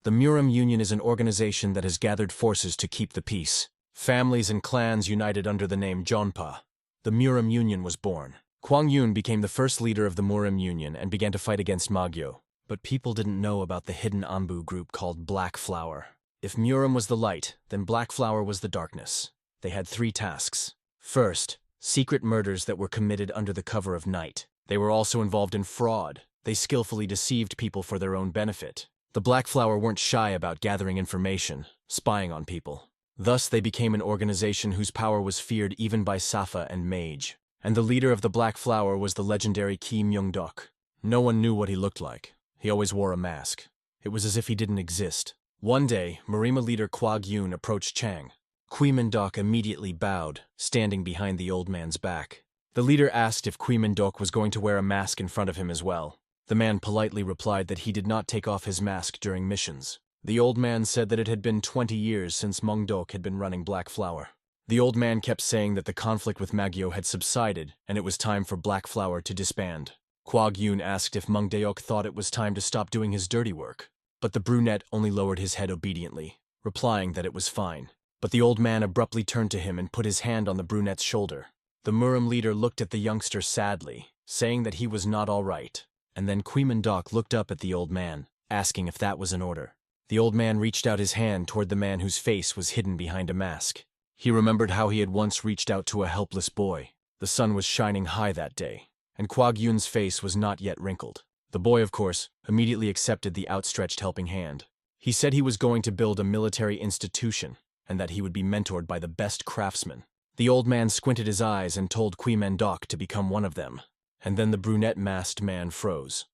The Murim Union is an organization that has gathered forces to keep the peace. Families and clans united under the name Jonpa. The Murim Union was born. Kwang Yun became the first leader of the Murim Union and began to fight against Magyo. But people didn't know about the hidden Anbu group called Black Flower. If Murim was the light, then Black Flower was the darkness. They had 3 tasks. First, secret murders that were committed under the cover of night. They were also involved in fraud. They skillfully deceived people for their own benefit. The Black Flower weren't shy about gathering information, spying on people. Thus, they became an organization whose power was feared even by Safa and Mage. And the leader of the Black Flower was the legendary Ki Myung-dok. No one knew what he looked like. He always wore a mask. It was as if he didn't exist. One day, Marima leader Kwag Yun approached Chang. Qui Myung-dok immediately bowed, standing behind the old man's back. The leader asked if Qui Myung-dok was going to wear a mask in front of him as well. The man politely replied that he did not take off his mask during missions. The old man said that it had been 20 years since Myung-dok had been running Black Flower. The old man kept saying that the conflict with Magyo had subsided and it was time for Black Flower to disband. Kwag Yun asked if Myung-dok thought it was time to stop doing his dirty work. But the brunette only lowered his head obediently, replying that it was fine. But the old man abruptly turned to him and put his hand on the brunette's shoulder. The Murim leader looked at the youngster sadly, saying that he was not all right. And then Qui Myung-dok looked up at the old man, asking if that was an order. The old man reached out his hand toward the man whose face was hidden behind a mask. He remembered how he had once reached out to a helpless boy. The sun was shining high that day, and Kwag Yun's face was not yet wrinkled. The boy, of course, immediately accepted the outstretched helping hand. He said he was going to build a military institution, and that he would be mentored by the best craftsmen. The old man squinted his eyes and told Qui Myung-dok to become one of them, and then the brunette-masked man froze.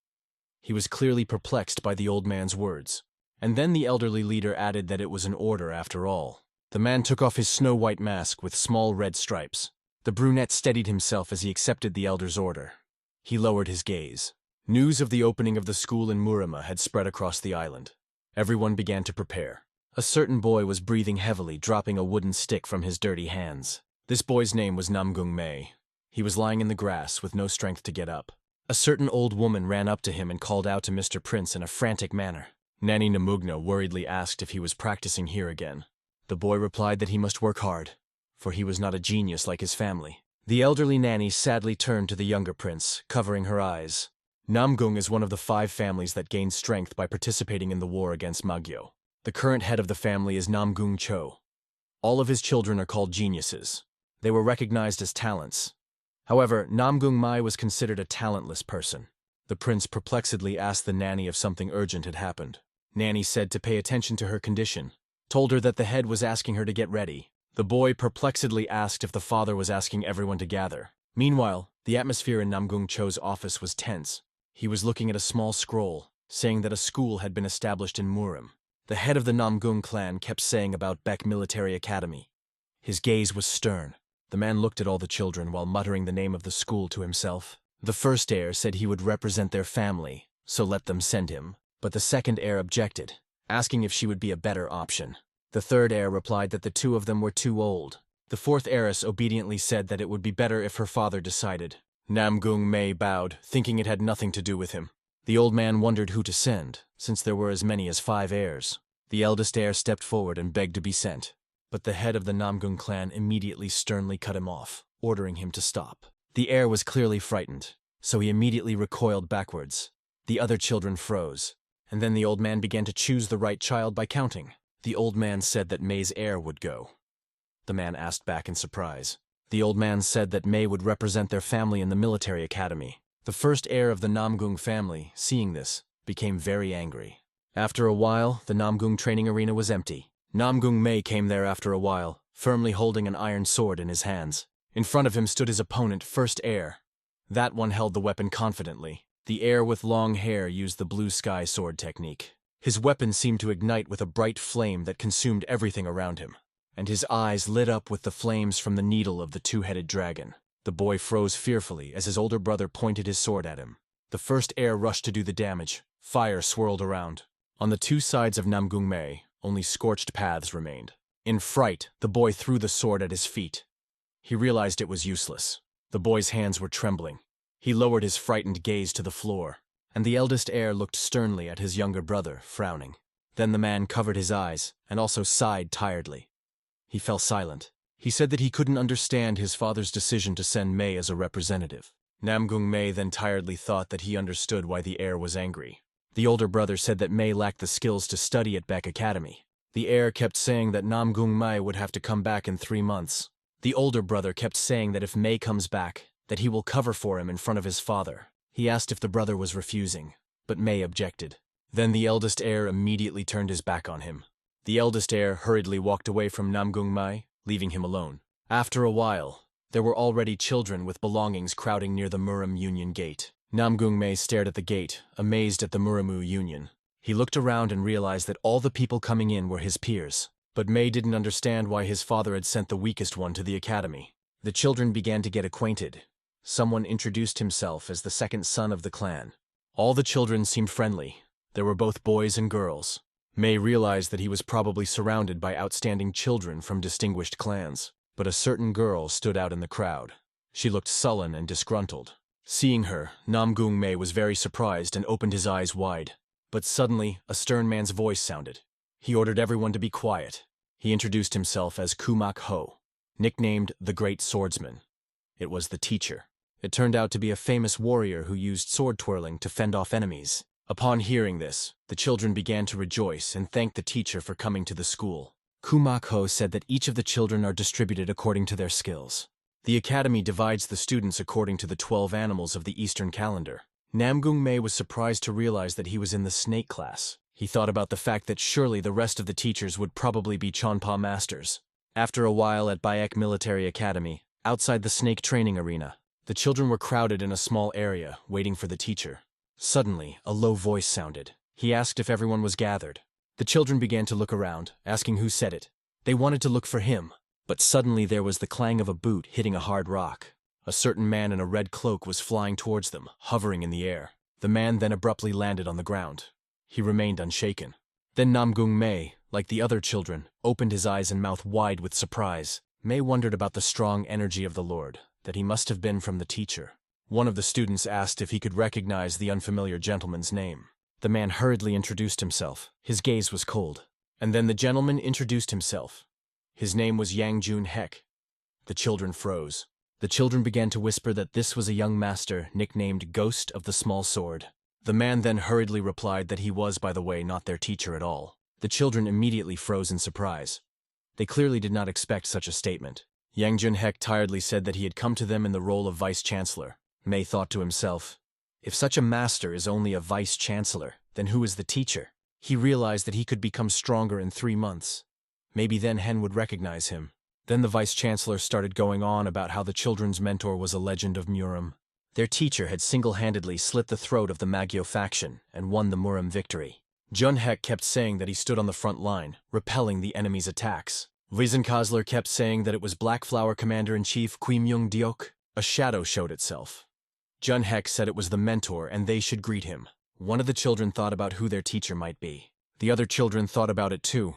He was clearly perplexed by the old man's words. And then the elderly leader added that it was an order after all. The man took off his snow-white mask with small red stripes. The brunette steadied himself as he accepted the elder's order. He lowered his gaze. News of the opening of the school in Murima had spread across the island. Everyone began to prepare. A certain boy was breathing heavily, dropping a wooden stick from his dirty hands. This boy's name was Namgung. He was lying in the grass with no strength to get up. A certain old woman ran up to him and called out to Mr. Prince in a frantic manner. Nanny Namugna worriedly asked if he was practicing here again. The boy replied that he must work hard, for he was not a genius like his family. The elderly nanny sadly turned to the younger prince, covering her eyes. Namgung is one of the 5 families that gained strength by participating in the war against Magyo. The current head of the family is Namgung Cho. All of his children are called geniuses. They were recognized as talents. However, Namgung Mai was considered a talentless person. The prince perplexedly asked the nanny if something urgent had happened. Nanny said to pay attention to her condition, told her that the head was asking her to get ready. The boy perplexedly asked if the father was asking everyone to gather. Meanwhile, the atmosphere in Namgung Cho's office was tense. He was looking at a small scroll, saying that a school had been established in Murim. The head of the Namgung clan kept saying about Beck Military Academy. His gaze was stern. The man looked at all the children while muttering the name of the school to himself. The first heir said he would represent their family, so let them send him. But the second heir objected, asking if she would be a better option. The third heir replied that the 2 of them were too old. The 4th heiress obediently said that it would be better if her father decided. Namgung Mei bowed, thinking it had nothing to do with him. The old man wondered who to send, since there were as many as 5 heirs. The eldest heir stepped forward and begged to be sent. But the head of the Namgung clan immediately sternly cut him off, ordering him to stop. The heir was clearly frightened, so he immediately recoiled backwards. The other children froze, and then the old man began to choose the right child by counting. The old man said that Mei's heir would go. The man asked back in surprise. The old man said that Mei would represent their family in the military academy. The first heir of the Namgung family, seeing this, became very angry. After a while, the Namgung training arena was empty. Namgung Mei came there after a while, firmly holding an iron sword in his hands. In front of him stood his opponent, first heir. That one held the weapon confidently. The heir with long hair used the blue sky sword technique. His weapon seemed to ignite with a bright flame that consumed everything around him, and his eyes lit up with the flames from the needle of the 2-headed dragon. The boy froze fearfully as his older brother pointed his sword at him. The first heir rushed to do the damage. Fire swirled around. On the 2 sides of Namgung Mei, only scorched paths remained. In fright, the boy threw the sword at his feet. He realized it was useless. The boy's hands were trembling. He lowered his frightened gaze to the floor, and the eldest heir looked sternly at his younger brother, frowning. Then the man covered his eyes and also sighed tiredly. He fell silent. He said that he couldn't understand his father's decision to send Mei as a representative. Namgung Mei then tiredly thought that he understood why the heir was angry. The older brother said that Mei lacked the skills to study at Beck Academy. The heir kept saying that Namgung Mei would have to come back in 3 months. The older brother kept saying that if Mei comes back, that he will cover for him in front of his father. He asked if the brother was refusing, but Mei objected. Then the eldest heir immediately turned his back on him. The eldest heir hurriedly walked away from Namgung Mei, leaving him alone. After a while, there were already children with belongings crowding near the Muram Union gate. Namgung Mei stared at the gate, amazed at the Muramu Union. He looked around and realized that all the people coming in were his peers. But Mei didn't understand why his father had sent the weakest one to the academy. The children began to get acquainted. Someone introduced himself as the second son of the clan. All the children seemed friendly. There were both boys and girls. Mei realized that he was probably surrounded by outstanding children from distinguished clans. But a certain girl stood out in the crowd. She looked sullen and disgruntled. Seeing her, Namgung Mei was very surprised and opened his eyes wide. But suddenly, a stern man's voice sounded. He ordered everyone to be quiet. He introduced himself as Kumak Ho, nicknamed the Great Swordsman. It was the teacher. It turned out to be a famous warrior who used sword twirling to fend off enemies. Upon hearing this, the children began to rejoice and thank the teacher for coming to the school. Kumak Ho said that each of the children are distributed according to their skills. The academy divides the students according to the 12 animals of the Eastern calendar. Namgung Mei was surprised to realize that he was in the snake class. He thought about the fact that surely the rest of the teachers would probably be Chonpa masters. After a while at Bayek Military Academy, outside the snake training arena, the children were crowded in a small area, waiting for the teacher. Suddenly, a low voice sounded. He asked if everyone was gathered. The children began to look around, asking who said it. They wanted to look for him, but suddenly there was the clang of a boot hitting a hard rock. A certain man in a red cloak was flying towards them, hovering in the air. The man then abruptly landed on the ground. He remained unshaken. Then Namgung Mei, like the other children, opened his eyes and mouth wide with surprise. Mei wondered about the strong energy of the Lord, that he must have been from the teacher. One of the students asked if he could recognize the unfamiliar gentleman's name. The man hurriedly introduced himself. His gaze was cold. And then the gentleman introduced himself. His name was Yang Jun Hek. The children froze. The children began to whisper that this was a young master nicknamed Ghost of the Small Sword. The man then hurriedly replied that he was, by the way, not their teacher at all. The children immediately froze in surprise. They clearly did not expect such a statement. Yang Jun Hek tiredly said that he had come to them in the role of vice-chancellor. Mei thought to himself, if such a master is only a vice-chancellor, then who is the teacher? He realized that he could become stronger in 3 months. Maybe then Hen would recognize him. Then the vice-chancellor started going on about how the children's mentor was a legend of Muram. Their teacher had single-handedly slit the throat of the Magyo faction and won the Muram victory. Jun Hek kept saying that he stood on the front line, repelling the enemy's attacks. Wiesenkazler kept saying that it was Black Flower Commander-in-Chief Kui Myung Diok. A shadow showed itself. Jun Hek said it was the mentor and they should greet him. One of the children thought about who their teacher might be. The other children thought about it too.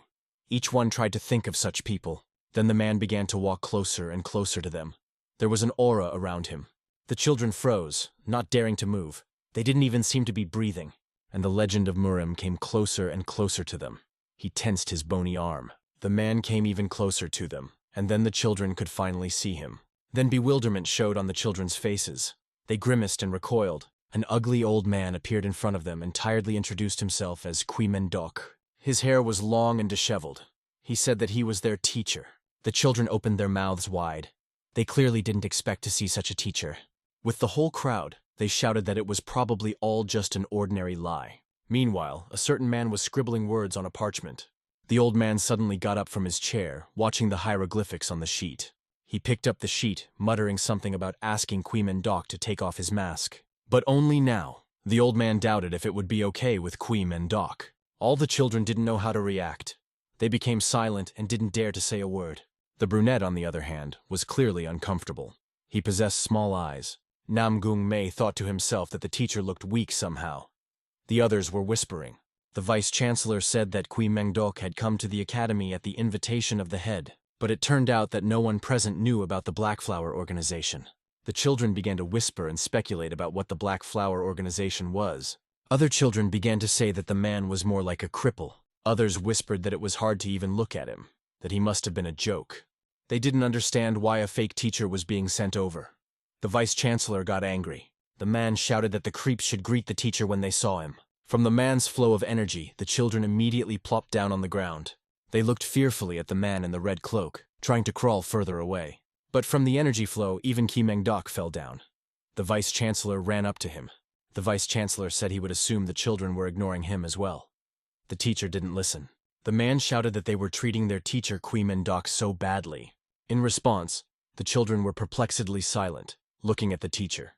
Each one tried to think of such people. Then the man began to walk closer and closer to them. There was an aura around him. The children froze, not daring to move. They didn't even seem to be breathing. And the legend of Muram came closer and closer to them. He tensed his bony arm. The man came even closer to them, and then the children could finally see him. Then bewilderment showed on the children's faces. They grimaced and recoiled. An ugly old man appeared in front of them and tiredly introduced himself as Kui Mendok. His hair was long and disheveled. He said that he was their teacher. The children opened their mouths wide. They clearly didn't expect to see such a teacher. With the whole crowd, they shouted that it was probably all just an ordinary lie. Meanwhile, a certain man was scribbling words on a parchment. The old man suddenly got up from his chair, watching the hieroglyphics on the sheet. He picked up the sheet, muttering something about asking Kui Mendok to take off his mask. But only now. The old man doubted if it would be okay with Kui Mendok. All the children didn't know how to react. They became silent and didn't dare to say a word. The brunette, on the other hand, was clearly uncomfortable. He possessed small eyes. Namgung Mei thought to himself that the teacher looked weak somehow. The others were whispering. The vice-chancellor said that Kui Mendok had come to the academy at the invitation of the head, but it turned out that no one present knew about the Black Flower organization. The children began to whisper and speculate about what the Black Flower organization was. Other children began to say that the man was more like a cripple. Others whispered that it was hard to even look at him, that he must have been a joke. They didn't understand why a fake teacher was being sent over. The vice-chancellor got angry. The man shouted that the creeps should greet the teacher when they saw him. From the man's flow of energy, the children immediately plopped down on the ground. They looked fearfully at the man in the red cloak, trying to crawl further away. But from the energy flow, even Ki Meng-dok fell down. The vice-chancellor ran up to him. The vice-chancellor said he would assume the children were ignoring him as well. The teacher didn't listen. The man shouted that they were treating their teacher Ki Meng-dok so badly. In response, the children were perplexedly silent, looking at the teacher.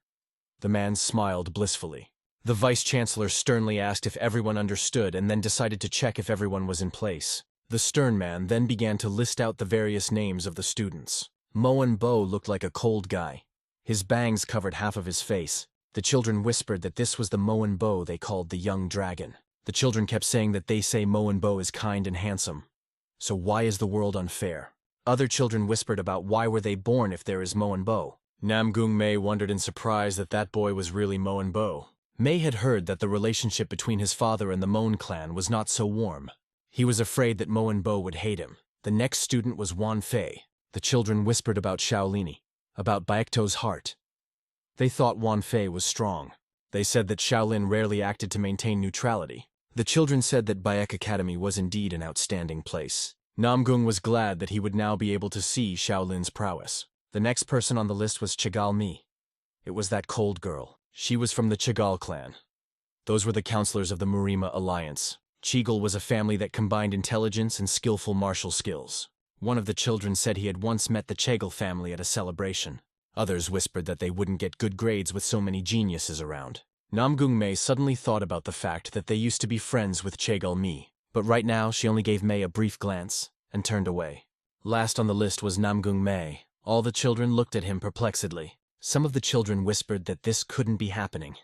The man smiled blissfully. The vice-chancellor sternly asked if everyone understood and then decided to check if everyone was in place. The stern man then began to list out the various names of the students. Mo-en-bo looked like a cold guy. His bangs covered half of his face. The children whispered that this was the Mo-en-bo they called the young dragon. The children kept saying that they say Mo-en-bo is kind and handsome. So why is the world unfair? Other children whispered about why were they born if there is Mo-en-bo. Namgung-mei wondered in surprise that that boy was really Mo-en-bo. Mei had heard that the relationship between his father and the Mon clan was not so warm. He was afraid that Mo-en-bo would hate him. The next student was Wan Fei. The children whispered about Shaolini, about Baekto's heart. They thought Wan Fei was strong. They said that Shaolin rarely acted to maintain neutrality. The children said that Baek Academy was indeed an outstanding place. Namgung was glad that he would now be able to see Shaolin's prowess. The next person on the list was Chigal Mi. It was that cold girl. She was from the Chigal clan. Those were the counselors of the Murima Alliance. Chigal was a family that combined intelligence and skillful martial skills. One of the children said he had once met the Chegal family at a celebration. Others whispered that they wouldn't get good grades with so many geniuses around. Namgung-mei suddenly thought about the fact that they used to be friends with Chigal Mi, but right now she only gave Mei a brief glance and turned away. Last on the list was Namgung-mei. All the children looked at him perplexedly. Some of the children whispered that this couldn't be happening.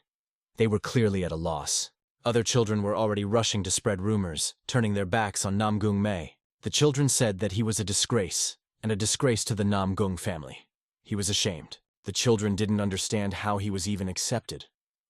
They were clearly at a loss. Other children were already rushing to spread rumors, turning their backs on Namgung-mei. The children said that he was a disgrace, and a disgrace to the Namgung family. He was ashamed. The children didn't understand how he was even accepted.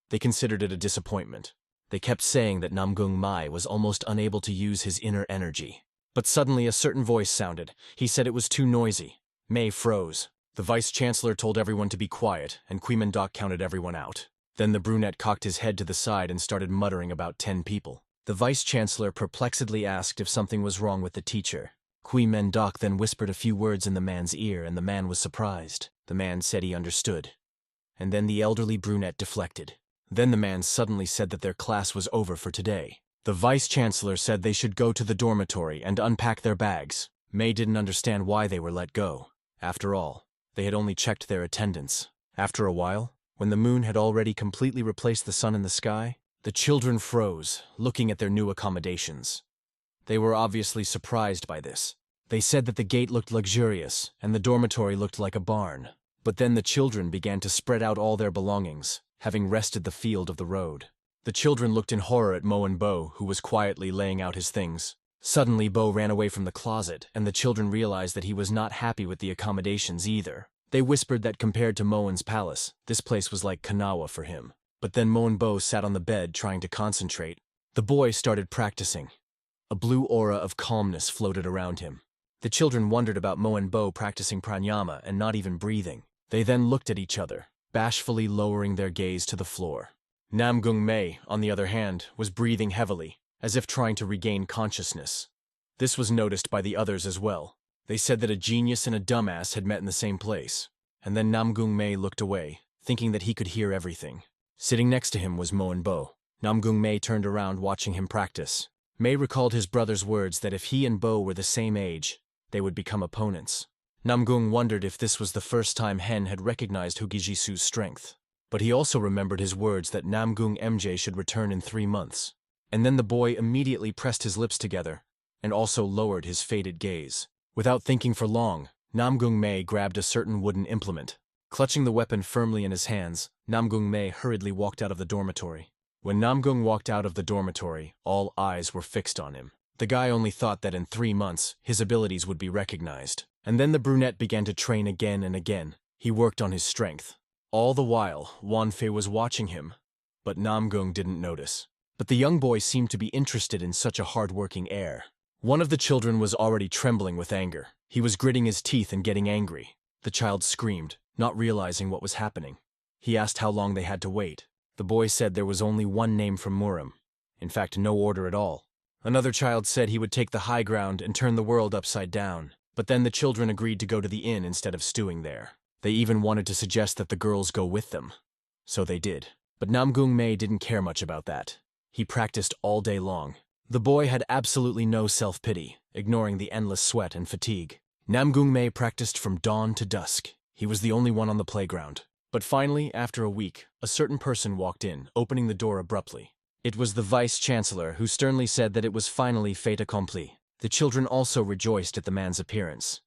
They considered it a disappointment. They kept saying that Namgung-mei was almost unable to use his inner energy. But suddenly a certain voice sounded. He said it was too noisy. Mei froze. The vice-chancellor told everyone to be quiet, and Ki Meng-dok counted everyone out. Then the brunette cocked his head to the side and started muttering about 10 people. The vice-chancellor perplexedly asked if something was wrong with the teacher. Ki Meng-dok then whispered a few words in the man's ear, and the man was surprised. The man said he understood. And then the elderly brunette deflected. Then the man suddenly said that their class was over for today. The vice-chancellor said they should go to the dormitory and unpack their bags. Mei didn't understand why they were let go. After all, they had only checked their attendance. After a while, when the moon had already completely replaced the sun in the sky, the children froze, looking at their new accommodations. They were obviously surprised by this. They said that the gate looked luxurious, and the dormitory looked like a barn. But then the children began to spread out all their belongings, having rested the field of the road. The children looked in horror at Mo-en-bo, who was quietly laying out his things. Suddenly, Bo ran away from the closet, and the children realized that he was not happy with the accommodations either. They whispered that compared to Moen's palace, this place was like Kanawa for him. But then Mo-en-bo sat on the bed trying to concentrate. The boy started practicing. A blue aura of calmness floated around him. The children wondered about Mo-en-bo practicing pranayama and not even breathing. They then looked at each other, bashfully lowering their gaze to the floor. Namgung-mei, on the other hand, was breathing heavily, as if trying to regain consciousness. This was noticed by the others as well. They said that a genius and a dumbass had met in the same place. And then Namgung-mei looked away, thinking that he could hear everything. Sitting next to him was Mo-en-bo. Namgung-mei turned around watching him practice. Mei recalled his brother's words that if he and Bo were the same age, they would become opponents. Namgung wondered if this was the first time Hen had recognized Hugijisu's strength. But he also remembered his words that Namgung MJ should return in 3 months. And then the boy immediately pressed his lips together, and also lowered his faded gaze. Without thinking for long, Namgung-mei grabbed a certain wooden implement. Clutching the weapon firmly in his hands, Namgung-mei hurriedly walked out of the dormitory. When Namgung walked out of the dormitory, all eyes were fixed on him. The guy only thought that in 3 months, his abilities would be recognized. And then the brunette began to train again and again. He worked on his strength. All the while, Wan Fei was watching him, but Namgung didn't notice. but the young boy seemed to be interested in such a hard-working heir. One of the children was already trembling with anger. He was gritting his teeth and getting angry. The child screamed, not realizing what was happening. He asked how long they had to wait. The boy said there was only one name from Muram. In fact, no order at all. Another child said he would take the high ground and turn the world upside down. But then the children agreed to go to the inn instead of stewing there. They even wanted to suggest that the girls go with them. So they did. But Namgung Mei didn't care much about that. He practiced all day long. The boy had absolutely no self-pity, ignoring the endless sweat and fatigue. Namgung Mei practiced from dawn to dusk. He was the only one on the playground. But finally, after a week, a certain person walked in, opening the door abruptly. It was the vice-chancellor, who sternly said that it was finally fait accompli. The children also rejoiced at the man's appearance,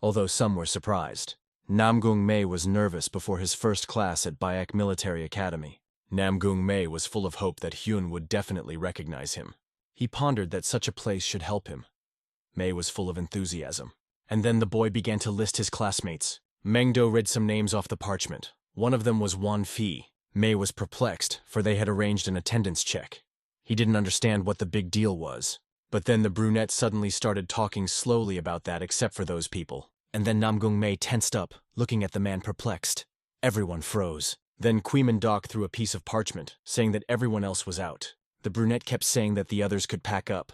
although some were surprised. Namgung Mei was nervous before his first class at Baek Military Academy. Namgung Mei was full of hope that Hyun would definitely recognize him. He pondered that such a place should help him. Mei was full of enthusiasm. And then the boy began to list his classmates. Mengdo read some names off the parchment. One of them was Wan Fi. Mei was perplexed, for they had arranged an attendance check. He didn't understand what the big deal was. But then the brunette suddenly started talking slowly about that except for those people. And then Namgung Mei tensed up, looking at the man perplexed. Everyone froze. Then Kweeman Dok threw a piece of parchment, saying that everyone else was out. The brunette kept saying that the others could pack up.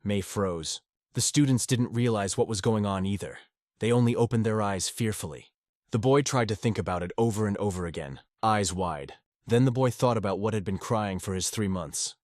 Mei froze. The students didn't realize what was going on either. They only opened their eyes fearfully. The boy tried to think about it over and over again, eyes wide. Then the boy thought about what had been crying for his 3 months.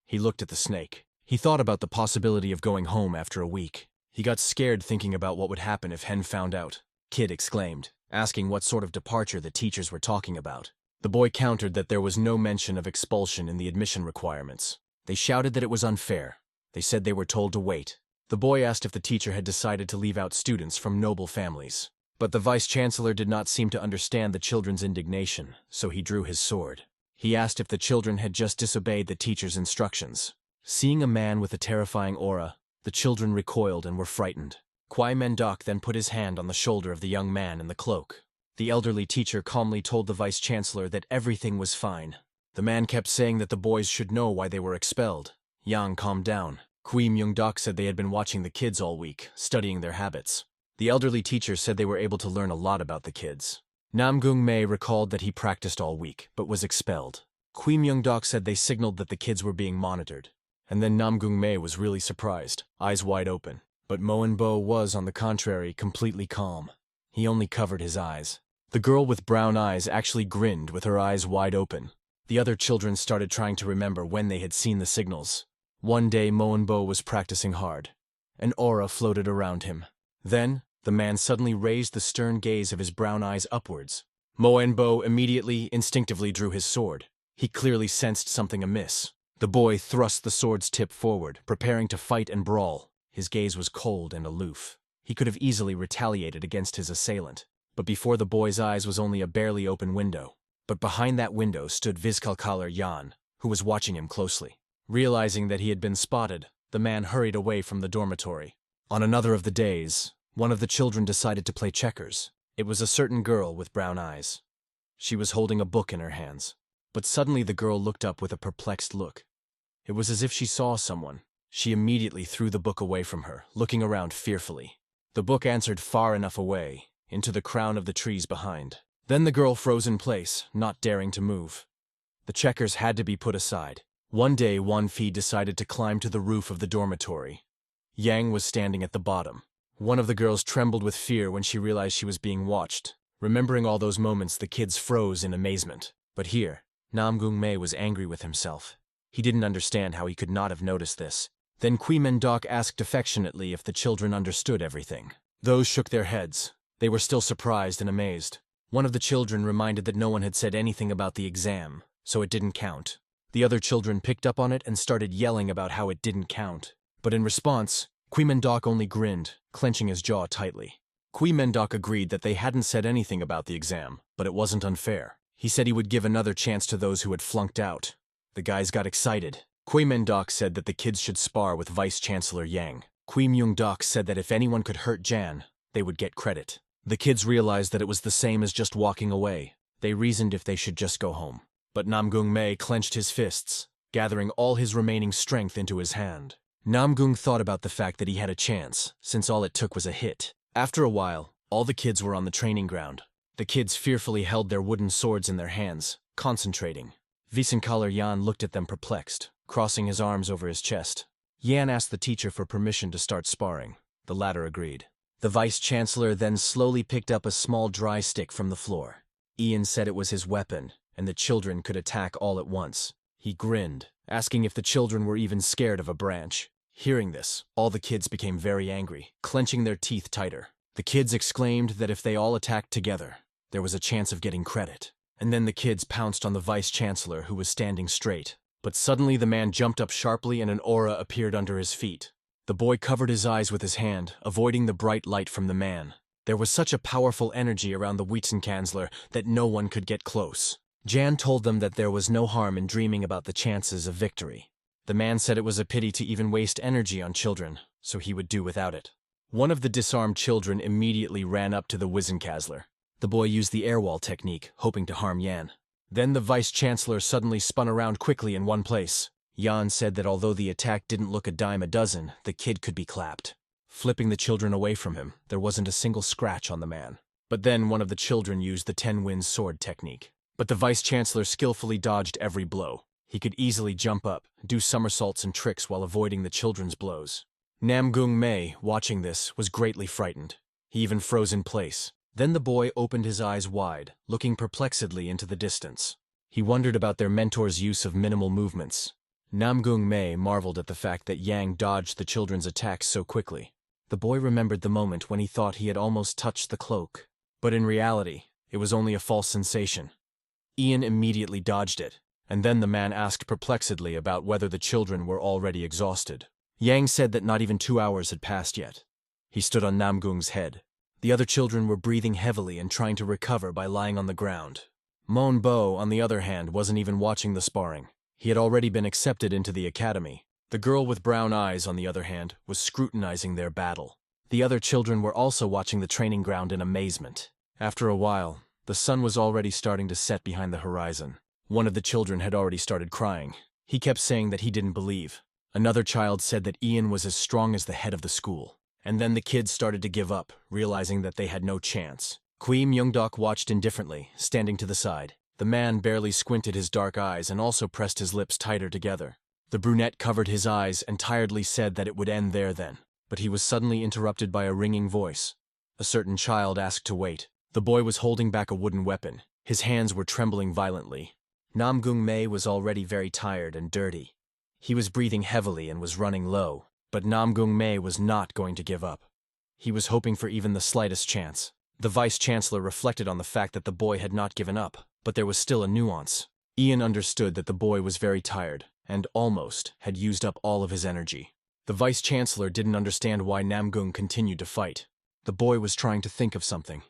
He looked at the snake. He thought about the possibility of going home after a week. He got scared thinking about what would happen if Hen found out. Kid exclaimed, asking what sort of departure the teachers were talking about. The boy countered that there was no mention of expulsion in the admission requirements. They shouted that it was unfair. They said they were told to wait. The boy asked if the teacher had decided to leave out students from noble families. But the vice-chancellor did not seem to understand the children's indignation, so he drew his sword. He asked if the children had just disobeyed the teacher's instructions. Seeing a man with a terrifying aura, the children recoiled and were frightened. Kwai Mendok then put his hand on the shoulder of the young man in the cloak. The elderly teacher calmly told the vice-chancellor that everything was fine. The man kept saying that the boys should know why they were expelled. Yang calmed down. Kwee Myung-dok said they had been watching the kids all week, studying their habits. The elderly teacher said they were able to learn a lot about the kids. Namgung Mei recalled that he practiced all week, but was expelled. Kwee Myung-dok said they signaled that the kids were being monitored. And then Namgung Mei was really surprised, eyes wide open. But Moen-bo was, on the contrary, completely calm. He only covered his eyes. The girl with brown eyes actually grinned with her eyes wide open. The other children started trying to remember when they had seen the signals. One day Moen-bo was practicing hard. An aura floated around him. Then, the man suddenly raised the stern gaze of his brown eyes upwards. Moen-bo immediately, instinctively drew his sword. He clearly sensed something amiss. The boy thrust the sword's tip forward, preparing to fight and brawl. His gaze was cold and aloof. He could have easily retaliated against his assailant. But before the boy's eyes was only a barely open window. But behind that window stood Vizkalkalar Yan, who was watching him closely. Realizing that he had been spotted, the man hurried away from the dormitory. On another of the days, one of the children decided to play checkers. It was a certain girl with brown eyes. She was holding a book in her hands. But suddenly the girl looked up with a perplexed look. It was as if she saw someone. She immediately threw the book away from her, looking around fearfully. The book answered far enough away, into the crown of the trees behind. Then the girl froze in place, not daring to move. The checkers had to be put aside. One day Wan Fi decided to climb to the roof of the dormitory. Yang was standing at the bottom. One of the girls trembled with fear when she realized she was being watched. Remembering all those moments, the kids froze in amazement. But here, Namgung Mei was angry with himself. He didn't understand how he could not have noticed this. Then Kwee Mendok asked affectionately if the children understood everything. Those shook their heads. They were still surprised and amazed. One of the children reminded that no one had said anything about the exam, so it didn't count. The other children picked up on it and started yelling about how it didn't count. But in response, Kwee Mendok only grinned, clenching his jaw tightly. Kwee Mendok agreed that they hadn't said anything about the exam, but it wasn't unfair. He said he would give another chance to those who had flunked out. The guys got excited. Kwee Mendok said that the kids should spar with Vice-Chancellor Yang. Kwee Myung-dok said that if anyone could hurt Jan, they would get credit. The kids realized that it was the same as just walking away. They reasoned if they should just go home. But Namgung Mei clenched his fists. gathering all his remaining strength into his hand. Namgung thought about the fact that he had a chance, since all it took was a hit. After a while, all the kids were on the training ground. The kids fearfully held their wooden swords in their hands, concentrating. Wissenschaftler Jan looked at them perplexed, crossing his arms over his chest. Jan asked the teacher for permission to start sparring. The latter agreed. The vice-chancellor then slowly picked up a small dry stick from the floor. Ian said it was his weapon, and the children could attack all at once. He grinned, asking if the children were even scared of a branch. Hearing this, all the kids became very angry, clenching their teeth tighter. The kids exclaimed that if they all attacked together, there was a chance of getting credit. And then the kids pounced on the vice-chancellor, who was standing straight. But suddenly the man jumped up sharply and an aura appeared under his feet. The boy covered his eyes with his hand, avoiding the bright light from the man. There was such a powerful energy around the Witzenkanzler that no one could get close. Jan told them that there was no harm in dreaming about the chances of victory. The man said it was a pity to even waste energy on children, so he would do without it. One of the disarmed children immediately ran up to the Witzenkanzler. The boy used the airwall technique, hoping to harm Jan. Then the vice-chancellor suddenly spun around quickly in one place. Jan said that although the attack didn't look a dime a dozen, the kid could be clapped. Flipping the children away from him, there wasn't a single scratch on the man. But then one of the children used the 10-win sword technique. But the vice-chancellor skillfully dodged every blow. He could easily jump up, do somersaults and tricks while avoiding the children's blows. Namgung Mei, watching this, was greatly frightened. He even froze in place. Then the boy opened his eyes wide, looking perplexedly into the distance. He wondered about their mentor's use of minimal movements. Namgung Mei marveled at the fact that Yang dodged the children's attacks so quickly. The boy remembered the moment when he thought he had almost touched the cloak. But in reality, it was only a false sensation. Ian immediately dodged it, and then the man asked perplexedly about whether the children were already exhausted. Yang said that not even 2 hours had passed yet. He stood on Namgung's head. The other children were breathing heavily and trying to recover by lying on the ground. Mon Bo, on the other hand, wasn't even watching the sparring. He had already been accepted into the academy. The girl with brown eyes, on the other hand, was scrutinizing their battle. The other children were also watching the training ground in amazement. After a while, the sun was already starting to set behind the horizon. One of the children had already started crying. He kept saying that he didn't believe. Another child said that Ian was as strong as the head of the school. And then the kids started to give up, realizing that they had no chance. Kui Myungdok watched indifferently, standing to the side. The man barely squinted his dark eyes and also pressed his lips tighter together. The brunette covered his eyes and tiredly said that it would end there then. But he was suddenly interrupted by a ringing voice. A certain child asked to wait. The boy was holding back a wooden weapon. His hands were trembling violently. Namgung Mei was already very tired and dirty. He was breathing heavily and was running low. But Namgung Mei was not going to give up. He was hoping for even the slightest chance. The vice-chancellor reflected on the fact that the boy had not given up, but there was still a nuance. Ian understood that the boy was very tired, and almost had used up all of his energy. The vice-chancellor didn't understand why Namgung continued to fight. The boy was trying to think of something.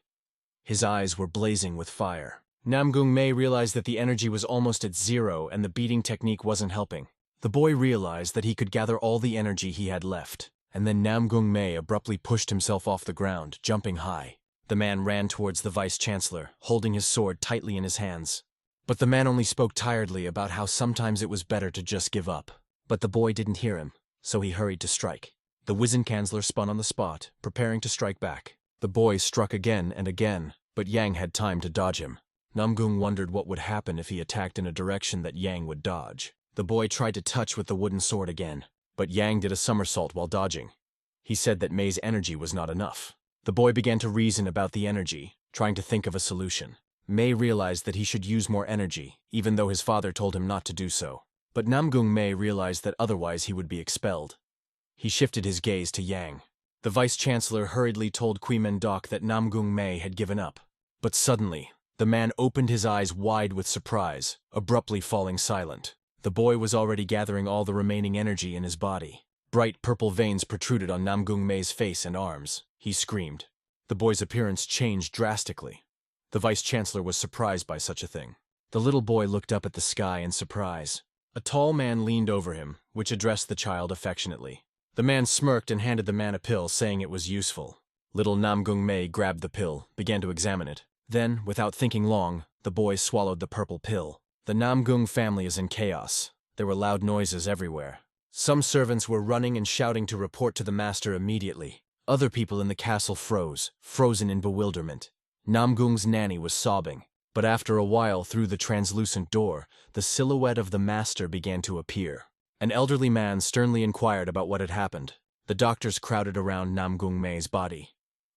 His eyes were blazing with fire. Namgung Mei realized that the energy was almost at zero and the beating technique wasn't helping. The boy realized that he could gather all the energy he had left, and then Namgung Mei abruptly pushed himself off the ground, jumping high. The man ran towards the vice-chancellor, holding his sword tightly in his hands. But the man only spoke tiredly about how sometimes it was better to just give up. But the boy didn't hear him, so he hurried to strike. The Witzenkanzler spun on the spot, preparing to strike back. The boy struck again and again, but Yang had time to dodge him. Namgung wondered what would happen if he attacked in a direction that Yang would dodge. The boy tried to touch with the wooden sword again, but Yang did a somersault while dodging. He said that Mei's energy was not enough. The boy began to reason about the energy, trying to think of a solution. Mei realized that he should use more energy, even though his father told him not to do so. But Namgung Mei realized that otherwise he would be expelled. He shifted his gaze to Yang. The vice-chancellor hurriedly told Kui Myungdok that Namgung Mei had given up. But suddenly, the man opened his eyes wide with surprise, abruptly falling silent. The boy was already gathering all the remaining energy in his body. Bright purple veins protruded on Namgung Mei's face and arms. He screamed. The boy's appearance changed drastically. The vice-chancellor was surprised by such a thing. The little boy looked up at the sky in surprise. A tall man leaned over him, which addressed the child affectionately. The man smirked and handed the man a pill, saying it was useful. Little Namgung Mei grabbed the pill, began to examine it. Then, without thinking long, the boy swallowed the purple pill. The Namgung family is in chaos. There were loud noises everywhere. Some servants were running and shouting to report to the master immediately. Other people in the castle froze, frozen in bewilderment. Namgung's nanny was sobbing, but after a while through the translucent door, the silhouette of the master began to appear. An elderly man sternly inquired about what had happened. The doctors crowded around Namgung Mei's body.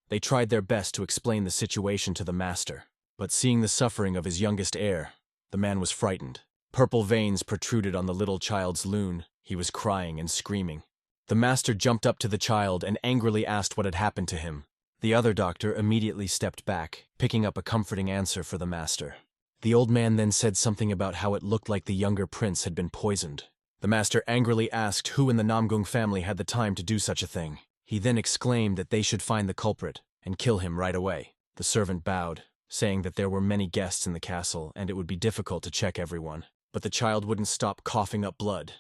They tried their best to explain the situation to the master, but seeing the suffering of his youngest heir, the man was frightened. Purple veins protruded on the little child's loon. He was crying and screaming. The master jumped up to the child and angrily asked what had happened to him. The other doctor immediately stepped back, picking up a comforting answer for the master. The old man then said something about how it looked like the younger prince had been poisoned. The master angrily asked who in the Namgung family had the time to do such a thing. He then exclaimed that they should find the culprit and kill him right away. The servant bowed, saying that there were many guests in the castle and it would be difficult to check everyone. But the child wouldn't stop coughing up blood.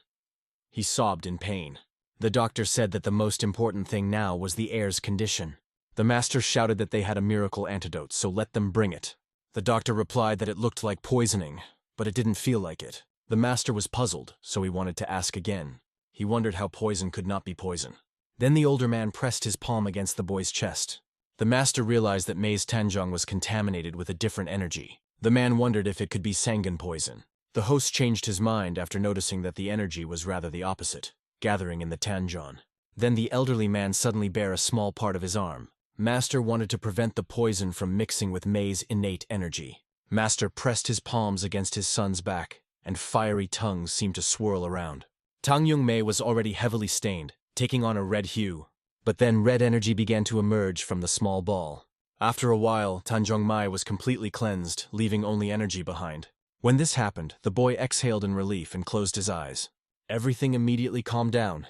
He sobbed in pain. The doctor said that the most important thing now was the heir's condition. The master shouted that they had a miracle antidote, so let them bring it. The doctor replied that it looked like poisoning, but it didn't feel like it. The master was puzzled, so he wanted to ask again. He wondered how poison could not be poison. Then the older man pressed his palm against the boy's chest. The master realized that Mei's Tanjong was contaminated with a different energy. The man wondered if it could be Sangan poison. The host changed his mind after noticing that the energy was rather the opposite, gathering in the Tanjong. Then the elderly man suddenly bare a small part of his arm. Master wanted to prevent the poison from mixing with Mei's innate energy. Master pressed his palms against his son's back, and fiery tongues seemed to swirl around. Tangyung Mei was already heavily stained, taking on a red hue. But then red energy began to emerge from the small ball. After a while, Tanjong Mai was completely cleansed, leaving only energy behind. When this happened, the boy exhaled in relief and closed his eyes. Everything immediately calmed down.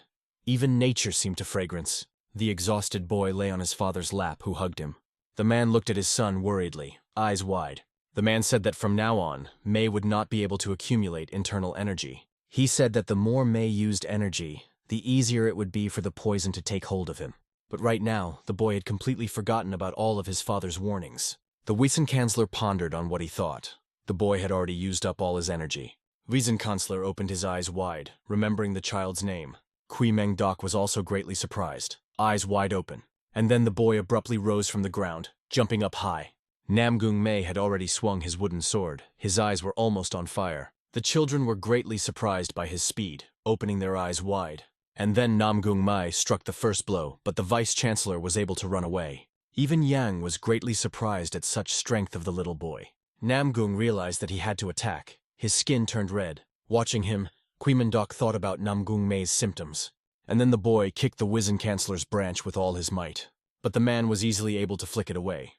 Even nature seemed to fragrance. The exhausted boy lay on his father's lap, who hugged him. The man looked at his son worriedly, eyes wide. The man said that from now on, Mei would not be able to accumulate internal energy. He said that the more Mei used energy, the easier it would be for the poison to take hold of him. But right now, the boy had completely forgotten about all of his father's warnings. The Wiesenkanzler pondered on what he thought. The boy had already used up all his energy. Wiesenkanzler opened his eyes wide, remembering the child's name. Kui Meng Dok was also greatly surprised, eyes wide open. And then the boy abruptly rose from the ground, jumping up high. Namgung Mei had already swung his wooden sword. His eyes were almost on fire. The children were greatly surprised by his speed, opening their eyes wide. And then Namgung Mai struck the first blow, but the vice-chancellor was able to run away. Even Yang was greatly surprised at such strength of the little boy. Namgung realized that he had to attack. His skin turned red. Watching him, Kuimendok thought about Namgung Mei's symptoms. And then the boy kicked the Wiesenkanzler's branch with all his might. But the man was easily able to flick it away.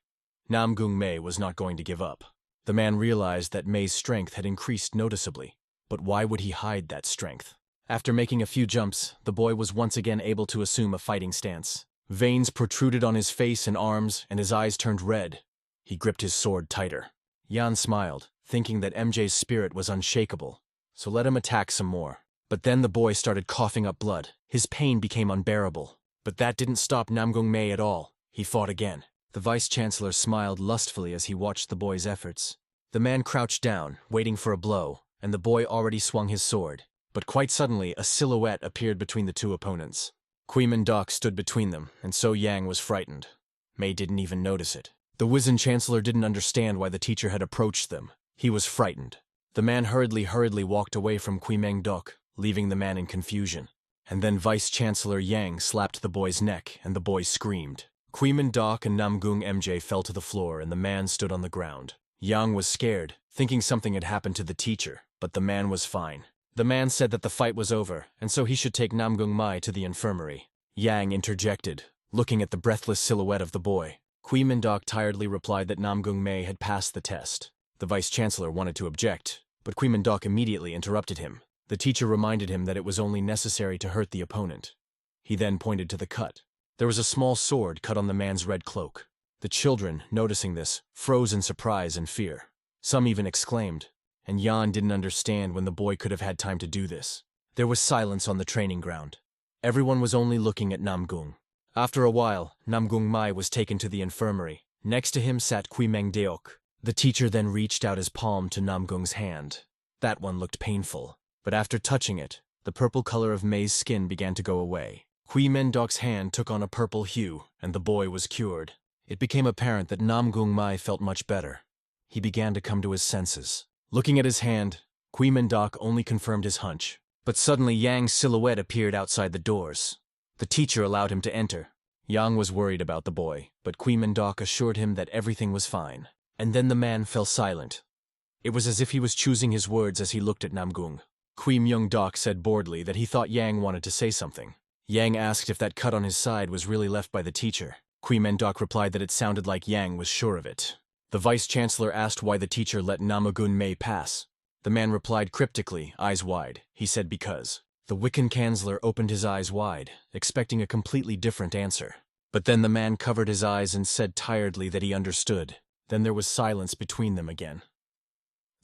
Namgung Mei was not going to give up. The man realized that Mei's strength had increased noticeably. But why would he hide that strength? After making a few jumps, the boy was once again able to assume a fighting stance. Veins protruded on his face and arms, and his eyes turned red. He gripped his sword tighter. Yan smiled, thinking that MJ's spirit was unshakable, so let him attack some more. But then the boy started coughing up blood. His pain became unbearable. But that didn't stop Namgung Mei at all. He fought again. The vice-chancellor smiled lustfully as he watched the boy's efforts. The man crouched down, waiting for a blow, and the boy already swung his sword. But quite suddenly, a silhouette appeared between the two opponents. Kuimendok stood between them, and so Yang was frightened. Mei didn't even notice it. The Wizen-chancellor didn't understand why the teacher had approached them. He was frightened. The man hurriedly walked away from Kuimendok, leaving the man in confusion. And then Vice-Chancellor Yang slapped the boy's neck, and the boy screamed. Kuimendok and Namgung MJ fell to the floor, and the man stood on the ground. Yang was scared, thinking something had happened to the teacher, but the man was fine. The man said that the fight was over, and so he should take Namgung Mai to the infirmary. Yang interjected, looking at the breathless silhouette of the boy. Kuimendok tiredly replied that Namgung Mei had passed the test. The vice-chancellor wanted to object, but Kuimendok immediately interrupted him. The teacher reminded him that it was only necessary to hurt the opponent. He then pointed to the cut. There was a small sword cut on the man's red cloak. The children, noticing this, froze in surprise and fear. Some even exclaimed, and Yan didn't understand when the boy could have had time to do this. There was silence on the training ground. Everyone was only looking at Namgung. After a while, Namgung Mai was taken to the infirmary. Next to him sat Kuimeng Deok. The teacher then reached out his palm to Namgung's hand. That one looked painful. but after touching it, the purple color of Mei's skin began to go away. Kui Mendok's hand took on a purple hue, and the boy was cured. It became apparent that Namgung Mai felt much better. He began to come to his senses. Looking at his hand, Kui Mendok only confirmed his hunch. But suddenly Yang's silhouette appeared outside the doors. The teacher allowed him to enter. Yang was worried about the boy, but Kui Mendok assured him that everything was fine. And then the man fell silent. It was as if he was choosing his words as he looked at Namgung. Kui Myung-dok said boredly that he thought Yang wanted to say something. Yang asked if that cut on his side was really left by the teacher. Kui Mendok replied that it sounded like Yang was sure of it. The vice-chancellor asked why the teacher let Namgung Mei pass. The man replied cryptically, eyes wide. He said because. The Wiccan Kanzler opened his eyes wide, expecting a completely different answer. But then the man covered his eyes and said tiredly that he understood. Then there was silence between them again.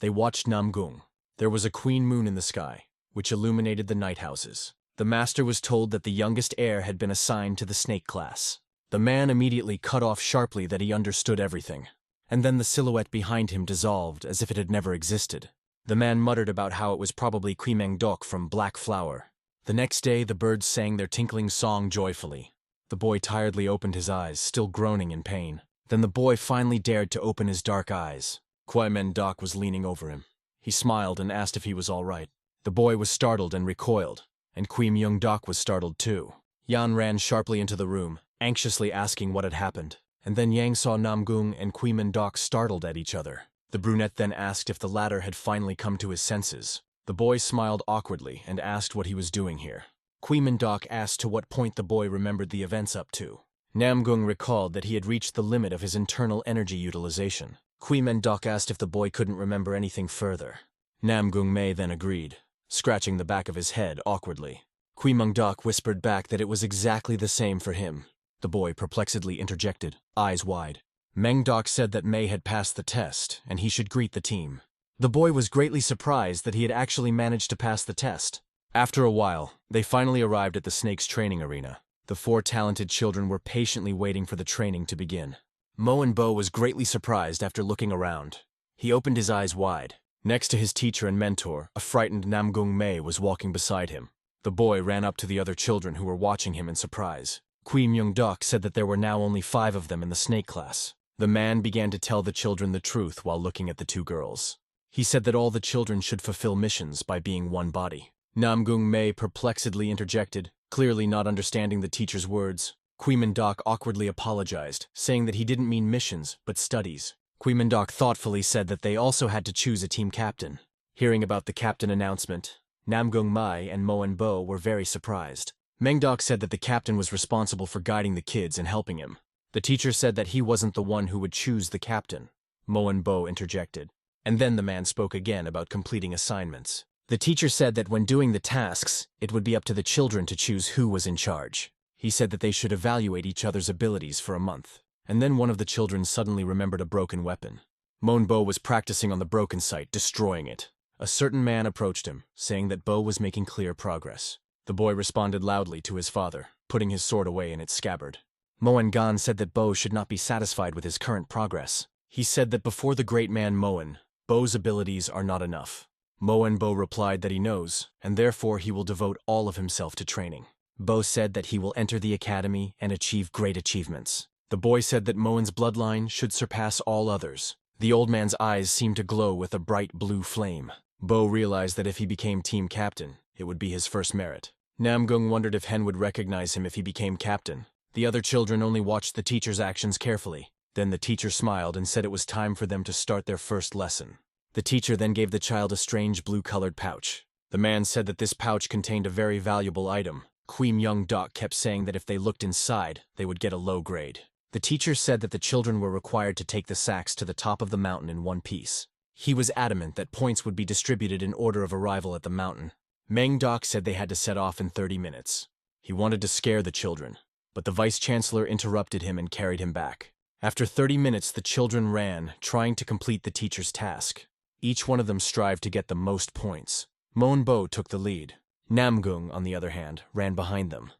They watched Namgung. There was a queen moon in the sky, which illuminated the night houses. The master was told that the youngest heir had been assigned to the snake class. The man immediately cut off sharply that he understood everything. And then the silhouette behind him dissolved as if it had never existed. The man muttered about how it was probably Kui Meng-dok from Black Flower. The next day, the birds sang their tinkling song joyfully. The boy tiredly opened his eyes, still groaning in pain. Then the boy finally dared to open his dark eyes. Kui Meng-dok was leaning over him. He smiled and asked if he was all right. The boy was startled and recoiled, and Kui Myung-dok was startled too. Yan ran sharply into the room, anxiously asking what had happened. And then Yang saw Namgung and Kui Meng-dok startled at each other. The brunette then asked if the latter had finally come to his senses. The boy smiled awkwardly and asked what he was doing here. Kui Meng-dok asked to what point the boy remembered the events up to. Namgung recalled that he had reached the limit of his internal energy utilization. Kui Meng-dok asked if the boy couldn't remember anything further. Namgung Mei then agreed, scratching the back of his head awkwardly. Kui Meng-dok whispered back that it was exactly the same for him. The boy perplexedly interjected, eyes wide. Meng-dok said that Mei had passed the test, and he should greet the team. The boy was greatly surprised that he had actually managed to pass the test. After a while, they finally arrived at the snake's training arena. The 4 talented children were patiently waiting for the training to begin. Mo and Bo was greatly surprised after looking around. He opened his eyes wide. Next to his teacher and mentor, a frightened Namgung Mei was walking beside him. The boy ran up to the other children who were watching him in surprise. Kui Myung-dok said that there were now only 5 of them in the snake class. The man began to tell the children the truth while looking at the 2 girls. He said that all the children should fulfill missions by being one body. Namgung Mei perplexedly interjected, clearly not understanding the teacher's words. Kui Meng-dok awkwardly apologized, saying that he didn't mean missions, but studies. Kui Meng-dok thoughtfully said that they also had to choose a team captain. Hearing about the captain announcement, Namgung Mai and Mo and Bo were very surprised. Meng-dok said that the captain was responsible for guiding the kids and helping him. The teacher said that he wasn't the one who would choose the captain. Mo and Bo interjected. And then the man spoke again about completing assignments. The teacher said that when doing the tasks, it would be up to the children to choose who was in charge. He said that they should evaluate each other's abilities for a month. And then one of the children suddenly remembered a broken weapon. Mo and Bo was practicing on the broken site, destroying it. A certain man approached him, saying that Bo was making clear progress. The boy responded loudly to his father, putting his sword away in its scabbard. Moen Gan said that Bo should not be satisfied with his current progress. He said that before the great man Moen, Bo's abilities are not enough. Moen Bo replied that he knows, and therefore he will devote all of himself to training. Bo said that he will enter the academy and achieve great achievements. The boy said that Moen's bloodline should surpass all others. The old man's eyes seemed to glow with a bright blue flame. Bo realized that if he became team captain, it would be his first merit. Namgung wondered if Hen would recognize him if he became captain. The other children only watched the teacher's actions carefully. Then the teacher smiled and said it was time for them to start their first lesson. The teacher then gave the child a strange blue-colored pouch. The man said that this pouch contained a very valuable item. Kui Myung-dok kept saying that if they looked inside, they would get a low grade. The teacher said that the children were required to take the sacks to the top of the mountain in one piece. He was adamant that points would be distributed in order of arrival at the mountain. Meng-dok said they had to set off in 30 minutes. He wanted to scare the children, but the vice-chancellor interrupted him and carried him back. After 30 minutes, the children ran, trying to complete the teacher's task. Each one of them strived to get the most points. Moen Bo took the lead. Namgung, on the other hand, ran behind them.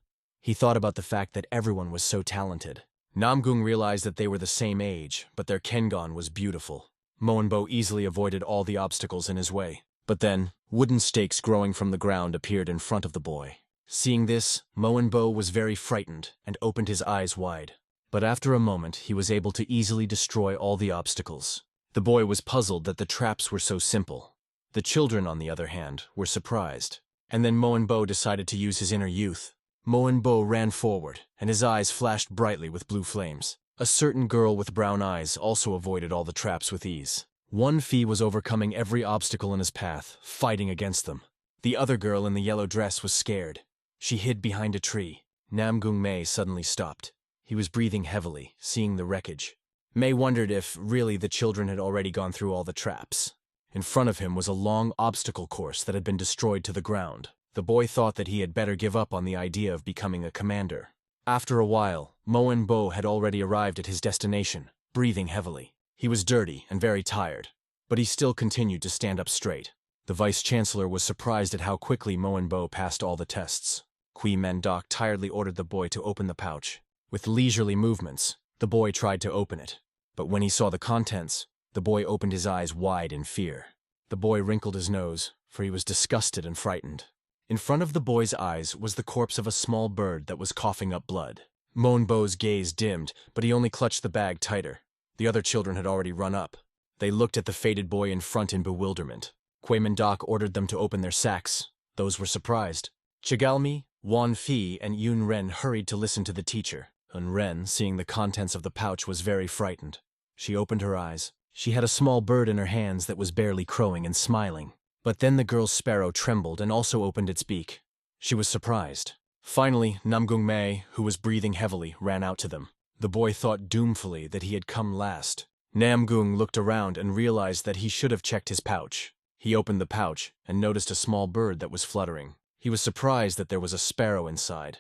He thought about the fact that everyone was so talented. Namgung realized that they were the same age, but their Kengan was beautiful. Moen Bo easily avoided all the obstacles in his way. But then, wooden stakes growing from the ground appeared in front of the boy. Seeing this, Moenbo was very frightened and opened his eyes wide. But after a moment, he was able to easily destroy all the obstacles. The boy was puzzled that the traps were so simple. The children, on the other hand, were surprised. And then Moenbo decided to use his inner youth. Moenbo ran forward, and his eyes flashed brightly with blue flames. A certain girl with brown eyes also avoided all the traps with ease. One Fee was overcoming every obstacle in his path, fighting against them. The other girl in the yellow dress was scared. She hid behind a tree. Namgung Mei suddenly stopped. He was breathing heavily, seeing the wreckage. Mei wondered if, really, the children had already gone through all the traps. In front of him was a long obstacle course that had been destroyed to the ground. The boy thought that he had better give up on the idea of becoming a commander. After a while, Moenbo had already arrived at his destination, breathing heavily. He was dirty and very tired, but he still continued to stand up straight. The vice-chancellor was surprised at how quickly Moenbo passed all the tests. Kui Mendok tiredly ordered the boy to open the pouch. With leisurely movements, the boy tried to open it. But when he saw the contents, the boy opened his eyes wide in fear. The boy wrinkled his nose, for he was disgusted and frightened. In front of the boy's eyes was the corpse of a small bird that was coughing up blood. Moenbo's gaze dimmed, but he only clutched the bag tighter. The other children had already run up. They looked at the faded boy in front in bewilderment. Kui Mendok ordered them to open their sacks. Those were surprised. Chigalmi, Wan Fi, and Yun Ren hurried to listen to the teacher. Yun Ren, seeing the contents of the pouch, was very frightened. She opened her eyes. She had a small bird in her hands that was barely crowing and smiling. But then the girl's sparrow trembled and also opened its beak. She was surprised. Finally, Namgung Mei, who was breathing heavily, ran out to them. The boy thought doomfully that he had come last. Namgung looked around and realized that he should have checked his pouch. He opened the pouch and noticed a small bird that was fluttering. He was surprised that there was a sparrow inside.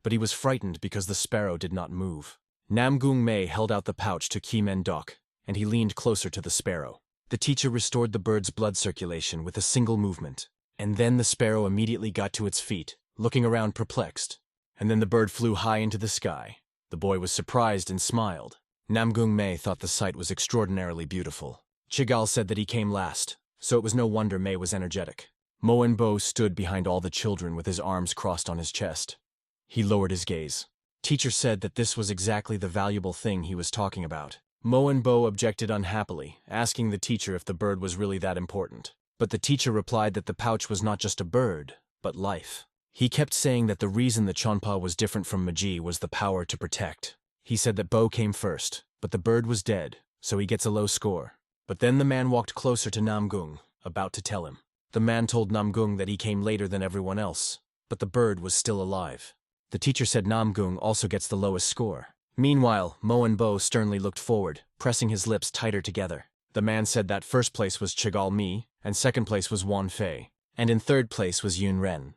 But he was frightened because the sparrow did not move. Namgung Mei held out the pouch to Kui Mendok, and he leaned closer to the sparrow. The teacher restored the bird's blood circulation with a single movement, and then the sparrow immediately got to its feet, looking around perplexed. And then the bird flew high into the sky. The boy was surprised and smiled. Namgung Mei thought the sight was extraordinarily beautiful. Chigal said that he came last, so it was no wonder Mei was energetic. Moenbo stood behind all the children with his arms crossed on his chest. He lowered his gaze. Teacher said that this was exactly the valuable thing he was talking about. Moenbo objected unhappily, asking the teacher if the bird was really that important. But the teacher replied that the pouch was not just a bird, but life. He kept saying that the reason the Chonpa was different from Maji was the power to protect. He said that Bo came first, but the bird was dead, so he gets a low score. But then the man walked closer to Namgung, about to tell him. The man told Namgung that he came later than everyone else, but the bird was still alive. The teacher said Namgung also gets the lowest score. Meanwhile, Moenbo sternly looked forward, pressing his lips tighter together. The man said that first place was Chigal Mi, and second place was Wan Fei, and in third place was Yun Ren.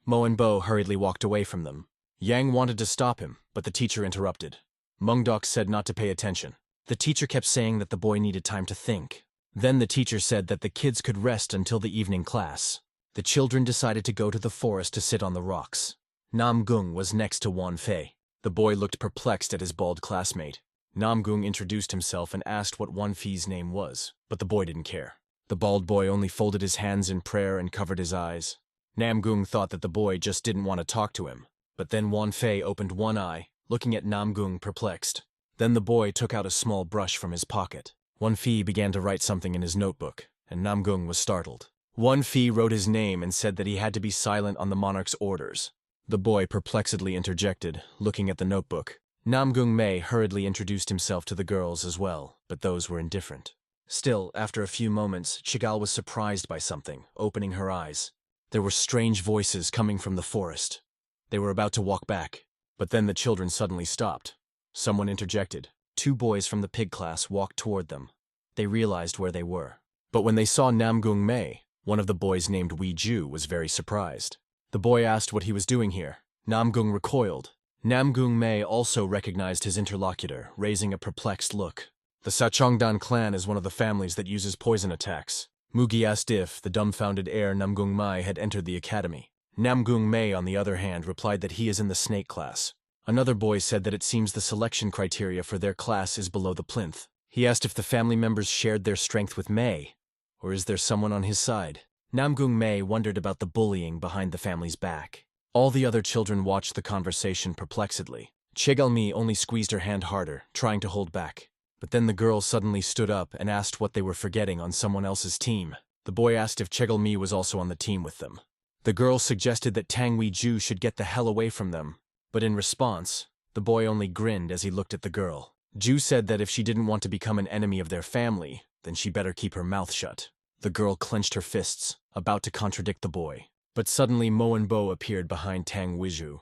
Moenbo hurriedly walked away from them. Yang wanted to stop him, but the teacher interrupted. Mungdok said not to pay attention. The teacher kept saying that the boy needed time to think. Then the teacher said that the kids could rest until the evening class. The children decided to go to the forest to sit on the rocks. Namgung was next to Wan Fei. The boy looked perplexed at his bald classmate. Namgung introduced himself and asked what Wan Fei's name was, but the boy didn't care. The bald boy only folded his hands in prayer and covered his eyes. Namgung thought that the boy just didn't want to talk to him. But then Wan Fei opened one eye, looking at Namgung perplexed. Then the boy took out a small brush from his pocket. Wan Fei began to write something in his notebook, and Namgung was startled. Wan Fei wrote his name and said that he had to be silent on the monarch's orders. The boy perplexedly interjected, looking at the notebook. Namgung Mei hurriedly introduced himself to the girls as well, but those were indifferent. Still, after a few moments, Chigal was surprised by something, opening her eyes. There were strange voices coming from the forest. They were about to walk back, but then the children suddenly stopped. Someone interjected. 2 boys from the pig class walked toward them. They realized where they were. But when they saw Namgung Mei, one of the boys named Wei Ju was very surprised. The boy asked what he was doing here. Namgung recoiled. Namgung Mei also recognized his interlocutor, raising a perplexed look. The Sachongdan clan is one of the families that uses poison attacks. Mugi asked if the dumbfounded heir Namgung Mei had entered the academy. Namgung Mei, on the other hand, replied that he is in the snake class. Another boy said that it seems the selection criteria for their class is below the plinth. He asked if the family members shared their strength with Mei, or is there someone on his side? Namgung Mei wondered about the bullying behind the family's back. All the other children watched the conversation perplexedly. Chegalmi only squeezed her hand harder, trying to hold back. But then the girl suddenly stood up and asked what they were forgetting on someone else's team. The boy asked if Chegalmi was also on the team with them. The girl suggested that Tang Weiju should get the hell away from them. But in response, the boy only grinned as he looked at the girl. Ju said that if she didn't want to become an enemy of their family, then she better keep her mouth shut. The girl clenched her fists, about to contradict the boy. But suddenly Mo and Bo appeared behind Tang Weiju.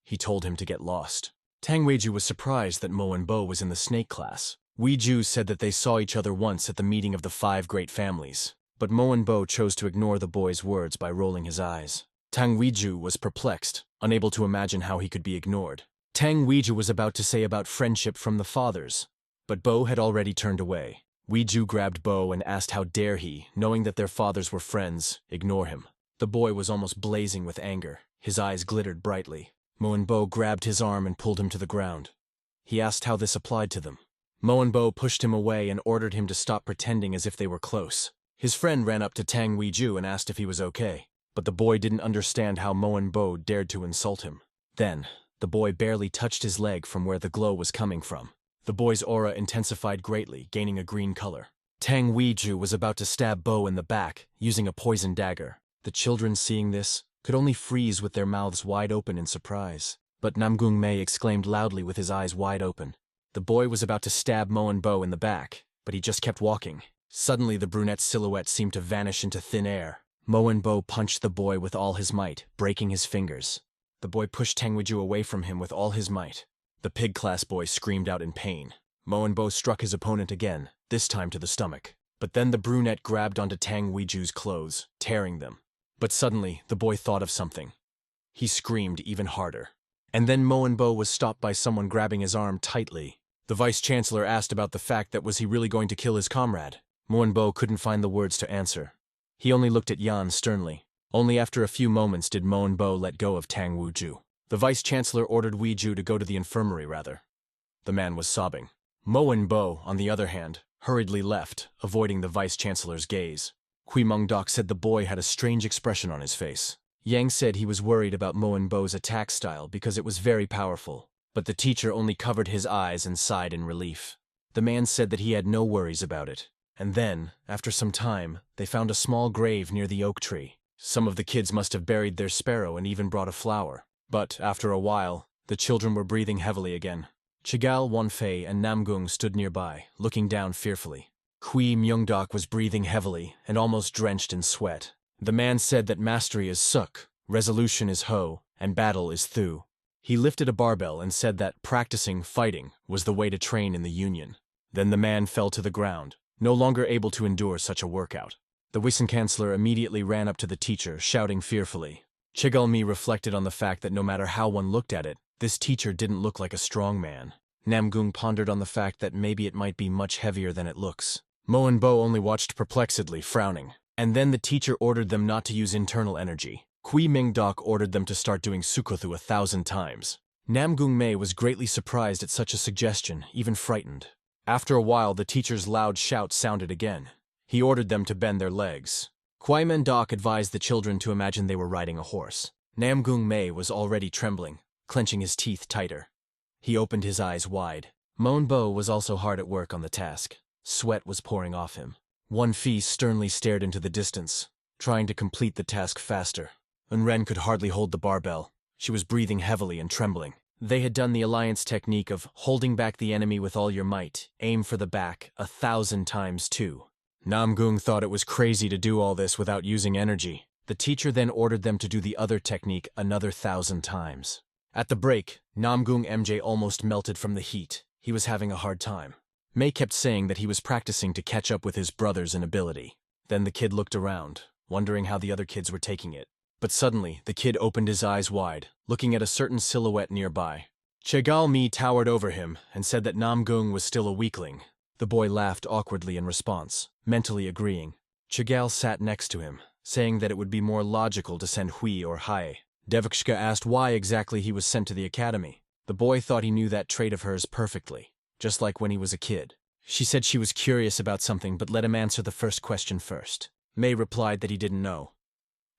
He told him to get lost. Tang Weiju was surprised that Mo and Bo was in the snake class. Weiju said that they saw each other once at the meeting of the 5 great families. But Mo and Bo chose to ignore the boy's words by rolling his eyes. Tang Weiju was perplexed, unable to imagine how he could be ignored. Tang Weiju was about to say about friendship from the fathers, but Bo had already turned away. Weiju grabbed Bo and asked how dare he, knowing that their fathers were friends, ignore him. The boy was almost blazing with anger. His eyes glittered brightly. Mo and Bo grabbed his arm and pulled him to the ground. He asked how this applied to them. Mo and Bo pushed him away and ordered him to stop pretending as if they were close. His friend ran up to Tang Weiju and asked if he was okay, but the boy didn't understand how Mo and Bo dared to insult him. Then, the boy barely touched his leg from where the glow was coming from. The boy's aura intensified greatly, gaining a green color. Tang Weiju was about to stab Bo in the back, using a poison dagger. The children, seeing this, could only freeze with their mouths wide open in surprise. But Namgung Mei exclaimed loudly with his eyes wide open. The boy was about to stab Mo and Bo in the back, but he just kept walking. Suddenly the brunette's silhouette seemed to vanish into thin air. Mo and Bo punched the boy with all his might, breaking his fingers. The boy pushed Tang Weiju away from him with all his might. The pig-class boy screamed out in pain. Mo and Bo struck his opponent again, this time to the stomach. But then the brunette grabbed onto Tang Weiju's clothes, tearing them. But suddenly, the boy thought of something. He screamed even harder. And then Mo and Bo was stopped by someone grabbing his arm tightly. The vice-chancellor asked about the fact that was he really going to kill his comrade. Mo and Bo couldn't find the words to answer. He only looked at Yan sternly. Only after a few moments did Mo and Bo let go of Tang Weiju. The vice-chancellor ordered Weiju to go to the infirmary, rather. The man was sobbing. Mo and Bo, on the other hand, hurriedly left, avoiding the vice-chancellor's gaze. Kui Mengdok said the boy had a strange expression on his face. Yang said he was worried about Mo and Bo's attack style because it was very powerful, but the teacher only covered his eyes and sighed in relief. The man said that he had no worries about it. And then, after some time, they found a small grave near the oak tree. Some of the kids must have buried their sparrow and even brought a flower. But, after a while, the children were breathing heavily again. Chigal, Wanfei, and Namgung stood nearby, looking down fearfully. Kui Myungdok was breathing heavily and almost drenched in sweat. The man said that mastery is suk, resolution is ho, and battle is thu. He lifted a barbell and said that practicing fighting was the way to train in the Union. Then the man fell to the ground, no longer able to endure such a workout. The Wissenkanzler immediately ran up to the teacher, shouting fearfully. Chigalmi reflected on the fact that no matter how one looked at it, this teacher didn't look like a strong man. Namgung pondered on the fact that maybe it might be much heavier than it looks. Mo and Bo only watched perplexedly, frowning. And then the teacher ordered them not to use internal energy. Kui Mingdok ordered them to start doing Sukothu 1,000 times. Namgung Mei was greatly surprised at such a suggestion, even frightened. After a while, the teacher's loud shout sounded again. He ordered them to bend their legs. Kui Mendok advised the children to imagine they were riding a horse. Namgung Mei was already trembling, clenching his teeth tighter. He opened his eyes wide. Mon Bo was also hard at work on the task. Sweat was pouring off him. Wan Fi sternly stared into the distance, trying to complete the task faster. Unren could hardly hold the barbell. She was breathing heavily and trembling. They had done the alliance technique of holding back the enemy with all your might, aim for the back, 1,000 times too. Namgung thought it was crazy to do all this without using energy. The teacher then ordered them to do the other technique another 1,000 times. At the break, Namgung MJ almost melted from the heat. He was having a hard time. Mei kept saying that he was practicing to catch up with his brothers in ability. Then the kid looked around, wondering how the other kids were taking it. But suddenly, the kid opened his eyes wide, looking at a certain silhouette nearby. Chegal Mi towered over him and said that Namgung was still a weakling. The boy laughed awkwardly in response, mentally agreeing. Chegal sat next to him, saying that it would be more logical to send Hui or Hai. Devakshka asked why exactly he was sent to the academy. The boy thought he knew that trait of hers perfectly, just like when he was a kid. She said she was curious about something but let him answer the first question first. Mei replied that he didn't know.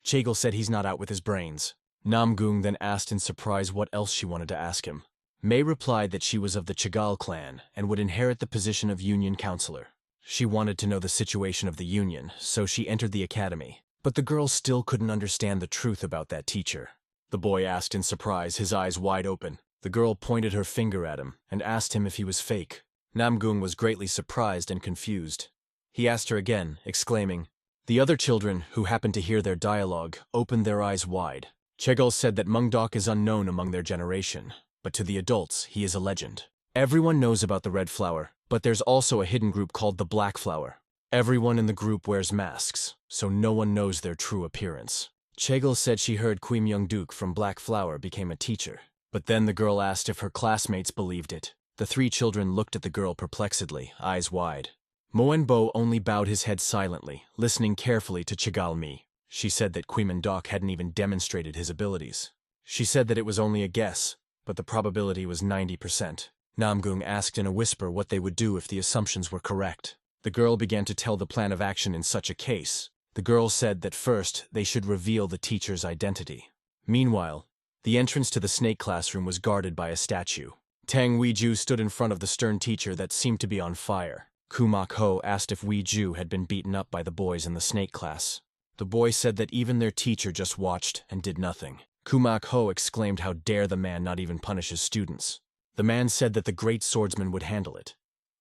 Chagel said he's not out with his brains. Namgung then asked in surprise what else she wanted to ask him. Mei replied that she was of the Chagall clan and would inherit the position of union counselor. She wanted to know the situation of the union, so she entered the academy. But the girl still couldn't understand the truth about that teacher. The boy asked in surprise, his eyes wide open. The girl pointed her finger at him and asked him if he was fake. Namgung was greatly surprised and confused. He asked her again, exclaiming. The other children, who happened to hear their dialogue, opened their eyes wide. Chagall said that Mungdok is unknown among their generation, but to the adults, he is a legend. Everyone knows about the red flower, but there's also a hidden group called the black flower. Everyone in the group wears masks, so no one knows their true appearance. Chagall said she heard Kui Myung-duk from Black Flower became a teacher. But then the girl asked if her classmates believed it. The three children looked at the girl perplexedly, eyes wide. Moenbo only bowed his head silently, listening carefully to Chagall Mi. She said that Kui Myung-duk hadn't even demonstrated his abilities. She said that it was only a guess, but the probability was 90%. Namgung asked in a whisper what they would do if the assumptions were correct. The girl began to tell the plan of action in such a case. The girl said that first they should reveal the teacher's identity. Meanwhile, the entrance to the snake classroom was guarded by a statue. Tang Weiju stood in front of the stern teacher that seemed to be on fire. Kumak Ho asked if Weiju had been beaten up by the boys in the snake class. The boy said that even their teacher just watched and did nothing. Kumak Ho exclaimed how dare the man not even punish his students. The man said that the great swordsman would handle it.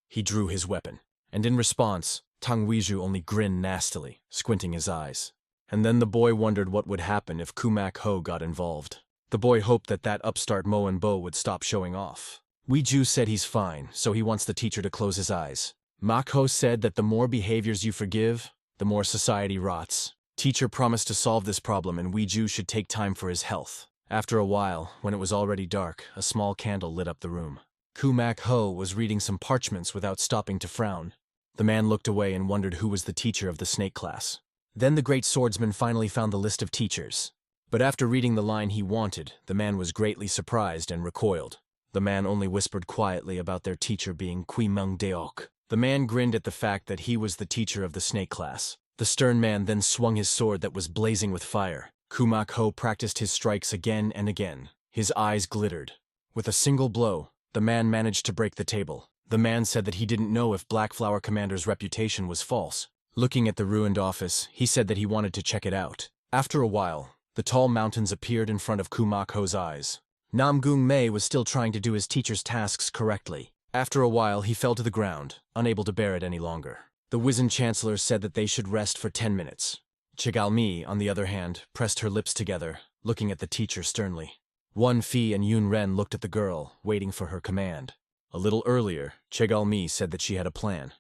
He drew his weapon, and in response, Tang Weiju only grinned nastily, squinting his eyes. And then the boy wondered what would happen if Kumak Ho got involved. The boy hoped that upstart Moenbo would stop showing off. Weiju said he's fine, so he wants the teacher to close his eyes. Mak Ho said that the more behaviors you forgive, the more society rots. Teacher promised to solve this problem and Weiju should take time for his health. After a while, when it was already dark, a small candle lit up the room. Kumak Ho was reading some parchments without stopping to frown. The man looked away and wondered who was the teacher of the snake class. Then the great swordsman finally found the list of teachers. But after reading the line he wanted, the man was greatly surprised and recoiled. The man only whispered quietly about their teacher being Kui Myung-deok. The man grinned at the fact that he was the teacher of the snake class. The stern man then swung his sword that was blazing with fire. Kumak Ho practiced his strikes again and again. His eyes glittered. With a single blow, the man managed to break the table. The man said that he didn't know if Black Flower Commander's reputation was false. Looking at the ruined office, he said that he wanted to check it out. After a while, the tall mountains appeared in front of Kumak Ho's eyes. Namgung Mei was still trying to do his teacher's tasks correctly. After a while, he fell to the ground, unable to bear it any longer. The wizened chancellor said that they should rest for 10 minutes. Chagall Mi, on the other hand, pressed her lips together, looking at the teacher sternly. Wan Fi and Yun Ren looked at the girl, waiting for her command. A little earlier, Chagall Mi said that she had a plan.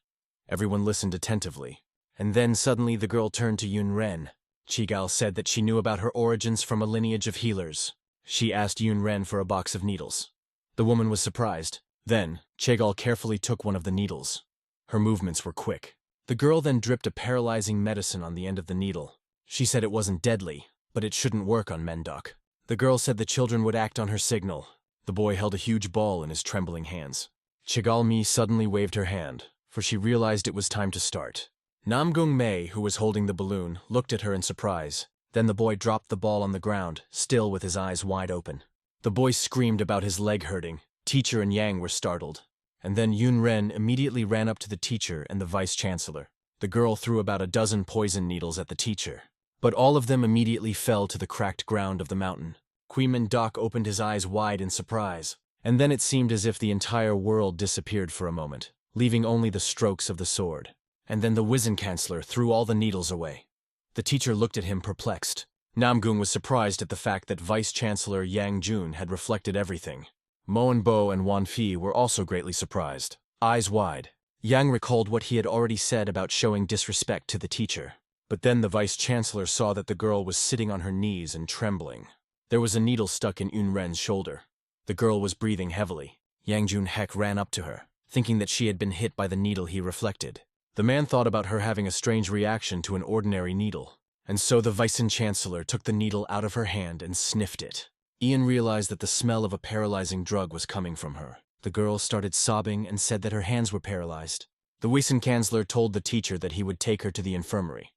Everyone listened attentively. And then suddenly the girl turned to Yun Ren. Chagall said that she knew about her origins from a lineage of healers. She asked Yun Ren for a box of needles. The woman was surprised. Then, Chagall carefully took one of the needles. Her movements were quick. The girl then dripped a paralyzing medicine on the end of the needle. She said it wasn't deadly, but it shouldn't work on Mendok. The girl said the children would act on her signal. The boy held a huge ball in his trembling hands. Chagall Mi suddenly waved her hand, for she realized it was time to start. Namgung Mei, who was holding the balloon, looked at her in surprise. Then the boy dropped the ball on the ground, still with his eyes wide open. The boy screamed about his leg hurting. Teacher and Yang were startled. And then Yun Ren immediately ran up to the teacher and the vice-chancellor. The girl threw about a dozen poison needles at the teacher. But all of them immediately fell to the cracked ground of the mountain. Kui Myung-duk opened his eyes wide in surprise. And then it seemed as if the entire world disappeared for a moment, leaving only the strokes of the sword. And then the wizened chancellor threw all the needles away. The teacher looked at him perplexed. Namgung was surprised at the fact that Vice-Chancellor Yang Jun had reflected everything. Moenbo and Wan Fi were also greatly surprised, eyes wide. Yang recalled what he had already said about showing disrespect to the teacher. But then the Vice-Chancellor saw that the girl was sitting on her knees and trembling. There was a needle stuck in Yun Ren's shoulder. The girl was breathing heavily. Yang Jun-hek ran up to her, thinking that she had been hit by the needle he reflected. The man thought about her having a strange reaction to an ordinary needle. And so the Vice-Chancellor took the needle out of her hand and sniffed it. Ian realized that the smell of a paralyzing drug was coming from her. The girl started sobbing and said that her hands were paralyzed. The Vice-Chancellor told the teacher that he would take her to the infirmary.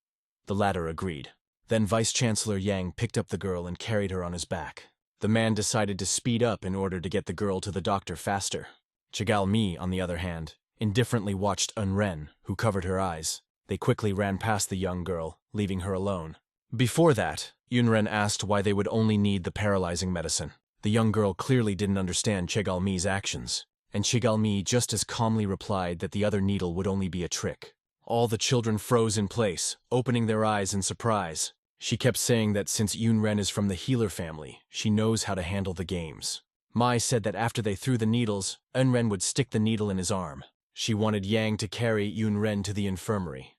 The latter agreed. Then Vice-Chancellor Yang picked up the girl and carried her on his back. The man decided to speed up in order to get the girl to the doctor faster. Chigal Mi, on the other hand, indifferently watched Unren, who covered her eyes. They quickly ran past the young girl, leaving her alone. Before that, Yunren asked why they would only need the paralyzing medicine. The young girl clearly didn't understand Chigal Mi's actions, and Chigal Mi just as calmly replied that the other needle would only be a trick. All the children froze in place, opening their eyes in surprise. She kept saying that since Yunren is from the healer family, she knows how to handle the games. Mai said that after they threw the needles, Unren would stick the needle in his arm. She wanted Yang to carry Yunren to the infirmary.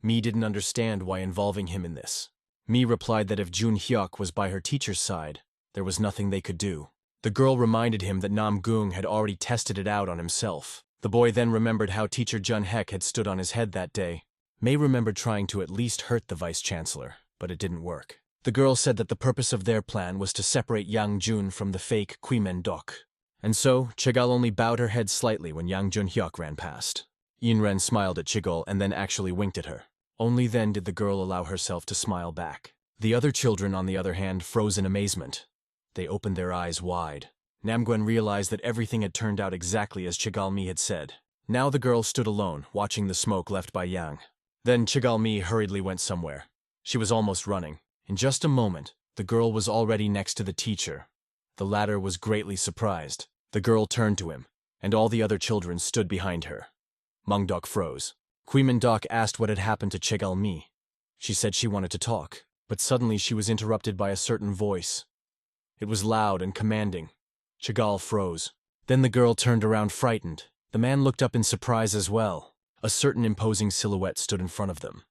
Mi didn't understand why involving him in this. Mi replied that if Jun Hyuk was by her teacher's side, there was nothing they could do. The girl reminded him that Namgung had already tested it out on himself. The boy then remembered how teacher Jun Hek had stood on his head that day. Mei remembered trying to at least hurt the vice-chancellor, but it didn't work. The girl said that the purpose of their plan was to separate Yang Jun from the fake Kwimen Dok. And so, Chigal only bowed her head slightly when Yang Jun Hyuk ran past. Yinren smiled at Chigol and then actually winked at her. Only then did the girl allow herself to smile back. The other children, on the other hand, froze in amazement. They opened their eyes wide. Namguen realized that everything had turned out exactly as Chigal Mi had said. Now the girl stood alone, watching the smoke left by Yang. Then Chigal Mi hurriedly went somewhere. She was almost running. In just a moment, the girl was already next to the teacher. The latter was greatly surprised. The girl turned to him, and all the other children stood behind her. Mungdok froze. Kwimen Dok asked what had happened to Chigal Mi. She said she wanted to talk, but suddenly she was interrupted by a certain voice. It was loud and commanding. Chigal froze. Then the girl turned around frightened. The man looked up in surprise as well. A certain imposing silhouette stood in front of them.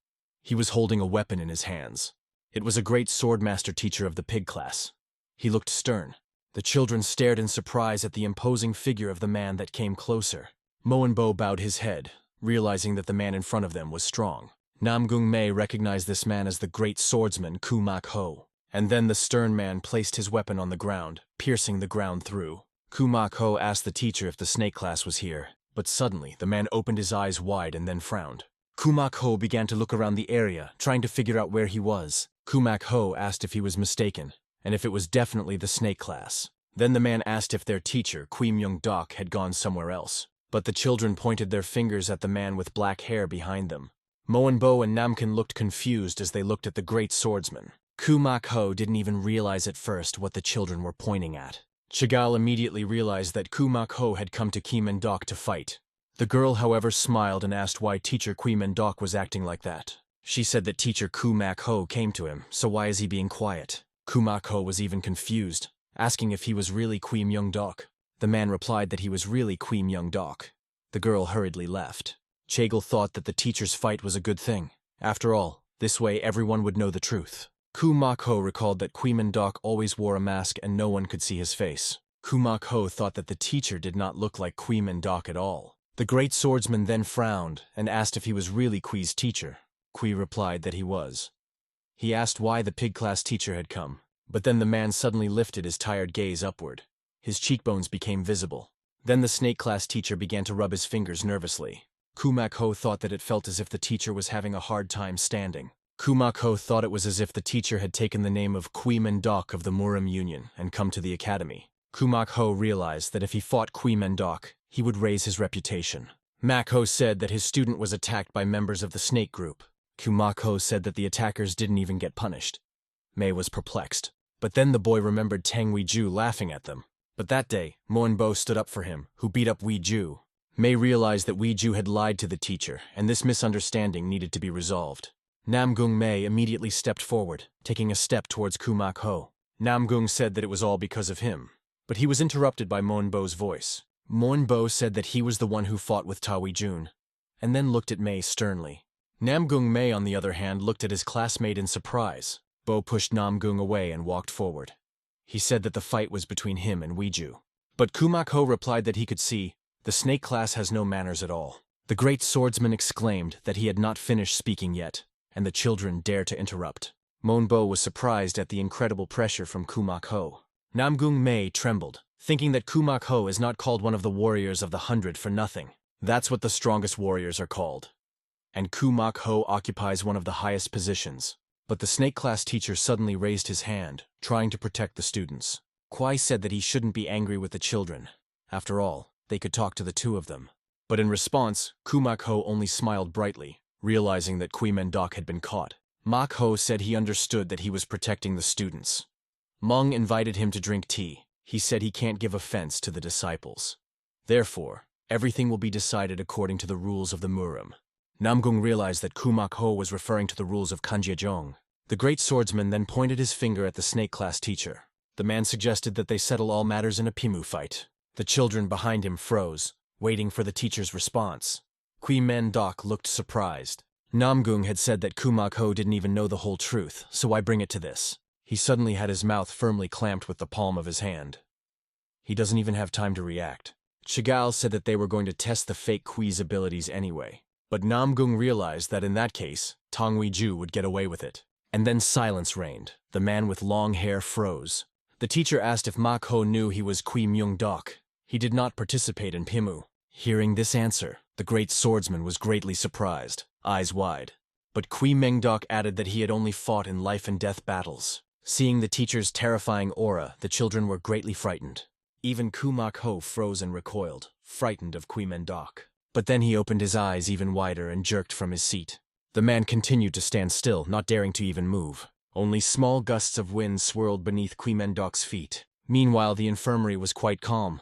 He was holding a weapon in his hands. It was a great swordmaster teacher of the pig class. He looked stern. The children stared in surprise at the imposing figure of the man that came closer. Moenbo bowed his head, realizing that the man in front of them was strong. Namgung Mei recognized this man as the great swordsman Ku Mak Ho. And then the stern man placed his weapon on the ground, piercing the ground through. Ku Mak Ho asked the teacher if the snake class was here, but suddenly the man opened his eyes wide and then frowned. Ku Mak Ho began to look around the area, trying to figure out where he was. Ku Mak Ho asked if he was mistaken, and if it was definitely the snake class. Then the man asked if their teacher, Kwi Myung Dok, had gone somewhere else. But the children pointed their fingers at the man with black hair behind them. Moenbo and Namkin looked confused as they looked at the great swordsman. Ku Mak Ho didn't even realize at first what the children were pointing at. Chigal immediately realized that Ku Mak Ho had come to Kwimen Dok to fight. The girl, however, smiled and asked why teacher Kwimen Dok was acting like that. She said that teacher Ku Mak Ho came to him, so why is he being quiet? Ku Mak Ho was even confused, asking if he was really Kwi Myung Dok. The man replied that he was really Kwi Myung Dok. The girl hurriedly left. Chagel thought that the teacher's fight was a good thing. After all, this way everyone would know the truth. Ku Mak Ho recalled that Kwimen Dok always wore a mask and no one could see his face. Ku Mak Ho thought that the teacher did not look like Kwimen Dok at all. The great swordsman then frowned and asked if he was really Kwi's teacher. Kwi replied that he was. He asked why the pig class teacher had come, but then the man suddenly lifted his tired gaze upward. His cheekbones became visible. Then the snake class teacher began to rub his fingers nervously. Ku Mak Ho thought that it felt as if the teacher was having a hard time standing. Ku Mak Ho thought it was as if the teacher had taken the name of Kwimen Dok of the Murim Union and come to the academy. Ku Mak Ho realized that if he fought Kwimen Dok, he would raise his reputation. Mak Ho said that his student was attacked by members of the snake group. Ku Mak Ho said that the attackers didn't even get punished. Mei was perplexed. But then the boy remembered Tang Weiju laughing at them. But that day, Moenbo stood up for him, who beat up Weiju. Mei realized that Weiju had lied to the teacher, and this misunderstanding needed to be resolved. Namgung Mei immediately stepped forward, taking a step towards Ku Mak Ho. Namgung said that it was all because of him. But he was interrupted by Moenbo's voice. Moenbo said that he was the one who fought with Ta Weijun, and then looked at Mei sternly. Namgung Mei, on the other hand, looked at his classmate in surprise. Bo pushed Namgung away and walked forward. He said that the fight was between him and Weiju. But Ku Mak Ho replied that he could see, the snake class has no manners at all. The great swordsman exclaimed that he had not finished speaking yet, and the children dared to interrupt. Moenbo was surprised at the incredible pressure from Ku Mak Ho. Namgung Mei trembled, thinking that Ku Mak Ho is not called one of the warriors of the 100 for nothing. That's what the strongest warriors are called. and Kumak-ho occupies one of the highest positions. But the snake class teacher suddenly raised his hand, trying to protect the students. Kwai said that he shouldn't be angry with the children. After all, they could talk to the two of them. But in response, Kumak-ho only smiled brightly, realizing that Kui-men-dok had been caught. Mak-ho said he understood that he was protecting the students. Mung invited him to drink tea. He said he can't give offense to the disciples. Therefore, everything will be decided according to the rules of the Murim. Namung realized that Kumak-ho was referring to the rules of Kanjiajong. The great swordsman then pointed his finger at the snake class teacher. The man suggested that they settle all matters in a pimu fight. The children behind him froze, waiting for the teacher's response. Kui-men-dok looked surprised. Namung had said that Kumak-ho didn't even know the whole truth, so I bring it to this. He suddenly had his mouth firmly clamped with the palm of his hand. He doesn't even have time to react. Chagall said that they were going to test the fake Kui's abilities anyway. But Namung realized that in that case, Tong Wei-ju would get away with it. And then silence reigned. The man with long hair froze. The teacher asked if Mak-ho knew he was Kui-myung-dok. He did not participate in Pimu. Hearing this answer, the great swordsman was greatly surprised, eyes wide. But Kui-meng-dok added that he had only fought in life-and-death battles. Seeing the teacher's terrifying aura, the children were greatly frightened. Even Kumak-ho froze and recoiled, frightened of Kui-men-dok. But then he opened his eyes even wider and jerked from his seat. The man continued to stand still, not daring to even move. Only small gusts of wind swirled beneath Kui-men-dok's feet. Meanwhile, the infirmary was quite calm.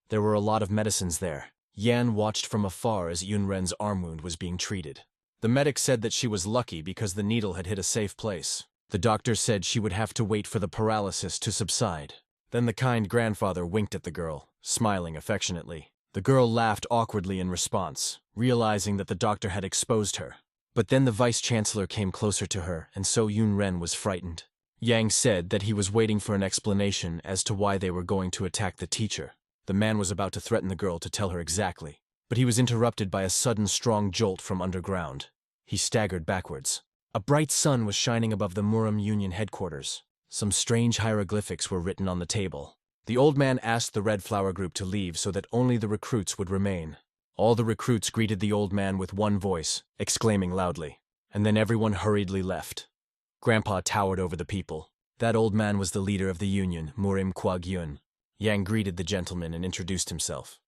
There were a lot of medicines there. Yan watched from afar as Yunren's arm wound was being treated. The medic said that she was lucky because the needle had hit a safe place. The doctor said she would have to wait for the paralysis to subside. Then the kind grandfather winked at the girl, smiling affectionately. The girl laughed awkwardly in response, realizing that the doctor had exposed her. But then the vice-chancellor came closer to her, and so Yunren was frightened. Yang said that he was waiting for an explanation as to why they were going to attack the teacher. The man was about to threaten the girl to tell her exactly, but he was interrupted by a sudden strong jolt from underground. He staggered backwards. A bright sun was shining above the Murim Union headquarters. Some strange hieroglyphics were written on the table. The old man asked the Red Flower group to leave so that only the recruits would remain. All the recruits greeted the old man with one voice, exclaiming loudly, and then everyone hurriedly left. Grandpa towered over the people. That old man was the leader of the union, Murim Kwag-yun. Yang greeted the gentleman and introduced himself.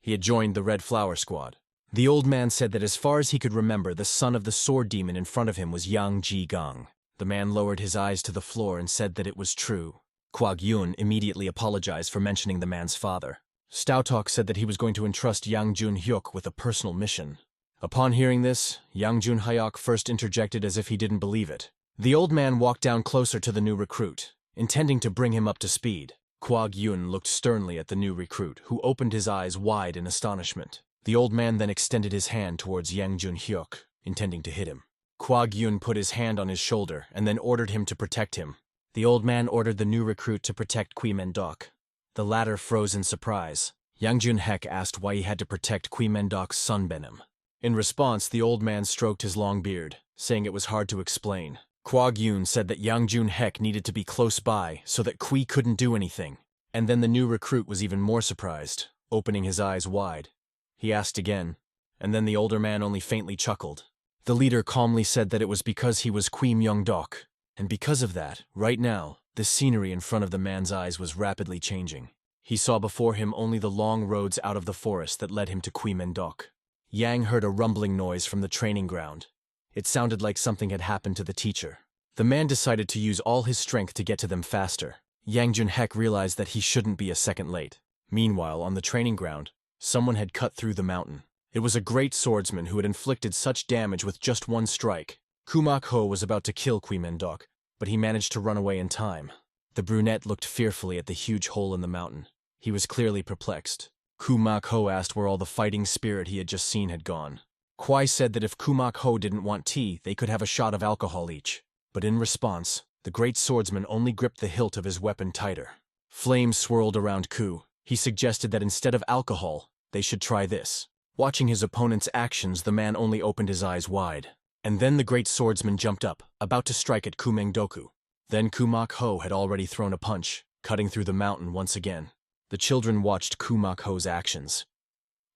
He had joined the Red Flower Squad. The old man said that as far as he could remember, the son of the sword demon in front of him was Yang Ji-gang. The man lowered his eyes to the floor and said that it was true. Kwag-yun immediately apologized for mentioning the man's father. Stouthawk said that he was going to entrust Yang Jun-hyuk with a personal mission. Upon hearing this, Yang Jun-hyuk first interjected as if he didn't believe it. The old man walked down closer to the new recruit, intending to bring him up to speed. Kwag-yun looked sternly at the new recruit, who opened his eyes wide in astonishment. The old man then extended his hand towards Yang Jun-hyuk, intending to hit him. Kwag-yun put his hand on his shoulder and then ordered him to protect him. The old man ordered the new recruit to protect Kui-men-dok. The latter froze in surprise. Yang Jun-hyuk asked why he had to protect Kui-men-dok's son Benim. In response, the old man stroked his long beard, saying it was hard to explain. Kwag-yun said that Yang Jun-hyuk needed to be close by so that Kui couldn't do anything. And then the new recruit was even more surprised, opening his eyes wide. He asked again, and then the older man only faintly chuckled. The leader calmly said that it was because he was Kui-myung-dok. And because of that, right now, the scenery in front of the man's eyes was rapidly changing. He saw before him only the long roads out of the forest that led him to Kui-men-dok. Yang heard a rumbling noise from the training ground. It sounded like something had happened to the teacher. The man decided to use all his strength to get to them faster. Yang Jun-hyuk realized that he shouldn't be a second late. Meanwhile, on the training ground, someone had cut through the mountain. It was a great swordsman who had inflicted such damage with just one strike. Kumak-ho was about to kill Kui-men-dok, but he managed to run away in time. The brunette looked fearfully at the huge hole in the mountain. He was clearly perplexed. Kumak-ho asked where all the fighting spirit he had just seen had gone. Kwai said that if Kumak-ho didn't want tea, they could have a shot of alcohol each. But in response, the great swordsman only gripped the hilt of his weapon tighter. Flames swirled around Ku. He suggested that instead of alcohol, they should try this. Watching his opponent's actions, the man only opened his eyes wide. And then the great swordsman jumped up, about to strike at Kumeng-doku. Then Kumak-ho had already thrown a punch, cutting through the mountain once again. The children watched Kumak-ho's actions.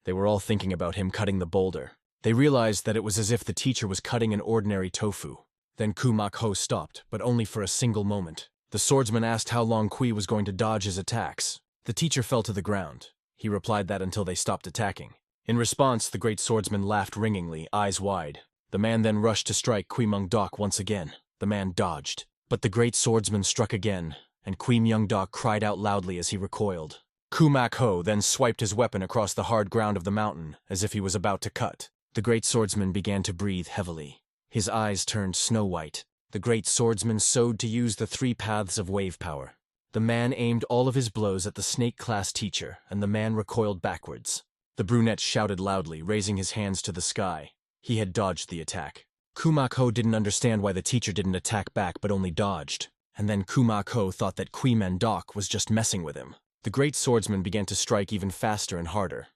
They were all thinking about him cutting the boulder. They realized that it was as if the teacher was cutting an ordinary tofu. Then Kumak-ho stopped, but only for a single moment. The swordsman asked how long Kui was going to dodge his attacks. The teacher fell to the ground. He replied that until they stopped attacking. In response, the great swordsman laughed ringingly, eyes wide. The man then rushed to strike Kui Myung-dok once again. The man dodged. But the great swordsman struck again, and Kui Myung-dok cried out loudly as he recoiled. Kumak-ho then swiped his weapon across the hard ground of the mountain, as if he was about to cut. The great swordsman began to breathe heavily. His eyes turned snow-white. The great swordsman sowed to use the 3 paths of wave power. The man aimed all of his blows at the snake-class teacher, and the man recoiled backwards. The brunette shouted loudly, raising his hands to the sky. He had dodged the attack. Kumak-ho didn't understand why the teacher didn't attack back but only dodged. And then Kumak-ho thought that Kui Myung-dok was just messing with him. The great swordsman began to strike even faster and harder.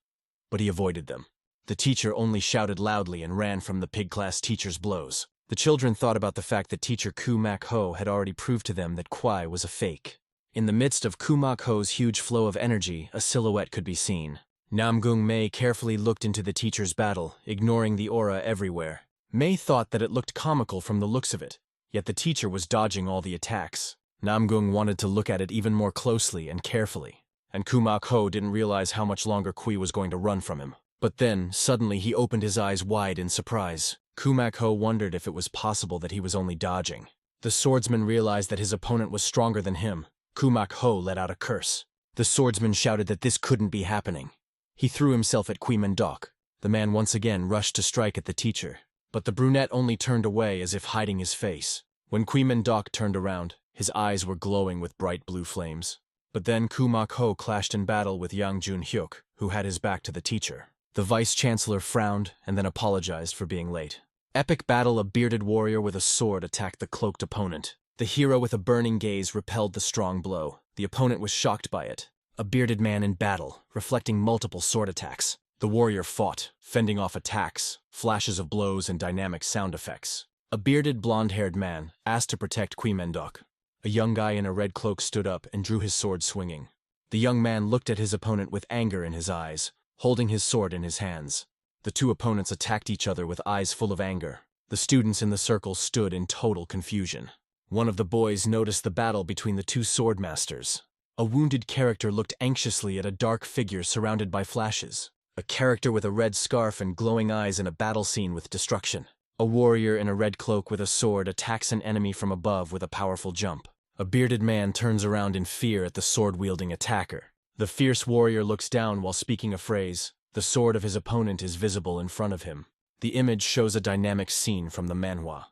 But he avoided them. The teacher only shouted loudly and ran from the pig-class teacher's blows. The children thought about the fact that teacher Kumak-ho had already proved to them that Kwai was a fake. In the midst of Kumak-ho's huge flow of energy, a silhouette could be seen. Namgung Mei carefully looked into the teacher's battle, ignoring the aura everywhere. Mei thought that it looked comical from the looks of it, yet the teacher was dodging all the attacks. Namgung wanted to look at it even more closely and carefully, and Kumak-ho didn't realize how much longer Kui was going to run from him. But then, suddenly he opened his eyes wide in surprise. Kumak-ho wondered if it was possible that he was only dodging. The swordsman realized that his opponent was stronger than him. Kumak-ho let out a curse. The swordsman shouted that this couldn't be happening. He threw himself at Kui Myung-dok. The man once again rushed to strike at the teacher, but the brunette only turned away as if hiding his face. When Kui Myung-dok turned around, his eyes were glowing with bright blue flames. But then Kumak-ho clashed in battle with Yang Jun-hyuk, who had his back to the teacher. The vice-chancellor frowned and then apologized for being late. Epic battle. A bearded warrior with a sword attacked the cloaked opponent. The hero with a burning gaze repelled the strong blow. The opponent was shocked by it. A bearded man in battle, reflecting multiple sword attacks. The warrior fought, fending off attacks, flashes of blows and dynamic sound effects. A bearded blonde-haired man asked to protect Kui Myung-dok. A young guy in a red cloak stood up and drew his sword swinging. The young man looked at his opponent with anger in his eyes, holding his sword in his hands. The two opponents attacked each other with eyes full of anger. The students in the circle stood in total confusion. One of the boys noticed the battle between the two sword masters. A wounded character looked anxiously at a dark figure surrounded by flashes. A character with a red scarf and glowing eyes in a battle scene with destruction. A warrior in a red cloak with a sword attacks an enemy from above with a powerful jump. A bearded man turns around in fear at the sword-wielding attacker. The fierce warrior looks down while speaking a phrase. The sword of his opponent is visible in front of him. The image shows a dynamic scene from the manhwa.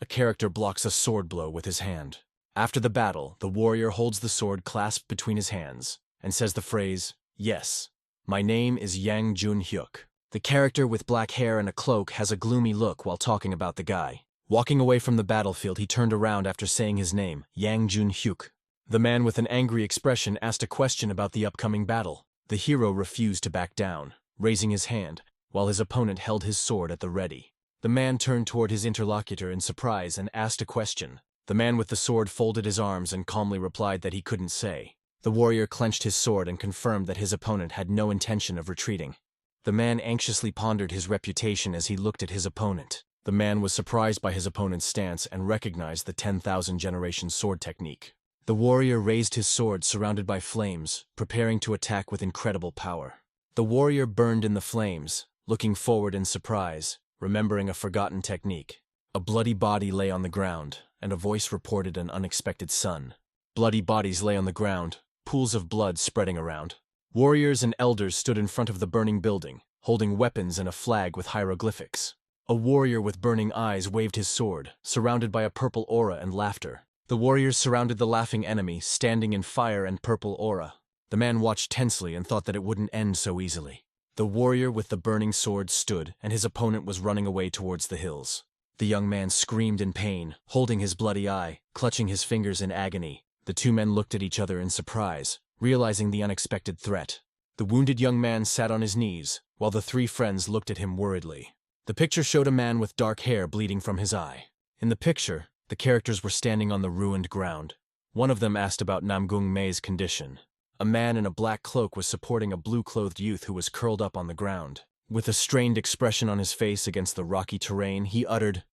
A character blocks a sword blow with his hand. After the battle, the warrior holds the sword clasped between his hands and says the phrase, "Yes, my name is Yang Jun-hyuk." The character with black hair and a cloak has a gloomy look while talking about the guy. Walking away from the battlefield, he turned around after saying his name, Yang Jun-hyuk. The man with an angry expression asked a question about the upcoming battle. The hero refused to back down, raising his hand, while his opponent held his sword at the ready. The man turned toward his interlocutor in surprise and asked a question. The man with the sword folded his arms and calmly replied that he couldn't say. The warrior clenched his sword and confirmed that his opponent had no intention of retreating. The man anxiously pondered his reputation as he looked at his opponent. The man was surprised by his opponent's stance and recognized the 10,000 generation sword technique. The warrior raised his sword surrounded by flames, preparing to attack with incredible power. The warrior burned in the flames, looking forward in surprise, remembering a forgotten technique. A bloody body lay on the ground, and a voice reported an unexpected son. Bloody bodies lay on the ground, pools of blood spreading around. Warriors and elders stood in front of the burning building, holding weapons and a flag with hieroglyphics. A warrior with burning eyes waved his sword, surrounded by a purple aura and laughter. The warriors surrounded the laughing enemy, standing in fire and purple aura. The man watched tensely and thought that it wouldn't end so easily. The warrior with the burning sword stood, and his opponent was running away towards the hills. The young man screamed in pain, holding his bloody eye, clutching his fingers in agony. The two men looked at each other in surprise, realizing the unexpected threat. The wounded young man sat on his knees, while the three friends looked at him worriedly. The picture showed a man with dark hair bleeding from his eye. In the picture, the characters were standing on the ruined ground. One of them asked about Namgung Mei's condition. A man in a black cloak was supporting a blue-clothed youth who was curled up on the ground. With a strained expression on his face against the rocky terrain, he uttered,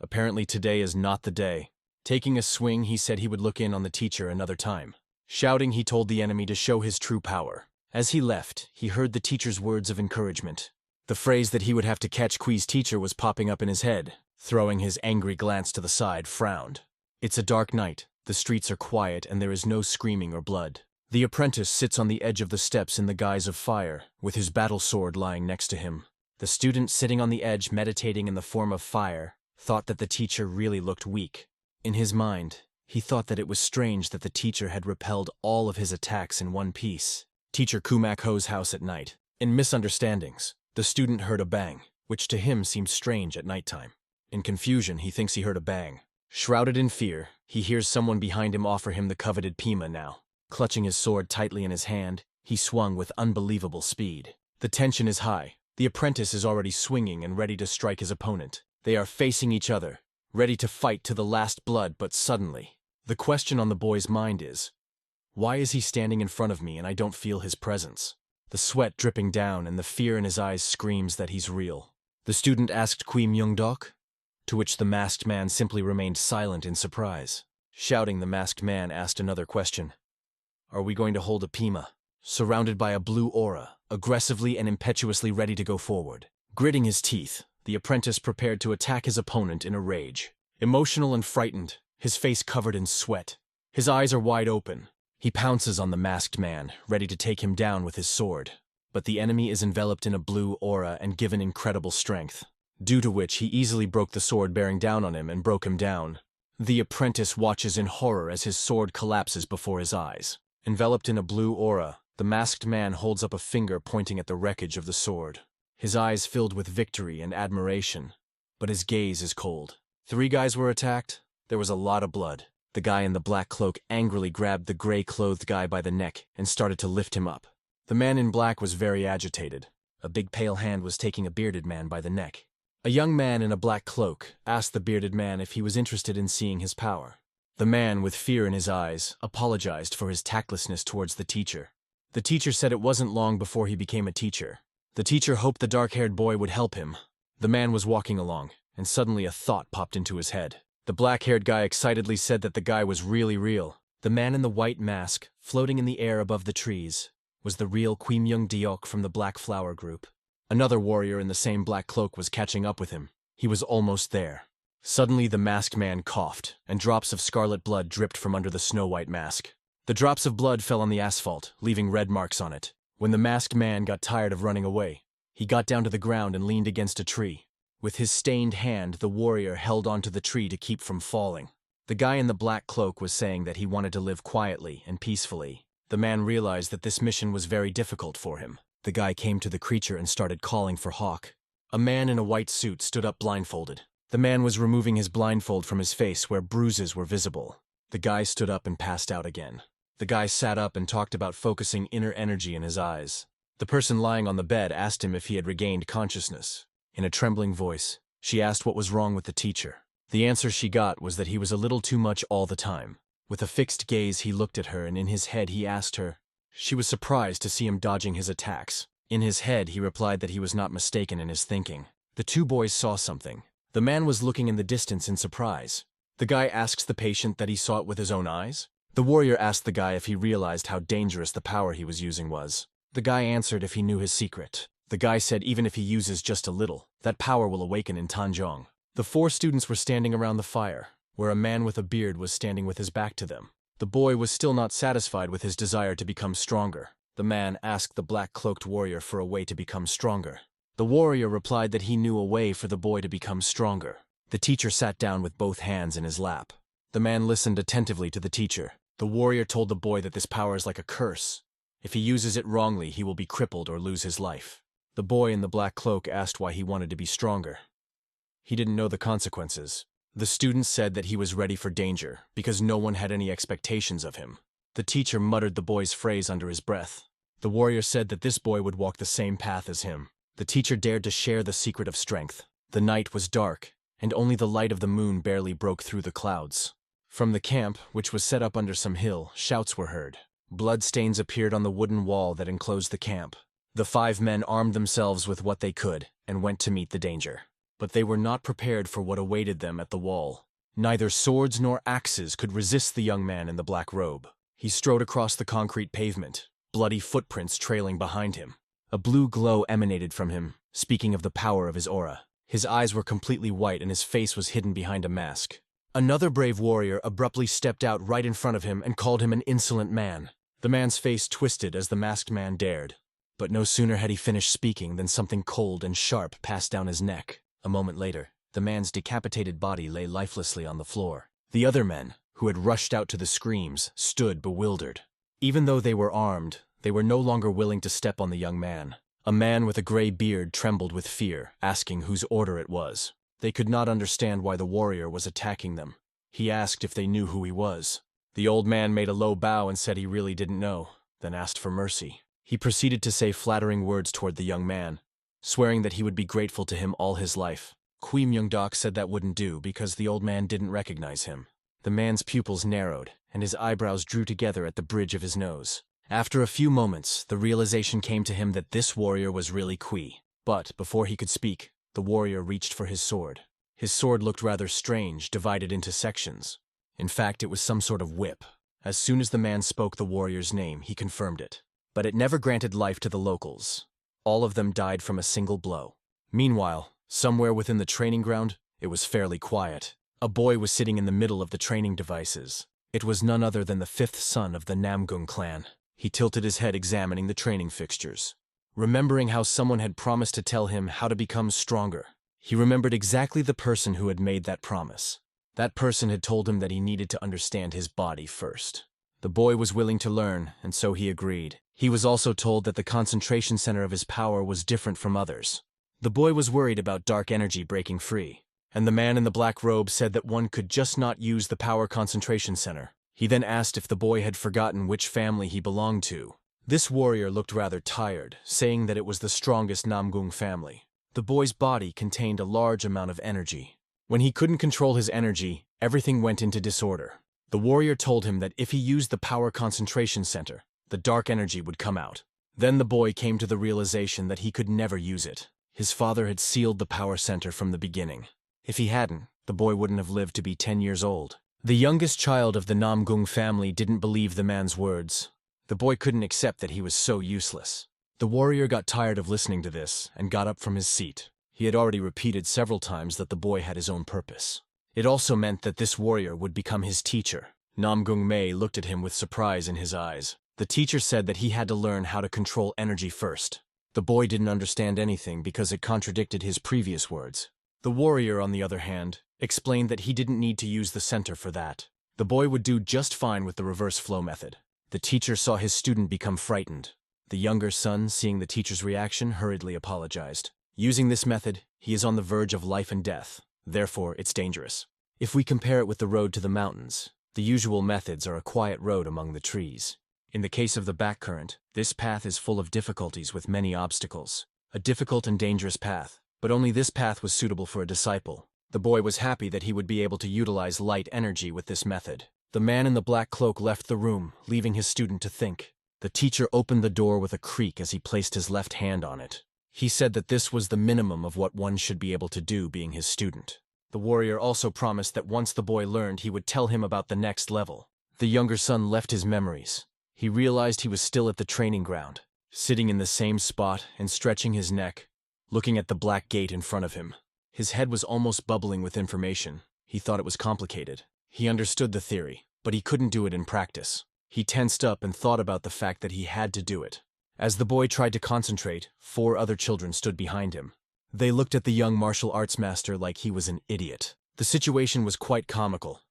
"Apparently today is not the day." Taking a swing, he said he would look in on the teacher another time. Shouting, he told the enemy to show his true power. As he left, he heard the teacher's words of encouragement. The phrase that he would have to catch Qui's teacher was popping up in his head. Throwing his angry glance to the side, frowned. It's a dark night, the streets are quiet, and there is no screaming or blood. The apprentice sits on the edge of the steps in the guise of fire, with his battle sword lying next to him. The student sitting on the edge meditating in the form of fire thought that the teacher really looked weak. In his mind, he thought that it was strange that the teacher had repelled all of his attacks in one piece. Teacher Kumako's house at night. In misunderstandings, the student heard a bang, which to him seemed strange at nighttime. In confusion, he thinks he heard a bang. Shrouded in fear, he hears someone behind him offer him the coveted pima now. Clutching his sword tightly in his hand, he swung with unbelievable speed. The tension is high. The apprentice is already swinging and ready to strike his opponent. They are facing each other, ready to fight to the last blood, but suddenly, the question on the boy's mind is, why is he standing in front of me and I don't feel his presence? The sweat dripping down and the fear in his eyes screams that he's real. The student asked Qui Myung-dok, to which the masked man simply remained silent in surprise. Shouting, the masked man asked another question. Are we going to hold a pima? Surrounded by a blue aura, aggressively and impetuously ready to go forward. Gritting his teeth, the apprentice prepared to attack his opponent in a rage. Emotional and frightened, his face covered in sweat. His eyes are wide open. He pounces on the masked man, ready to take him down with his sword. But the enemy is enveloped in a blue aura and given incredible strength, due to which he easily broke the sword bearing down on him and broke him down. The apprentice watches in horror as his sword collapses before his eyes. Enveloped in a blue aura, the masked man holds up a finger pointing at the wreckage of the sword. His eyes filled with victory and admiration, but his gaze is cold. 3 guys were attacked. There was a lot of blood. The guy in the black cloak angrily grabbed the gray-clothed guy by the neck and started to lift him up. The man in black was very agitated. A big pale hand was taking a bearded man by the neck. A young man in a black cloak asked the bearded man if he was interested in seeing his power. The man, with fear in his eyes, apologized for his tactlessness towards the teacher. The teacher said it wasn't long before he became a teacher. The teacher hoped the dark-haired boy would help him. The man was walking along, and suddenly a thought popped into his head. The black-haired guy excitedly said that the guy was really real. The man in the white mask, floating in the air above the trees, was the real Qui Myung-deok from the Black Flower Group. Another warrior in the same black cloak was catching up with him. He was almost there. Suddenly the masked man coughed, and drops of scarlet blood dripped from under the snow-white mask. The drops of blood fell on the asphalt, leaving red marks on it. When the masked man got tired of running away, he got down to the ground and leaned against a tree. With his stained hand, the warrior held onto the tree to keep from falling. The guy in the black cloak was saying that he wanted to live quietly and peacefully. The man realized that this mission was very difficult for him. The guy came to the creature and started calling for Hawk. A man in a white suit stood up blindfolded. The man was removing his blindfold from his face where bruises were visible. The guy stood up and passed out again. The guy sat up and talked about focusing inner energy in his eyes. The person lying on the bed asked him if he had regained consciousness. In a trembling voice, she asked what was wrong with the teacher. The answer she got was that he was a little too much all the time. With a fixed gaze, he looked at her, and in his head he asked her. She was surprised to see him dodging his attacks. In his head, he replied that he was not mistaken in his thinking. The 2 boys saw something. The man was looking in the distance in surprise. The guy asks the patient that he saw it with his own eyes. The warrior asked the guy if he realized how dangerous the power he was using was. The guy answered if he knew his secret. The guy said even if he uses just a little, that power will awaken in Tanjong. The 4 students were standing around the fire, where a man with a beard was standing with his back to them. The boy was still not satisfied with his desire to become stronger. The man asked the black-cloaked warrior for a way to become stronger. The warrior replied that he knew a way for the boy to become stronger. The teacher sat down with both hands in his lap. The man listened attentively to the teacher. The warrior told the boy that this power is like a curse. If he uses it wrongly, he will be crippled or lose his life. The boy in the black cloak asked why he wanted to be stronger. He didn't know the consequences. The student said that he was ready for danger, because no one had any expectations of him. The teacher muttered the boy's phrase under his breath. The warrior said that this boy would walk the same path as him. The teacher dared to share the secret of strength. The night was dark, and only the light of the moon barely broke through the clouds. From the camp, which was set up under some hill, shouts were heard. Bloodstains appeared on the wooden wall that enclosed the camp. The 5 men armed themselves with what they could and went to meet the danger. But they were not prepared for what awaited them at the wall. Neither swords nor axes could resist the young man in the black robe. He strode across the concrete pavement, bloody footprints trailing behind him. A blue glow emanated from him, speaking of the power of his aura. His eyes were completely white and his face was hidden behind a mask. Another brave warrior abruptly stepped out right in front of him and called him an insolent man. The man's face twisted as the masked man dared. But no sooner had he finished speaking than something cold and sharp passed down his neck. A moment later, the man's decapitated body lay lifelessly on the floor. The other men, who had rushed out to the screams, stood bewildered. Even though they were armed, they were no longer willing to step on the young man. A man with a gray beard trembled with fear, asking whose order it was. They could not understand why the warrior was attacking them. He asked if they knew who he was. The old man made a low bow and said he really didn't know, then asked for mercy. He proceeded to say flattering words toward the young man, swearing that he would be grateful to him all his life. Kui Myung-dok said that wouldn't do because the old man didn't recognize him. The man's pupils narrowed, and his eyebrows drew together at the bridge of his nose. After a few moments, the realization came to him that this warrior was really Kui. But before he could speak, the warrior reached for his sword. His sword looked rather strange, divided into sections. In fact, it was some sort of whip. As soon as the man spoke the warrior's name, he confirmed it. But it never granted life to the locals. All of them died from a single blow. Meanwhile, somewhere within the training ground, it was fairly quiet. A boy was sitting in the middle of the training devices. It was none other than the 5th son of the Namung clan. He tilted his head examining the training fixtures. Remembering how someone had promised to tell him how to become stronger, he remembered exactly the person who had made that promise. That person had told him that he needed to understand his body first. The boy was willing to learn, and so he agreed. He was also told that the concentration center of his power was different from others. The boy was worried about dark energy breaking free, and the man in the black robe said that one could just not use the power concentration center. He then asked if the boy had forgotten which family he belonged to. This warrior looked rather tired, saying that it was the strongest Namung family. The boy's body contained a large amount of energy. When he couldn't control his energy, everything went into disorder. The warrior told him that if he used the power concentration center, the dark energy would come out. Then the boy came to the realization that he could never use it. His father had sealed the power center from the beginning. If he hadn't, the boy wouldn't have lived to be 10 years old. The youngest child of the Namung family didn't believe the man's words. The boy couldn't accept that he was so useless. The warrior got tired of listening to this and got up from his seat. He had already repeated several times that the boy had his own purpose. It also meant that this warrior would become his teacher. Namgung Mei looked at him with surprise in his eyes. The teacher said that he had to learn how to control energy first. The boy didn't understand anything because it contradicted his previous words. The warrior, on the other hand, explained that he didn't need to use the center for that. The boy would do just fine with the reverse flow method. The teacher saw his student become frightened. The younger son, seeing the teacher's reaction, hurriedly apologized. Using this method, he is on the verge of life and death. Therefore, it's dangerous. If we compare it with the road to the mountains, the usual methods are a quiet road among the trees. In the case of the back current, this path is full of difficulties with many obstacles. A difficult and dangerous path, but only this path was suitable for a disciple. The boy was happy that he would be able to utilize light energy with this method. The man in the black cloak left the room, leaving his student to think. The teacher opened the door with a creak as he placed his left hand on it. He said that this was the minimum of what one should be able to do being his student. The warrior also promised that once the boy learned, he would tell him about the next level. The younger son left his memories. He realized he was still at the training ground, sitting in the same spot and stretching his neck, looking at the black gate in front of him. His head was almost bubbling with information. He thought it was complicated. He understood the theory, but he couldn't do it in practice. He tensed up and thought about the fact that he had to do it. As the boy tried to concentrate, 4 other children stood behind him. They looked at the young martial arts master like he was an idiot. The situation was quite comical.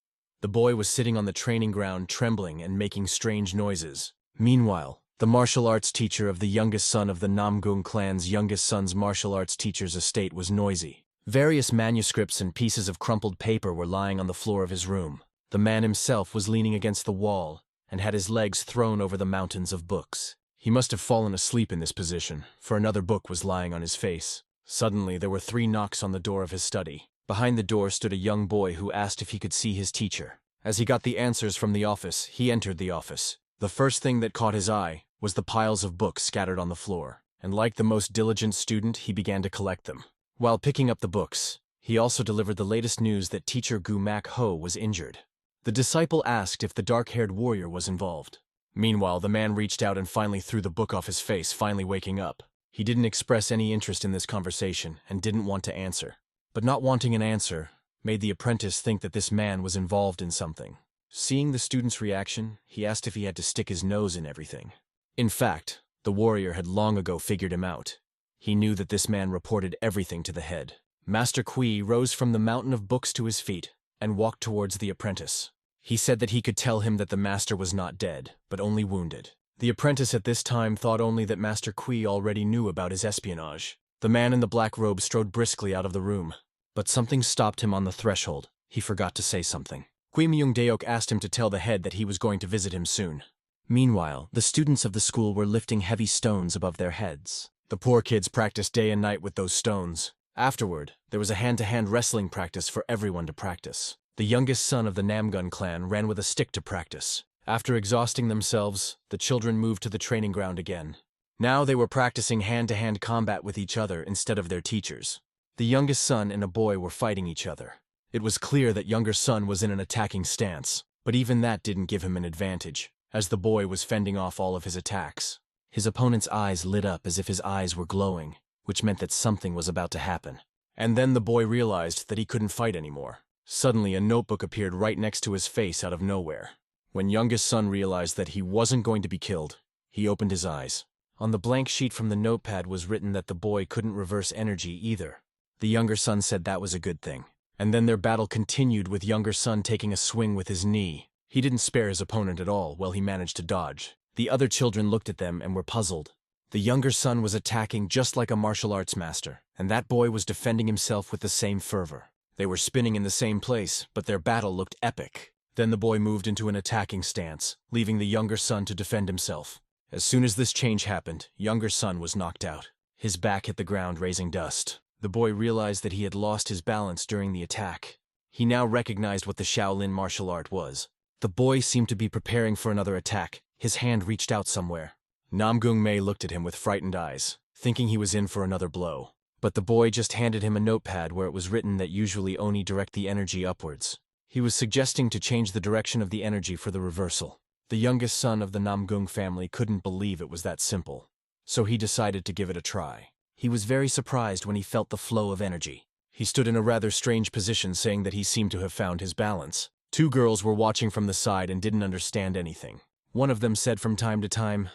The boy was sitting on the training ground, trembling and making strange noises. Meanwhile, the martial arts teacher of the youngest son of the Namgung clan's youngest son's martial arts teacher's estate was noisy. Various manuscripts and pieces of crumpled paper were lying on the floor of his room. The man himself was leaning against the wall and had his legs thrown over the mountains of books. He must have fallen asleep in this position, for another book was lying on his face. Suddenly, there were 3 knocks on the door of his study. Behind the door stood a young boy who asked if he could see his teacher. As he got the answers from the office, he entered the office. The first thing that caught his eye was the piles of books scattered on the floor. and like the most diligent student, he began to collect them. While picking up the books, he also delivered the latest news that teacher Gu Mak Ho was injured. The disciple asked if the dark-haired warrior was involved. Meanwhile, the man reached out and finally threw the book off his face, finally waking up. He didn't express any interest in this conversation and didn't want to answer. But not wanting an answer made the apprentice think that this man was involved in something. Seeing the student's reaction, he asked if he had to stick his nose in everything. In fact, the warrior had long ago figured him out. He knew that this man reported everything to the head. Master Kui rose from the mountain of books to his feet and walked towards the apprentice. He said that he could tell him that the master was not dead, but only wounded. The apprentice at this time thought only that Master Kui already knew about his espionage. The man in the black robe strode briskly out of the room, but something stopped him on the threshold. He forgot to say something. Kui Myung-deok asked him to tell the head that he was going to visit him soon. Meanwhile, the students of the school were lifting heavy stones above their heads. The poor kids practiced day and night with those stones. Afterward, there was a hand-to-hand wrestling practice for everyone to practice. The youngest son of the Namgun clan ran with a stick to practice. After exhausting themselves, the children moved to the training ground again. Now they were practicing hand-to-hand combat with each other instead of their teachers. The youngest son and a boy were fighting each other. It was clear that younger son was in an attacking stance, but even that didn't give him an advantage, as the boy was fending off all of his attacks. His opponent's eyes lit up as if his eyes were glowing, which meant that something was about to happen. And then the boy realized that he couldn't fight anymore. Suddenly, a notebook appeared right next to his face out of nowhere. When youngest son realized that he wasn't going to be killed, he opened his eyes. On the blank sheet from the notepad was written that the boy couldn't reverse energy either. The younger son said that was a good thing. And then their battle continued with younger son taking a swing with his knee. He didn't spare his opponent at all while he managed to dodge. The other children looked at them and were puzzled. The younger son was attacking just like a martial arts master, and that boy was defending himself with the same fervor. They were spinning in the same place, but their battle looked epic. Then the boy moved into an attacking stance, leaving the younger son to defend himself. As soon as this change happened, younger son was knocked out. His back hit the ground, raising dust. The boy realized that he had lost his balance during the attack. He now recognized what the Shaolin martial art was. The boy seemed to be preparing for another attack. His hand reached out somewhere. Namgung Mei looked at him with frightened eyes, thinking he was in for another blow. But the boy just handed him a notepad where it was written that usually only direct the energy upwards. He was suggesting to change the direction of the energy for the reversal. The youngest son of the Namgung family couldn't believe it was that simple, so he decided to give it a try. He was very surprised when he felt the flow of energy. He stood in a rather strange position, saying that he seemed to have found his balance. Two girls were watching from the side and didn't understand anything. One of them said from time to time,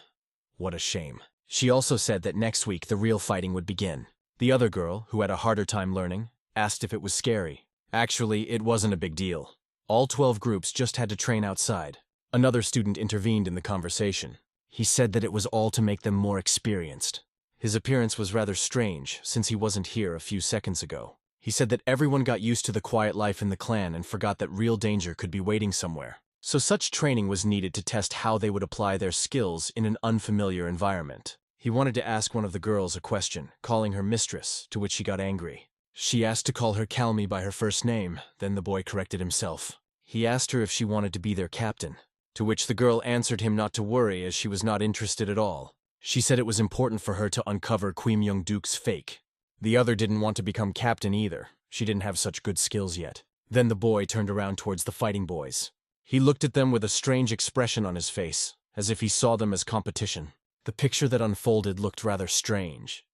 "What a shame." She also said that next week the real fighting would begin. The other girl, who had a harder time learning, asked if it was scary. Actually, it wasn't a big deal. All 12 groups just had to train outside. Another student intervened in the conversation. He said that it was all to make them more experienced. His appearance was rather strange, since he wasn't here a few seconds ago. He said that everyone got used to the quiet life in the clan and forgot that real danger could be waiting somewhere. So such training was needed to test how they would apply their skills in an unfamiliar environment. He wanted to ask one of the girls a question, calling her mistress, to which she got angry. She asked to call her Kalmi by her first name, then the boy corrected himself. He asked her if she wanted to be their captain, to which the girl answered him not to worry as she was not interested at all. She said it was important for her to uncover Kui Myung-duk's fake. The other didn't want to become captain either. She didn't have such good skills yet. Then the boy turned around towards the fighting boys. He looked at them with a strange expression on his face, as if he saw them as competition. The picture that unfolded looked rather strange.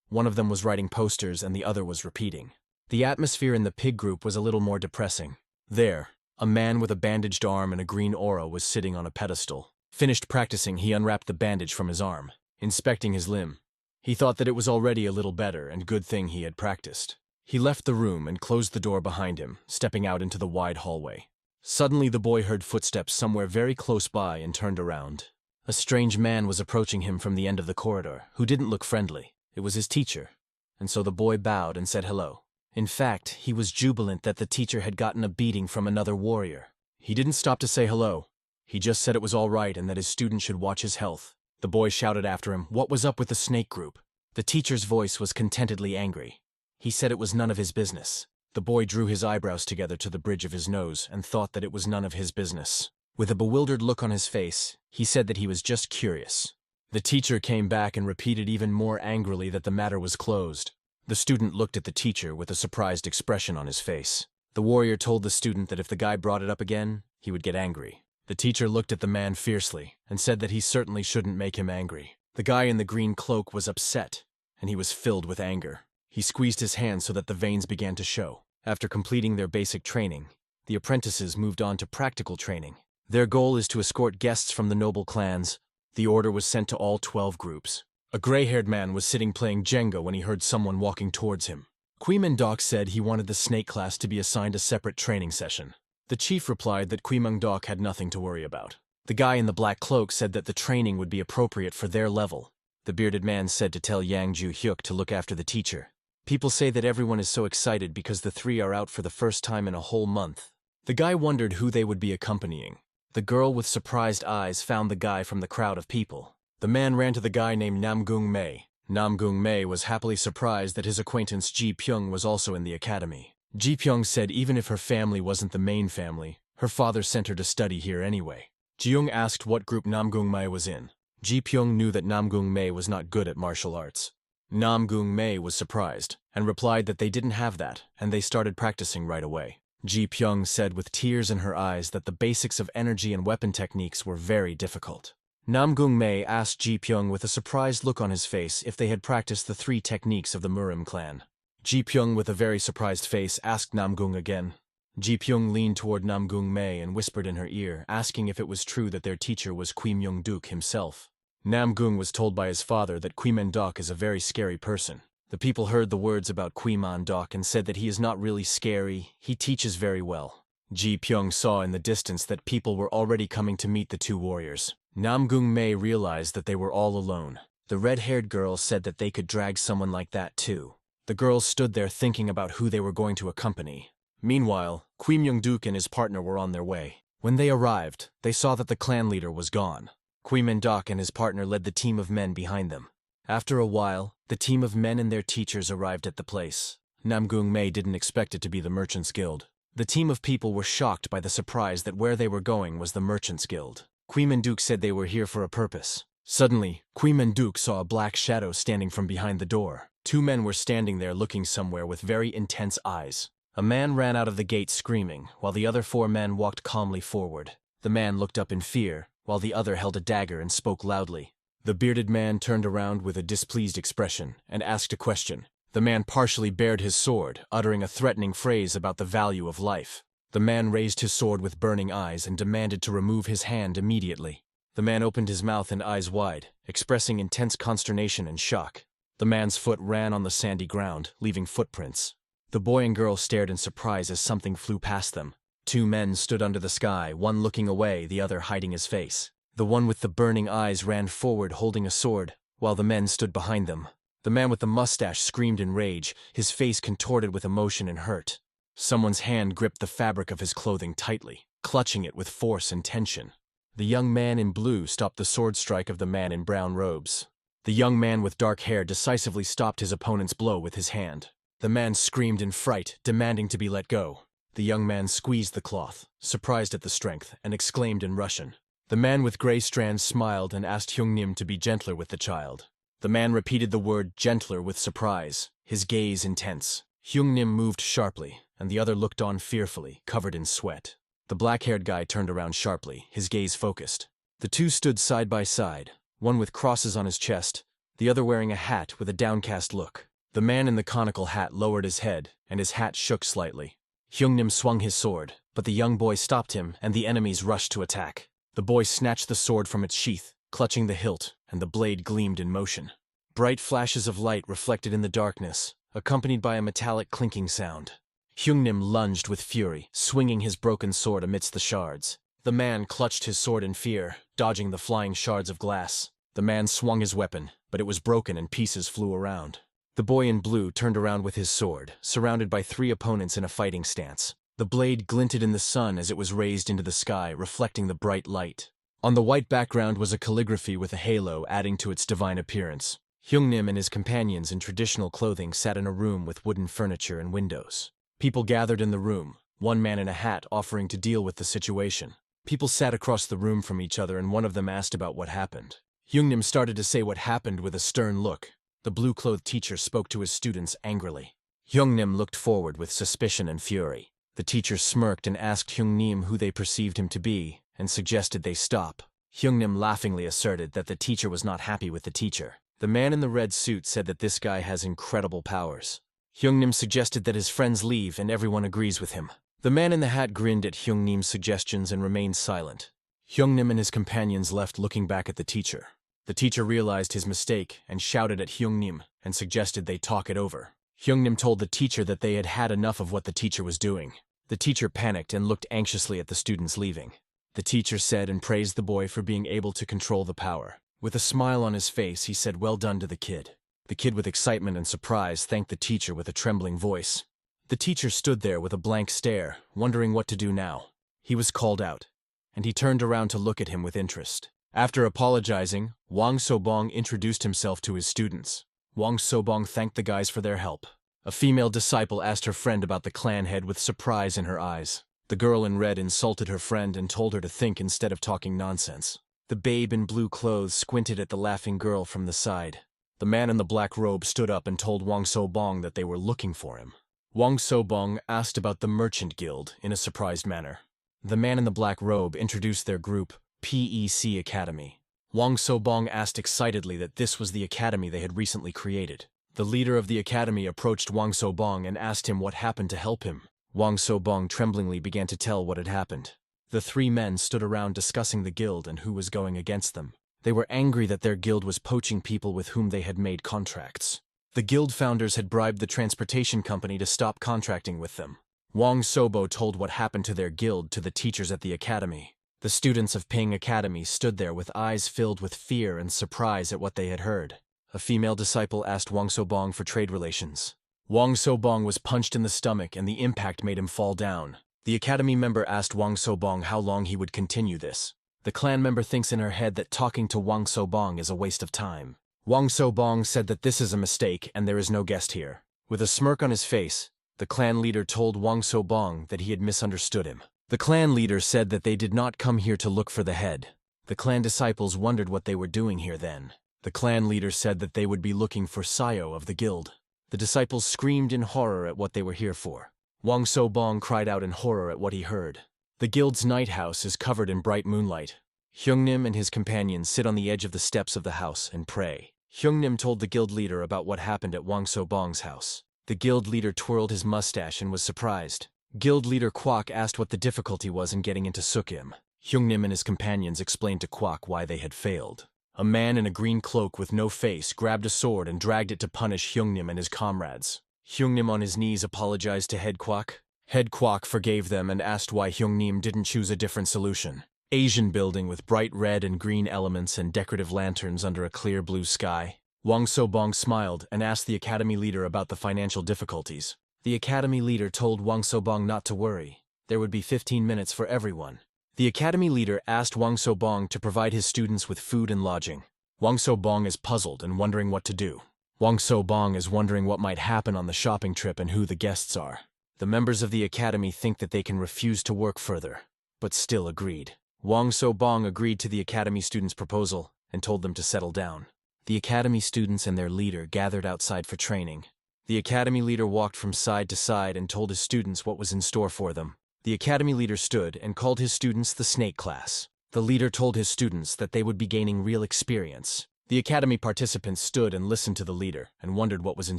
One of them was writing posters and the other was repeating. The atmosphere in the pig group was a little more depressing. There, a man with a bandaged arm and a green aura was sitting on a pedestal. Finished practicing, he unwrapped the bandage from his arm, inspecting his limb. He thought that it was already a little better, and good thing he had practiced. He left the room and closed the door behind him, stepping out into the wide hallway. Suddenly the boy heard footsteps somewhere very close by and turned around. A strange man was approaching him from the end of the corridor, who didn't look friendly. It was his teacher, and so the boy bowed and said hello. In fact, he was jubilant that the teacher had gotten a beating from another warrior. He didn't stop to say hello. He just said it was all right and that his student should watch his health. The boy shouted after him, "What was up with the snake group?" The teacher's voice was contentedly angry. He said it was none of his business. The boy drew his eyebrows together to the bridge of his nose and thought that it was none of his business. With a bewildered look on his face, he said that he was just curious. The teacher came back and repeated even more angrily that the matter was closed. The student looked at the teacher with a surprised expression on his face. The warrior told the student that if the guy brought it up again, he would get angry. The teacher looked at the man fiercely and said that he certainly shouldn't make him angry. The guy in the green cloak was upset, and he was filled with anger. He squeezed his hand so that the veins began to show. After completing their basic training, the apprentices moved on to practical training. Their goal is to escort guests from the noble clans. The order was sent to all 12 groups. A gray-haired man was sitting playing Jenga when he heard someone walking towards him. Kwimendok said he wanted the snake class to be assigned a separate training session. The chief replied that Kwimendok had nothing to worry about. The guy in the black cloak said that the training would be appropriate for their level. The bearded man said to tell Yang Ju-hyuk to look after the teacher. People say that everyone is so excited because the three are out for the first time in a whole month. The guy wondered who they would be accompanying. The girl with surprised eyes found the guy from the crowd of people. The man ran to the guy named Namgung Mei. Namgung Mei was happily surprised that his acquaintance Ji Pyong was also in the academy. Ji Pyong said even if her family wasn't the main family, her father sent her to study here anyway. Jiyoung asked what group Namgung Mei was in. Ji Pyong knew that Namgung Mei was not good at martial arts. Namgung Mei was surprised and replied that they didn't have that, and they started practicing right away. Ji Pyong said with tears in her eyes that the basics of energy and weapon techniques were very difficult. Namgung Mei asked Ji Pyong with a surprised look on his face if they had practiced the 3 techniques of the Murim clan. Ji Pyong with a very surprised face asked Namgung again. Ji Pyong leaned toward Namgung Mei and whispered in her ear, asking if it was true that their teacher was Kui Myung-duk himself. Namgung was told by his father that Kui Men-dok is a very scary person. The people heard the words about Kui Man-dok and said that he is not really scary, he teaches very well. Ji Pyong saw in the distance that people were already coming to meet the 2 warriors. Namgung Mei realized that they were all alone. The red-haired girl said that they could drag someone like that too. The girls stood there thinking about who they were going to accompany. Meanwhile, Kui Myung-duk and his partner were on their way. When they arrived, they saw that the clan leader was gone. Kui Men-dok and his partner led the team of men behind them. After a while, the team of men and their teachers arrived at the place. Namgung Mei didn't expect it to be the Merchants Guild. The team of people were shocked by the surprise that where they were going was the Merchants Guild. Kui Men-duk said they were here for a purpose. Suddenly, Kui Men-duk saw a black shadow standing from behind the door. 2 men were standing there looking somewhere with very intense eyes. A man ran out of the gate screaming, while the other 4 men walked calmly forward. The man looked up in fear, while the other held a dagger and spoke loudly. The bearded man turned around with a displeased expression and asked a question. The man partially bared his sword, uttering a threatening phrase about the value of life. The man raised his sword with burning eyes and demanded to remove his hand immediately. The man opened his mouth and eyes wide, expressing intense consternation and shock. The man's foot ran on the sandy ground, leaving footprints. The boy and girl stared in surprise as something flew past them. 2 men stood under the sky, one looking away, the other hiding his face. The one with the burning eyes ran forward holding a sword, while the men stood behind them. The man with the mustache screamed in rage, his face contorted with emotion and hurt. Someone's hand gripped the fabric of his clothing tightly, clutching it with force and tension. The young man in blue stopped the sword strike of the man in brown robes. The young man with dark hair decisively stopped his opponent's blow with his hand. The man screamed in fright, demanding to be let go. The young man squeezed the cloth, surprised at the strength, and exclaimed in Russian. The man with gray strands smiled and asked Hyungnim to be gentler with the child. The man repeated the word gentler with surprise, his gaze intense. Hyungnim moved sharply, and the other looked on fearfully, covered in sweat. The black-haired guy turned around sharply, his gaze focused. The 2 stood side by side, one with crosses on his chest, the other wearing a hat with a downcast look. The man in the conical hat lowered his head, and his hat shook slightly. Hyungnim swung his sword, but the young boy stopped him, and the enemies rushed to attack. The boy snatched the sword from its sheath, clutching the hilt, and the blade gleamed in motion. Bright flashes of light reflected in the darkness, accompanied by a metallic clinking sound. Hyungnim lunged with fury, swinging his broken sword amidst the shards. The man clutched his sword in fear, dodging the flying shards of glass. The man swung his weapon, but it was broken and pieces flew around. The boy in blue turned around with his sword, surrounded by 3 opponents in a fighting stance. The blade glinted in the sun as it was raised into the sky, reflecting the bright light. On the white background was a calligraphy with a halo adding to its divine appearance. Hyungnim and his companions in traditional clothing sat in a room with wooden furniture and windows. People gathered in the room, one man in a hat offering to deal with the situation. People sat across the room from each other and one of them asked about what happened. Hyungnim started to say what happened with a stern look. The blue-clothed teacher spoke to his students angrily. Hyungnim looked forward with suspicion and fury. The teacher smirked and asked Hyungnim who they perceived him to be, and suggested they stop. Hyungnim laughingly asserted that the teacher was not happy with the teacher. The man in the red suit said that this guy has incredible powers. Hyungnim suggested that his friends leave and everyone agrees with him. The man in the hat grinned at Hyungnim's suggestions and remained silent. Hyungnim and his companions left looking back at the teacher. The teacher realized his mistake and shouted at Hyungnim and suggested they talk it over. Hyungnim told the teacher that they had had enough of what the teacher was doing. The teacher panicked and looked anxiously at the students leaving. The teacher said and praised the boy for being able to control the power. With a smile on his face, he said well done to the kid. The kid with excitement and surprise thanked the teacher with a trembling voice. The teacher stood there with a blank stare, wondering what to do now. He was called out, and he turned around to look at him with interest. After apologizing, Wang Sobong introduced himself to his students. Wang Sobong thanked the guys for their help. A female disciple asked her friend about the clan head with surprise in her eyes. The girl in red insulted her friend and told her to think instead of talking nonsense. The babe in blue clothes squinted at the laughing girl from the side. The man in the black robe stood up and told Wang Sobong that they were looking for him. Wang Sobong asked about the Merchant Guild in a surprised manner. The man in the black robe introduced their group, PEC Academy. Wang Sobong asked excitedly that this was the academy they had recently created. The leader of the academy approached Wang Sobong and asked him what happened to help him. Wang Sobong tremblingly began to tell what had happened. The three men stood around discussing the guild and who was going against them. They were angry that their guild was poaching people with whom they had made contracts. The guild founders had bribed the transportation company to stop contracting with them. Wang Sobo told what happened to their guild to the teachers at the academy. The students of Ping Academy stood there with eyes filled with fear and surprise at what they had heard. A female disciple asked Wang Sobong for trade relations. Wang Sobong was punched in the stomach and the impact made him fall down. The academy member asked Wang Sobong how long he would continue this. The clan member thinks in her head that talking to Wang Sobong is a waste of time. Wang Sobong said that this is a mistake and there is no guest here. With a smirk on his face, the clan leader told Wang Sobong that he had misunderstood him. The clan leader said that they did not come here to look for the head. The clan disciples wondered what they were doing here then. The clan leader said that they would be looking for Sayo of the guild. The disciples screamed in horror at what they were here for. Wang Sobong cried out in horror at what he heard. The guild's night house is covered in bright moonlight. Hyungnim and his companions sit on the edge of the steps of the house and pray. Hyungnim told the guild leader about what happened at Wang Sobong's house. The guild leader twirled his mustache and was surprised. Guild leader Kwok asked what the difficulty was in getting into Sukkim. Hyungnim and his companions explained to Kwok why they had failed. A man in a green cloak with no face grabbed a sword and dragged it to punish Hyungnim and his comrades. Hyungnim on his knees apologized to Head Kwok. Head Kwok forgave them and asked why Hyungnim didn't choose a different solution. Asian building with bright red and green elements and decorative lanterns under a clear blue sky. Wang Sobong smiled and asked the academy leader about the financial difficulties. The academy leader told Wang Sobong not to worry. There would be 15 minutes for everyone. The academy leader asked Wang Sobong to provide his students with food and lodging. Wang Sobong is puzzled and wondering what to do. Wang Sobong is wondering what might happen on the shopping trip and who the guests are. The members of the academy think that they can refuse to work further, but still agreed. Wang Sobong agreed to the academy students' proposal and told them to settle down. The academy students and their leader gathered outside for training. The academy leader walked from side to side and told his students what was in store for them. The academy leader stood and called his students the snake class. The leader told his students that they would be gaining real experience. The academy participants stood and listened to the leader and wondered what was in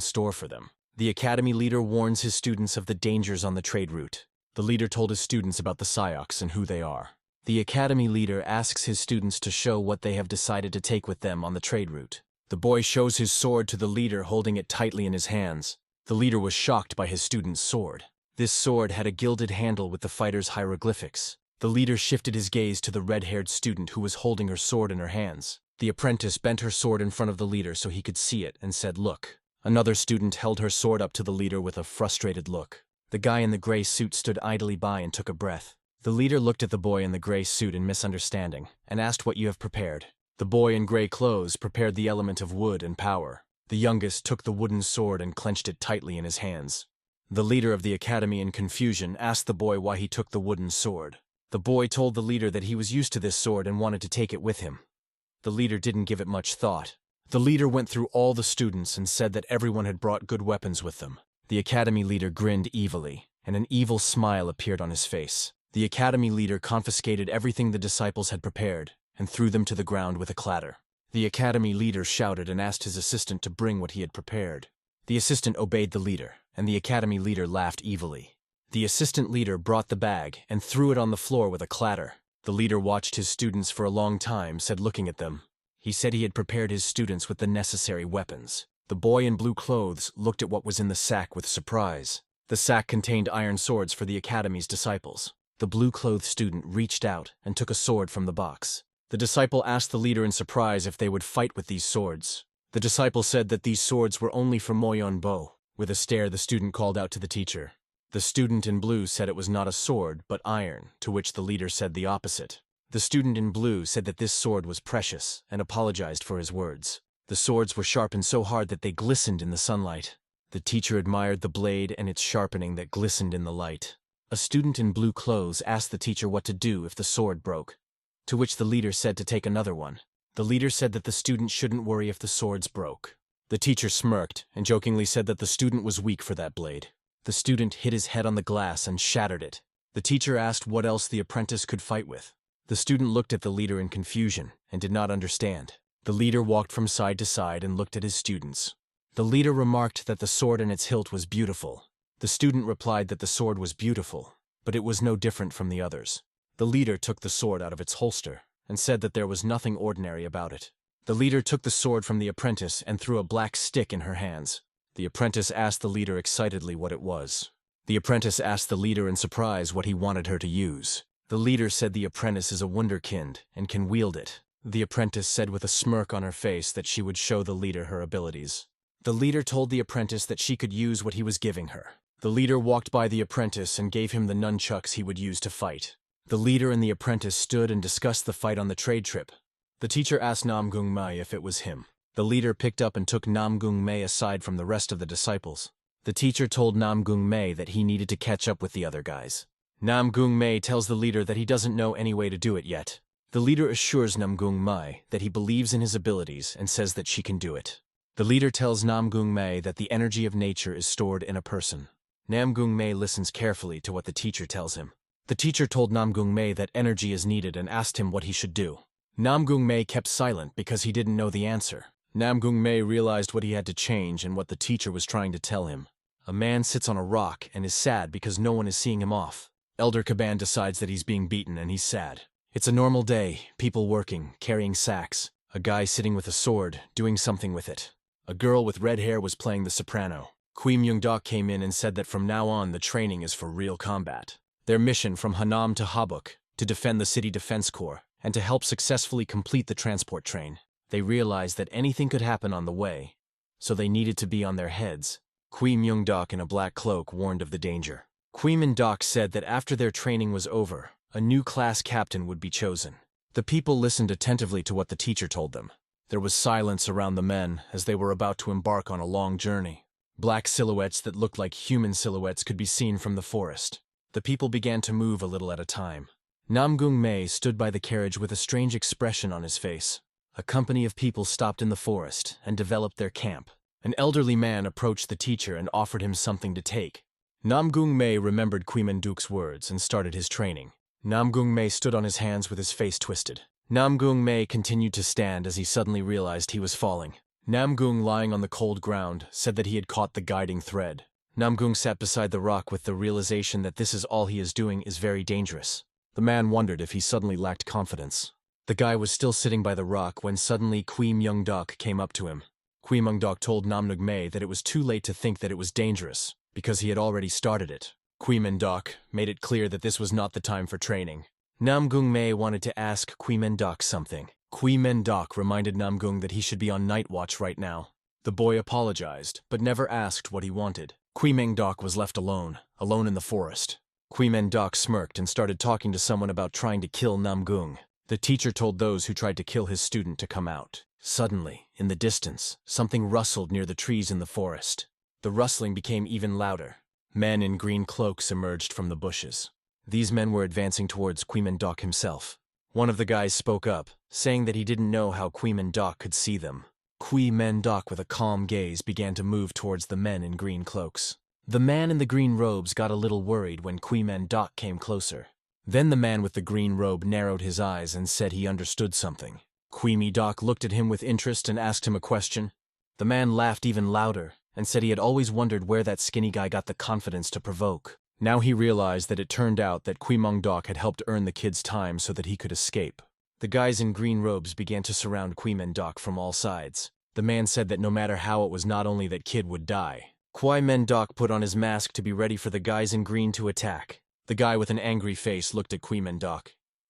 store for them. The academy leader warns his students of the dangers on the trade route. The leader told his students about the Psyocs and who they are. The academy leader asks his students to show what they have decided to take with them on the trade route. The boy shows his sword to the leader, holding it tightly in his hands. The leader was shocked by his student's sword. This sword had a gilded handle with the fighter's hieroglyphics. The leader shifted his gaze to the red-haired student who was holding her sword in her hands. The apprentice bent her sword in front of the leader so he could see it and said, "Look." Another student held her sword up to the leader with a frustrated look. The guy in the gray suit stood idly by and took a breath. The leader looked at the boy in the gray suit in misunderstanding and asked what you have prepared. The boy in gray clothes prepared the element of wood and power. The youngest took the wooden sword and clenched it tightly in his hands. The leader of the academy in confusion asked the boy why he took the wooden sword. The boy told the leader that he was used to this sword and wanted to take it with him. The leader didn't give it much thought. The leader went through all the students and said that everyone had brought good weapons with them. The academy leader grinned evilly, and an evil smile appeared on his face. The academy leader confiscated everything the disciples had prepared and threw them to the ground with a clatter. The academy leader shouted and asked his assistant to bring what he had prepared. The assistant obeyed the leader, and the academy leader laughed evilly. The assistant leader brought the bag and threw it on the floor with a clatter. The leader watched his students for a long time, said looking at them. He said he had prepared his students with the necessary weapons. The boy in blue clothes looked at what was in the sack with surprise. The sack contained iron swords for the academy's disciples. The blue-clothed student reached out and took a sword from the box. The disciple asked the leader in surprise if they would fight with these swords. The disciple said that these swords were only for Moyon Bo. With a stare, the student called out to the teacher. The student in blue said it was not a sword, but iron, to which the leader said the opposite. The student in blue said that this sword was precious and apologized for his words. The swords were sharpened so hard that they glistened in the sunlight. The teacher admired the blade and its sharpening that glistened in the light. A student in blue clothes asked the teacher what to do if the sword broke, to which the leader said to take another one. The leader said that the student shouldn't worry if the swords broke. The teacher smirked and jokingly said that the student was weak for that blade. The student hit his head on the glass and shattered it. The teacher asked what else the apprentice could fight with. The student looked at the leader in confusion and did not understand. The leader walked from side to side and looked at his students. The leader remarked that the sword and its hilt was beautiful. The student replied that the sword was beautiful, but it was no different from the others. The leader took the sword out of its holster and said that there was nothing ordinary about it. The leader took the sword from the apprentice and threw a black stick in her hands. The apprentice asked the leader excitedly what it was. The apprentice asked the leader in surprise what he wanted her to use. The leader said the apprentice is a wunderkind and can wield it. The apprentice said with a smirk on her face that she would show the leader her abilities. The leader told the apprentice that she could use what he was giving her. The leader walked by the apprentice and gave him the nunchucks he would use to fight. The leader and the apprentice stood and discussed the fight on the trade trip. The teacher asked Namung Mai if it was him. The leader picked up and took Namung Mai aside from the rest of the disciples. The teacher told Namung Mai that he needed to catch up with the other guys. Namung Mai tells the leader that he doesn't know any way to do it yet. The leader assures Namung Mai that he believes in his abilities and says that she can do it. The leader tells Namung Mai that the energy of nature is stored in a person. Namung Mai listens carefully to what the teacher tells him. The teacher told Namung Mai that energy is needed and asked him what he should do. Namung Mai kept silent because he didn't know the answer. Namung Mai realized what he had to change and what the teacher was trying to tell him. A man sits on a rock and is sad because no one is seeing him off. Elder Caban decides that he's being beaten and he's sad. It's a normal day, people working, carrying sacks. A guy sitting with a sword, doing something with it. A girl with red hair was playing the soprano. Kui Myung-dok came in and said that from now on the training is for real combat. Their mission from Hanam to Habuk, to defend the city defense corps, and to help successfully complete the transport train. They realized that anything could happen on the way, so they needed to be on their heads. Kui Myung-dok in a black cloak warned of the danger. Kui Myung-dok said that after their training was over, a new class captain would be chosen. The people listened attentively to what the teacher told them. There was silence around the men as they were about to embark on a long journey. Black silhouettes that looked like human silhouettes could be seen from the forest. The people began to move a little at a time. Namung Mai stood by the carriage with a strange expression on his face. A company of people stopped in the forest and developed their camp. An elderly man approached the teacher and offered him something to take. Namung Mai remembered Kui Myung-dok's words and started his training. Namung Mai stood on his hands with his face twisted. Namung Mai continued to stand as he suddenly realized he was falling. Namgung, lying on the cold ground, said that he had caught the guiding thread. Namgung sat beside the rock with the realization that this is all he is doing is very dangerous. The man wondered if he suddenly lacked confidence. The guy was still sitting by the rock when suddenly Kui Myung-dok came up to him. Kui Myung-dok told Namung Mai that it was too late to think that it was dangerous, because he had already started it. Kui Myung-dok made it clear that this was not the time for training. Namung Mai wanted to ask Kui Myung-dok something. Kui Myung-dok reminded Namgung that he should be on night watch right now. The boy apologized, but never asked what he wanted. Kui Myung-dok was left alone in the forest. Kui Myung-dok smirked and started talking to someone about trying to kill Namgung. The teacher told those who tried to kill his student to come out. Suddenly, in the distance, something rustled near the trees in the forest. The rustling became even louder. Men in green cloaks emerged from the bushes. These men were advancing towards Kui Myung-dok himself. One of the guys spoke up, saying that he didn't know how Kui Mendok could see them. Kui Mendok, with a calm gaze, began to move towards the men in green cloaks. The man in the green robes got a little worried when Kui Mendok came closer. Then the man with the green robe narrowed his eyes and said he understood something. Kui Mendok looked at him with interest and asked him a question. The man laughed even louder and said he had always wondered where that skinny guy got the confidence to provoke. Now he realized that it turned out that Kui Mendok had helped earn the kid's time so that he could escape. The guys in green robes began to surround Kui Mendok from all sides. The man said that no matter how, it was not only that kid would die. Kui Mendok put on his mask to be ready for the guys in green to attack. The guy with an angry face looked at Kui Mendok.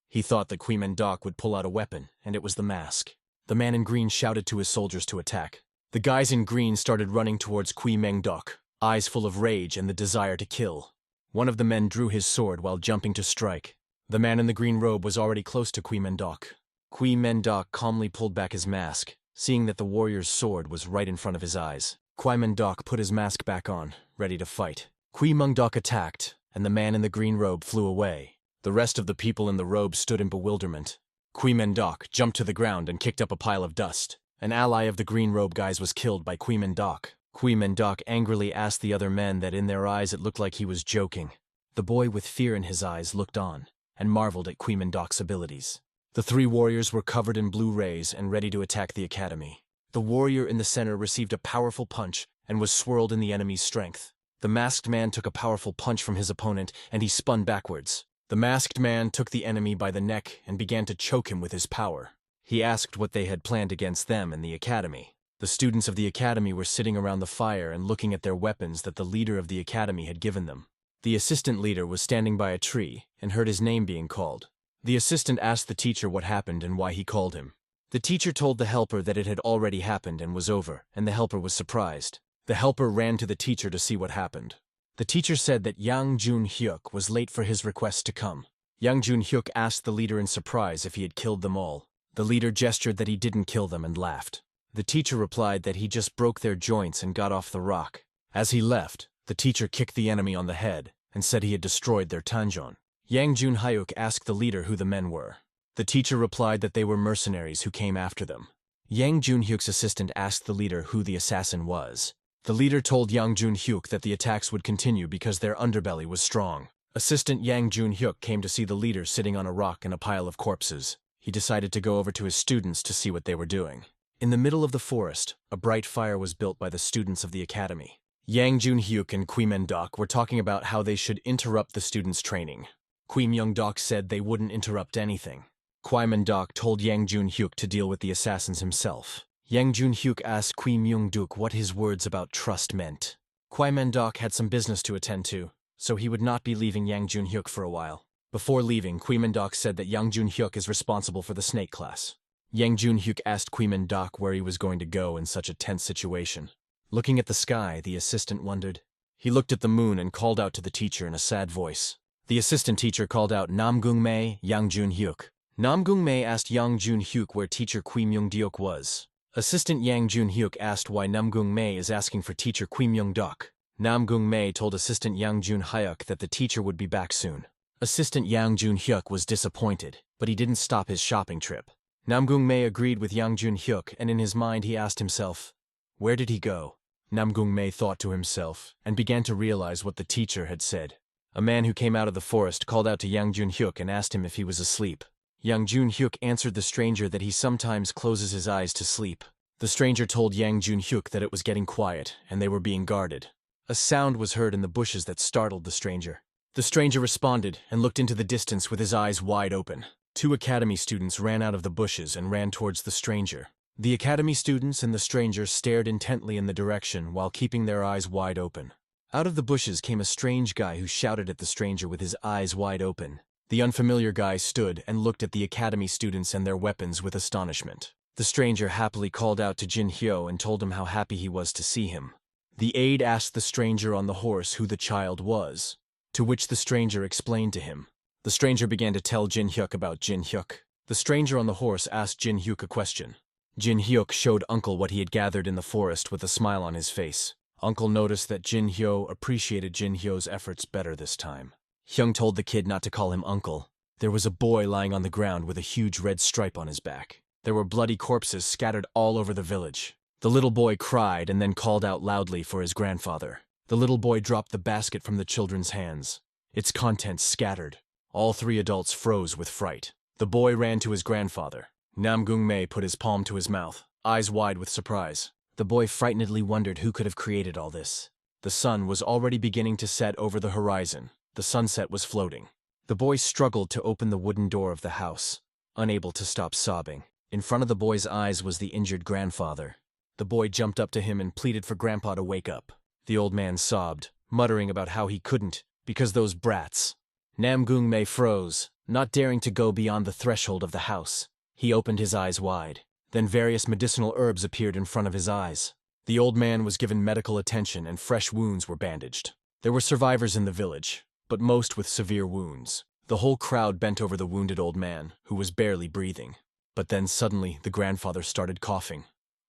He thought that Kui Mendok would pull out a weapon, and it was the mask. The man in green shouted to his soldiers to attack. The guys in green started running towards Kui Mendok, eyes full of rage and the desire to kill. One of the men drew his sword while jumping to strike. The man in the green robe was already close to Kui Mendok. Kui Mendok calmly pulled back his mask, seeing that the warrior's sword was right in front of his eyes. Kui Mendok put his mask back on, ready to fight. Kui Mendok attacked, and the man in the green robe flew away. The rest of the people in the robe stood in bewilderment. Kui Mendok jumped to the ground and kicked up a pile of dust. An ally of the green robe guys was killed by Kui Mendok. Kui Mendok angrily asked the other men that in their eyes it looked like he was joking. The boy with fear in his eyes looked on and marveled at Kui Mendok's abilities. The three warriors were covered in blue rays and ready to attack the academy. The warrior in the center received a powerful punch and was swirled in the enemy's strength. The masked man took a powerful punch from his opponent and he spun backwards. The masked man took the enemy by the neck and began to choke him with his power. He asked what they had planned against them in the academy. The students of the academy were sitting around the fire and looking at their weapons that the leader of the academy had given them. The assistant leader was standing by a tree and heard his name being called. The assistant asked the teacher what happened and why he called him. The teacher told the helper that it had already happened and was over, and the helper was surprised. The helper ran to the teacher to see what happened. The teacher said that Yang Jun-hyuk was late for his request to come. Yang Jun-hyuk asked the leader in surprise if he had killed them all. The leader gestured that he didn't kill them and laughed. The teacher replied that he just broke their joints and got off the rock. As he left, the teacher kicked the enemy on the head and said he had destroyed their tanjon. Yang Jun-hyuk asked the leader who the men were. The teacher replied that they were mercenaries who came after them. Yang Jun-hyuk's assistant asked the leader who the assassin was. The leader told Yang Jun-hyuk that the attacks would continue because their underbelly was strong. Assistant Yang Jun-hyuk came to see the leader sitting on a rock in a pile of corpses. He decided to go over to his students to see what they were doing. In the middle of the forest, a bright fire was built by the students of the academy. Yang Jun-hyuk and Kui Mendok were talking about how they should interrupt the students' training. Kui Mendok said they wouldn't interrupt anything. Kui Mendok told Yang Jun-hyuk to deal with the assassins himself. Yang Jun-hyuk asked Kui Mendok what his words about trust meant. Kui Mendok had some business to attend to, so he would not be leaving Yang Jun-hyuk for a while. Before leaving, Kui Mendok said that Yang Jun-hyuk is responsible for the snake class. Yang Jun-hyuk asked Kui Mendok where he was going to go in such a tense situation. Looking at the sky, the assistant wondered. He looked at the moon and called out to the teacher in a sad voice. The assistant teacher called out Namgung-mae, Yang Jun-hyuk. Namgung-mae asked Yang Jun-hyuk where teacher Kui Mendok was. Assistant Yang Jun-hyuk asked why Namgung-mae is asking for teacher Kui Mendok. Namgung-mae told assistant Yang Jun-hyuk that the teacher would be back soon. Assistant Yang Jun-hyuk was disappointed, but he didn't stop his shopping trip. Namgung-mae agreed with Yang Jun-hyuk, and in his mind he asked himself, where did he go? Namgung-mae thought to himself, and began to realize what the teacher had said. A man who came out of the forest called out to Yang Jun-hyuk and asked him if he was asleep. Yang Jun-hyuk answered the stranger that he sometimes closes his eyes to sleep. The stranger told Yang Jun-hyuk that it was getting quiet, and they were being guarded. A sound was heard in the bushes that startled the stranger. The stranger responded and looked into the distance with his eyes wide open. Two academy students ran out of the bushes and ran towards the stranger. The academy students and the stranger stared intently in the direction while keeping their eyes wide open. Out of the bushes came a strange guy who shouted at the stranger with his eyes wide open. The unfamiliar guy stood and looked at the academy students and their weapons with astonishment. The stranger happily called out to Jin Hyo and told him how happy he was to see him. The aide asked the stranger on the horse who the child was, to which the stranger explained to him. The stranger began to tell Jin Hyuk about Jin Hyuk. The stranger on the horse asked Jin Hyuk a question. Jin Hyuk showed Uncle what he had gathered in the forest with a smile on his face. Uncle noticed that Jin Hyo appreciated Jin Hyo's efforts better this time. Hyung told the kid not to call him Uncle. There was a boy lying on the ground with a huge red stripe on his back. There were bloody corpses scattered all over the village. The little boy cried and then called out loudly for his grandfather. The little boy dropped the basket from the children's hands. Its contents scattered. All three adults froze with fright. The boy ran to his grandfather. Namgung put his palm to his mouth, eyes wide with surprise. The boy frightenedly wondered who could have created all this. The sun was already beginning to set over the horizon. The sunset was floating. The boy struggled to open the wooden door of the house, unable to stop sobbing. In front of the boy's eyes was the injured grandfather. The boy jumped up to him and pleaded for Grandpa to wake up. The old man sobbed, muttering about how he couldn't, because those brats. Namgung froze, not daring to go beyond the threshold of the house. He opened his eyes wide. Then various medicinal herbs appeared in front of his eyes. The old man was given medical attention and fresh wounds were bandaged. There were survivors in the village, but most with severe wounds. The whole crowd bent over the wounded old man, who was barely breathing. But then suddenly the grandfather started coughing.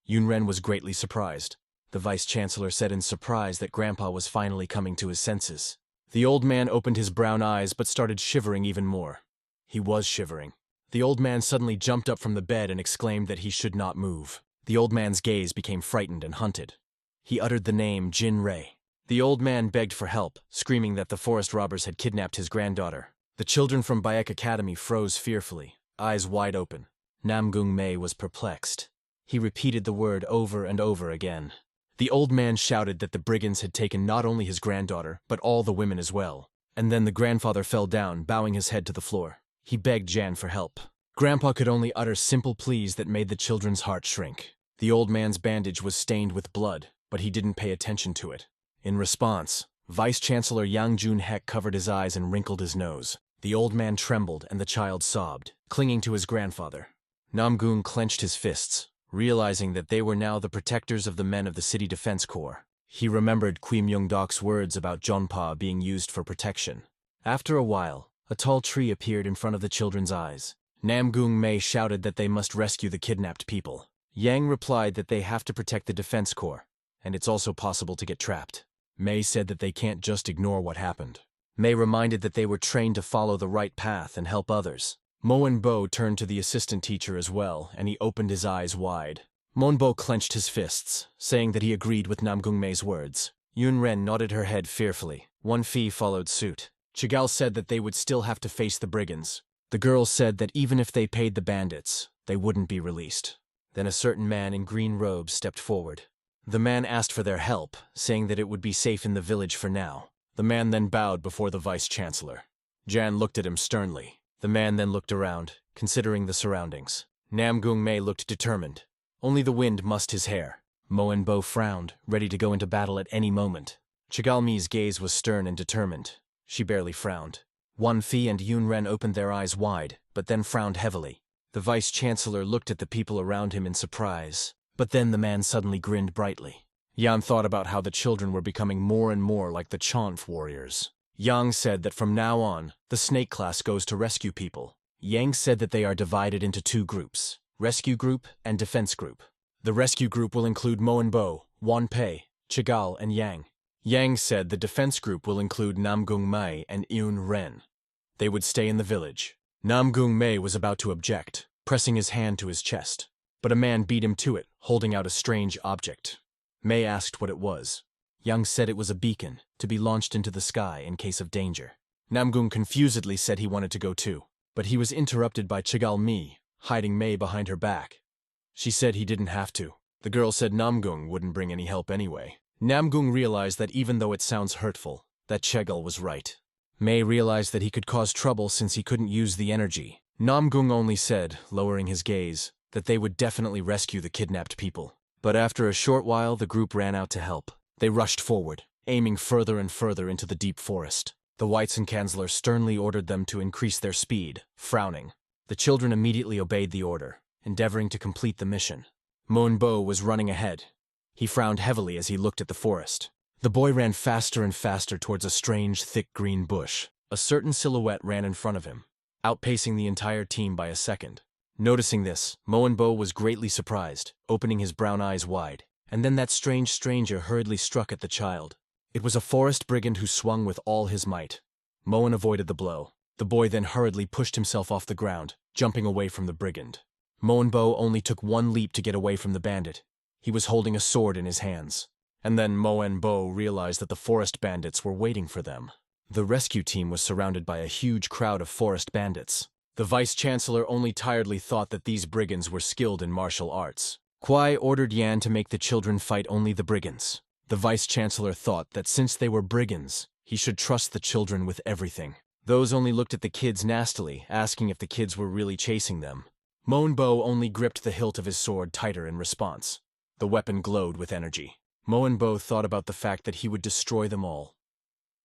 Yunren was greatly surprised. The vice-chancellor said in surprise that Grandpa was finally coming to his senses. The old man opened his brown eyes but started shivering even more. He was shivering. The old man suddenly jumped up from the bed and exclaimed that he should not move. The old man's gaze became frightened and hunted. He uttered the name Jin Rei. The old man begged for help, screaming that the forest robbers had kidnapped his granddaughter. The children from Bayek Academy froze fearfully, eyes wide open. Namgung was perplexed. He repeated the word over and over again. The old man shouted that the brigands had taken not only his granddaughter, but all the women as well. And then the grandfather fell down, bowing his head to the floor. He begged Jan for help. Grandpa could only utter simple pleas that made the children's heart shrink. The old man's bandage was stained with blood, but he didn't pay attention to it. In response, Vice-Chancellor Yang Jun-hek covered his eyes and wrinkled his nose. The old man trembled and the child sobbed, clinging to his grandfather. Namgung clenched his fists, realizing that they were now the protectors of the men of the City Defense Corps. He remembered Kui Myung-dok's words about Jeonpa being used for protection. After a while, a tall tree appeared in front of the children's eyes. Namgung shouted that they must rescue the kidnapped people. Yang replied that they have to protect the Defense Corps, and it's also possible to get trapped. Mei said that they can't just ignore what happened. Mei reminded that they were trained to follow the right path and help others. Moenbo turned to the assistant teacher as well, and he opened his eyes wide. Moenbo clenched his fists, saying that he agreed with Namgung words. Yunren nodded her head fearfully. Wonfi followed suit. Chigal said that they would still have to face the brigands. The girls said that even if they paid the bandits, they wouldn't be released. Then a certain man in green robes stepped forward. The man asked for their help, saying that it would be safe in the village for now. The man then bowed before the vice-chancellor. Jan looked at him sternly. The man then looked around, considering the surroundings. Namgung looked determined. Only the wind mussed his hair. Moenbo frowned, ready to go into battle at any moment. Chigalmi's gaze was stern and determined. She barely frowned. Wonfi and Yunren opened their eyes wide, but then frowned heavily. The vice-chancellor looked at the people around him in surprise. But then the man suddenly grinned brightly. Yan thought about how the children were becoming more and more like the Chonf warriors. Yang said that from now on, the snake class goes to rescue people. Yang said that they are divided into two groups, rescue group and defense group. The rescue group will include Moenbo, Wanpei, Chigal, and Yang. Yang said the defense group will include Namgung and Yun Ren. They would stay in the village. Namgung was about to object, pressing his hand to his chest. But a man beat him to it, holding out a strange object. Mei asked what it was. Yang said it was a beacon, to be launched into the sky in case of danger. Namgung confusedly said he wanted to go too, but he was interrupted by Chigal, hiding Mei behind her back. She said he didn't have to. The girl said Namgung wouldn't bring any help anyway. Namgung realized that even though it sounds hurtful, that Chegal was right. Mei realized that he could cause trouble since he couldn't use the energy. Namgung only said, lowering his gaze, that they would definitely rescue the kidnapped people. But after a short while, the group ran out to help. They rushed forward, aiming further and further into the deep forest. The Weizenkanzler sternly ordered them to increase their speed, frowning. The children immediately obeyed the order, endeavoring to complete the mission. Moenbo was running ahead. He frowned heavily as he looked at the forest. The boy ran faster and faster towards a strange, thick green bush. A certain silhouette ran in front of him, outpacing the entire team by a second. Noticing this, Moenbo was greatly surprised, opening his brown eyes wide. And then that strange stranger hurriedly struck at the child. It was a forest brigand who swung with all his might. Moen avoided the blow. The boy then hurriedly pushed himself off the ground, jumping away from the brigand. Moenbo only took one leap to get away from the bandit. He was holding a sword in his hands. And then Moenbo realized that the forest bandits were waiting for them. The rescue team was surrounded by a huge crowd of forest bandits. The vice-chancellor only tiredly thought that these brigands were skilled in martial arts. Kwai ordered Yan to make the children fight only the brigands. The vice-chancellor thought that since they were brigands, he should trust the children with everything. Those only looked at the kids nastily, asking if the kids were really chasing them. Moenbo only gripped the hilt of his sword tighter in response. The weapon glowed with energy. Moenbo thought about the fact that he would destroy them all.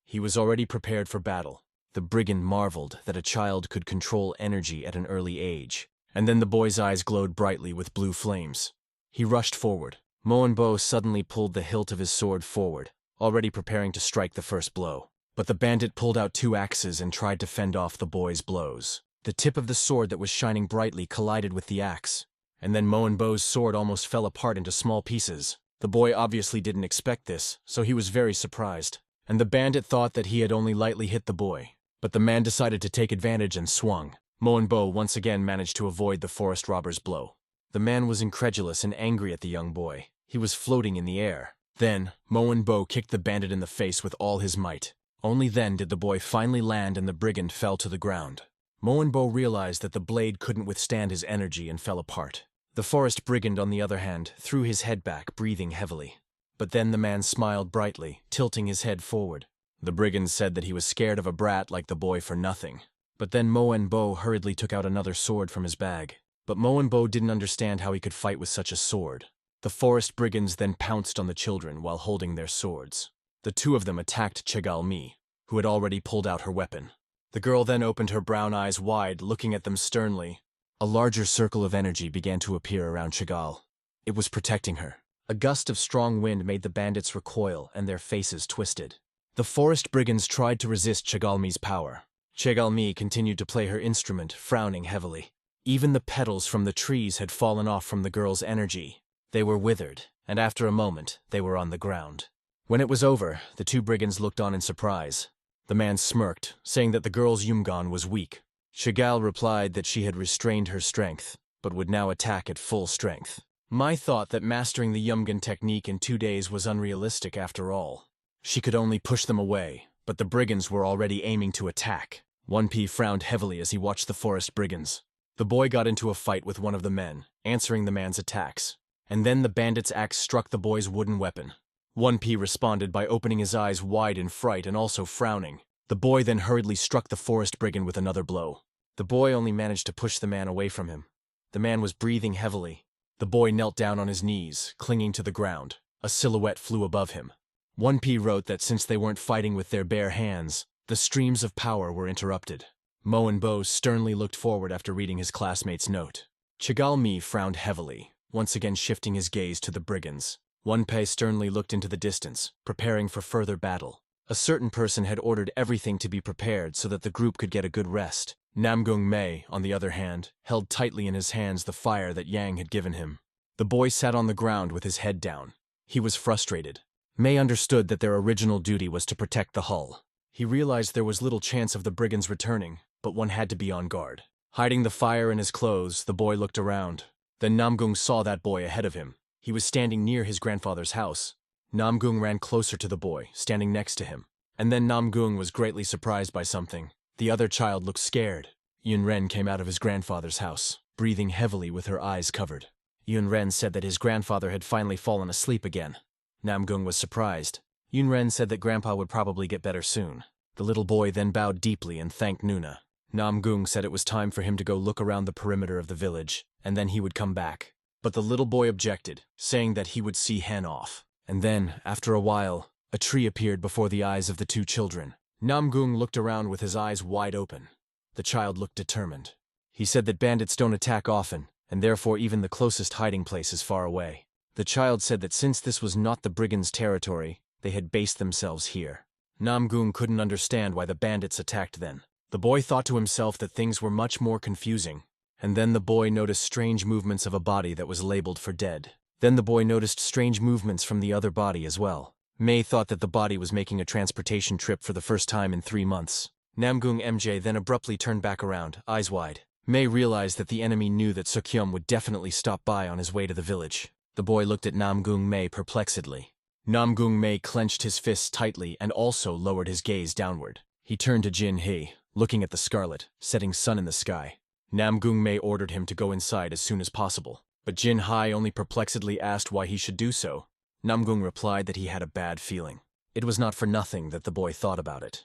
He was already prepared for battle. The brigand marveled that a child could control energy at an early age. And then the boy's eyes glowed brightly with blue flames. He rushed forward. Moenbo suddenly pulled the hilt of his sword forward, already preparing to strike the first blow. But the bandit pulled out 2 axes and tried to fend off the boy's blows. The tip of the sword that was shining brightly collided with the axe. And then Moenbo's sword almost fell apart into small pieces. The boy obviously didn't expect this, so he was very surprised. And the bandit thought that he had only lightly hit the boy. But the man decided to take advantage and swung. Moenbo once again managed to avoid the forest robber's blow. The man was incredulous and angry at the young boy. He was floating in the air. Then, Moenbo kicked the bandit in the face with all his might. Only then did the boy finally land and the brigand fell to the ground. Moenbo realized that the blade couldn't withstand his energy and fell apart. The forest brigand, on the other hand, threw his head back, breathing heavily. But then the man smiled brightly, tilting his head forward. The brigand said that he was scared of a brat like the boy for nothing. But then Moenbo hurriedly took out another sword from his bag. But Moenbo didn't understand how he could fight with such a sword. The forest brigands then pounced on the children while holding their swords. The 2 of them attacked Chegalmi, who had already pulled out her weapon. The girl then opened her brown eyes wide, looking at them sternly. A larger circle of energy began to appear around Chegal. It was protecting her. A gust of strong wind made the bandits recoil and their faces twisted. The forest brigands tried to resist Chegalmi's power. Chegalmi continued to play her instrument, frowning heavily. Even the petals from the trees had fallen off from the girl's energy. They were withered, and after a moment, they were on the ground. When it was over, the 2 brigands looked on in surprise. The man smirked, saying that the girl's Yumgan was weak. Chegal replied that she had restrained her strength, but would now attack at full strength. Mai thought that mastering the Yumgan technique in 2 days was unrealistic after all. She could only push them away, but the brigands were already aiming to attack. 1P frowned heavily as he watched the forest brigands. The boy got into a fight with one of the men, answering the man's attacks. And then the bandit's axe struck the boy's wooden weapon. 1P responded by opening his eyes wide in fright and also frowning. The boy then hurriedly struck the forest brigand with another blow. The boy only managed to push the man away from him. The man was breathing heavily. The boy knelt down on his knees, clinging to the ground. A silhouette flew above him. 1P wrote that since they weren't fighting with their bare hands, the streams of power were interrupted. Moenbo sternly looked forward after reading his classmate's note. Chegalmi frowned heavily, once again shifting his gaze to the brigands. 1P sternly looked into the distance, preparing for further battle. A certain person had ordered everything to be prepared so that the group could get a good rest. Namgung Mei, on the other hand, held tightly in his hands the fire that Yang had given him. The boy sat on the ground with his head down. He was frustrated. Mei understood that their original duty was to protect the hull. He realized there was little chance of the brigands returning, but one had to be on guard. Hiding the fire in his clothes, the boy looked around. Then Namgung saw that boy ahead of him. He was standing near his grandfather's house. Namgung ran closer to the boy, standing next to him. And then Namgung was greatly surprised by something. The other child looked scared. Yunren came out of his grandfather's house, breathing heavily with her eyes covered. Yunren said that his grandfather had finally fallen asleep again. Namgung was surprised. Yunren said that Grandpa would probably get better soon. The little boy then bowed deeply and thanked Nuna. Namgung said it was time for him to go look around the perimeter of the village, and then he would come back. But the little boy objected, saying that he would see Hen off. And then, after a while, a tree appeared before the eyes of the 2 children. Namgung looked around with his eyes wide open. The child looked determined. He said that bandits don't attack often, and therefore even the closest hiding place is far away. The child said that since this was not the brigands' territory, they had based themselves here. Namgung couldn't understand why the bandits attacked then. The boy thought to himself that things were much more confusing. And then the boy noticed strange movements of a body that was labeled for dead. Then the boy noticed strange movements from the other body as well. Mei thought that the body was making a transportation trip for the first time in 3 months. Namgung MJ then abruptly turned back around, eyes wide. May realized that the enemy knew that Sukyum would definitely stop by on his way to the village. The boy looked at Namgung May perplexedly. Namgung May clenched his fists tightly and also lowered his gaze downward. He turned to Jin Hee, looking at the scarlet, setting sun in the sky. Namgung May ordered him to go inside as soon as possible, but Jin Hee only perplexedly asked why he should do so. Namgung replied that he had a bad feeling. It was not for nothing that the boy thought about it.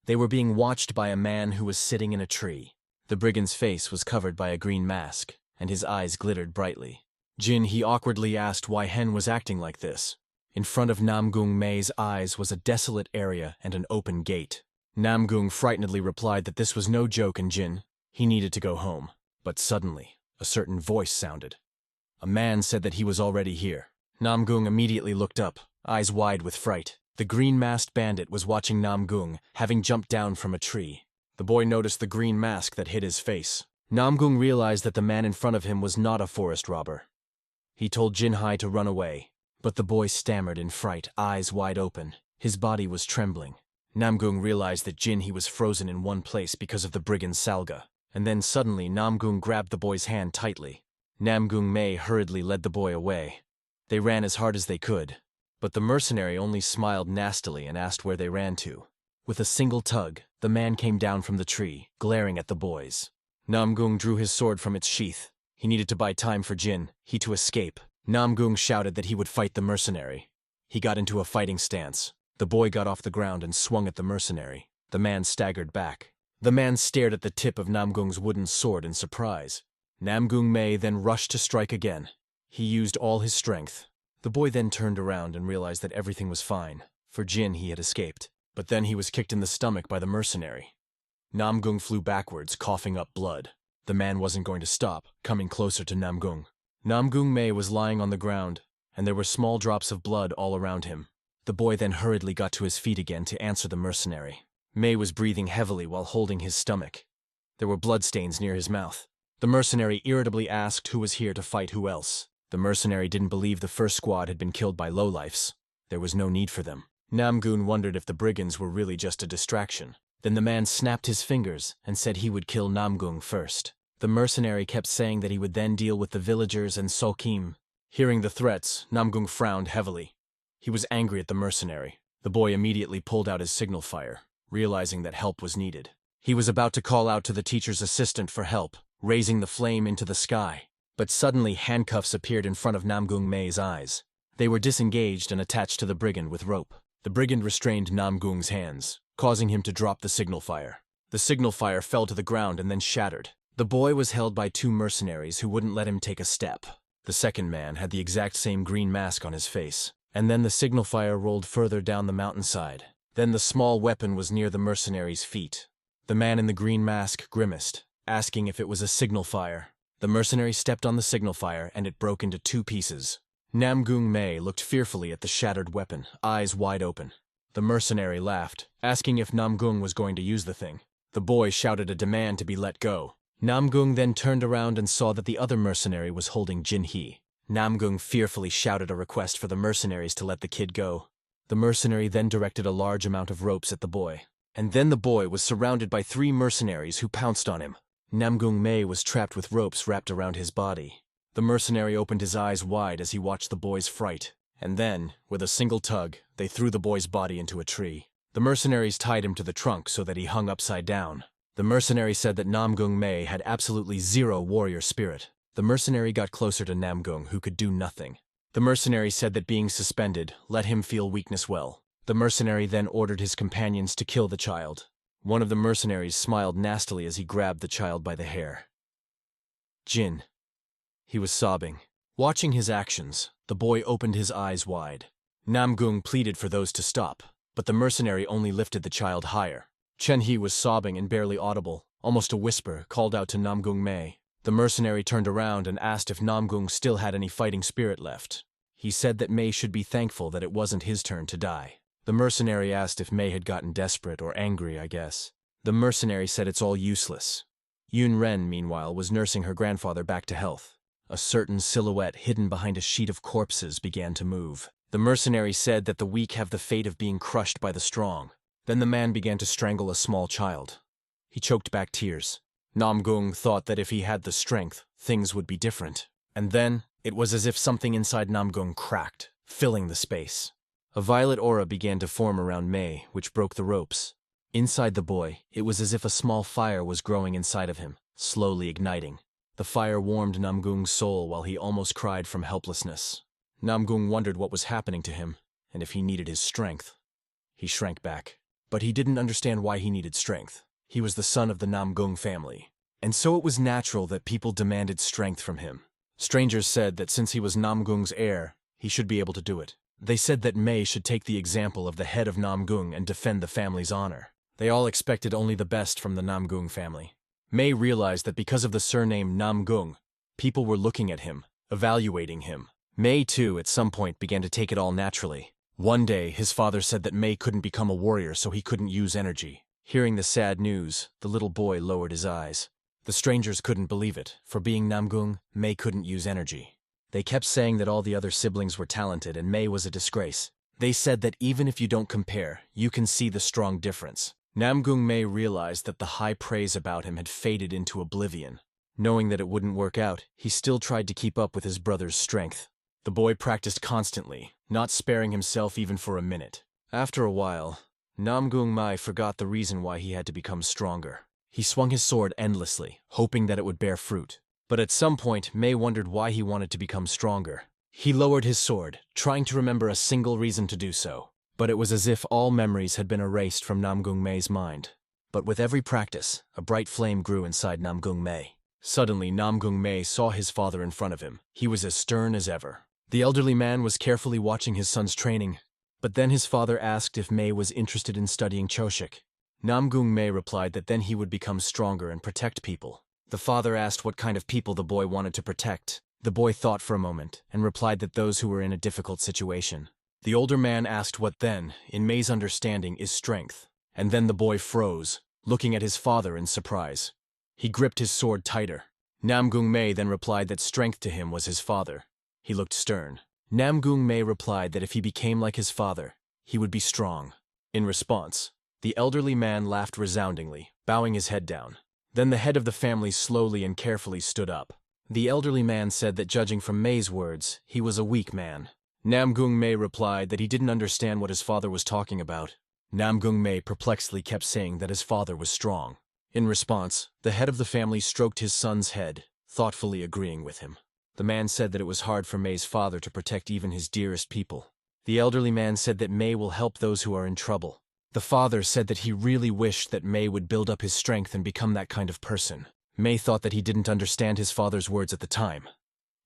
They were being watched by a man who was sitting in a tree. The brigand's face was covered by a green mask, and his eyes glittered brightly. Jin Hee awkwardly asked why Hen was acting like this. In front of Namgung May's eyes was a desolate area and an open gate. Namgung frightenedly replied that this was no joke and Jin, he needed to go home. But suddenly, a certain voice sounded. A man said that he was already here. Namgung immediately looked up, eyes wide with fright. The green-masked bandit was watching Namgung, having jumped down from a tree. The boy noticed the green mask that hid his face. Namgung realized that the man in front of him was not a forest robber. He told Jin Hee to run away, but the boy stammered in fright, eyes wide open. His body was trembling. Namgung realized that Jin Hee was frozen in one place because of the brigand's salga, and then suddenly Namgung grabbed the boy's hand tightly. Namgung May hurriedly led the boy away. They ran as hard as they could, but the mercenary only smiled nastily and asked where they ran to. With a single tug, the man came down from the tree, glaring at the boys. Namgung drew his sword from its sheath. He needed to buy time for Jin Hee to escape. Namgung shouted that he would fight the mercenary. He got into a fighting stance. The boy got off the ground and swung at the mercenary. The man staggered back. The man stared at the tip of Namgung's wooden sword in surprise. Namgung May then rushed to strike again. He used all his strength. The boy then turned around and realized that everything was fine. For Jin, he had escaped. But then he was kicked in the stomach by the mercenary. Namgung flew backwards, coughing up blood. The man wasn't going to stop, coming closer to Namgung. Namgung May was lying on the ground, and there were small drops of blood all around him. The boy then hurriedly got to his feet again to answer the mercenary. May was breathing heavily while holding his stomach. There were bloodstains near his mouth. The mercenary irritably asked who was here to fight who else. The mercenary didn't believe the first squad had been killed by lowlifes. There was no need for them. Namgung wondered if the brigands were really just a distraction. Then the man snapped his fingers and said he would kill Namgung first. The mercenary kept saying that he would then deal with the villagers and Solkim. Hearing the threats, Namgung frowned heavily. He was angry at the mercenary. The boy immediately pulled out his signal fire, realizing that help was needed. He was about to call out to the teacher's assistant for help, raising the flame into the sky. But suddenly handcuffs appeared in front of Namgung May's eyes. They were disengaged and attached to the brigand with rope. The brigand restrained Namgung's hands, causing him to drop the signal fire. The signal fire fell to the ground and then shattered. The boy was held by two mercenaries who wouldn't let him take a step. The second man had the exact same green mask on his face. And then the signal fire rolled further down the mountainside. Then the small weapon was near the mercenary's feet. The man in the green mask grimaced, asking if it was a signal fire. The mercenary stepped on the signal fire and it broke into two pieces. Namgung May looked fearfully at the shattered weapon, eyes wide open. The mercenary laughed, asking if Namgung was going to use the thing. The boy shouted a demand to be let go. Namgung then turned around and saw that the other mercenary was holding Jin Hee. Namgung fearfully shouted a request for the mercenaries to let the kid go. The mercenary then directed a large amount of ropes at the boy. And then the boy was surrounded by three mercenaries who pounced on him. Namgung May was trapped with ropes wrapped around his body. The mercenary opened his eyes wide as he watched the boy's fright. And then, with a single tug, they threw the boy's body into a tree. The mercenaries tied him to the trunk so that he hung upside down. The mercenary said that Namgung May had absolutely zero warrior spirit. The mercenary got closer to Namgung, who could do nothing. The mercenary said that being suspended let him feel weakness well. The mercenary then ordered his companions to kill the child. One of the mercenaries smiled nastily as he grabbed the child by the hair. Jin. He was sobbing. Watching his actions, the boy opened his eyes wide. Namgung pleaded for those to stop, but the mercenary only lifted the child higher. Chen He was sobbing and barely audible, almost a whisper, called out to Namgung May. The mercenary turned around and asked if Namgung still had any fighting spirit left. He said that May should be thankful that it wasn't his turn to die. The mercenary asked if May had gotten desperate or angry, I guess. The mercenary said it's all useless. Yun Ren, meanwhile, was nursing her grandfather back to health. A certain silhouette hidden behind a sheet of corpses began to move. The mercenary said that the weak have the fate of being crushed by the strong. Then the man began to strangle a small child. He choked back tears. Namgung thought that if he had the strength, things would be different. And then, it was as if something inside Namgung cracked, filling the space. A violet aura began to form around Mei, which broke the ropes. Inside the boy, it was as if a small fire was growing inside of him, slowly igniting. The fire warmed Namgung's soul while he almost cried from helplessness. Namgung wondered what was happening to him, and if he needed his strength. He shrank back. But he didn't understand why he needed strength. He was the son of the Namgung family, and so it was natural that people demanded strength from him. Strangers said that since he was Namgung's heir, he should be able to do it. They said that Mei should take the example of the head of Namgung and defend the family's honor. They all expected only the best from the Namgung family. Mei realized that because of the surname Namgung, people were looking at him, evaluating him. Mei, too, at some point began to take it all naturally. One day, his father said that Mei couldn't become a warrior so he couldn't use energy. Hearing the sad news, the little boy lowered his eyes. The strangers couldn't believe it, for being Namgung, Mei couldn't use energy. They kept saying that all the other siblings were talented and Mei was a disgrace. They said that even if you don't compare, you can see the strong difference. Namgung Mei realized that the high praise about him had faded into oblivion. Knowing that it wouldn't work out, he still tried to keep up with his brother's strength. The boy practiced constantly, not sparing himself even for a minute. After a while, Namgung Mei forgot the reason why he had to become stronger. He swung his sword endlessly, hoping that it would bear fruit. But at some point, Mei wondered why he wanted to become stronger. He lowered his sword, trying to remember a single reason to do so. But it was as if all memories had been erased from Namgung Mei's mind. But with every practice, a bright flame grew inside Namgung Mei. Suddenly, Namgung Mei saw his father in front of him. He was as stern as ever. The elderly man was carefully watching his son's training, but then his father asked if Mei was interested in studying Choshik. Namgung Mei replied that then he would become stronger and protect people. The father asked what kind of people the boy wanted to protect. The boy thought for a moment and replied that those who were in a difficult situation. The older man asked what then, in Mei's understanding, is strength. And then the boy froze, looking at his father in surprise. He gripped his sword tighter. Namgung Mei then replied that strength to him was his father. He looked stern. Namgung Mei replied that if he became like his father, he would be strong. In response, the elderly man laughed resoundingly, bowing his head down. Then the head of the family slowly and carefully stood up. The elderly man said that judging from Mei's words, he was a weak man. Namgung Mei replied that he didn't understand what his father was talking about. Namgung Mei perplexedly kept saying that his father was strong. In response, the head of the family stroked his son's head, thoughtfully agreeing with him. The man said that it was hard for Mei's father to protect even his dearest people. The elderly man said that Mei will help those who are in trouble. The father said that he really wished that Mei would build up his strength and become that kind of person. Mei thought that he didn't understand his father's words at the time.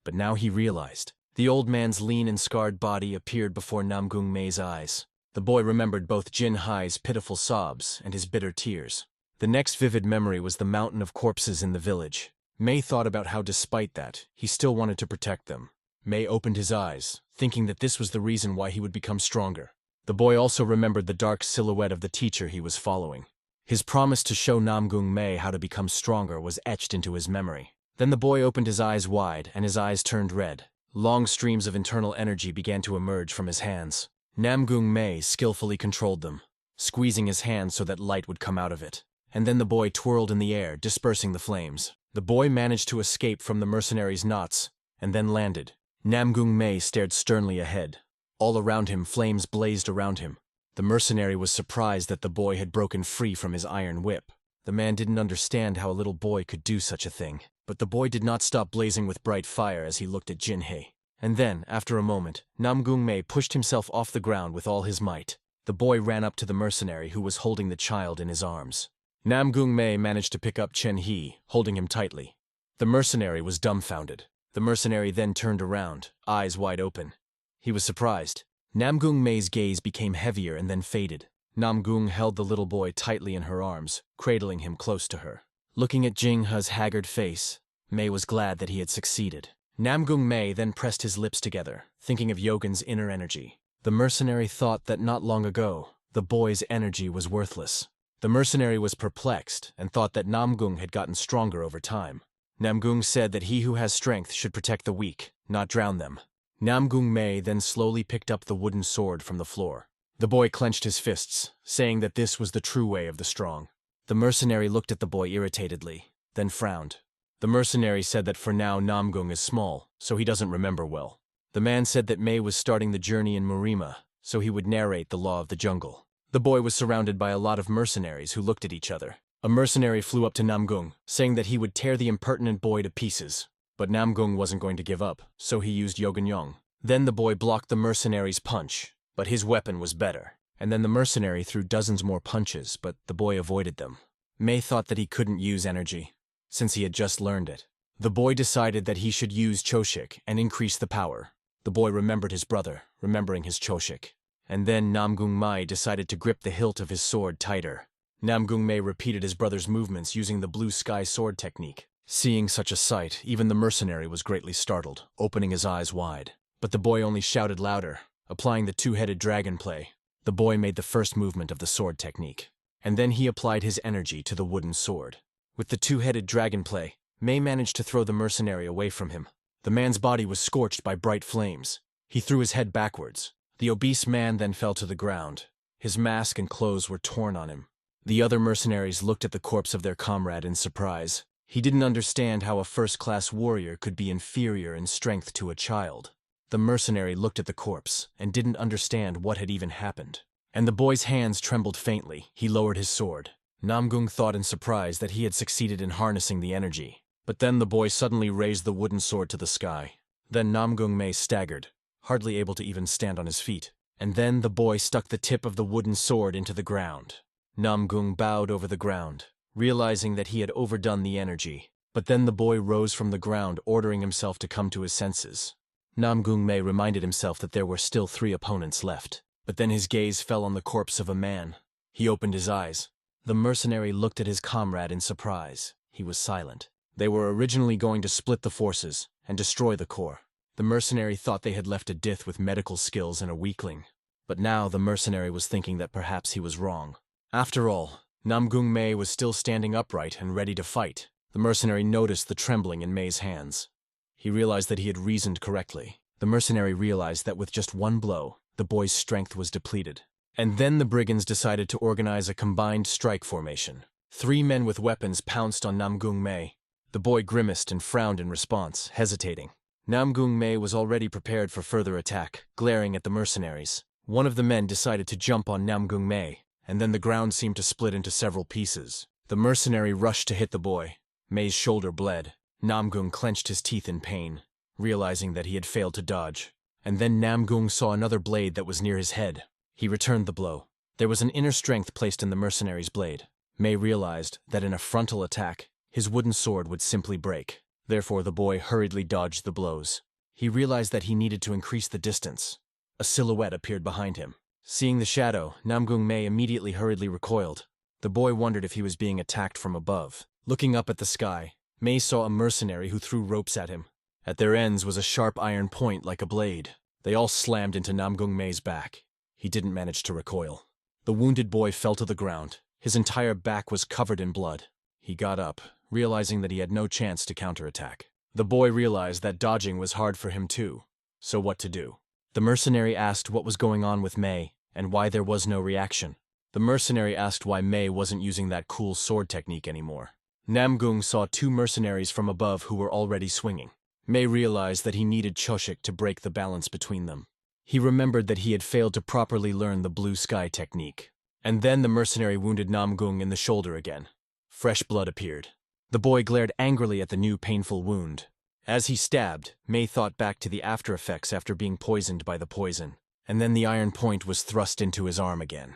But now he realized. The old man's lean and scarred body appeared before Namgung Mei's eyes. The boy remembered both Jin Hai's pitiful sobs and his bitter tears. The next vivid memory was the mountain of corpses in the village. Mei thought about how despite that, he still wanted to protect them. Mei opened his eyes, thinking that this was the reason why he would become stronger. The boy also remembered the dark silhouette of the teacher he was following. His promise to show Namgung Mei how to become stronger was etched into his memory. Then the boy opened his eyes wide and his eyes turned red. Long streams of internal energy began to emerge from his hands. Namgung Mei skillfully controlled them, squeezing his hand so that light would come out of it. And then the boy twirled in the air, dispersing the flames. The boy managed to escape from the mercenaries' knots, and then landed. Namgung Mei stared sternly ahead. All around him, flames blazed around him. The mercenary was surprised that the boy had broken free from his iron whip. The man didn't understand how a little boy could do such a thing. But the boy did not stop blazing with bright fire as he looked at Jin Hei. And then, after a moment, Namgung Mei pushed himself off the ground with all his might. The boy ran up to the mercenary who was holding the child in his arms. Namgung Mei managed to pick up Chen He, holding him tightly. The mercenary was dumbfounded. The mercenary then turned around, eyes wide open. He was surprised. Namgung Mei's gaze became heavier and then faded. Namgung held the little boy tightly in her arms, cradling him close to her. Looking at Jing He's haggard face, Mei was glad that he had succeeded. Namgung Mei then pressed his lips together, thinking of Yogen's inner energy. The mercenary thought that not long ago, the boy's energy was worthless. The mercenary was perplexed and thought that Namgung had gotten stronger over time. Namgung said that he who has strength should protect the weak, not drown them. Namgung Mei then slowly picked up the wooden sword from the floor. The boy clenched his fists, saying that this was the true way of the strong. The mercenary looked at the boy irritatedly, then frowned. The mercenary said that for now Namgung is small, so he doesn't remember well. The man said that May was starting the journey in Murima, so he would narrate the law of the jungle. The boy was surrounded by a lot of mercenaries who looked at each other. A mercenary flew up to Namgung, saying that he would tear the impertinent boy to pieces. But Namgung wasn't going to give up, so he used Yoganyong. Then the boy blocked the mercenary's punch, but his weapon was better. And then the mercenary threw dozens more punches, but the boy avoided them. May thought that he couldn't use energy, since he had just learned it. The boy decided that he should use Choshik and increase the power. The boy remembered his brother, remembering his Choshik. And then Namgung Mai decided to grip the hilt of his sword tighter. Namgung Mai repeated his brother's movements using the blue sky sword technique. Seeing such a sight, even the mercenary was greatly startled, opening his eyes wide. But the boy only shouted louder, applying the two-headed dragon play. The boy made the first movement of the sword technique. And then he applied his energy to the wooden sword. With the two-headed dragon play, May managed to throw the mercenary away from him. The man's body was scorched by bright flames. He threw his head backwards. The obese man then fell to the ground. His mask and clothes were torn on him. The other mercenaries looked at the corpse of their comrade in surprise. He didn't understand how a first-class warrior could be inferior in strength to a child. The mercenary looked at the corpse and didn't understand what had even happened. And the boy's hands trembled faintly. He lowered his sword. Namgung thought in surprise that he had succeeded in harnessing the energy. But then the boy suddenly raised the wooden sword to the sky. Then Namgung Mai staggered, hardly able to even stand on his feet. And then the boy stuck the tip of the wooden sword into the ground. Namgung bowed over the ground, realizing that he had overdone the energy. But then the boy rose from the ground, ordering himself to come to his senses. Namgung Mai reminded himself that there were still 3 opponents left. But then his gaze fell on the corpse of a man. He opened his eyes. The mercenary looked at his comrade in surprise. He was silent. They were originally going to split the forces and destroy the core. The mercenary thought they had left a Dith with medical skills and a weakling. But now the mercenary was thinking that perhaps he was wrong. After all, Namgung Mai was still standing upright and ready to fight. The mercenary noticed the trembling in Mei's hands. He realized that he had reasoned correctly. The mercenary realized that with just one blow, the boy's strength was depleted. And then the brigands decided to organize a combined strike formation. 3 men with weapons pounced on Namgung Mai. The boy grimaced and frowned in response, hesitating. Namgung Mai was already prepared for further attack, glaring at the mercenaries. One of the men decided to jump on Namgung Mai, and then the ground seemed to split into several pieces. The mercenary rushed to hit the boy. Mei's shoulder bled. Namgung clenched his teeth in pain, realizing that he had failed to dodge. And then Namgung saw another blade that was near his head. He returned the blow. There was an inner strength placed in the mercenary's blade. Mei realized that in a frontal attack, his wooden sword would simply break. Therefore, the boy hurriedly dodged the blows. He realized that he needed to increase the distance. A silhouette appeared behind him. Seeing the shadow, Namgung Mai immediately hurriedly recoiled. The boy wondered if he was being attacked from above. Looking up at the sky, Mei saw a mercenary who threw ropes at him. At their ends was a sharp iron point like a blade. They all slammed into Namgung Mei's back. He didn't manage to recoil. The wounded boy fell to the ground. His entire back was covered in blood. He got up, realizing that he had no chance to counterattack. The boy realized that dodging was hard for him too. So what to do? The mercenary asked what was going on with Mei, and why there was no reaction. The mercenary asked why Mei wasn't using that cool sword technique anymore. Namgung saw 2 mercenaries from above who were already swinging. Mei realized that he needed Choshik to break the balance between them. He remembered that he had failed to properly learn the blue sky technique. And then the mercenary wounded Namgung in the shoulder again. Fresh blood appeared. The boy glared angrily at the new painful wound. As he stabbed, Mei thought back to the after effects after being poisoned by the poison. And then the iron point was thrust into his arm again.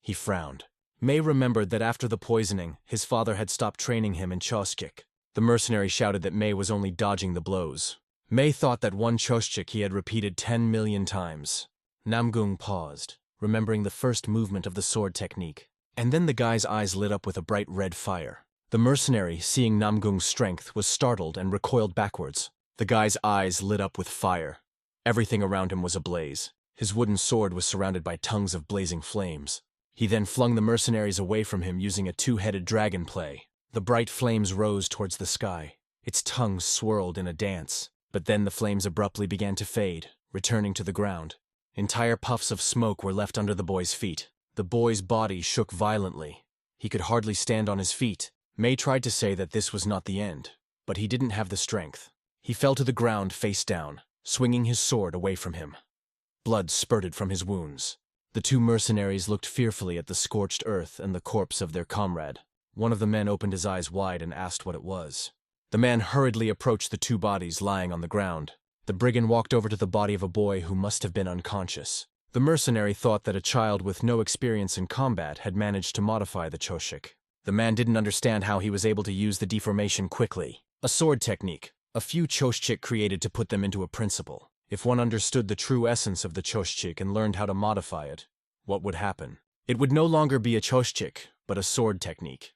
He frowned. Mei remembered that after the poisoning, his father had stopped training him in Choshik. The mercenary shouted that Mei was only dodging the blows. Mei thought that one Choshik he had repeated 10 million times. Namgung paused, remembering the first movement of the sword technique. And then the guy's eyes lit up with a bright red fire. The mercenary, seeing Namgung's strength, was startled and recoiled backwards. The guy's eyes lit up with fire. Everything around him was ablaze. His wooden sword was surrounded by tongues of blazing flames. He then flung the mercenaries away from him using a 2-headed dragon play. The bright flames rose towards the sky. Its tongues swirled in a dance. But then the flames abruptly began to fade, returning to the ground. Entire puffs of smoke were left under the boy's feet. The boy's body shook violently. He could hardly stand on his feet. May tried to say that this was not the end, but he didn't have the strength. He fell to the ground face down, swinging his sword away from him. Blood spurted from his wounds. The two mercenaries looked fearfully at the scorched earth and the corpse of their comrade. One of the men opened his eyes wide and asked what it was. The man hurriedly approached the two bodies lying on the ground. The brigand walked over to the body of a boy who must have been unconscious. The mercenary thought that a child with no experience in combat had managed to modify the choshik. The man didn't understand how he was able to use the deformation quickly. A sword technique, a few choshik created to put them into a principle. If one understood the true essence of the choshik and learned how to modify it, what would happen? It would no longer be a choshik, but a sword technique.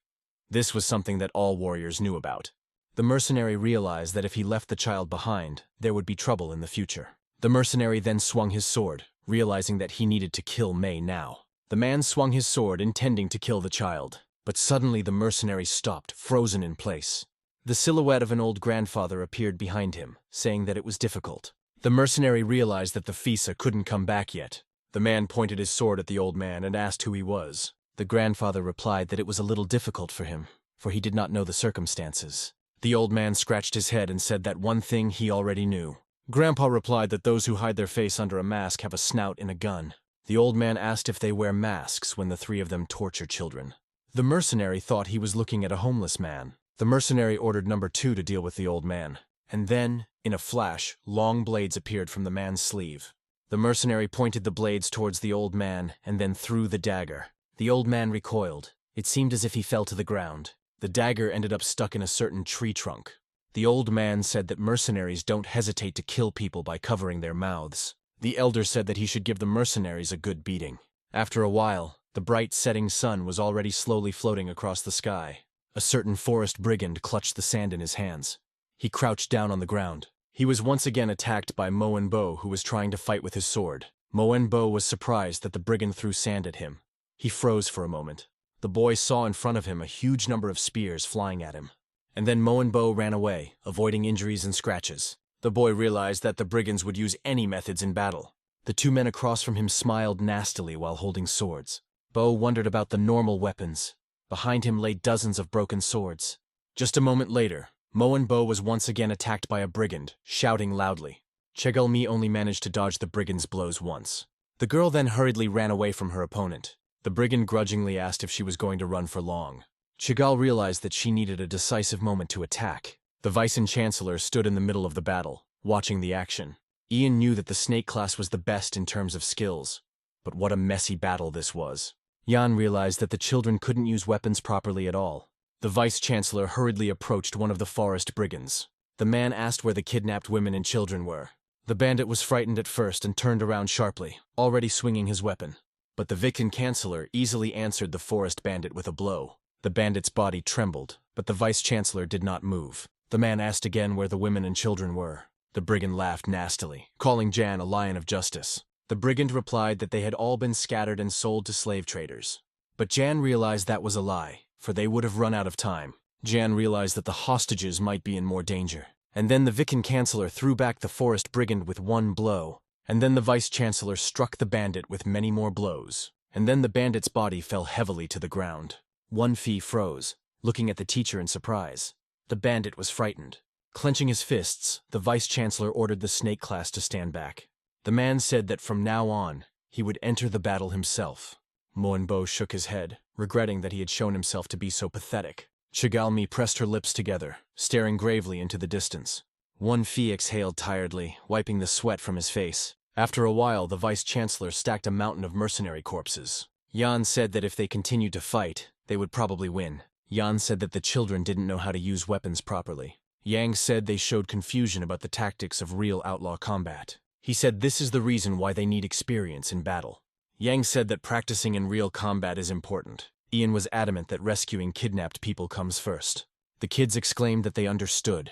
This was something that all warriors knew about. The mercenary realized that if he left the child behind, there would be trouble in the future. The mercenary then swung his sword, realizing that he needed to kill May now. The man swung his sword intending to kill the child, but suddenly the mercenary stopped, frozen in place. The silhouette of an old grandfather appeared behind him, saying that it was difficult. The mercenary realized that the Fisa couldn't come back yet. The man pointed his sword at the old man and asked who he was. The grandfather replied that it was a little difficult for him, for he did not know the circumstances. The old man scratched his head and said that one thing he already knew. Grandpa replied that those who hide their face under a mask have a snout in a gun. The old man asked if they wear masks when the three of them torture children. The mercenary thought he was looking at a homeless man. The mercenary ordered number 2 to deal with the old man. And then, in a flash, long blades appeared from the man's sleeve. The mercenary pointed the blades towards the old man and then threw the dagger. The old man recoiled. It seemed as if he fell to the ground. The dagger ended up stuck in a certain tree trunk. The old man said that mercenaries don't hesitate to kill people by covering their mouths. The elder said that he should give the mercenaries a good beating. After a while, the bright setting sun was already slowly floating across the sky. A certain forest brigand clutched the sand in his hands. He crouched down on the ground. He was once again attacked by Moenbo, who was trying to fight with his sword. Moenbo was surprised that the brigand threw sand at him. He froze for a moment. The boy saw in front of him a huge number of spears flying at him. And then Moenbo ran away, avoiding injuries and scratches. The boy realized that the brigands would use any methods in battle. The two men across from him smiled nastily while holding swords. Bo wondered about the normal weapons. Behind him lay dozens of broken swords. Just a moment later, Moenbo was once again attacked by a brigand, shouting loudly. Chegelmi only managed to dodge the brigand's blows once. The girl then hurriedly ran away from her opponent. The brigand grudgingly asked if she was going to run for long. Chigal realized that she needed a decisive moment to attack. The Vice-Chancellor stood in the middle of the battle, watching the action. Ian knew that the snake class was the best in terms of skills. But what a messy battle this was. Jan realized that the children couldn't use weapons properly at all. The Vice-Chancellor hurriedly approached one of the forest brigands. The man asked where the kidnapped women and children were. The bandit was frightened at first and turned around sharply, already swinging his weapon. But the Vice-Chancellor easily answered the forest bandit with a blow. The bandit's body trembled, but the Vice-Chancellor did not move. The man asked again where the women and children were. The brigand laughed nastily, calling Jan a lion of justice. The brigand replied that they had all been scattered and sold to slave traders. But Jan realized that was a lie, for they would have run out of time. Jan realized that the hostages might be in more danger. And then the Vice-Chancellor threw back the forest brigand with one blow. And then the Vice-Chancellor struck the bandit with many more blows. And then the bandit's body fell heavily to the ground. One Fee froze, looking at the teacher in surprise. The bandit was frightened. Clenching his fists, the Vice-Chancellor ordered the snake class to stand back. The man said that from now on, he would enter the battle himself. Moenbo shook his head, regretting that he had shown himself to be so pathetic. Chigalmi pressed her lips together, staring gravely into the distance. One Fee exhaled tiredly, wiping the sweat from his face. After a while, the Vice-Chancellor stacked a mountain of mercenary corpses. Jan said that if they continued to fight, they would probably win. Jan said that the children didn't know how to use weapons properly. Yang said they showed confusion about the tactics of real outlaw combat. He said this is the reason why they need experience in battle. Yang said that practicing in real combat is important. Ian was adamant that rescuing kidnapped people comes first. The kids exclaimed that they understood.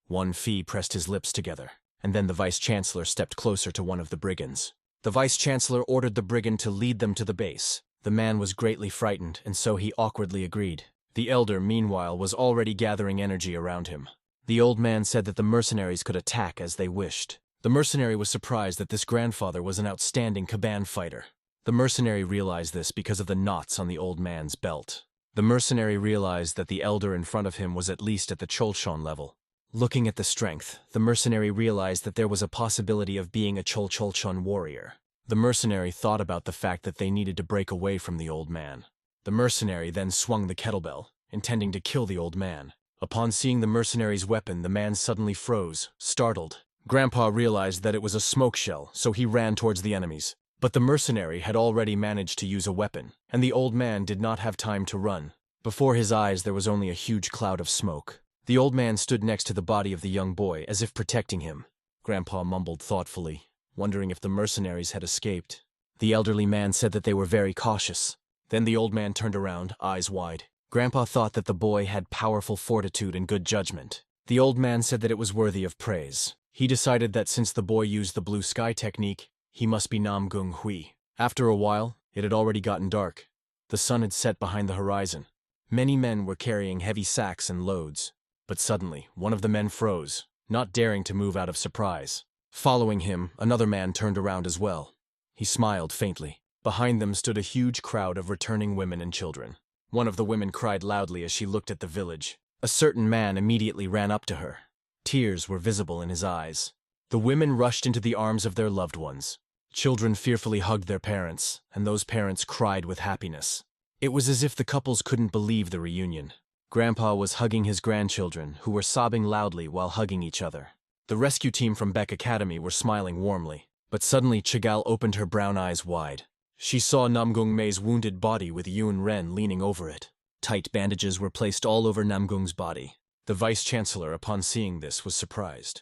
One Fee pressed his lips together, and then the Vice-Chancellor stepped closer to one of the brigands. The Vice-Chancellor ordered the brigand to lead them to the base. The man was greatly frightened, and so he awkwardly agreed. The elder, meanwhile, was already gathering energy around him. The old man said that the mercenaries could attack as they wished. The mercenary was surprised that this grandfather was an outstanding Caban fighter. The mercenary realized this because of the knots on the old man's belt. The mercenary realized that the elder in front of him was at least at the Cholchon level. Looking at the strength, the mercenary realized that there was a possibility of being a Cholchon warrior. The mercenary thought about the fact that they needed to break away from the old man. The mercenary then swung the kettlebell, intending to kill the old man. Upon seeing the mercenary's weapon, the man suddenly froze, startled. Grandpa realized that it was a smoke shell, so he ran towards the enemies. But the mercenary had already managed to use a weapon, and the old man did not have time to run. Before his eyes there was only a huge cloud of smoke. The old man stood next to the body of the young boy, as if protecting him. Grandpa mumbled thoughtfully, wondering if the mercenaries had escaped. The elderly man said that they were very cautious. Then the old man turned around, eyes wide. Grandpa thought that the boy had powerful fortitude and good judgment. The old man said that it was worthy of praise. He decided that since the boy used the blue sky technique, he must be Namgung Hui. After a while, it had already gotten dark. The sun had set behind the horizon. Many men were carrying heavy sacks and loads. But suddenly, one of the men froze, not daring to move out of surprise. Following him, another man turned around as well. He smiled faintly. Behind them stood a huge crowd of returning women and children. One of the women cried loudly as she looked at the village. A certain man immediately ran up to her. Tears were visible in his eyes. The women rushed into the arms of their loved ones. Children fearfully hugged their parents, and those parents cried with happiness. It was as if the couples couldn't believe the reunion. Grandpa was hugging his grandchildren, who were sobbing loudly while hugging each other. The rescue team from Beck Academy were smiling warmly, but suddenly Chigal opened her brown eyes wide. She saw Namgung Mei's wounded body with Yun Ren leaning over it. Tight bandages were placed all over Namgung's body. The vice-chancellor, upon seeing this, was surprised.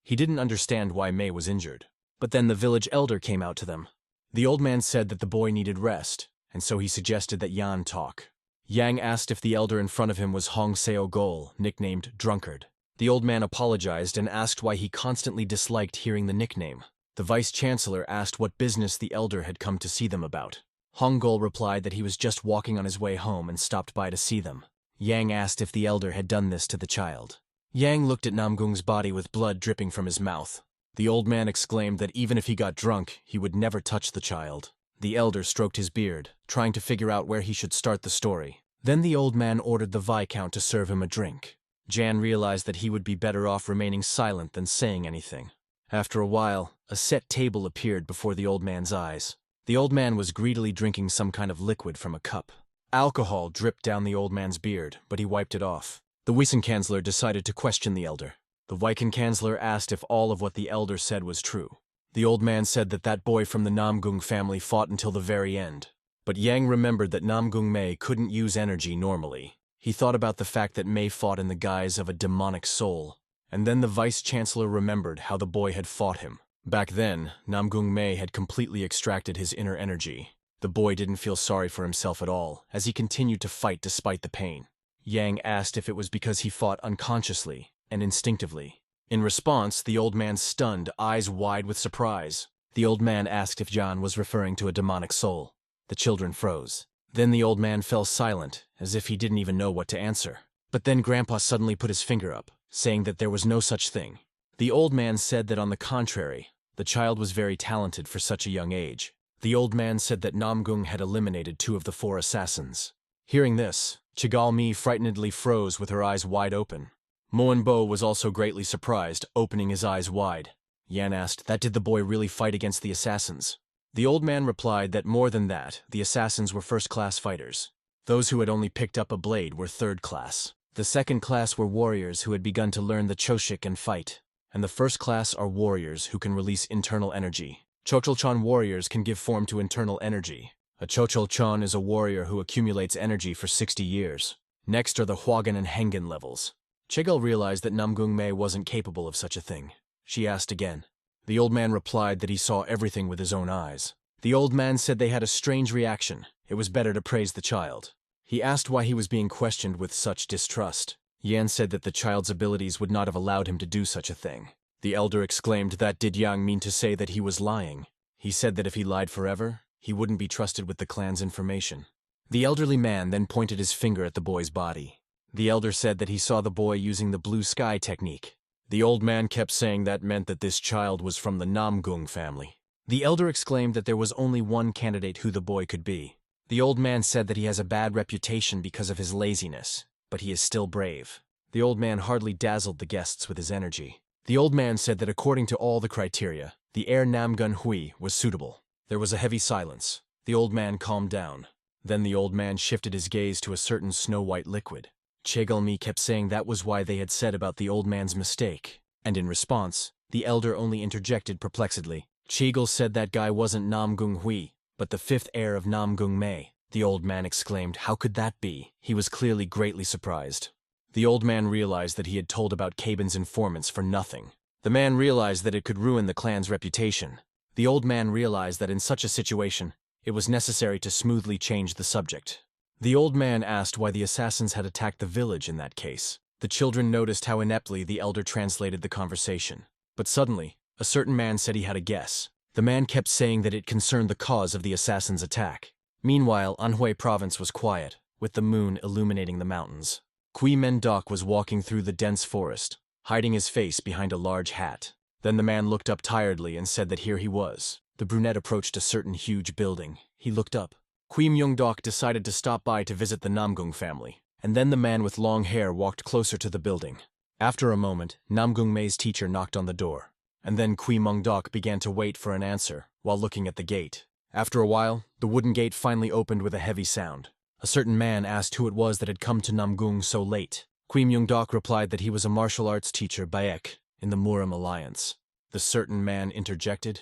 He didn't understand why Mei was injured. But then the village elder came out to them. The old man said that the boy needed rest, and so he suggested that Yan talk. Yang asked if the elder in front of him was Hong Seo Gol, nicknamed Drunkard. The old man apologized and asked why he constantly disliked hearing the nickname. The vice-chancellor asked what business the elder had come to see them about. Hong Gol replied that he was just walking on his way home and stopped by to see them. Yang asked if the elder had done this to the child. Yang looked at Namgung's body with blood dripping from his mouth. The old man exclaimed that even if he got drunk, he would never touch the child. The elder stroked his beard, trying to figure out where he should start the story. Then the old man ordered the Viscount to serve him a drink. Jan realized that he would be better off remaining silent than saying anything. After a while, a set table appeared before the old man's eyes. The old man was greedily drinking some kind of liquid from a cup. Alcohol dripped down the old man's beard, but he wiped it off. The Wissenkanzler decided to question the elder. The Viscount asked if all of what the elder said was true. The old man said that that boy from the Namgung family fought until the very end. But Yang remembered that Namgung Mei couldn't use energy normally. He thought about the fact that Mei fought in the guise of a demonic soul. And then the vice-chancellor remembered how the boy had fought him. Back then, Namgung Mei had completely extracted his inner energy. The boy didn't feel sorry for himself at all, as he continued to fight despite the pain. Yang asked if it was because he fought unconsciously and instinctively. In response, the old man stunned, eyes wide with surprise. The old man asked if Jan was referring to a demonic soul. The children froze. Then the old man fell silent, as if he didn't even know what to answer. But then Grandpa suddenly put his finger up, saying that there was no such thing. The old man said that on the contrary, the child was very talented for such a young age. The old man said that Namgung had eliminated 2 of the 4 assassins. Hearing this, Chigal Mi frightenedly froze with her eyes wide open. Moen Bo was also greatly surprised, opening his eyes wide. Yan asked, that did the boy really fight against the assassins? The old man replied that more than that, the assassins were first-class fighters. Those who had only picked up a blade were third class. The second class were warriors who had begun to learn the Choshik and fight. And the first class are warriors who can release internal energy. Chocholchon warriors can give form to internal energy. A Chocholchon is a warrior who accumulates energy for 60 years. Next are the Hwagan and Hengen levels. Chigal realized that Namgung Mei wasn't capable of such a thing. She asked again. The old man replied that he saw everything with his own eyes. The old man said they had a strange reaction. It was better to praise the child. He asked why he was being questioned with such distrust. Yan said that the child's abilities would not have allowed him to do such a thing. The elder exclaimed that did Yang mean to say that he was lying. He said that if he lied forever, he wouldn't be trusted with the clan's information. The elderly man then pointed his finger at the boy's body. The elder said that he saw the boy using the blue sky technique. The old man kept saying that meant that this child was from the Namgung family. The elder exclaimed that there was only one candidate who the boy could be. The old man said that he has a bad reputation because of his laziness, but he is still brave. The old man hardly dazzled the guests with his energy. The old man said that according to all the criteria, the heir Namgun Hui was suitable. There was a heavy silence. The old man calmed down. Then the old man shifted his gaze to a certain snow-white liquid. Chegalmi kept saying that was why they had said about the old man's mistake, and in response, the elder only interjected perplexedly. Chegal said that guy wasn't Namgung Hui, but the fifth heir of Namgung Mei. The old man exclaimed, how could that be? He was clearly greatly surprised. The old man realized that he had told about Kabin's informants for nothing. The man realized that it could ruin the clan's reputation. The old man realized that in such a situation, it was necessary to smoothly change the subject. The old man asked why the assassins had attacked the village in that case. The children noticed how ineptly the elder translated the conversation. But suddenly, a certain man said he had a guess. The man kept saying that it concerned the cause of the assassins' attack. Meanwhile, Anhui province was quiet, with the moon illuminating the mountains. Kui Mendok was walking through the dense forest, hiding his face behind a large hat. Then the man looked up tiredly and said that here he was. The brunette approached a certain huge building. He looked up. Kui Myungdok decided to stop by to visit the Namgung family, and then the man with long hair walked closer to the building. After a moment, Namgung Mei's teacher knocked on the door, and then Kui Myungdok began to wait for an answer while looking at the gate. After a while, the wooden gate finally opened with a heavy sound. A certain man asked who it was that had come to Namgung so late. Kui Myungdok replied that he was a martial arts teacher, Baek, in the Muram Alliance. The certain man interjected.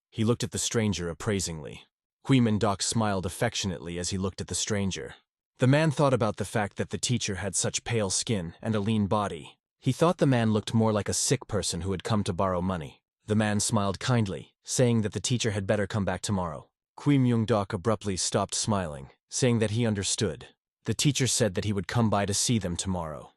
He looked at the stranger appraisingly. Kui Myungdok smiled affectionately as he looked at the stranger. The man thought about the fact that the teacher had such pale skin and a lean body. He thought the man looked more like a sick person who had come to borrow money. The man smiled kindly, saying that the teacher had better come back tomorrow. Kui Myungdok abruptly stopped smiling, saying that he understood. The teacher said that he would come by to see them tomorrow.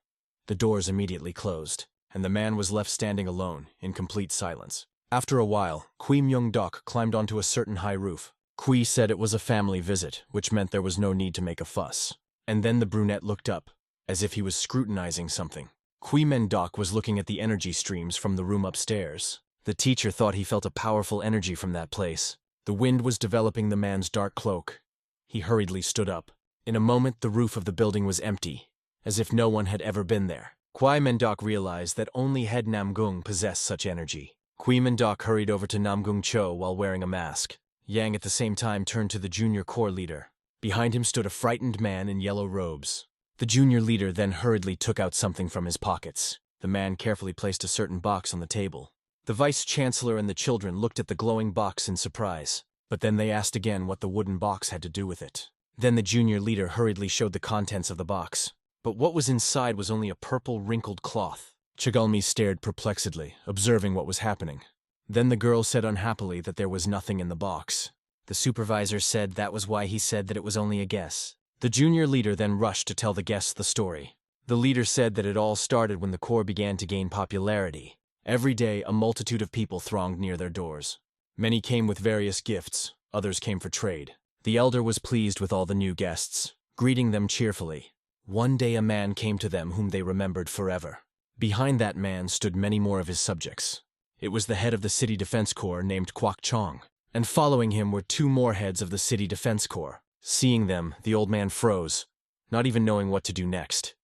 The doors immediately closed, and the man was left standing alone, in complete silence. After a while, Kui Myungdok climbed onto a certain high roof. Kui said it was a family visit, which meant there was no need to make a fuss. And then the brunette looked up, as if he was scrutinizing something. Kui Mendok was looking at the energy streams from the room upstairs. The teacher thought he felt a powerful energy from that place. The wind was developing the man's dark cloak. He hurriedly stood up. In a moment, the roof of the building was empty, as if no one had ever been there. Kui Mendok realized that only head Namgung possessed such energy. Kui Mendok hurried over to Namgung Cho while wearing a mask. Yang at the same time turned to the junior corps leader. Behind him stood a frightened man in yellow robes. The junior leader then hurriedly took out something from his pockets. The man carefully placed a certain box on the table. The vice-chancellor and the children looked at the glowing box in surprise, but then they asked again what the wooden box had to do with it. Then the junior leader hurriedly showed the contents of the box. But what was inside was only a purple, wrinkled cloth. Chegalmi stared perplexedly, observing what was happening. Then the girl said unhappily that there was nothing in the box. The supervisor said that was why he said that it was only a guess. The junior leader then rushed to tell the guests the story. The leader said that it all started when the corps began to gain popularity. Every day, a multitude of people thronged near their doors. Many came with various gifts, others came for trade. The elder was pleased with all the new guests, greeting them cheerfully. One day a man came to them whom they remembered forever. Behind that man stood many more of his subjects. It was the head of the City Defense Corps named Kwok Chong, and following him were two more heads of the City Defense Corps. Seeing them, the old man froze, not even knowing what to do next.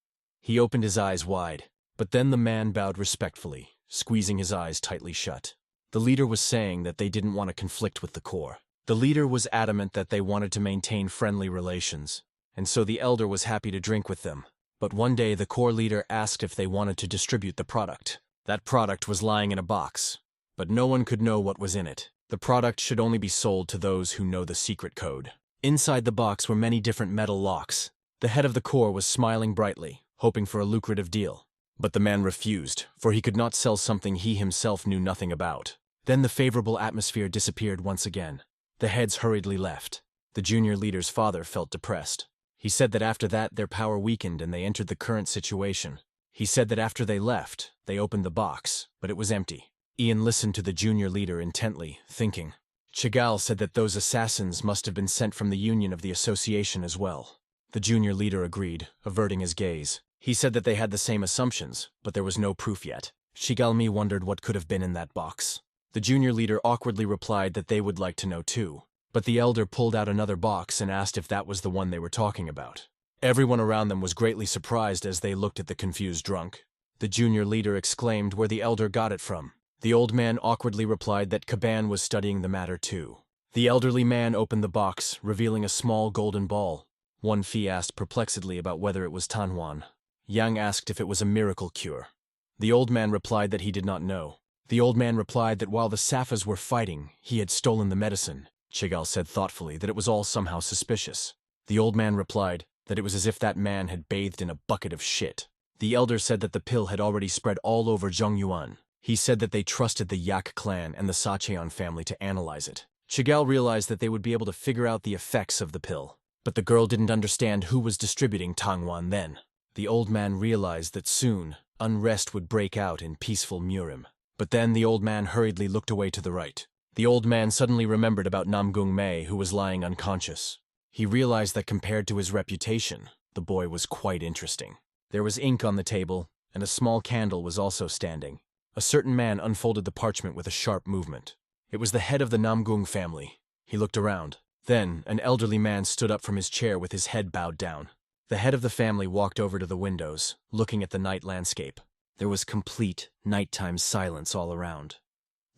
He opened his eyes wide, but then the man bowed respectfully, squeezing his eyes tightly shut. The leader was saying that they didn't want to conflict with the Corps. The leader was adamant that they wanted to maintain friendly relations, and so the elder was happy to drink with them. But one day the Corps leader asked if they wanted to distribute the product. That product was lying in a box, but no one could know what was in it. The product should only be sold to those who know the secret code. Inside the box were many different metal locks. The head of the Corps was smiling brightly, hoping for a lucrative deal. But the man refused, for he could not sell something he himself knew nothing about. Then the favorable atmosphere disappeared once again. The heads hurriedly left. The junior leader's father felt depressed. He said that after that their power weakened and they entered the current situation. He said that after they left, they opened the box, but it was empty. Ian listened to the junior leader intently, thinking. Chagall said that those assassins must have been sent from the union of the association as well. The junior leader agreed, averting his gaze. He said that they had the same assumptions, but there was no proof yet. Shigalmi wondered what could have been in that box. The junior leader awkwardly replied that they would like to know too. But the elder pulled out another box and asked if that was the one they were talking about. Everyone around them was greatly surprised as they looked at the confused drunk. The junior leader exclaimed where the elder got it from. The old man awkwardly replied that Caban was studying the matter too. The elderly man opened the box, revealing a small golden ball. One Fi asked perplexedly about whether it was Tanhuan. Yang asked if it was a miracle cure. The old man replied that he did not know. The old man replied that while the Safas were fighting, he had stolen the medicine. Chigal said thoughtfully that it was all somehow suspicious. The old man replied that it was as if that man had bathed in a bucket of shit. The elder said that the pill had already spread all over Zhongyuan. He said that they trusted the Yak clan and the Sacheon family to analyze it. Chigal realized that they would be able to figure out the effects of the pill. But the girl didn't understand who was distributing Tangwan then. The old man realized that soon, unrest would break out in peaceful Murim. But then the old man hurriedly looked away to the right. The old man suddenly remembered about Namgung Mei, who was lying unconscious. He realized that compared to his reputation, the boy was quite interesting. There was ink on the table, and a small candle was also standing. A certain man unfolded the parchment with a sharp movement. It was the head of the Namgung family. He looked around. Then, an elderly man stood up from his chair with his head bowed down. The head of the family walked over to the windows, looking at the night landscape. There was complete, nighttime silence all around.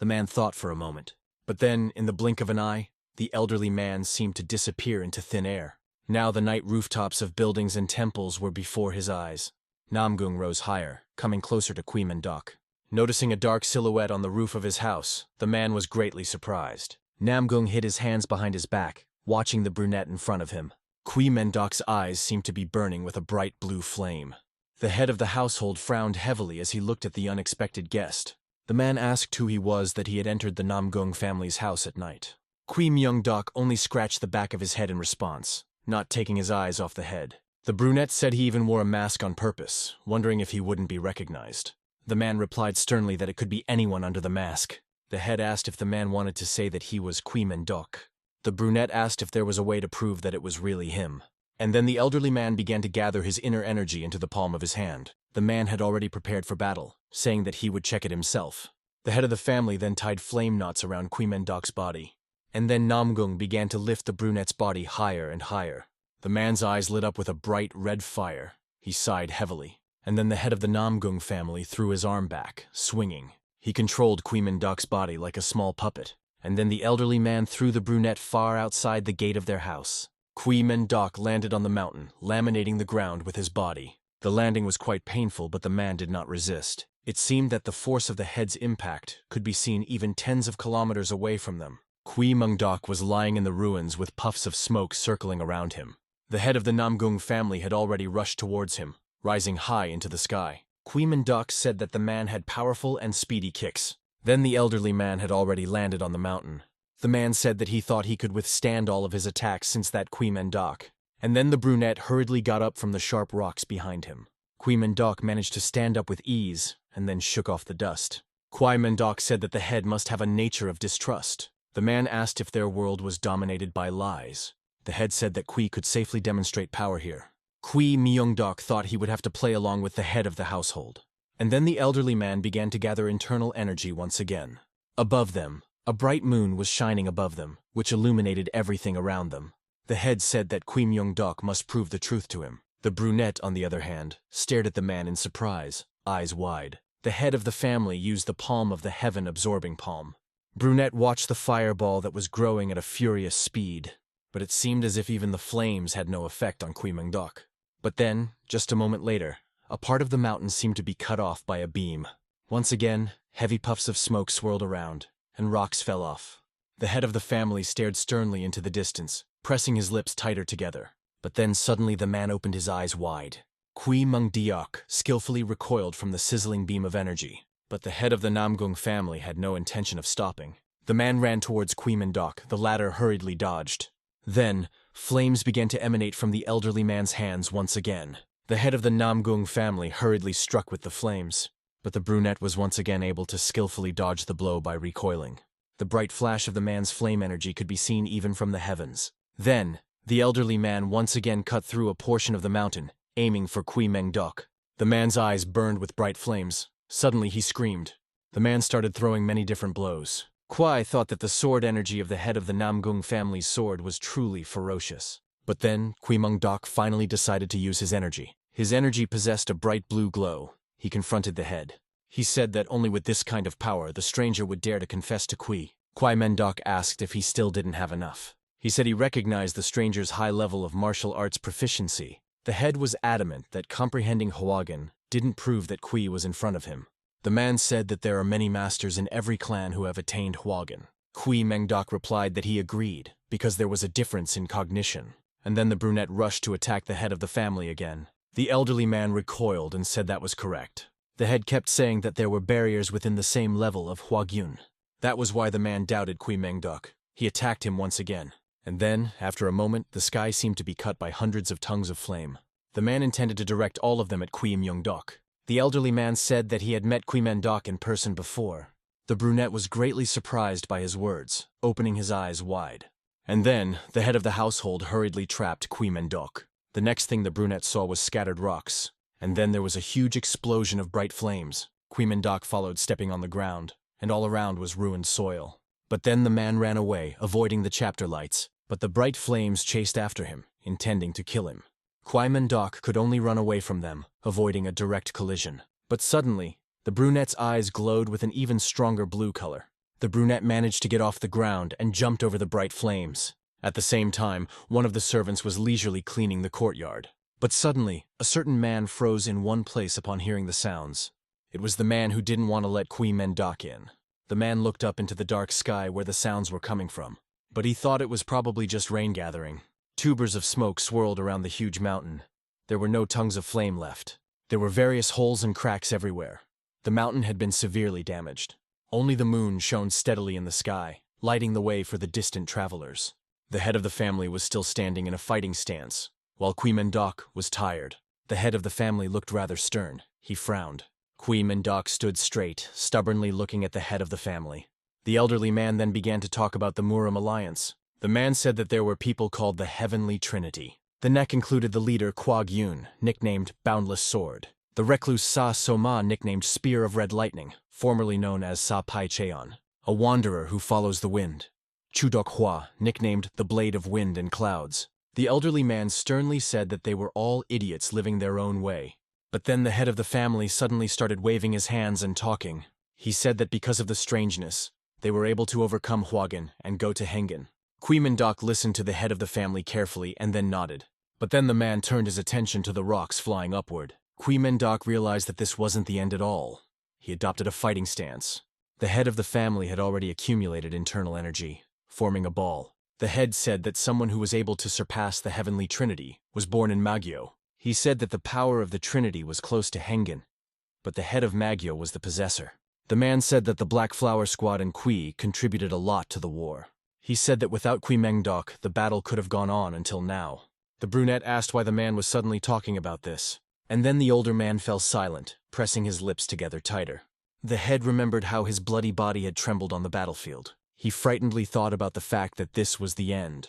The man thought for a moment. But then, in the blink of an eye, the elderly man seemed to disappear into thin air. Now the night rooftops of buildings and temples were before his eyes. Namgung rose higher, coming closer to Quimendok. Noticing a dark silhouette on the roof of his house, the man was greatly surprised. Namgung hid his hands behind his back, watching the brunette in front of him. Quimendok's eyes seemed to be burning with a bright blue flame. The head of the household frowned heavily as he looked at the unexpected guest. The man asked who he was that he had entered the Namgung family's house at night. Qui Myung-dok only scratched the back of his head in response, not taking his eyes off the head. The brunette said he even wore a mask on purpose, wondering if he wouldn't be recognized. The man replied sternly that it could be anyone under the mask. The head asked if the man wanted to say that he was Qui Myung-dok. The brunette asked if there was a way to prove that it was really him. And then the elderly man began to gather his inner energy into the palm of his hand. The man had already prepared for battle, saying that he would check it himself. The head of the family then tied flame knots around Quimendok's body. And then Namgung began to lift the brunette's body higher and higher. The man's eyes lit up with a bright red fire. He sighed heavily. And then the head of the Namgung family threw his arm back, swinging. He controlled Quimendok's body like a small puppet. And then the elderly man threw the brunette far outside the gate of their house. Quimendok landed on the mountain, laminating the ground with his body. The landing was quite painful, but the man did not resist. It seemed that the force of the head's impact could be seen even tens of kilometers away from them. Qui Myung-dok was lying in the ruins with puffs of smoke circling around him. The head of the Namgung family had already rushed towards him, rising high into the sky. Qui Myung-dok said that the man had powerful and speedy kicks. Then the elderly man had already landed on the mountain. The man said that he thought he could withstand all of his attacks since that Qui Myung-dok. And then the brunette hurriedly got up from the sharp rocks behind him. Qui Myung-dok managed to stand up with ease, and then shook off the dust. Qui Myung-dok said that the head must have a nature of distrust. The man asked if their world was dominated by lies. The head said that Qui could safely demonstrate power here. Qui Myung-dok thought he would have to play along with the head of the household. And then the elderly man began to gather internal energy once again. Above them, a bright moon was shining above them, which illuminated everything around them. The head said that Qui Myung-dok must prove the truth to him. The brunette, on the other hand, stared at the man in surprise, eyes wide. The head of the family used the palm of the heaven-absorbing palm. Brunette watched the fireball that was growing at a furious speed, but it seemed as if even the flames had no effect on Qui Myung-dok. But then, just a moment later, a part of the mountain seemed to be cut off by a beam. Once again, heavy puffs of smoke swirled around, and rocks fell off. The head of the family stared sternly into the distance, pressing his lips tighter together. But then suddenly the man opened his eyes wide. Qui Myung-dok skillfully recoiled from the sizzling beam of energy. But the head of the Namgung family had no intention of stopping. The man ran towards Qui Myung-dok. The latter hurriedly dodged. Then, flames began to emanate from the elderly man's hands once again. The head of the Namgung family hurriedly struck with the flames. But the brunette was once again able to skillfully dodge the blow by recoiling. The bright flash of the man's flame energy could be seen even from the heavens. Then, the elderly man once again cut through a portion of the mountain, aiming for Qui Myung-dok. The man's eyes burned with bright flames. Suddenly he screamed. The man started throwing many different blows. Kwai thought that the sword energy of the head of the Namgung family's sword was truly ferocious. But then, Kwimung-dok finally decided to use his energy. His energy possessed a bright blue glow. He confronted the head. He said that only with this kind of power the stranger would dare to confess to Kwai-men-dok asked if he still didn't have enough. He said he recognized the stranger's high level of martial arts proficiency. The head was adamant that comprehending Hwagen didn't prove that Kui was in front of him. The man said that there are many masters in every clan who have attained Hwagen. Kwimung-dok replied that he agreed, because there was a difference in cognition. And then the brunette rushed to attack the head of the family again. The elderly man recoiled and said that was correct. The head kept saying that there were barriers within the same level of Hwagyun. That was why the man doubted Kwimung-dok. He attacked him once again. And then, after a moment, the sky seemed to be cut by hundreds of tongues of flame. The man intended to direct all of them at Kwimung-dok. The elderly man said that he had met Kwimung-dok in person before. The brunette was greatly surprised by his words, opening his eyes wide. And then, the head of the household hurriedly trapped Kwimung-dok. The next thing the brunette saw was scattered rocks. And then there was a huge explosion of bright flames. Kwimung-dok followed, stepping on the ground, and all around was ruined soil. But then the man ran away, avoiding the chapter lights, but the bright flames chased after him, intending to kill him. Kwimung-dok could only run away from them, avoiding a direct collision. But suddenly, the brunette's eyes glowed with an even stronger blue color. The brunette managed to get off the ground and jumped over the bright flames. At the same time, one of the servants was leisurely cleaning the courtyard. But suddenly, a certain man froze in one place upon hearing the sounds. It was the man who didn't want to let Kwimung-dok in. The man looked up into the dark sky where the sounds were coming from. But he thought it was probably just rain gathering. Tubers of smoke swirled around the huge mountain. There were no tongues of flame left. There were various holes and cracks everywhere. The mountain had been severely damaged. Only the moon shone steadily in the sky, lighting the way for the distant travelers. The head of the family was still standing in a fighting stance, while Kwimung-dok was tired. The head of the family looked rather stern. He frowned. Kwimung-dok stood straight, stubbornly looking at the head of the family. The elderly man then began to talk about the Murim alliance. The man said that there were people called the Heavenly Trinity. The neck included the leader Kwag-yun, nicknamed Boundless Sword. The recluse Sa-soma, nicknamed Spear of Red Lightning, formerly known as Sa-pai-cheon, a wanderer who follows the wind. Chudok-hwa, nicknamed the Blade of Wind and Clouds. The elderly man sternly said that they were all idiots living their own way. But then the head of the family suddenly started waving his hands and talking. He said that because of the strangeness, they were able to overcome Hwagen and go to Hengen. Kwimung-dok listened to the head of the family carefully and then nodded. But then the man turned his attention to the rocks flying upward. Kwimung-dok realized that this wasn't the end at all. He adopted a fighting stance. The head of the family had already accumulated internal energy, forming a ball. The head said that someone who was able to surpass the Heavenly Trinity was born in Magyo. He said that the power of the Trinity was close to Hengen, but the head of Magyo was the possessor. The man said that the Black Flower Squad and Kui contributed a lot to the war. He said that without Kwimung-dok, the battle could have gone on until now. The brunette asked why the man was suddenly talking about this. And then the older man fell silent, pressing his lips together tighter. The head remembered how his bloody body had trembled on the battlefield. He frightenedly thought about the fact that this was the end.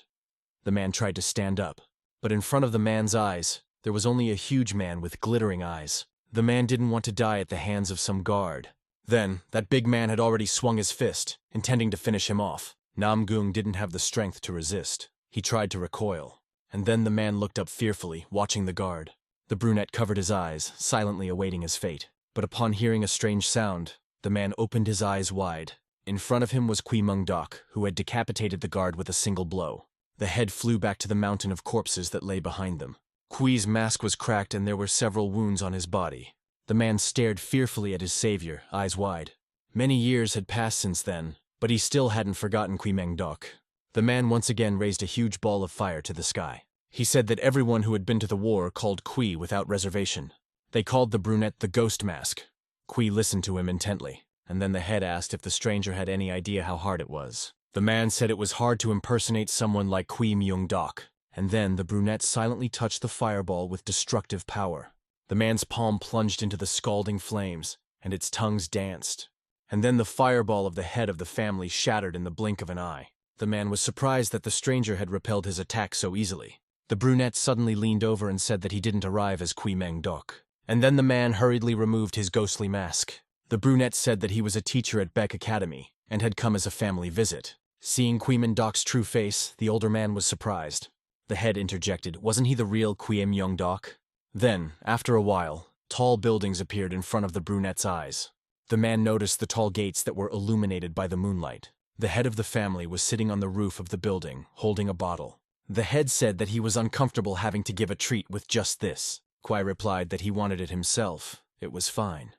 The man tried to stand up, but in front of the man's eyes, there was only a huge man with glittering eyes. The man didn't want to die at the hands of some guard. Then, that big man had already swung his fist, intending to finish him off. Namgung didn't have the strength to resist. He tried to recoil. And then the man looked up fearfully, watching the guard. The brunette covered his eyes, silently awaiting his fate. But upon hearing a strange sound, the man opened his eyes wide. In front of him was Kwimung-dok, who had decapitated the guard with a single blow. The head flew back to the mountain of corpses that lay behind them. Kui's mask was cracked and there were several wounds on his body. The man stared fearfully at his savior, eyes wide. Many years had passed since then, but he still hadn't forgotten Kwimung-dok. The man once again raised a huge ball of fire to the sky. He said that everyone who had been to the war called Kui without reservation. They called the brunette the Ghost Mask. Kui listened to him intently, and then the head asked if the stranger had any idea how hard it was. The man said it was hard to impersonate someone like Kwimung-dok, and then the brunette silently touched the fireball with destructive power. The man's palm plunged into the scalding flames, and its tongues danced. And then the fireball of the head of the family shattered in the blink of an eye. The man was surprised that the stranger had repelled his attack so easily. The brunette suddenly leaned over and said that he didn't arrive as Kwimung-dok. And then the man hurriedly removed his ghostly mask. The brunette said that he was a teacher at Beck Academy and had come as a family visit. Seeing Kwee-myung-dok's true face, the older man was surprised. The head interjected, "Wasn't he the real Kwee-myung-dok?" Then, after a while, tall buildings appeared in front of the brunette's eyes. The man noticed the tall gates that were illuminated by the moonlight. The head of the family was sitting on the roof of the building, holding a bottle. The head said that he was uncomfortable having to give a treat with just this. Kwai replied that he wanted it himself. It was fine.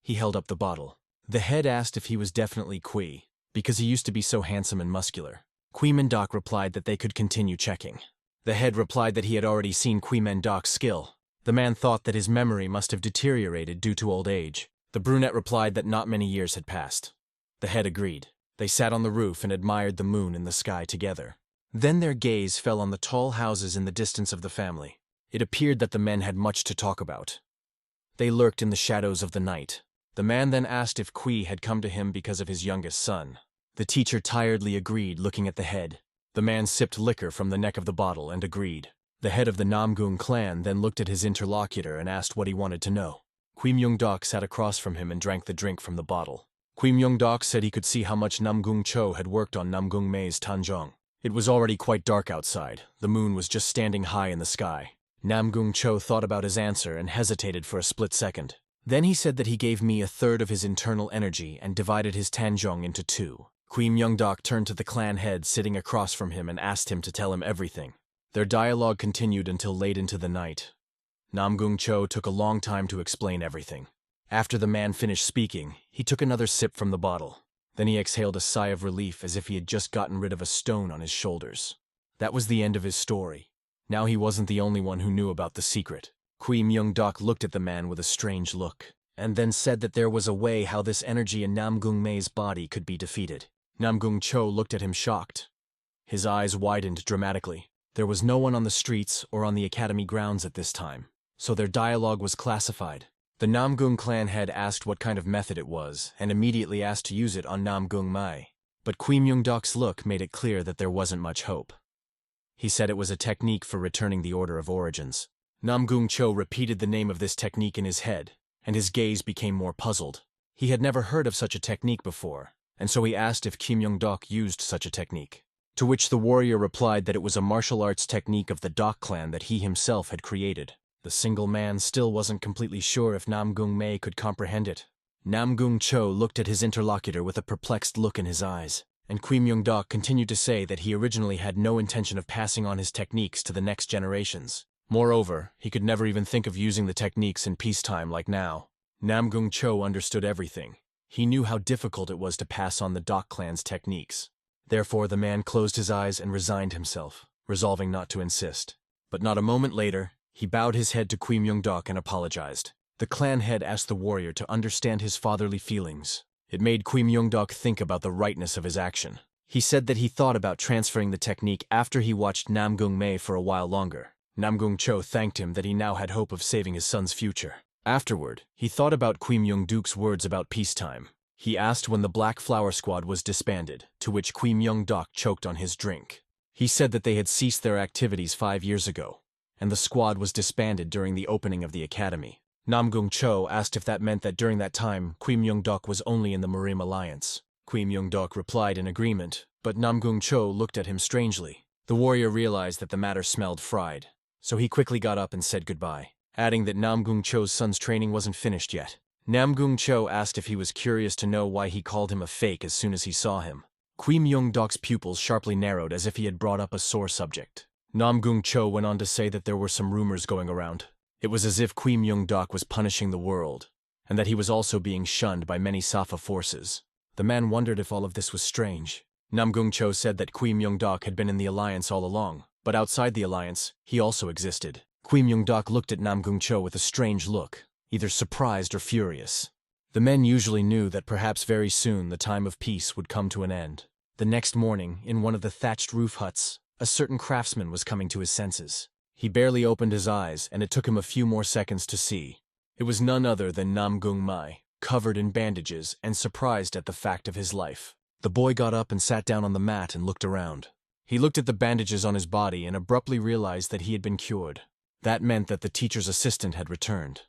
He held up the bottle. The head asked if he was definitely Kwee, because he used to be so handsome and muscular. Kwee-myung-dok replied that they could continue checking. The head replied that he had already seen Kwee-myung-dok's skill. The man thought that his memory must have deteriorated due to old age. The brunette replied that not many years had passed. The head agreed. They sat on the roof and admired the moon in the sky together. Then their gaze fell on the tall houses in the distance of the family. It appeared that the men had much to talk about. They lurked in the shadows of the night. The man then asked if Kwee had come to him because of his youngest son. The teacher tiredly agreed, looking at the head. The man sipped liquor from the neck of the bottle and agreed. The head of the Namgung clan then looked at his interlocutor and asked what he wanted to know. Kwee-myung-dok sat across from him and drank the drink from the bottle. Kwee-myung-dok said he could see how much Namgung Cho had worked on Namgung Mei's Tanjong. It was already quite dark outside. The moon was just standing high in the sky. Namgung Cho thought about his answer and hesitated for a split second. Then he said that he gave me a third of his internal energy and divided his Tanjong into two. Kwee-myung-dok turned to the clan head sitting across from him and asked him to tell him everything. Their dialogue continued until late into the night. Namgung Cho took a long time to explain everything. After the man finished speaking, he took another sip from the bottle. Then he exhaled a sigh of relief as if he had just gotten rid of a stone on his shoulders. That was the end of his story. Now he wasn't the only one who knew about the secret. Kwee-myung-dok looked at the man with a strange look, and then said that there was a way how this energy in Namgung Mei's body could be defeated. Namgung Cho looked at him shocked. His eyes widened dramatically. There was no one on the streets or on the academy grounds at this time, so their dialogue was classified. The Namgung clan head asked what kind of method it was, and immediately asked to use it on Namgung Mei. But Kwee-myung-dok's look made it clear that there wasn't much hope. He said it was a technique for returning the Order of Origins. Namgung Cho repeated the name of this technique in his head, and his gaze became more puzzled. He had never heard of such a technique before, and so he asked if Kwee-myung-dok used such a technique. To which the warrior replied that it was a martial arts technique of the Dok clan that he himself had created. The single man still wasn't completely sure if Namgung Mei could comprehend it. Namgung Cho looked at his interlocutor with a perplexed look in his eyes, and Kwee-myung-dok continued to say that he originally had no intention of passing on his techniques to the next generations. Moreover, he could never even think of using the techniques in peacetime like now. Namgung Cho understood everything. He knew how difficult it was to pass on the Dok clan's techniques. Therefore, the man closed his eyes and resigned himself, resolving not to insist. But not a moment later, he bowed his head to Kwee-myung-dok and apologized. The clan head asked the warrior to understand his fatherly feelings. It made Kwee-myung-dok think about the rightness of his action. He said that he thought about transferring the technique after he watched Namgung Mei for a while longer. Namgung Cho thanked him that he now had hope of saving his son's future. Afterward, he thought about Kwee-myung-dok's words about peacetime. He asked when the Black Flower Squad was disbanded, to which Kwee-myung-dok choked on his drink. He said that they had ceased their activities 5 years ago, and the squad was disbanded during the opening of the academy. Namgung Cho asked if that meant that during that time, Kwee-myung-dok was only in the Marim Alliance. Kwee-myung-dok replied in agreement, but Namgung Cho looked at him strangely. The warrior realized that the matter smelled fried, so he quickly got up and said goodbye, adding that Namgung Cho's son's training wasn't finished yet. Namgung Cho asked if he was curious to know why he called him a fake as soon as he saw him. Kwee-myung-dok's pupils sharply narrowed as if he had brought up a sore subject. Namgung Cho went on to say that there were some rumors going around. It was as if Kwee-myung-dok was punishing the world, and that he was also being shunned by many Safa forces. The man wondered if all of this was strange. Namgung Cho said that Kwee-myung-dok had been in the alliance all along, but outside the alliance, he also existed. Kwee-myung-dok looked at Namgung Cho with a strange look, either surprised or furious. The men usually knew that perhaps very soon the time of peace would come to an end. The next morning, in one of the thatched roof huts, a certain craftsman was coming to his senses. He barely opened his eyes, and it took him a few more seconds to see. It was none other than Namgung Mei, covered in bandages and surprised at the fact of his life. The boy got up and sat down on the mat and looked around. He looked at the bandages on his body and abruptly realized that he had been cured. That meant that the teacher's assistant had returned.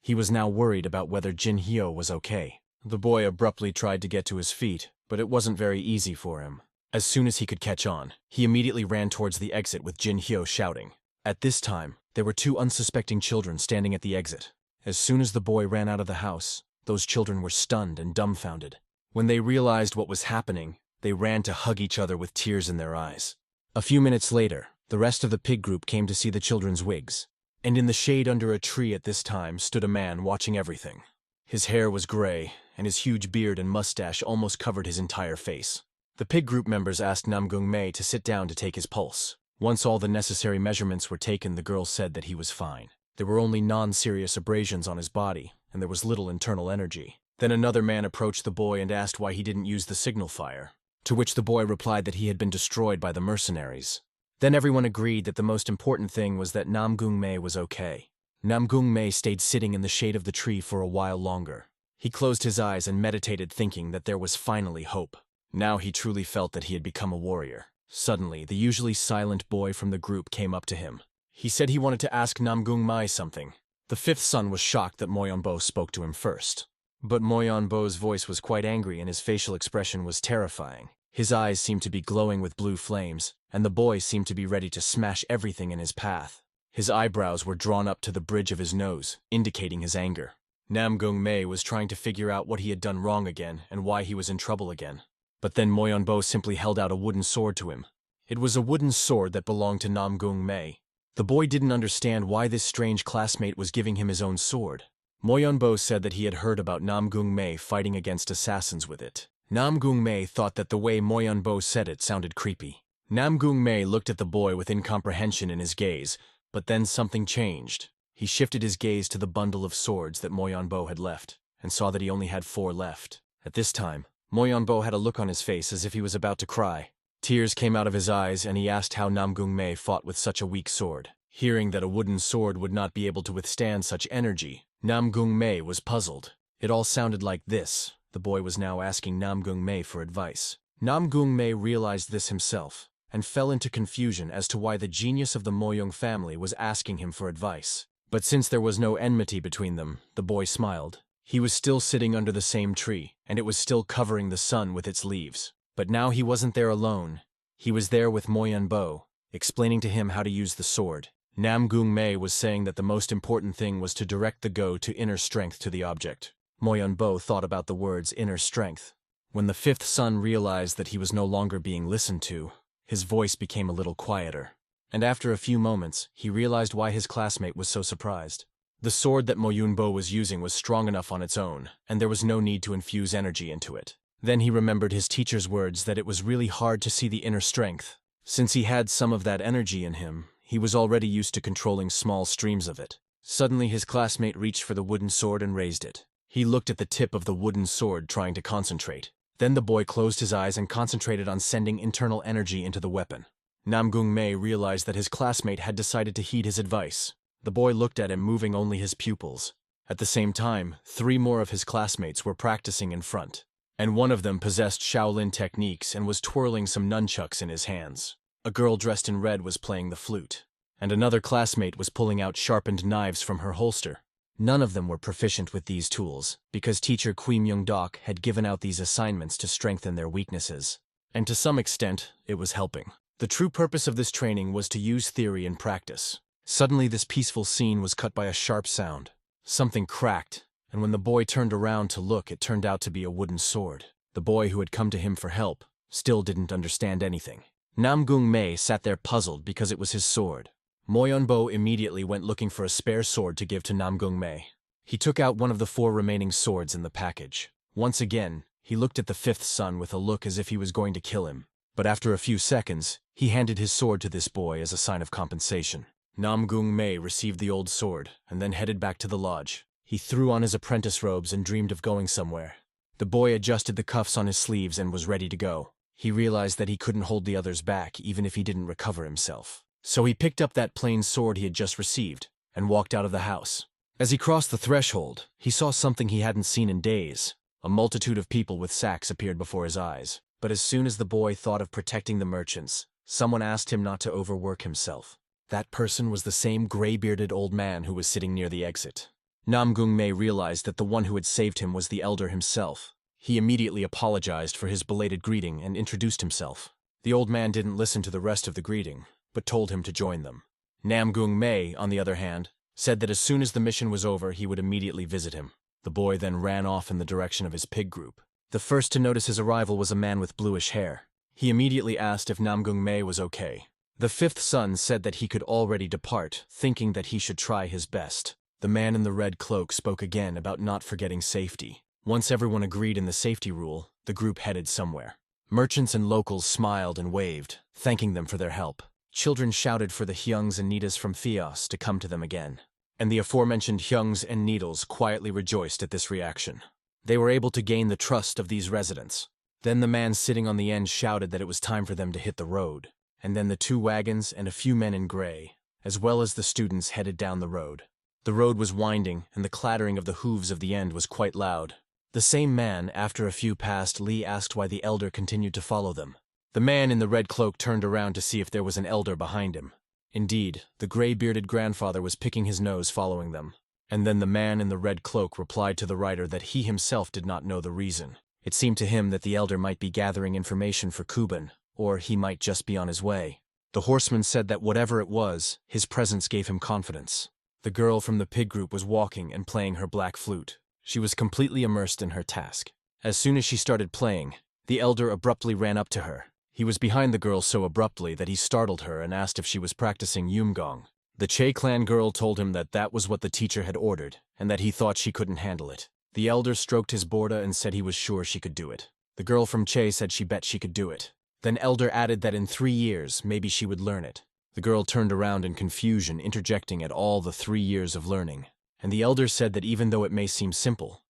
He was now worried about whether Jin Hyo was okay. The boy abruptly tried to get to his feet, but it wasn't very easy for him. As soon as he could catch on, he immediately ran towards the exit with Jin Hyo shouting. At this time, there were two unsuspecting children standing at the exit. As soon as the boy ran out of the house, those children were stunned and dumbfounded. When they realized what was happening, they ran to hug each other with tears in their eyes. A few minutes later, the rest of the pig group came to see the children's wigs. And in the shade under a tree at this time stood a man watching everything. His hair was gray, and his huge beard and mustache almost covered his entire face. The pig group members asked Namgung-mei to sit down to take his pulse. Once all the necessary measurements were taken, the girl said that he was fine. There were only non-serious abrasions on his body, and there was little internal energy. Then another man approached the boy and asked why he didn't use the signal fire, to which the boy replied that he had been destroyed by the mercenaries. Then everyone agreed that the most important thing was that Namgung-mei was okay. Namgung-mei stayed sitting in the shade of the tree for a while longer. He closed his eyes and meditated, thinking that there was finally hope. Now he truly felt that he had become a warrior. Suddenly, the usually silent boy from the group came up to him. He said he wanted to ask Namgung-mei something. The fifth son was shocked that Moyonbo spoke to him first. But Moyonbo's voice was quite angry and his facial expression was terrifying. His eyes seemed to be glowing with blue flames, and the boy seemed to be ready to smash everything in his path. His eyebrows were drawn up to the bridge of his nose, indicating his anger. Namgung-mei was trying to figure out what he had done wrong again and why he was in trouble again. But then Moyonbo simply held out a wooden sword to him. It was a wooden sword that belonged to Namgung-mei. The boy didn't understand why this strange classmate was giving him his own sword. Moyonbo said that he had heard about Namgung-mei fighting against assassins with it. Namgung-mei thought that the way Moyonbo said it sounded creepy. Namgung-mei looked at the boy with incomprehension in his gaze, but then something changed. He shifted his gaze to the bundle of swords that Moyonbo had left, and saw that he only had 4 left. At this time, Moyonbo had a look on his face as if he was about to cry. Tears came out of his eyes, and he asked how Namgung-mei fought with such a weak sword. Hearing that a wooden sword would not be able to withstand such energy, Namgung-mei was puzzled. It all sounded like this. The boy was now asking Namgung-mei for advice. Namgung-mei realized this himself, and fell into confusion as to why the genius of the Moyong family was asking him for advice. But since there was no enmity between them, the boy smiled. He was still sitting under the same tree, and it was still covering the sun with its leaves. But now he wasn't there alone. He was there with Moyonbo, explaining to him how to use the sword. Namgung-mei was saying that the most important thing was to direct the go to inner strength to the object. Moyonbo thought about the words inner strength. When the fifth son realized that he was no longer being listened to, his voice became a little quieter. And after a few moments, he realized why his classmate was so surprised. The sword that Moyonbo was using was strong enough on its own, and there was no need to infuse energy into it. Then he remembered his teacher's words that it was really hard to see the inner strength. Since he had some of that energy in him, he was already used to controlling small streams of it. Suddenly his classmate reached for the wooden sword and raised it. He looked at the tip of the wooden sword, trying to concentrate. Then the boy closed his eyes and concentrated on sending internal energy into the weapon. Namgung-mei realized that his classmate had decided to heed his advice. The boy looked at him, moving only his pupils. At the same time, 3 more of his classmates were practicing in front, and one of them possessed Shaolin techniques and was twirling some nunchucks in his hands. A girl dressed in red was playing the flute, and another classmate was pulling out sharpened knives from her holster. None of them were proficient with these tools, because teacher Kui Myung-dok had given out these assignments to strengthen their weaknesses. And to some extent, it was helping. The true purpose of this training was to use theory in practice. Suddenly this peaceful scene was cut by a sharp sound. Something cracked, and when the boy turned around to look, it turned out to be a wooden sword. The boy who had come to him for help still didn't understand anything. Namgung-mei sat there puzzled because it was his sword. Moyonbo immediately went looking for a spare sword to give to Namgung-mei. He took out one of the 4 remaining swords in the package. Once again, he looked at the fifth son with a look as if he was going to kill him. But after a few seconds, he handed his sword to this boy as a sign of compensation. Namgung-mei received the old sword and then headed back to the lodge. He threw on his apprentice robes and dreamed of going somewhere. The boy adjusted the cuffs on his sleeves and was ready to go. He realized that he couldn't hold the others back even if he didn't recover himself. So he picked up that plain sword he had just received and walked out of the house. As he crossed the threshold, he saw something he hadn't seen in days. A multitude of people with sacks appeared before his eyes. But as soon as the boy thought of protecting the merchants, someone asked him not to overwork himself. That person was the same gray-bearded old man who was sitting near the exit. Namgung Mei realized that the one who had saved him was the elder himself. He immediately apologized for his belated greeting and introduced himself. The old man didn't listen to the rest of the greeting, but told him to join them. Namgung Mei, on the other hand, said that as soon as the mission was over, he would immediately visit him. The boy then ran off in the direction of his pig group. The first to notice his arrival was a man with bluish hair. He immediately asked if Namgung Mei was okay. The fifth son said that he could already depart, thinking that he should try his best. The man in the red cloak spoke again about not forgetting safety. Once everyone agreed in the safety rule, the group headed somewhere. Merchants and locals smiled and waved, thanking them for their help. Children shouted for the Hyungs and Nidas from Fios to come to them again. And the aforementioned Hyungs and Needles quietly rejoiced at this reaction. They were able to gain the trust of these residents. Then the man sitting on the end shouted that it was time for them to hit the road. And then the two wagons and a few men in gray, as well as the students, headed down the road. The road was winding, and the clattering of the hooves of the end was quite loud. The same man, after a few passed, Lee asked why the elder continued to follow them. The man in the red cloak turned around to see if there was an elder behind him. Indeed, the gray-bearded grandfather was picking his nose following them. And then the man in the red cloak replied to the writer that he himself did not know the reason. It seemed to him that the elder might be gathering information for Kuban, or he might just be on his way. The horseman said that whatever it was, his presence gave him confidence. The girl from the pig group was walking and playing her black flute. She was completely immersed in her task. As soon as she started playing, the elder abruptly ran up to her. He was behind the girl so abruptly that he startled her and asked if she was practicing Yumgong. The Che clan girl told him that that was what the teacher had ordered, and that he thought she couldn't handle it. The elder stroked his borda and said he was sure she could do it. The girl from Che said she bet she could do it. Then elder added that in 3 years, maybe she would learn it. The girl turned around in confusion, interjecting at all the 3 years of learning. And the elder said that even though it may seem simple,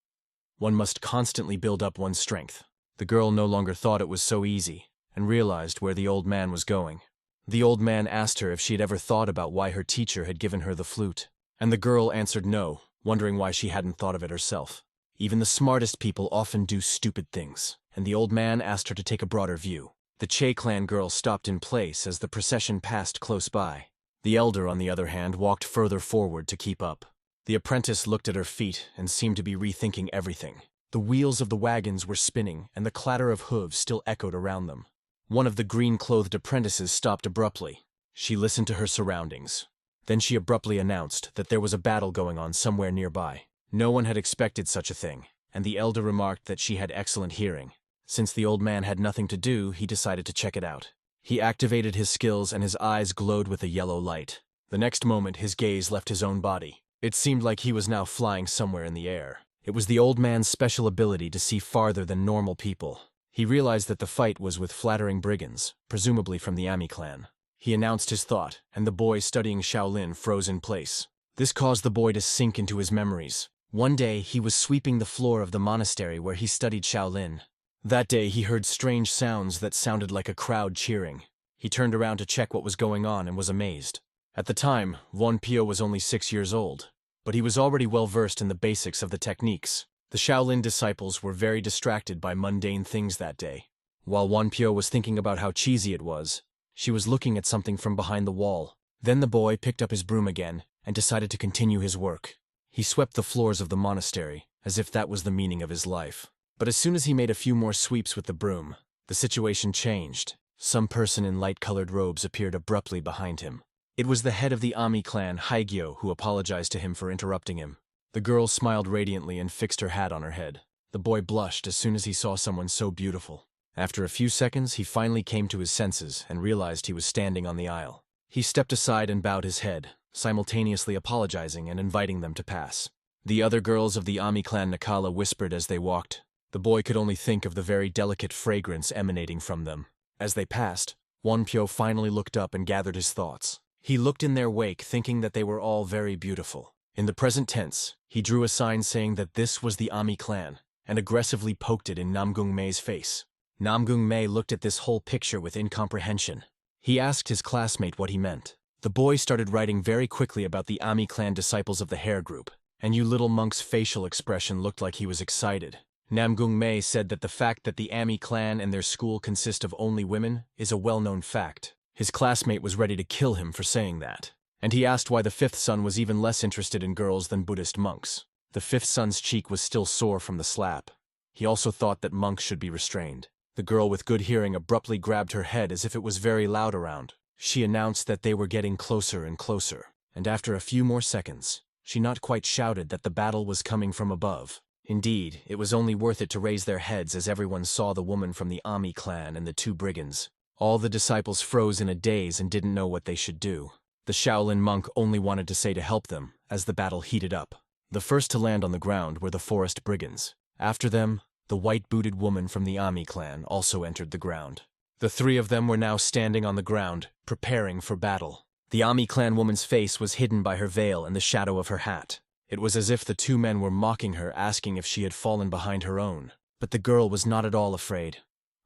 one must constantly build up one's strength. The girl no longer thought it was so easy, and realized where the old man was going. The old man asked her if she had ever thought about why her teacher had given her the flute. And the girl answered no, wondering why she hadn't thought of it herself. Even the smartest people often do stupid things, and the old man asked her to take a broader view. The Che clan girl stopped in place as the procession passed close by. The elder, on the other hand, walked further forward to keep up. The apprentice looked at her feet and seemed to be rethinking everything. The wheels of the wagons were spinning, and the clatter of hooves still echoed around them. One of the green-clothed apprentices stopped abruptly. She listened to her surroundings. Then she abruptly announced that there was a battle going on somewhere nearby. No one had expected such a thing, and the elder remarked that she had excellent hearing. Since the old man had nothing to do, he decided to check it out. He activated his skills and his eyes glowed with a yellow light. The next moment, his gaze left his own body. It seemed like he was now flying somewhere in the air. It was the old man's special ability to see farther than normal people. He realized that the fight was with flattering brigands, presumably from the Ami clan. He announced his thought, and the boy studying Shaolin froze in place. This caused the boy to sink into his memories. One day, he was sweeping the floor of the monastery where he studied Shaolin. That day, he heard strange sounds that sounded like a crowd cheering. He turned around to check what was going on and was amazed. At the time, Won Pyo was only 6 years old, but he was already well versed in the basics of the techniques. The Shaolin disciples were very distracted by mundane things that day. While Won Pyo was thinking about how cheesy it was, she was looking at something from behind the wall. Then the boy picked up his broom again and decided to continue his work. He swept the floors of the monastery, as if that was the meaning of his life. But as soon as he made a few more sweeps with the broom, the situation changed. Some person in light-colored robes appeared abruptly behind him. It was the head of the Ami clan, Haegyo, who apologized to him for interrupting him. The girl smiled radiantly and fixed her hat on her head. The boy blushed as soon as he saw someone so beautiful. After a few seconds, he finally came to his senses and realized he was standing on the aisle. He stepped aside and bowed his head, simultaneously apologizing and inviting them to pass. The other girls of the Ami clan Nakala whispered as they walked. The boy could only think of the very delicate fragrance emanating from them. As they passed, Won Pyo finally looked up and gathered his thoughts. He looked in their wake, thinking that they were all very beautiful. In the present tense, he drew a sign saying that this was the Ami clan, and aggressively poked it in Namgung Mei's face. Namgung Mei looked at this whole picture with incomprehension. He asked his classmate what he meant. The boy started writing very quickly about the Ami clan disciples of the hair group, and you little monk's facial expression looked like he was excited. Namgung Mei said that the fact that the Ami clan and their school consist of only women is a well-known fact. His classmate was ready to kill him for saying that. And he asked why the fifth son was even less interested in girls than Buddhist monks. The fifth son's cheek was still sore from the slap. He also thought that monks should be restrained. The girl with good hearing abruptly grabbed her head as if it was very loud around. She announced that they were getting closer and closer, and after a few more seconds, she not quite shouted that the battle was coming from above. Indeed, it was only worth it to raise their heads as everyone saw the woman from the Ami clan and the two brigands. All the disciples froze in a daze and didn't know what they should do. The Shaolin monk only wanted to say to help them, as the battle heated up. The first to land on the ground were the forest brigands. After them, the white-booted woman from the Ami clan also entered the ground. The three of them were now standing on the ground, preparing for battle. The Ami clan woman's face was hidden by her veil and the shadow of her hat. It was as if the two men were mocking her, asking if she had fallen behind her own. But the girl was not at all afraid.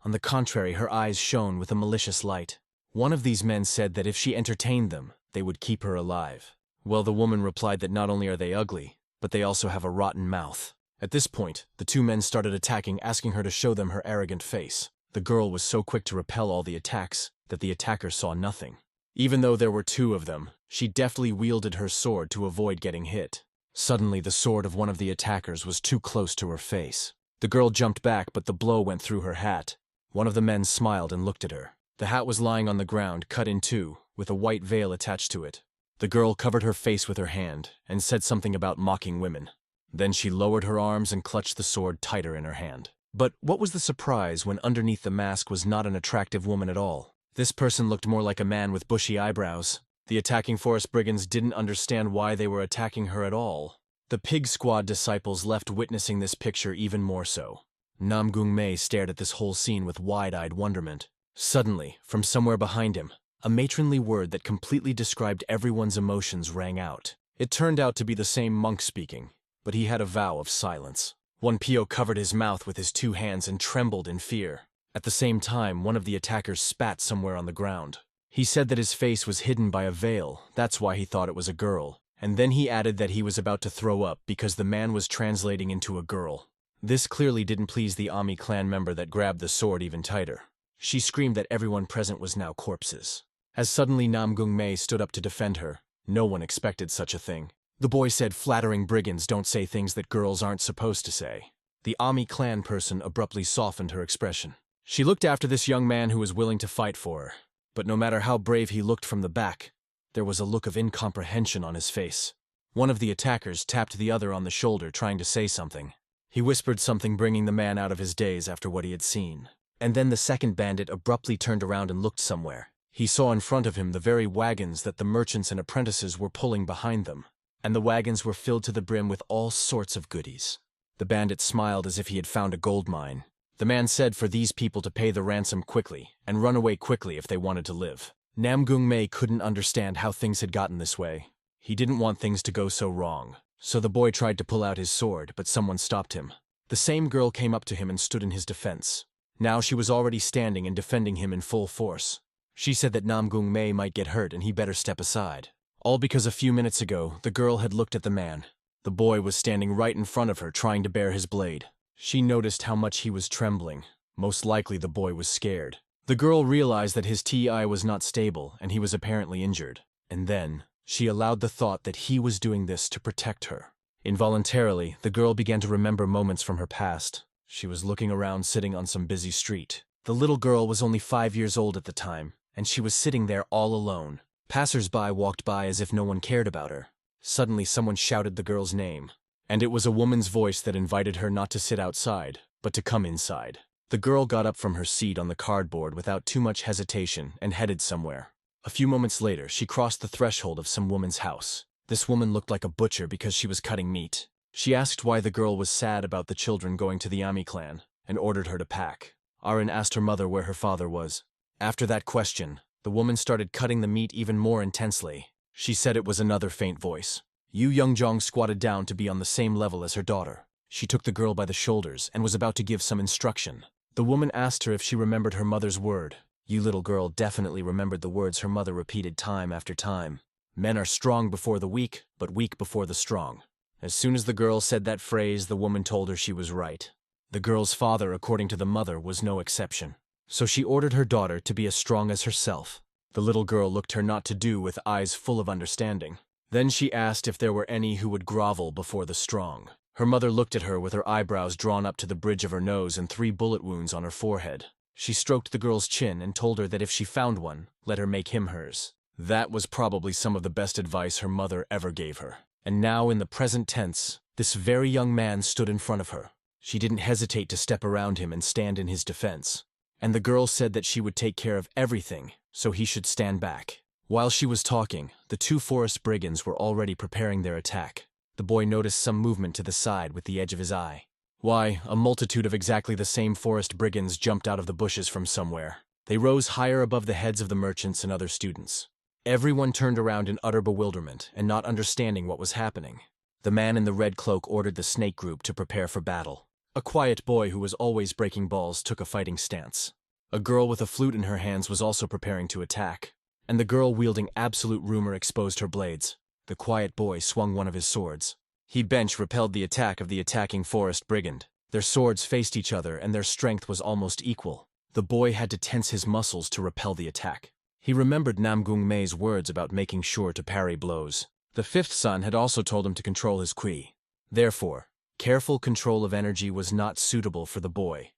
On the contrary, her eyes shone with a malicious light. One of these men said that if she entertained them, they would keep her alive. Well, the woman replied that not only are they ugly, but they also have a rotten mouth. At this point, the two men started attacking, asking her to show them her arrogant face. The girl was so quick to repel all the attacks that the attackers saw nothing. Even though there were two of them, she deftly wielded her sword to avoid getting hit. Suddenly, the sword of one of the attackers was too close to her face. The girl jumped back, but the blow went through her hat. One of the men smiled and looked at her. The hat was lying on the ground, cut in two, with a white veil attached to it. The girl covered her face with her hand and said something about mocking women. Then she lowered her arms and clutched the sword tighter in her hand. But what was the surprise when underneath the mask was not an attractive woman at all? This person looked more like a man with bushy eyebrows. The attacking forest brigands didn't understand why they were attacking her at all. The Pig Squad disciples left witnessing this picture even more so. Namung stared at this whole scene with wide-eyed wonderment. Suddenly, from somewhere behind him, a matronly word that completely described everyone's emotions rang out. It turned out to be the same monk speaking, but he had a vow of silence. One Pio covered his mouth with his two hands and trembled in fear. At the same time, one of the attackers spat somewhere on the ground. He said that his face was hidden by a veil, that's why he thought it was a girl. And then he added that he was about to throw up because the man was translating into a girl. This clearly didn't please the Ami clan member that grabbed the sword even tighter. She screamed that everyone present was now corpses. As suddenly Namung stood up to defend her. No one expected such a thing. The boy said flattering brigands don't say things that girls aren't supposed to say. The Ami clan person abruptly softened her expression. She looked after this young man who was willing to fight for her. But no matter how brave he looked from the back, there was a look of incomprehension on his face. One of the attackers tapped the other on the shoulder, trying to say something. He whispered something, bringing the man out of his daze after what he had seen. And then the second bandit abruptly turned around and looked somewhere. He saw in front of him the very wagons that the merchants and apprentices were pulling behind them. And the wagons were filled to the brim with all sorts of goodies. The bandit smiled as if he had found a gold mine. The man said for these people to pay the ransom quickly, and run away quickly if they wanted to live. Namung couldn't understand how things had gotten this way. He didn't want things to go so wrong. So the boy tried to pull out his sword, but someone stopped him. The same girl came up to him and stood in his defense. Now she was already standing and defending him in full force. She said that Namung might get hurt and he better step aside. All because a few minutes ago, the girl had looked at the man. The boy was standing right in front of her, trying to bear his blade. She noticed how much he was trembling. Most likely the boy was scared. The girl realized that his TI was not stable and he was apparently injured. And then, she allowed the thought that he was doing this to protect her. Involuntarily, the girl began to remember moments from her past. She was looking around, sitting on some busy street. The little girl was only 5 years old at the time, and she was sitting there all alone. Passers-by walked by as if no one cared about her. Suddenly someone shouted the girl's name, and it was a woman's voice that invited her not to sit outside, but to come inside. The girl got up from her seat on the cardboard without too much hesitation and headed somewhere. A few moments later, she crossed the threshold of some woman's house. This woman looked like a butcher because she was cutting meat. She asked why the girl was sad about the children going to the Ami clan, and ordered her to pack. Arin asked her mother where her father was. After that question, the woman started cutting the meat even more intensely. She said it was another faint voice. Yu Youngjong squatted down to be on the same level as her daughter. She took the girl by the shoulders and was about to give some instruction. The woman asked her if she remembered her mother's word. Yu little girl definitely remembered the words her mother repeated time after time. Men are strong before the weak, but weak before the strong. As soon as the girl said that phrase, the woman told her she was right. The girl's father, according to the mother, was no exception. So she ordered her daughter to be as strong as herself. The little girl looked her not to do with eyes full of understanding. Then she asked if there were any who would grovel before the strong. Her mother looked at her with her eyebrows drawn up to the bridge of her nose and 3 bullet wounds on her forehead. She stroked the girl's chin and told her that if she found one, let her make him hers. That was probably some of the best advice her mother ever gave her. And now in the present tense, this very young man stood in front of her. She didn't hesitate to step around him and stand in his defense. And the girl said that she would take care of everything, so he should stand back. While she was talking, the 2 forest brigands were already preparing their attack. The boy noticed some movement to the side with the edge of his eye. Why, a multitude of exactly the same forest brigands jumped out of the bushes from somewhere. They rose higher above the heads of the merchants and other students. Everyone turned around in utter bewilderment and not understanding what was happening. The man in the red cloak ordered the snake group to prepare for battle. A quiet boy who was always breaking balls took a fighting stance. A girl with a flute in her hands was also preparing to attack. And the girl wielding absolute rumor exposed her blades. The quiet boy swung one of his swords. He repelled the attack of the attacking forest brigand. Their swords faced each other and their strength was almost equal. The boy had to tense his muscles to repel the attack. He remembered Namgung Mei's words about making sure to parry blows. The 5th son had also told him to control his qi. Therefore, careful control of energy was not suitable for the boy.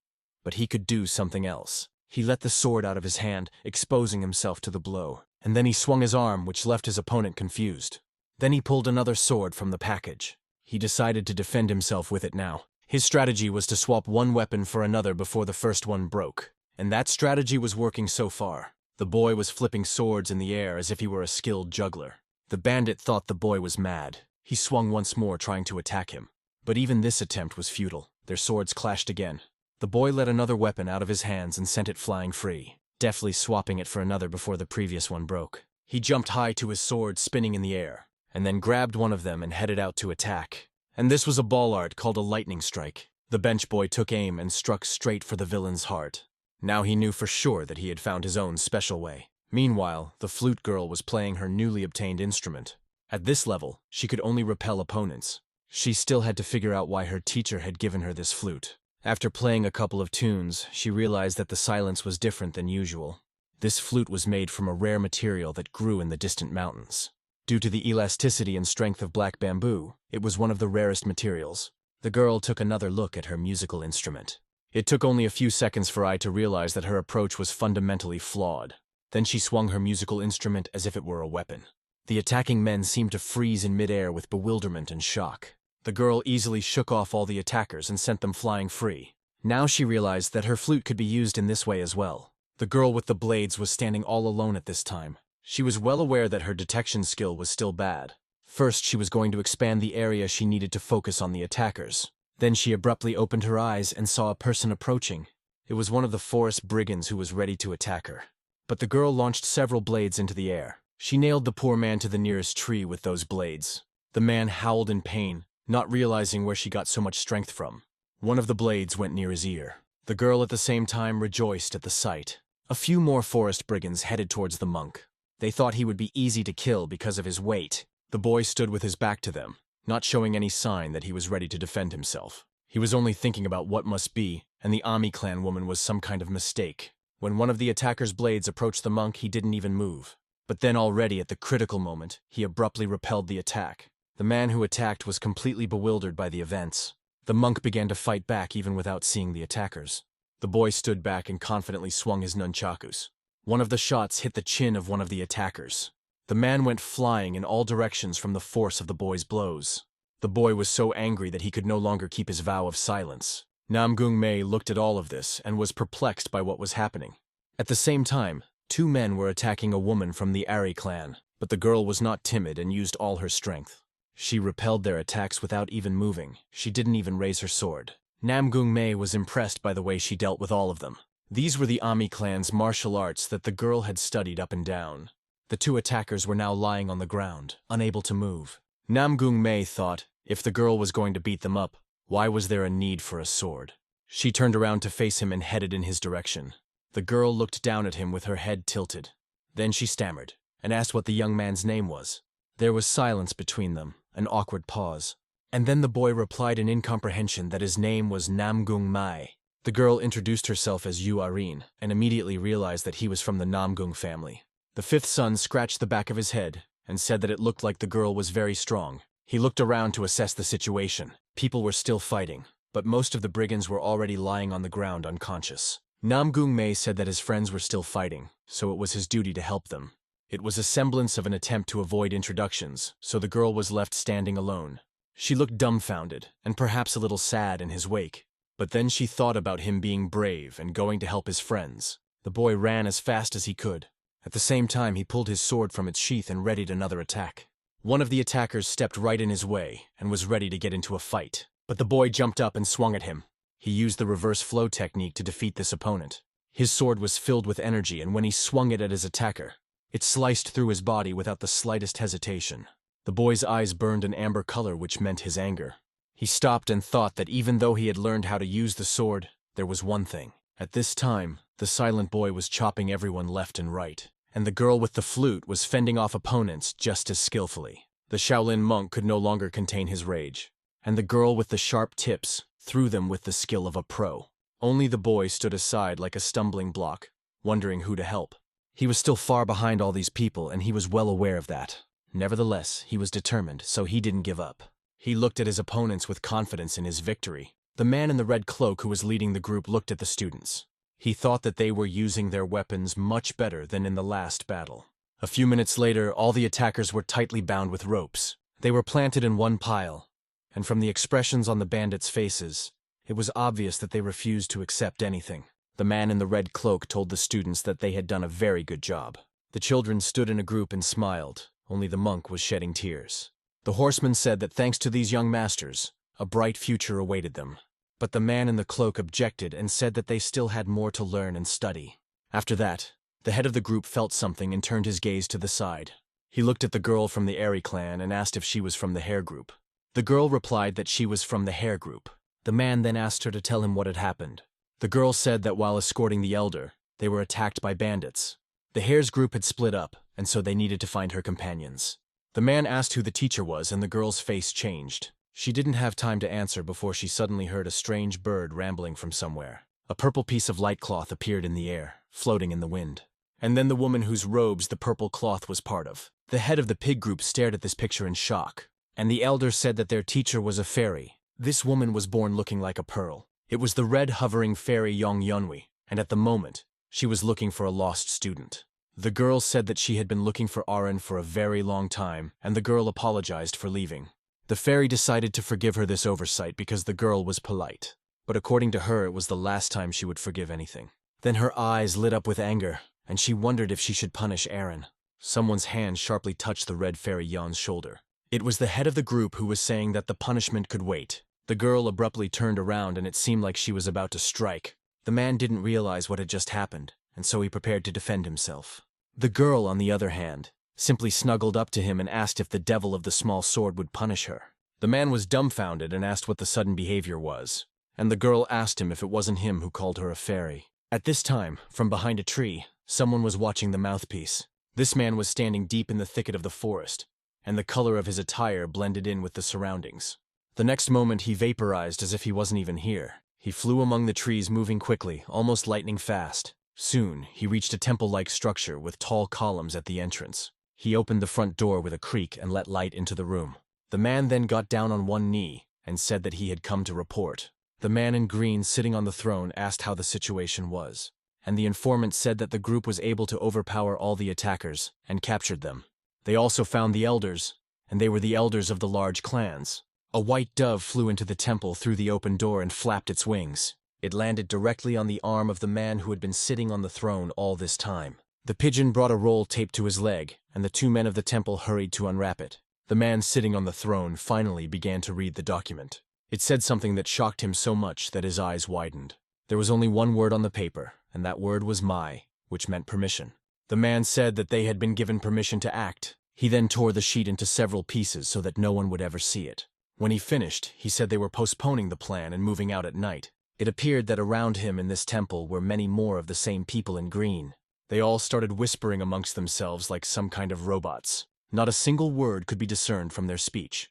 But he could do something else. He let the sword out of his hand, exposing himself to the blow. And then he swung his arm, which left his opponent confused. Then he pulled another sword from the package. He decided to defend himself with it now. His strategy was to swap one weapon for another before the first one broke. And that strategy was working so far. The boy was flipping swords in the air as if he were a skilled juggler. The bandit thought the boy was mad. He swung once more, trying to attack him. But even this attempt was futile. Their swords clashed again. The boy let another weapon out of his hands and sent it flying free, deftly swapping it for another before the previous one broke. He jumped high to his sword, spinning in the air, and then grabbed one of them and headed out to attack. And this was a ball art called a lightning strike. The bench boy took aim and struck straight for the villain's heart. Now he knew for sure that he had found his own special way. Meanwhile, the flute girl was playing her newly obtained instrument. At this level, she could only repel opponents. She still had to figure out why her teacher had given her this flute. After playing a couple of tunes, she realized that the silence was different than usual. This flute was made from a rare material that grew in the distant mountains. Due to the elasticity and strength of black bamboo, it was one of the rarest materials. The girl took another look at her musical instrument. It took only a few seconds for Ai to realize that her approach was fundamentally flawed. Then she swung her musical instrument as if it were a weapon. The attacking men seemed to freeze in midair with bewilderment and shock. The girl easily shook off all the attackers and sent them flying free. Now she realized that her flute could be used in this way as well. The girl with the blades was standing all alone at this time. She was well aware that her detection skill was still bad. First, she was going to expand the area she needed to focus on the attackers. Then she abruptly opened her eyes and saw a person approaching. It was one of the forest brigands who was ready to attack her. But the girl launched several blades into the air. She nailed the poor man to the nearest tree with those blades. The man howled in pain, not realizing where she got so much strength from. One of the blades went near his ear. The girl at the same time rejoiced at the sight. A few more forest brigands headed towards the monk. They thought he would be easy to kill because of his weight. The boy stood with his back to them, not showing any sign that he was ready to defend himself. He was only thinking about what must be, and the Ami clan woman was some kind of mistake. When one of the attacker's blades approached the monk, he didn't even move. But then already at the critical moment, he abruptly repelled the attack. The man who attacked was completely bewildered by the events. The monk began to fight back even without seeing the attackers. The boy stood back and confidently swung his nunchakus. One of the shots hit the chin of one of the attackers. The man went flying in all directions from the force of the boy's blows. The boy was so angry that he could no longer keep his vow of silence. Namgung Mei looked at all of this and was perplexed by what was happening. At the same time, 2 men were attacking a woman from the Ari clan, but the girl was not timid and used all her strength. She repelled their attacks without even moving. She didn't even raise her sword. Namgung Mei was impressed by the way she dealt with all of them. These were the Ami clan's martial arts that the girl had studied up and down. The 2 attackers were now lying on the ground, unable to move. Namgung Mei thought, if the girl was going to beat them up, why was there a need for a sword? She turned around to face him and headed in his direction. The girl looked down at him with her head tilted. Then she stammered, and asked what the young man's name was. There was silence between them, an awkward pause. And then the boy replied in incomprehension that his name was Namgung Mai. The girl introduced herself as Yu Arin, and immediately realized that he was from the Namgung family. The fifth son scratched the back of his head and said that it looked like the girl was very strong. He looked around to assess the situation. People were still fighting, but most of the brigands were already lying on the ground unconscious. Namgung said that his friends were still fighting, so it was his duty to help them. It was a semblance of an attempt to avoid introductions, so the girl was left standing alone. She looked dumbfounded, and perhaps a little sad in his wake. But then she thought about him being brave and going to help his friends. The boy ran as fast as he could. At the same time, he pulled his sword from its sheath and readied another attack. One of the attackers stepped right in his way and was ready to get into a fight. But the boy jumped up and swung at him. He used the reverse flow technique to defeat this opponent. His sword was filled with energy, and when he swung it at his attacker, it sliced through his body without the slightest hesitation. The boy's eyes burned an amber color, which meant his anger. He stopped and thought that even though he had learned how to use the sword, there was one thing. At this time, the silent boy was chopping everyone left and right, and the girl with the flute was fending off opponents just as skillfully. The Shaolin monk could no longer contain his rage, and the girl with the sharp tips threw them with the skill of a pro. Only the boy stood aside like a stumbling block, wondering who to help. He was still far behind all these people, and he was well aware of that. Nevertheless, he was determined, so he didn't give up. He looked at his opponents with confidence in his victory. The man in the red cloak who was leading the group looked at the students. He thought that they were using their weapons much better than in the last battle. A few minutes later, all the attackers were tightly bound with ropes. They were planted in one pile, and from the expressions on the bandits' faces, it was obvious that they refused to accept anything. The man in the red cloak told the students that they had done a very good job. The children stood in a group and smiled, only the monk was shedding tears. The horseman said that thanks to these young masters, a bright future awaited them. But the man in the cloak objected and said that they still had more to learn and study. After that, the head of the group felt something and turned his gaze to the side. He looked at the girl from the Airy clan and asked if she was from the Hair group. The girl replied that she was from the Hair group. The man then asked her to tell him what had happened. The girl said that while escorting the elder, they were attacked by bandits. The Hair's group had split up, and so they needed to find her companions. The man asked who the teacher was, and the girl's face changed. She didn't have time to answer before she suddenly heard a strange bird rambling from somewhere. A purple piece of light cloth appeared in the air, floating in the wind. And then the woman whose robes the purple cloth was part of. The head of the pig group stared at this picture in shock, and the elder said that their teacher was a fairy. This woman was born looking like a pearl. It was the red hovering fairy Yong Yunhui, and at the moment, she was looking for a lost student. The girl said that she had been looking for Arin for a very long time, and the girl apologized for leaving. The fairy decided to forgive her this oversight because the girl was polite. But according to her, it was the last time she would forgive anything. Then her eyes lit up with anger, and she wondered if she should punish Arin. Someone's hand sharply touched the red fairy Yon's shoulder. It was the head of the group who was saying that the punishment could wait. The girl abruptly turned around and it seemed like she was about to strike. The man didn't realize what had just happened, and so he prepared to defend himself. The girl, on the other hand, simply snuggled up to him and asked if the devil of the small sword would punish her. The man was dumbfounded and asked what the sudden behavior was, and the girl asked him if it wasn't him who called her a fairy. At this time, from behind a tree, someone was watching the mouthpiece. This man was standing deep in the thicket of the forest, and the color of his attire blended in with the surroundings. The next moment he vaporized as if he wasn't even here. He flew among the trees, moving quickly, almost lightning fast. Soon, he reached a temple-like structure with tall columns at the entrance. He opened the front door with a creak and let light into the room. The man then got down on one knee and said that he had come to report. The man in green sitting on the throne asked how the situation was, and the informant said that the group was able to overpower all the attackers and captured them. They also found the elders, and they were the elders of the large clans. A white dove flew into the temple through the open door and flapped its wings. It landed directly on the arm of the man who had been sitting on the throne all this time. The pigeon brought a roll taped to his leg, and the two men of the temple hurried to unwrap it. The man sitting on the throne finally began to read the document. It said something that shocked him so much that his eyes widened. There was only one word on the paper, and that word was "mai," which meant permission. The man said that they had been given permission to act. He then tore the sheet into several pieces so that no one would ever see it. When he finished, he said they were postponing the plan and moving out at night. It appeared that around him in this temple were many more of the same people in green. They all started whispering amongst themselves like some kind of robots. Not a single word could be discerned from their speech.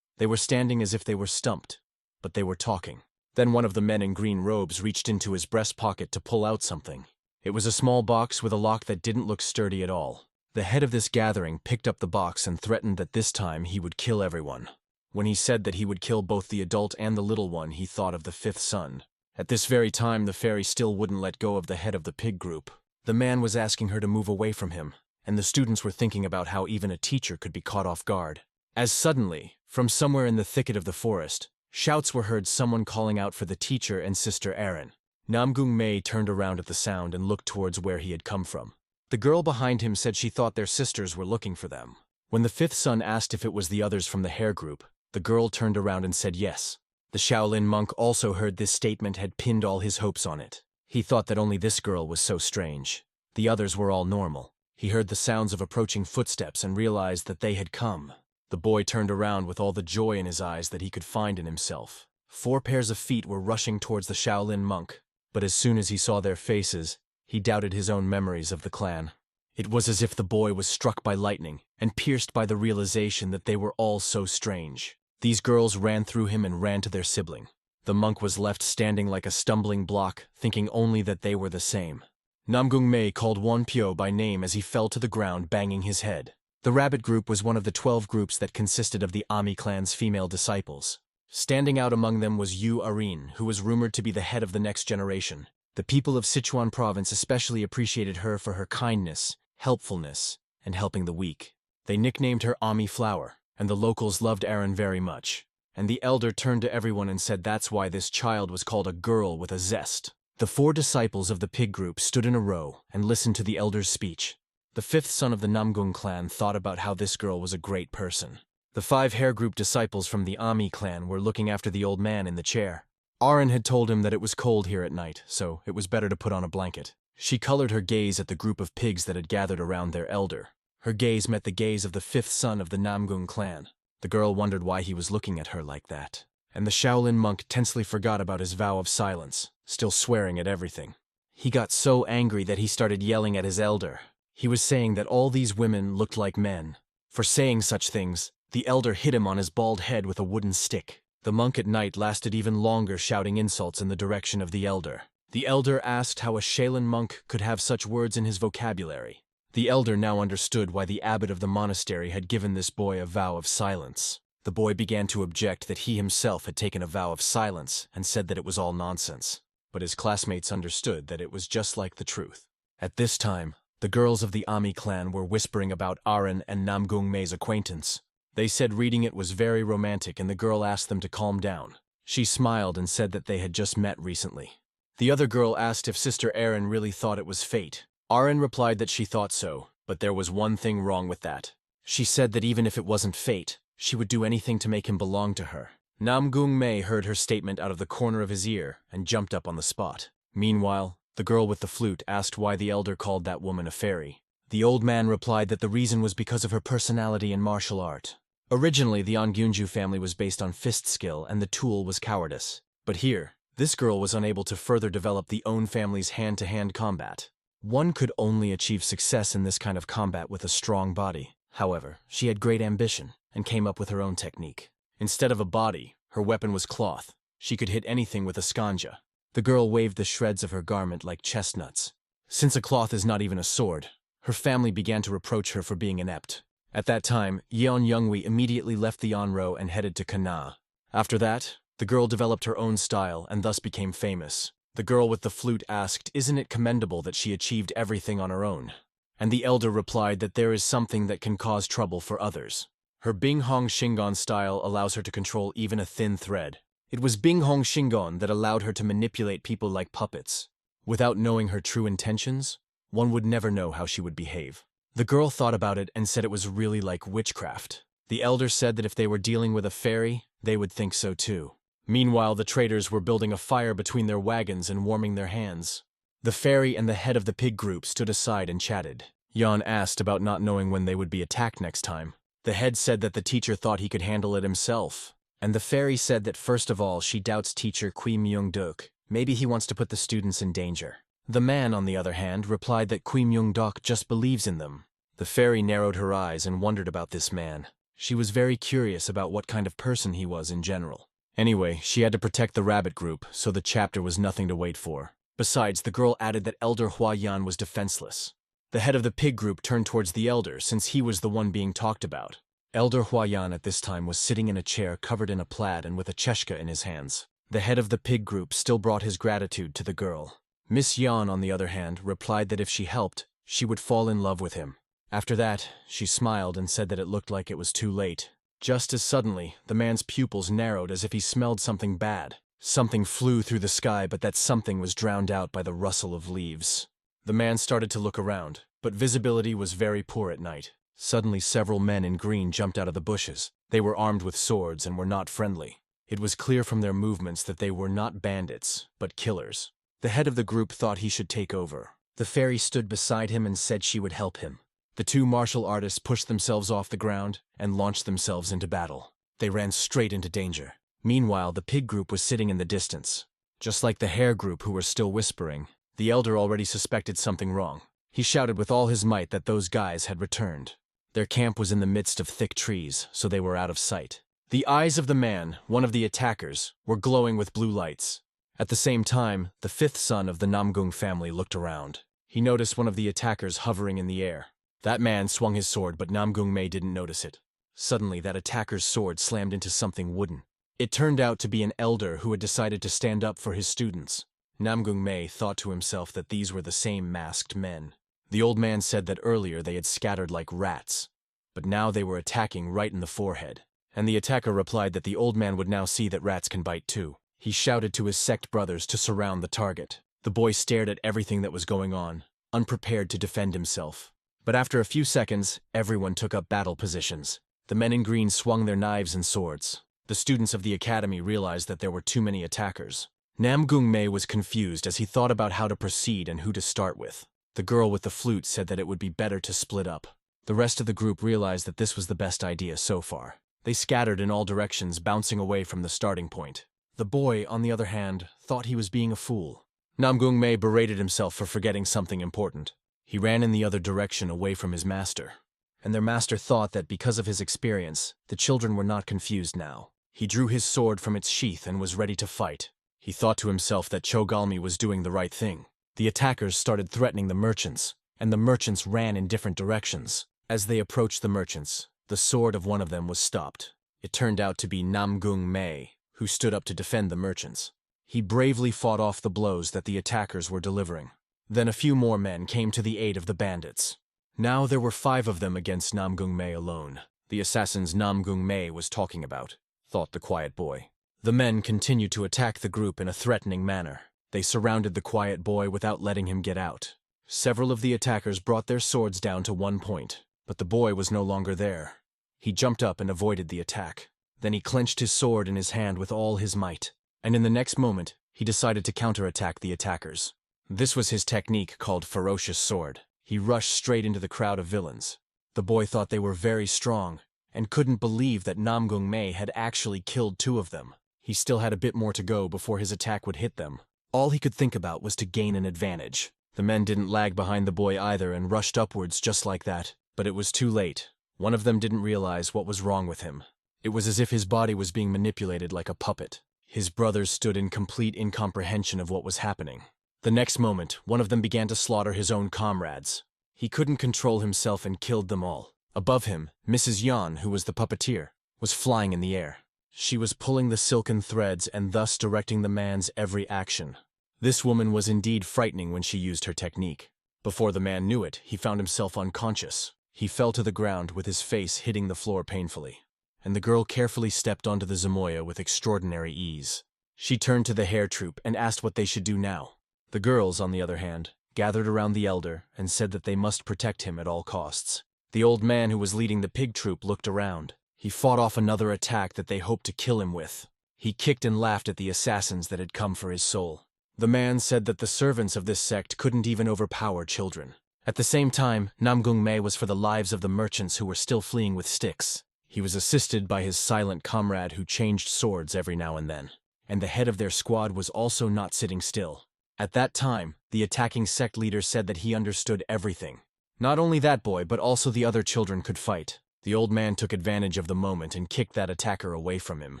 They were standing as if they were stumped, but they were talking. Then one of the men in green robes reached into his breast pocket to pull out something. It was a small box with a lock that didn't look sturdy at all. The head of this gathering picked up the box and threatened that this time he would kill everyone. When he said that he would kill both the adult and the little one, he thought of the fifth son. At this very time, the fairy still wouldn't let go of the head of the pig group. The man was asking her to move away from him, and the students were thinking about how even a teacher could be caught off guard. As suddenly, from somewhere in the thicket of the forest, shouts were heard, someone calling out for the teacher and Sister Erin. Namgung Mei turned around at the sound and looked towards where he had come from. The girl behind him said she thought their sisters were looking for them. When the fifth son asked if it was the others from the hair group, the girl turned around and said yes. The Shaolin monk also heard this statement had pinned all his hopes on it. He thought that only this girl was so strange. The others were all normal. He heard the sounds of approaching footsteps and realized that they had come. The boy turned around with all the joy in his eyes that he could find in himself. 4 pairs of feet were rushing towards the Shaolin monk, but as soon as he saw their faces, he doubted his own memories of the clan. It was as if the boy was struck by lightning and pierced by the realization that they were all so strange. These girls ran through him and ran to their sibling. The monk was left standing like a stumbling block, thinking only that they were the same. Namgung Mei called Wonpyo by name as he fell to the ground, banging his head. The rabbit group was one of the 12 groups that consisted of the Ami clan's female disciples. Standing out among them was Yu Arin, who was rumored to be the head of the next generation. The people of Sichuan province especially appreciated her for her kindness, helpfulness, and helping the weak. They nicknamed her Ami Flower, and the locals loved Erin very much. And the elder turned to everyone and said that's why this child was called a girl with a zest. The 4 disciples of the pig group stood in a row and listened to the elder's speech. The 5th son of the Namgung clan thought about how this girl was a great person. The 5 hair group disciples from the Ami clan were looking after the old man in the chair. Arin had told him that it was cold here at night, so it was better to put on a blanket. She colored her gaze at the group of pigs that had gathered around their elder. Her gaze met the gaze of the 5th son of the Namgung clan. The girl wondered why he was looking at her like that. And the Shaolin monk tensely forgot about his vow of silence, still swearing at everything. He got so angry that he started yelling at his elder. He was saying that all these women looked like men. For saying such things, the elder hit him on his bald head with a wooden stick. The monk at night lasted even longer, shouting insults in the direction of the elder. The elder asked how a Shaolin monk could have such words in his vocabulary. The elder now understood why the abbot of the monastery had given this boy a vow of silence. The boy began to object that he himself had taken a vow of silence and said that it was all nonsense. But his classmates understood that it was just like the truth. At this time, the girls of the Ami clan were whispering about Arin and Namgung Mei's acquaintance. They said reading it was very romantic, and the girl asked them to calm down. She smiled and said that they had just met recently. The other girl asked if Sister Erin really thought it was fate. Arin replied that she thought so, but there was one thing wrong with that. She said that even if it wasn't fate, she would do anything to make him belong to her. Namgung Mei heard her statement out of the corner of his ear and jumped up on the spot. Meanwhile, the girl with the flute asked why the elder called that woman a fairy. The old man replied that the reason was because of her personality and martial art. Originally, the Ongyunju family was based on fist skill and the tool was cowardice. But here, this girl was unable to further develop the own family's hand-to-hand combat. One could only achieve success in this kind of combat with a strong body. However, she had great ambition and came up with her own technique. Instead of a body, her weapon was cloth. She could hit anything with a skanja. The girl waved the shreds of her garment like chestnuts. Since a cloth is not even a sword, her family began to reproach her for being inept. At that time, Yeon Youngwi immediately left the Onro and headed to Kana. After that, the girl developed her own style and thus became famous. The girl with the flute asked, "Isn't it commendable that she achieved everything on her own?" And the elder replied that there is something that can cause trouble for others. Her Binghong Shingon style allows her to control even a thin thread. It was Binghong Shingon that allowed her to manipulate people like puppets. Without knowing her true intentions, one would never know how she would behave. The girl thought about it and said it was really like witchcraft. The elder said that if they were dealing with a fairy, they would think so too. Meanwhile, the traders were building a fire between their wagons and warming their hands. The fairy and the head of the pig group stood aside and chatted. Yan asked about not knowing when they would be attacked next time. The head said that the teacher thought he could handle it himself. And the fairy said that first of all she doubts teacher Kui Myung-duk. Maybe he wants to put the students in danger. The man, on the other hand, replied that Kui Myung-duk just believes in them. The fairy narrowed her eyes and wondered about this man. She was very curious about what kind of person he was in general. Anyway, she had to protect the rabbit group, so the chapter was nothing to wait for. Besides, the girl added that Elder Hua Yan was defenseless. The head of the pig group turned towards the elder since he was the one being talked about. Elder Huayan at this time was sitting in a chair covered in a plaid and with a cheshka in his hands. The head of the pig group still brought his gratitude to the girl. Miss Yan, on the other hand, replied that if she helped, she would fall in love with him. After that, she smiled and said that it looked like it was too late. Just as suddenly, the man's pupils narrowed as if he smelled something bad. Something flew through the sky, but that something was drowned out by the rustle of leaves. The man started to look around, but visibility was very poor at night. Suddenly, several men in green jumped out of the bushes. They were armed with swords and were not friendly. It was clear from their movements that they were not bandits, but killers. The head of the group thought he should take over. The fairy stood beside him and said she would help him. The two martial artists pushed themselves off the ground and launched themselves into battle. They ran straight into danger. Meanwhile, the pig group was sitting in the distance. Just like the hare group who were still whispering, the elder already suspected something wrong. He shouted with all his might that those guys had returned. Their camp was in the midst of thick trees, so they were out of sight. The eyes of the man, one of the attackers, were glowing with blue lights. At the same time, the fifth son of the Namung family looked around. He noticed one of the attackers hovering in the air. That man swung his sword, but Namgung Mei didn't notice it. Suddenly, that attacker's sword slammed into something wooden. It turned out to be an elder who had decided to stand up for his students. Namgung Mei thought to himself that these were the same masked men. The old man said that earlier they had scattered like rats, but now they were attacking right in the forehead. And the attacker replied that the old man would now see that rats can bite too. He shouted to his sect brothers to surround the target. The boy stared at everything that was going on, unprepared to defend himself. But after a few seconds, everyone took up battle positions. The men in green swung their knives and swords. The students of the academy realized that there were too many attackers. Namgung Mei was confused as he thought about how to proceed and who to start with. The girl with the flute said that it would be better to split up. The rest of the group realized that this was the best idea so far. They scattered in all directions, bouncing away from the starting point. The boy, on the other hand, thought he was being a fool. Namgung Mei berated himself for forgetting something important. He ran in the other direction away from his master. And their master thought that because of his experience, the children were not confused now. He drew his sword from its sheath and was ready to fight. He thought to himself that Chogalmi was doing the right thing. The attackers started threatening the merchants, and the merchants ran in different directions. As they approached the merchants, the sword of one of them was stopped. It turned out to be Namgung Mei, who stood up to defend the merchants. He bravely fought off the blows that the attackers were delivering. Then a few more men came to the aid of the bandits. Now there were 5 of them against Namgung Mei alone. The assassins Namgung Mei was talking about, thought the quiet boy. The men continued to attack the group in a threatening manner. They surrounded the quiet boy without letting him get out. Several of the attackers brought their swords down to one point, but the boy was no longer there. He jumped up and avoided the attack. Then he clenched his sword in his hand with all his might, and in the next moment, he decided to counterattack the attackers. This was his technique called Ferocious Sword. He rushed straight into the crowd of villains. The boy thought they were very strong, and couldn't believe that Namgung Mei had actually killed 2 of them. He still had a bit more to go before his attack would hit them. All he could think about was to gain an advantage. The men didn't lag behind the boy either and rushed upwards just like that, but it was too late. One of them didn't realize what was wrong with him. It was as if his body was being manipulated like a puppet. His brothers stood in complete incomprehension of what was happening. The next moment, one of them began to slaughter his own comrades. He couldn't control himself and killed them all. Above him, Mrs. Yan, who was the puppeteer, was flying in the air. She was pulling the silken threads and thus directing the man's every action. This woman was indeed frightening when she used her technique. Before the man knew it, he found himself unconscious. He fell to the ground with his face hitting the floor painfully. And the girl carefully stepped onto the Zamoya with extraordinary ease. She turned to the hare troop and asked what they should do now. The girls, on the other hand, gathered around the elder and said that they must protect him at all costs. The old man who was leading the pig troop looked around. He fought off another attack that they hoped to kill him with. He kicked and laughed at the assassins that had come for his soul. The man said that the servants of this sect couldn't even overpower children. At the same time, Namgung Mei was for the lives of the merchants who were still fleeing with sticks. He was assisted by his silent comrade who changed swords every now and then. And the head of their squad was also not sitting still. At that time, the attacking sect leader said that he understood everything. Not only that boy, but also the other children could fight. The old man took advantage of the moment and kicked that attacker away from him.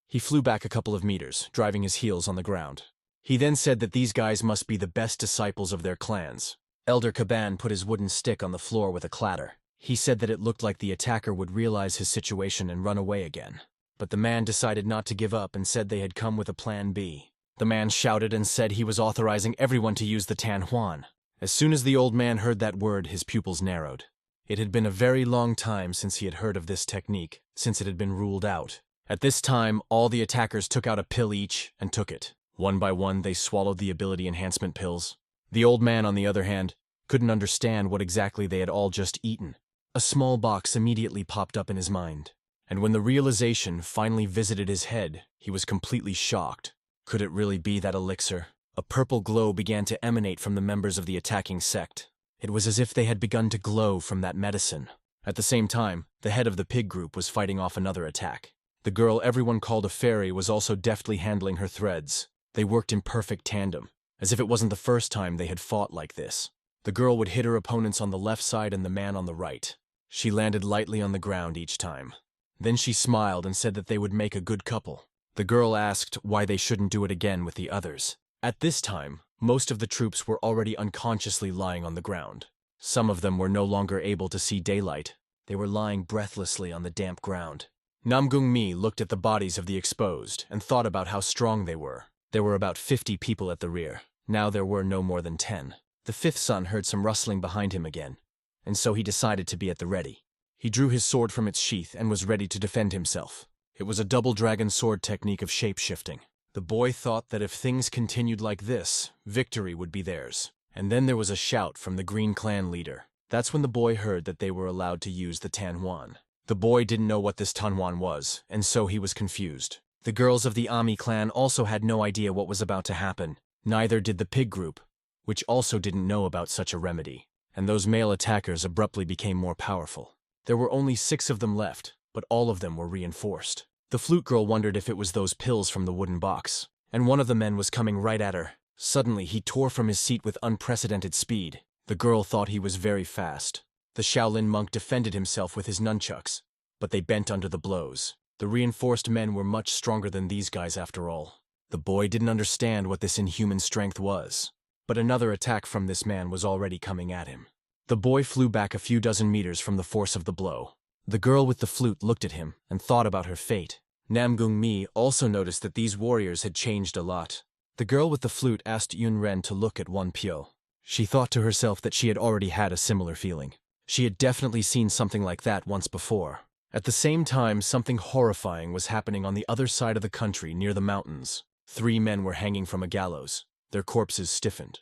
He flew back a couple of meters, driving his heels on the ground. He then said that these guys must be the best disciples of their clans. Elder Caban put his wooden stick on the floor with a clatter. He said that it looked like the attacker would realize his situation and run away again. But the man decided not to give up and said they had come with a plan B. The man shouted and said he was authorizing everyone to use the Tanhuan. As soon as the old man heard that word, his pupils narrowed. It had been a very long time since he had heard of this technique, since it had been ruled out. At this time, all the attackers took out a pill each and took it. One by one, they swallowed the ability enhancement pills. The old man, on the other hand, couldn't understand what exactly they had all just eaten. A small box immediately popped up in his mind. And when the realization finally visited his head, he was completely shocked. Could it really be that elixir? A purple glow began to emanate from the members of the attacking sect. It was as if they had begun to glow from that medicine. At the same time, the head of the pig group was fighting off another attack. The girl everyone called a fairy was also deftly handling her threads. They worked in perfect tandem, as if it wasn't the first time they had fought like this. The girl would hit her opponents on the left side and the man on the right. She landed lightly on the ground each time. Then she smiled and said that they would make a good couple. The girl asked why they shouldn't do it again with the others. At this time, most of the troops were already unconsciously lying on the ground. Some of them were no longer able to see daylight. They were lying breathlessly on the damp ground. Namgung looked at the bodies of the exposed and thought about how strong they were. There were about 50 people at the rear. Now there were no more than 10. The fifth son heard some rustling behind him again, and so he decided to be at the ready. He drew his sword from its sheath and was ready to defend himself. It was a double dragon sword technique of shape-shifting. The boy thought that if things continued like this, victory would be theirs. And then there was a shout from the Green Clan leader. That's when the boy heard that they were allowed to use the Tanhuan. The boy didn't know what this Tanhuan was, and so he was confused. The girls of the Ami clan also had no idea what was about to happen. Neither did the pig group, which also didn't know about such a remedy. And those male attackers abruptly became more powerful. There were only 6 of them left, but all of them were reinforced. The flute girl wondered if it was those pills from the wooden box, and one of the men was coming right at her. Suddenly, he tore from his seat with unprecedented speed. The girl thought he was very fast. The Shaolin monk defended himself with his nunchucks, but they bent under the blows. The reinforced men were much stronger than these guys after all. The boy didn't understand what this inhuman strength was, but another attack from this man was already coming at him. The boy flew back a few dozen meters from the force of the blow. The girl with the flute looked at him and thought about her fate. Namgung also noticed that these warriors had changed a lot. The girl with the flute asked Yun Ren to look at Wan Pyo. She thought to herself that she had already had a similar feeling. She had definitely seen something like that once before. At the same time, something horrifying was happening on the other side of the country near the mountains. 3 men were hanging from a gallows. Their corpses stiffened.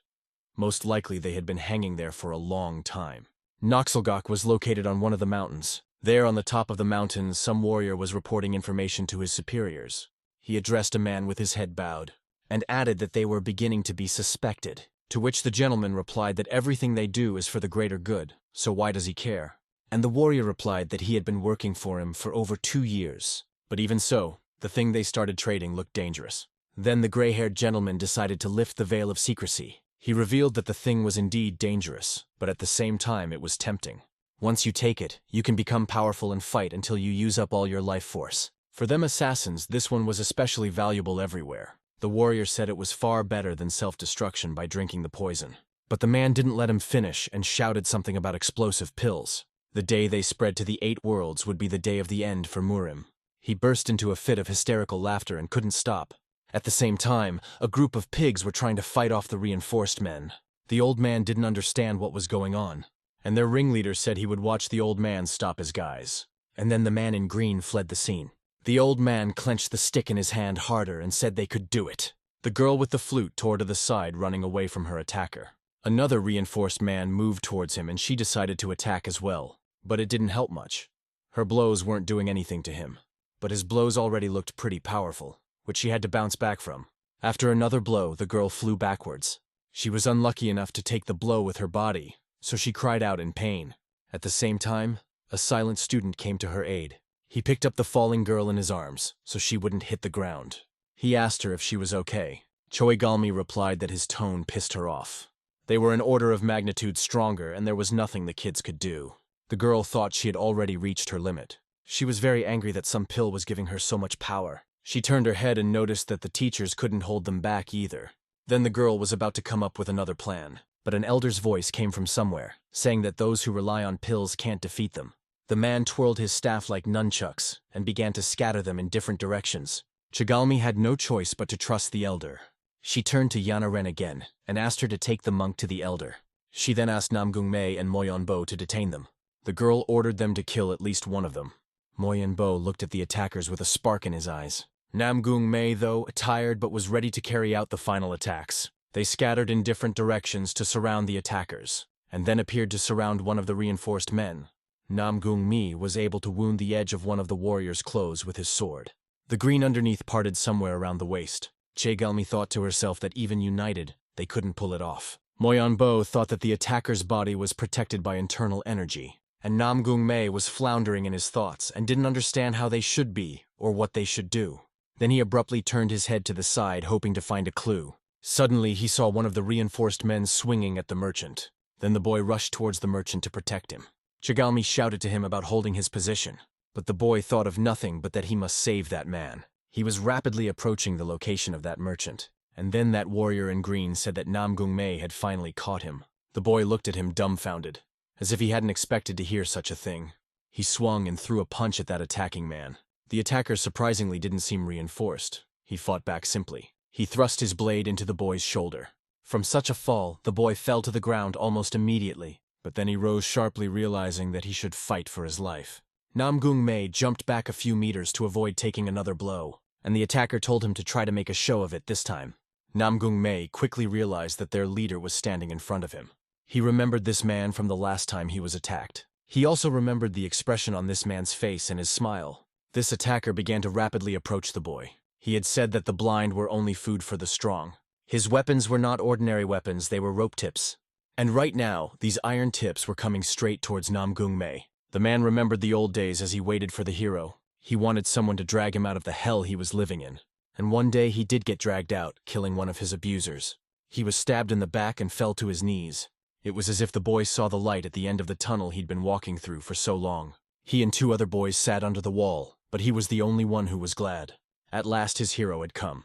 Most likely they had been hanging there for a long time. Noxelgok was located on one of the mountains. There on the top of the mountain, some warrior was reporting information to his superiors. He addressed a man with his head bowed, and added that they were beginning to be suspected, to which the gentleman replied that everything they do is for the greater good, so why does he care? And the warrior replied that he had been working for him for over 2 years. But even so, the thing they started trading looked dangerous. Then the gray-haired gentleman decided to lift the veil of secrecy. He revealed that the thing was indeed dangerous, but at the same time it was tempting. Once you take it, you can become powerful and fight until you use up all your life force. For them assassins, this one was especially valuable everywhere. The warrior said it was far better than self-destruction by drinking the poison. But the man didn't let him finish and shouted something about explosive pills. The day they spread to the 8 worlds would be the day of the end for Murim. He burst into a fit of hysterical laughter and couldn't stop. At the same time, a group of pigs were trying to fight off the reinforced men. The old man didn't understand what was going on, and their ringleader said he would watch the old man stop his guys. And then the man in green fled the scene. The old man clenched the stick in his hand harder and said they could do it. The girl with the flute tore to the side, running away from her attacker. Another reinforced man moved towards him and she decided to attack as well. But it didn't help much. Her blows weren't doing anything to him. But his blows already looked pretty powerful, which she had to bounce back from. After another blow, the girl flew backwards. She was unlucky enough to take the blow with her body, so she cried out in pain. At the same time, a silent student came to her aid. He picked up the falling girl in his arms, so she wouldn't hit the ground. He asked her if she was okay. Choi Galmi replied that his tone pissed her off. They were an order of magnitude stronger, and there was nothing the kids could do. The girl thought she had already reached her limit. She was very angry that some pill was giving her so much power. She turned her head and noticed that the teachers couldn't hold them back either. Then the girl was about to come up with another plan. but an elder's voice came from somewhere, saying that those who rely on pills can't defeat them. The man twirled his staff like nunchucks and began to scatter them in different directions. Chigalmi had no choice but to trust the elder. She turned to Yana Ren again and asked her to take the monk to the elder. She then asked Namgung-mei and Moyonbo to detain them. The girl ordered them to kill at least one of them. Moyonbo looked at the attackers with a spark in his eyes. Namgung-mei, though, tired but was ready to carry out the final attacks. They scattered in different directions to surround the attackers, and then appeared to surround one of the reinforced men. Namgung-mi was able to wound the edge of one of the warrior's clothes with his sword. The green underneath parted somewhere around the waist. Chigalmi thought to herself that even united, they couldn't pull it off. Moyonbo thought that the attacker's body was protected by internal energy, and Namgung-mei was floundering in his thoughts and didn't understand how they should be or what they should do. Then he abruptly turned his head to the side, hoping to find a clue. Suddenly, he saw one of the reinforced men swinging at the merchant. Then the boy rushed towards the merchant to protect him. Chigalmi shouted to him about holding his position, but the boy thought of nothing but that he must save that man. He was rapidly approaching the location of that merchant, and then that warrior in green said that Namgung-mei had finally caught him. The boy looked at him dumbfounded, as if he hadn't expected to hear such a thing. He swung and threw a punch at that attacking man. The attacker surprisingly didn't seem reinforced. He fought back simply. He thrust his blade into the boy's shoulder. From such a fall, the boy fell to the ground almost immediately, but then he rose sharply, realizing that he should fight for his life. Namgung-mei jumped back a few meters to avoid taking another blow, and the attacker told him to try to make a show of it this time. Namgung-mei quickly realized that their leader was standing in front of him. He remembered this man from the last time he was attacked. He also remembered the expression on this man's face and his smile. This attacker began to rapidly approach the boy. He had said that the blind were only food for the strong. His weapons were not ordinary weapons, they were rope tips. And right now, these iron tips were coming straight towards Namgung-mei. The man remembered the old days as he waited for the hero. He wanted someone to drag him out of the hell he was living in. And one day he did get dragged out, killing one of his abusers. He was stabbed in the back and fell to his knees. It was as if the boy saw the light at the end of the tunnel he'd been walking through for so long. He and two other boys sat under the wall, but he was the only one who was glad. At last his hero had come.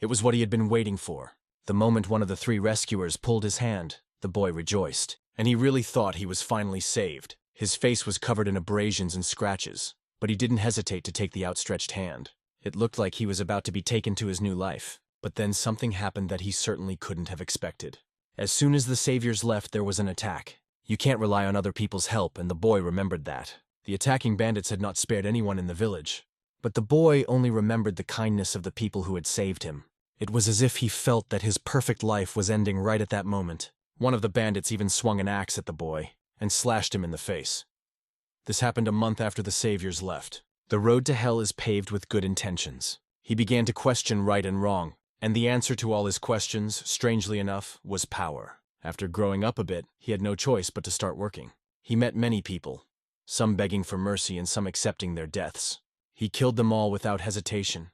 It was what he had been waiting for. The moment one of the three rescuers pulled his hand, the boy rejoiced, and he really thought he was finally saved. His face was covered in abrasions and scratches, but he didn't hesitate to take the outstretched hand. It looked like he was about to be taken to his new life, but then something happened that he certainly couldn't have expected. As soon as the saviors left, there was an attack. You can't rely on other people's help, and the boy remembered that. The attacking bandits had not spared anyone in the village, but the boy only remembered the kindness of the people who had saved him. It was as if he felt that his perfect life was ending right at that moment. One of the bandits even swung an axe at the boy and slashed him in the face. This happened a month after the saviors left. The road to hell is paved with good intentions. He began to question right and wrong, and the answer to all his questions, strangely enough, was power. After growing up a bit, he had no choice but to start working. He met many people, some begging for mercy and some accepting their deaths. He killed them all without hesitation,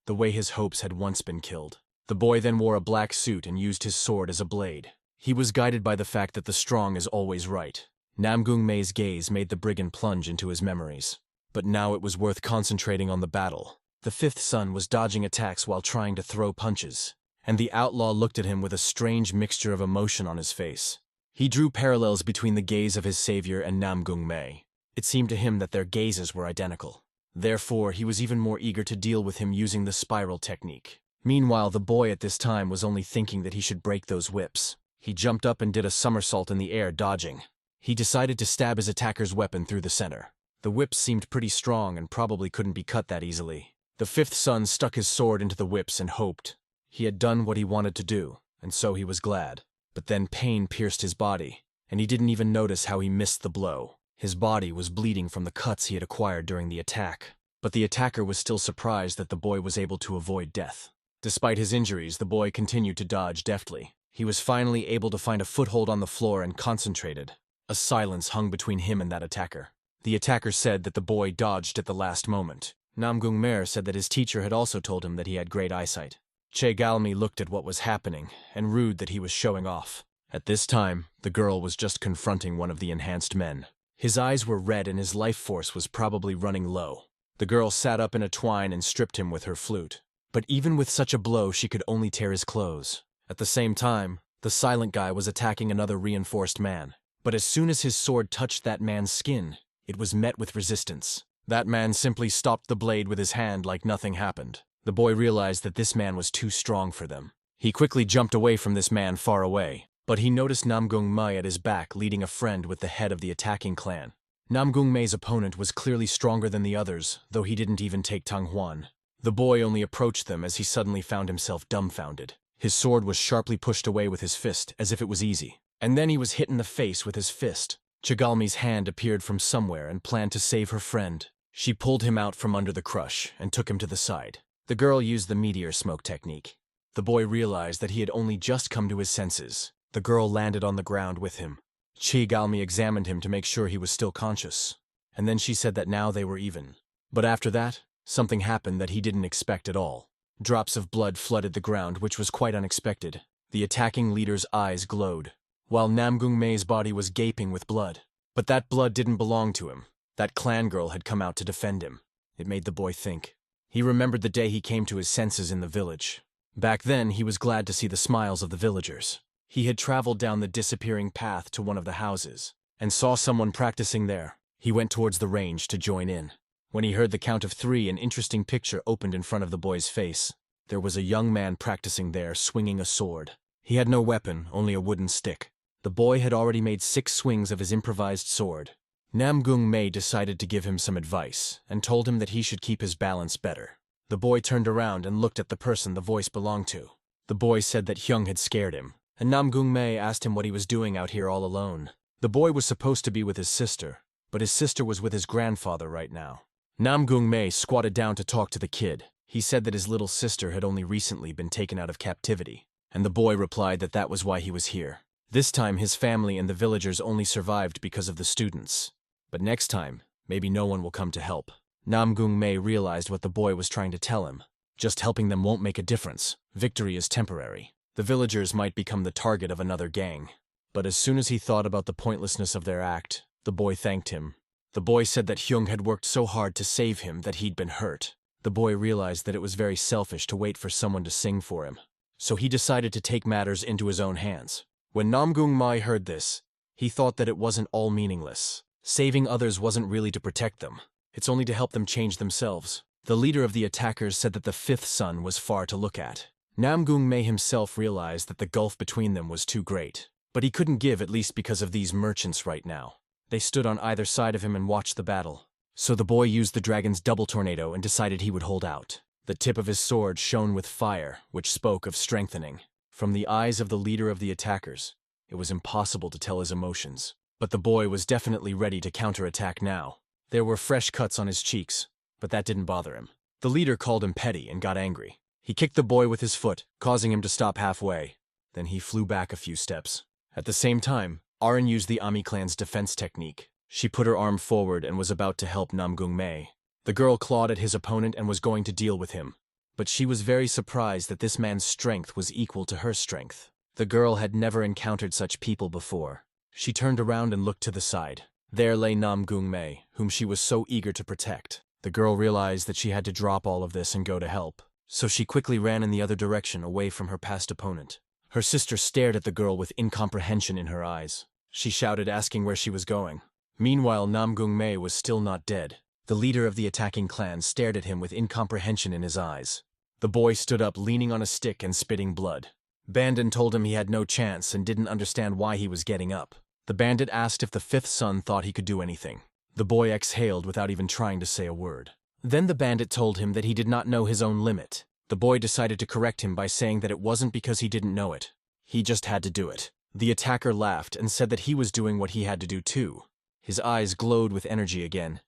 the way his hopes had once been killed. The boy then wore a black suit and used his sword as a blade. He was guided by the fact that the strong is always right. Namgung-mei's gaze made the brigand plunge into his memories. But now it was worth concentrating on the battle. The fifth son was dodging attacks while trying to throw punches, and the outlaw looked at him with a strange mixture of emotion on his face. He drew parallels between the gaze of his savior and Namgung-mei. It seemed to him that their gazes were identical. Therefore, he was even more eager to deal with him using the spiral technique. Meanwhile, the boy at this time was only thinking that he should break those whips. He jumped up and did a somersault in the air, dodging. He decided to stab his attacker's weapon through the center. The whips seemed pretty strong and probably couldn't be cut that easily. The fifth son stuck his sword into the whips and hoped. He had done what he wanted to do, and so he was glad. But then pain pierced his body, and he didn't even notice how he missed the blow. His body was bleeding from the cuts he had acquired during the attack. But the attacker was still surprised that the boy was able to avoid death. Despite his injuries, the boy continued to dodge deftly. He was finally able to find a foothold on the floor and concentrated. A silence hung between him and that attacker. The attacker said that the boy dodged at the last moment. Namgung-mei said that his teacher had also told him that he had great eyesight. Che-galmi looked at what was happening and rued that he was showing off. At this time, the girl was just confronting one of the enhanced men. His eyes were red and his life force was probably running low. The girl sat up in a twine and stripped him with her flute. But even with such a blow, she could only tear his clothes. At the same time, The silent guy was attacking another reinforced man. But as soon as his sword touched that man's skin, it was met with resistance. That man simply stopped the blade with his hand like nothing happened. The boy realized that this man was too strong for them. He quickly jumped away from this man far away, but he noticed Namgung Mei at his back leading a friend with the head of the attacking clan. Namgung Mei's opponent was clearly stronger than the others, though he didn't even take Tang Huan. The boy only approached them as he suddenly found himself dumbfounded. His sword was sharply pushed away with his fist, as if it was easy. And then he was hit in the face with his fist. Chigalmi's hand appeared from somewhere and planned to save her friend. She pulled him out from under the crush and took him to the side. The girl used the meteor smoke technique. The boy realized that he had only just come to his senses. The girl landed on the ground with him. Chigalmi examined him to make sure he was still conscious. And then she said that now they were even. But after that, something happened that he didn't expect at all. Drops of blood flooded the ground, which was quite unexpected. The attacking leader's eyes glowed, while Namgung Mei's body was gaping with blood. But that blood didn't belong to him. That clan girl had come out to defend him. It made the boy think. He remembered the day he came to his senses in the village. Back then, he was glad to see the smiles of the villagers. He had traveled down the disappearing path to one of the houses, and saw someone practicing there. He went towards the range to join in. When he heard the count of 3, an interesting picture opened in front of the boy's face. There was a young man practicing there, swinging a sword. He had no weapon, only a wooden stick. The boy had already made 6 swings of his improvised sword. Namgung Mei decided to give him some advice, and told him that he should keep his balance better. The boy turned around and looked at the person the voice belonged to. The boy said that Hyung had scared him, and Namgung Mei asked him what he was doing out here all alone. The boy was supposed to be with his sister, but his sister was with his grandfather right now. Namgung Mei squatted down to talk to the kid. He said that his little sister had only recently been taken out of captivity, and the boy replied that that was why he was here. This time his family and the villagers only survived because of the students. But next time, maybe no one will come to help. Namgung Mei realized what the boy was trying to tell him. Just helping them won't make a difference. Victory is temporary. The villagers might become the target of another gang. But as soon as he thought about the pointlessness of their act, the boy thanked him. The boy said that Hyung had worked so hard to save him that he'd been hurt. The boy realized that it was very selfish to wait for someone to sing for him. So he decided to take matters into his own hands. When Namgung Mei heard this, he thought that it wasn't all meaningless. Saving others wasn't really to protect them. It's only to help them change themselves. The leader of the attackers said that the 5th son was far to look at. Namgung Mei himself realized that the gulf between them was too great. But he couldn't give, at least because of these merchants right now. They stood on either side of him and watched the battle. So the boy used the dragon's double tornado and decided he would hold out. The tip of his sword shone with fire, which spoke of strengthening. From the eyes of the leader of the attackers, it was impossible to tell his emotions. But the boy was definitely ready to counterattack now. There were fresh cuts on his cheeks, but that didn't bother him. The leader called him petty and got angry. He kicked the boy with his foot, causing him to stop halfway. Then he flew back a few steps. At the same time, Arin used the Ami clan's defense technique. She put her arm forward and was about to help Namgung Mei. The girl clawed at his opponent and was going to deal with him. But she was very surprised that this man's strength was equal to her strength. The girl had never encountered such people before. She turned around and looked to the side. There lay Namgung Mei, whom she was so eager to protect. The girl realized that she had to drop all of this and go to help. So she quickly ran in the other direction away from her past opponent. Her sister stared at the girl with incomprehension in her eyes. She shouted, asking where she was going. Meanwhile, Namgung Mei was still not dead. The leader of the attacking clan stared at him with incomprehension in his eyes. The boy stood up, leaning on a stick and spitting blood. Bandit told him he had no chance and didn't understand why he was getting up. The bandit asked if the 5th son thought he could do anything. The boy exhaled without even trying to say a word. Then the bandit told him that he did not know his own limit. The boy decided to correct him by saying that it wasn't because he didn't know it. He just had to do it. The attacker laughed and said that he was doing what he had to do too. His eyes glowed with energy again,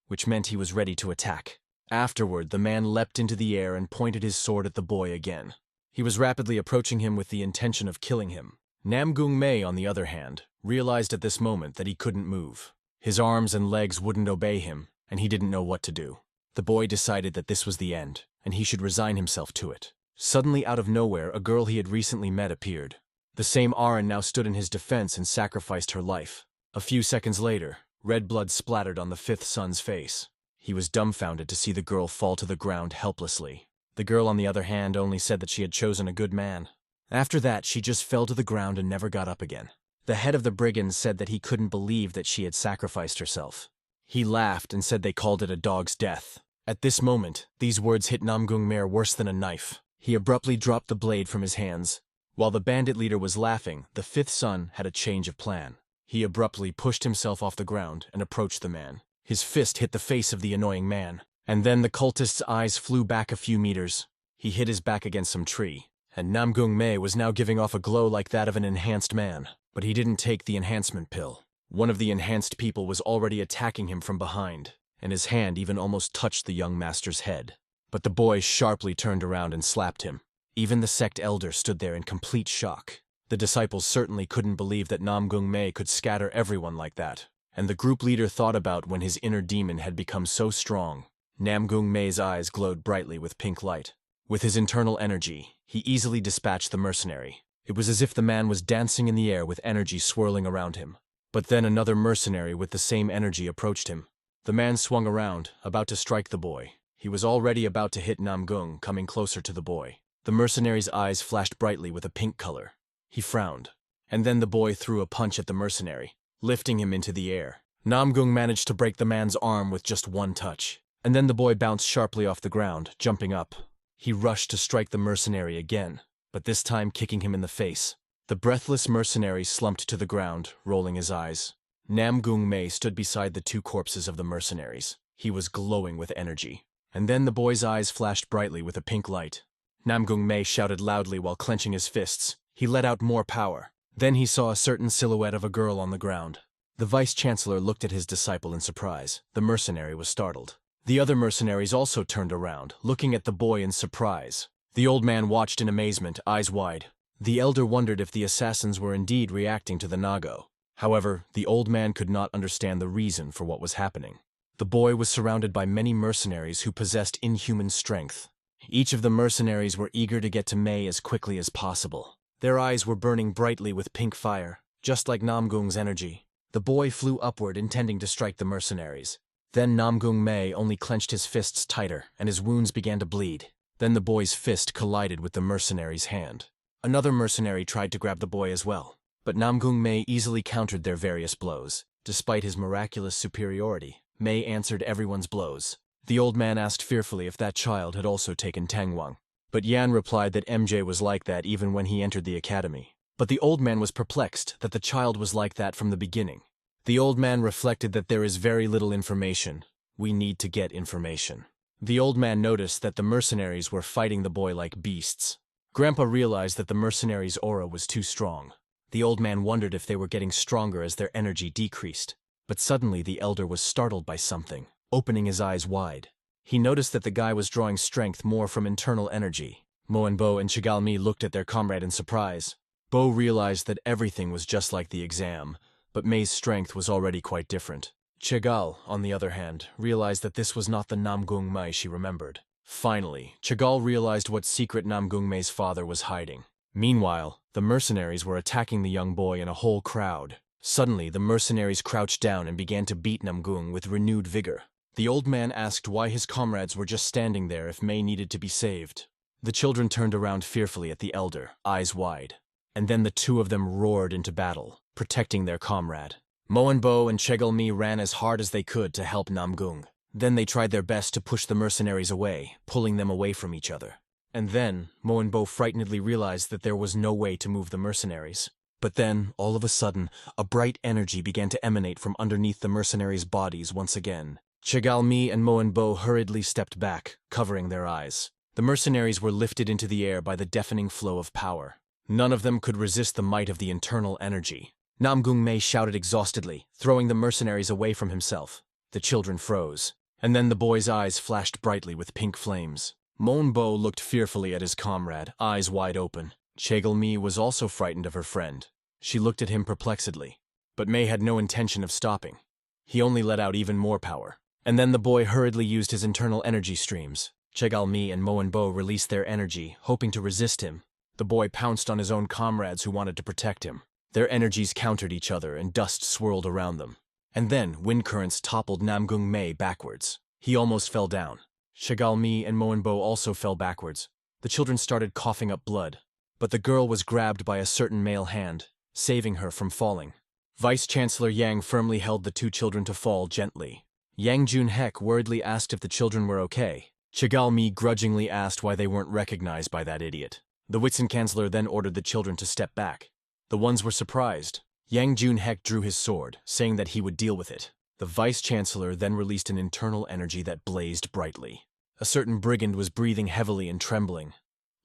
which meant he was ready to attack. Afterward, the man leapt into the air and pointed his sword at the boy again. He was rapidly approaching him with the intention of killing him. Namgung Mei, on the other hand, realized at this moment that he couldn't move. His arms and legs wouldn't obey him, and he didn't know what to do. The boy decided that this was the end, and he should resign himself to it. Suddenly, out of nowhere, a girl he had recently met appeared. The same Arin now stood in his defense and sacrificed her life. A few seconds later, red blood splattered on the 5th son's face. He was dumbfounded to see the girl fall to the ground helplessly. The girl, on the other hand, only said that she had chosen a good man. After that, she just fell to the ground and never got up again. The head of the brigands said that he couldn't believe that she had sacrificed herself. He laughed and said they called it a dog's death. At this moment, these words hit Namgung Mer worse than a knife. He abruptly dropped the blade from his hands. While the bandit leader was laughing, the fifth son had a change of plan. He abruptly pushed himself off the ground and approached the man. His fist hit the face of the annoying man. And then the cultist's eyes flew back a few meters. He hit his back against some tree. And Namgung Mei was now giving off a glow like that of an enhanced man. But he didn't take the enhancement pill. One of the enhanced people was already attacking him from behind, and his hand even almost touched the young master's head. But the boy sharply turned around and slapped him. Even the sect elder stood there in complete shock. The disciples certainly couldn't believe that Namgung Mei could scatter everyone like that. And the group leader thought about when his inner demon had become so strong. Namgung Mei's eyes glowed brightly with pink light. With his internal energy, he easily dispatched the mercenary. It was as if the man was dancing in the air with energy swirling around him. But then another mercenary with the same energy approached him. The man swung around, about to strike the boy. He was already about to hit Namgung, coming closer to the boy. The mercenary's eyes flashed brightly with a pink color. He frowned. And then the boy threw a punch at the mercenary, lifting him into the air. Namgung managed to break the man's arm with just one touch. And then the boy bounced sharply off the ground, jumping up. He rushed to strike the mercenary again, but this time kicking him in the face. The breathless mercenary slumped to the ground, rolling his eyes. Namgung Mei stood beside the two corpses of the mercenaries. He was glowing with energy. And then the boy's eyes flashed brightly with a pink light. Namgung Mei shouted loudly while clenching his fists. He let out more power. Then he saw a certain silhouette of a girl on the ground. The vice-chancellor looked at his disciple in surprise. The mercenary was startled. The other mercenaries also turned around, looking at the boy in surprise. The old man watched in amazement, eyes wide. The elder wondered if the assassins were indeed reacting to the Nago. However, the old man could not understand the reason for what was happening. The boy was surrounded by many mercenaries who possessed inhuman strength. Each of the mercenaries were eager to get to Mei as quickly as possible. Their eyes were burning brightly with pink fire, just like Namgung's energy. The boy flew upward, intending to strike the mercenaries. Then Namgung Mei only clenched his fists tighter, and his wounds began to bleed. Then the boy's fist collided with the mercenary's hand. Another mercenary tried to grab the boy as well, but Namgung Mei easily countered their various blows. Despite his miraculous superiority, Mei answered everyone's blows. The old man asked fearfully if that child had also taken Tangwang. But Yan replied that MJ was like that even when he entered the academy. But the old man was perplexed that the child was like that from the beginning. The old man reflected that there is very little information. We need to get information. The old man noticed that the mercenaries were fighting the boy like beasts. Grandpa realized that the mercenaries' aura was too strong. The old man wondered if they were getting stronger as their energy decreased. But suddenly the elder was startled by something, opening his eyes wide. He noticed that the guy was drawing strength more from internal energy. Mo and Bo and Chigalmi looked at their comrade in surprise. Bo realized that everything was just like the exam, but Mei's strength was already quite different. Chigal, on the other hand, realized that this was not the Namgung Mei she remembered. Finally, Chigal realized what secret Namgung Mei's father was hiding. Meanwhile, the mercenaries were attacking the young boy in a whole crowd. Suddenly, the mercenaries crouched down and began to beat Namgung with renewed vigor. The old man asked why his comrades were just standing there if Mei needed to be saved. The children turned around fearfully at the elder, eyes wide. And then the two of them roared into battle, protecting their comrade. Mo and Bo and Chegalmi ran as hard as they could to help Namgung. Then they tried their best to push the mercenaries away, pulling them away from each other. And then, Mo and Bo frightenedly realized that there was no way to move the mercenaries. But then, all of a sudden, a bright energy began to emanate from underneath the mercenaries' bodies once again. Chigalmi and Mo and Bo hurriedly stepped back, covering their eyes. The mercenaries were lifted into the air by the deafening flow of power. None of them could resist the might of the internal energy. Namgung Mei shouted exhaustedly, throwing the mercenaries away from himself. The children froze. And then the boy's eyes flashed brightly with pink flames. Mo and Bo looked fearfully at his comrade, eyes wide open. Chegalmi was also frightened of her friend. She looked at him perplexedly. But Mei had no intention of stopping. He only let out even more power. And then the boy hurriedly used his internal energy streams. Chegalmi and Mo and Bo released their energy, hoping to resist him. The boy pounced on his own comrades who wanted to protect him. Their energies countered each other and dust swirled around them. And then wind currents toppled Namgung Mei backwards. He almost fell down. Chegalmi and Mo and Bo also fell backwards. The children started coughing up blood. but the girl was grabbed by a certain male hand, saving her from falling. Vice-Chancellor Yang firmly held the two children to fall gently. Yang Junhek worriedly asked if the children were okay. Chigalmi grudgingly asked why they weren't recognized by that idiot. The Witzenkanzler then ordered the children to step back. The ones were surprised. Yang Junhek drew his sword, saying that he would deal with it. The Vice-Chancellor then released an internal energy that blazed brightly. A certain brigand was breathing heavily and trembling.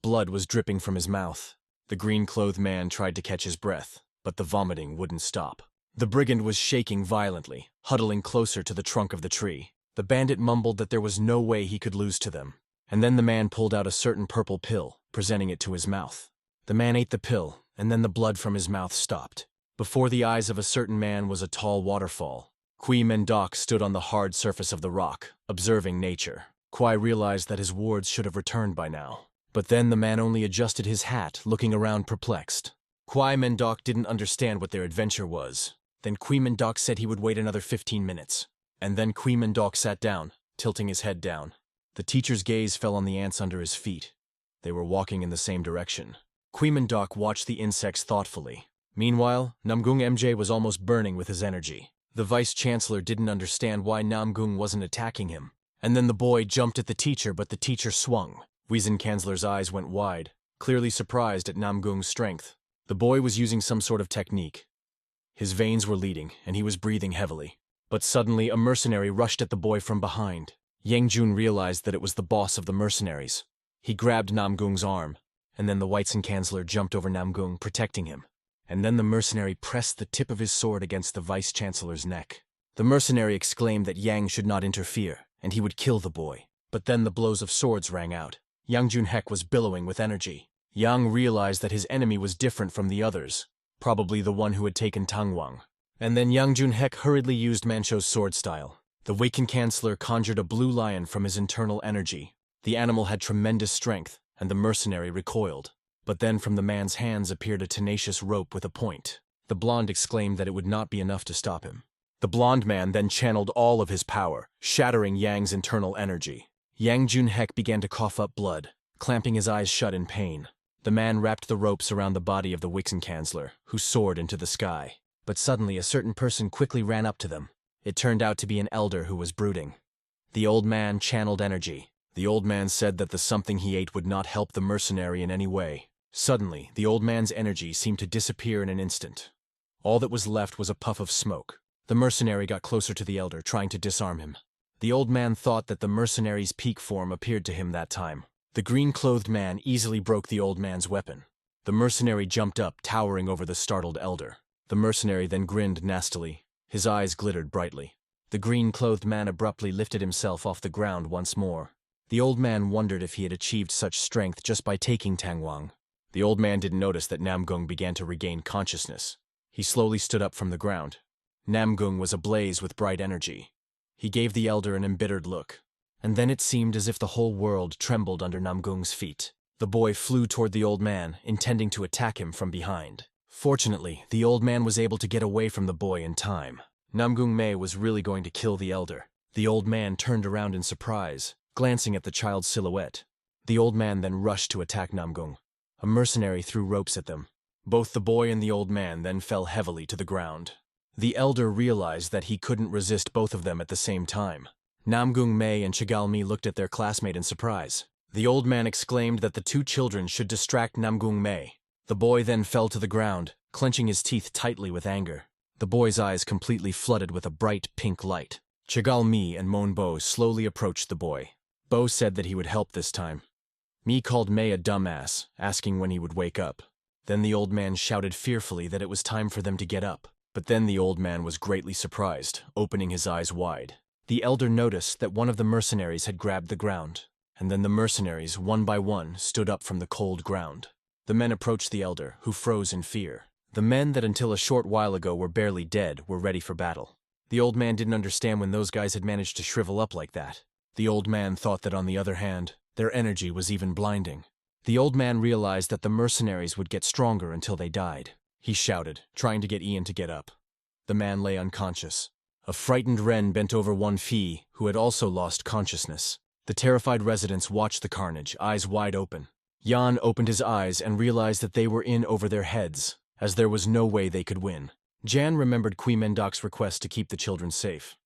Blood was dripping from his mouth. The green-clothed man tried to catch his breath, but the vomiting wouldn't stop. The brigand was shaking violently, huddling closer to the trunk of the tree. The bandit mumbled that there was no way he could lose to them. And then the man pulled out a certain purple pill, presenting it to his mouth. The man ate the pill, and then the blood from his mouth stopped. Before the eyes of a certain man was a tall waterfall. Kui Mendok stood on the hard surface of the rock, observing nature. Kui realized that his wards should have returned by now. But then the man only adjusted his hat, looking around perplexed. Kui Mendok didn't understand what their adventure was. Then Kui Mendok said he would wait another 15 minutes. And then Kui Mendok sat down, tilting his head down. The teacher's gaze fell on the ants under his feet. They were walking in the same direction. Kui Mendok watched the insects thoughtfully. Meanwhile, Namgung MJ was almost burning with his energy. The Vice-Chancellor didn't understand why Namgung wasn't attacking him. And then the boy jumped at the teacher, but the teacher swung. Wiesenkanzler's eyes went wide, clearly surprised at Namgung's strength. The boy was using some sort of technique. His veins were leading, and he was breathing heavily. But suddenly, a mercenary rushed at the boy from behind. Yang Jun realized that it was the boss of the mercenaries. He grabbed Namgung's arm, and then the Wiesenkanzler jumped over Namgung, protecting him. And then the mercenary pressed the tip of his sword against the Vice-Chancellor's neck. The mercenary exclaimed that Yang should not interfere, and he would kill the boy. But then the blows of swords rang out. Yang Junhek was billowing with energy. Yang realized that his enemy was different from the others, probably the one who had taken Tangwang. And then Yang Junhek hurriedly used Mancho's sword style. The Wiesenkanzler conjured a blue lion from his internal energy. The animal had tremendous strength, and the mercenary recoiled. But then from the man's hands appeared a tenacious rope with a point. The blonde exclaimed that it would not be enough to stop him. The blonde man then channeled all of his power, shattering Yang's internal energy. Yang Junhek began to cough up blood, clamping his eyes shut in pain. The man wrapped the ropes around the body of the Wiesenkanzler, who soared into the sky. But suddenly a certain person quickly ran up to them. It turned out to be an elder who was brooding. The old man channeled energy. The old man said that the something he ate would not help the mercenary in any way. Suddenly, the old man's energy seemed to disappear in an instant. All that was left was a puff of smoke. The mercenary got closer to the elder, trying to disarm him. The old man thought that the mercenary's peak form appeared to him that time. The green-clothed man easily broke the old man's weapon. The mercenary jumped up, towering over the startled elder. The mercenary then grinned nastily. His eyes glittered brightly. The green-clothed man abruptly lifted himself off the ground once more. The old man wondered if he had achieved such strength just by taking Tangwang. The old man didn't notice that Namgung began to regain consciousness. He slowly stood up from the ground. Namgung was ablaze with bright energy. He gave the elder an embittered look. And then it seemed as if the whole world trembled under Namgung's feet. The boy flew toward the old man, intending to attack him from behind. Fortunately, the old man was able to get away from the boy in time. Namgung Mei was really going to kill the elder. The old man turned around in surprise, glancing at the child's silhouette. The old man then rushed to attack Namgung. A mercenary threw ropes at them. Both the boy and the old man then fell heavily to the ground. The elder realized that he couldn't resist both of them at the same time. Namgung Mei and Chigalmi looked at their classmate in surprise. The old man exclaimed that the two children should distract Namgung Mei. The boy then fell to the ground, clenching his teeth tightly with anger. The boy's eyes completely flooded with a bright pink light. Chigalmi and Mon Bo slowly approached the boy. Bo said that he would help this time. Mi called Mei a dumbass, asking when he would wake up. Then the old man shouted fearfully that it was time for them to get up. But then the old man was greatly surprised, opening his eyes wide. The elder noticed that one of the mercenaries had grabbed the ground, and then the mercenaries, one by one, stood up from the cold ground. The men approached the elder, who froze in fear. The men that until a short while ago were barely dead were ready for battle. The old man didn't understand when those guys had managed to shrivel up like that. The old man thought that on the other hand, their energy was even blinding. The old man realized that the mercenaries would get stronger until they died. He shouted, trying to get Ian to get up. The man lay unconscious. A frightened Ren bent over Wan Fi, who had also lost consciousness. The terrified residents watched the carnage, eyes wide open. Jan opened his eyes and realized that they were in over their heads, as there was no way they could win. Jan remembered Mendok's request to keep the children safe.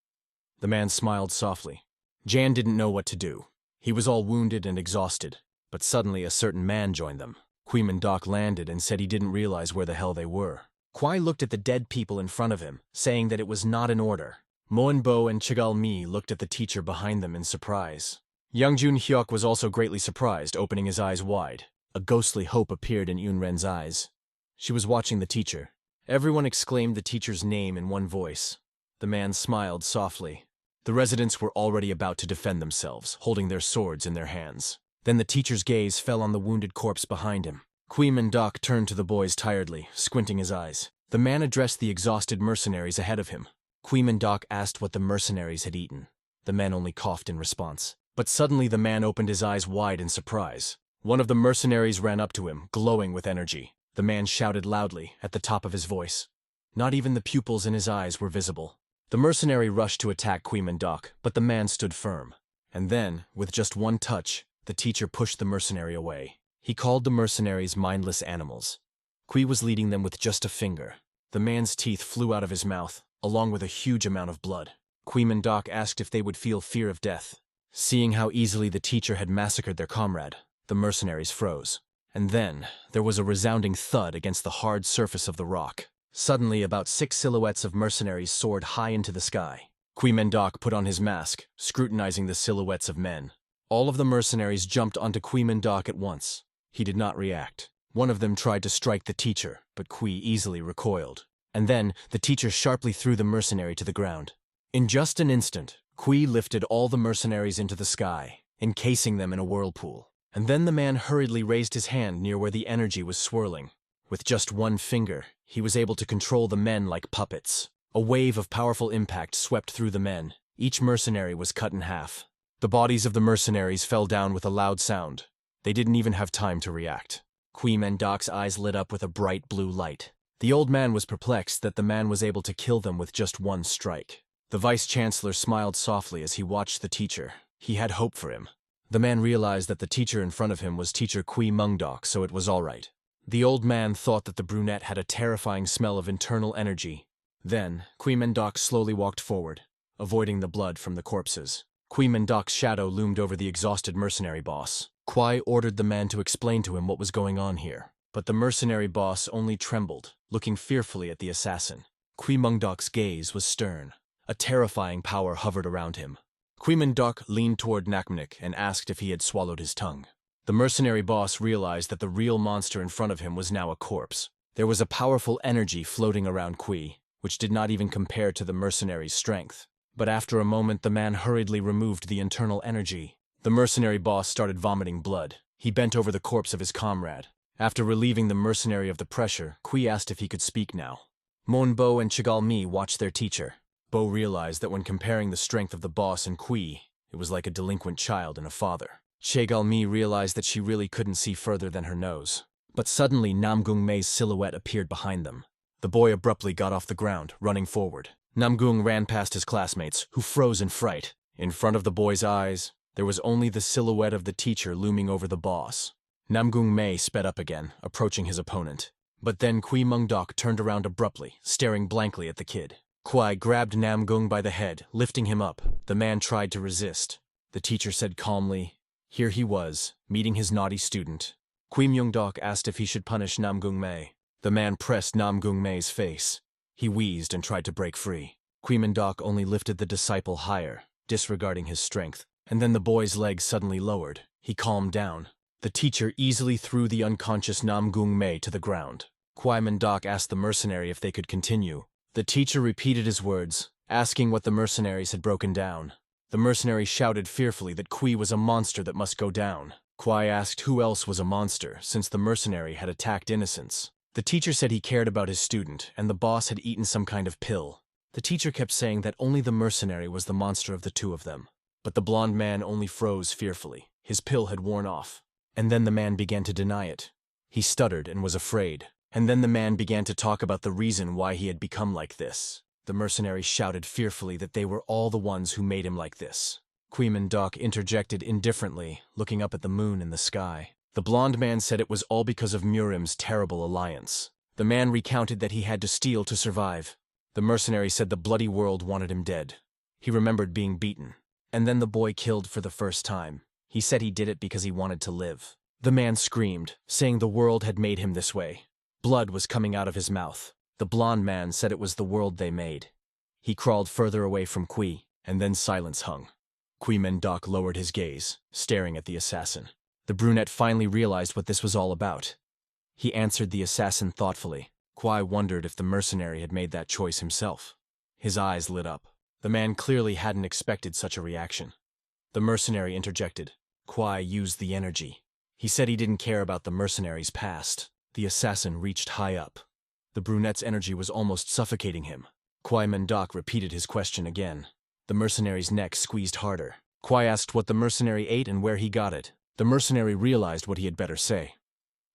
The man smiled softly. Jan didn't know what to do. He was all wounded and exhausted, but suddenly a certain man joined them. Mendok landed and said he didn't realize where the hell they were. Kwai looked at the dead people in front of him, saying that it was not in order. Moenbo and Chigalmi looked at the teacher behind them in surprise. Youngjun Hyuk was also greatly surprised, opening his eyes wide. A ghostly hope appeared in Yunren's eyes. She was watching the teacher. Everyone exclaimed the teacher's name in one voice. The man smiled softly. The residents were already about to defend themselves, holding their swords in their hands. Then the teacher's gaze fell on the wounded corpse behind him. Mendok turned to the boys tiredly, squinting his eyes. The man addressed the exhausted mercenaries ahead of him. Mendok asked what the mercenaries had eaten. The men only coughed in response. But suddenly the man opened his eyes wide in surprise. One of the mercenaries ran up to him, glowing with energy. The man shouted loudly, at the top of his voice. Not even the pupils in his eyes were visible. The mercenary rushed to attack Mendok, but the man stood firm. And then, with just one touch, the teacher pushed the mercenary away. He called the mercenaries mindless animals. Kui was leading them with just a finger. The man's teeth flew out of his mouth, along with a huge amount of blood. Mendok asked if they would feel fear of death. Seeing how easily the teacher had massacred their comrade, the mercenaries froze. And then, there was a resounding thud against the hard surface of the rock. Suddenly, about 6 silhouettes of mercenaries soared high into the sky. Mendok put on his mask, scrutinizing the silhouettes of men. All of the mercenaries jumped onto Mendok at once. He did not react. One of them tried to strike the teacher, but Kui easily recoiled. And then, the teacher sharply threw the mercenary to the ground. In just an instant, Kui lifted all the mercenaries into the sky, encasing them in a whirlpool. And then the man hurriedly raised his hand near where the energy was swirling. With just one finger, he was able to control the men like puppets. A wave of powerful impact swept through the men. Each mercenary was cut in half. The bodies of the mercenaries fell down with a loud sound. They didn't even have time to react. Mendok's eyes lit up with a bright blue light. The old man was perplexed that the man was able to kill them with just one strike. The vice-chancellor smiled softly as he watched the teacher. He had hope for him. The man realized that the teacher in front of him was teacher Mendok, so it was all right. The old man thought that the brunette had a terrifying smell of internal energy. Then, Mendok slowly walked forward, avoiding the blood from the corpses. Mendok's shadow loomed over the exhausted mercenary boss. Kwai ordered the man to explain to him what was going on here. But the mercenary boss only trembled, looking fearfully at the assassin. Mendok's gaze was stern. A terrifying power hovered around him. Mendok leaned toward Namung and asked if he had swallowed his tongue. The mercenary boss realized that the real monster in front of him was now a corpse. There was a powerful energy floating around Kui, which did not even compare to the mercenary's strength. But after a moment, the man hurriedly removed the internal energy. The mercenary boss started vomiting blood. He bent over the corpse of his comrade. After relieving the mercenary of the pressure, Kui asked if he could speak now. Moenbo and Chigalmi watched their teacher. Bo realized that when comparing the strength of the boss and Kui, it was like a delinquent child and a father. Chigalmi realized that she really couldn't see further than her nose. But suddenly Namung Mei's silhouette appeared behind them. The boy abruptly got off the ground, running forward. Namung ran past his classmates, who froze in fright. In front of the boy's eyes, there was only the silhouette of the teacher looming over the boss. Namung Mei sped up again, approaching his opponent. But then Mendok turned around abruptly, staring blankly at the kid. Kwai grabbed Namung by the head, lifting him up. The man tried to resist. The teacher said calmly, here he was, meeting his naughty student. Mendok asked if he should punish Namung Mei. The man pressed Namung Mei's face. He wheezed and tried to break free. Mendok only lifted the disciple higher, disregarding his strength. And then the boy's legs suddenly lowered. He calmed down. The teacher easily threw the unconscious Namung Mei to the ground. Mendok asked the mercenary if they could continue. The teacher repeated his words, asking what the mercenaries had broken down. The mercenary shouted fearfully that Kui was a monster that must go down. Kwai asked who else was a monster, since the mercenary had attacked innocents. The teacher said he cared about his student, and the boss had eaten some kind of pill. The teacher kept saying that only the mercenary was the monster of the two of them. But the blond man only froze fearfully. His pill had worn off. And then the man began to deny it. He stuttered and was afraid. And then the man began to talk about the reason why he had become like this. The mercenary shouted fearfully that they were all the ones who made him like this. Mendok interjected indifferently, looking up at the moon in the sky. The blond man said it was all because of Murim's terrible alliance. The man recounted that he had to steal to survive. The mercenary said the bloody world wanted him dead. He remembered being beaten. And then the boy killed for the first time. He said he did it because he wanted to live. The man screamed, saying the world had made him this way. Blood was coming out of his mouth. The blond man said it was the world they made. He crawled further away from Kui, and then silence hung. Kui Mendok lowered his gaze, staring at the assassin. The brunette finally realized what this was all about. He answered the assassin thoughtfully. Kui wondered if the mercenary had made that choice himself. His eyes lit up. The man clearly hadn't expected such a reaction. The mercenary interjected. Kui used the energy. He said he didn't care about the mercenary's past. The assassin reached high up. The brunette's energy was almost suffocating him. Kui Mendok repeated his question again. The mercenary's neck squeezed harder. Kui asked what the mercenary ate and where he got it. The mercenary realized what he had better say.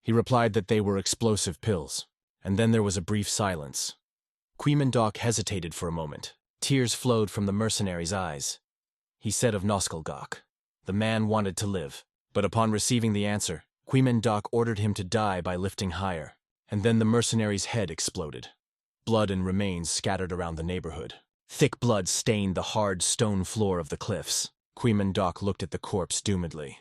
He replied that they were explosive pills. And then there was a brief silence. Kui Mendok hesitated for a moment. Tears flowed from the mercenary's eyes. He said of Noskalgok. The man wanted to live. But upon receiving the answer, Kui Mendok ordered him to die by lifting higher. And then the mercenary's head exploded. Blood and remains scattered around the neighborhood. Thick blood stained the hard stone floor of the cliffs. Kui Mendok looked at the corpse doomedly.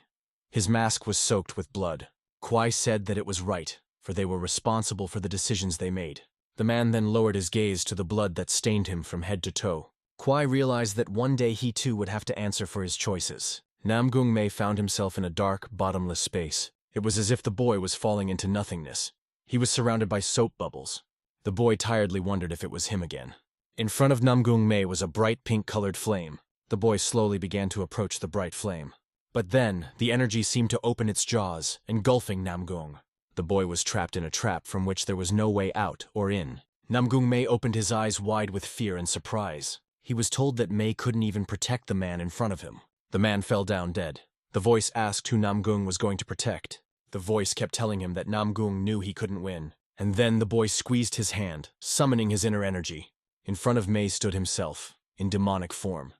His mask was soaked with blood. Kui said that it was right, for they were responsible for the decisions they made. The man then lowered his gaze to the blood that stained him from head to toe. Kui realized that one day he too would have to answer for his choices. Namgung Mei found himself in a dark, bottomless space. It was as if the boy was falling into nothingness. He was surrounded by soap bubbles. The boy tiredly wondered if it was him again. In front of Namgung Mei was a bright pink-colored flame. The boy slowly began to approach the bright flame. But then, the energy seemed to open its jaws, engulfing Namgung. The boy was trapped in a trap from which there was no way out or in. Namgung Mei opened his eyes wide with fear and surprise. He was told that Mei couldn't even protect the man in front of him. The man fell down dead. The voice asked who Namgung was going to protect. The voice kept telling him that Namgung knew he couldn't win. And then the boy squeezed his hand, summoning his inner energy. In front of Mei stood himself, in demonic form.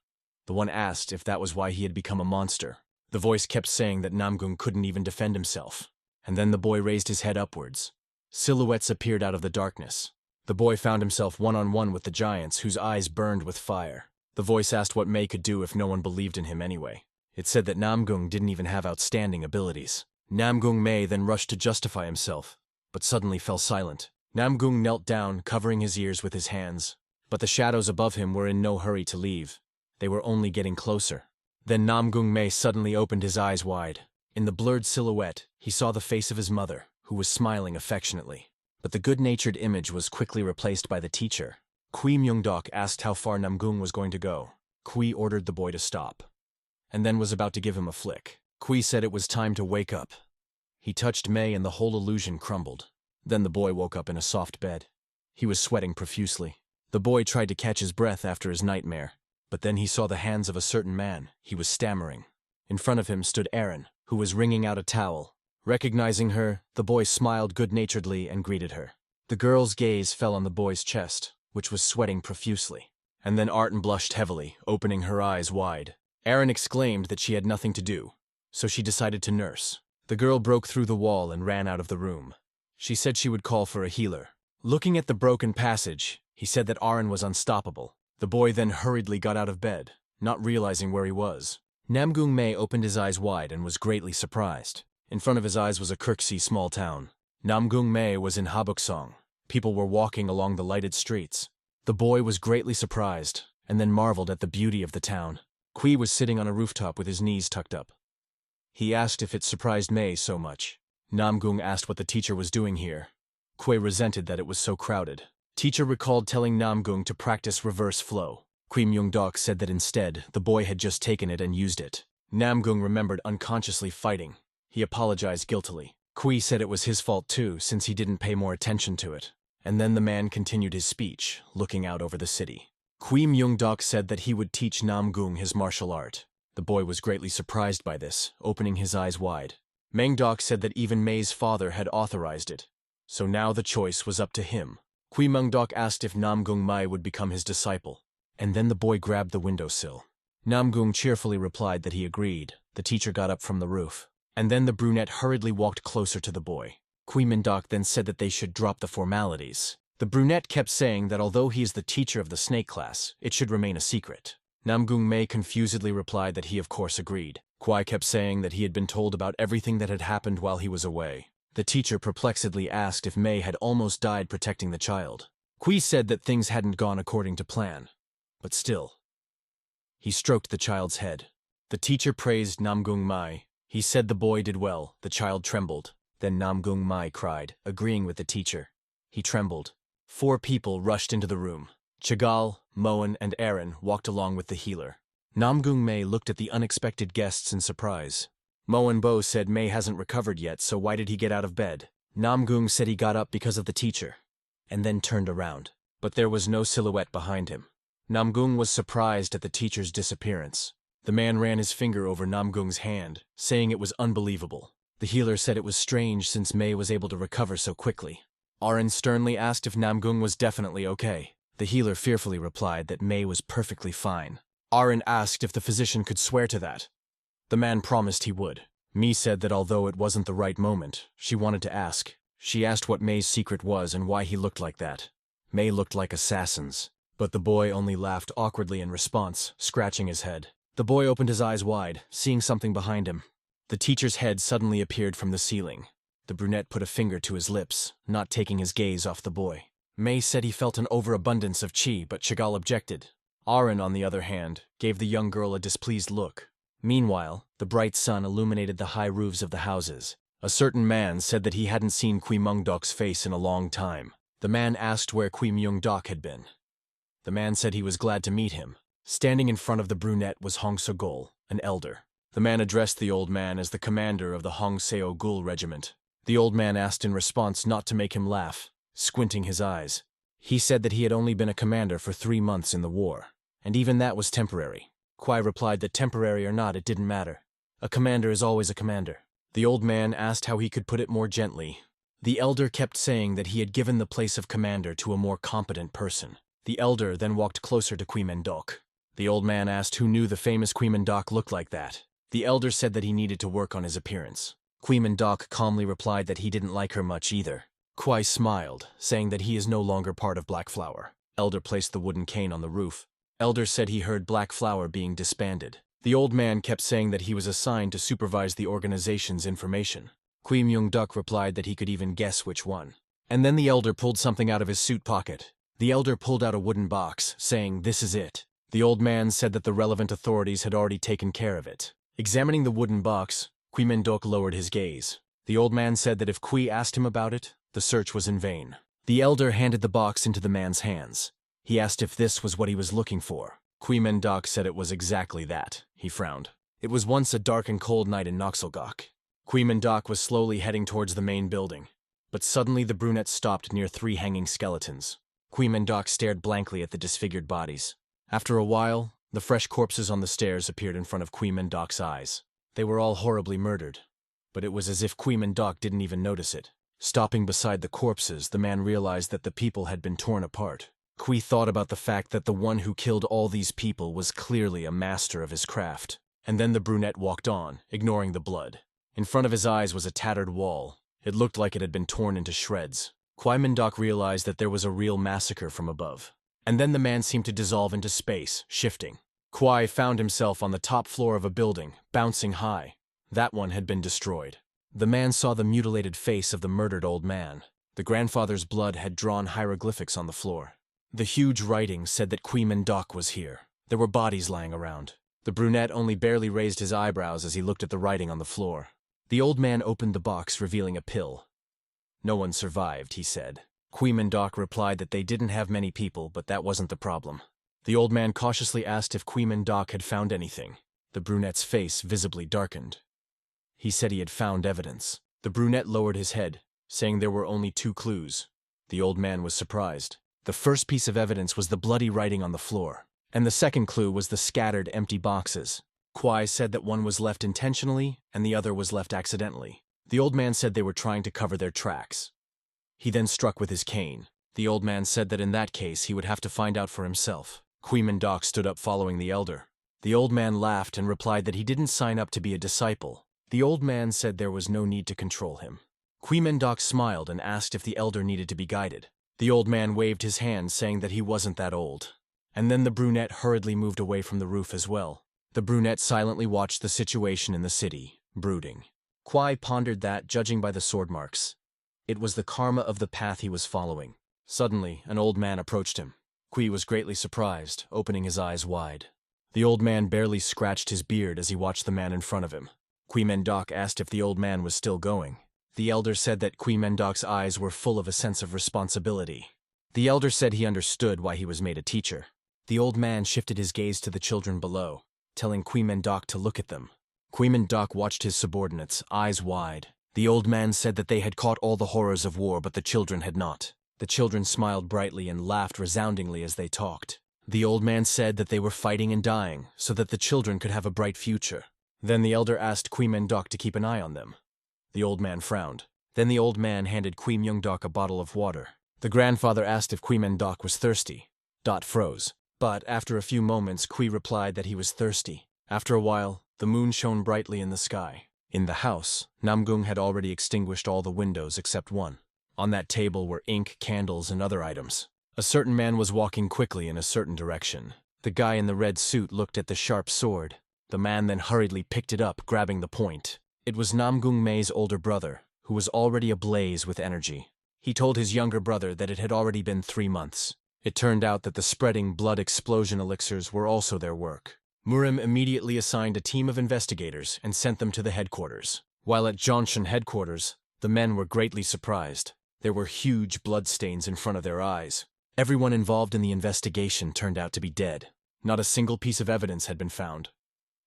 The one asked if that was why he had become a monster. The voice kept saying that Namgung couldn't even defend himself. And then the boy raised his head upwards. Silhouettes appeared out of the darkness. The boy found himself one-on-one with the giants whose eyes burned with fire. The voice asked what Mei could do if no one believed in him anyway. It said that Namgung didn't even have outstanding abilities. Namgung Mei then rushed to justify himself, but suddenly fell silent. Namgung knelt down, covering his ears with his hands. But the shadows above him were in no hurry to leave. They were only getting closer. Then Namgung Mei suddenly opened his eyes wide. In the blurred silhouette, he saw the face of his mother, who was smiling affectionately. But the good-natured image was quickly replaced by the teacher. Kui Myungdok asked how far Namgung was going to go. Kui ordered the boy to stop, and then was about to give him a flick. Kui said it was time to wake up. He touched Mei and the whole illusion crumbled. Then the boy woke up in a soft bed. He was sweating profusely. The boy tried to catch his breath after his nightmare, but then he saw the hands of a certain man. He was stammering. In front of him stood Erin, who was wringing out a towel. Recognizing her, the boy smiled good-naturedly and greeted her. The girl's gaze fell on the boy's chest, which was sweating profusely. And then Arten blushed heavily, opening her eyes wide. Erin exclaimed that she had nothing to do, so she decided to nurse. The girl broke through the wall and ran out of the room. She said she would call for a healer. Looking at the broken passage, he said that Arten was unstoppable. The boy then hurriedly got out of bed, not realizing where he was. Namgung Mei opened his eyes wide and was greatly surprised. In front of his eyes was a Kirksey small town. Namgung Mei was in Habuksong. People were walking along the lighted streets. The boy was greatly surprised, and then marveled at the beauty of the town. Kui was sitting on a rooftop with his knees tucked up. He asked if it surprised Mei so much. Namgung asked what the teacher was doing here. Kui resented that it was so crowded. Teacher recalled telling Namgung to practice reverse flow. Kui Myungdok said that instead, the boy had just taken it and used it. Namgung remembered unconsciously fighting. He apologized guiltily. Kui said it was his fault too, since he didn't pay more attention to it. And then the man continued his speech, looking out over the city. Kui Myungdok said that he would teach Namgung his martial art. The boy was greatly surprised by this, opening his eyes wide. Mangdok said that even Mei's father had authorized it, so now the choice was up to him. Kui Myungdok asked if Namgung Mei would become his disciple, and then the boy grabbed the windowsill. Namgung cheerfully replied that he agreed. The teacher got up from the roof. And then the brunette hurriedly walked closer to the boy. Dok then said that they should drop the formalities. The brunette kept saying that although he is the teacher of the snake class, it should remain a secret. Namgung Mei confusedly replied that he of course agreed. Kwai kept saying that he had been told about everything that had happened while he was away. The teacher perplexedly asked if Mei had almost died protecting the child. Kui said that things hadn't gone according to plan. But still. He stroked the child's head. The teacher praised Namgung Mai. He said the boy did well. The child trembled. Then Namgung Mai cried, agreeing with the teacher. He trembled. 4 people rushed into the room. Chagall, Moen, and Aaron walked along with the healer. Namgung Mei looked at the unexpected guests in surprise. Moen Bo said Mei hasn't recovered yet, so why did he get out of bed? Namgung said he got up because of the teacher, and then turned around. But there was no silhouette behind him. Namgung was surprised at the teacher's disappearance. The man ran his finger over Namgung's hand, saying it was unbelievable. The healer said it was strange since Mei was able to recover so quickly. Aaron sternly asked if Namgung was definitely okay. The healer fearfully replied that Mei was perfectly fine. Aaron asked if the physician could swear to that. The man promised he would. Mi said that although it wasn't the right moment, she wanted to ask. She asked what Mei's secret was and why he looked like that. Mei looked like assassins. But the boy only laughed awkwardly in response, scratching his head. The boy opened his eyes wide, seeing something behind him. The teacher's head suddenly appeared from the ceiling. The brunette put a finger to his lips, not taking his gaze off the boy. Mei said he felt an overabundance of chi, but Chagall objected. Aaron, on the other hand, gave the young girl a displeased look. Meanwhile, the bright sun illuminated the high roofs of the houses. A certain man said that he hadn't seen Kui Mungdok's face in a long time. The man asked where Kui Mungdok had been. The man said he was glad to meet him. Standing in front of the brunette was Hong Seo-gul, an elder. The man addressed the old man as the commander of the Hong Seo-gul regiment. The old man asked in response not to make him laugh, squinting his eyes. He said that he had only been a commander for 3 months in the war, and even that was temporary. Kwai replied that temporary or not, it didn't matter. A commander is always a commander. The old man asked how he could put it more gently. The elder kept saying that he had given the place of commander to a more competent person. The elder then walked closer to Kui Mendok. The old man asked who knew the famous Kui Mendok looked like that. The elder said that he needed to work on his appearance. Kui Mendok calmly replied that he didn't like her much either. Kwai smiled, saying that he is no longer part of Black Flower. Elder placed the wooden cane on the roof. Elder said he heard Black Flower being disbanded. The old man kept saying that he was assigned to supervise the organization's information. Kui Mungdok replied that he could even guess which one. And then the elder pulled something out of his suit pocket. The elder pulled out a wooden box, saying, "This is it." The old man said that the relevant authorities had already taken care of it. Examining the wooden box, Kui Mendok lowered his gaze. The old man said that if Kui asked him about it, the search was in vain. The elder handed the box into the man's hands. He asked if this was what he was looking for. Kui Mendok said it was exactly that. He frowned. It was once a dark and cold night in Noxelgok. Kui Mendok was slowly heading towards the main building. But suddenly the brunette stopped near 3 hanging skeletons. Kui Mendok stared blankly at the disfigured bodies. After a while, the fresh corpses on the stairs appeared in front of Kui Mendok's eyes. They were all horribly murdered. But it was as if Kui Mendok didn't even notice it. Stopping beside the corpses, the man realized that the people had been torn apart. Kui thought about the fact that the one who killed all these people was clearly a master of his craft. And then the brunette walked on, ignoring the blood. In front of his eyes was a tattered wall. It looked like it had been torn into shreds. Kui Mendok realized that there was a real massacre from above. And then the man seemed to dissolve into space, shifting. Kwai found himself on the top floor of a building, bouncing high. That one had been destroyed. The man saw the mutilated face of the murdered old man. The grandfather's blood had drawn hieroglyphics on the floor. The huge writing said that Kui Mendok was here. There were bodies lying around. The brunette only barely raised his eyebrows as he looked at the writing on the floor. The old man opened the box, revealing a pill. "No one survived," he said. Kui Mendok replied that they didn't have many people, but that wasn't the problem. The old man cautiously asked if Kui Mendok had found anything. The brunette's face visibly darkened. He said he had found evidence. The brunette lowered his head, saying there were only 2 clues. The old man was surprised. The first piece of evidence was the bloody writing on the floor, and the second clue was the scattered empty boxes. Kwai said that one was left intentionally and the other was left accidentally. The old man said they were trying to cover their tracks. He then struck with his cane. The old man said that in that case he would have to find out for himself. Kui Mendok stood up following the elder. The old man laughed and replied that he didn't sign up to be a disciple. The old man said there was no need to control him. Kui Mendok smiled and asked if the elder needed to be guided. The old man waved his hand, saying that he wasn't that old. And then the brunette hurriedly moved away from the roof as well. The brunette silently watched the situation in the city, brooding. Kui pondered that, judging by the sword marks, it was the karma of the path he was following. Suddenly, an old man approached him. Kui was greatly surprised, opening his eyes wide. The old man barely scratched his beard as he watched the man in front of him. Kui Mendok asked if the old man was still going. The elder said that Kui Mendok's eyes were full of a sense of responsibility. The elder said he understood why he was made a teacher. The old man shifted his gaze to the children below, telling Kui Mendok to look at them. Kui Mendok watched his subordinates, eyes wide. The old man said that they had caught all the horrors of war, but the children had not. The children smiled brightly and laughed resoundingly as they talked. The old man said that they were fighting and dying, so that the children could have a bright future. Then the elder asked Kui Mendok to keep an eye on them. The old man frowned. Then the old man handed Kui Myungdok a bottle of water. The grandfather asked if Kui Mendok was thirsty. Dot froze. But after a few moments, Kui replied that he was thirsty. After a while, the moon shone brightly in the sky. In the house, Namung had already extinguished all the windows except one. On that table were ink, candles, and other items. A certain man was walking quickly in a certain direction. The guy in the red suit looked at the sharp sword. The man then hurriedly picked it up, grabbing the point. It was Namgung Mei's older brother, who was already ablaze with energy. He told his younger brother that it had already been 3 months. It turned out that the spreading blood explosion elixirs were also their work. Murim immediately assigned a team of investigators and sent them to the headquarters. While at Johnson headquarters, the men were greatly surprised. There were huge bloodstains in front of their eyes. Everyone involved in the investigation turned out to be dead. Not a single piece of evidence had been found.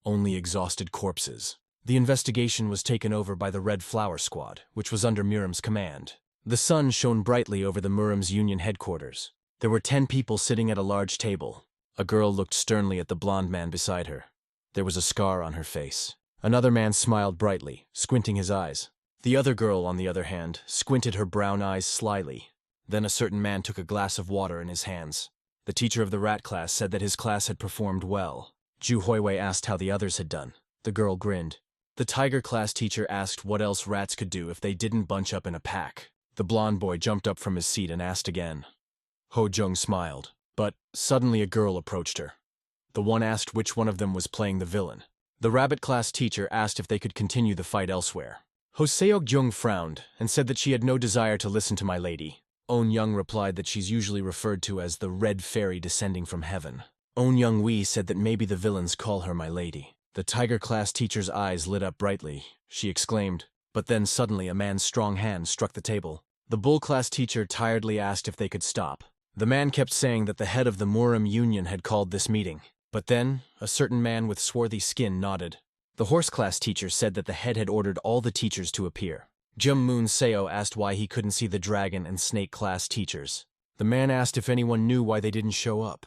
Only exhausted corpses. The investigation was taken over by the Red Flower Squad, which was under Murim's command. The sun shone brightly over the Murim's Union headquarters. There were 10 people sitting at a large table. A girl looked sternly at the blonde man beside her. There was a scar on her face. Another man smiled brightly, squinting his eyes. The other girl, on the other hand, squinted her brown eyes slyly. Then a certain man took a glass of water in his hands. The teacher of the rat class said that his class had performed well. Ju Hoiwei asked how the others had done. The girl grinned. The tiger class teacher asked what else rats could do if they didn't bunch up in a pack. The blonde boy jumped up from his seat and asked again. Ho Jung smiled, but suddenly a girl approached her. The one asked which one of them was playing the villain. The rabbit class teacher asked if they could continue the fight elsewhere. Ho Seok Jung frowned and said that she had no desire to listen to my lady. On Young replied that she's usually referred to as the red fairy descending from heaven. On Young Wee said that maybe the villains call her my lady. The tiger class teacher's eyes lit up brightly. She exclaimed, but then suddenly a man's strong hand struck the table. The bull class teacher tiredly asked if they could stop. The man kept saying that the head of the Murim Union had called this meeting. But then, a certain man with swarthy skin nodded. The horse class teacher said that the head had ordered all the teachers to appear. Jum Moon Seo asked why he couldn't see the dragon and snake class teachers. The man asked if anyone knew why they didn't show up.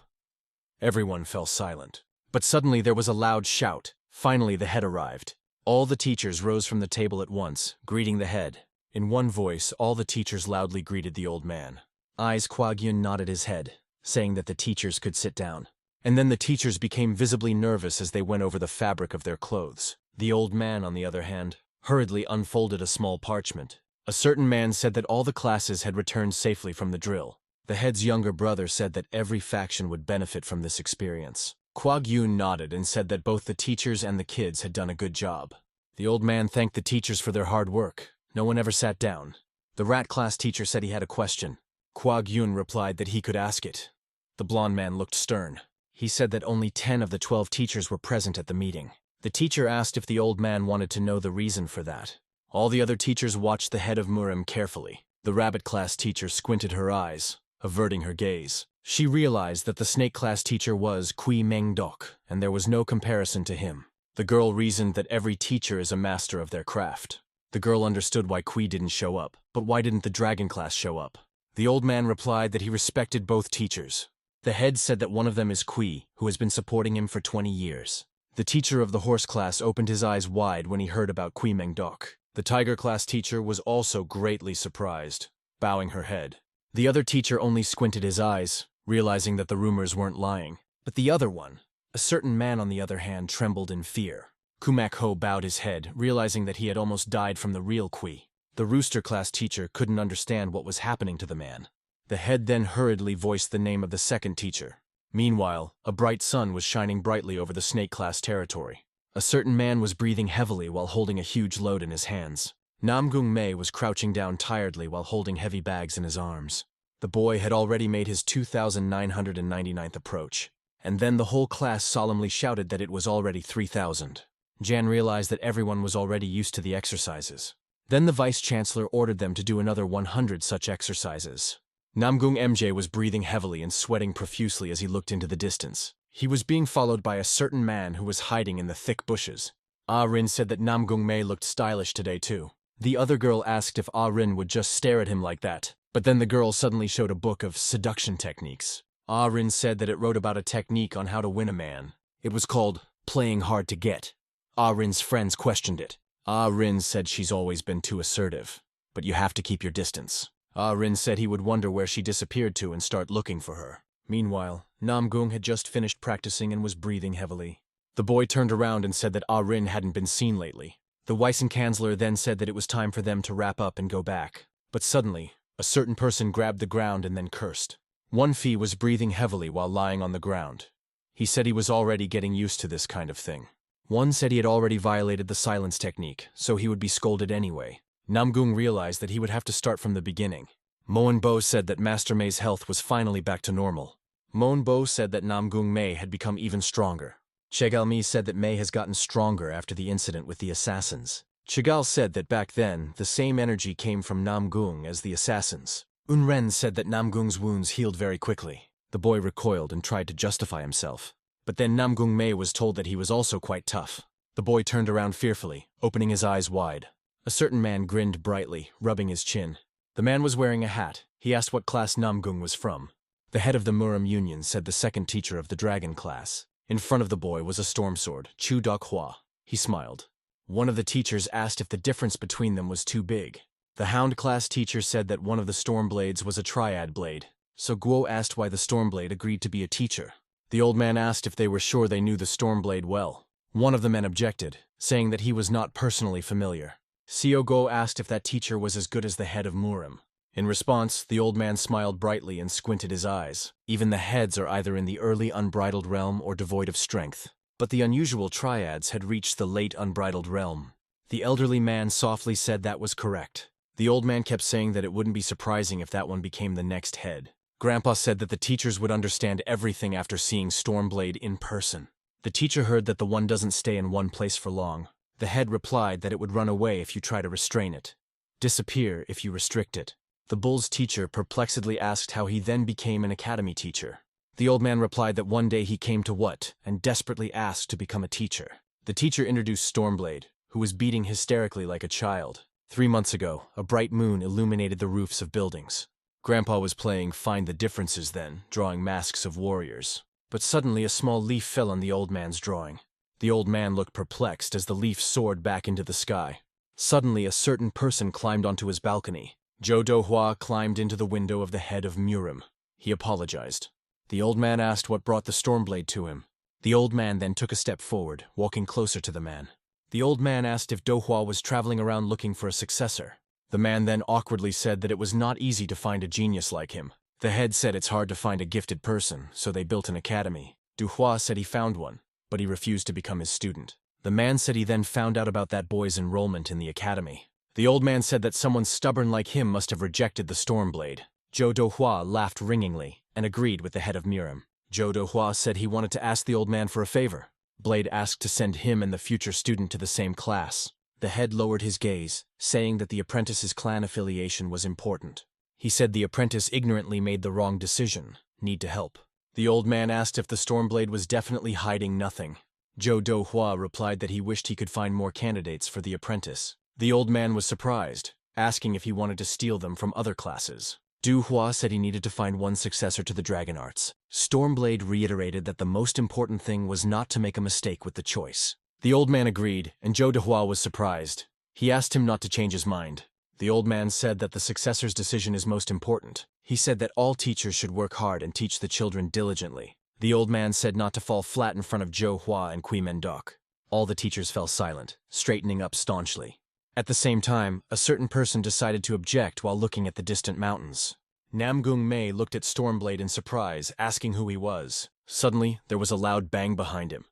Everyone fell silent. But suddenly there was a loud shout. Finally the head arrived. All the teachers rose from the table at once, greeting the head. In one voice, all the teachers loudly greeted the old man. Eyes Kwag-yun nodded his head, saying that the teachers could sit down. And then the teachers became visibly nervous as they went over the fabric of their clothes. The old man, on the other hand, hurriedly unfolded a small parchment. A certain man said that all the classes had returned safely from the drill. The head's younger brother said that every faction would benefit from this experience. Kwag-yun nodded and said that both the teachers and the kids had done a good job. The old man thanked the teachers for their hard work. No one ever sat down. The rat class teacher said he had a question. Kwag-yun replied that he could ask it. The blond man looked stern. He said that only 10 of the 12 teachers were present at the meeting. The teacher asked if the old man wanted to know the reason for that. All the other teachers watched the head of Murim carefully. The rabbit class teacher squinted her eyes, averting her gaze. She realized that the snake class teacher was Kui Meng-dok, and there was no comparison to him. The girl reasoned that every teacher is a master of their craft. The girl understood why Kui didn't show up, but why didn't the dragon class show up? The old man replied that he respected both teachers. The head said that one of them is Kui, who has been supporting him for 20 years. The teacher of the horse class opened his eyes wide when he heard about Kui Meng-dok. The tiger class teacher was also greatly surprised, bowing her head. The other teacher only squinted his eyes, realizing that the rumors weren't lying. But the other one, a certain man on the other hand, trembled in fear. Kumak Ho bowed his head, realizing that he had almost died from the real Kui. The rooster class teacher couldn't understand what was happening to the man. The head then hurriedly voiced the name of the second teacher. Meanwhile, a bright sun was shining brightly over the snake class territory. A certain man was breathing heavily while holding a huge load in his hands. Namgung Mei was crouching down tiredly while holding heavy bags in his arms. The boy had already made his 2,999th approach. And then the whole class solemnly shouted that it was already 3,000. Jan realized that everyone was already used to the exercises. Then the vice-chancellor ordered them to do another 100 such exercises. Namgung MJ was breathing heavily and sweating profusely as he looked into the distance. He was being followed by a certain man who was hiding in the thick bushes. Ah Rin said that Namgung Mei looked stylish today too. The other girl asked if Ah Rin would just stare at him like that, but then the girl suddenly showed a book of seduction techniques. Ah Rin said that it wrote about a technique on how to win a man. It was called playing hard to get. Ah Rin's friends questioned it. Ah Rin said she's always been too assertive, but you have to keep your distance. Ah Rin said he would wonder where she disappeared to and start looking for her. Meanwhile, Namgung had just finished practicing and was breathing heavily. The boy turned around and said that Ah Rin hadn't been seen lately. The Weissenkanzler then said that it was time for them to wrap up and go back. But suddenly, a certain person grabbed the ground and then cursed. One Fee was breathing heavily while lying on the ground. He said he was already getting used to this kind of thing. One said he had already violated the silence technique, so he would be scolded anyway. Namgung realized that he would have to start from the beginning. Moen Bo said that Master Mei's health was finally back to normal. Moen Bo said that Namgung Mei had become even stronger. Chegalmi said that Mei has gotten stronger after the incident with the assassins. Chegal said that back then, the same energy came from Namgung as the assassins. Unren said that Namgung's wounds healed very quickly. The boy recoiled and tried to justify himself. But then Namgung Mei was told that he was also quite tough. The boy turned around fearfully, opening his eyes wide. A certain man grinned brightly, rubbing his chin. The man was wearing a hat. He asked what class Namgung was from. The head of the Muram Union said the second teacher of the dragon class. In front of the boy was a storm sword, Chu Dok Hua. He smiled. One of the teachers asked if the difference between them was too big. The Hound class teacher said that one of the storm blades was a triad blade. So Guo asked why the storm blade agreed to be a teacher. The old man asked if they were sure they knew the storm blade well. One of the men objected, saying that he was not personally familiar. Seo Go asked if that teacher was as good as the head of Muram. In response, the old man smiled brightly and squinted his eyes. Even the heads are either in the early unbridled realm or devoid of strength. But the unusual triads had reached the late unbridled realm. The elderly man softly said that was correct. The old man kept saying that it wouldn't be surprising if that one became the next head. Grandpa said that the teachers would understand everything after seeing Stormblade in person. The teacher heard that the one doesn't stay in one place for long. The head replied that it would run away if you try to restrain it, disappear if you restrict it. The bull's teacher perplexedly asked how he then became an academy teacher. The old man replied that one day he came to Wat and desperately asked to become a teacher. The teacher introduced Stormblade, who was beating hysterically like a child. 3 months ago, a bright moon illuminated the roofs of buildings. Grandpa was playing Find the Differences then, drawing masks of warriors. But suddenly a small leaf fell on the old man's drawing. The old man looked perplexed as the leaf soared back into the sky. Suddenly a certain person climbed onto his balcony. Zhou Dohua climbed into the window of the head of Muram. He apologized. The old man asked what brought the Stormblade to him. The old man then took a step forward, walking closer to the man. The old man asked if Dohua was traveling around looking for a successor. The man then awkwardly said that it was not easy to find a genius like him. The head said it's hard to find a gifted person, so they built an academy. Duhua said he found one, but he refused to become his student. The man said he then found out about that boy's enrollment in the academy. The old man said that someone stubborn like him must have rejected the Stormblade. Zhou Dohua laughed ringingly and agreed with the head of Muram. Zhou Dohua said he wanted to ask the old man for a favor. Blade asked to send him and the future student to the same class. The head lowered his gaze, saying that the apprentice's clan affiliation was important. He said the apprentice ignorantly made the wrong decision, need to help. The old man asked if the Stormblade was definitely hiding nothing. Zhou Dohua replied that he wished he could find more candidates for the apprentice. The old man was surprised, asking if he wanted to steal them from other classes. Du Hua said he needed to find one successor to the dragon arts. Stormblade reiterated that the most important thing was not to make a mistake with the choice. The old man agreed, and Zhou Dehua was surprised. He asked him not to change his mind. The old man said that the successor's decision is most important. He said that all teachers should work hard and teach the children diligently. The old man said not to fall flat in front of Zhou Hua and Kui Mendok. All the teachers fell silent, straightening up staunchly. At the same time, a certain person decided to object while looking at the distant mountains. Namgung Mei looked at Stormblade in surprise, asking who he was. Suddenly, there was a loud bang behind him.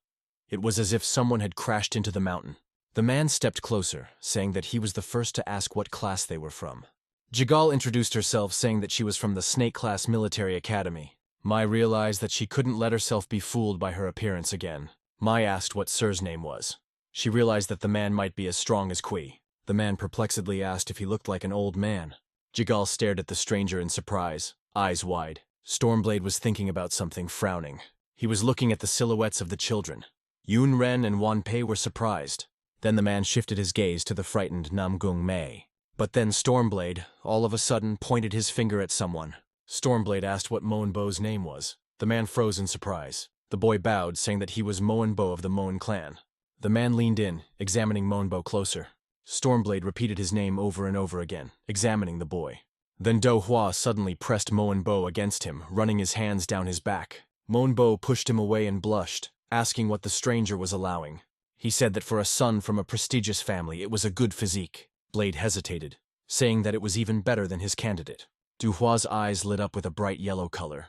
It was as if someone had crashed into the mountain. The man stepped closer, saying that he was the first to ask what class they were from. Jigal introduced herself, saying that she was from the Snake Class Military Academy. Mai realized that she couldn't let herself be fooled by her appearance again. Mai asked what Sir's name was. She realized that the man might be as strong as Kui. The man perplexedly asked if he looked like an old man. Jigal stared at the stranger in surprise, eyes wide. Stormblade was thinking about something, frowning. He was looking at the silhouettes of the children. Yun Ren and Wan Pei were surprised. Then the man shifted his gaze to the frightened Namgung Mei. But then Stormblade, all of a sudden, pointed his finger at someone. Stormblade asked what Moenbo's name was. The man froze in surprise. The boy bowed, saying that he was Moenbo of the Moen clan. The man leaned in, examining Moenbo closer. Stormblade repeated his name over and over again, examining the boy. Then Do Hua suddenly pressed Moenbo against him, running his hands down his back. Moenbo pushed him away and blushed, asking what the stranger was allowing. He said that for a son from a prestigious family, it was a good physique. Blade hesitated, saying that it was even better than his candidate. Du Hua's eyes lit up with a bright yellow color.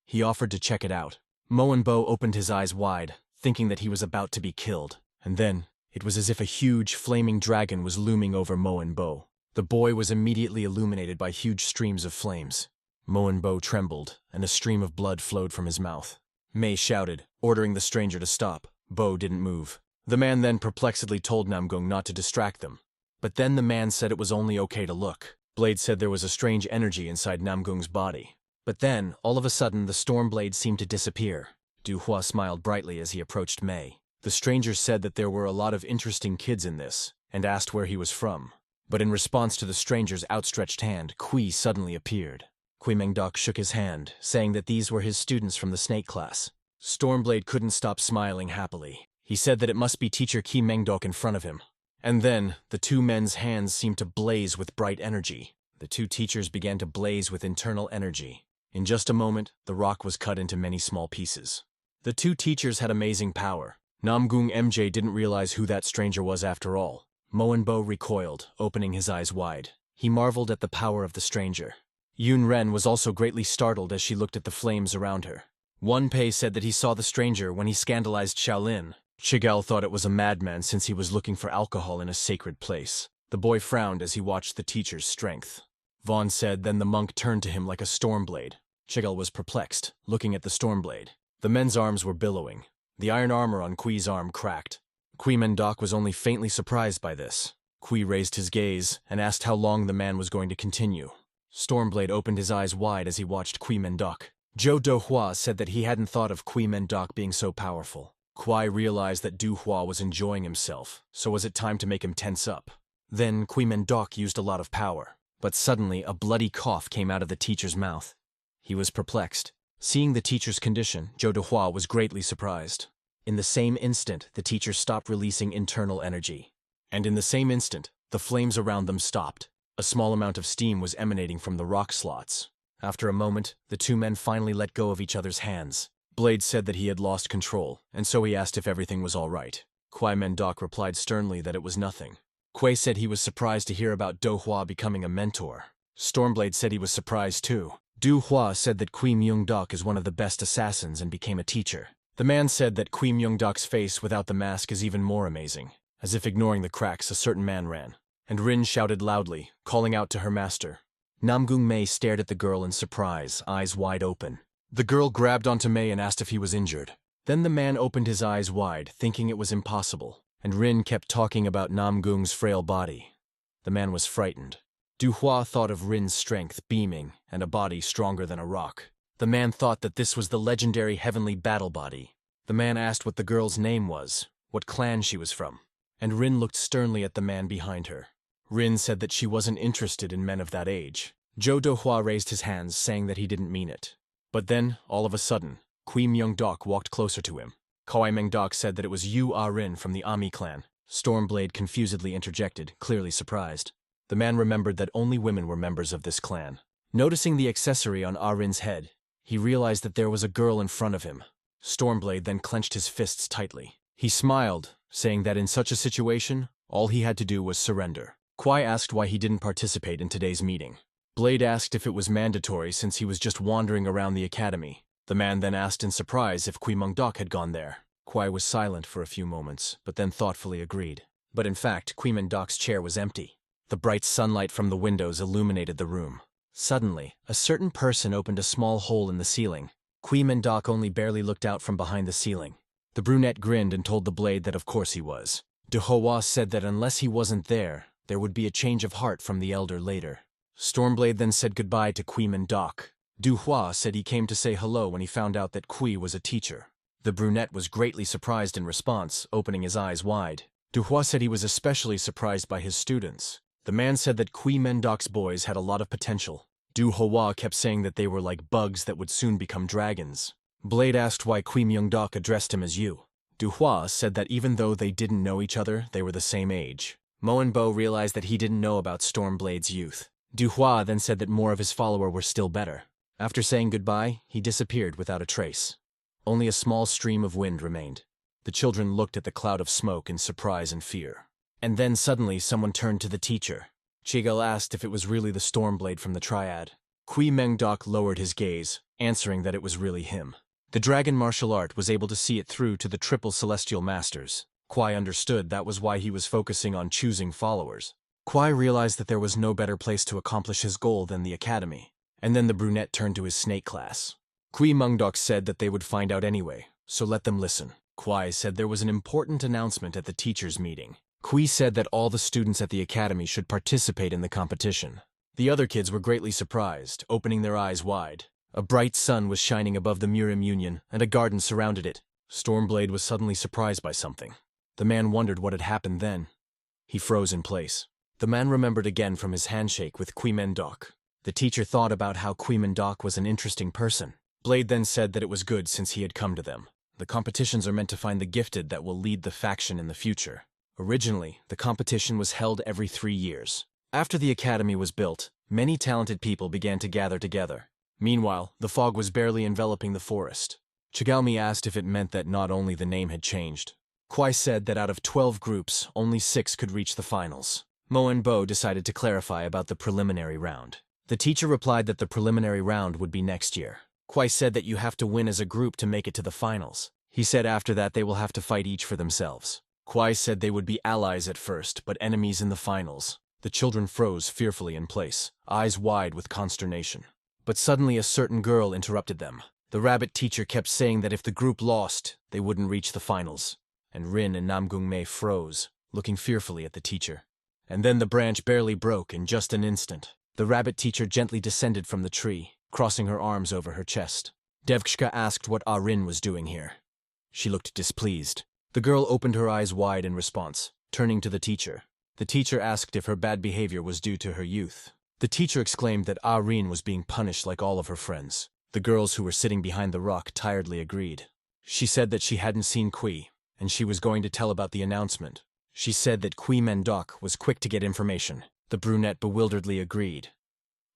He offered to check it out. Moenbo opened his eyes wide, thinking that he was about to be killed. And then, it was as if a huge, flaming dragon was looming over Moenbo. The boy was immediately illuminated by huge streams of flames. Moenbo trembled, and a stream of blood flowed from his mouth. Mei shouted, ordering the stranger to stop. Bo didn't move. The man then perplexedly told Namgung not to distract them. But then the man said it was only okay to look. Blade said there was a strange energy inside Namgung's body. But then, all of a sudden, the Stormblade seemed to disappear. Du Hua smiled brightly as he approached Mei. The stranger said that there were a lot of interesting kids in this, and asked where he was from. But in response to the stranger's outstretched hand, Kui suddenly appeared. Kui Mengdok shook his hand, saying that these were his students from the snake class. Stormblade couldn't stop smiling happily. He said that it must be teacher Ki Mengdok in front of him. And then, the two men's hands seemed to blaze with bright energy. The two teachers began to blaze with internal energy. In just a moment, the rock was cut into many small pieces. The two teachers had amazing power. Namgung MJ didn't realize who that stranger was after all. Moenbo recoiled, opening his eyes wide. He marveled at the power of the stranger. Yun Ren was also greatly startled as she looked at the flames around her. Wan Pei said that he saw the stranger when he scandalized Shaolin. Chigal thought it was a madman since he was looking for alcohol in a sacred place. The boy frowned as he watched the teacher's strength. Vaughn said then the monk turned to him like a stormblade. Chigal was perplexed, looking at the stormblade. The men's arms were billowing. The iron armor on Kui's arm cracked. Kui Mendok was only faintly surprised by this. Kui raised his gaze and asked how long the man was going to continue. Stormblade opened his eyes wide as he watched Kui Mendok. Zhou Dohua said that he hadn't thought of Kui Mendok being so powerful. Kui realized that Du Hua was enjoying himself, so was it time to make him tense up. Then Kui Mendok used a lot of power, but suddenly a bloody cough came out of the teacher's mouth. He was perplexed. Seeing the teacher's condition, Zhou Dohua was greatly surprised. In the same instant, the teacher stopped releasing internal energy. And in the same instant, the flames around them stopped. A small amount of steam was emanating from the rock slots. After a moment, the two men finally let go of each other's hands. Blade said that he had lost control, and so he asked if everything was all right. Kui Mendok replied sternly that it was nothing. Kui said he was surprised to hear about Do Hua becoming a mentor. Stormblade said he was surprised too. Du Hua said that Kui Myung-dok is one of the best assassins and became a teacher. The man said that Kui Myung-dok's face without the mask is even more amazing. As if ignoring the cracks, a certain man ran. And Rin shouted loudly, calling out to her master. Namgung Mei stared at the girl in surprise, eyes wide open. The girl grabbed onto Mei and asked if he was injured. Then the man opened his eyes wide, thinking it was impossible. And Rin kept talking about Namgung's frail body. The man was frightened. Du Hua thought of Rin's strength beaming and a body stronger than a rock. The man thought that this was the legendary heavenly battle body. The man asked what the girl's name was, what clan she was from. And Rin looked sternly at the man behind her. Rin said that she wasn't interested in men of that age. Zhou Dohua raised his hands, saying that he didn't mean it. But then, all of a sudden, Kui Myung-dok walked closer to him. Kui Meng-dok said that it was Yu Ah-rin from the Ami clan. Stormblade confusedly interjected, clearly surprised. The man remembered that only women were members of this clan. Noticing the accessory on Ah-rin's head, he realized that there was a girl in front of him. Stormblade then clenched his fists tightly. He smiled, saying that in such a situation, all he had to do was surrender. Kwai asked why he didn't participate in today's meeting. Blade asked if it was mandatory since he was just wandering around the academy. The man then asked in surprise if Kui Mengdok had gone there. Kwai was silent for a few moments, but then thoughtfully agreed. But in fact, Kui Mengdok's chair was empty. The bright sunlight from the windows illuminated the room. Suddenly, a certain person opened a small hole in the ceiling. Kui Mengdok only barely looked out from behind the ceiling. The brunette grinned and told the Blade that of course he was. Du Hua said that unless he wasn't there would be a change of heart from the elder later. Stormblade then said goodbye to Kui Mengdok. Du Hua said he came to say hello when he found out that Kui was a teacher. The brunette was greatly surprised in response, opening his eyes wide. Du Hua said he was especially surprised by his students. The man said that Kui Mengdok's boys had a lot of potential. Du Hua kept saying that they were like bugs that would soon become dragons. Blade asked why Kui Mengdok addressed him as you. Du Hua said that even though they didn't know each other, they were the same age. Moenbo realized that he didn't know about Stormblade's youth. Du Hua then said that more of his followers were still better. After saying goodbye, he disappeared without a trace. Only a small stream of wind remained. The children looked at the cloud of smoke in surprise and fear. And then suddenly someone turned to the teacher. Chigal asked if it was really the Stormblade from the Triad. Kui Mengdok lowered his gaze, answering that it was really him. The dragon martial art was able to see it through to the triple celestial masters. Kwai understood that was why he was focusing on choosing followers. Kwai realized that there was no better place to accomplish his goal than the academy. And then the brunette turned to his snake class. Kui Mengdok said that they would find out anyway, so let them listen. Kwai said there was an important announcement at the teachers' meeting. Kui said that all the students at the academy should participate in the competition. The other kids were greatly surprised, opening their eyes wide. A bright sun was shining above the Murim Union, and a garden surrounded it. Stormblade was suddenly surprised by something. The man wondered what had happened then. He froze in place. The man remembered again from his handshake with Kui Mengdok. The teacher thought about how Kui Mengdok was an interesting person. Blade then said that it was good since he had come to them. The competitions are meant to find the gifted that will lead the faction in the future. Originally, the competition was held every 3 years. After the academy was built, many talented people began to gather together. Meanwhile, the fog was barely enveloping the forest. Chigalmi asked if it meant that not only the name had changed. Kwai said that out of 12 groups, only 6 could reach the finals. Moenbo decided to clarify about the preliminary round. The teacher replied that the preliminary round would be next year. Kwai said that you have to win as a group to make it to the finals. He said after that they will have to fight each for themselves. Kwai said they would be allies at first, but enemies in the finals. The children froze fearfully in place, eyes wide with consternation. But suddenly a certain girl interrupted them. The rabbit teacher kept saying that if the group lost, they wouldn't reach the finals. And Rin and Namgung Mei froze, looking fearfully at the teacher. And then the branch barely broke in just an instant. The rabbit teacher gently descended from the tree, crossing her arms over her chest. Devkshka asked what Rin was doing here. She looked displeased. The girl opened her eyes wide in response, turning to the teacher. The teacher asked if her bad behavior was due to her youth. The teacher exclaimed that Rin was being punished like all of her friends. The girls who were sitting behind the rock tiredly agreed. She said that she hadn't seen Kui, and she was going to tell about the announcement. She said that Kui Mengdok was quick to get information. The brunette bewilderedly agreed.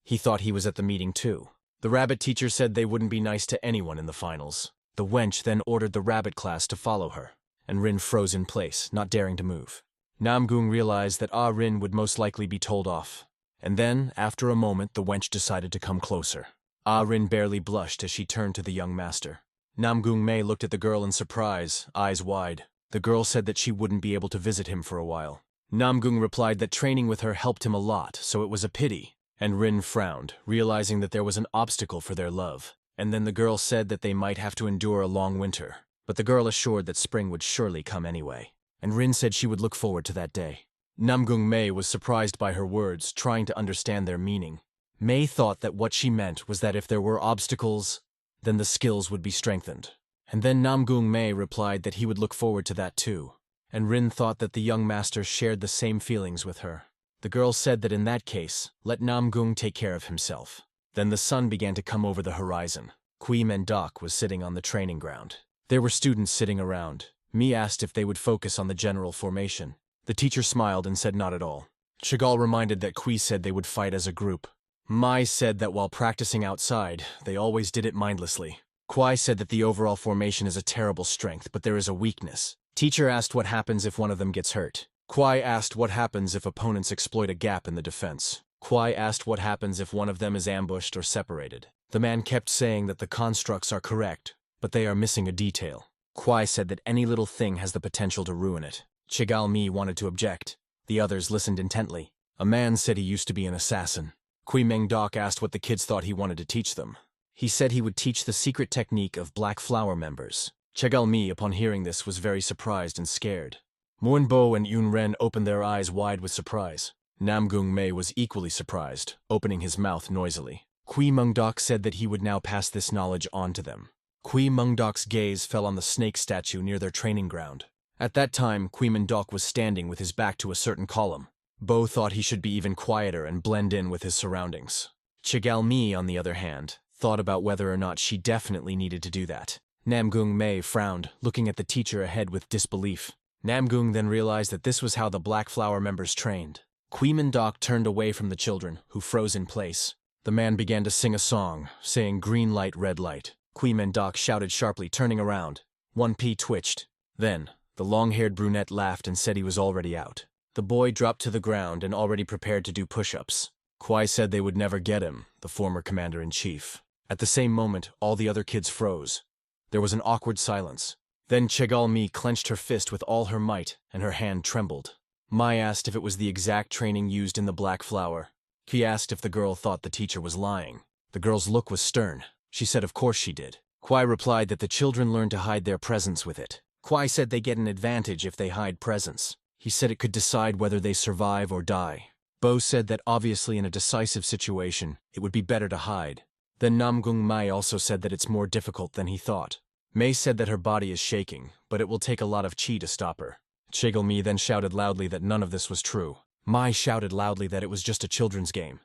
He thought he was at the meeting too. The rabbit teacher said they wouldn't be nice to anyone in the finals. The wench then ordered the rabbit class to follow her, and Rin froze in place, not daring to move. Namgung realized that Rin would most likely be told off. And then, after a moment, the wench decided to come closer. Rin barely blushed as she turned to the young master. Namgung Mei looked at the girl in surprise, eyes wide. The girl said that she wouldn't be able to visit him for a while. Namgung replied that training with her helped him a lot, so it was a pity. And Rin frowned, realizing that there was an obstacle for their love. And then the girl said that they might have to endure a long winter. But the girl assured that spring would surely come anyway. And Rin said she would look forward to that day. Namgung Mei was surprised by her words, trying to understand their meaning. Mei thought that what she meant was that if there were obstacles, then the skills would be strengthened. And then Namgung Mei replied that he would look forward to that too. And Rin thought that the young master shared the same feelings with her. The girl said that in that case, let Namgung take care of himself. Then the sun began to come over the horizon. Kui Mengdok was sitting on the training ground. There were students sitting around. Mi asked if they would focus on the general formation. The teacher smiled and said not at all. Chagall reminded that Kui said they would fight as a group. Mai said that while practicing outside, they always did it mindlessly. Kwai said that the overall formation is a terrible strength, but there is a weakness. Teacher asked what happens if one of them gets hurt. Kwai asked what happens if opponents exploit a gap in the defense. Kwai asked what happens if one of them is ambushed or separated. The man kept saying that the constructs are correct, but they are missing a detail. Kwai said that any little thing has the potential to ruin it. Chigalmi wanted to object. The others listened intently. A man said he used to be an assassin. Kui Mengdok asked what the kids thought he wanted to teach them. He said he would teach the secret technique of Black Flower members. Chigalmi, upon hearing this, was very surprised and scared. Muanbo and Yunren opened their eyes wide with surprise. Namgung Mei was equally surprised, opening his mouth noisily. Kui Mengdok said that he would now pass this knowledge on to them. Kui Mengdok's gaze fell on the snake statue near their training ground. At that time, Kui Mengdok was standing with his back to a certain column. Bo thought he should be even quieter and blend in with his surroundings. Chigalmi, on the other hand, thought about whether or not she definitely needed to do that. Namgung Mei frowned, looking at the teacher ahead with disbelief. Namgung then realized that this was how the Black Flower members trained. Kui Mengdok turned away from the children, who froze in place. The man began to sing a song, saying green light, red light. Kui Mengdok shouted sharply, turning around. 1P twitched. Then, the long-haired brunette laughed and said he was already out. The boy dropped to the ground and already prepared to do push-ups. Kwai said they would never get him, the former commander-in-chief. At the same moment, all the other kids froze. There was an awkward silence. Then Chigalmi clenched her fist with all her might, and her hand trembled. Mai asked if it was the exact training used in the Black Flower. He asked if the girl thought the teacher was lying. The girl's look was stern. She said of course she did. Kwai replied that the children learn to hide their presence with it. Kwai said they get an advantage if they hide presence. He said it could decide whether they survive or die. Bo said that obviously in a decisive situation, it would be better to hide. Then Namgung Mai also said that it's more difficult than he thought. Mei said that her body is shaking, but it will take a lot of chi to stop her. Chigalmi then shouted loudly that none of this was true. Mai shouted loudly that it was just a children's game.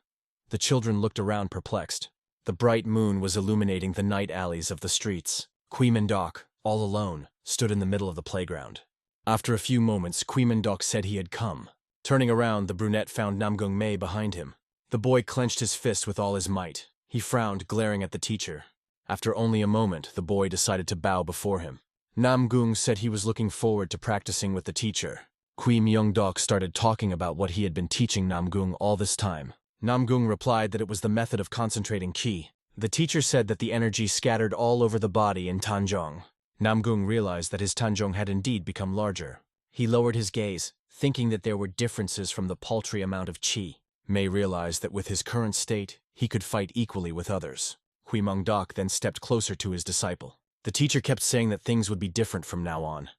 The children looked around perplexed. The bright moon was illuminating the night alleys of the streets. Kui Mengdok, all alone, stood in the middle of the playground. After a few moments, Kui Mengdok said he had come. Turning around, the brunette found Namgung Mei behind him. The boy clenched his fist with all his might. He frowned, glaring at the teacher. After only a moment, the boy decided to bow before him. Namgung said he was looking forward to practicing with the teacher. Kui Mengdok started talking about what he had been teaching Namgung all this time. Namgung replied that it was the method of concentrating qi. The teacher said that the energy scattered all over the body in Tanjong. Namgung realized that his Tanjong had indeed become larger. He lowered his gaze, thinking that there were differences from the paltry amount of qi. Mei realized that with his current state, he could fight equally with others. Kui Mengdok then stepped closer to his disciple. The teacher kept saying that things would be different from now on.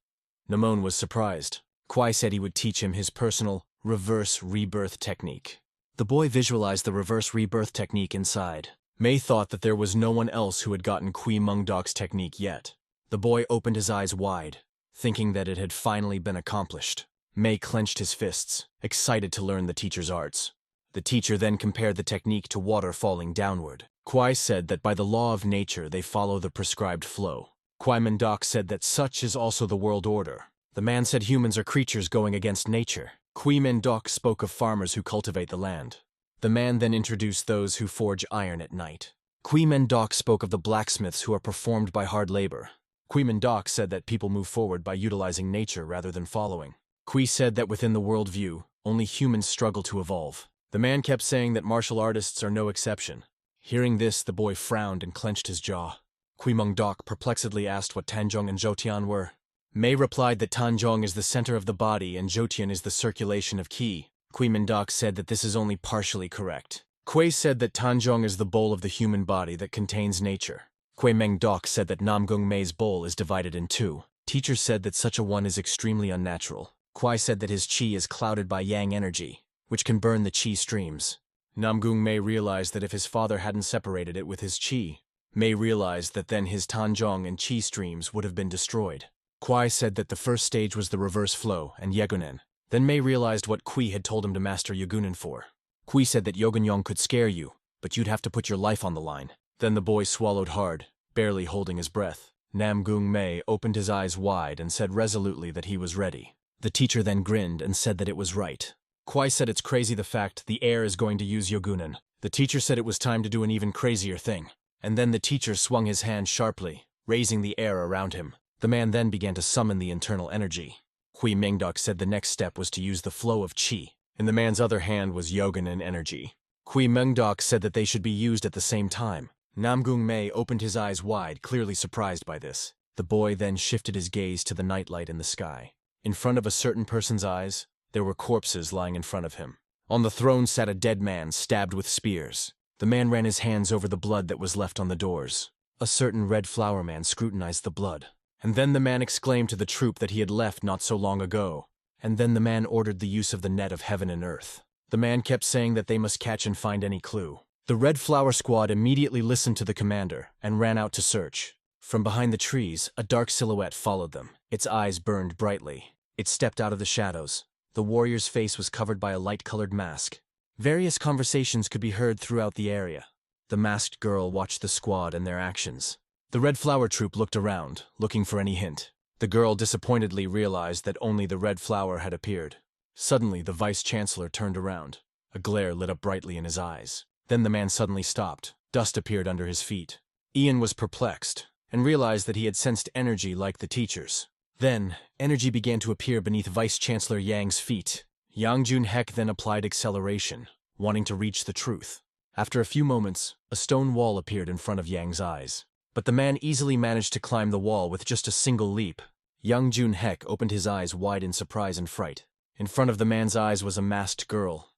Namung was surprised. Kwai said he would teach him his personal reverse rebirth technique. The boy visualized the reverse rebirth technique inside. Mei thought that there was no one else who had gotten Kui Mengdok's technique yet. The boy opened his eyes wide, thinking that it had finally been accomplished. Mei clenched his fists, excited to learn the teacher's arts. The teacher then compared the technique to water falling downward. Kwai said that by the law of nature they follow the prescribed flow. Kui Mengdok said that such is also the world order. The man said humans are creatures going against nature. Kui Mengdok spoke of farmers who cultivate the land. The man then introduced those who forge iron at night. Kui Mengdok spoke of the blacksmiths who are performed by hard labor. Kui Mengdok said that people move forward by utilizing nature rather than following. Kui said that within the world view, only humans struggle to evolve. The man kept saying that martial artists are no exception. Hearing this, the boy frowned and clenched his jaw. Kui Mengdok perplexedly asked what Tanjong and Zhoutian were. Mei replied that Tanjong is the center of the body and Zhoutian is the circulation of qi. Kui Mengdok said that this is only partially correct. Kui said that Tanjong is the bowl of the human body that contains nature. Kui Mengdok said that Namgung Mei's bowl is divided in two. Teacher said that such a one is extremely unnatural. Kwai said that his qi is clouded by yang energy, which can burn the qi streams. Namgung Mei realized that if his father hadn't separated it with his qi, Mei realized that then his Tanjong and qi streams would have been destroyed. Kwai said that the first stage was the reverse flow and Yegunen. Then Mei realized what Kui had told him to master Yegunen for. Kui said that Yogunyong could scare you, but you'd have to put your life on the line. Then the boy swallowed hard, barely holding his breath. Namgung Mei opened his eyes wide and said resolutely that he was ready. The teacher then grinned and said that it was right. Kwai said it's crazy the fact the heir is going to use Yogunen. The teacher said it was time to do an even crazier thing. And then the teacher swung his hand sharply, raising the air around him. The man then began to summon the internal energy. Hui Mingdok said the next step was to use the flow of qi. In the man's other hand was Yoganan energy. Hui Mingdok said that they should be used at the same time. Namgung Mei opened his eyes wide, clearly surprised by this. The boy then shifted his gaze to the nightlight in the sky. In front of a certain person's eyes, there were corpses lying in front of him. On the throne sat a dead man, stabbed with spears. The man ran his hands over the blood that was left on the doors. A certain red flower man scrutinized the blood. And then the man exclaimed to the troop that he had left not so long ago. And then the man ordered the use of the net of heaven and earth. The man kept saying that they must catch and find any clue. The Red Flower Squad immediately listened to the commander and ran out to search. From behind the trees, a dark silhouette followed them. Its eyes burned brightly. It stepped out of the shadows. The warrior's face was covered by a light-colored mask. Various conversations could be heard throughout the area. The masked girl watched the squad and their actions. The Red Flower Troop looked around, looking for any hint. The girl disappointedly realized that only the red flower had appeared. Suddenly, the Vice-Chancellor turned around. A glare lit up brightly in his eyes. Then the man suddenly stopped. Dust appeared under his feet. Ian was perplexed and realized that he had sensed energy like the teachers. Then, energy began to appear beneath Vice-Chancellor Yang's feet. Yang Junhek then applied acceleration, wanting to reach the truth. After a few moments, a stone wall appeared in front of Yang's eyes. But the man easily managed to climb the wall with just a single leap. Yang Junhek opened his eyes wide in surprise and fright. In front of the man's eyes was a masked girl.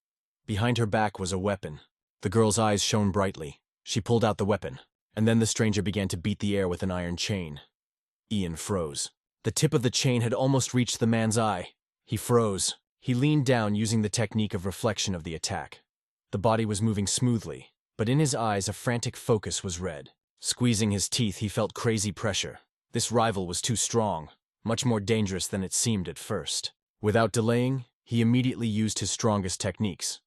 Behind her back was a weapon. The girl's eyes shone brightly. She pulled out the weapon, and then the stranger began to beat the air with an iron chain. Ian froze. The tip of the chain had almost reached the man's eye. He froze. He leaned down using the technique of reflection of the attack. The body was moving smoothly, but in his eyes a frantic focus was read. Squeezing his teeth, he felt crazy pressure. This rival was too strong, much more dangerous than it seemed at first. Without delaying, he immediately used his strongest techniques.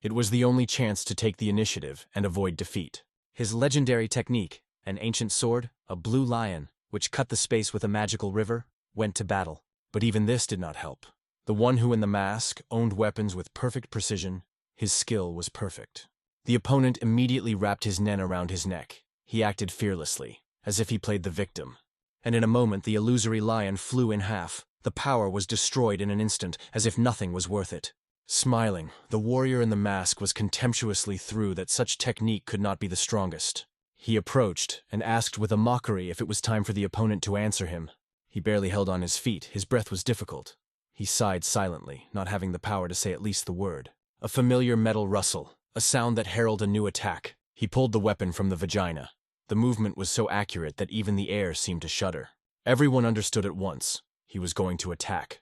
It was the only chance to take the initiative and avoid defeat. His legendary technique, an ancient sword, a blue lion, which cut the space with a magical river, went to battle. But even this did not help. The one who in the mask owned weapons with perfect precision, his skill was perfect. The opponent immediately wrapped his nen around his neck. He acted fearlessly, as if he played the victim. And in a moment the illusory lion flew in half. The power was destroyed in an instant, as if nothing was worth it. Smiling, the warrior in the mask was contemptuously through that such technique could not be the strongest. He approached and asked with a mockery if it was time for the opponent to answer him. He barely held on his feet. His breath was difficult. He sighed silently, not having the power to say at least the word. A familiar metal rustle, a sound that heralded a new attack. He pulled the weapon from the vagina. The movement was so accurate that even the air seemed to shudder. Everyone understood at once. He was going to attack.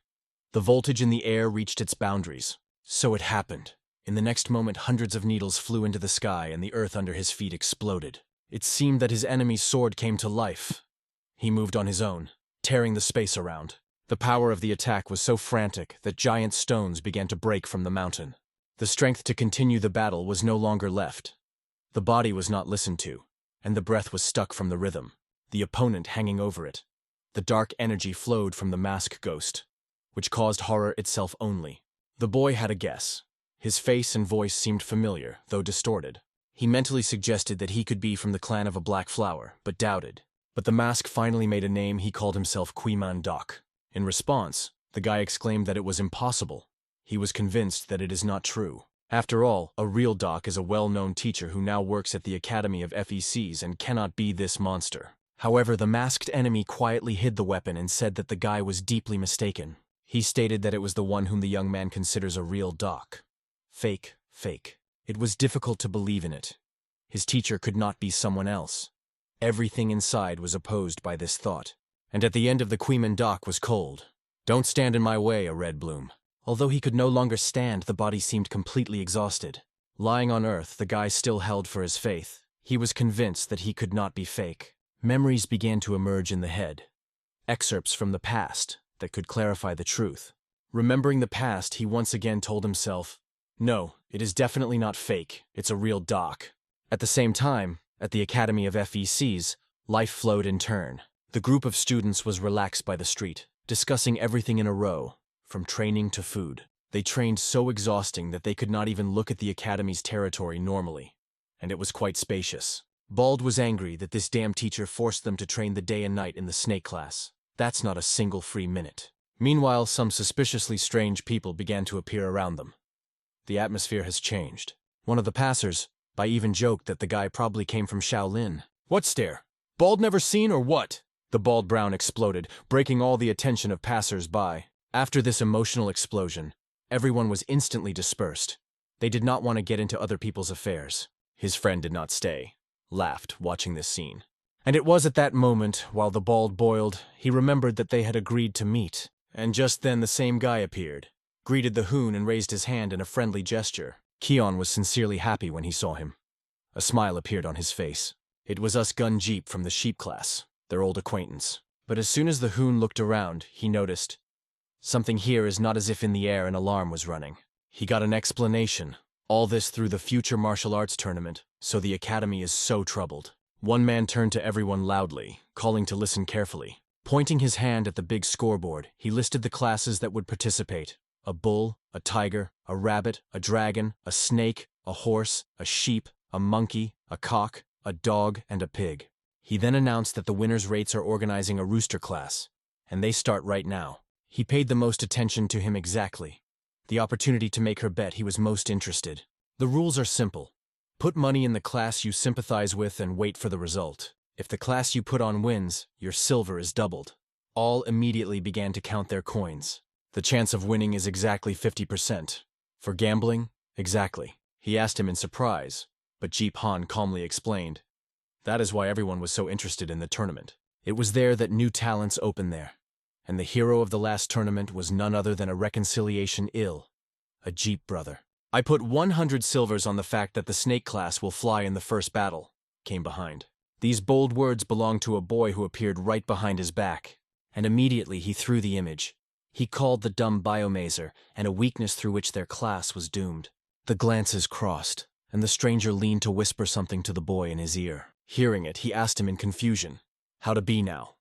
The voltage in the air reached its boundaries. So it happened. In the next moment, hundreds of needles flew into the sky and the earth under his feet exploded. It seemed that his enemy's sword came to life. He moved on his own, tearing the space around. The power of the attack was so frantic that giant stones began to break from the mountain. The strength to continue the battle was no longer left. The body was not listened to, and the breath was stuck from the rhythm, the opponent hanging over it. The dark energy flowed from the mask ghost, which caused horror itself only. The boy had a guess. His face and voice seemed familiar, though distorted. He mentally suggested that he could be from the clan of a black flower, but doubted. But the mask finally made a name. He called himself Quiman Doc. In response, the guy exclaimed that it was impossible. He was convinced that it is not true. After all, a real doc is a well-known teacher who now works at the Academy of FECs and cannot be this monster. However, the masked enemy quietly hid the weapon and said that the guy was deeply mistaken. He stated that it was the one whom the young man considers a real doc. Fake, fake. It was difficult to believe in it. His teacher could not be someone else. Everything inside was opposed by this thought. And at the end of the Quiman doc was cold. Don't stand in my way, a red bloom. Although he could no longer stand, the body seemed completely exhausted. Lying on earth, the guy still held for his faith. He was convinced that he could not be fake. Memories began to emerge in the head. Excerpts from the past that could clarify the truth. Remembering the past, he once again told himself, "No, it is definitely not fake. It's a real doc." At the same time, at the Academy of FECs, life flowed in turn. The group of students was relaxed by the street, discussing everything in a row, from training to food. They trained so exhausting that they could not even look at the Academy's territory normally, and it was quite spacious. Bald was angry that this damn teacher forced them to train the day and night in the snake class. That's not a single free minute. Meanwhile, some suspiciously strange people began to appear around them. The atmosphere has changed. One of the passers-by even joked that the guy probably came from Shaolin. What stare? Bald never seen or what? The bald brown exploded, breaking all the attention of passers-by. After this emotional explosion, everyone was instantly dispersed. They did not want to get into other people's affairs. His friend did not stay, laughed, watching this scene. And it was at that moment, while the bald boiled, he remembered that they had agreed to meet. And just then the same guy appeared, greeted the hoon and raised his hand in a friendly gesture. Keon was sincerely happy when he saw him. A smile appeared on his face. It was us Gun Jeep from the sheep class, their old acquaintance. But as soon as the hoon looked around, he noticed, something here is not as if in the air an alarm was running. He got an explanation. All this through the future martial arts tournament, so the academy is so troubled. One man turned to everyone loudly, calling to listen carefully. Pointing his hand at the big scoreboard, he listed the classes that would participate. A bull, a tiger, a rabbit, a dragon, a snake, a horse, a sheep, a monkey, a cock, a dog, and a pig. He then announced that the winners' rates are organizing a rooster class, and they start right now. He paid the most attention to him exactly. The opportunity to make her bet he was most interested. The rules are simple. Put money in the class you sympathize with and wait for the result. If the class you put on wins, your silver is doubled. All immediately began to count their coins. The chance of winning is exactly 50%. For gambling, exactly. He asked him in surprise, but Jeep Han calmly explained. That is why everyone was so interested in the tournament. It was there that new talents opened there. And the hero of the last tournament was none other than a reconciliation ill, a Jeep brother. I put 100 silvers on the fact that the snake class will fly in the first battle, came behind. These bold words belonged to a boy who appeared right behind his back, and immediately he threw the image. He called the dumb biomazer, and a weakness through which their class was doomed. The glances crossed, and the stranger leaned to whisper something to the boy in his ear. Hearing it, he asked him in confusion, how to be now.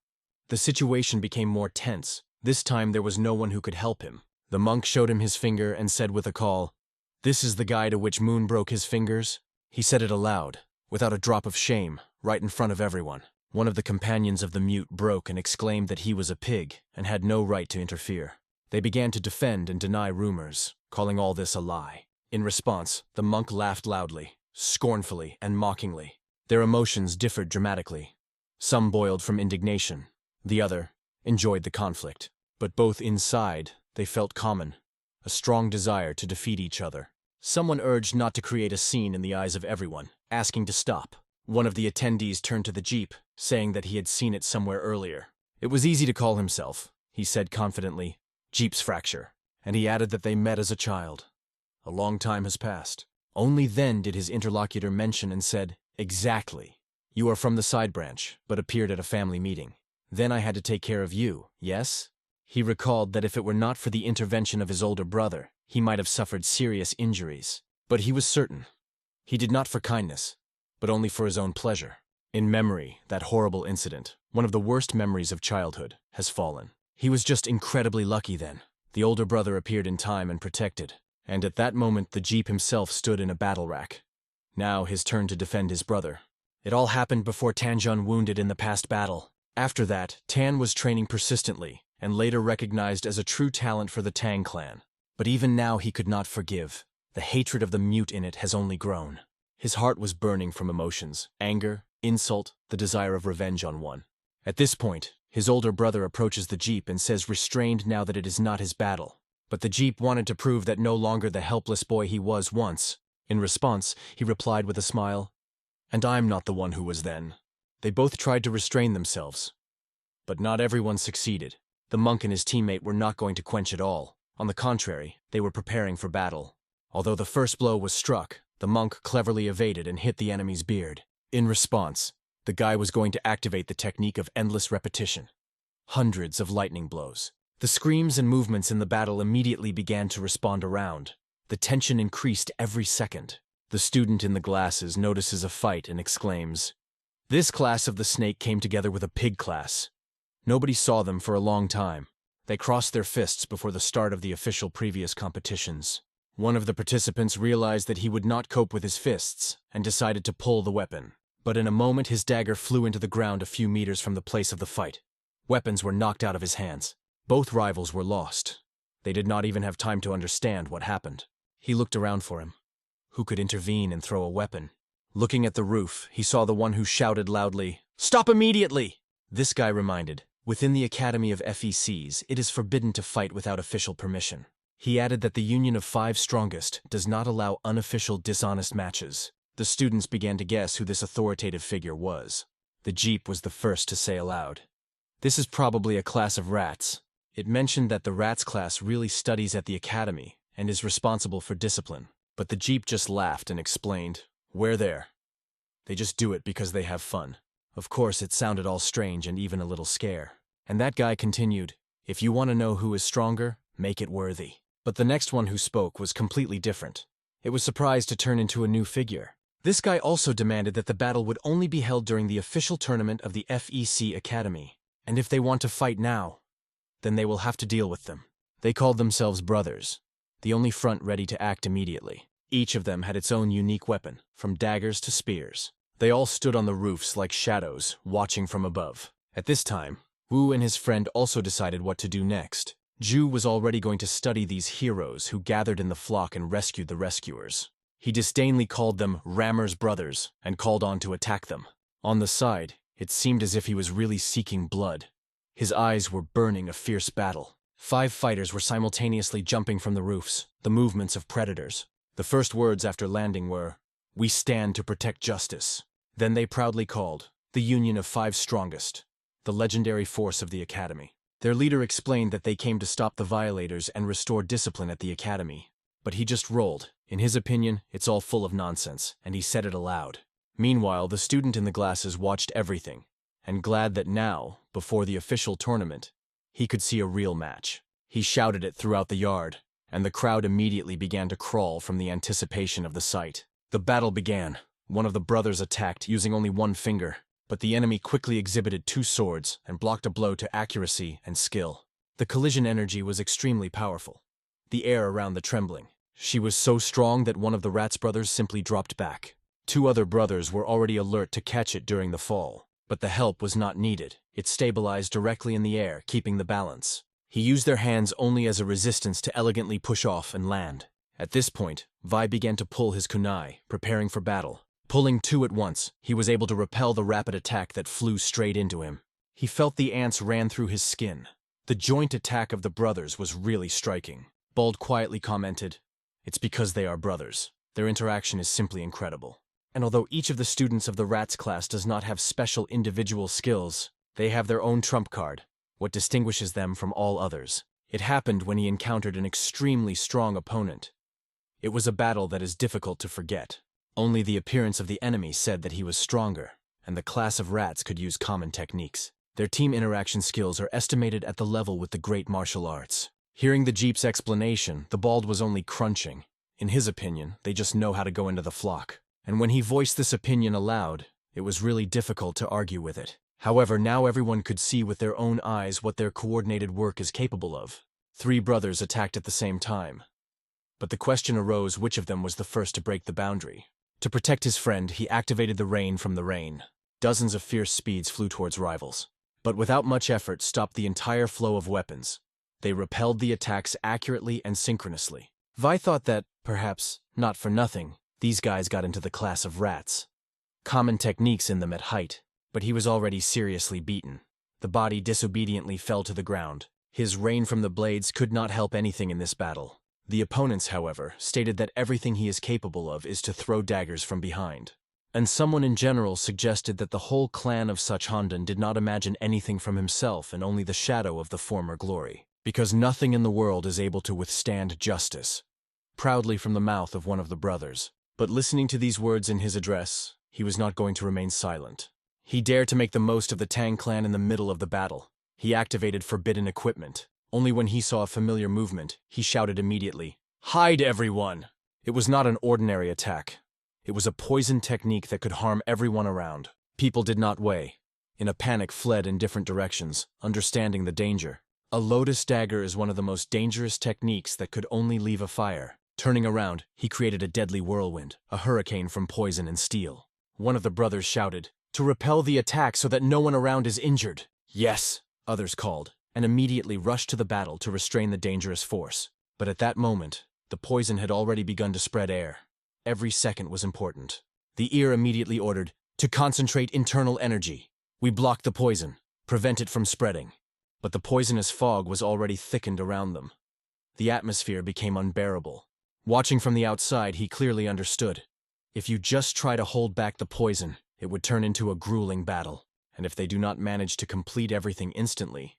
The situation became more tense. This time there was no one who could help him. The monk showed him his finger and said with a call, "This is the guy to which Moon broke his fingers?" He said it aloud, without a drop of shame, right in front of everyone. One of the companions of the mute broke and exclaimed that he was a pig and had no right to interfere. They began to defend and deny rumors, calling all this a lie. In response, the monk laughed loudly, scornfully, and mockingly. Their emotions differed dramatically. Some boiled from indignation. The other enjoyed the conflict. But both inside, they felt common, a strong desire to defeat each other. Someone urged not to create a scene in the eyes of everyone, asking to stop. One of the attendees turned to the Jeep, saying that he had seen it somewhere earlier. It was easy to call himself, he said confidently, Jeep's fracture, and he added that they met as a child. A long time has passed. Only then did his interlocutor mention and said, "Exactly. You are from the side branch, but appeared at a family meeting. Then I had to take care of you, yes?" He recalled that if it were not for the intervention of his older brother, he might have suffered serious injuries. But he was certain. He did not for kindness, but only for his own pleasure. In memory, that horrible incident, one of the worst memories of childhood, has fallen. He was just incredibly lucky then. The older brother appeared in time and protected, and at that moment the Jeep himself stood in a battle rack. Now his turn to defend his brother. It all happened before Tanjun wounded in the past battle. After that, Tan was training persistently, and later recognized as a true talent for the Tang clan. But even now he could not forgive. The hatred of the mute in it has only grown. His heart was burning from emotions, anger, insult, the desire of revenge on one. At this point, his older brother approaches the Jeep and says restrained now that it is not his battle. But the Jeep wanted to prove that no longer the helpless boy he was once. In response, he replied with a smile, "And I'm not the one who was then." They both tried to restrain themselves. But not everyone succeeded. The monk and his teammate were not going to quench it all. On the contrary, they were preparing for battle. Although the first blow was struck, the monk cleverly evaded and hit the enemy's beard. In response, the guy was going to activate the technique of endless repetition. Hundreds of lightning blows. The screams and movements in the battle immediately began to respond around. The tension increased every second. The student in the glasses notices a fight and exclaims, "This class of the snake came together with a pig class." Nobody saw them for a long time. They crossed their fists before the start of the official previous competitions. One of the participants realized that he would not cope with his fists and decided to pull the weapon. But in a moment his dagger flew into the ground a few meters from the place of the fight. Weapons were knocked out of his hands. Both rivals were lost. They did not even have time to understand what happened. He looked around for him. Who could intervene and throw a weapon? Looking at the roof, he saw the one who shouted loudly, "Stop immediately!" This guy reminded, within the Academy of FECs, it is forbidden to fight without official permission. He added that the Union of Five Strongest does not allow unofficial dishonest matches. The students began to guess who this authoritative figure was. The Jeep was the first to say aloud, "This is probably a class of rats." It mentioned that the rats class really studies at the academy and is responsible for discipline. But the Jeep just laughed and explained, "We're there. They just do it because they have fun." Of course, it sounded all strange and even a little scare. And that guy continued, "If you want to know who is stronger, make it worthy." But the next one who spoke was completely different. It was surprised to turn into a new figure. This guy also demanded that the battle would only be held during the official tournament of the FEC Academy. And if they want to fight now, then they will have to deal with them. They called themselves brothers, the only front ready to act immediately. Each of them had its own unique weapon, from daggers to spears. They all stood on the roofs like shadows, watching from above. At this time, Wu and his friend also decided what to do next. Ju was already going to study these heroes who gathered in the flock and rescued the rescuers. He disdainfully called them Rammer's brothers and called on to attack them. On the side, it seemed as if he was really seeking blood. His eyes were burning a fierce battle. 5 fighters were simultaneously jumping from the roofs, the movements of predators. The first words after landing were, "We stand to protect justice." Then they proudly called, the Union of Five Strongest, the legendary force of the Academy. Their leader explained that they came to stop the violators and restore discipline at the Academy. But he just rolled. In his opinion, it's all full of nonsense, and he said it aloud. Meanwhile, the student in the glasses watched everything, and glad that now, before the official tournament, he could see a real match. He shouted it throughout the yard, and the crowd immediately began to crawl from the anticipation of the sight. The battle began. One of the brothers attacked using only one finger, but the enemy quickly exhibited 2 swords and blocked a blow to accuracy and skill. The collision energy was extremely powerful. The air around the trembling. She was so strong that one of the Rat's brothers simply dropped back. 2 other brothers were already alert to catch it during the fall, but the help was not needed. It stabilized directly in the air, keeping the balance. He used their hands only as a resistance to elegantly push off and land. At this point, Vi began to pull his kunai, preparing for battle. Pulling 2 at once, he was able to repel the rapid attack that flew straight into him. He felt the ants ran through his skin. The joint attack of the brothers was really striking. Bald quietly commented, "It's because they are brothers. Their interaction is simply incredible." And although each of the students of the Rats class does not have special individual skills, they have their own trump card, what distinguishes them from all others. It happened when he encountered an extremely strong opponent. It was a battle that is difficult to forget. Only the appearance of the enemy said that he was stronger, and the class of rats could use common techniques. Their team interaction skills are estimated at the level with the great martial arts. Hearing the Jeep's explanation, the bald was only crunching. In his opinion, they just know how to go into the flock. And when he voiced this opinion aloud, it was really difficult to argue with it. However, now everyone could see with their own eyes what their coordinated work is capable of. 3 brothers attacked at the same time. But the question arose which of them was the first to break the boundary. To protect his friend, he activated the rain from the rain. Dozens of fierce speeds flew towards rivals, but without much effort stopped the entire flow of weapons. They repelled the attacks accurately and synchronously. Vi thought that, perhaps, not for nothing, these guys got into the class of rats. Common techniques in them at height, but he was already seriously beaten. The body disobediently fell to the ground. His rain from the blades could not help anything in this battle. The opponents, however, stated that everything he is capable of is to throw daggers from behind. And someone in general suggested that the whole clan of such Hondan did not imagine anything from himself and only the shadow of the former glory, because nothing in the world is able to withstand justice. Proudly from the mouth of one of the brothers. But listening to these words in his address, he was not going to remain silent. He dared to make the most of the Tang clan in the middle of the battle. He activated forbidden equipment. Only when he saw a familiar movement, he shouted immediately, "Hide, everyone!" It was not an ordinary attack. It was a poison technique that could harm everyone around. People did not weigh. In a panic, fled in different directions, understanding the danger. A lotus dagger is one of the most dangerous techniques that could only leave a fire. Turning around, he created a deadly whirlwind, a hurricane from poison and steel. One of the brothers shouted, "To repel the attack so that no one around is injured." Yes! Others called, and immediately rushed to the battle to restrain the dangerous force. But at that moment, the poison had already begun to spread air. Every second was important. The ear immediately ordered, to concentrate internal energy. We blocked the poison, prevent it from spreading. But the poisonous fog was already thickened around them. The atmosphere became unbearable. Watching from the outside, he clearly understood. If you just try to hold back the poison, it would turn into a grueling battle. And if they do not manage to complete everything instantly,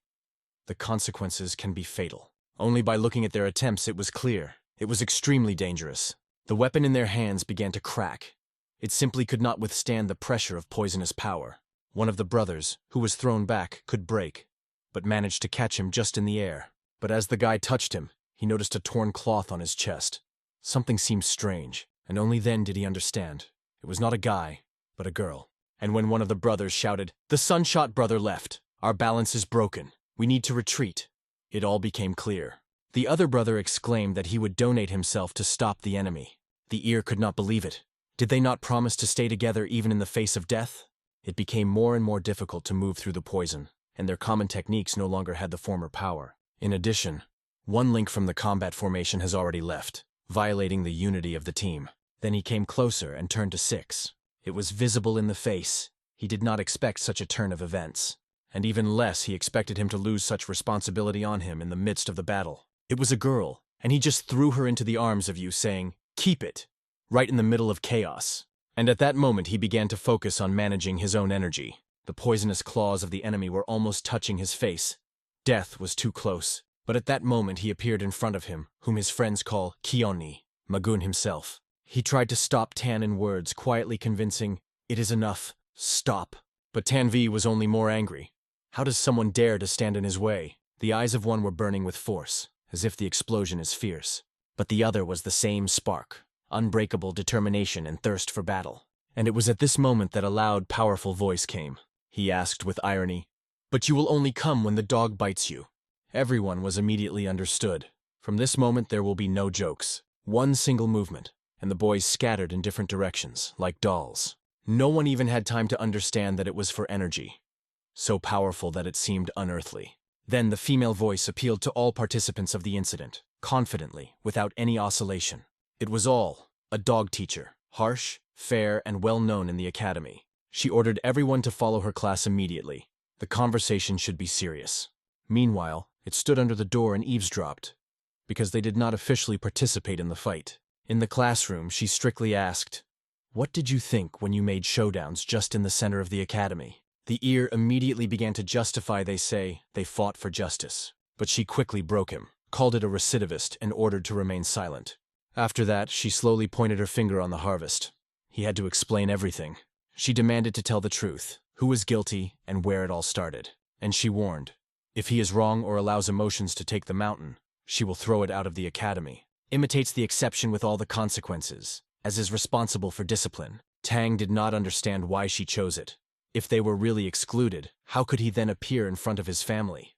the consequences can be fatal. Only by looking at their attempts, it was clear. It was extremely dangerous. The weapon in their hands began to crack. It simply could not withstand the pressure of poisonous power. One of the brothers, who was thrown back, could break, but managed to catch him just in the air. But as the guy touched him, he noticed a torn cloth on his chest. Something seemed strange, and only then did he understand. It was not a guy, but a girl. And when one of the brothers shouted, "The Sunshot brother left! Our balance is broken. We need to retreat," it all became clear. The other brother exclaimed that he would donate himself to stop the enemy. The ear could not believe it. Did they not promise to stay together even in the face of death? It became more and more difficult to move through the poison, and their common techniques no longer had the former power. In addition, one link from the combat formation has already left, violating the unity of the team. Then he came closer and turned to 6. It was visible in the face. He did not expect such a turn of events. And even less he expected him to lose such responsibility on him in the midst of the battle. It was a girl, and he just threw her into the arms of you, saying, "Keep it," right in the middle of chaos. And at that moment he began to focus on managing his own energy. The poisonous claws of the enemy were almost touching his face. Death was too close. But at that moment he appeared in front of him, whom his friends call Kioni, Magun himself. He tried to stop Tan in words, quietly convincing, "It is enough. Stop." But Tanvi was only more angry. How does someone dare to stand in his way? The eyes of one were burning with force, as if the explosion is fierce. But the other was the same spark, unbreakable determination and thirst for battle. And it was at this moment that a loud, powerful voice came. He asked with irony, "But you will only come when the dog bites you." Everyone was immediately understood. From this moment there will be no jokes. One single movement, and the boys scattered in different directions, like dolls. No one even had time to understand that it was for energy, so powerful that it seemed unearthly. Then the female voice appealed to all participants of the incident, confidently, without any oscillation. It was a dog teacher, harsh, fair, and well known in the academy. She ordered everyone to follow her class immediately. The conversation should be serious. Meanwhile, it stood under the door and eavesdropped, because they did not officially participate in the fight. In the classroom, she strictly asked, "What did you think when you made showdowns just in the center of the academy?" The ear immediately began to justify they fought for justice. But she quickly broke him, called it a recidivist, and ordered to remain silent. After that, she slowly pointed her finger on the harvest. He had to explain everything. She demanded to tell the truth, who was guilty and where it all started. And she warned, if he is wrong or allows emotions to take the mountain, she will throw it out of the academy. Imitates the exception with all the consequences, as is responsible for discipline. Tang did not understand why she chose it. If they were really excluded, how could he then appear in front of his family?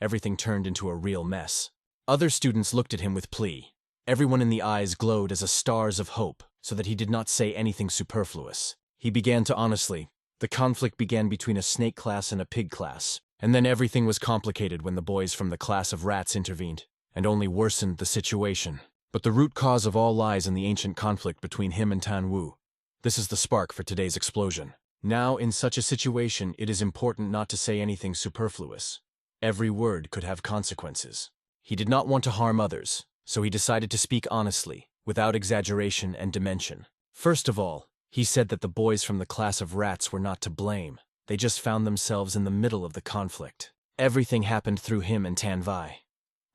Everything turned into a real mess. Other students looked at him with plea. Everyone in the eyes glowed as a stars of hope, so that he did not say anything superfluous. He began to honestly. The conflict began between a snake class and a pig class, and then everything was complicated when the boys from the class of rats intervened, and only worsened the situation. But the root cause of all lies in the ancient conflict between him and Tan Wu. This is the spark for today's explosion. Now, in such a situation, it is important not to say anything superfluous. Every word could have consequences. He did not want to harm others, so he decided to speak honestly, without exaggeration and dimension. First of all, he said that the boys from the class of rats were not to blame. They just found themselves in the middle of the conflict. Everything happened through him and Tanvi.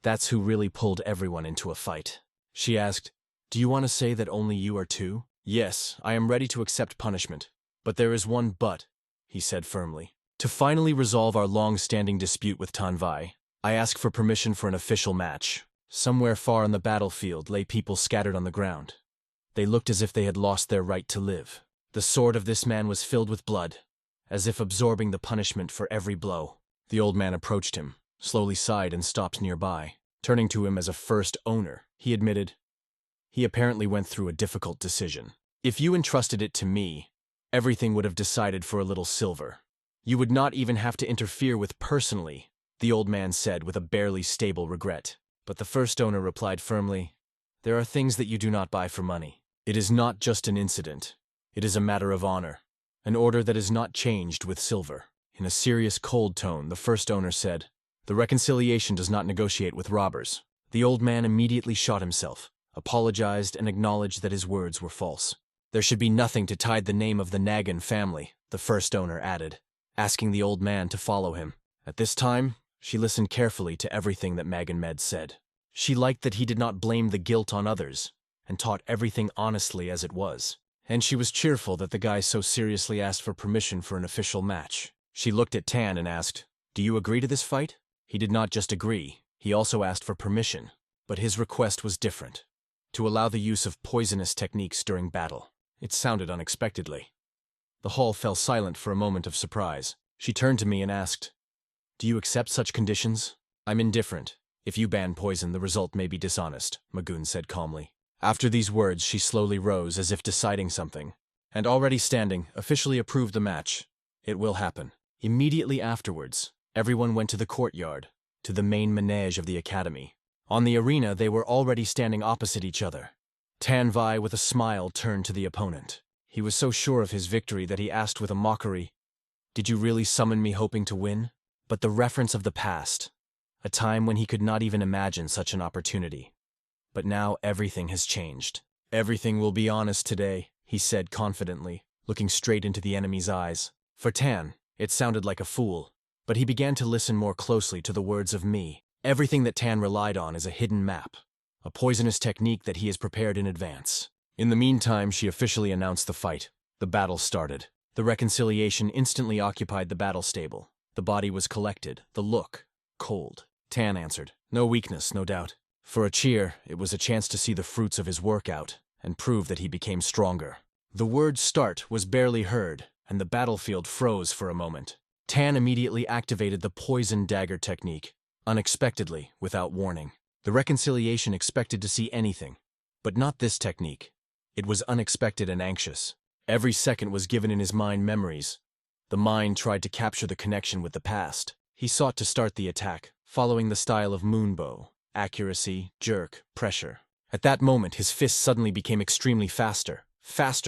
That's who really pulled everyone into a fight. She asked, "Do you want to say that only you are two?" "Yes, I am ready to accept punishment. But there is one but," he said firmly. "To finally resolve our long-standing dispute with Tanvi, I ask for permission for an official match." Somewhere far on the battlefield lay people scattered on the ground. They looked as if they had lost their right to live. The sword of this man was filled with blood, as if absorbing the punishment for every blow. The old man approached him, slowly sighed and stopped nearby. Turning to him as a first owner, he admitted, he apparently went through a difficult decision. "If you entrusted it to me, everything would have decided for a little silver. You would not even have to interfere with personally the old man said with a barely stable regret. But the first owner replied firmly, "There are things that you do not buy for money. It is not just an incident. It is a matter of honor, an order that is not changed with silver." In a serious, cold tone, the first owner said, "The reconciliation does not negotiate with robbers." The old man immediately shot himself, apologized, and acknowledged that his words were false. "There should be nothing to tie the name of the Nagan family," the first owner added, asking the old man to follow him. At this time, she listened carefully to everything that Magomed said. She liked that he did not blame the guilt on others, and taught everything honestly as it was. And she was cheerful that the guy so seriously asked for permission for an official match. She looked at Tan and asked, "Do you agree to this fight?" He did not just agree, he also asked for permission. But his request was different, to allow the use of poisonous techniques during battle. It sounded unexpectedly. The hall fell silent for a moment of surprise. She turned to me and asked, "Do you accept such conditions?" "I'm indifferent. If you ban poison, the result may be dishonest," Magoon said calmly. After these words, she slowly rose as if deciding something, and already standing, officially approved the match. "It will happen." Immediately afterwards, everyone went to the courtyard, to the main manege of the academy. On the arena, they were already standing opposite each other. Tan Vi, with a smile, turned to the opponent. He was so sure of his victory that he asked with a mockery, "Did you really summon me hoping to win?" But the reference of the past, a time when he could not even imagine such an opportunity. But now everything has changed. "Everything will be honest today," he said confidently, looking straight into the enemy's eyes. For Tan, it sounded like a fool, but he began to listen more closely to the words of me. Everything that Tan relied on is a hidden map, a poisonous technique that he has prepared in advance. In the meantime, she officially announced the fight. The battle started. The reconciliation instantly occupied the battle stable. The body was collected, the look cold. Tan answered, "No weakness, no doubt." For a cheer, it was a chance to see the fruits of his workout and prove that he became stronger. The word "start" was barely heard, and the battlefield froze for a moment. Tan immediately activated the poison dagger technique, unexpectedly, without warning. The reconciliation expected to see anything, but not this technique. It was unexpected and anxious. Every second was given in his mind memories. The mind tried to capture the connection with the past. He sought to start the attack, following the style of moonbow. Accuracy, jerk, pressure. At that moment, his fist suddenly became extremely faster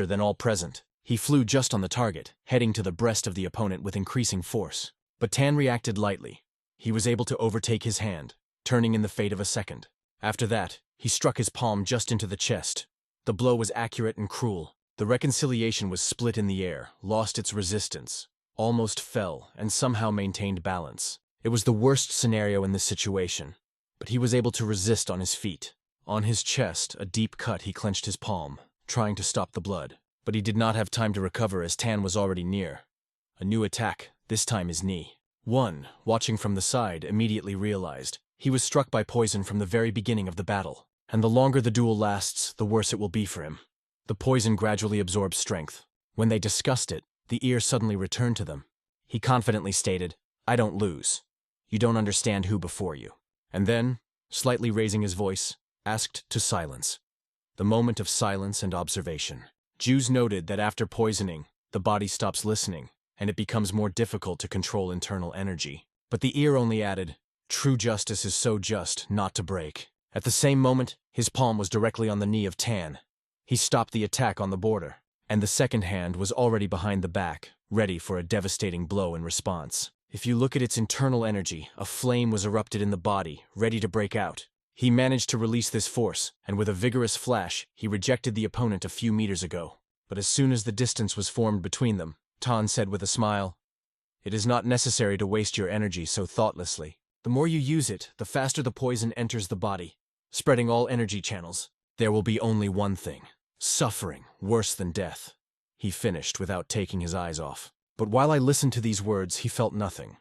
than all present. He flew just on the target, heading to the breast of the opponent with increasing force. But Tan reacted lightly. He was able to overtake his hand, turning in the fate of a second. After that, he struck his palm just into the chest. The blow was accurate and cruel. The reconciliation was split in the air, lost its resistance, almost fell, and somehow maintained balance. It was the worst scenario in this situation, but he was able to resist on his feet. On his chest, a deep cut, he clenched his palm, trying to stop the blood. But he did not have time to recover as Tan was already near. A new attack, this time his knee. One, watching from the side, immediately realized he was struck by poison from the very beginning of the battle, and the longer the duel lasts, the worse it will be for him. The poison gradually absorbed strength. When they discussed it, the ear suddenly returned to them. He confidently stated, "I don't lose. You don't understand who before you." And then, slightly raising his voice, asked to silence. The moment of silence and observation. Jews noted that after poisoning, the body stops listening, and it becomes more difficult to control internal energy. But the ear only added, "True justice is so just not to break." At the same moment, his palm was directly on the knee of Tan. He stopped the attack on the border, and the second hand was already behind the back, ready for a devastating blow in response. If you look at its internal energy, a flame was erupted in the body, ready to break out. He managed to release this force, and with a vigorous flash, he rejected the opponent a few meters ago. But as soon as the distance was formed between them, Tan said with a smile, "It is not necessary to waste your energy so thoughtlessly. The more you use it, the faster the poison enters the body, spreading all energy channels. There will be only one thing: suffering worse than death." He finished without taking his eyes off. But while I listened to these words, he felt nothing.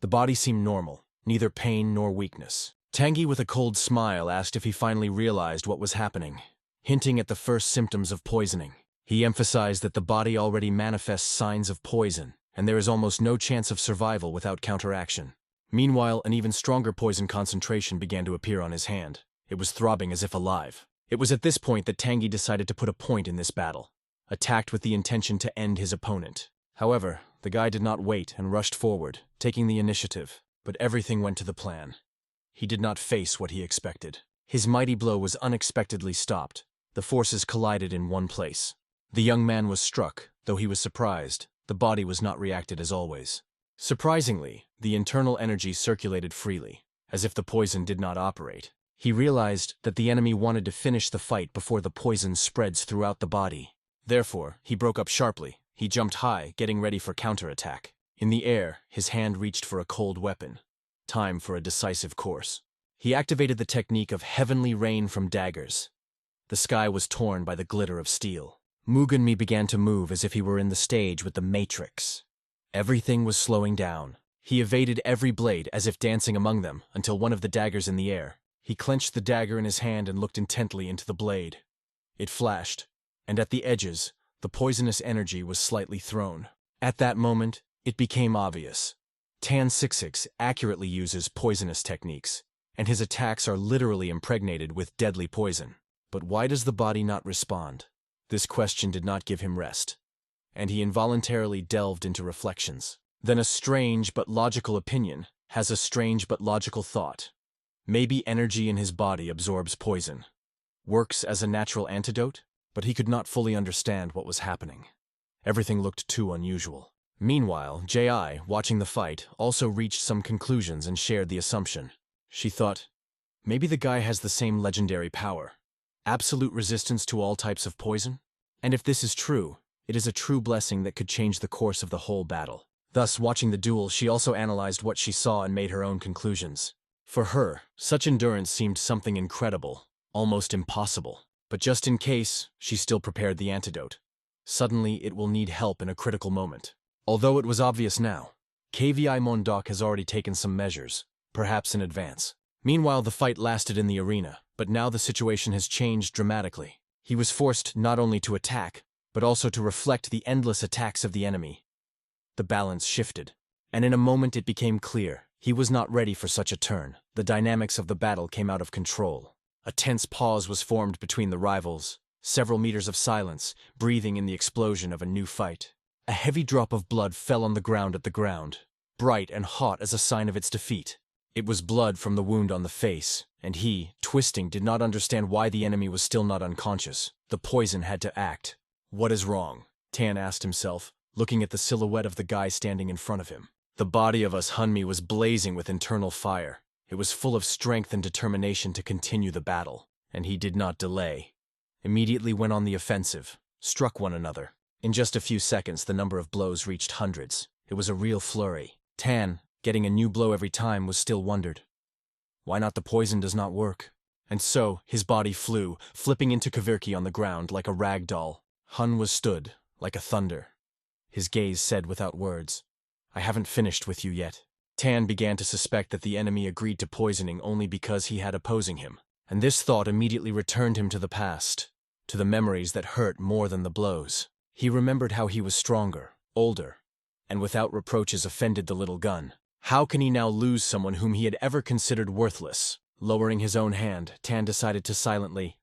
The body seemed normal, neither pain nor weakness. Tanguy, with a cold smile, asked if he finally realized what was happening, hinting at the first symptoms of poisoning. He emphasized that the body already manifests signs of poison, and there is almost no chance of survival without counteraction. Meanwhile, an even stronger poison concentration began to appear on his hand. It was throbbing as if alive. It was at this point that Tanguy decided to put a point in this battle, attacked with the intention to end his opponent. However, the guy did not wait and rushed forward, taking the initiative. But everything went to the plan. He did not face what he expected. His mighty blow was unexpectedly stopped. The forces collided in one place. The young man was struck, though he was surprised. The body was not reacted as always. Surprisingly, the internal energy circulated freely, as if the poison did not operate. He realized that the enemy wanted to finish the fight before the poison spreads throughout the body. Therefore, he broke up sharply. He jumped high, getting ready for counterattack. In the air, his hand reached for a cold weapon. Time for a decisive course. He activated the technique of heavenly rain from daggers. The sky was torn by the glitter of steel. Mugenmi began to move as if he were in the stage with the Matrix. Everything was slowing down. He evaded every blade as if dancing among them until one of the daggers in the air. He clenched the dagger in his hand and looked intently into the blade. It flashed, and at the edges, the poisonous energy was slightly thrown. At that moment, it became obvious. Tan 66 accurately uses poisonous techniques, and his attacks are literally impregnated with deadly poison. But why does the body not respond? This question did not give him rest, and he involuntarily delved into reflections. Then a strange but logical opinion has a strange but logical thought. Maybe energy in his body absorbs poison, works as a natural antidote, but he could not fully understand what was happening. Everything looked too unusual. Meanwhile, Ji, watching the fight, also reached some conclusions and shared the assumption. She thought, maybe the guy has the same legendary power. Absolute resistance to all types of poison? And if this is true, it is a true blessing that could change the course of the whole battle. Thus, watching the duel, she also analyzed what she saw and made her own conclusions. For her, such endurance seemed something incredible, almost impossible. But just in case, she still prepared the antidote. Suddenly, it will need help in a critical moment. Although it was obvious now, KVI Mondok has already taken some measures, perhaps in advance. Meanwhile, the fight lasted in the arena, but now the situation has changed dramatically. He was forced not only to attack, but also to reflect the endless attacks of the enemy. The balance shifted, and in a moment it became clear. He was not ready for such a turn. The dynamics of the battle came out of control. A tense pause was formed between the rivals, several meters of silence, breathing in the explosion of a new fight. A heavy drop of blood fell on the ground at the ground, bright and hot as a sign of its defeat. It was blood from the wound on the face, and he, twisting, did not understand why the enemy was still not unconscious. The poison had to act. What is wrong? Tan asked himself, looking at the silhouette of the guy standing in front of him. The body of Hunmi was blazing with internal fire. It was full of strength and determination to continue the battle, and he did not delay. Immediately went on the offensive, struck one another. In just a few seconds, the number of blows reached hundreds. It was a real flurry. Tan, getting a new blow every time, was still wondered. Why not the poison does not work? And so, his body flew, flipping into Kavirki on the ground like a rag doll. Hun was stood, like a thunder. His gaze said without words, I haven't finished with you yet. Tan began to suspect that the enemy agreed to poisoning only because he had opposing him, and this thought immediately returned him to the past, to the memories that hurt more than the blows. He remembered how he was stronger, older, and without reproaches offended the little gun. How can he now lose someone whom he had ever considered worthless? Lowering his own hand, Tan decided to silently,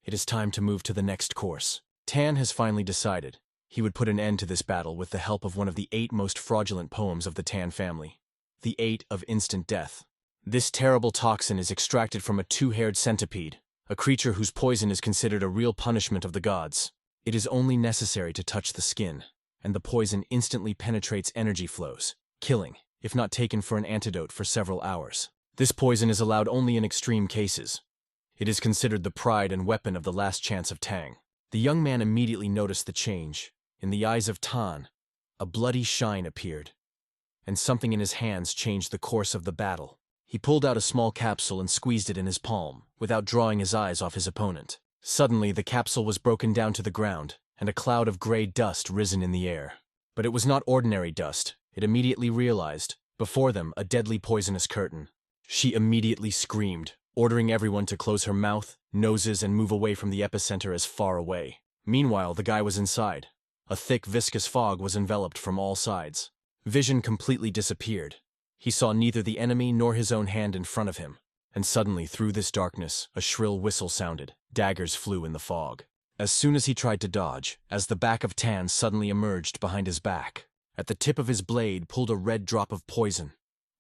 it is time to move to the next course. Tan has finally decided. He would put an end to this battle with the help of one of the 8 most fraudulent poems of the Tan family, the 8 of instant death. This terrible toxin is extracted from a 2-haired centipede, a creature whose poison is considered a real punishment of the gods. It is only necessary to touch the skin, and the poison instantly penetrates energy flows, killing, if not taken for an antidote for several hours. This poison is allowed only in extreme cases. It is considered the pride and weapon of the last chance of Tang. The young man immediately noticed the change. In the eyes of Tan, a bloody shine appeared, and something in his hands changed the course of the battle. He pulled out a small capsule and squeezed it in his palm, without drawing his eyes off his opponent. Suddenly, the capsule was broken down to the ground, and a cloud of gray dust risen in the air. But it was not ordinary dust. It immediately realized, before them, a deadly poisonous curtain. She immediately screamed, ordering everyone to close her mouth, noses, and move away from the epicenter as far away. Meanwhile, the guy was inside. A thick, viscous fog was enveloped from all sides. Vision completely disappeared. He saw neither the enemy nor his own hand in front of him. And suddenly, through this darkness, a shrill whistle sounded. Daggers flew in the fog. As soon as he tried to dodge, as the back of Tan suddenly emerged behind his back, at the tip of his blade pulled a red drop of poison.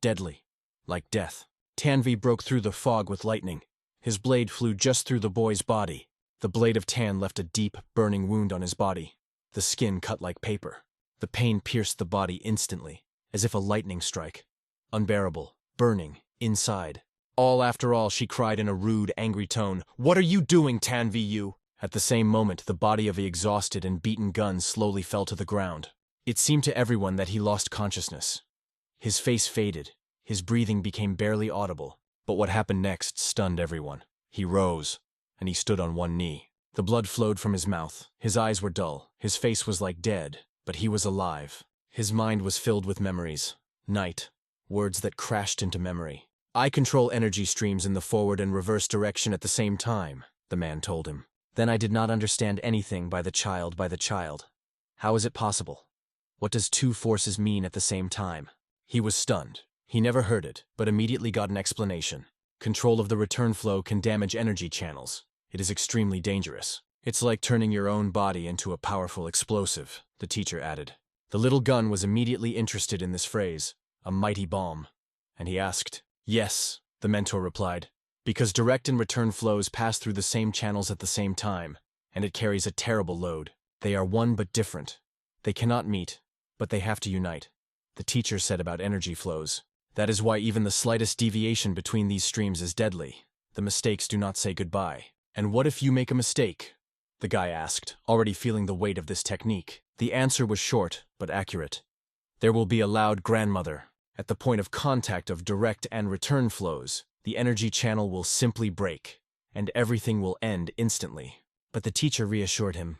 Deadly. like death. Tanvi broke through the fog with lightning. His blade flew just through the boy's body. The blade of Tan left a deep, burning wound on his body. The skin cut like paper. The pain pierced the body instantly, as if a lightning strike. Unbearable, burning, inside. All after all, she cried in a rude, angry tone, "What are you doing, Tanvi, you?" At the same moment, the body of the exhausted and beaten gun slowly fell to the ground. It seemed to everyone that he lost consciousness. His face faded. His breathing became barely audible. But what happened next stunned everyone. He rose, and he stood on one knee. The blood flowed from his mouth. His eyes were dull. His face was like dead, but he was alive. His mind was filled with memories. Night. Words that crashed into memory. "I control energy streams in the forward and reverse direction at the same time," the man told him. "Then I did not understand anything by the child. How is it possible? What does two forces mean at the same time?" He was stunned. He never heard it, but immediately got an explanation. Control of the return flow can damage energy channels. It is extremely dangerous. "It's like turning your own body into a powerful explosive," the teacher added. The little gun was immediately interested in this phrase, a mighty bomb, and he asked. "Yes," the mentor replied, "because direct and return flows pass through the same channels at the same time, and it carries a terrible load. They are one but different. They cannot meet, but they have to unite," the teacher said about energy flows. "That is why even the slightest deviation between these streams is deadly. The mistakes do not say goodbye." "And what if you make a mistake?" the guy asked, already feeling the weight of this technique. The answer was short, but accurate. "There will be a loud grandmother. At the point of contact of direct and return flows, the energy channel will simply break, and everything will end instantly." But the teacher reassured him.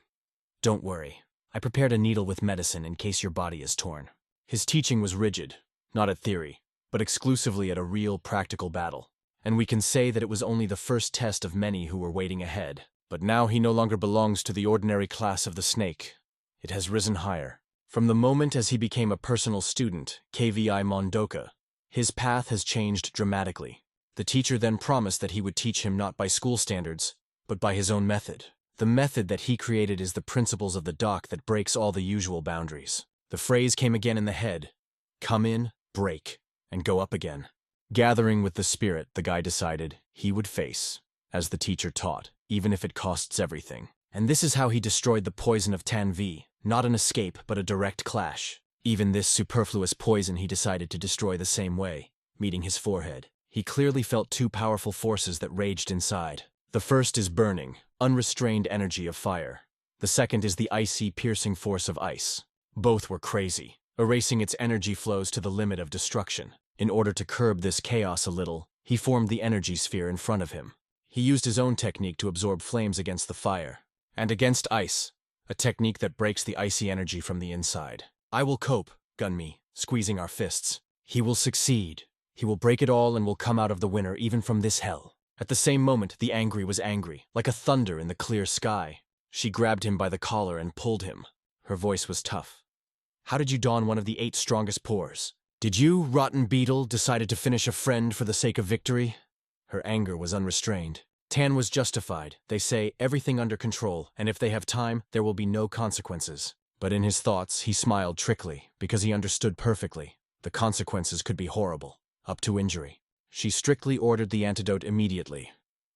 "Don't worry. I prepared a needle with medicine in case your body is torn." His teaching was rigid, not at theory, but exclusively at a real practical battle. And we can say that it was only the first test of many who were waiting ahead. But now he no longer belongs to the ordinary class of the snake. It has risen higher. From the moment as he became a personal student, KVI Mondoka, his path has changed dramatically. The teacher then promised that he would teach him not by school standards, but by his own method. The method that he created is the principles of the dock that breaks all the usual boundaries. The phrase came again in the head: come in, break, and go up again. Gathering with the spirit, the guy decided he would face, as the teacher taught, even if it costs everything. And this is how he destroyed the poison of Tanvi, not an escape, but a direct clash. Even this superfluous poison he decided to destroy the same way, meeting his forehead. He clearly felt two powerful forces that raged inside. The first is burning, unrestrained energy of fire. The second is the icy, piercing force of ice. Both were crazy, erasing its energy flows to the limit of destruction. In order to curb this chaos a little, he formed the energy sphere in front of him. He used his own technique to absorb flames against the fire, and against ice, a technique that breaks the icy energy from the inside. "I will cope," Gunmi, squeezing our fists. "He will succeed. He will break it all and will come out of the winner even from this hell." At the same moment, the angry was angry, like a thunder in the clear sky. She grabbed him by the collar and pulled him. Her voice was tough. "How did you don one of the 8 strongest pores? Did you, rotten beetle, decided to finish a friend for the sake of victory?" Her anger was unrestrained. Tan was justified. They say everything under control, and if they have time, there will be no consequences. But in his thoughts, he smiled trickly, because he understood perfectly. The consequences could be horrible, up to injury. She strictly ordered the antidote immediately.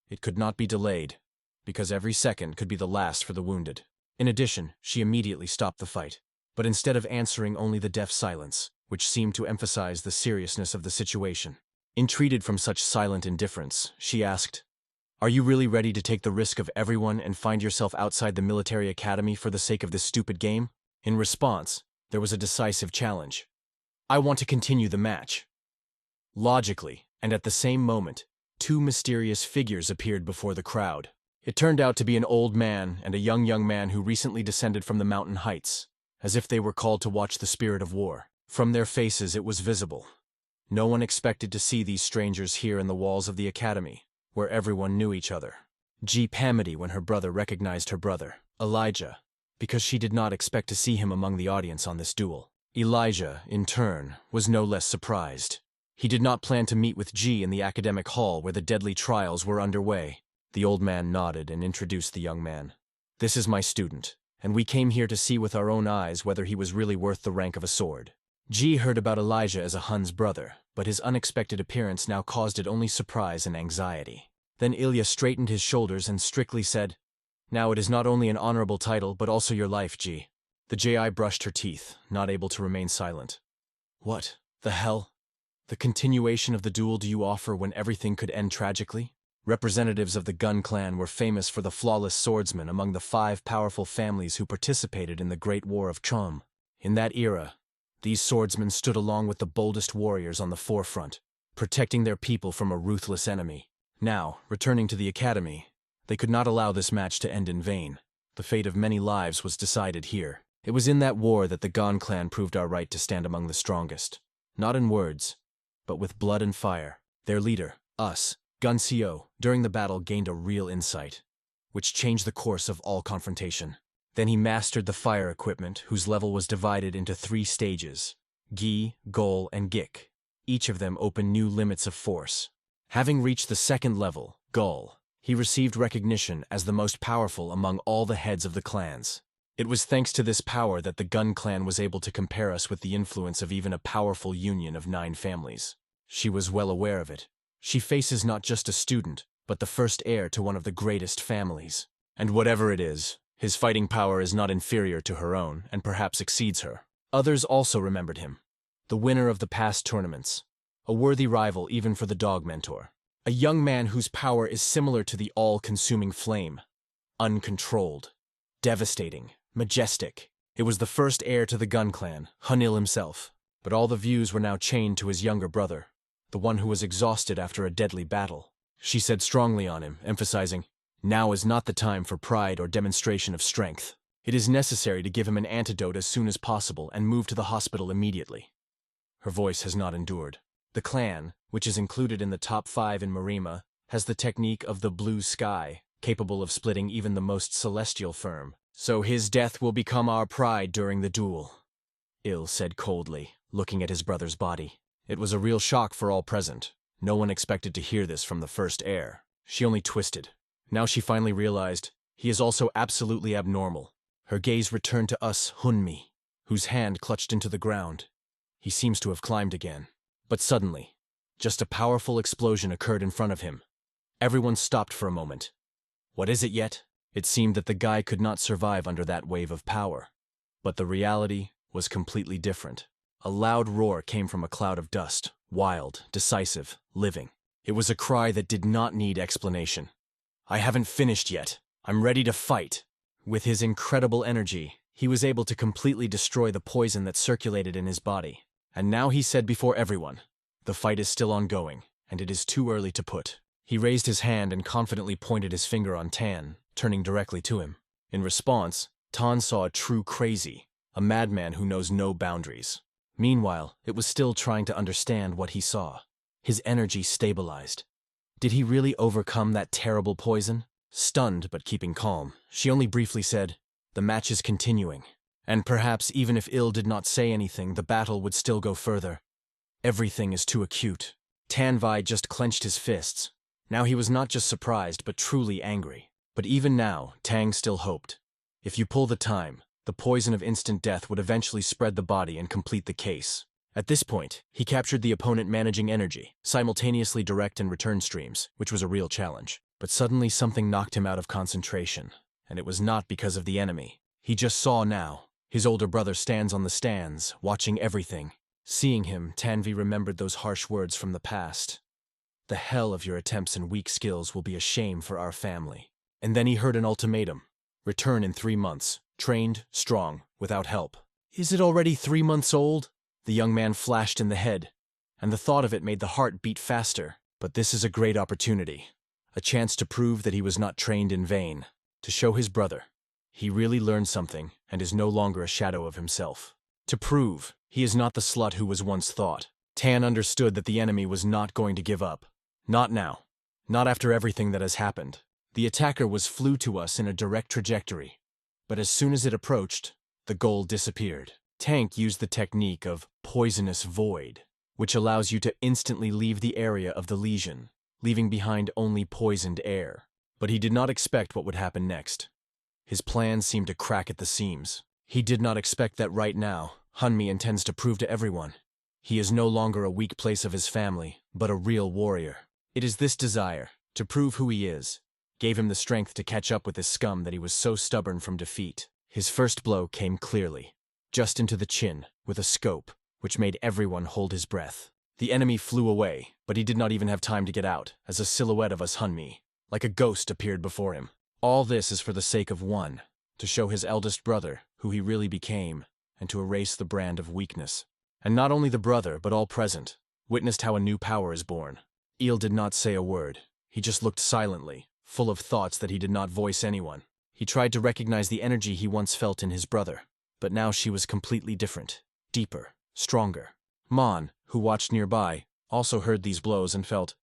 It could not be delayed, because every second could be the last for the wounded. In addition, she immediately stopped the fight. But instead of answering only the deaf silence, which seemed to emphasize the seriousness of the situation. Entreated from such silent indifference, she asked, "Are you really ready to take the risk of everyone and find yourself outside the military academy for the sake of this stupid game?" In response, there was a decisive challenge. "I want to continue the match." Logically, and at the same moment, 2 mysterious figures appeared before the crowd. It turned out to be an old man and a young man who recently descended from the mountain heights, as if they were called to watch the spirit of war. From their faces it was visible. No one expected to see these strangers here in the walls of the academy, where everyone knew each other. Jeep Hamidi when her brother recognized her brother, Elijah, because she did not expect to see him among the audience on this duel. Elijah, in turn, was no less surprised. He did not plan to meet with G in the academic hall where the deadly trials were underway. The old man nodded and introduced the young man. "This is my student, and we came here to see with our own eyes whether he was really worth the rank of a sword." Ji heard about Elijah as a Hun's brother, but his unexpected appearance now caused it only surprise and anxiety. Then Ilya straightened his shoulders and strictly said, "Now it is not only an honorable title, but also your life, Ji." The Ji brushed her teeth, not able to remain silent. "What the hell? The continuation of the duel do you offer when everything could end tragically?" Representatives of the Gun clan were famous for the flawless swordsmen among the 5 powerful families who participated in the Great War of Chom. In that era, these swordsmen stood along with the boldest warriors on the forefront, protecting their people from a ruthless enemy. Now, returning to the academy, they could not allow this match to end in vain. The fate of many lives was decided here. It was in that war that the Gon clan proved our right to stand among the strongest. Not in words, but with blood and fire. Their leader, us, Gun Co, during the battle gained a real insight, which changed the course of all confrontation. Then he mastered the fire equipment, whose level was divided into 3 stages, Gi, Gol, and Gik. Each of them opened new limits of force. Having reached the 2nd level, Gol, he received recognition as the most powerful among all the heads of the clans. It was thanks to this power that the Gun clan was able to compare us with the influence of even a powerful union of 9 families. She was well aware of it. She faces not just a student, but the first heir to one of the greatest families. And whatever it is, his fighting power is not inferior to her own, and perhaps exceeds her. Others also remembered him. The winner of the past tournaments. A worthy rival even for the dog mentor. A young man whose power is similar to the all-consuming flame. Uncontrolled. Devastating. Majestic. It was the first heir to the Gun clan, Hunil himself. But all the views were now chained to his younger brother, the one who was exhausted after a deadly battle. She said strongly on him, emphasizing, "Now is not the time for pride or demonstration of strength. It is necessary to give him an antidote as soon as possible and move to the hospital immediately." Her voice has not endured. The clan, which is included in the top 5 in Marima, has the technique of the blue sky, capable of splitting even the most celestial firm. "So his death will become our pride during the duel," Il said coldly, looking at his brother's body. It was a real shock for all present. No one expected to hear this from the first heir. She only twisted. Now she finally realized, he is also absolutely abnormal. Her gaze returned to us Hunmi, whose hand clutched into the ground. He seems to have climbed again. But suddenly, just a powerful explosion occurred in front of him. Everyone stopped for a moment. What is it yet? It seemed that the guy could not survive under that wave of power. But the reality was completely different. A loud roar came from a cloud of dust, wild, decisive, living. It was a cry that did not need explanation. "I haven't finished yet. I'm ready to fight." With his incredible energy, he was able to completely destroy the poison that circulated in his body. And now he said before everyone, "The fight is still ongoing, and it is too early to put." He raised his hand and confidently pointed his finger on Tan, turning directly to him. In response, Tan saw a true crazy, a madman who knows no boundaries. Meanwhile, it was still trying to understand what he saw. His energy stabilized. Did he really overcome that terrible poison? Stunned but keeping calm, she only briefly said, "The match is continuing." And perhaps even if Il did not say anything, the battle would still go further. Everything is too acute. Tanvi just clenched his fists. Now he was not just surprised, but truly angry. But even now, Tang still hoped. If you pull the time, the poison of instant death would eventually spread the body and complete the case. At this point, he captured the opponent managing energy, simultaneously direct and return streams, which was a real challenge. But suddenly something knocked him out of concentration, and it was not because of the enemy. He just saw now. His older brother stands on the stands, watching everything. Seeing him, Tanvi remembered those harsh words from the past. "The hell of your attempts and weak skills will be a shame for our family." And then he heard an ultimatum. Return in 3 months. Trained, strong, without help. Is it already 3 months old? The young man flashed in the head, and the thought of it made the heart beat faster. But this is a great opportunity. A chance to prove that he was not trained in vain. To show his brother. He really learned something, and is no longer a shadow of himself. To prove he is not the slut who was once thought. Tan understood that the enemy was not going to give up. Not now. Not after everything that has happened. The attacker flew to us in a direct trajectory. But as soon as it approached, the goal disappeared. Tank used the technique of poisonous void, which allows you to instantly leave the area of the lesion, leaving behind only poisoned air. But he did not expect what would happen next. His plan seemed to crack at the seams. He did not expect that right now, Hunmi intends to prove to everyone. He is no longer a weak place of his family, but a real warrior. It is this desire, to prove who he is, gave him the strength to catch up with his scum that he was so stubborn from defeat. His first blow came clearly, just into the chin, with a scope, which made everyone hold his breath. The enemy flew away, but he did not even have time to get out, as a silhouette of us Hunmi, like a ghost, appeared before him. All this is for the sake of one, to show his eldest brother who he really became, and to erase the brand of weakness. And not only the brother, but all present, witnessed how a new power is born. Il did not say a word. He just looked silently, full of thoughts that he did not voice anyone. He tried to recognize the energy he once felt in his brother, but now she was completely different, deeper, stronger. Mon, who watched nearby, also heard these blows and felt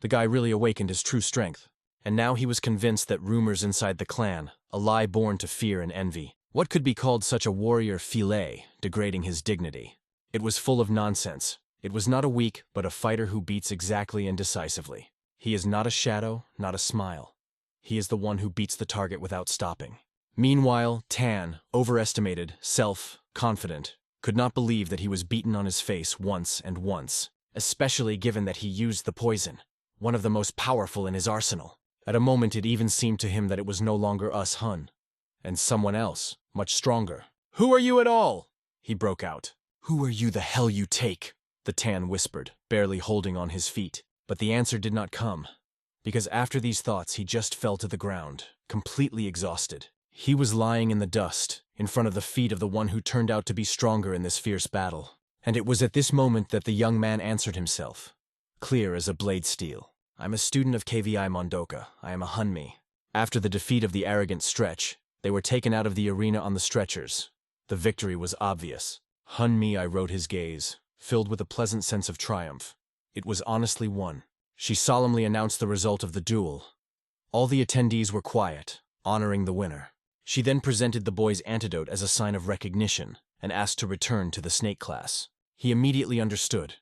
the guy really awakened his true strength. And now he was convinced that rumors inside the clan, a lie born to fear and envy. What could be called such a warrior filet, degrading his dignity? It was full of nonsense. It was not a weak, but a fighter who beats exactly and decisively. He is not a shadow, not a smile. He is the one who beats the target without stopping. Meanwhile, Tan, overestimated, self-confident, could not believe that he was beaten on his face once and once, especially given that he used the poison, one of the most powerful in his arsenal. At a moment it even seemed to him that it was no longer us Hun, and someone else, much stronger. "Who are you at all?" he broke out. "Who are you the hell you take?" the Tan whispered, barely holding on his feet. But the answer did not come, because after these thoughts he just fell to the ground, completely exhausted. He was lying in the dust, in front of the feet of the one who turned out to be stronger in this fierce battle. And it was at this moment that the young man answered himself, clear as a blade steel. "I'm a student of KVI Mondoka. I am a Hunmi." After the defeat of the arrogant Stretch, they were taken out of the arena on the stretchers. The victory was obvious. Hunmi, I wrote his gaze, filled with a pleasant sense of triumph. It was honestly won. She solemnly announced the result of the duel. All the attendees were quiet, honoring the winner. She then presented the boy's antidote as a sign of recognition and asked to return to the snake class. He immediately understood.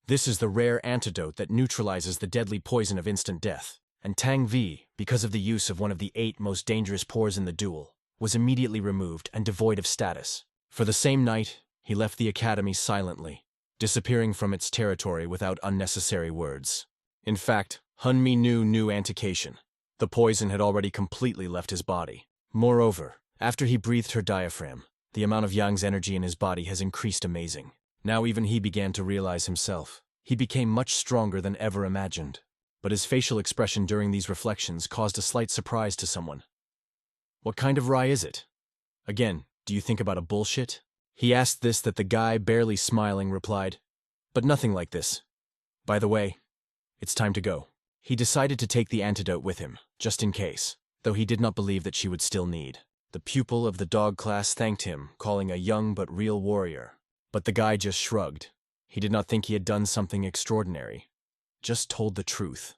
This is the rare antidote that neutralizes the deadly poison of instant death. And Tang V, because of the use of one of the 8 most dangerous pores in the duel, was immediately removed and devoid of status. For the same night, he left the academy silently, disappearing from its territory without unnecessary words. In fact, Hunmi knew new antication. The poison had already completely left his body. Moreover, after he breathed her diaphragm, the amount of Yang's energy in his body has increased amazing. Now even he began to realize himself. He became much stronger than ever imagined. But his facial expression during these reflections caused a slight surprise to someone. "What kind of rye is it? Again, do you think about a bullshit?" He asked this that the guy, barely smiling, replied, "But nothing like this. By the way, it's time to go." He decided to take the antidote with him, just in case, though he did not believe that she would still need. The pupil of the dog class thanked him, calling a young but real warrior. But the guy just shrugged. He did not think he had done something extraordinary. Just told the truth,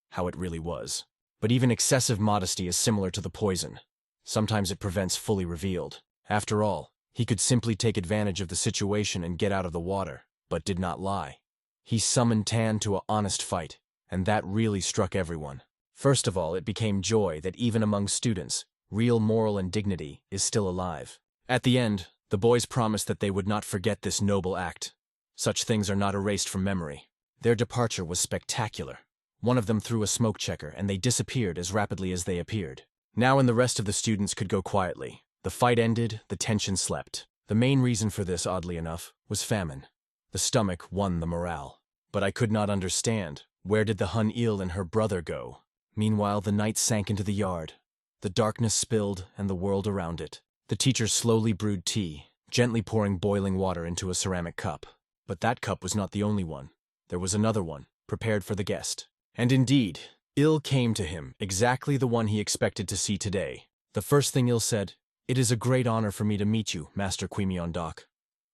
how it really was. But even excessive modesty is similar to the poison. Sometimes it prevents fully revealed. After all, he could simply take advantage of the situation and get out of the water, but did not lie. He summoned Tan to an honest fight, and that really struck everyone. First of all, it became joy that even among students, real moral and dignity is still alive. At the end, the boys promised that they would not forget this noble act. Such things are not erased from memory. Their departure was spectacular. One of them threw a smoke checker, and they disappeared as rapidly as they appeared. Now and the rest of the students could go quietly. The fight ended, the tension slept. The main reason for this, oddly enough, was famine. The stomach won the morale. But I could not understand, where did the Hun Il and her brother go? Meanwhile, the night sank into the yard. The darkness spilled, and the world around it. The teacher slowly brewed tea, gently pouring boiling water into a ceramic cup. But that cup was not the only one. There was another one, prepared for the guest. And indeed, Il came to him, exactly the one he expected to see today. The first thing Il said, "It is a great honor for me to meet you, Master Kwimiondok.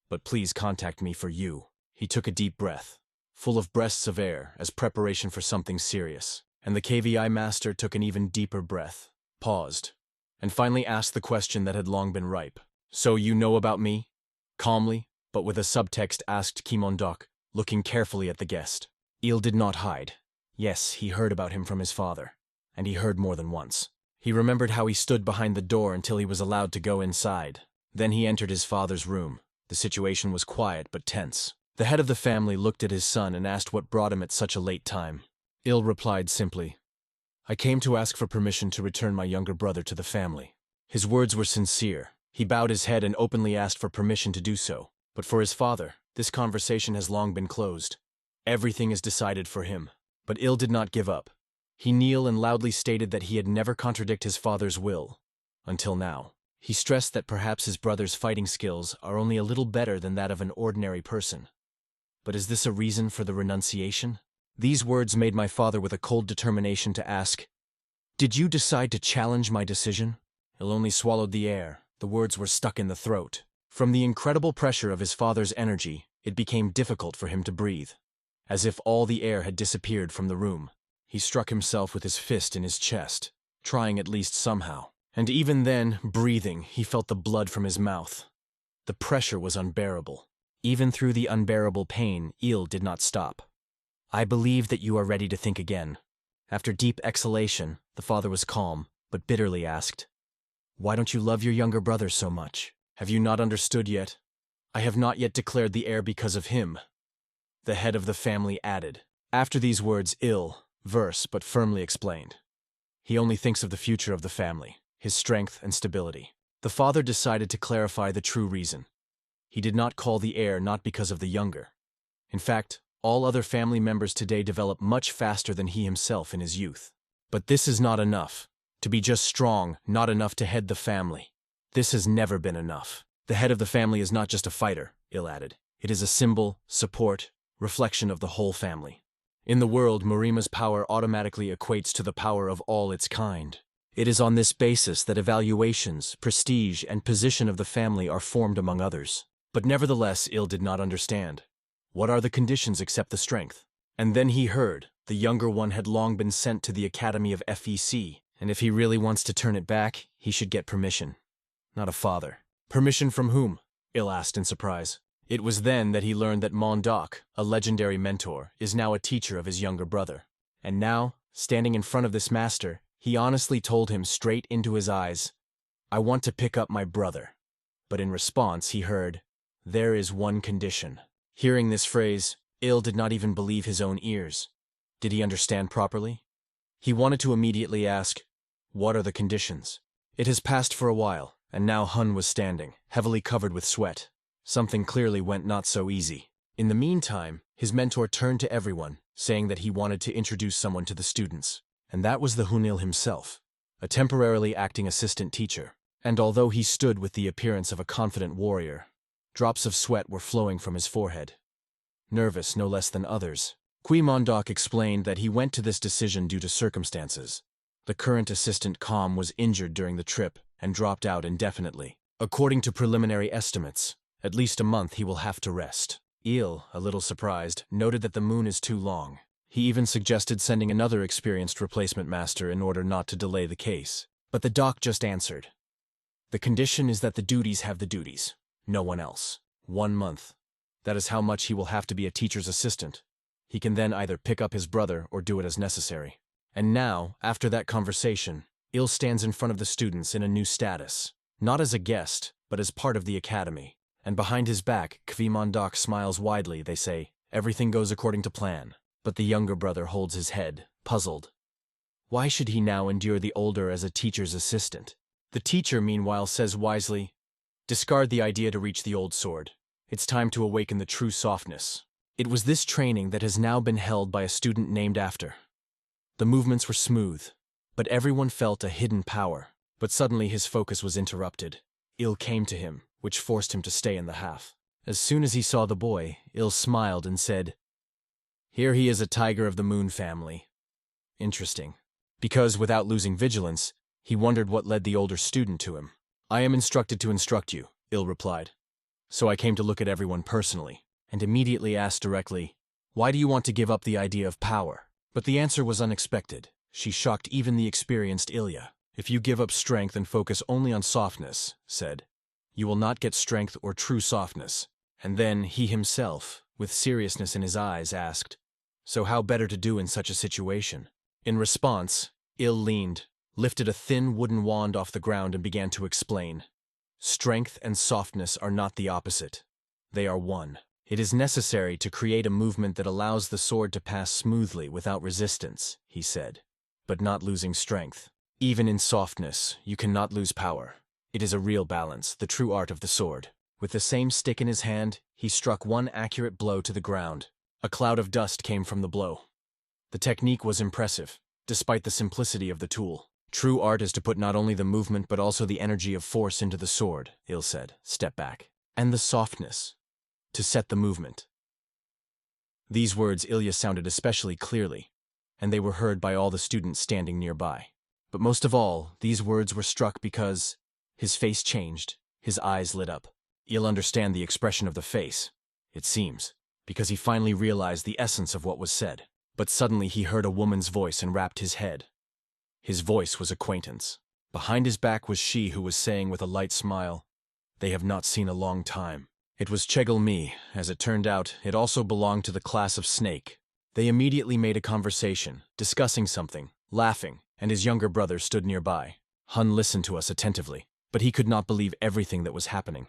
But please contact me for you." He took a deep breath, full of breaths of air, as preparation for something serious. And the KVI master took an even deeper breath, paused, and finally asked the question that had long been ripe. "So you know about me?" Calmly, but with a subtext, asked Kimondok, looking carefully at the guest. Il did not hide. Yes, he heard about him from his father, and he heard more than once. He remembered how he stood behind the door until he was allowed to go inside. Then he entered his father's room. The situation was quiet but tense. The head of the family looked at his son and asked what brought him at such a late time. Il replied simply, "I came to ask for permission to return my younger brother to the family." His words were sincere. He bowed his head and openly asked for permission to do so. But for his father, this conversation has long been closed. Everything is decided for him. But Il did not give up. He kneeled and loudly stated that he had never contradicted his father's will. Until now. He stressed that perhaps his brother's fighting skills are only a little better than that of an ordinary person. But is this a reason for the renunciation? These words made my father with a cold determination to ask, "Did you decide to challenge my decision?" Il only swallowed the air. The words were stuck in the throat. From the incredible pressure of his father's energy, it became difficult for him to breathe. As if all the air had disappeared from the room. He struck himself with his fist in his chest, trying at least somehow. And even then, breathing, he felt the blood from his mouth. The pressure was unbearable. Even through the unbearable pain, Il did not stop. "I believe that you are ready to think again." After deep exhalation, the father was calm, but bitterly asked, "Why don't you love your younger brother so much? Have you not understood yet? I have not yet declared the heir because of him." The head of the family added. After these words, Il, verse but firmly explained. He only thinks of the future of the family, his strength and stability. The father decided to clarify the true reason. He did not call the heir not because of the younger. In fact, all other family members today develop much faster than he himself in his youth. But this is not enough. To be just strong, not enough to head the family. This has never been enough. The head of the family is not just a fighter, Il added. It is a symbol, support, reflection of the whole family. In the world, Murima's power automatically equates to the power of all its kind. It is on this basis that evaluations, prestige, and position of the family are formed among others. But nevertheless, Il did not understand. What are the conditions except the strength? And then he heard, the younger one had long been sent to the Academy of FEC, and if he really wants to turn it back, he should get permission. Not a father. Permission from whom? Il asked in surprise. It was then that he learned that Mondok, a legendary mentor, is now a teacher of his younger brother. And now, standing in front of this master, he honestly told him straight into his eyes, "I want to pick up my brother." But in response, he heard, "There is one condition." Hearing this phrase, Il did not even believe his own ears. Did he understand properly? He wanted to immediately ask, "What are the conditions?" It has passed for a while, and now Hun was standing, heavily covered with sweat. Something clearly went not so easy. In the meantime, his mentor turned to everyone, saying that he wanted to introduce someone to the students. And that was the Hunil himself, a temporarily acting assistant teacher. And although he stood with the appearance of a confident warrior, drops of sweat were flowing from his forehead. Nervous no less than others, Kui Mondok explained that he went to this decision due to circumstances. The current assistant Com was injured during the trip and dropped out indefinitely. According to preliminary estimates, at least a month he will have to rest. Il, a little surprised, noted that the moon is too long. He even suggested sending another experienced replacement master in order not to delay the case. But the doc just answered. The condition is that the duties have the duties. No one else. 1 month. That is how much he will have to be a teacher's assistant. He can then either pick up his brother or do it as necessary. And now, after that conversation, Il stands in front of the students in a new status. Not as a guest, but as part of the academy. And behind his back, Kvi Mondok smiles widely, they say, everything goes according to plan. But the younger brother holds his head, puzzled. Why should he now endure the older as a teacher's assistant? The teacher, meanwhile, says wisely, discard the idea to reach the old sword. It's time to awaken the true softness. It was this training that has now been held by a student named after. The movements were smooth, but everyone felt a hidden power. But suddenly his focus was interrupted. Il came to him, which forced him to stay in the half. As soon as he saw the boy, Il smiled and said, "Here he is, a tiger of the moon family." Interesting. Because, without losing vigilance, he wondered what led the older student to him. "I am instructed to instruct you," Il replied. "So I came to look at everyone personally," and immediately asked directly, "Why do you want to give up the idea of power?" But the answer was unexpected. She shocked even the experienced Ilya. "If you give up strength and focus only on softness," said, "you will not get strength or true softness." And then he himself, with seriousness in his eyes, asked, "So how better to do in such a situation?" In response, Il leaned, lifted a thin wooden wand off the ground and began to explain. Strength and softness are not the opposite. They are one. It is necessary to create a movement that allows the sword to pass smoothly without resistance, he said, but not losing strength. Even in softness, you cannot lose power. It is a real balance, the true art of the sword. With the same stick in his hand, he struck one accurate blow to the ground. A cloud of dust came from the blow. The technique was impressive, despite the simplicity of the tool. True art is to put not only the movement but also the energy of force into the sword, Il said, step back. And the softness, to set the movement. These words Ilya sounded especially clearly, and they were heard by all the students standing nearby. But most of all, these words were struck because his face changed, his eyes lit up. He'll understand the expression of the face, it seems, because he finally realized the essence of what was said. But suddenly he heard a woman's voice and rapped his head. His voice was acquaintance. Behind his back was she who was saying with a light smile, "They have not seen a long time." It was Chegelmi. As it turned out, it also belonged to the class of Snake. They immediately made a conversation, discussing something, laughing, and his younger brother stood nearby. Hun listened to us attentively, but he could not believe everything that was happening.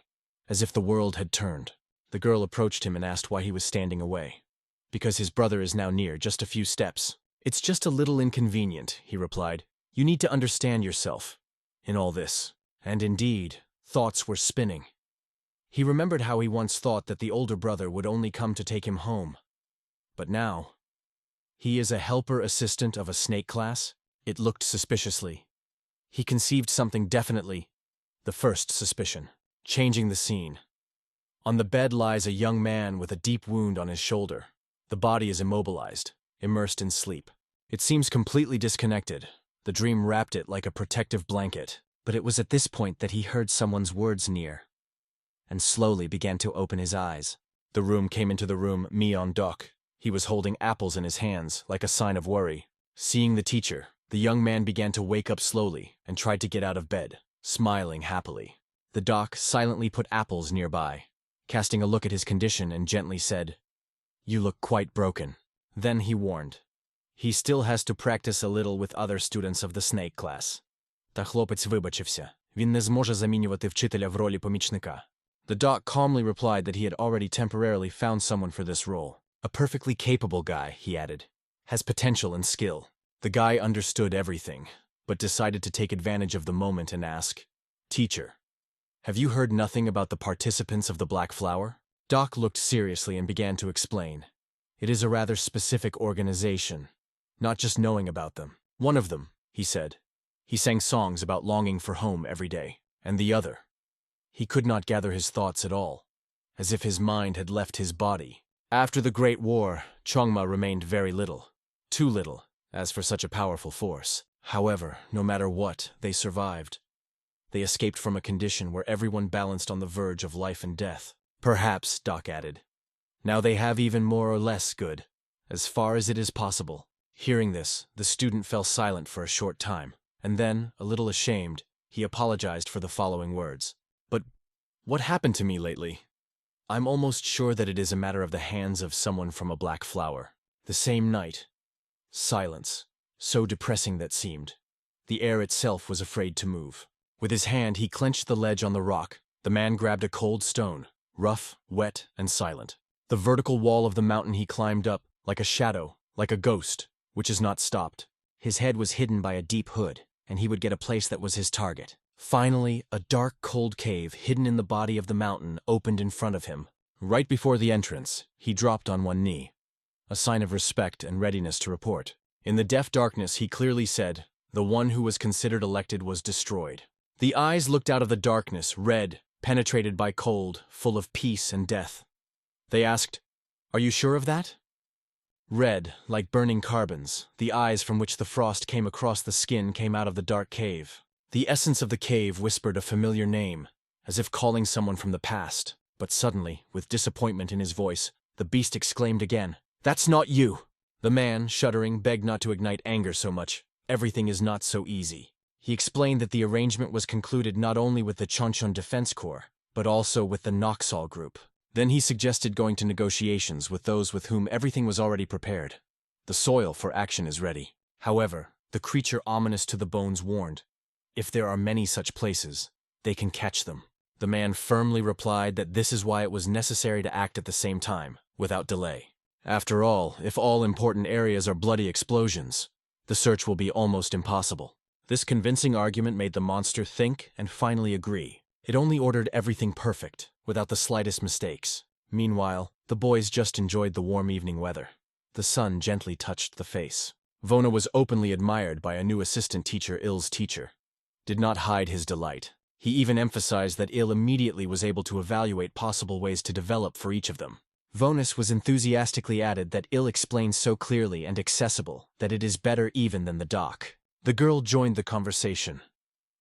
As if the world had turned. The girl approached him and asked why he was standing away. Because his brother is now near, just a few steps. It's just a little inconvenient, he replied. You need to understand yourself in all this. And indeed, thoughts were spinning. He remembered how he once thought that the older brother would only come to take him home. But now, he is a helper assistant of a snake class? It looked suspiciously. He conceived something definitely, the first suspicion. Changing the scene. On the bed lies a young man with a deep wound on his shoulder. The body is immobilized, immersed in sleep. It seems completely disconnected. The dream wrapped it like a protective blanket. But it was at this point that he heard someone's words near, and slowly began to open his eyes. The room came into the room, Mion Dok. He was holding apples in his hands, like a sign of worry. Seeing the teacher, the young man began to wake up slowly and tried to get out of bed, smiling happily. The doc silently put apples nearby, casting a look at his condition and gently said, "You look quite broken." Then he warned, "He still has to practice a little with other students of the snake class. Та хлопець вибачився. Він не зможе замінювати вчителя в ролі помічника." The doc calmly replied that he had already temporarily found someone for this role. A perfectly capable guy, he added, has potential and skill. The guy understood everything, but decided to take advantage of the moment and ask, "Teacher, have you heard nothing about the participants of the Black Flower?" Doc looked seriously and began to explain. "It is a rather specific organization, not just knowing about them. One of them," he said. He sang songs about longing for home every day. And the other. He could not gather his thoughts at all, as if his mind had left his body. After the Great War, Chongma remained very little. Too little, as for such a powerful force. However, no matter what, they survived. They escaped from a condition where everyone balanced on the verge of life and death. Perhaps, Doc added. Now they have even more or less good, as far as it is possible. Hearing this, the student fell silent for a short time, and then, a little ashamed, he apologized for the following words. "But what happened to me lately? I'm almost sure that it is a matter of the hands of someone from a Black Flower." The same night. Silence. So depressing that seemed. The air itself was afraid to move. With his hand, he clenched the ledge on the rock. The man grabbed a cold stone, rough, wet, and silent. The vertical wall of the mountain he climbed up, like a shadow, like a ghost, which is not stopped. His head was hidden by a deep hood, and he would get a place that was his target. Finally, a dark, cold cave hidden in the body of the mountain opened in front of him. Right before the entrance, he dropped on one knee, a sign of respect and readiness to report. In the deaf darkness, he clearly said, "The one who was considered elected was destroyed." The eyes looked out of the darkness, red, penetrated by cold, full of peace and death. They asked, "Are you sure of that?" Red, like burning carbons, the eyes from which the frost came across the skin came out of the dark cave. The essence of the cave whispered a familiar name, as if calling someone from the past. But suddenly, with disappointment in his voice, the beast exclaimed again, "That's not you!" The man, shuddering, begged not to ignite anger so much. Everything is not so easy. He explained that the arrangement was concluded not only with the Chonchon Defense Corps, but also with the Noxal group. Then he suggested going to negotiations with those with whom everything was already prepared. The soil for action is ready. However, the creature ominous to the bones warned, if there are many such places, they can catch them. The man firmly replied that this is why it was necessary to act at the same time, without delay. After all, if all important areas are bloody explosions, the search will be almost impossible. This convincing argument made the monster think and finally agree. It only ordered everything perfect, without the slightest mistakes. Meanwhile, the boys just enjoyed the warm evening weather. The sun gently touched the face. Vona was openly admired by a new assistant teacher. Il's teacher did not hide his delight. He even emphasized that Il immediately was able to evaluate possible ways to develop for each of them. Vonis was enthusiastically added that Il explains so clearly and accessible that it is better even than the doc. The girl joined the conversation.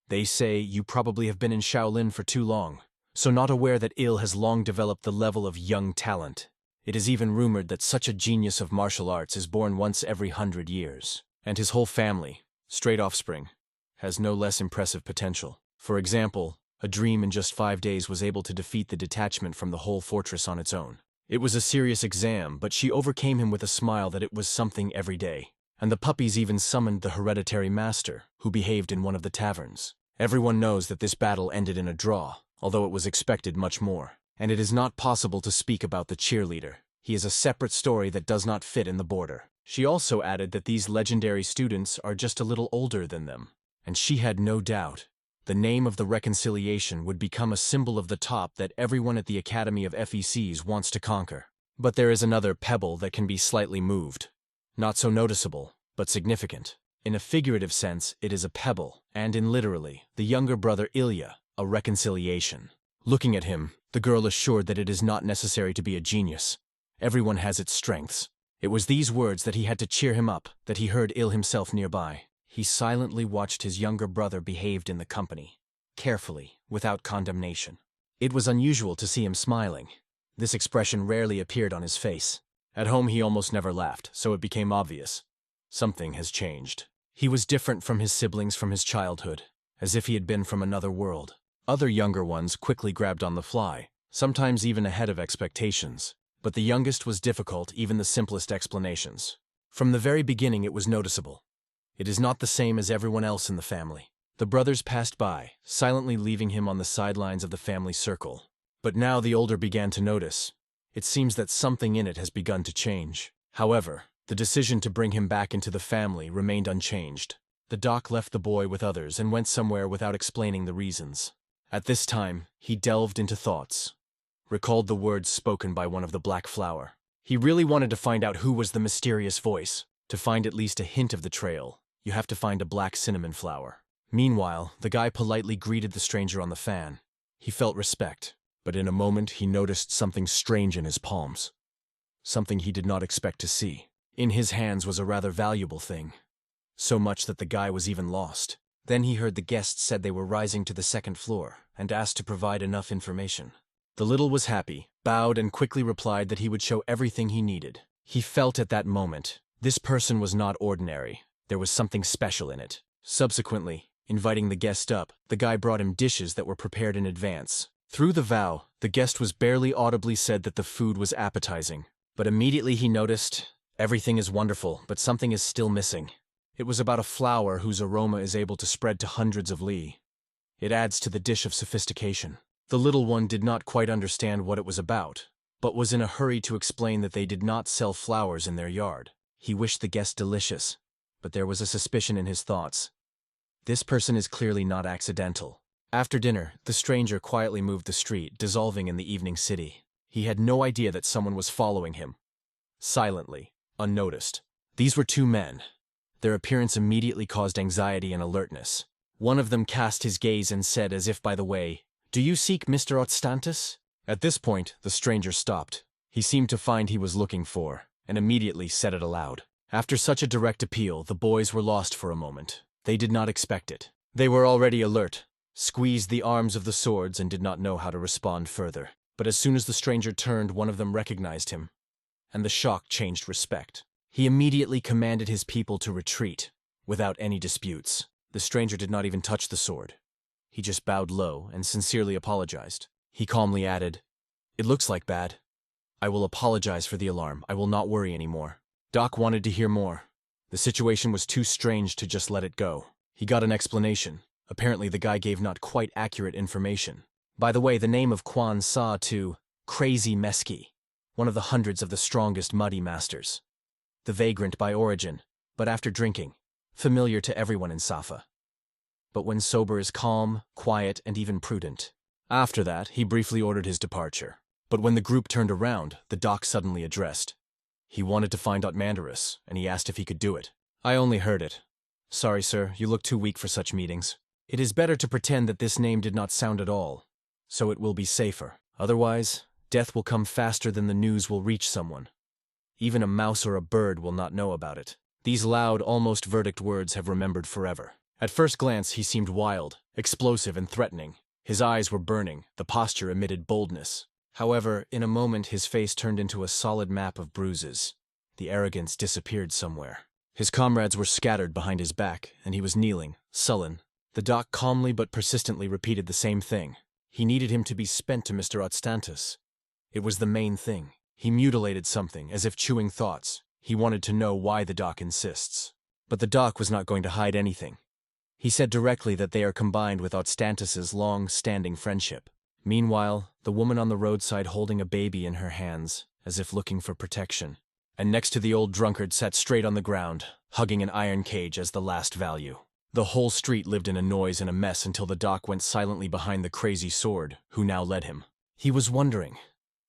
They say you probably have been in Shaolin for too long, so not aware that Il has long developed the level of young talent. It is even rumored that such a genius of martial arts is born once every 100 years, and his whole family, straight offspring, has no less impressive potential. For example, a dream in just 5 days was able to defeat the detachment from the whole fortress on its own. It was a serious exam, but she overcame him with a smile that it was something every day. And the puppies even summoned the hereditary master, who behaved in one of the taverns. Everyone knows that this battle ended in a draw, although it was expected much more. And it is not possible to speak about the cheerleader. He is a separate story that does not fit in the border. She also added that these legendary students are just a little older than them. And she had no doubt. The name of the reconciliation would become a symbol of the top that everyone at the Academy of FECs wants to conquer. But there is another pebble that can be slightly moved. Not so noticeable, but significant. In a figurative sense, it is a pebble, and in literally, the younger brother Ilya, a reconciliation. Looking at him, the girl assured that it is not necessary to be a genius. Everyone has its strengths. It was these words that he had to cheer him up, that he heard Il himself nearby. He silently watched his younger brother behaved in the company, carefully, without condemnation. It was unusual to see him smiling. This expression rarely appeared on his face. At home he almost never laughed, so it became obvious. Something has changed. He was different from his siblings from his childhood, as if he had been from another world. Other younger ones quickly grabbed on the fly, sometimes even ahead of expectations. But the youngest was difficult, even the simplest explanations. From the very beginning it was noticeable. It is not the same as everyone else in the family. The brothers passed by, silently leaving him on the sidelines of the family circle. But now the older began to notice. It seems that something in it has begun to change. However, the decision to bring him back into the family remained unchanged. The doc left the boy with others and went somewhere without explaining the reasons. At this time, he delved into thoughts, recalled the words spoken by one of the Black Flower. He really wanted to find out who was the mysterious voice. To find at least a hint of the trail, you have to find a black cinnamon flower. Meanwhile, the guy politely greeted the stranger on the fan. He felt respect, but in a moment he noticed something strange in his palms. Something he did not expect to see. In his hands was a rather valuable thing. So much that the guy was even lost. Then he heard the guests said they were rising to the second floor and asked to provide enough information. The little was happy, bowed and quickly replied that he would show everything he needed. He felt at that moment, this person was not ordinary. There was something special in it. Subsequently, inviting the guest up, the guy brought him dishes that were prepared in advance. Through the vow, the guest was barely audibly said that the food was appetizing. But immediately he noticed, everything is wonderful, but something is still missing. It was about a flower whose aroma is able to spread to hundreds of li. It adds to the dish of sophistication. The little one did not quite understand what it was about, but was in a hurry to explain that they did not sell flowers in their yard. He wished the guest delicious, but there was a suspicion in his thoughts. This person is clearly not accidental. After dinner, the stranger quietly moved the street, dissolving in the evening city. He had no idea that someone was following him. Silently, unnoticed. These were two men. Their appearance immediately caused anxiety and alertness. One of them cast his gaze and said as if by the way, "Do you seek Mr. Otstantis?" At this point, the stranger stopped. He seemed to find he was looking for, and immediately said it aloud. After such a direct appeal, the boys were lost for a moment. They did not expect it. They were already alert, squeezed the arms of the swords and did not know how to respond further. But as soon as the stranger turned, one of them recognized him, and the shock changed respect. He immediately commanded his people to retreat, without any disputes. The stranger did not even touch the sword. He just bowed low and sincerely apologized. He calmly added, "It looks like bad. I will apologize for the alarm. I will not worry anymore." Doc wanted to hear more. The situation was too strange to just let it go. He got an explanation. Apparently the guy gave not quite accurate information. By the way, the name of Quan Sa to Crazy Meski, one of the hundreds of the strongest muddy masters. The vagrant by origin, but after drinking, familiar to everyone in Safa. But when sober is calm, quiet, and even prudent. After that, he briefly ordered his departure. But when the group turned around, the doc suddenly addressed. He wanted to find out Mandarus, and he asked if he could do it. I only heard it. Sorry, sir, you look too weak for such meetings. It is better to pretend that this name did not sound at all, so it will be safer. Otherwise, death will come faster than the news will reach someone. Even a mouse or a bird will not know about it. These loud, almost verdict words have remembered forever. At first glance, he seemed wild, explosive, and threatening. His eyes were burning, the posture emitted boldness. However, in a moment his face turned into a solid map of bruises. The arrogance disappeared somewhere. His comrades were scattered behind his back, and he was kneeling, sullen. The doc calmly but persistently repeated the same thing. He needed him to be spent to Mr. Otstantus. It was the main thing. He mutilated something, as if chewing thoughts. He wanted to know why the doc insists. But the doc was not going to hide anything. He said directly that they are combined with Otstantus's long-standing friendship. Meanwhile, the woman on the roadside holding a baby in her hands, as if looking for protection. And next to the old drunkard sat straight on the ground, hugging an iron cage as the last value. The whole street lived in a noise and a mess until the doc went silently behind the crazy sword, who now led him. He was wondering,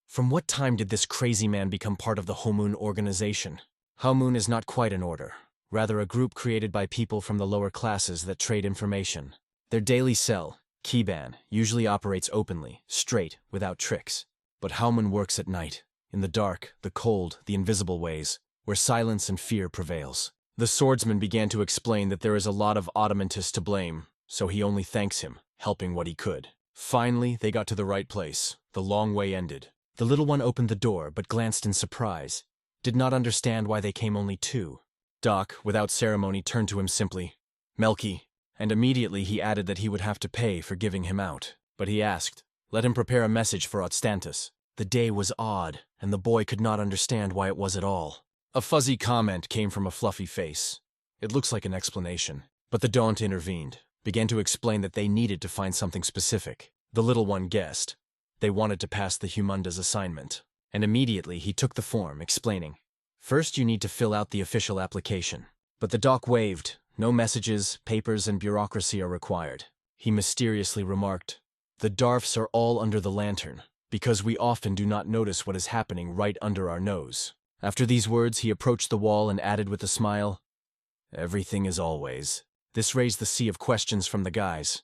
from what time did this crazy man become part of the Homun organization? Homun is not quite an order, rather a group created by people from the lower classes that trade information. Their daily cell, Kiban, usually operates openly, straight, without tricks. But Homun works at night, in the dark, the cold, the invisible ways, where silence and fear prevails. The swordsman began to explain that there is a lot of Ottomantus to blame, so he only thanks him, helping what he could. Finally, they got to the right place. The long way ended. The little one opened the door, but glanced in surprise. Did not understand why they came only two. Doc, without ceremony, turned to him simply, "Melky," and immediately he added that he would have to pay for giving him out. But he asked, let him prepare a message for Otstantus. The day was odd, and the boy could not understand why it was at all. A fuzzy comment came from a fluffy face. It looks like an explanation. But the Daunt intervened, began to explain that they needed to find something specific. The little one guessed. They wanted to pass the Humunda's assignment. And immediately he took the form, explaining, "First you need to fill out the official application." But the doc waved. No messages, papers, and bureaucracy are required. He mysteriously remarked, "The Darfs are all under the lantern, because we often do not notice what is happening right under our nose." After these words, he approached the wall and added with a smile, "Everything is always." This raised the sea of questions from the guys,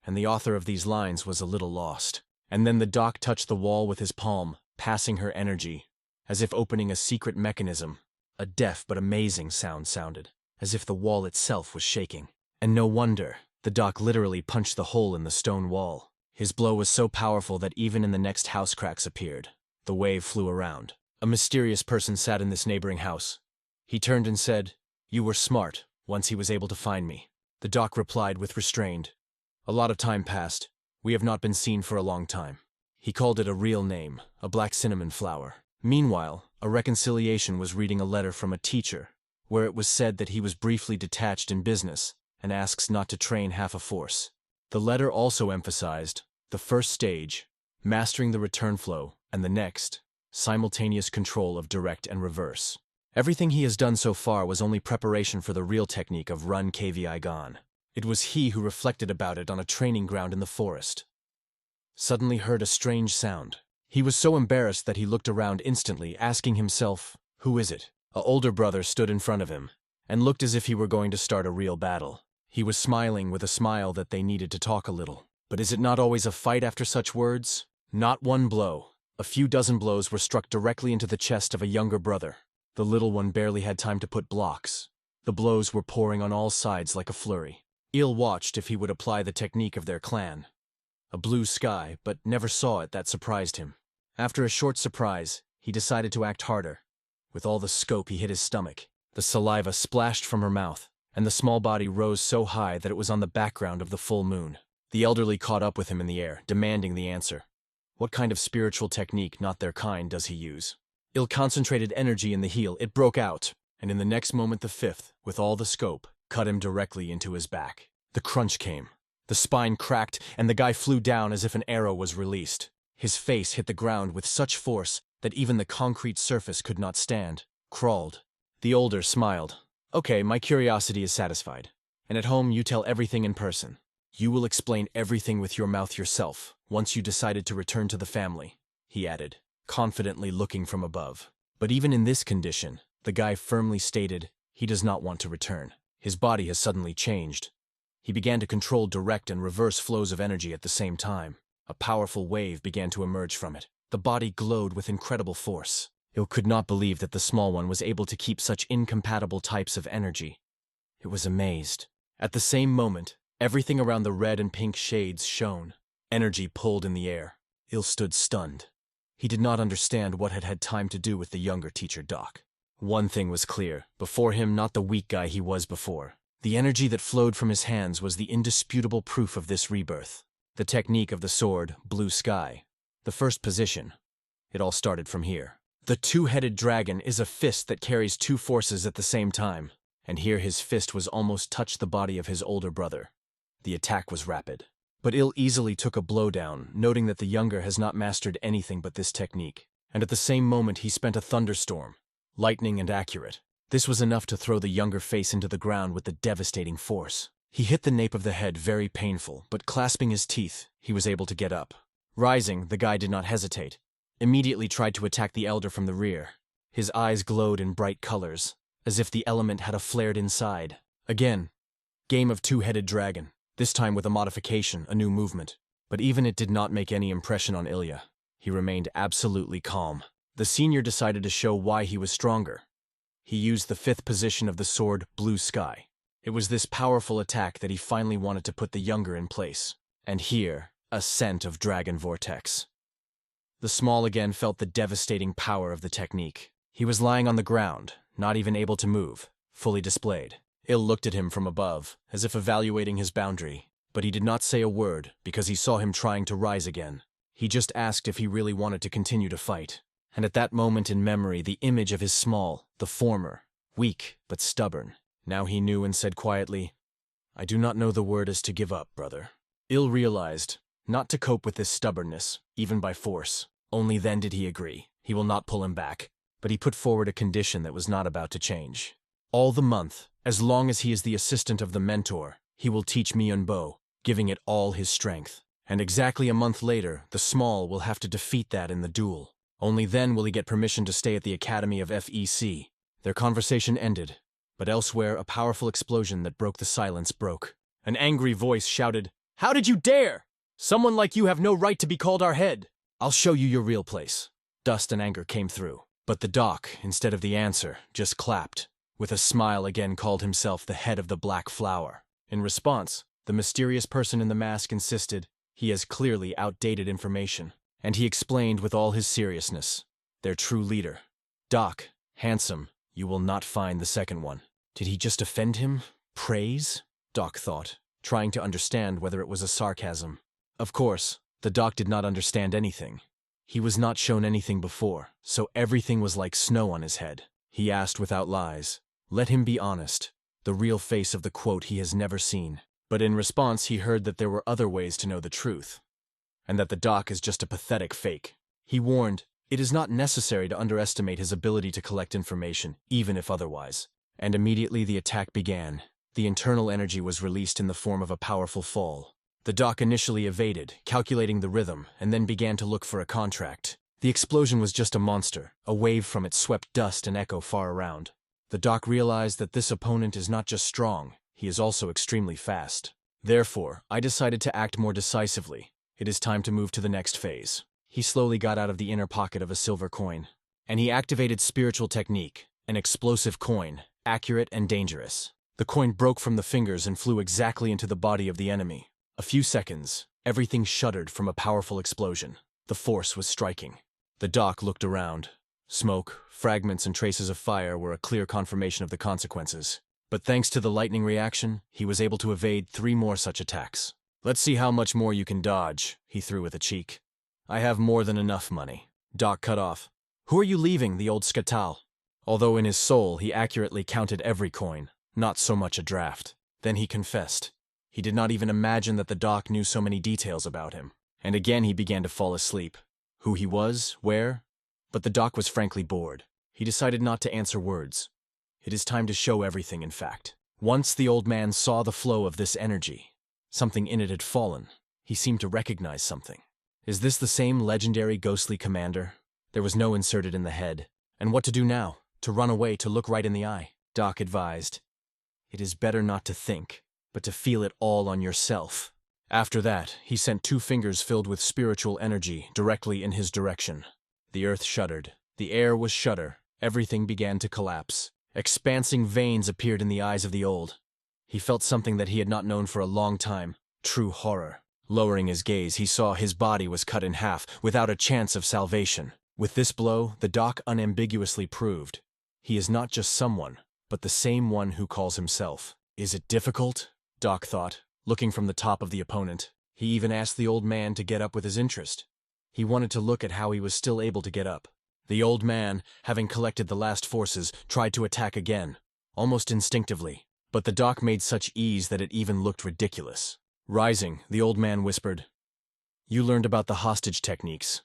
and the author of these lines was a little lost. And then the doc touched the wall with his palm, passing her energy, as if opening a secret mechanism. A deaf but amazing sound sounded, as if the wall itself was shaking. And no wonder, the doc literally punched the hole in the stone wall. His blow was so powerful that even in the next house cracks appeared. The wave flew around. A mysterious person sat in this neighboring house. He turned and said, "You were smart, once he was able to find me." The doc replied with restrained, "A lot of time passed. We have not been seen for a long time." He called it a real name, a black cinnamon flower. Meanwhile, a reconciliation was reading a letter from a teacher, where it was said that he was briefly detached in business and asks not to train half a force. The letter also emphasized the first stage, mastering the return flow, and the next, simultaneous control of direct and reverse. Everything he has done so far was only preparation for the real technique of Run KVI Gon. It was he who reflected about it on a training ground in the forest. Suddenly heard a strange sound. He was so embarrassed that he looked around instantly, asking himself, "Who is it?" A older brother stood in front of him, and looked as if he were going to start a real battle. He was smiling with a smile that they needed to talk a little. But is it not always a fight after such words? Not one blow. A few dozen blows were struck directly into the chest of a younger brother. The little one barely had time to put blocks. The blows were pouring on all sides like a flurry. Il watched if he would apply the technique of their clan. A blue sky, but never saw it, that surprised him. After a short surprise, he decided to act harder. With all the scope, he hit his stomach. The saliva splashed from her mouth, and the small body rose so high that it was on the background of the full moon. The elderly caught up with him in the air, demanding the answer. What kind of spiritual technique, not their kind, does he use? Il concentrated energy in the heel. It broke out, and in the next moment the fifth, with all the scope, cut him directly into his back. The crunch came. The spine cracked, and the guy flew down as if an arrow was released. His face hit the ground with such force that even the concrete surface could not stand. Crawled. The older smiled. Okay, my curiosity is satisfied. And at home, you tell everything in person. You will explain everything with your mouth yourself, once you decided to return to the family, he added, confidently looking from above. But even in this condition, the guy firmly stated he does not want to return. His body has suddenly changed. He began to control direct and reverse flows of energy at the same time. A powerful wave began to emerge from it. The body glowed with incredible force. Il could not believe that the small one was able to keep such incompatible types of energy. It was amazed. At the same moment, everything around the red and pink shades shone. Energy pulled in the air. Il stood stunned. He did not understand what had had time to do with the younger teacher Doc. One thing was clear. Before him, not the weak guy he was before. The energy that flowed from his hands was the indisputable proof of this rebirth. The technique of the sword, blue sky. The first position. It all started from here. The two-headed dragon is a fist that carries two forces at the same time, and here his fist was almost touched the body of his older brother. The attack was rapid. But Il easily took a blow down, noting that the younger has not mastered anything but this technique. And at the same moment he spent a thunderstorm. Lightning and accurate. This was enough to throw the younger face into the ground with the devastating force. He hit the nape of the head, very painful, but clasping his teeth, he was able to get up. Rising, the guy did not hesitate. Immediately tried to attack the elder from the rear. His eyes glowed in bright colors, as if the element had a flared inside. Again, game of two-headed dragon, this time with a modification, a new movement. But even it did not make any impression on Ilya. He remained absolutely calm. The senior decided to show why he was stronger. He used the fifth position of the sword, blue sky. It was this powerful attack that he finally wanted to put the younger in place. And here, a scent of dragon vortex. The small again felt the devastating power of the technique. He was lying on the ground, not even able to move, fully displayed. Il looked at him from above, as if evaluating his boundary, but he did not say a word because he saw him trying to rise again. He just asked if he really wanted to continue to fight. And at that moment in memory, the image of his small, the former, weak but stubborn. Now he knew and said quietly, I do not know the word is to give up, brother. Il realized, not to cope with this stubbornness, even by force. Only then did he agree. He will not pull him back. But he put forward a condition that was not about to change. All the month, as long as he is the assistant of the mentor, he will teach Myeonbo, giving it all his strength. And exactly a month later, the small will have to defeat that in the duel. Only then will he get permission to stay at the Academy of FEC. Their conversation ended, but elsewhere a powerful explosion that broke the silence broke. An angry voice shouted, How did you dare? Someone like you have no right to be called our head. I'll show you your real place. Dust and anger came through. But the doc, instead of the answer, just clapped. With a smile again called himself the head of the Black Flower. In response, the mysterious person in the mask insisted he has clearly outdated information. And he explained with all his seriousness. Their true leader. Doc, handsome, you will not find the second one. Did he just offend him? Praise? Doc thought, trying to understand whether it was a sarcasm. Of course, the doc did not understand anything. He was not shown anything before, so everything was like snow on his head. He asked without lies. Let him be honest. The real face of the quote he has never seen. But in response he heard that there were other ways to know the truth. And that the doc is just a pathetic fake. He warned, it is not necessary to underestimate his ability to collect information, even if otherwise. And immediately the attack began. The internal energy was released in the form of a powerful fall. The doc initially evaded, calculating the rhythm, and then began to look for a contract. The explosion was just a monster. A wave from it swept dust and echo far around. The doc realized that this opponent is not just strong, he is also extremely fast. Therefore, I decided to act more decisively. It is time to move to the next phase. He slowly got out of the inner pocket of a silver coin. And he activated spiritual technique, an explosive coin, accurate and dangerous. The coin broke from the fingers and flew exactly into the body of the enemy. A few seconds, everything shuddered from a powerful explosion. The force was striking. The doc looked around. Smoke, fragments and traces of fire were a clear confirmation of the consequences. But thanks to the lightning reaction, he was able to evade 3 more such attacks. Let's see how much more you can dodge, he threw with a cheek. I have more than enough money. Doc cut off. Who are you leaving, the old skatal? Although in his soul he accurately counted every coin, not so much a draft. Then he confessed. He did not even imagine that the doc knew so many details about him. And again he began to fall asleep. Who he was, where? But the doc was frankly bored. He decided not to answer words. It is time to show everything, in fact. Once the old man saw the flow of this energy. Something in it had fallen. He seemed to recognize something. Is this the same legendary ghostly commander? There was no inserted in the head. And what to do now? To run away, to look right in the eye? Doc advised. It is better not to think, but to feel it all on yourself. After that, he sent 2 fingers filled with spiritual energy directly in his direction. The earth shuddered. The air was shudder. Everything began to collapse. Expansing veins appeared in the eyes of the old. He felt something that he had not known for a long time. True horror. Lowering his gaze, he saw his body was cut in half, without a chance of salvation. With this blow, the doc unambiguously proved. He is not just someone, but the same one who calls himself. Is it difficult? Doc thought, looking from the top of the opponent. He even asked the old man to get up with his interest. He wanted to look at how he was still able to get up. The old man, having collected the last forces, tried to attack again, almost instinctively. But the doc made such ease that it even looked ridiculous. Rising, the old man whispered, "You learned about the hostage techniques,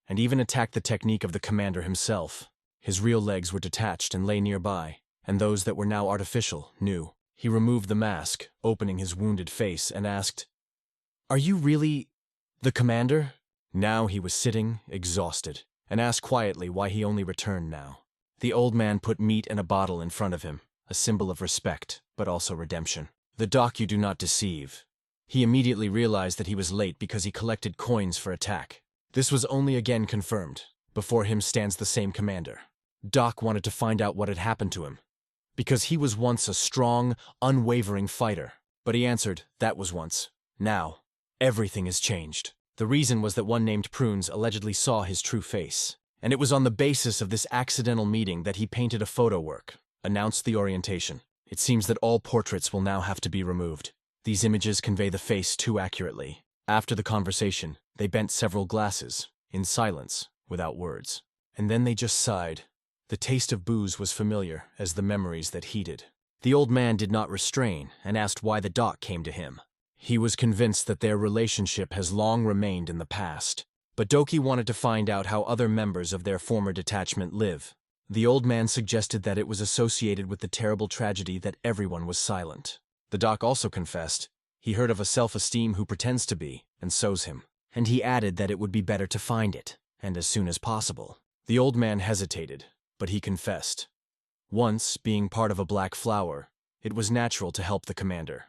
and even attacked the technique of the commander himself." His real legs were detached and lay nearby, and those that were now artificial, new. He removed the mask, opening his wounded face, and asked, "Are you really the commander?" Now he was sitting, exhausted, and asked quietly why he only returned now. The old man put meat and a bottle in front of him, a symbol of respect, but also redemption. "The doc you do not deceive." He immediately realized that he was late because he collected coins for attack. This was only again confirmed. Before him stands the same commander. Doc wanted to find out what had happened to him, because he was once a strong, unwavering fighter. But he answered, that was once. Now, everything has changed. The reason was that one named Prunes allegedly saw his true face. And it was on the basis of this accidental meeting that he painted a photo work, announced the orientation. It seems that all portraits will now have to be removed. These images convey the face too accurately. After the conversation, they bent several glasses, in silence, without words. And then they just sighed. The taste of booze was familiar as the memories that heated. The old man did not restrain and asked why the doc came to him. He was convinced that their relationship has long remained in the past. But Doki wanted to find out how other members of their former detachment live. The old man suggested that it was associated with the terrible tragedy that everyone was silent. The doc also confessed he heard of a self-esteem who pretends to be and sows him. And he added that it would be better to find it, and as soon as possible. The old man hesitated, but he confessed. Once, being part of a black flower, it was natural to help the commander.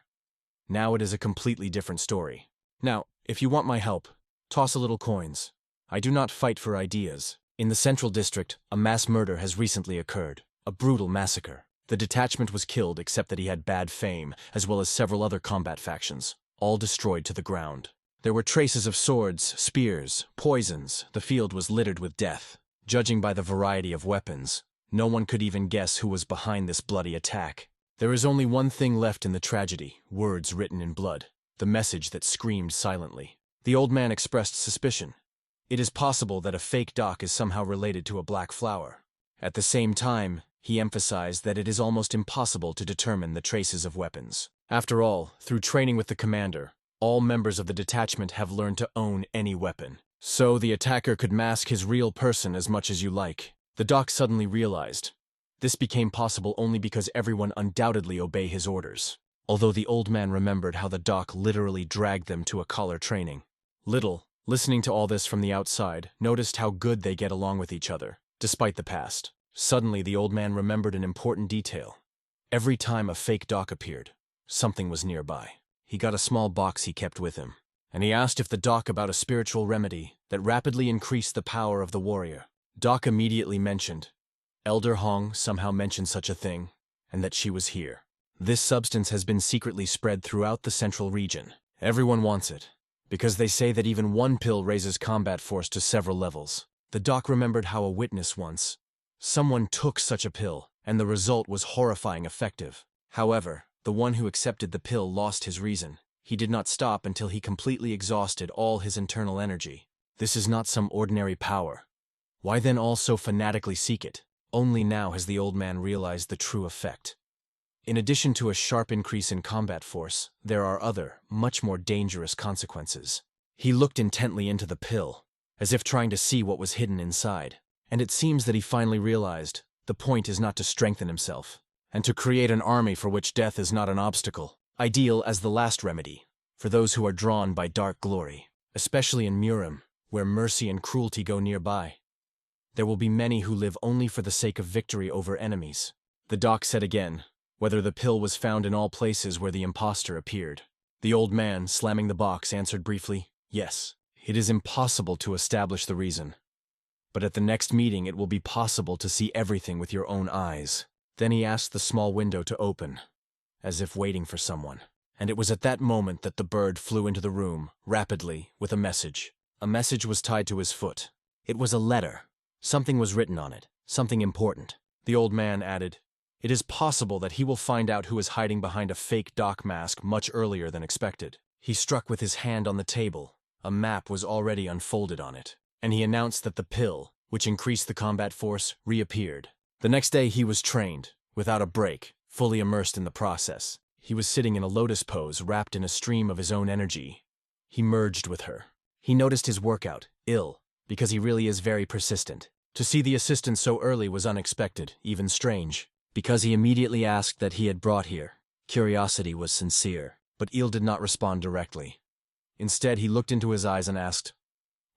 Now it is a completely different story. Now, if you want my help, toss a little coins. I do not fight for ideas. In the Central District, a mass murder has recently occurred. A brutal massacre. The detachment was killed except that he had bad fame, as well as several other combat factions, all destroyed to the ground. There were traces of swords, spears, poisons. The field was littered with death. Judging by the variety of weapons, no one could even guess who was behind this bloody attack. There is only one thing left in the tragedy, words written in blood, the message that screamed silently. The old man expressed suspicion. It is possible that a fake doc is somehow related to a black flower. At the same time, he emphasized that it is almost impossible to determine the traces of weapons. After all, through training with the commander, all members of the detachment have learned to own any weapon. So the attacker could mask his real person as much as you like. The doc suddenly realized. This became possible only because everyone undoubtedly obey his orders. Although the old man remembered how the doc literally dragged them to a collar training. Little, listening to all this from the outside, noticed how good they get along with each other, despite the past. Suddenly the old man remembered an important detail. Every time a fake doc appeared, something was nearby. He got a small box he kept with him, and he asked if the doc about a spiritual remedy that rapidly increased the power of the warrior. Doc immediately mentioned. Elder Hong somehow mentioned such a thing, and that she was here. This substance has been secretly spread throughout the central region. Everyone wants it, because they say that even one pill raises combat force to several levels. The doc remembered how a witness once. Someone took such a pill, and the result was horrifying effective. However, the one who accepted the pill lost his reason. He did not stop until he completely exhausted all his internal energy. This is not some ordinary power. Why then all so fanatically seek it? Only now has the old man realized the true effect. In addition to a sharp increase in combat force, there are other, much more dangerous consequences. He looked intently into the pill, as if trying to see what was hidden inside. And it seems that he finally realized the point is not to strengthen himself, and to create an army for which death is not an obstacle, ideal as the last remedy for those who are drawn by dark glory, especially in Murim, where mercy and cruelty go nearby. There will be many who live only for the sake of victory over enemies. The doc said again, whether the pill was found in all places where the impostor appeared. The old man, slamming the box, answered briefly, yes. It is impossible to establish the reason, but at the next meeting it will be possible to see everything with your own eyes. Then he asked the small window to open, as if waiting for someone. And it was at that moment that the bird flew into the room, rapidly, with a message. A message was tied to his foot. It was a letter. Something was written on it, something important. The old man added, it is possible that he will find out who is hiding behind a fake doc mask much earlier than expected. He struck with his hand on the table. A map was already unfolded on it, and he announced that the pill, which increased the combat force, reappeared. The next day he was trained, without a break, fully immersed in the process. He was sitting in a lotus pose, wrapped in a stream of his own energy. He merged with her. He noticed his workout, ill, because he really is very persistent. To see the assistant so early was unexpected, even strange, because he immediately asked that he had brought here. Curiosity was sincere, but Il did not respond directly. Instead, he looked into his eyes and asked,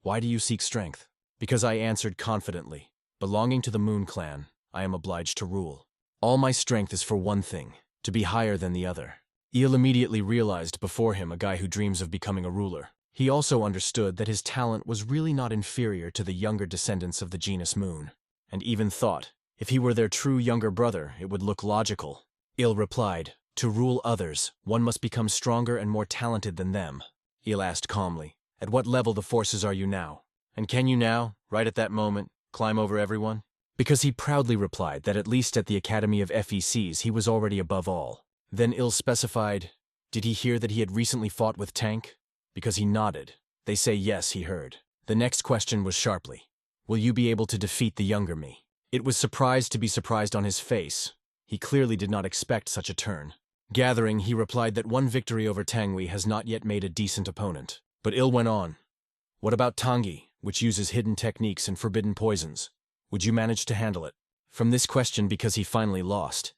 why do you seek strength? Because I answered confidently, belonging to the Moon clan, I am obliged to rule. All my strength is for one thing, to be higher than the other. Il immediately realized before him a guy who dreams of becoming a ruler. He also understood that his talent was really not inferior to the younger descendants of the genus Moon, and even thought, if he were their true younger brother, it would look logical. Il replied, to rule others, one must become stronger and more talented than them. Il asked calmly, at what level the forces are you now? And can you now, right at that moment, climb over everyone? Because he proudly replied that at least at the Academy of FECs he was already above all. Then Il specified, did he hear that he had recently fought with Tank? Because he nodded. They say yes, he heard. The next question was sharply, will you be able to defeat the younger me? It was surprised to be surprised on his face. He clearly did not expect such a turn. Gathering, he replied that one victory over Tangui has not yet made a decent opponent. But Il went on. What about Tangi, which uses hidden techniques and forbidden poisons? Would you manage to handle it? From this question, because he finally lost,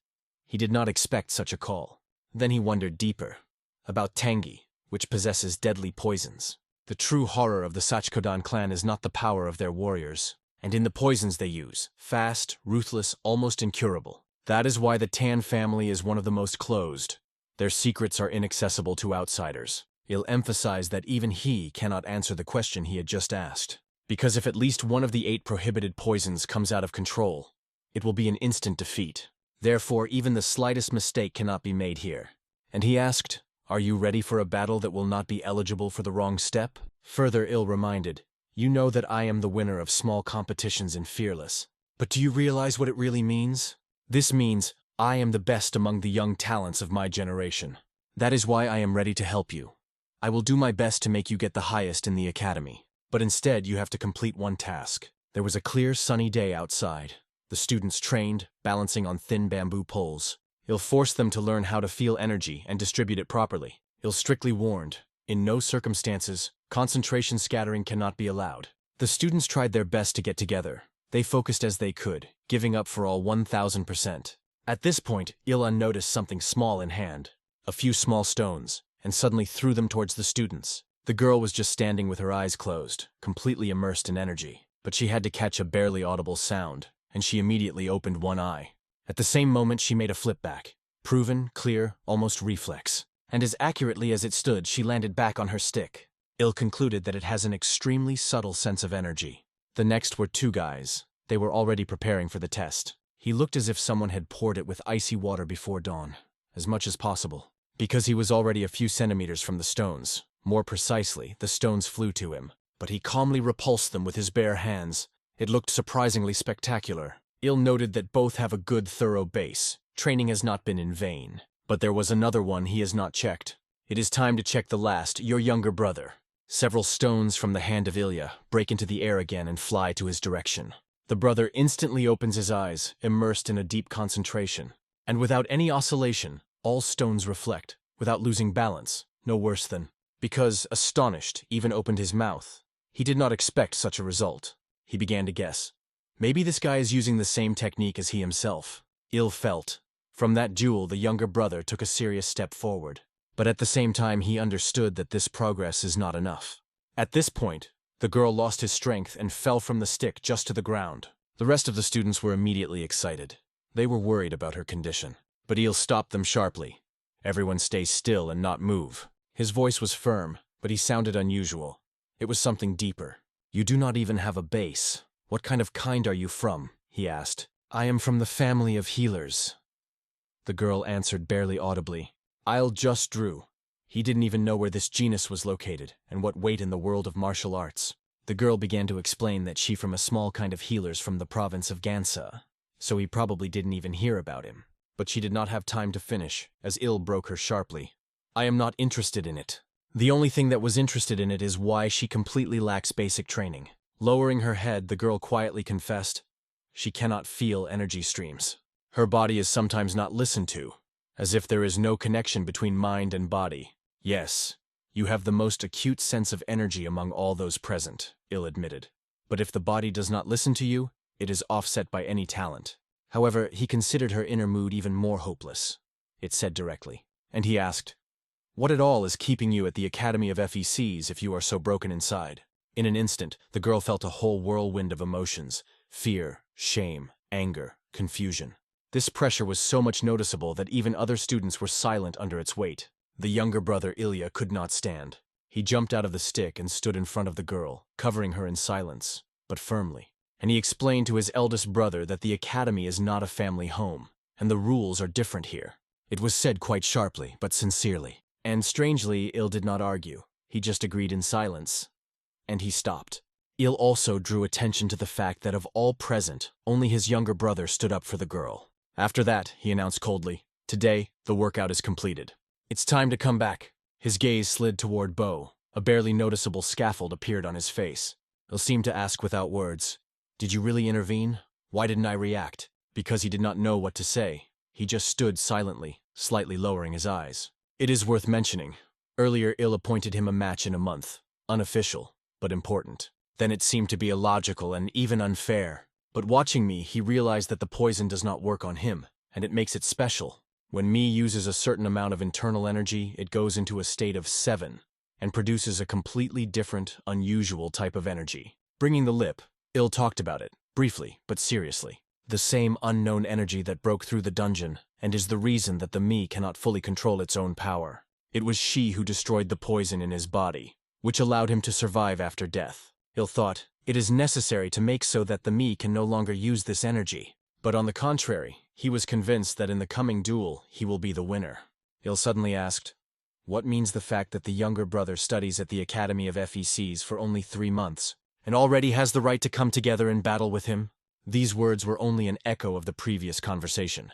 he did not expect such a call. Then he wondered deeper. About Tangi, which possesses deadly poisons. The true horror of the Sachikodan clan is not the power of their warriors, and in the poisons they use, fast, ruthless, almost incurable. That is why the Tan family is one of the most closed. Their secrets are inaccessible to outsiders. Il emphasized that even he cannot answer the question he had just asked. Because if at least one of the 8 prohibited poisons comes out of control, it will be an instant defeat. Therefore, even the slightest mistake cannot be made here. And he asked, are you ready for a battle that will not be eligible for the wrong step? Further, Il reminded, you know that I am the winner of small competitions in Fearless. But do you realize what it really means? This means I am the best among the young talents of my generation. That is why I am ready to help you. I will do my best to make you get the highest in the academy. But instead, you have to complete one task. There was a clear, sunny day outside. The students trained, balancing on thin bamboo poles. Il forced them to learn how to feel energy and distribute it properly. Il strictly warned, in no circumstances, concentration scattering cannot be allowed. The students tried their best to get together. They focused as they could, giving up for all 1000%. At this point, Il noticed something small in hand, a few small stones, and suddenly threw them towards the students. The girl was just standing with her eyes closed, completely immersed in energy. But she had to catch a barely audible sound, and she immediately opened one eye. At the same moment, she made a flip back. Proven, clear, almost reflex. And as accurately as it stood, she landed back on her stick. Il concluded that it has an extremely subtle sense of energy. The next were 2 guys. They were already preparing for the test. He looked as if someone had poured it with icy water before dawn, as much as possible. Because he was already a few centimeters from the stones. More precisely, the stones flew to him. But he calmly repulsed them with his bare hands. It looked surprisingly spectacular. Il noted that both have a good, thorough base. Training has not been in vain. But there was another one he has not checked. It is time to check the last, your younger brother. Several stones from the hand of Ilya break into the air again and fly to his direction. The brother instantly opens his eyes, immersed in a deep concentration. And without any oscillation, all stones reflect, without losing balance, no worse than. Because, astonished, even opened his mouth. He did not expect such a result. He began to guess. Maybe this guy is using the same technique as he himself. Ill felt. From that duel, the younger brother took a serious step forward. But at the same time, he understood that this progress is not enough. At this point, the girl lost his strength and fell from the stick just to the ground. The rest of the students were immediately excited. They were worried about her condition. But Eel stopped them sharply. Everyone stay still and not move. His voice was firm, but he sounded unusual. It was something deeper. You do not even have a base. What kind are you from? He asked. I am from the family of healers. The girl answered barely audibly. I'll just drew. He didn't even know where this genus was located and what weight in the world of martial arts. The girl began to explain that she from a small kind of healers from the province of Gansa, so he probably didn't even hear about him. But she did not have time to finish, as Ill broke her sharply. I am not interested in it. The only thing that was interested in it is why she completely lacks basic training. Lowering her head, the girl quietly confessed, she cannot feel energy streams. Her body is sometimes not listened to, as if there is no connection between mind and body. Yes, you have the most acute sense of energy among all those present, Ill admitted. But if the body does not listen to you, it is offset by any talent. However, he considered her inner mood even more hopeless. It said directly. And he asked, what at all is keeping you at the Academy of FECs if you are so broken inside? In an instant, the girl felt a whole whirlwind of emotions. Fear, shame, anger, confusion. This pressure was so much noticeable that even other students were silent under its weight. The younger brother, Ilya, could not stand. He jumped out of the stick and stood in front of the girl, covering her in silence, but firmly. And he explained to his eldest brother that the academy is not a family home, and the rules are different here. It was said quite sharply, but sincerely. And strangely, Il did not argue. He just agreed in silence. And he stopped. Il also drew attention to the fact that of all present, only his younger brother stood up for the girl. After that, he announced coldly, today, the workout is completed. It's time to come back. His gaze slid toward Bo. A barely noticeable scaffold appeared on his face. Il seemed to ask without words, did you really intervene? Why didn't I react? Because he did not know what to say. He just stood silently, slightly lowering his eyes. It is worth mentioning. Earlier, Il appointed him a match in a month. Unofficial, but important. Then it seemed to be illogical and even unfair. But watching me, he realized that the poison does not work on him, and it makes it special. When Mi uses a certain amount of internal energy, it goes into a state of 7, and produces a completely different, unusual type of energy. Bringing the lip, Il talked about it, briefly, but seriously. The same unknown energy that broke through the dungeon, and is the reason that the Mi cannot fully control its own power. It was she who destroyed the poison in his body, which allowed him to survive after death. Il thought, it is necessary to make so that the Mi can no longer use this energy. But on the contrary, he was convinced that in the coming duel, he will be the winner. Il suddenly asked, what means the fact that the younger brother studies at the Academy of FECs for only 3 months, and already has the right to come together in battle with him? These words were only an echo of the previous conversation.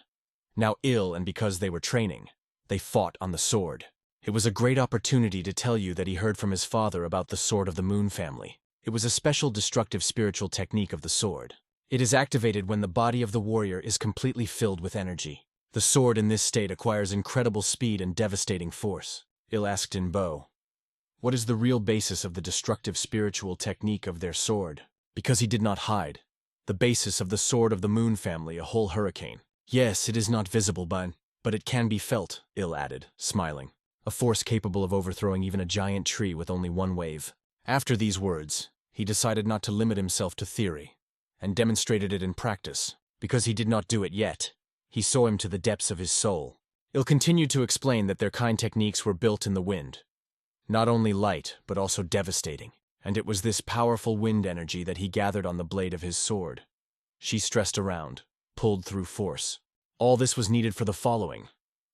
Now ill, and because they were training, they fought on the sword. It was a great opportunity to tell you that he heard from his father about the sword of the Moon family. It was a special destructive spiritual technique of the sword. It is activated when the body of the warrior is completely filled with energy. The sword in this state acquires incredible speed and devastating force. Il asked in Bo, what is the real basis of the destructive spiritual technique of their sword? Because he did not hide. The basis of the sword of the Moon family, a whole hurricane. Yes, it is not visible, but it can be felt, Il added, smiling. A force capable of overthrowing even a giant tree with only one wave. After these words, he decided not to limit himself to theory, and demonstrated it in practice, because he did not do it yet. He saw him to the depths of his soul. Il continued to explain that their kind techniques were built in the wind. Not only light, but also devastating. And it was this powerful wind energy that he gathered on the blade of his sword. She stressed around, pulled through force. All this was needed for the following: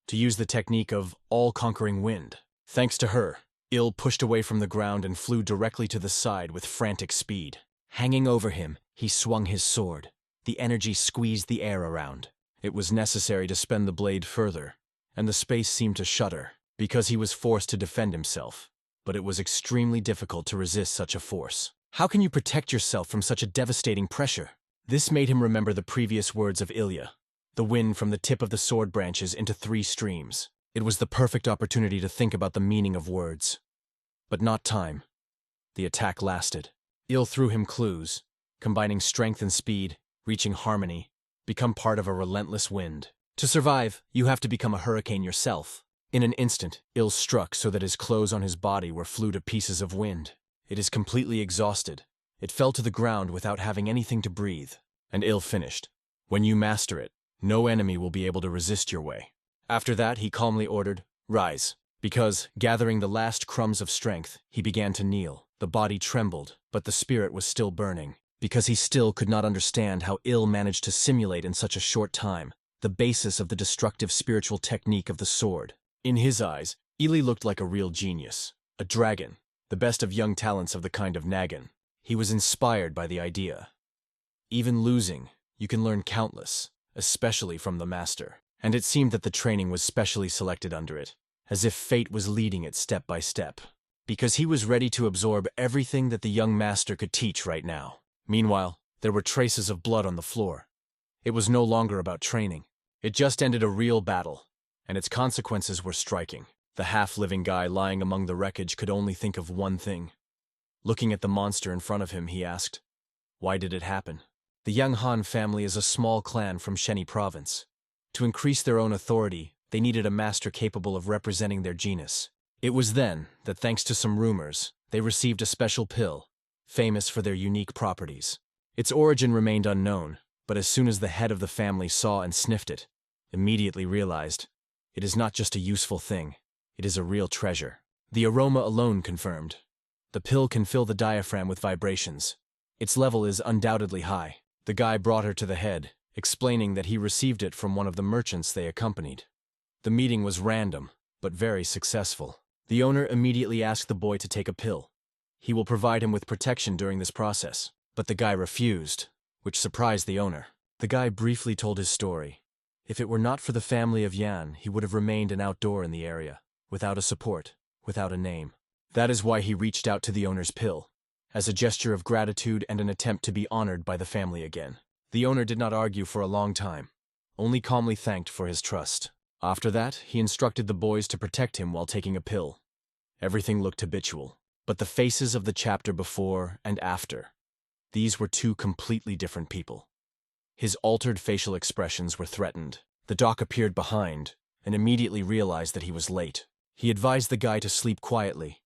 to use the technique of all-conquering wind. Thanks to her, Il pushed away from the ground and flew directly to the side with frantic speed. Hanging over him, he swung his sword. The energy squeezed the air around. It was necessary to spend the blade further, and the space seemed to shudder, because he was forced to defend himself. But it was extremely difficult to resist such a force. How can you protect yourself from such a devastating pressure? This made him remember the previous words of Ilya. the wind from the tip of the sword branches into 3 streams. It was the perfect opportunity to think about the meaning of words. But not time. The attack lasted. Il threw him clues, combining strength and speed, reaching harmony, become part of a relentless wind. To survive, you have to become a hurricane yourself. In an instant, Il struck so that his clothes on his body were flew to pieces of wind. It is completely exhausted. It fell to the ground without having anything to breathe. And Il finished. When you master it, no enemy will be able to resist your way. After that, he calmly ordered, "Rise." Because, gathering the last crumbs of strength, he began to kneel. The body trembled, but the spirit was still burning. Because he still could not understand how Il managed to simulate in such a short time the basis of the destructive spiritual technique of the sword. In his eyes, Ili looked like a real genius, a dragon, the best of young talents of the kind of Nagan. He was inspired by the idea. Even losing, you can learn countless, especially from the master. And it seemed that the training was specially selected under it, as if fate was leading it step by step. Because he was ready to absorb everything that the young master could teach right now. Meanwhile, there were traces of blood on the floor. It was no longer about training. It just ended a real battle. And its consequences were striking. The half-living guy lying among the wreckage could only think of one thing. Looking at the monster in front of him, he asked, "Why did it happen?" The Young Han family is a small clan from Sheni province. To increase their own authority, they needed a master capable of representing their genus. It was then that, thanks to some rumors, they received a special pill, famous for their unique properties. Its origin remained unknown, but as soon as the head of the family saw and sniffed it, immediately realized, it is not just a useful thing, it is a real treasure. The aroma alone confirmed. The pill can fill the diaphragm with vibrations. Its level is undoubtedly high. The guy brought her to the head, explaining that he received it from one of the merchants they accompanied. The meeting was random, but very successful. The owner immediately asked the boy to take a pill. He will provide him with protection during this process. But the guy refused, which surprised the owner. The guy briefly told his story. If it were not for the family of Yan, he would have remained an outdoor in the area, without a support, without a name. That is why he reached out to the owner's pill, as a gesture of gratitude and an attempt to be honored by the family again. The owner did not argue for a long time, only calmly thanked for his trust. After that, he instructed the boys to protect him while taking a pill. Everything looked habitual, but the faces of the chapter before and after, these were 2 completely different people. His altered facial expressions were threatened. The doc appeared behind and immediately realized that he was late. He advised the guy to sleep quietly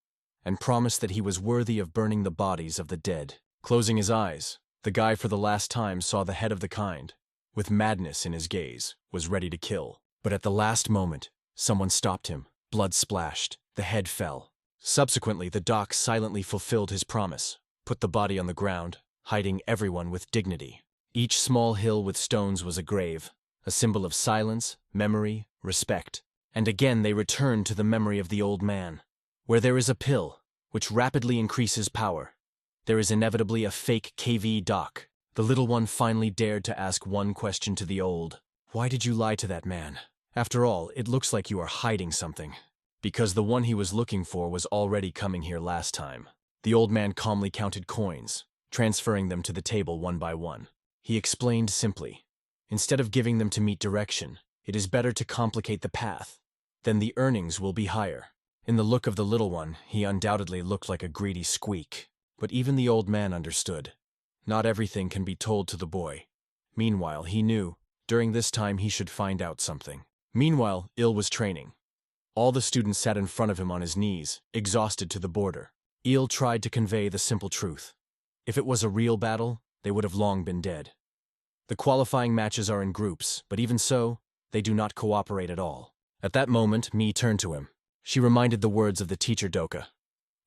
and promised that he was worthy of burning the bodies of the dead. Closing his eyes, the guy for the last time saw the head of the kind, with madness in his gaze, was ready to kill. But at the last moment, someone stopped him. Blood splashed. The head fell. Subsequently, the doc silently fulfilled his promise, put the body on the ground, hiding everyone with dignity. Each small hill with stones was a grave, a symbol of silence, memory, respect. And again they returned to the memory of the old man. Where there is a pill, which rapidly increases power, there is inevitably a fake KV doc. The little one finally dared to ask one question to the old. "Why did you lie to that man? After all, it looks like you are hiding something." Because the one he was looking for was already coming here last time. The old man calmly counted coins, transferring them to the table one by one. He explained simply, instead of giving them to meet direction, it is better to complicate the path. Then the earnings will be higher. In the look of the little one, he undoubtedly looked like a greedy squeak. But even the old man understood. Not everything can be told to the boy. Meanwhile, he knew, during this time he should find out something. Meanwhile, Il was training. All the students sat in front of him on his knees, exhausted to the border. Il tried to convey the simple truth. If it was a real battle, they would have long been dead. The qualifying matches are in groups, but even so, they do not cooperate at all. At that moment, Mi turned to him. She reminded the words of the teacher Doka.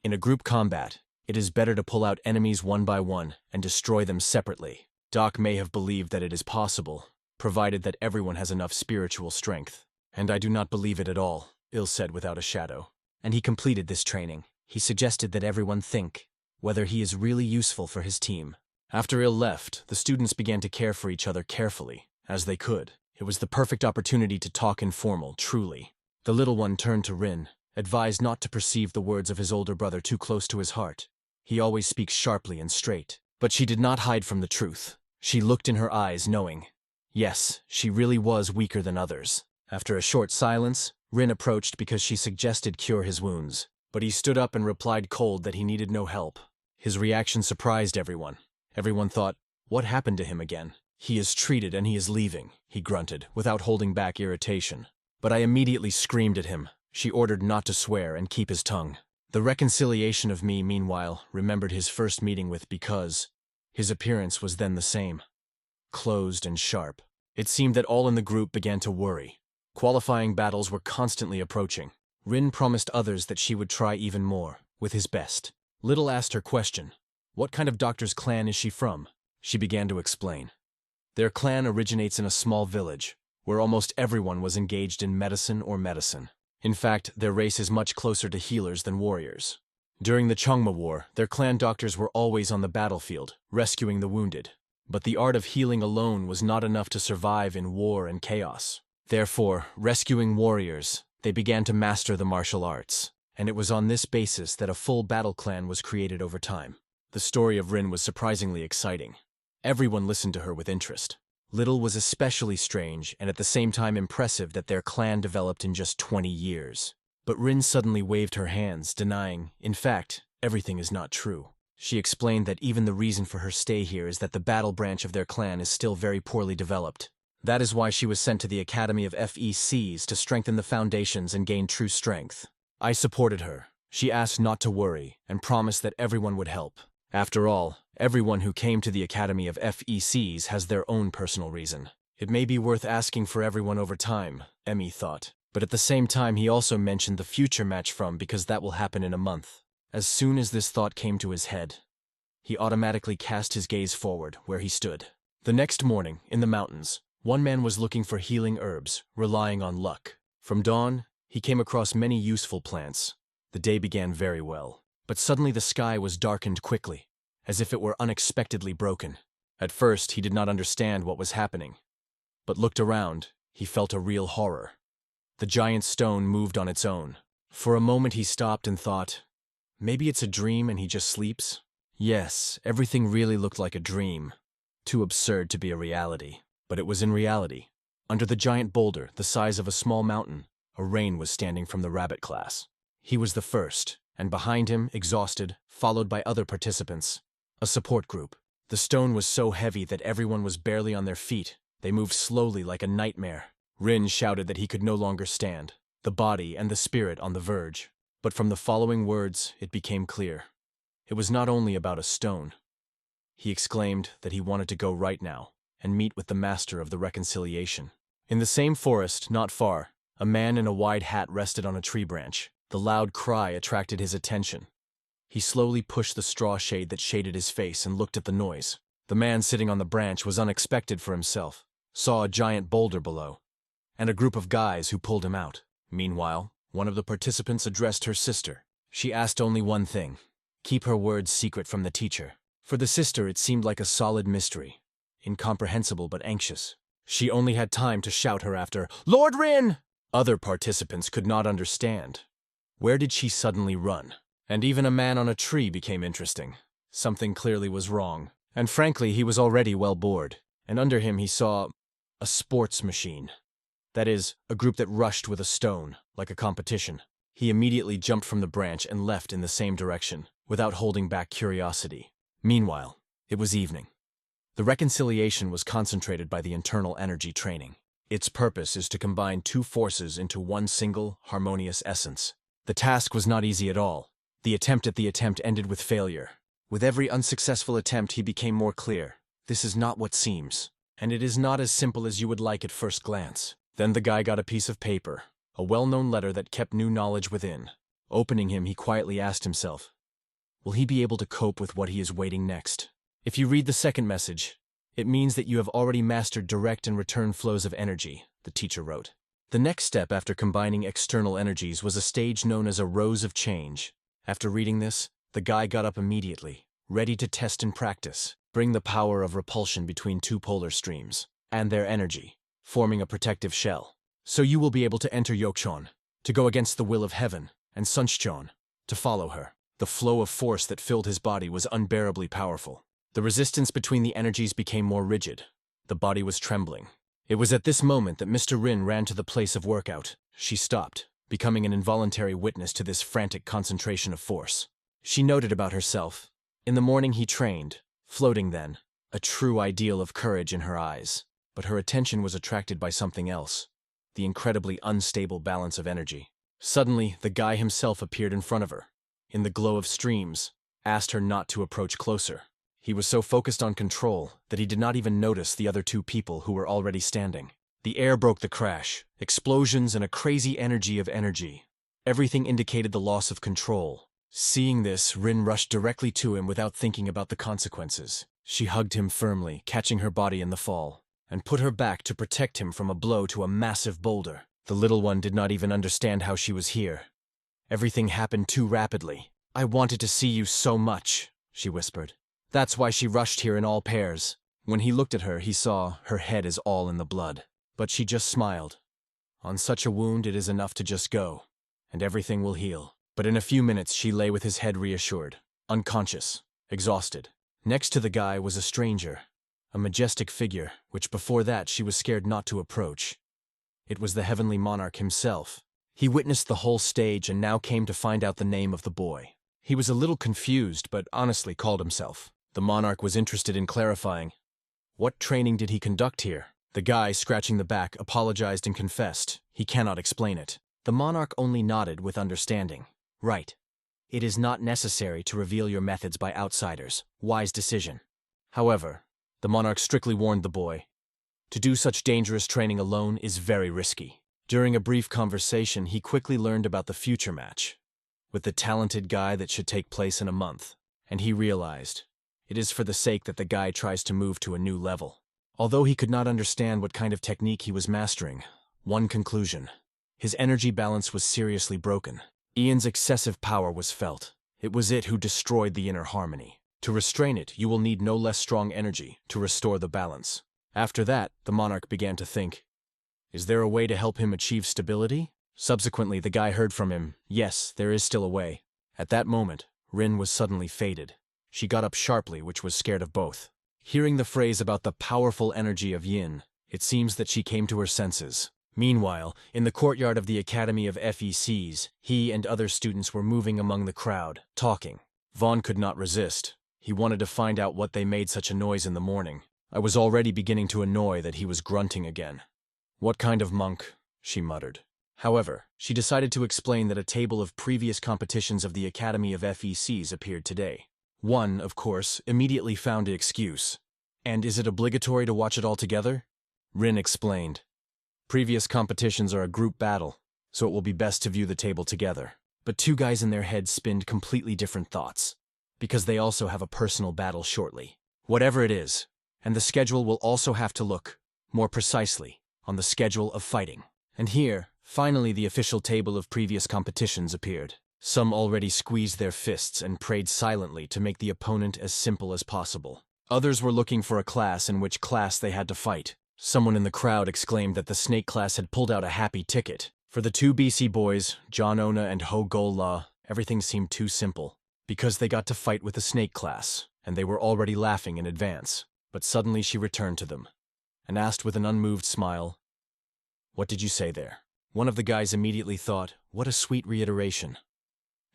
In a group combat, it is better to pull out enemies one by one and destroy them separately. Doc may have believed that it is possible, provided that everyone has enough spiritual strength. And I do not believe it at all, Il said without a shadow. And he completed this training. He suggested that everyone think whether he is really useful for his team. After Il left, the students began to care for each other carefully, as they could. It was the perfect opportunity to talk informal, truly. The little one turned to Rin, advised not to perceive the words of his older brother too close to his heart. He always speaks sharply and straight. But she did not hide from the truth. She looked in her eyes, knowing. Yes, she really was weaker than others. After a short silence, Rin approached because she suggested cure his wounds. But he stood up and replied cold that he needed no help. His reaction surprised everyone. Everyone thought, what happened to him again? He is treated and he is leaving, he grunted, without holding back irritation. But I immediately screamed at him. She ordered not to swear and keep his tongue. The reconciliation of me, meanwhile, remembered his first meeting with because his appearance was then the same. Closed and sharp. It seemed that all in the group began to worry. Qualifying battles were constantly approaching. Rin promised others that she would try even more, with his best. Little asked her question. What kind of doctor's clan is she from? She began to explain. Their clan originates in a small village, where almost everyone was engaged in medicine or medicine. In fact, their race is much closer to healers than warriors. During the Chongma War, their clan doctors were always on the battlefield, rescuing the wounded. But the art of healing alone was not enough to survive in war and chaos. Therefore, rescuing warriors, they began to master the martial arts. And it was on this basis that a full battle clan was created over time. The story of Rin was surprisingly exciting. Everyone listened to her with interest. Little was especially strange and at the same time impressive that their clan developed in just 20 years. But Rin suddenly waved her hands, denying, in fact, everything is not true. She explained that even the reason for her stay here is that the battle branch of their clan is still very poorly developed. That is why she was sent to the Academy of FECs to strengthen the foundations and gain true strength. I supported her. She asked not to worry and promised that everyone would help. After all, everyone who came to the Academy of FECs has their own personal reason. It may be worth asking for everyone over time, Emmy thought. But at the same time he also mentioned the future match because that will happen in a month. As soon as this thought came to his head, he automatically cast his gaze forward, where he stood. The next morning, in the mountains, one man was looking for healing herbs, relying on luck. From dawn, he came across many useful plants. The day began very well. But suddenly the sky was darkened quickly, as if it were unexpectedly broken. At first, he did not understand what was happening. But looked around, he felt a real horror. The giant stone moved on its own. For a moment he stopped and thought, maybe it's a dream and he just sleeps? Yes, everything really looked like a dream. Too absurd to be a reality. But it was in reality. Under the giant boulder, the size of a small mountain, a rain was standing from the rabbit class. He was the first, and behind him, exhausted, followed by other participants, a support group. The stone was so heavy that everyone was barely on their feet. They moved slowly like a nightmare. Rin shouted that he could no longer stand, the body and the spirit on the verge. But from the following words, it became clear. It was not only about a stone. He exclaimed that he wanted to go right now and meet with the master of the reconciliation. In the same forest, not far, a man in a wide hat rested on a tree branch. The loud cry attracted his attention. He slowly pushed the straw shade that shaded his face and looked at the noise. The man sitting on the branch was unexpected for himself, saw a giant boulder below, and a group of guys who pulled him out. Meanwhile, one of the participants addressed her sister. She asked only one thing: keep her words secret from the teacher. For the sister it seemed like a solid mystery, incomprehensible but anxious. She only had time to shout her after, "Lord Rin!" Other participants could not understand. Where did she suddenly run? And even a man on a tree became interesting. Something clearly was wrong. And frankly, he was already well bored. And under him he saw a sports machine. That is, a group that rushed with a stone, like a competition. He immediately jumped from the branch and left in the same direction, without holding back curiosity. Meanwhile, it was evening. The reconciliation was concentrated by the internal energy training. Its purpose is to combine two forces into one single, harmonious essence. The task was not easy at all. The attempt ended with failure. With every unsuccessful attempt he became more clear. This is not what seems. And it is not as simple as you would like at first glance. Then the guy got a piece of paper, a well-known letter that kept new knowledge within. Opening him, he quietly asked himself, will he be able to cope with what he is waiting next? If you read the second message, it means that you have already mastered direct and return flows of energy, the teacher wrote. The next step after combining external energies was a stage known as a rose of change. After reading this, the guy got up immediately, ready to test and practice, bring the power of repulsion between two polar streams, and their energy, forming a protective shell. So you will be able to enter Yokchon, to go against the will of heaven, and Sunchon, to follow her. The flow of force that filled his body was unbearably powerful. The resistance between the energies became more rigid. The body was trembling. It was at this moment that Mr. Rin ran to the place of workout. She stopped, becoming an involuntary witness to this frantic concentration of force. She noted about herself. In the morning he trained, floating then, a true ideal of courage in her eyes. But her attention was attracted by something else, the incredibly unstable balance of energy. Suddenly, the guy himself appeared in front of her, in the glow of streams, asked her not to approach closer. He was so focused on control that he did not even notice the other two people who were already standing. The air broke the crash, explosions and a crazy energy of energy. Everything indicated the loss of control. Seeing this, Rin rushed directly to him without thinking about the consequences. She hugged him firmly, catching her body in the fall, and put her back to protect him from a blow to a massive boulder. The little one did not even understand how she was here. Everything happened too rapidly. "I wanted to see you so much," she whispered. "That's why she rushed here in all pairs." When he looked at her, he saw her head is all in the blood. But she just smiled. On such a wound, it is enough to just go, and everything will heal. But in a few minutes, she lay with his head reassured, unconscious, exhausted. Next to the guy was a stranger, a majestic figure, which before that she was scared not to approach. It was the heavenly monarch himself. He witnessed the whole stage and now came to find out the name of the boy. He was a little confused, but honestly called himself. The monarch was interested in clarifying. What training did he conduct here? The guy, scratching the back, apologized and confessed. He cannot explain it. The monarch only nodded with understanding. "Right. It is not necessary to reveal your methods by outsiders. Wise decision." However, the monarch strictly warned the boy. To do such dangerous training alone is very risky. During a brief conversation, he quickly learned about the future match with the talented guy that should take place in a month. And he realized, it is for the sake that the guy tries to move to a new level. Although he could not understand what kind of technique he was mastering, one conclusion: his energy balance was seriously broken. Ian's excessive power was felt. It was it who destroyed the inner harmony. To restrain it, you will need no less strong energy to restore the balance. After that, the monarch began to think, is there a way to help him achieve stability? Subsequently, the guy heard from him, yes, there is still a way. At that moment, Rin was suddenly faded. She got up sharply, which was scared of both. Hearing the phrase about the powerful energy of yin, it seems that she came to her senses. Meanwhile, in the courtyard of the Academy of FECs, he and other students were moving among the crowd, talking. Vaughn could not resist. He wanted to find out what they made such a noise in the morning. I was already beginning to annoy that he was grunting again. "What kind of monk?" she muttered. However, she decided to explain that a table of previous competitions of the Academy of FECs appeared today. One, of course, immediately found an excuse. "And is it obligatory to watch it all together?" Rin explained. "Previous competitions are a group battle, so it will be best to view the table together." But two guys in their heads spinned completely different thoughts, because they also have a personal battle shortly. Whatever it is, and the schedule will also have to look, more precisely, on the schedule of fighting. And here, finally the official table of previous competitions appeared. Some already squeezed their fists and prayed silently to make the opponent as simple as possible. Others were looking for a class in which class they had to fight. Someone in the crowd exclaimed that the snake class had pulled out a happy ticket. For the two BC boys, John Ona and Ho Gol La, everything seemed too simple, because they got to fight with the snake class, and they were already laughing in advance. But suddenly she returned to them, and asked with an unmoved smile, "What did you say there?" One of the guys immediately thought, what a sweet reiteration.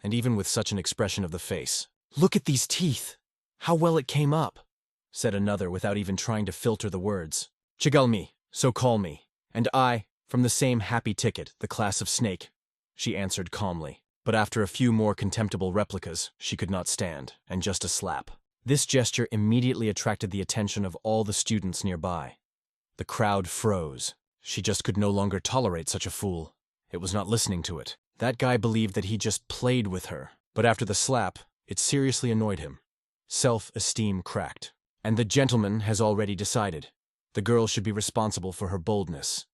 And even with such an expression of the face, "Look at these teeth! How well it came up!" said another without even trying to filter the words. "Chigalmi, so call me. And I, from the same happy ticket, the class of snake," she answered calmly. But after a few more contemptible replicas, she could not stand, and just a slap. This gesture immediately attracted the attention of all the students nearby. The crowd froze. She just could no longer tolerate such a fool. It was not listening to it. That guy believed that he just played with her, but after the slap, it seriously annoyed him. Self-esteem cracked. And the gentleman has already decided. The girl should be responsible for her boldness.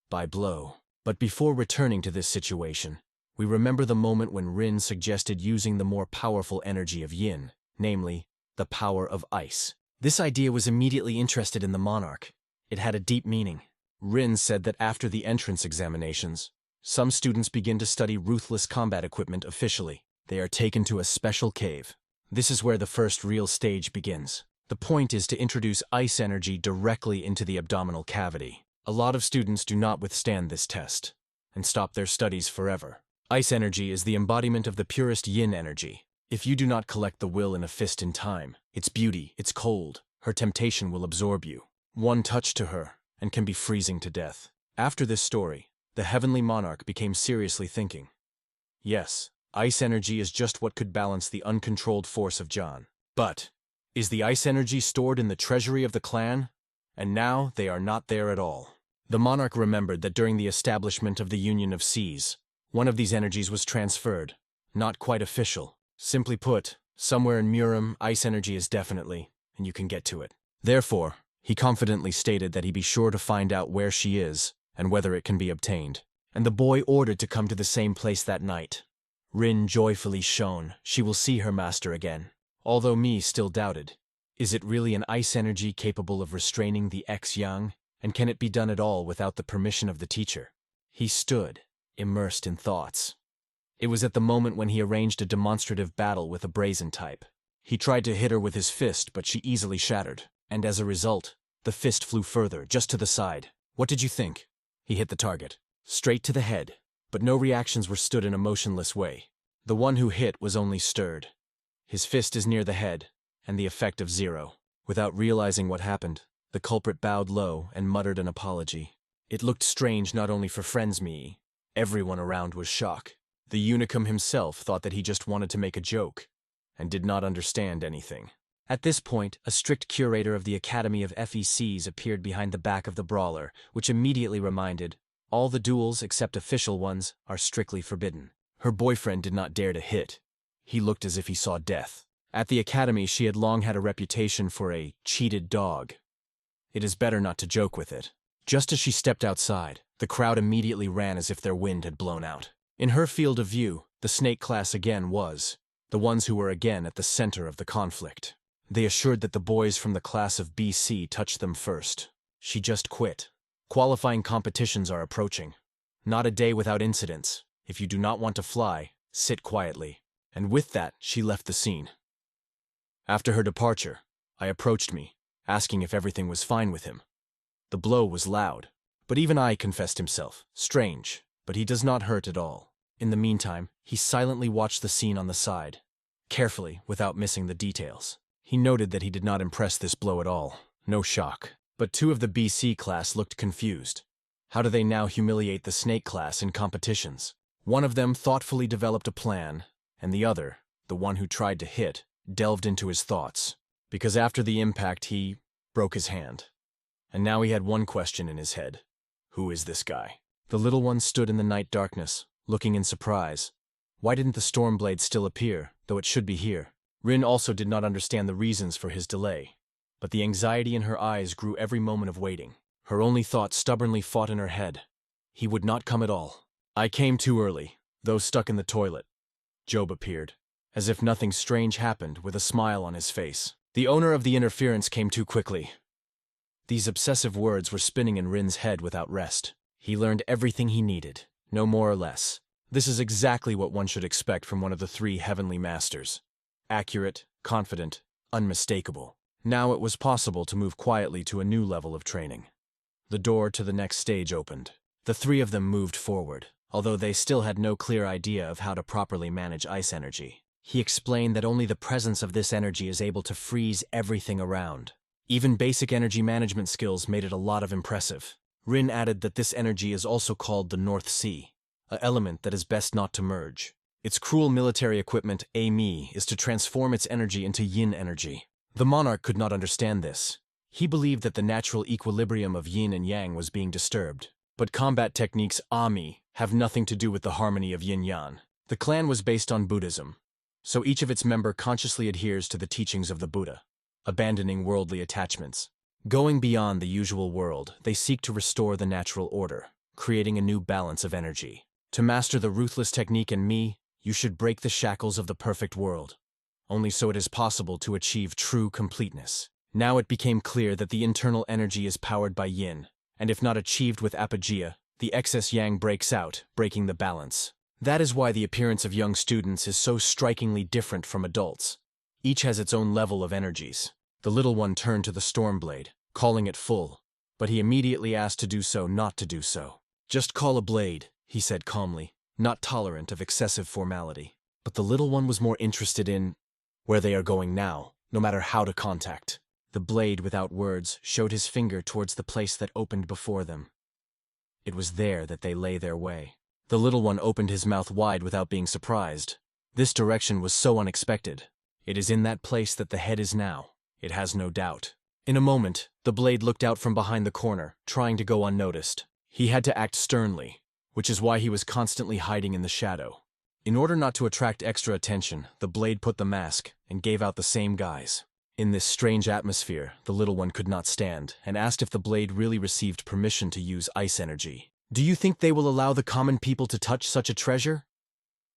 By blow. But before returning to this situation, we remember the moment when Rin suggested using the more powerful energy of yin, namely, the power of ice. This idea was immediately interested in the monarch. It had a deep meaning. Rin said that after the entrance examinations, some students begin to study ruthless combat equipment officially. They are taken to a special cave. This is where the first real stage begins. The point is to introduce ice energy directly into the abdominal cavity. A lot of students do not withstand this test and stop their studies forever. Ice energy is the embodiment of the purest yin energy. If you do not collect the will in a fist in time, its beauty, its cold, her temptation will absorb you. One touch to her, and can be freezing to death. After this story, the heavenly monarch became seriously thinking. Yes, ice energy is just what could balance the uncontrolled force of John. But, is the ice energy stored in the treasury of the clan? And now they are not there at all. The monarch remembered that during the establishment of the Union of Seas, one of these energies was transferred. Not quite official. Simply put, somewhere in Murim, ice energy is definitely, and you can get to it. Therefore, he confidently stated that he'd be sure to find out where she is and whether it can be obtained. And the boy ordered to come to the same place that night. Rin joyfully shone. She will see her master again. Although Mi still doubted. Is it really an ice energy capable of restraining the X-Yang? And can it be done at all without the permission of the teacher? He stood, immersed in thoughts. It was at the moment when he arranged a demonstrative battle with a brazen type. He tried to hit her with his fist, but she easily shattered. And as a result, the fist flew further, just to the side. What did you think? He hit the target. Straight to the head. But no reactions were stood in a motionless way. The one who hit was only stirred. His fist is near the head, and the effect of 0. Without realizing what happened, the culprit bowed low and muttered an apology. It looked strange not only for friends Me. Everyone around was shocked. The Unicum himself thought that he just wanted to make a joke, and did not understand anything. At this point, a strict curator of the Academy of FECs appeared behind the back of the brawler, which immediately reminded, all the duels except official ones are strictly forbidden. Her boyfriend did not dare to hit. He looked as if he saw death. At the Academy, she had long had a reputation for a cheated dog. It is better not to joke with it. Just as she stepped outside, the crowd immediately ran as if their wind had blown out. In her field of view, the snake class again was the ones who were again at the center of the conflict. They assured that the boys from the class of BC touched them first. She just quit. Qualifying competitions are approaching. Not a day without incidents. If you do not want to fly, sit quietly. And with that, she left the scene. After her departure, I approached Me, asking if everything was fine with him. The blow was loud, but even I confessed himself. Strange, but he does not hurt at all. In the meantime, he silently watched the scene on the side, carefully, without missing the details. He noted that he did not impress this blow at all. No shock. But 2 of the BC class looked confused. How do they now humiliate the snake class in competitions? One of them thoughtfully developed a plan, and the other, the one who tried to hit, delved into his thoughts. Because after the impact he broke his hand. And now he had one question in his head. Who is this guy? The little one stood in the night darkness, looking in surprise. Why didn't the Stormblade still appear, though it should be here? Rin also did not understand the reasons for his delay, but the anxiety in her eyes grew every moment of waiting. Her only thought stubbornly fought in her head. He would not come at all. I came too early, though stuck in the toilet. Job appeared, as if nothing strange happened, with a smile on his face. The owner of the interference came too quickly. These obsessive words were spinning in Rin's head without rest. He learned everything he needed, no more or less. This is exactly what one should expect from one of the 3 heavenly masters. Accurate, confident, unmistakable. Now it was possible to move quietly to a new level of training. The door to the next stage opened. The 3 of them moved forward, although they still had no clear idea of how to properly manage ice energy. He explained that only the presence of this energy is able to freeze everything around. Even basic energy management skills made it a lot of impressive. Rin added that this energy is also called the North Sea, an element that is best not to merge. Its cruel military equipment, Ami, is to transform its energy into yin energy. The monarch could not understand this. He believed that the natural equilibrium of yin and yang was being disturbed. But combat techniques, Ami, have nothing to do with the harmony of yin-yang. The clan was based on Buddhism, so each of its members consciously adheres to the teachings of the Buddha, abandoning worldly attachments. Going beyond the usual world, they seek to restore the natural order, creating a new balance of energy. To master the ruthless technique in Me, you should break the shackles of the perfect world. Only so it is possible to achieve true completeness. Now it became clear that the internal energy is powered by yin, and if not achieved with apogea, the excess yang breaks out, breaking the balance. That is why the appearance of young students is so strikingly different from adults. Each has its own level of energies. The little one turned to the Stormblade, calling it full. but he immediately asked to do so not to do so. "Just call a blade," he said calmly, not tolerant of excessive formality. But the little one was more interested in where they are going now, no matter how to contact. The blade, without words, showed his finger towards the place that opened before them. It was there that they lay their way. The little one opened his mouth wide without being surprised. This direction was so unexpected. It is in that place that the head is now. It has no doubt. In a moment, the blade looked out from behind the corner, trying to go unnoticed. He had to act sternly, which is why he was constantly hiding in the shadow. In order not to attract extra attention, the blade put the mask and gave out the same guise. In this strange atmosphere, the little one could not stand and asked if the blade really received permission to use ice energy. "Do you think they will allow the common people to touch such a treasure?"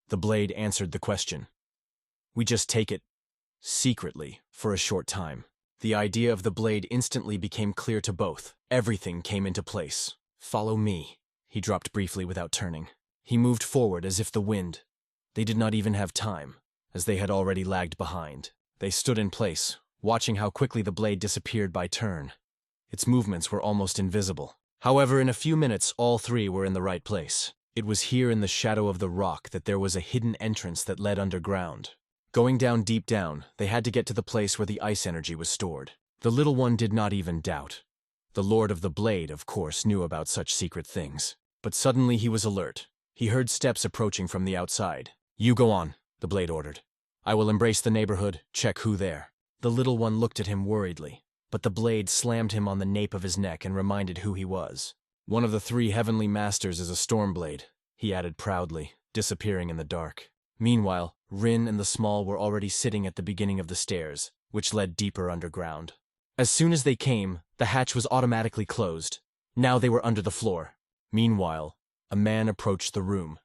The blade answered the question. "We just take it secretly for a short time." The idea of the blade instantly became clear to both. Everything came into place. "Follow me," he dropped briefly without turning. He moved forward as if the wind. They did not even have time, as they had already lagged behind. They stood in place, watching how quickly the blade disappeared by turn. Its movements were almost invisible. However, in a few minutes, all three were in the right place. It was here in the shadow of the rock that there was a hidden entrance that led underground. Going down deep down, they had to get to the place where the ice energy was stored. The little one did not even doubt. The Lord of the Blade, of course, knew about such secret things. But suddenly he was alert. He heard steps approaching from the outside. "You go on," the blade ordered. "I will embrace the neighborhood, check who there." The little one looked at him worriedly, but the blade slammed him on the nape of his neck and reminded who he was. "One of the three heavenly masters is a storm blade," he added proudly, disappearing in the dark. Meanwhile, Rin and the Small were already sitting at the beginning of the stairs, which led deeper underground. As soon as they came, the hatch was automatically closed. Now they were under the floor. Meanwhile, a man approached the room.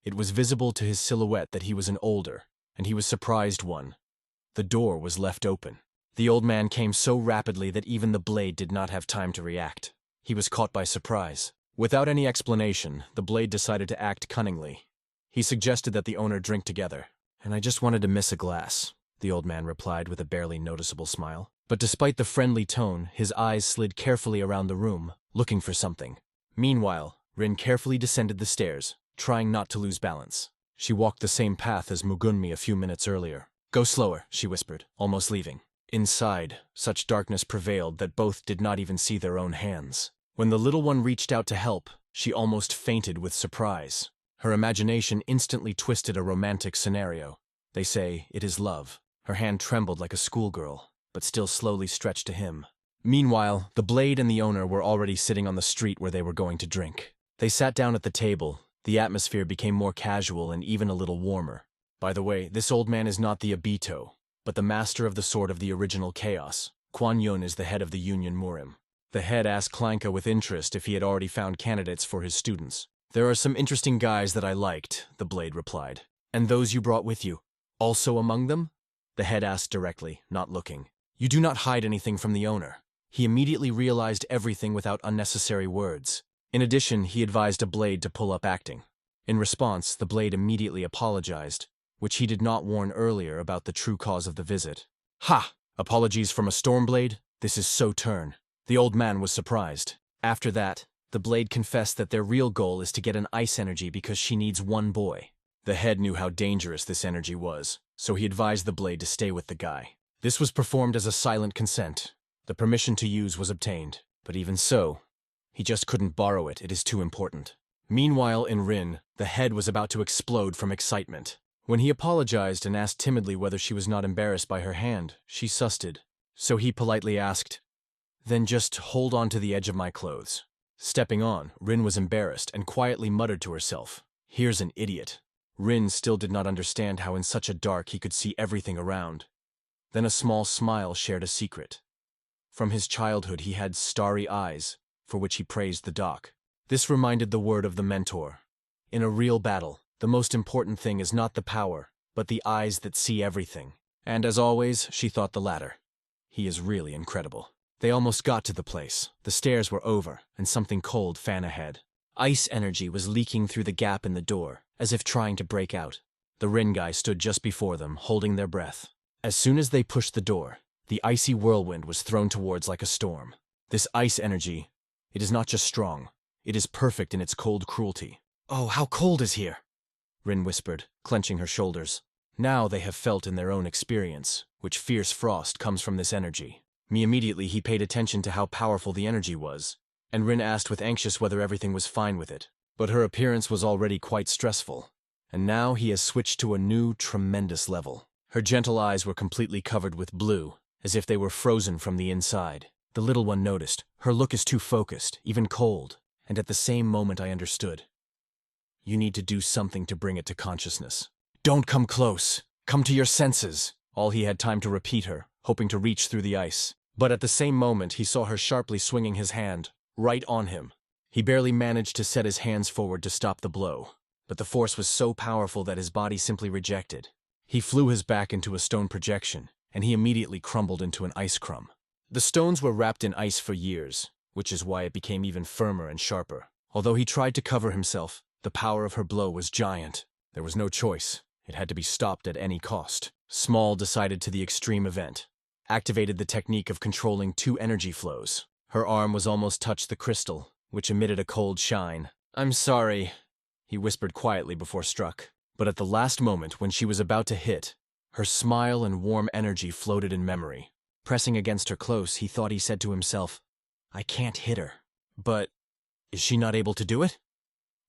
It was visible to his silhouette that he was an older, and he was surprised one. The door was left open. The old man came so rapidly that even the blade did not have time to react. He was caught by surprise. Without any explanation, the blade decided to act cunningly. He suggested that the owner drink together. "And I just wanted to miss a glass," the old man replied with a barely noticeable smile. But despite the friendly tone, his eyes slid carefully around the room, looking for something. Meanwhile, Rin carefully descended the stairs, trying not to lose balance. She walked the same path as Mugunmi a few minutes earlier. "Go slower," she whispered, almost leaving. Inside, such darkness prevailed that both did not even see their own hands. When the little one reached out to help, she almost fainted with surprise. Her imagination instantly twisted a romantic scenario. They say it is love. Her hand trembled like a schoolgirl, but still slowly stretched to him. Meanwhile, the blade and the owner were already sitting on the street where they were going to drink. They sat down at the table. The atmosphere became more casual and even a little warmer. "By the way, this old man is not the Abito, but the master of the sword of the original chaos. Kuan Yun is the head of the Union Murim." The head asked Clanka with interest if he had already found candidates for his students. "There are some interesting guys that I liked," the blade replied. "And those you brought with you, also among them?" The head asked directly, not looking. "You do not hide anything from the owner." He immediately realized everything without unnecessary words. In addition, he advised a blade to pull up acting. In response, the blade immediately apologized, which he did not warn earlier about the true cause of the visit. "Ha! Apologies from a Stormblade? This is so turn." The old man was surprised. After that, the blade confessed that their real goal is to get an ice energy because she needs one boy. The head knew how dangerous this energy was, so he advised the blade to stay with the guy. This was performed as a silent consent. The permission to use was obtained, but even so, he just couldn't borrow it, it is too important. Meanwhile, in Rin, the head was about to explode from excitement. When he apologized and asked timidly whether she was not embarrassed by her hand, she susted. So he politely asked, "Then just hold on to the edge of my clothes." Stepping on, Rin was embarrassed and quietly muttered to herself, "Here's an idiot." Rin still did not understand how in such a dark he could see everything around. Then a small smile shared a secret. From his childhood he had starry eyes, for which he praised the doc. This reminded the word of the mentor. In a real battle, the most important thing is not the power, but the eyes that see everything. And as always, she thought the latter. He is really incredible. They almost got to the place. The stairs were over, and something cold fan ahead. Ice energy was leaking through the gap in the door, as if trying to break out. The Rin guy stood just before them, holding their breath. As soon as they pushed the door, the icy whirlwind was thrown towards like a storm. This ice energy It is not just strong. It is perfect in its cold cruelty. "Oh, how cold is here!" Rin whispered, clenching her shoulders. Now they have felt in their own experience, which fierce frost comes from this energy. Immediately he paid attention to how powerful the energy was, and Rin asked with anxious whether everything was fine with it. But her appearance was already quite stressful, and now he has switched to a new, tremendous level. Her gentle eyes were completely covered with blue, as if they were frozen from the inside. The little one noticed. Her look is too focused, even cold, and at the same moment I understood. You need to do something to bring it to consciousness. "Don't come close. Come to your senses." All he had time to repeat her, hoping to reach through the ice. But at the same moment he saw her sharply swinging his hand, right on him. He barely managed to set his hands forward to stop the blow, but the force was so powerful that his body simply rejected. He flew his back into a stone projection, and he immediately crumbled into an ice crumb. The stones were wrapped in ice for years, which is why it became even firmer and sharper. Although he tried to cover himself, the power of her blow was giant. There was no choice. It had to be stopped at any cost. Small decided to the extreme event, activated the technique of controlling 2 energy flows. Her arm was almost touched the crystal, which emitted a cold shine. "I'm sorry," he whispered quietly before struck. But at the last moment, when she was about to hit, her smile and warm energy floated in memory. Pressing against her close, he thought he said to himself, "I can't hit her." But is she not able to do it?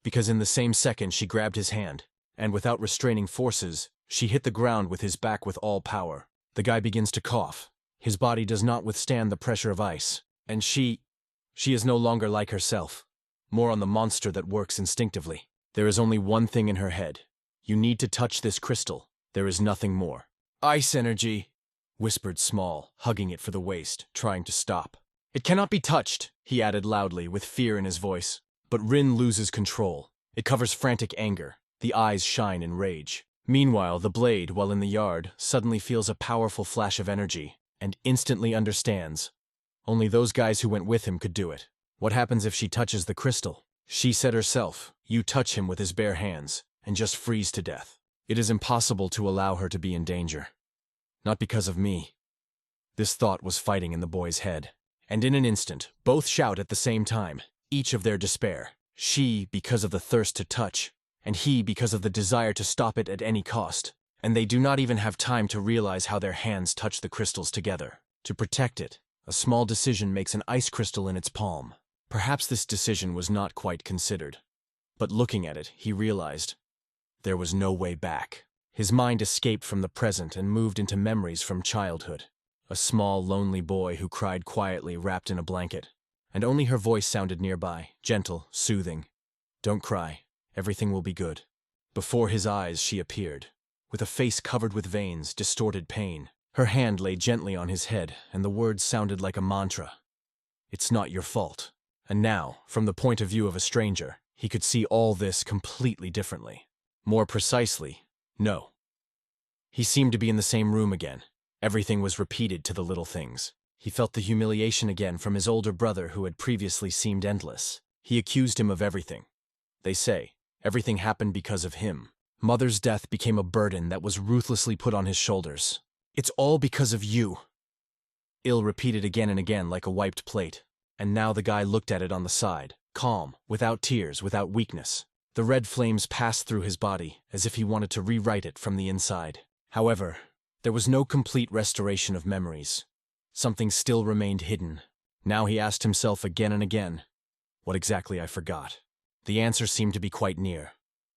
Because in the same second she grabbed his hand, and without restraining forces, she hit the ground with his back with all power. The guy begins to cough. His body does not withstand the pressure of ice, and she is no longer like herself, more on the monster that works instinctively. There is only one thing in her head. You need to touch this crystal. There is nothing more. "Ice energy," whispered Small, hugging it for the waist, trying to stop. "It cannot be touched," he added loudly, with fear in his voice. But Rin loses control. It covers frantic anger. The eyes shine in rage. Meanwhile, the blade, while in the yard, suddenly feels a powerful flash of energy, and instantly understands. Only those guys who went with him could do it. What happens if she touches the crystal? She said herself, "You touch him with his bare hands, and just freeze to death." It is impossible to allow her to be in danger. Not because of me. This thought was fighting in the boy's head. And in an instant, both shout at the same time, each of their despair. She because of the thirst to touch, and he because of the desire to stop it at any cost. And they do not even have time to realize how their hands touch the crystals together. To protect it, a small decision makes an ice crystal in its palm. Perhaps this decision was not quite considered. But looking at it, he realized there was no way back. His mind escaped from the present and moved into memories from childhood. A small, lonely boy who cried quietly wrapped in a blanket. And only her voice sounded nearby, gentle, soothing. "Don't cry. Everything will be good." Before his eyes she appeared, with a face covered with veins, distorted pain. Her hand lay gently on his head, and the words sounded like a mantra. "It's not your fault." And now, from the point of view of a stranger, he could see all this completely differently. More precisely, no. He seemed to be in the same room again. Everything was repeated to the little things. He felt the humiliation again from his older brother who had previously seemed endless. He accused him of everything. They say, everything happened because of him. Mother's death became a burden that was ruthlessly put on his shoulders. "It's all because of you." Il repeated again and again like a wiped plate. And now the guy looked at it on the side, calm, without tears, without weakness. The red flames passed through his body, as if he wanted to rewrite it from the inside. However, there was no complete restoration of memories. Something still remained hidden. Now he asked himself again and again, what exactly I forgot. The answer seemed to be quite near.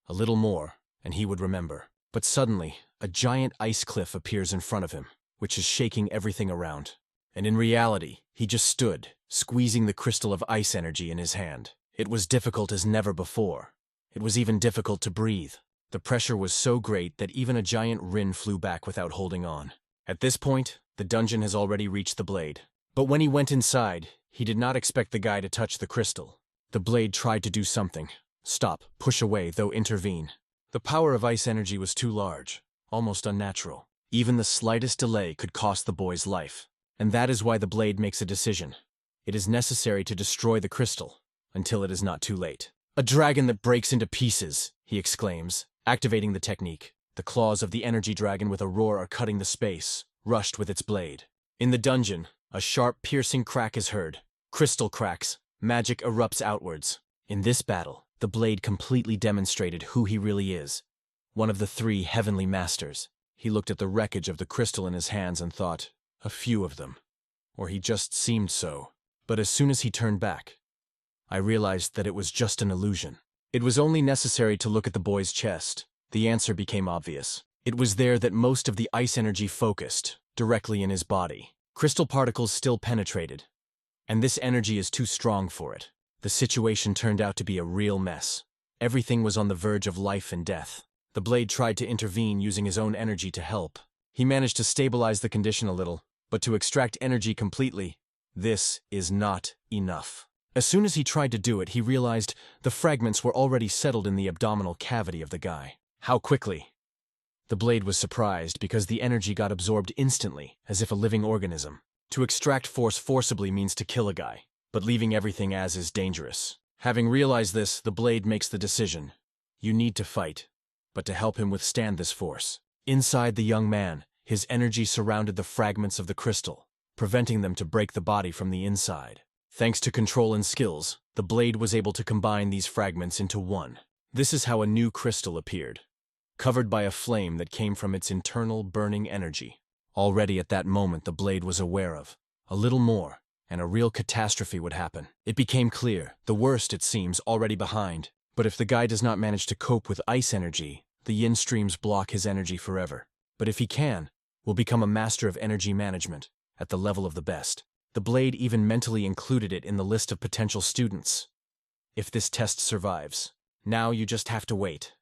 A little more, and he would remember. But suddenly, a giant ice cliff appears in front of him, which is shaking everything around. And in reality, he just stood, squeezing the crystal of ice energy in his hand. It was difficult as never before. It was even difficult to breathe. The pressure was so great that even a giant Rin flew back without holding on. At this point, the dungeon has already reached the blade. But when he went inside, he did not expect the guy to touch the crystal. The blade tried to do something. Stop, push away, though intervene. The power of ice energy was too large, almost unnatural. Even the slightest delay could cost the boy's life. And that is why the blade makes a decision. It is necessary to destroy the crystal, until it is not too late. "A dragon that breaks into pieces," he exclaims, activating the technique. The claws of the energy dragon with a roar are cutting the space, rushed with its blade. In the dungeon, a sharp, piercing crack is heard. Crystal cracks, Magic erupts outwards. In this battle, the blade completely demonstrated who he really is. One of the three heavenly masters. He looked at the wreckage of the crystal in his hands and thought, a few of them. Or he just seemed so. But as soon as he turned back, I realized that it was just an illusion. It was only necessary to look at the boy's chest. The answer became obvious. It was there that most of the ice energy focused, directly in his body. Crystal particles still penetrated, and this energy is too strong for it. The situation turned out to be a real mess. Everything was on the verge of life and death. The blade tried to intervene using his own energy to help. He managed to stabilize the condition a little, but to extract energy completely, this is not enough. As soon as he tried to do it, he realized the fragments were already settled in the abdominal cavity of the guy. How quickly? The blade was surprised because the energy got absorbed instantly, as if a living organism. To extract force forcibly means to kill a guy, but leaving everything as is dangerous. Having realized this, the blade makes the decision. You need to fight, but to help him withstand this force. Inside the young man, his energy surrounded the fragments of the crystal, preventing them to break the body from the inside. Thanks to control and skills, the blade was able to combine these fragments into one. This is how a new crystal appeared, covered by a flame that came from its internal burning energy. Already at that moment the blade was aware of a little more, and a real catastrophe would happen. It became clear, the worst, it seems, already behind. But if the guy does not manage to cope with ice energy, the yin streams block his energy forever. But if he can, will become a master of energy management, at the level of the best. The blade even mentally included it in the list of potential students. If this test survives, now you just have to wait.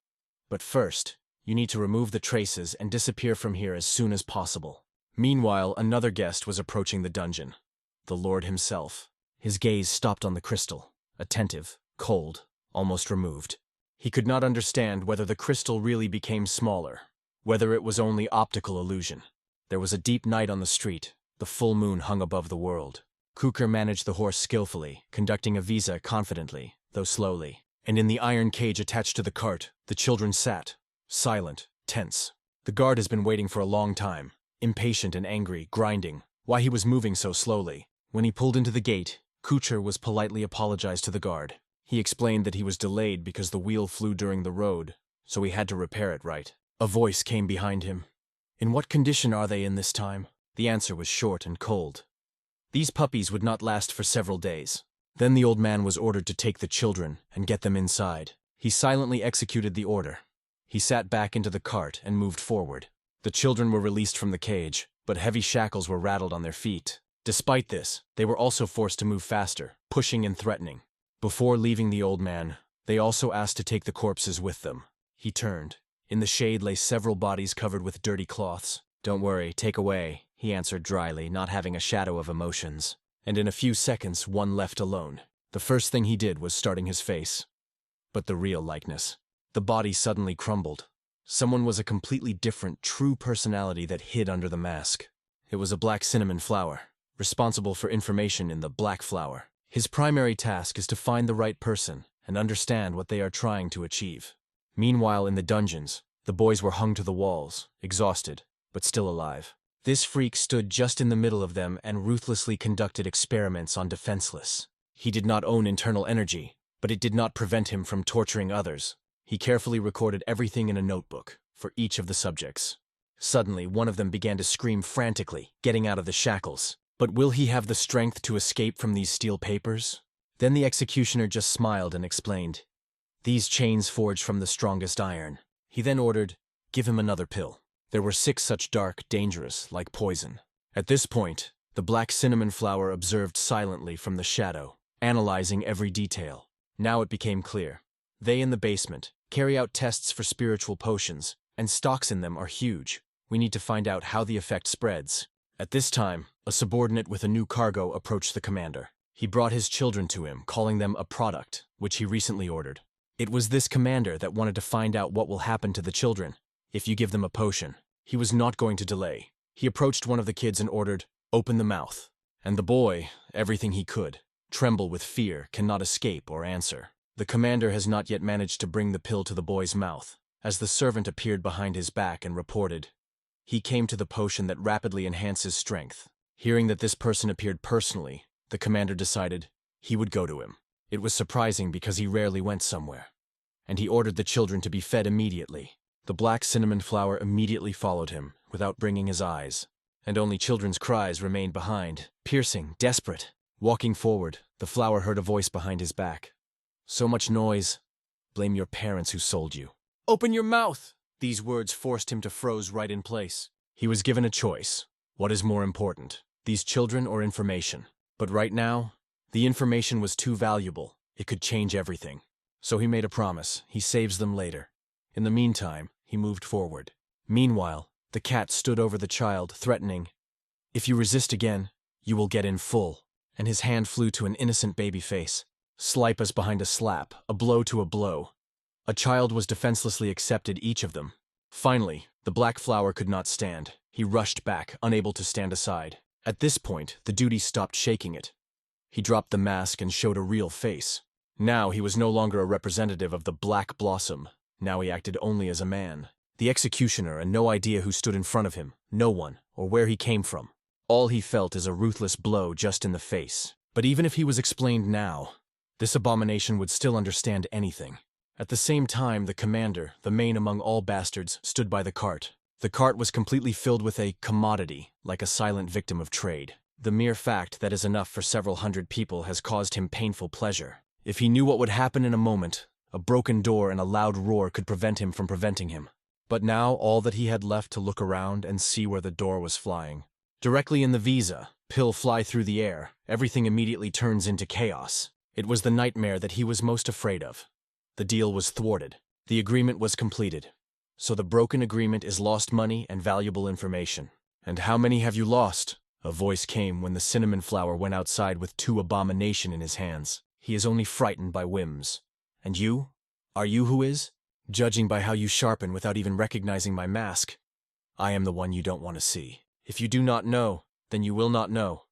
But first, you need to remove the traces and disappear from here as soon as possible. Meanwhile, another guest was approaching the dungeon. The Lord himself. His gaze stopped on the crystal, attentive, cold, almost removed. He could not understand whether the crystal really became smaller, whether it was only optical illusion. There was a deep night on the street. The full moon hung above the world. Kuker managed the horse skillfully, conducting a visa confidently, though slowly. And in the iron cage attached to the cart, the children sat, silent, tense. The guard has been waiting for a long time, impatient and angry, grinding. Why he was moving so slowly. When he pulled into the gate, Kucher was politely apologized to the guard. He explained that he was delayed because the wheel flew during the road, so he had to repair it right. A voice came behind him. In what condition are they in this time? The answer was short and cold. These puppies would not last for several days. Then the old man was ordered to take the children and get them inside. He silently executed the order. He sat back into the cart and moved forward. The children were released from the cage, but heavy shackles were rattled on their feet. Despite this, they were also forced to move faster, pushing and threatening. Before leaving the old man, they also asked to take the corpses with them. He turned. In the shade lay several bodies covered with dirty cloths. Don't worry, take away, he answered dryly, not having a shadow of emotions. And in a few seconds, one left alone. The first thing he did was starting his face. But the real likeness. The body suddenly crumbled. Someone was a completely different, true personality that hid under the mask. It was a black cinnamon flower, responsible for information in the black flower. His primary task is to find the right person and understand what they are trying to achieve. Meanwhile, in the dungeons, the boys were hung to the walls, exhausted, but still alive. This freak stood just in the middle of them and ruthlessly conducted experiments on defenseless. He did not own internal energy, but it did not prevent him from torturing others. He carefully recorded everything in a notebook for each of the subjects. Suddenly, one of them began to scream frantically, getting out of the shackles. But will he have the strength to escape from these steel papers? Then the executioner just smiled and explained, "These chains forged from the strongest iron." He then ordered, "Give him another pill." There were 6 such dark, dangerous, like poison. At this point, the black cinnamon flower observed silently from the shadow, analyzing every detail. Now it became clear. They in the basement carry out tests for spiritual potions, and stocks in them are huge. We need to find out how the effect spreads. At this time, a subordinate with a new cargo approached the commander. He brought his children to him, calling them a product, which he recently ordered. It was this commander that wanted to find out what will happen to the children if you give them a potion. He was not going to delay. He approached one of the kids and ordered, "Open the mouth." And the boy, everything he could, tremble with fear, cannot escape or answer. The commander has not yet managed to bring the pill to the boy's mouth, as the servant appeared behind his back and reported. He came to the potion that rapidly enhances strength. Hearing that this person appeared personally, the commander decided, he would go to him. It was surprising because he rarely went somewhere. And he ordered the children to be fed immediately. The black cinnamon flower immediately followed him, without bringing his eyes. And only children's cries remained behind, piercing, desperate. Walking forward, the flower heard a voice behind his back. So much noise. Blame your parents who sold you. Open your mouth! These words forced him to froze right in place. He was given a choice. What is more important, these children or information? But right now, the information was too valuable. It could change everything. So he made a promise. He saves them later. In the meantime, he moved forward. Meanwhile, the cat stood over the child, threatening, "If you resist again, you will get in full." And his hand flew to an innocent baby face. Slap us behind a slap, a blow to a blow. A child was defenselessly accepted, each of them. Finally, the black flower could not stand. He rushed back, unable to stand aside. At this point, the duty stopped shaking it. He dropped the mask and showed a real face. Now he was no longer a representative of the black blossom. Now he acted only as a man. The executioner, and no idea who stood in front of him, no one, or where he came from. All he felt is a ruthless blow just in the face. But even if he was explained now, this abomination would still understand anything. At the same time, the commander, the main among all bastards, stood by the cart. The cart was completely filled with a commodity, like a silent victim of trade. The mere fact that is enough for several hundred people has caused him painful pleasure. If he knew what would happen in a moment, a broken door and a loud roar could prevent him from preventing him. But now all that he had left to look around and see where the door was flying. Directly in the visa, pill fly through the air, everything immediately turns into chaos. It was the nightmare that he was most afraid of. The deal was thwarted. The agreement was completed. So the broken agreement is lost money and valuable information. And how many have you lost? A voice came when the cinnamon flower went outside with 2 abomination in his hands. He is only frightened by whims. And you? Are you who is? Judging by how you sharpen without even recognizing my mask, I am the one you don't want to see. If you do not know, then you will not know.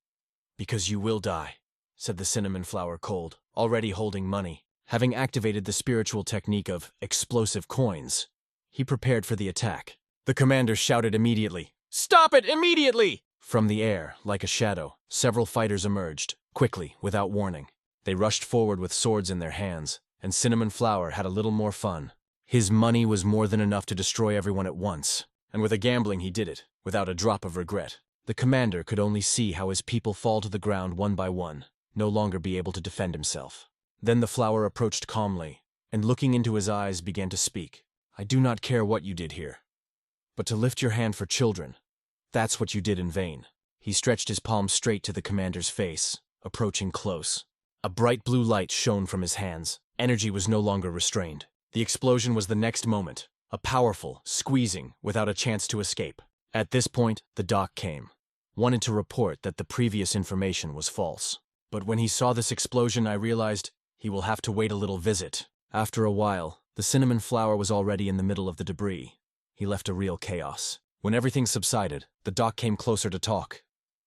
Because you will die, said the cinnamon flower cold, already holding money. Having activated the spiritual technique of explosive coins, he prepared for the attack. The commander shouted immediately, "Stop it immediately!" From the air, like a shadow, several fighters emerged, quickly, without warning. They rushed forward with swords in their hands, and Cinnamon Flower had a little more fun. His money was more than enough to destroy everyone at once, and with a gambling he did it, without a drop of regret. The commander could only see how his people fall to the ground one by one, no longer be able to defend himself. Then the flower approached calmly, and looking into his eyes began to speak. "I do not care what you did here, but to lift your hand for children, that's what you did in vain." He stretched his palm straight to the commander's face, approaching close. A bright blue light shone from his hands. Energy was no longer restrained. The explosion was the next moment, a powerful squeezing without a chance to escape. At this point, the doc came, wanted to report that the previous information was false. But when he saw this explosion, I realized he will have to wait a little visit. After a while, the cinnamon flower was already in the middle of the debris. He left a real chaos. When everything subsided, the doc came closer to talk.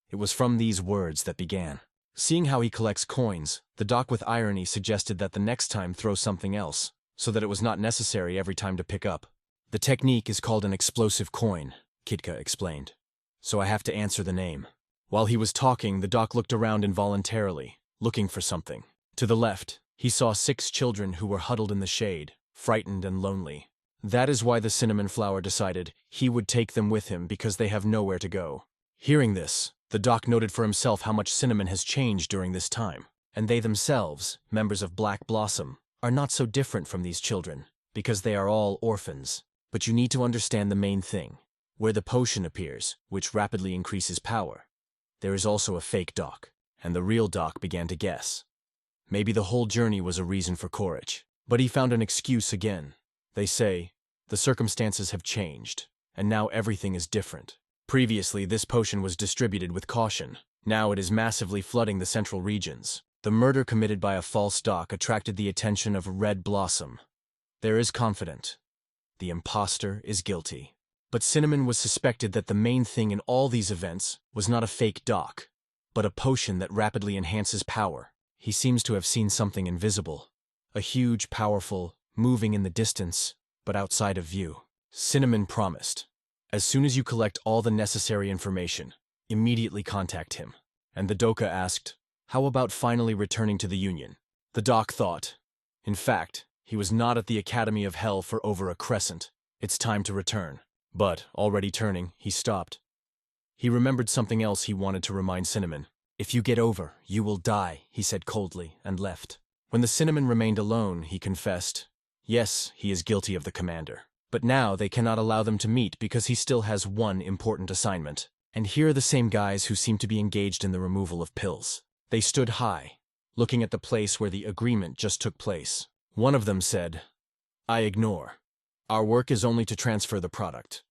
It was from these words that began. Seeing how he collects coins, the doc with irony suggested that the next time throw something else, so that it was not necessary every time to pick up. "The technique is called an explosive coin," Kitka explained. "So I have to answer the name." While he was talking, the doc looked around involuntarily, looking for something. To the left, he saw 6 children who were huddled in the shade, frightened and lonely. That is why the cinnamon flower decided he would take them with him because they have nowhere to go. Hearing this, the doc noted for himself how much Cinnamon has changed during this time, and they themselves, members of Black Blossom, are not so different from these children, because they are all orphans. But you need to understand the main thing. Where the potion appears, which rapidly increases power, there is also a fake doc, and the real doc began to guess. Maybe the whole journey was a reason for courage. But he found an excuse again. They say, the circumstances have changed, and now everything is different. Previously, this potion was distributed with caution. Now it is massively flooding the central regions. The murder committed by a false doc attracted the attention of Red Blossom. There is confident. The imposter is guilty. But Cinnamon was suspected that the main thing in all these events was not a fake doc, but a potion that rapidly enhances power. He seems to have seen something invisible. A huge, powerful, moving in the distance, but outside of view. Cinnamon promised, "As soon as you collect all the necessary information, immediately contact him." And the Doka asked, How about finally returning to the Union? The doc thought. In fact, he was not at the Academy of Hell for over a crescent. It's time to return. But, already turning, he stopped. He remembered something else he wanted to remind Cinnamon. If you get over, you will die, he said coldly, and left. When the Cinnamon remained alone, he confessed, yes, he is guilty of the commander. But now they cannot allow them to meet because he still has one important assignment. And here are the same guys who seem to be engaged in the removal of pills. They stood high, looking at the place where the agreement just took place. One of them said, I ignore. Our work is only to transfer the product.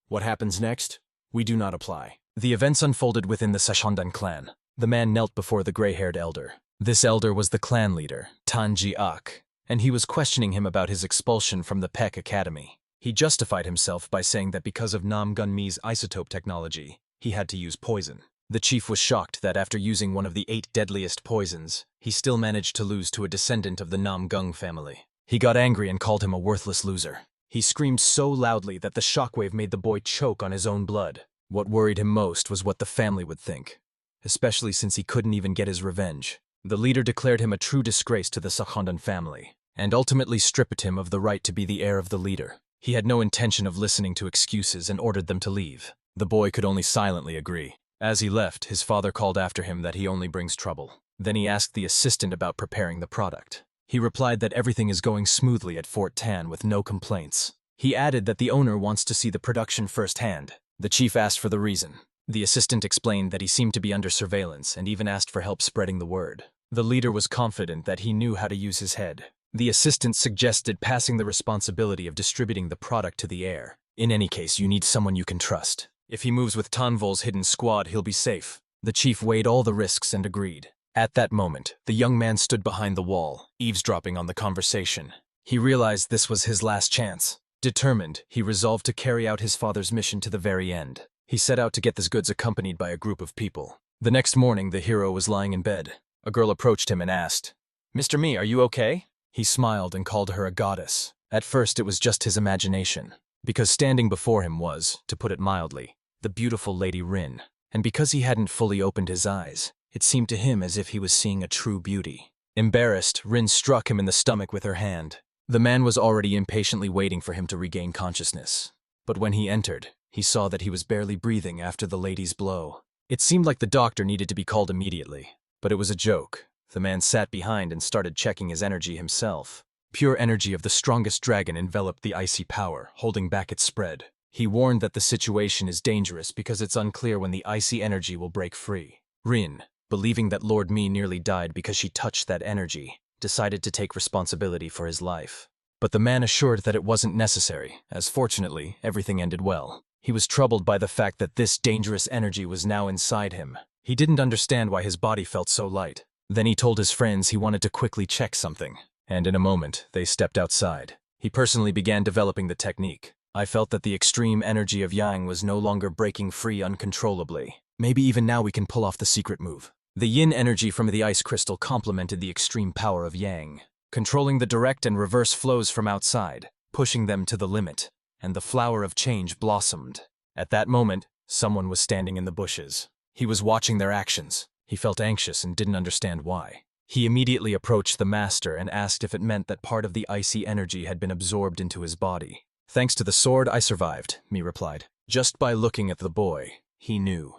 What happens next? We do not apply. The events unfolded within the Sashondan clan. The man knelt before the gray-haired elder. This elder was the clan leader, Tanji-ak, and he was questioning him about his expulsion from the Peck Academy. He justified himself by saying that because of Nam Gunmi's isotope technology, he had to use poison. The chief was shocked that after using one of the 8 deadliest poisons, he still managed to lose to a descendant of the Nam Gung family. He got angry and called him a worthless loser. He screamed so loudly that the shockwave made the boy choke on his own blood. What worried him most was what the family would think, especially since he couldn't even get his revenge. The leader declared him a true disgrace to the Sakhondan family, and ultimately stripped him of the right to be the heir of the leader. He had no intention of listening to excuses and ordered them to leave. The boy could only silently agree. As he left, his father called after him that he only brings trouble. Then he asked the assistant about preparing the product. He replied that everything is going smoothly at Fort Tan with no complaints. He added that the owner wants to see the production firsthand. The chief asked for the reason. The assistant explained that he seemed to be under surveillance and even asked for help spreading the word. The leader was confident that he knew how to use his head. The assistant suggested passing the responsibility of distributing the product to the heir. In any case, you need someone you can trust. If he moves with Tanvol's hidden squad, he'll be safe. The chief weighed all the risks and agreed. At that moment, the young man stood behind the wall, eavesdropping on the conversation. He realized this was his last chance. Determined, he resolved to carry out his father's mission to the very end. He set out to get his goods accompanied by a group of people. The next morning, the hero was lying in bed. A girl approached him and asked, Mr. Mi, are you okay? He smiled and called her a goddess. At first, it was just his imagination, because standing before him was, to put it mildly, the beautiful Lady Rin. And because he hadn't fully opened his eyes, it seemed to him as if he was seeing a true beauty. Embarrassed, Rin struck him in the stomach with her hand. The man was already impatiently waiting for him to regain consciousness. But when he entered, he saw that he was barely breathing after the lady's blow. It seemed like the doctor needed to be called immediately, but it was a joke. The man sat behind and started checking his energy himself. Pure energy of the strongest dragon enveloped the icy power, holding back its spread. He warned that the situation is dangerous because it's unclear when the icy energy will break free. Rin, believing that Lord Mi nearly died because she touched that energy, decided to take responsibility for his life. But the man assured that it wasn't necessary, as fortunately, everything ended well. He was troubled by the fact that this dangerous energy was now inside him. He didn't understand why his body felt so light. Then he told his friends he wanted to quickly check something, and in a moment, they stepped outside. He personally began developing the technique. I felt that the extreme energy of Yang was no longer breaking free uncontrollably. Maybe even now we can pull off the secret move. The yin energy from the ice crystal complemented the extreme power of Yang, controlling the direct and reverse flows from outside, pushing them to the limit, and the flower of change blossomed. At that moment, someone was standing in the bushes. He was watching their actions. He felt anxious and didn't understand why. He immediately approached the master and asked if it meant that part of the icy energy had been absorbed into his body. Thanks to the sword, I survived, Mi replied. Just by looking at the boy, he knew.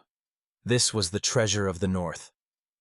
This was the treasure of the North.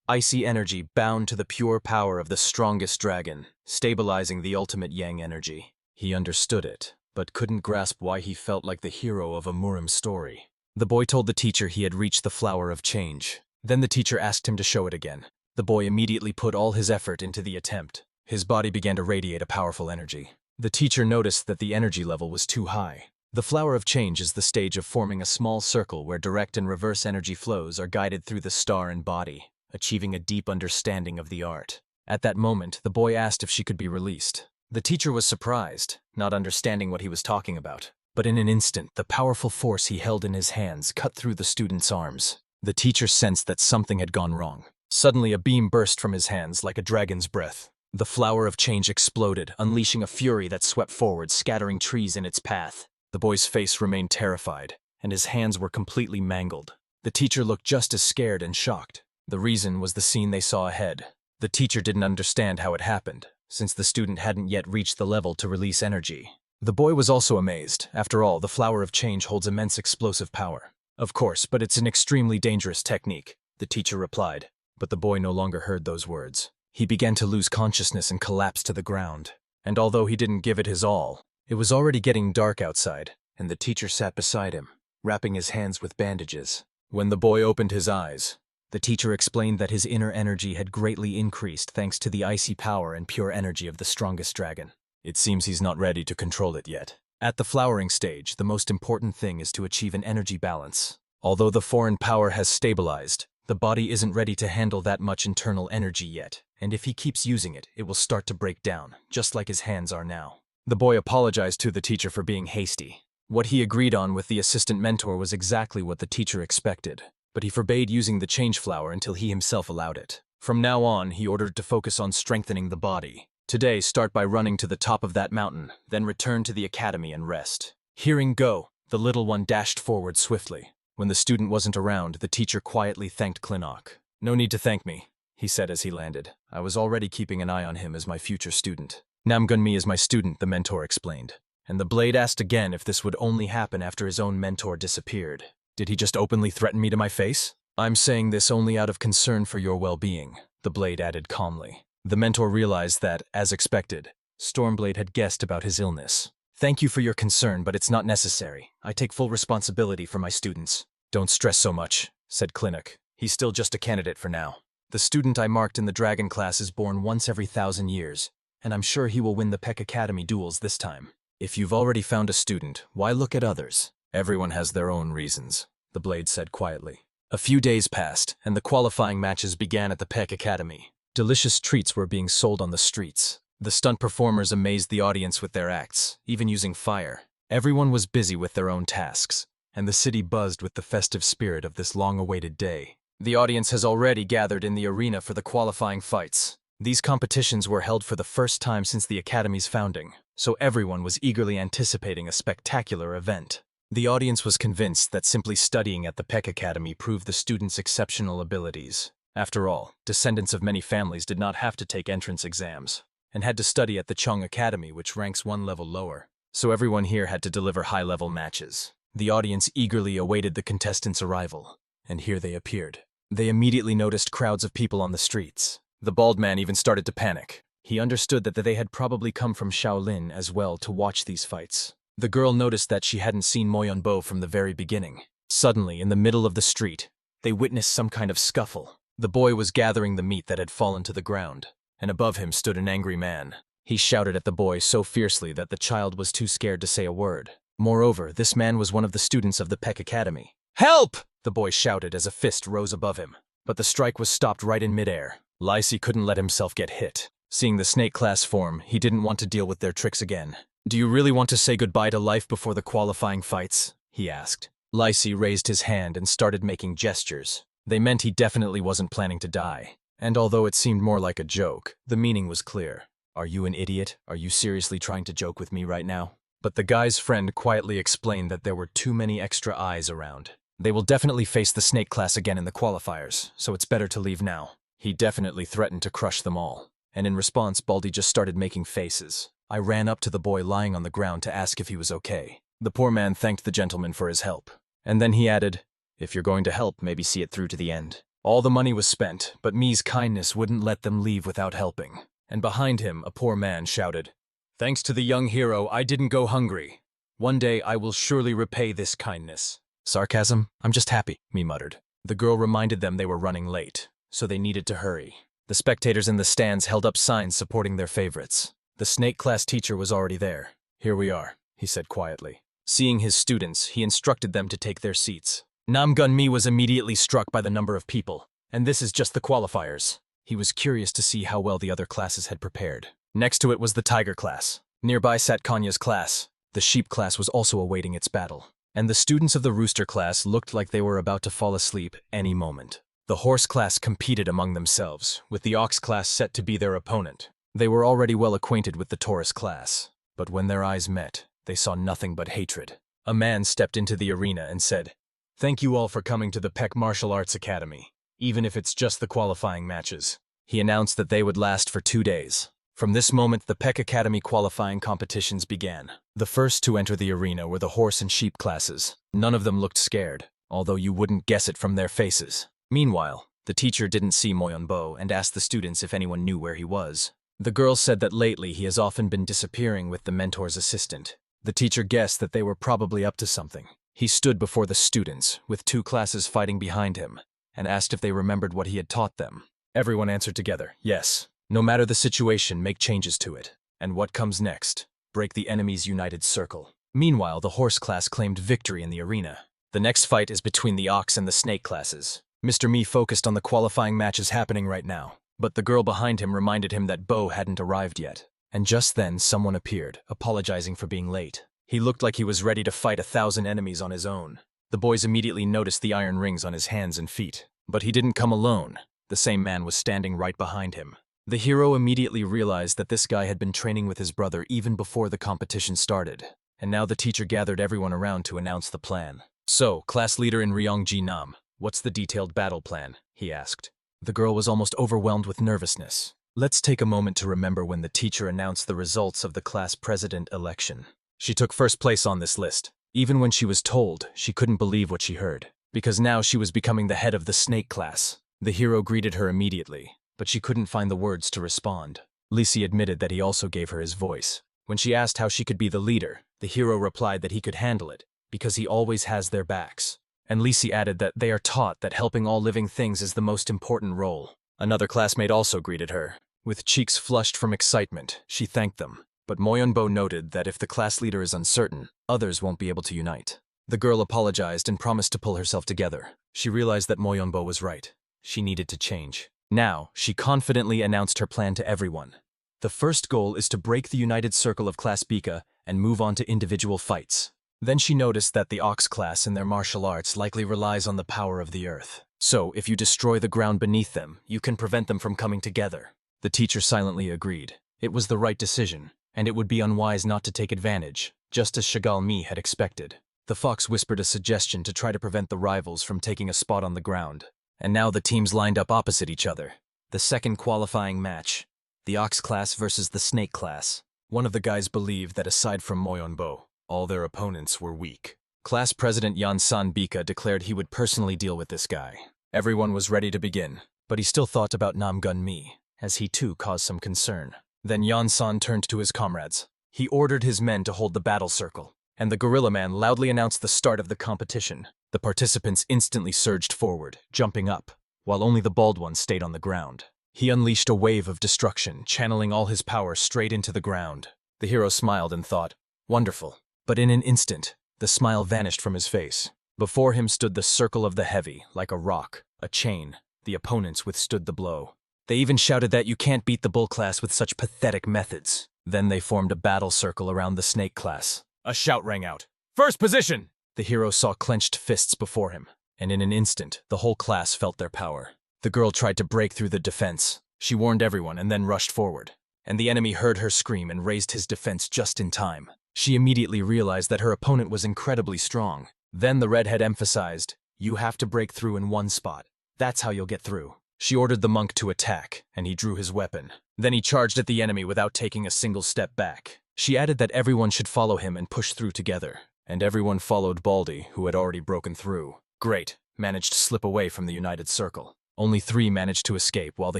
Icy energy bound to the pure power of the strongest dragon, stabilizing the ultimate Yang energy. He understood it, but couldn't grasp why he felt like the hero of a Murim story. The boy told the teacher he had reached the flower of change. Then the teacher asked him to show it again. The boy immediately put all his effort into the attempt. His body began to radiate a powerful energy. The teacher noticed that the energy level was too high. The flower of change is the stage of forming a small circle where direct and reverse energy flows are guided through the star and body, achieving a deep understanding of the art. At that moment, the boy asked if she could be released. The teacher was surprised, not understanding what he was talking about. But in an instant, the powerful force he held in his hands cut through the student's arms. The teacher sensed that something had gone wrong. Suddenly, a beam burst from his hands like a dragon's breath. The flower of change exploded, unleashing a fury that swept forward, scattering trees in its path. The boy's face remained terrified, and his hands were completely mangled. The teacher looked just as scared and shocked. The reason was the scene they saw ahead. The teacher didn't understand how it happened, since the student hadn't yet reached the level to release energy. The boy was also amazed. After all, the flower of change holds immense explosive power. Of course, but it's an extremely dangerous technique, the teacher replied. But the boy no longer heard those words. He began to lose consciousness and collapse to the ground. And although he didn't give it his all, it was already getting dark outside, and the teacher sat beside him, wrapping his hands with bandages. When the boy opened his eyes, the teacher explained that his inner energy had greatly increased thanks to the icy power and pure energy of the strongest dragon. It seems he's not ready to control it yet. At the flowering stage, the most important thing is to achieve an energy balance. Although the foreign power has stabilized, the body isn't ready to handle that much internal energy yet, and if he keeps using it, it will start to break down, just like his hands are now. The boy apologized to the teacher for being hasty. What he agreed on with the assistant mentor was exactly what the teacher expected, but he forbade using the change flower until he himself allowed it. From now on, he ordered to focus on strengthening the body. Today, start by running to the top of that mountain, then return to the academy and rest. Hearing go, the little one dashed forward swiftly. When the student wasn't around, the teacher quietly thanked Klinok. "No need to thank me," he said as he landed. "I was already keeping an eye on him as my future student." "Namgun-mi is my student," the mentor explained. And the blade asked again if this would only happen after his own mentor disappeared. "Did he just openly threaten me to my face?" "I'm saying this only out of concern for your well-being," the blade added calmly. The mentor realized that, as expected, Stormblade had guessed about his illness. "Thank you for your concern, but it's not necessary. I take full responsibility for my students." "Don't stress so much," said Klinok. "He's still just a candidate for now. The student I marked in the dragon class is born once every 1,000 years, and I'm sure he will win the Peck Academy duels this time. If you've already found a student, why look at others? Everyone has their own reasons," the blade said quietly. A few days passed, and the qualifying matches began at the Peck Academy. Delicious treats were being sold on the streets. The stunt performers amazed the audience with their acts, even using fire. Everyone was busy with their own tasks, and the city buzzed with the festive spirit of this long-awaited day. The audience has already gathered in the arena for the qualifying fights. These competitions were held for the first time since the Academy's founding, so everyone was eagerly anticipating a spectacular event. The audience was convinced that simply studying at the Peck Academy proved the students' exceptional abilities. After all, descendants of many families did not have to take entrance exams, and had to study at the Chung Academy, which ranks one level lower. So everyone here had to deliver high-level matches. The audience eagerly awaited the contestants' arrival, and here they appeared. They immediately noticed crowds of people on the streets. The bald man even started to panic. He understood that they had probably come from Shaolin as well to watch these fights. The girl noticed that she hadn't seen Moyonbo from the very beginning. Suddenly, in the middle of the street, they witnessed some kind of scuffle. The boy was gathering the meat that had fallen to the ground, and above him stood an angry man. He shouted at the boy so fiercely that the child was too scared to say a word. Moreover, this man was one of the students of the Peck Academy. "Help!" the boy shouted as a fist rose above him. But the strike was stopped right in midair. Lysy couldn't let himself get hit. Seeing the snake class form, he didn't want to deal with their tricks again. "Do you really want to say goodbye to life before the qualifying fights?" he asked. Lysy raised his hand and started making gestures. They meant he definitely wasn't planning to die. And although it seemed more like a joke, the meaning was clear. "Are you an idiot? Are you seriously trying to joke with me right now?" But the guy's friend quietly explained that there were too many extra eyes around. They will definitely face the snake class again in the qualifiers, so it's better to leave now. He definitely threatened to crush them all. And in response, Baldy just started making faces. I ran up to the boy lying on the ground to ask if he was okay. The poor man thanked the gentleman for his help. And then he added, "If you're going to help, maybe see it through to the end." All the money was spent, but Mi's kindness wouldn't let them leave without helping. And behind him, a poor man shouted, "Thanks to the young hero, I didn't go hungry. One day I will surely repay this kindness." "Sarcasm? I'm just happy," Mi muttered. The girl reminded them they were running late, so they needed to hurry. The spectators in the stands held up signs supporting their favorites. The snake class teacher was already there. "Here we are," he said quietly. Seeing his students, he instructed them to take their seats. Namgun-mi was immediately struck by the number of people, and this is just the qualifiers. He was curious to see how well the other classes had prepared. Next to it was the tiger class. Nearby sat Kanya's class. The sheep class was also awaiting its battle. And the students of the rooster class looked like they were about to fall asleep any moment. The horse class competed among themselves, with the ox class set to be their opponent. They were already well acquainted with the Taurus class, but when their eyes met, they saw nothing but hatred. A man stepped into the arena and said, "Thank you all for coming to the Peck Martial Arts Academy. even if it's just the qualifying matches. He announced that they would last for 2 days. From this moment, the Peck Academy qualifying competitions began. The first to enter the arena were the horse and sheep classes. None of them looked scared, although you wouldn't guess it from their faces. Meanwhile, the teacher didn't see Moyonbo and asked the students if anyone knew where he was. The girl said that lately he has often been disappearing with the mentor's assistant. The teacher guessed that they were probably up to something. He stood before the students, with 2 classes fighting behind him, and asked if they remembered what he had taught them. Everyone answered together, yes. No matter the situation, make changes to it. And what comes next? Break the enemy's united circle. Meanwhile, the horse class claimed victory in the arena. The next fight is between the ox and the snake classes. Mr. Mi focused on the qualifying matches happening right now, but the girl behind him reminded him that Bo hadn't arrived yet. And just then, someone appeared, apologizing for being late. He looked like he was ready to fight 1,000 enemies on his own. The boys immediately noticed the iron rings on his hands and feet. But he didn't come alone. The same man was standing right behind him. The hero immediately realized that this guy had been training with his brother even before the competition started. And now the teacher gathered everyone around to announce the plan. So, class leader in Ryongji Nam, what's the detailed battle plan? He asked. The girl was almost overwhelmed with nervousness. Let's take a moment to remember when the teacher announced the results of the class president election. She took first place on this list. Even when she was told, she couldn't believe what she heard, because now she was becoming the head of the snake class. The hero greeted her immediately, but she couldn't find the words to respond. Lisi admitted that he also gave her his voice. When she asked how she could be the leader, the hero replied that he could handle it, because he always has their backs. And Lisi added that they are taught that helping all living things is the most important role. Another classmate also greeted her. With cheeks flushed from excitement, she thanked them. But Moyonbo noted that if the class leader is uncertain, others won't be able to unite. The girl apologized and promised to pull herself together. She realized that Moyonbo was right. She needed to change. Now, she confidently announced her plan to everyone. The first goal is to break the united circle of Class Bika and move on to individual fights. Then she noticed that the Ox class in their martial arts likely relies on the power of the earth. So, if you destroy the ground beneath them, you can prevent them from coming together. The teacher silently agreed. It was the right decision, and it would be unwise not to take advantage, just as Shagal Mi had expected. The fox whispered a suggestion to try to prevent the rivals from taking a spot on the ground. And now the teams lined up opposite each other. The second qualifying match. The Ox class versus the Snake class. One of the guys believed that aside from Moyonbo, all their opponents were weak. Class President Yansan Bika declared he would personally deal with this guy. Everyone was ready to begin, but he still thought about Namgun Mi, as he too caused some concern. Then Yansan turned to his comrades. He ordered his men to hold the battle circle, and the gorilla man loudly announced the start of the competition. The participants instantly surged forward, jumping up, while only the bald one stayed on the ground. He unleashed a wave of destruction, channeling all his power straight into the ground. The hero smiled and thought, wonderful. But in an instant, the smile vanished from his face. Before him stood the circle of the heavy, like a rock, a chain. The opponents withstood the blow. They even shouted that you can't beat the bull class with such pathetic methods. Then they formed a battle circle around the snake class. A shout rang out. First position! The hero saw clenched fists before him, and in an instant, the whole class felt their power. The girl tried to break through the defense. She warned everyone and then rushed forward. And the enemy heard her scream and raised his defense just in time. She immediately realized that her opponent was incredibly strong. Then the redhead emphasized, you have to break through in one spot. That's how you'll get through. She ordered the monk to attack, and he drew his weapon. Then he charged at the enemy without taking a single step back. She added that everyone should follow him and push through together. And everyone followed Baldy, who had already broken through. Great, managed to slip away from the united circle. Only 3 managed to escape while the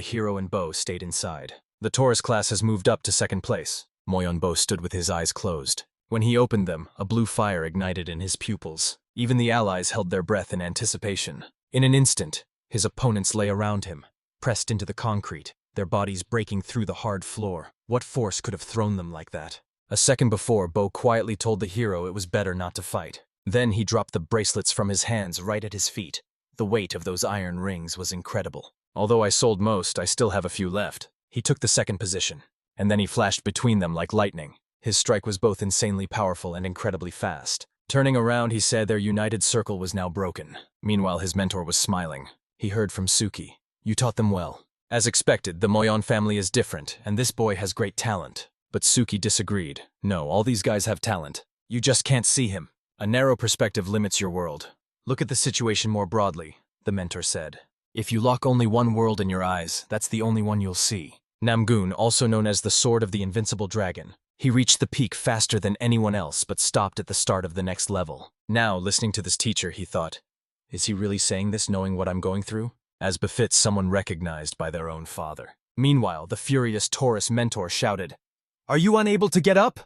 hero and Bo stayed inside. The Taurus class has moved up to second place. Moyonbo stood with his eyes closed. When he opened them, a blue fire ignited in his pupils. Even the allies held their breath in anticipation. In an instant, his opponents lay around him, pressed into the concrete, their bodies breaking through the hard floor. What force could have thrown them like that? A second before, Bo quietly told the hero it was better not to fight. Then he dropped the bracelets from his hands right at his feet. The weight of those iron rings was incredible. Although I sold most, I still have a few left. He took the second position, and then he flashed between them like lightning. His strike was both insanely powerful and incredibly fast. Turning around, he said their united circle was now broken. Meanwhile, his mentor was smiling. He heard from Suki. You taught them well. As expected, the Moyon family is different, and this boy has great talent. But Suki disagreed. No, all these guys have talent. You just can't see him. A narrow perspective limits your world. Look at the situation more broadly, the mentor said. If you lock only one world in your eyes, that's the only one you'll see. Namung, also known as the Sword of the Invincible Dragon. He reached the peak faster than anyone else but stopped at the start of the next level. Now, listening to this teacher, he thought, is he really saying this knowing what I'm going through? As befits someone recognized by their own father. Meanwhile, the furious Taurus mentor shouted, "Are you unable to get up?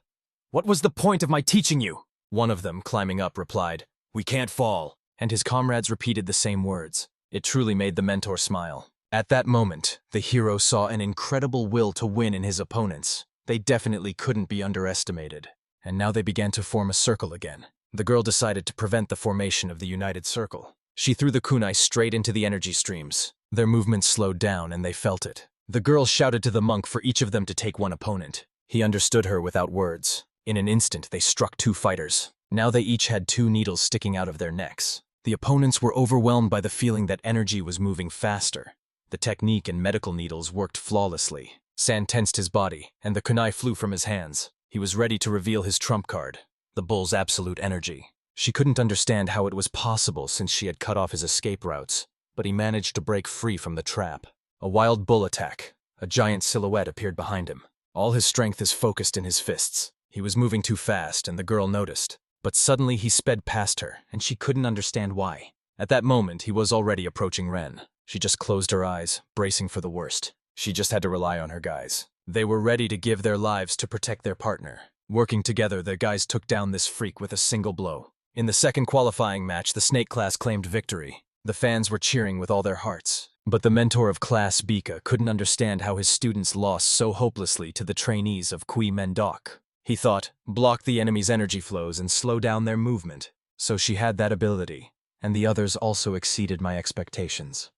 What was the point of my teaching you?" One of them, climbing up, replied, "We can't fall." And his comrades repeated the same words. It truly made the mentor smile. At that moment, the hero saw an incredible will to win in his opponents. They definitely couldn't be underestimated. And now they began to form a circle again. The girl decided to prevent the formation of the united circle. She threw the kunai straight into the energy streams. Their movements slowed down and they felt it. The girl shouted to the monk for each of them to take one opponent. He understood her without words. In an instant, they struck 2 fighters. Now they each had 2 needles sticking out of their necks. The opponents were overwhelmed by the feeling that energy was moving faster. The technique and medical needles worked flawlessly. San tensed his body, and the kunai flew from his hands. He was ready to reveal his trump card, the bull's absolute energy. She couldn't understand how it was possible since she had cut off his escape routes, but he managed to break free from the trap. A wild bull attack. A giant silhouette appeared behind him. All his strength is focused in his fists. He was moving too fast, and the girl noticed. But suddenly he sped past her, and she couldn't understand why. At that moment, he was already approaching Ren. She just closed her eyes, bracing for the worst. She just had to rely on her guys. They were ready to give their lives to protect their partner. Working together, the guys took down this freak with a single blow. In the second qualifying match, the Snake class claimed victory. The fans were cheering with all their hearts. But the mentor of Class Bika couldn't understand how his students lost so hopelessly to the trainees of Kui Mendok. He thought, block the enemy's energy flows and slow down their movement. So she had that ability, and the others also exceeded my expectations.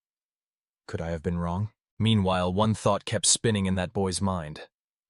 Could I have been wrong? Meanwhile, one thought kept spinning in that boy's mind.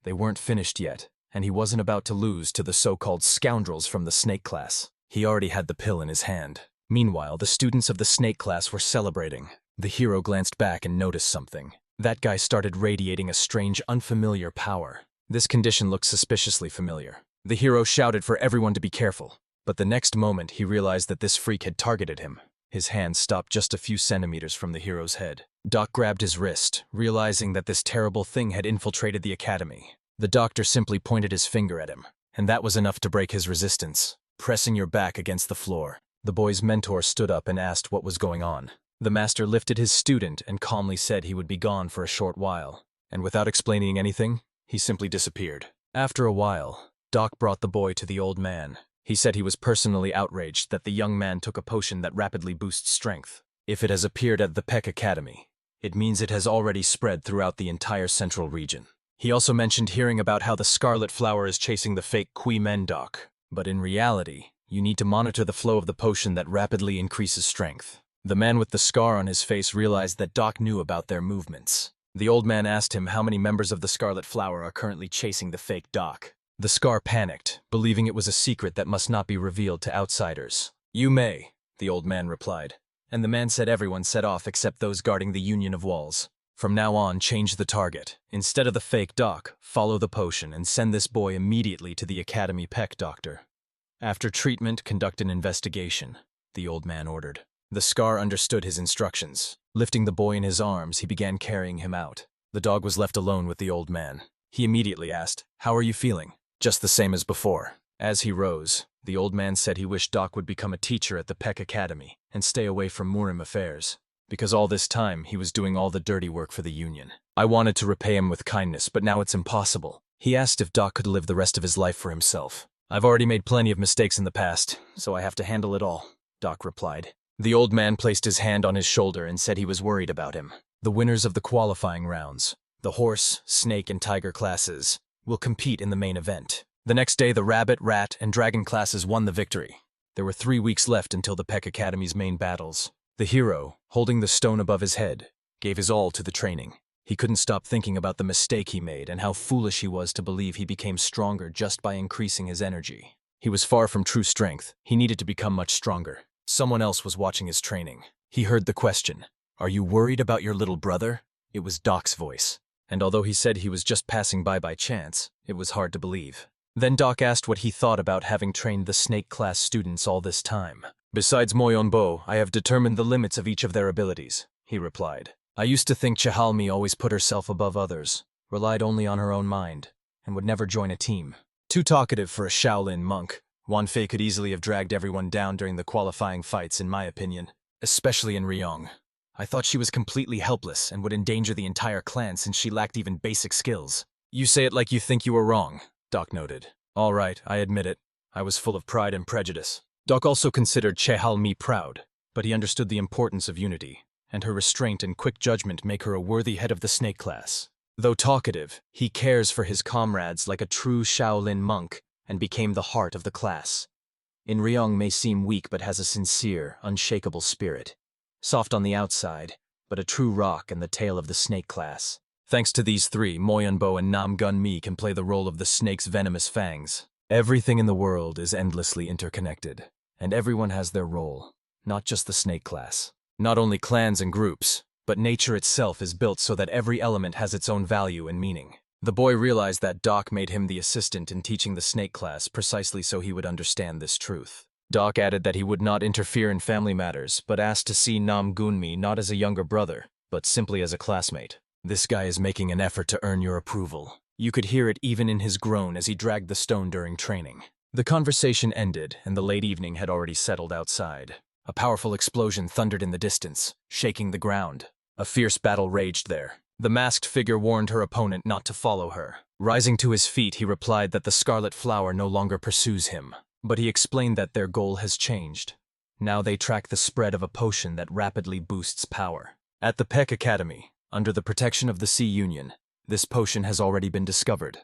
They weren't finished yet, and he wasn't about to lose to the so-called scoundrels from the Snake class. He already had the pill in his hand. Meanwhile, the students of the Snake class were celebrating. The hero glanced back and noticed something. That guy started radiating a strange, unfamiliar power. This condition looked suspiciously familiar. The hero shouted for everyone to be careful, but the next moment he realized that this freak had targeted him. His hand stopped just a few centimeters from the hero's head. Doc grabbed his wrist, realizing that this terrible thing had infiltrated the academy. The doctor simply pointed his finger at him, and that was enough to break his resistance. Pressing your back against the floor. The boy's mentor stood up and asked what was going on. The master lifted his student and calmly said he would be gone for a short while. And without explaining anything, he simply disappeared. After a while, Doc brought the boy to the old man. He said he was personally outraged that the young man took a potion that rapidly boosts strength. If it has appeared at the Peck Academy, it means it has already spread throughout the entire central region. He also mentioned hearing about how the Scarlet Flower is chasing the fake Kui Mendok. But in reality, you need to monitor the flow of the potion that rapidly increases strength. The man with the scar on his face realized that Doc knew about their movements. The old man asked him how many members of the Scarlet Flower are currently chasing the fake Doc. The scar panicked, believing it was a secret that must not be revealed to outsiders. "You may," the old man replied. And the man said everyone set off except those guarding the Union of Walls. From now on, change the target. Instead of the fake Doc, follow the potion and send this boy immediately to the Academy Peck doctor. After treatment, conduct an investigation, the old man ordered. The scar understood his instructions. Lifting the boy in his arms, he began carrying him out. The dog was left alone with the old man. He immediately asked, "How are you feeling?" "Just the same as before." As he rose, the old man said he wished Doc would become a teacher at the Peck Academy and stay away from Murim affairs, because all this time he was doing all the dirty work for the Union. "I wanted to repay him with kindness, but now it's impossible." He asked if Doc could live the rest of his life for himself. "I've already made plenty of mistakes in the past, so I have to handle it all," Doc replied. The old man placed his hand on his shoulder and said he was worried about him. The winners of the qualifying rounds, the horse, snake, and tiger classes, will compete in the main event. The next day, the rabbit, rat, and dragon classes won the victory. There were 3 weeks left until the Peck Academy's main battles. The hero, holding the stone above his head, gave his all to the training. He couldn't stop thinking about the mistake he made and how foolish he was to believe he became stronger just by increasing his energy. He was far from true strength. He needed to become much stronger. Someone else was watching his training. He heard the question, "Are you worried about your little brother?" It was Doc's voice. And although he said he was just passing by chance, it was hard to believe. Then Doc asked what he thought about having trained the snake class students all this time. "Besides Moyonbo, I have determined the limits of each of their abilities," he replied. I used to think Chehalmi always put herself above others, relied only on her own mind, and would never join a team. Too talkative for a Shaolin monk, Wanfei could easily have dragged everyone down during the qualifying fights, in my opinion, especially in Ryong. I thought she was completely helpless and would endanger the entire clan since she lacked even basic skills. You say it like you think you were wrong, Doc noted. All right, I admit it. I was full of pride and prejudice. Doc also considered Chehalmi proud, but he understood the importance of unity, and her restraint and quick judgment make her a worthy head of the snake class. Though talkative, he cares for his comrades like a true Shaolin monk and became the heart of the class. In Ryong may seem weak but has a sincere, unshakable spirit. Soft on the outside, but a true rock in the tail of the snake class. Thanks to these three, Moyonbo and Nam Gun-mi can play the role of the snake's venomous fangs. Everything in the world is endlessly interconnected, and everyone has their role, not just the snake class. Not only clans and groups, but nature itself is built so that every element has its own value and meaning. The boy realized that Doc made him the assistant in teaching the snake class precisely so he would understand this truth. Doc added that he would not interfere in family matters, but asked to see Nam Gun-mi not as a younger brother, but simply as a classmate. This guy is making an effort to earn your approval. You could hear it even in his groan as he dragged the stone during training. The conversation ended, and the late evening had already settled outside. A powerful explosion thundered in the distance, shaking the ground. A fierce battle raged there. The masked figure warned her opponent not to follow her. Rising to his feet, he replied that the Scarlet Flower no longer pursues him. But he explained that their goal has changed. Now they track the spread of a potion that rapidly boosts power. At the Peck Academy, under the protection of the Sea Union, this potion has already been discovered.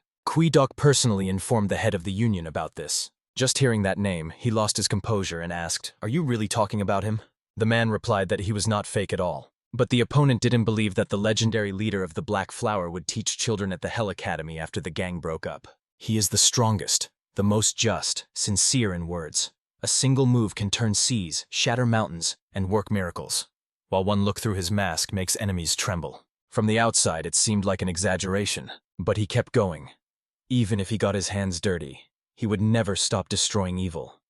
Doc personally informed the head of the Union about this. Just hearing that name, he lost his composure and asked, "Are you really talking about him?" The man replied that he was not fake at all. But the opponent didn't believe that the legendary leader of the Black Flower would teach children at the Hell Academy after the gang broke up. He is the strongest, the most just, sincere in words. A single move can turn seas, shatter mountains, and work miracles, while one look through his mask makes enemies tremble. From the outside, it seemed like an exaggeration, but he kept going. Even if he got his hands dirty, he would never stop destroying evil.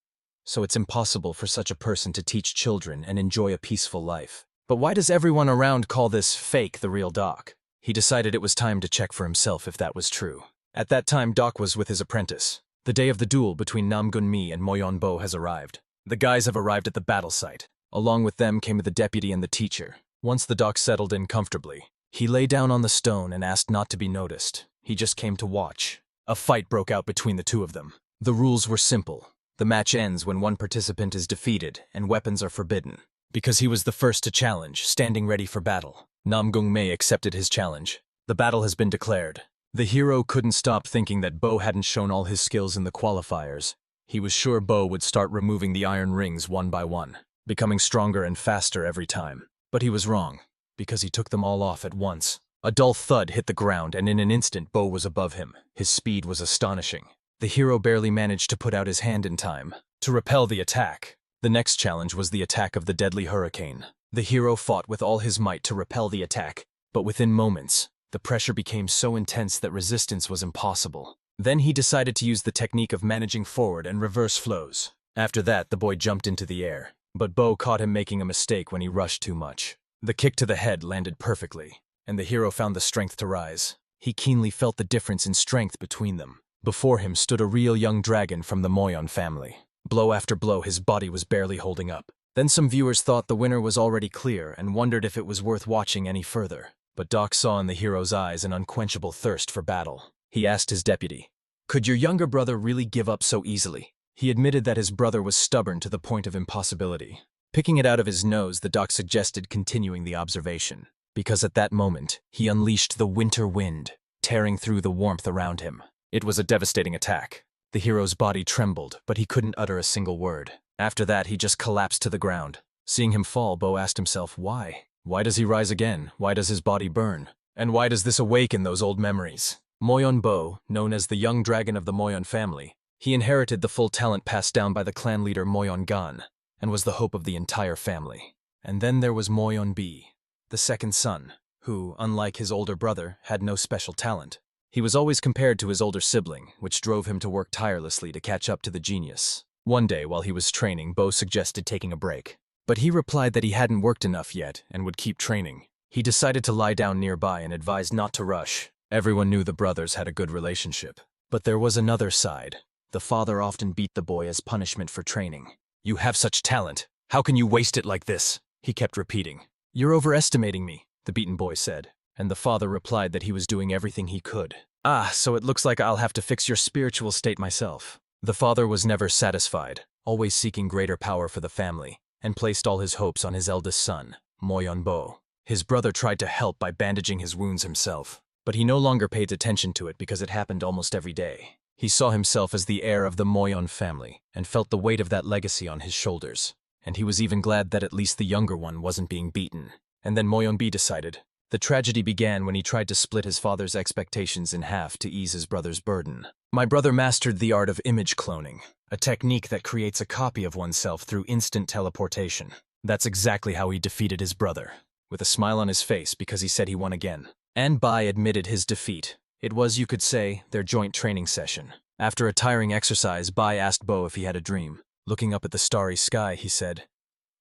So it's impossible for such a person to teach children and enjoy a peaceful life. But why does everyone around call this fake the real Doc? He decided it was time to check for himself if that was true. At that time, Doc was with his apprentice. The day of the duel between Nam Gun-mi and Moyonbo has arrived. The guys have arrived at the battle site. Along with them came the deputy and the teacher. Once the Doc settled in comfortably, he lay down on the stone and asked not to be noticed. He just came to watch. A fight broke out between the two of them. The rules were simple. The match ends when one participant is defeated and weapons are forbidden. Because he was the first to challenge, standing ready for battle, Nam Gung-mei accepted his challenge. The battle has been declared. The hero couldn't stop thinking that Bo hadn't shown all his skills in the qualifiers. He was sure Bo would start removing the iron rings one by one, becoming stronger and faster every time. But he was wrong, because he took them all off at once. A dull thud hit the ground, and in an instant Bo was above him. His speed was astonishing. The hero barely managed to put out his hand in time to repel the attack. The next challenge was the attack of the deadly hurricane. The hero fought with all his might to repel the attack, but within moments, the pressure became so intense that resistance was impossible. Then he decided to use the technique of managing forward and reverse flows. After that, the boy jumped into the air, but Bo caught him making a mistake when he rushed too much. The kick to the head landed perfectly, and the hero found the strength to rise. He keenly felt the difference in strength between them. Before him stood a real young dragon from the Moyon family. Blow after blow, his body was barely holding up. Then some viewers thought the winner was already clear and wondered if it was worth watching any further. But Doc saw in the hero's eyes an unquenchable thirst for battle. He asked his deputy, "Could your younger brother really give up so easily?" He admitted that his brother was stubborn to the point of impossibility. Picking it out of his nose, the Doc suggested continuing the observation, because at that moment, he unleashed the winter wind, tearing through the warmth around him. It was a devastating attack. The hero's body trembled, but he couldn't utter a single word. After that, he just collapsed to the ground. Seeing him fall, Bo asked himself, why? Why does he rise again? Why does his body burn? And why does this awaken those old memories? Moyon Bo, known as the young dragon of the Moyon family, he inherited the full talent passed down by the clan leader Moyon Gan, and was the hope of the entire family. And then there was Moyon B, the second son, who, unlike his older brother, had no special talent. He was always compared to his older sibling, which drove him to work tirelessly to catch up to the genius. One day, while he was training, Bo suggested taking a break. But he replied that he hadn't worked enough yet and would keep training. He decided to lie down nearby and advised not to rush. Everyone knew the brothers had a good relationship. But there was another side. The father often beat the boy as punishment for training. "You have such talent. How can you waste it like this?" he kept repeating. "You're overestimating me," the beaten boy said. And the father replied that he was doing everything he could. "Ah, so it looks like I'll have to fix your spiritual state myself." The father was never satisfied, always seeking greater power for the family, and placed all his hopes on his eldest son, Moyonbo. His brother tried to help by bandaging his wounds himself, but he no longer paid attention to it because it happened almost every day. He saw himself as the heir of the Moyon family and felt the weight of that legacy on his shoulders. And he was even glad that at least the younger one wasn't being beaten. And then Moyonbi decided. The tragedy began when he tried to split his father's expectations in half to ease his brother's burden. My brother mastered the art of image cloning, a technique that creates a copy of oneself through instant teleportation. That's exactly how he defeated his brother, with a smile on his face because he said he won again. And Bai admitted his defeat. It was, you could say, their joint training session. After a tiring exercise, Bai asked Bo if he had a dream. Looking up at the starry sky, he said,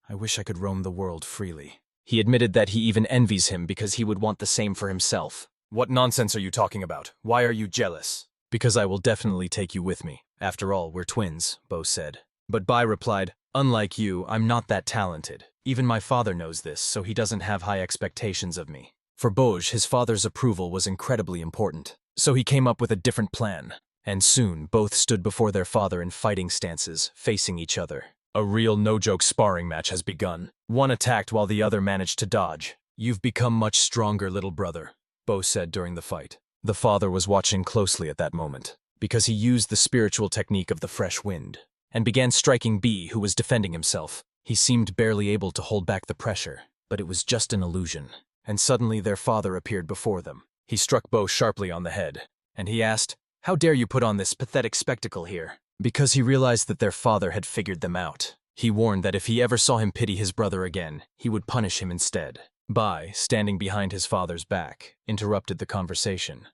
"I wish I could roam the world freely." He admitted that he even envies him because he would want the same for himself. "What nonsense are you talking about? Why are you jealous?" "Because I will definitely take you with me. After all, we're twins," Bo said. But Bai replied, "Unlike you, I'm not that talented. Even my father knows this, so he doesn't have high expectations of me." For Boj, his father's approval was incredibly important. So he came up with a different plan. And soon, both stood before their father in fighting stances, facing each other. A real no-joke sparring match has begun. One attacked while the other managed to dodge. "You've become much stronger, little brother," Bo said during the fight. The father was watching closely at that moment, because he used the spiritual technique of the fresh wind, and began striking B, who was defending himself. He seemed barely able to hold back the pressure, but it was just an illusion. And suddenly their father appeared before them. He struck Bo sharply on the head, and he asked, "How dare you put on this pathetic spectacle here?" Because he realized that their father had figured them out. He warned that if he ever saw him pity his brother again, he would punish him instead. Bai, standing behind his father's back, interrupted the conversation.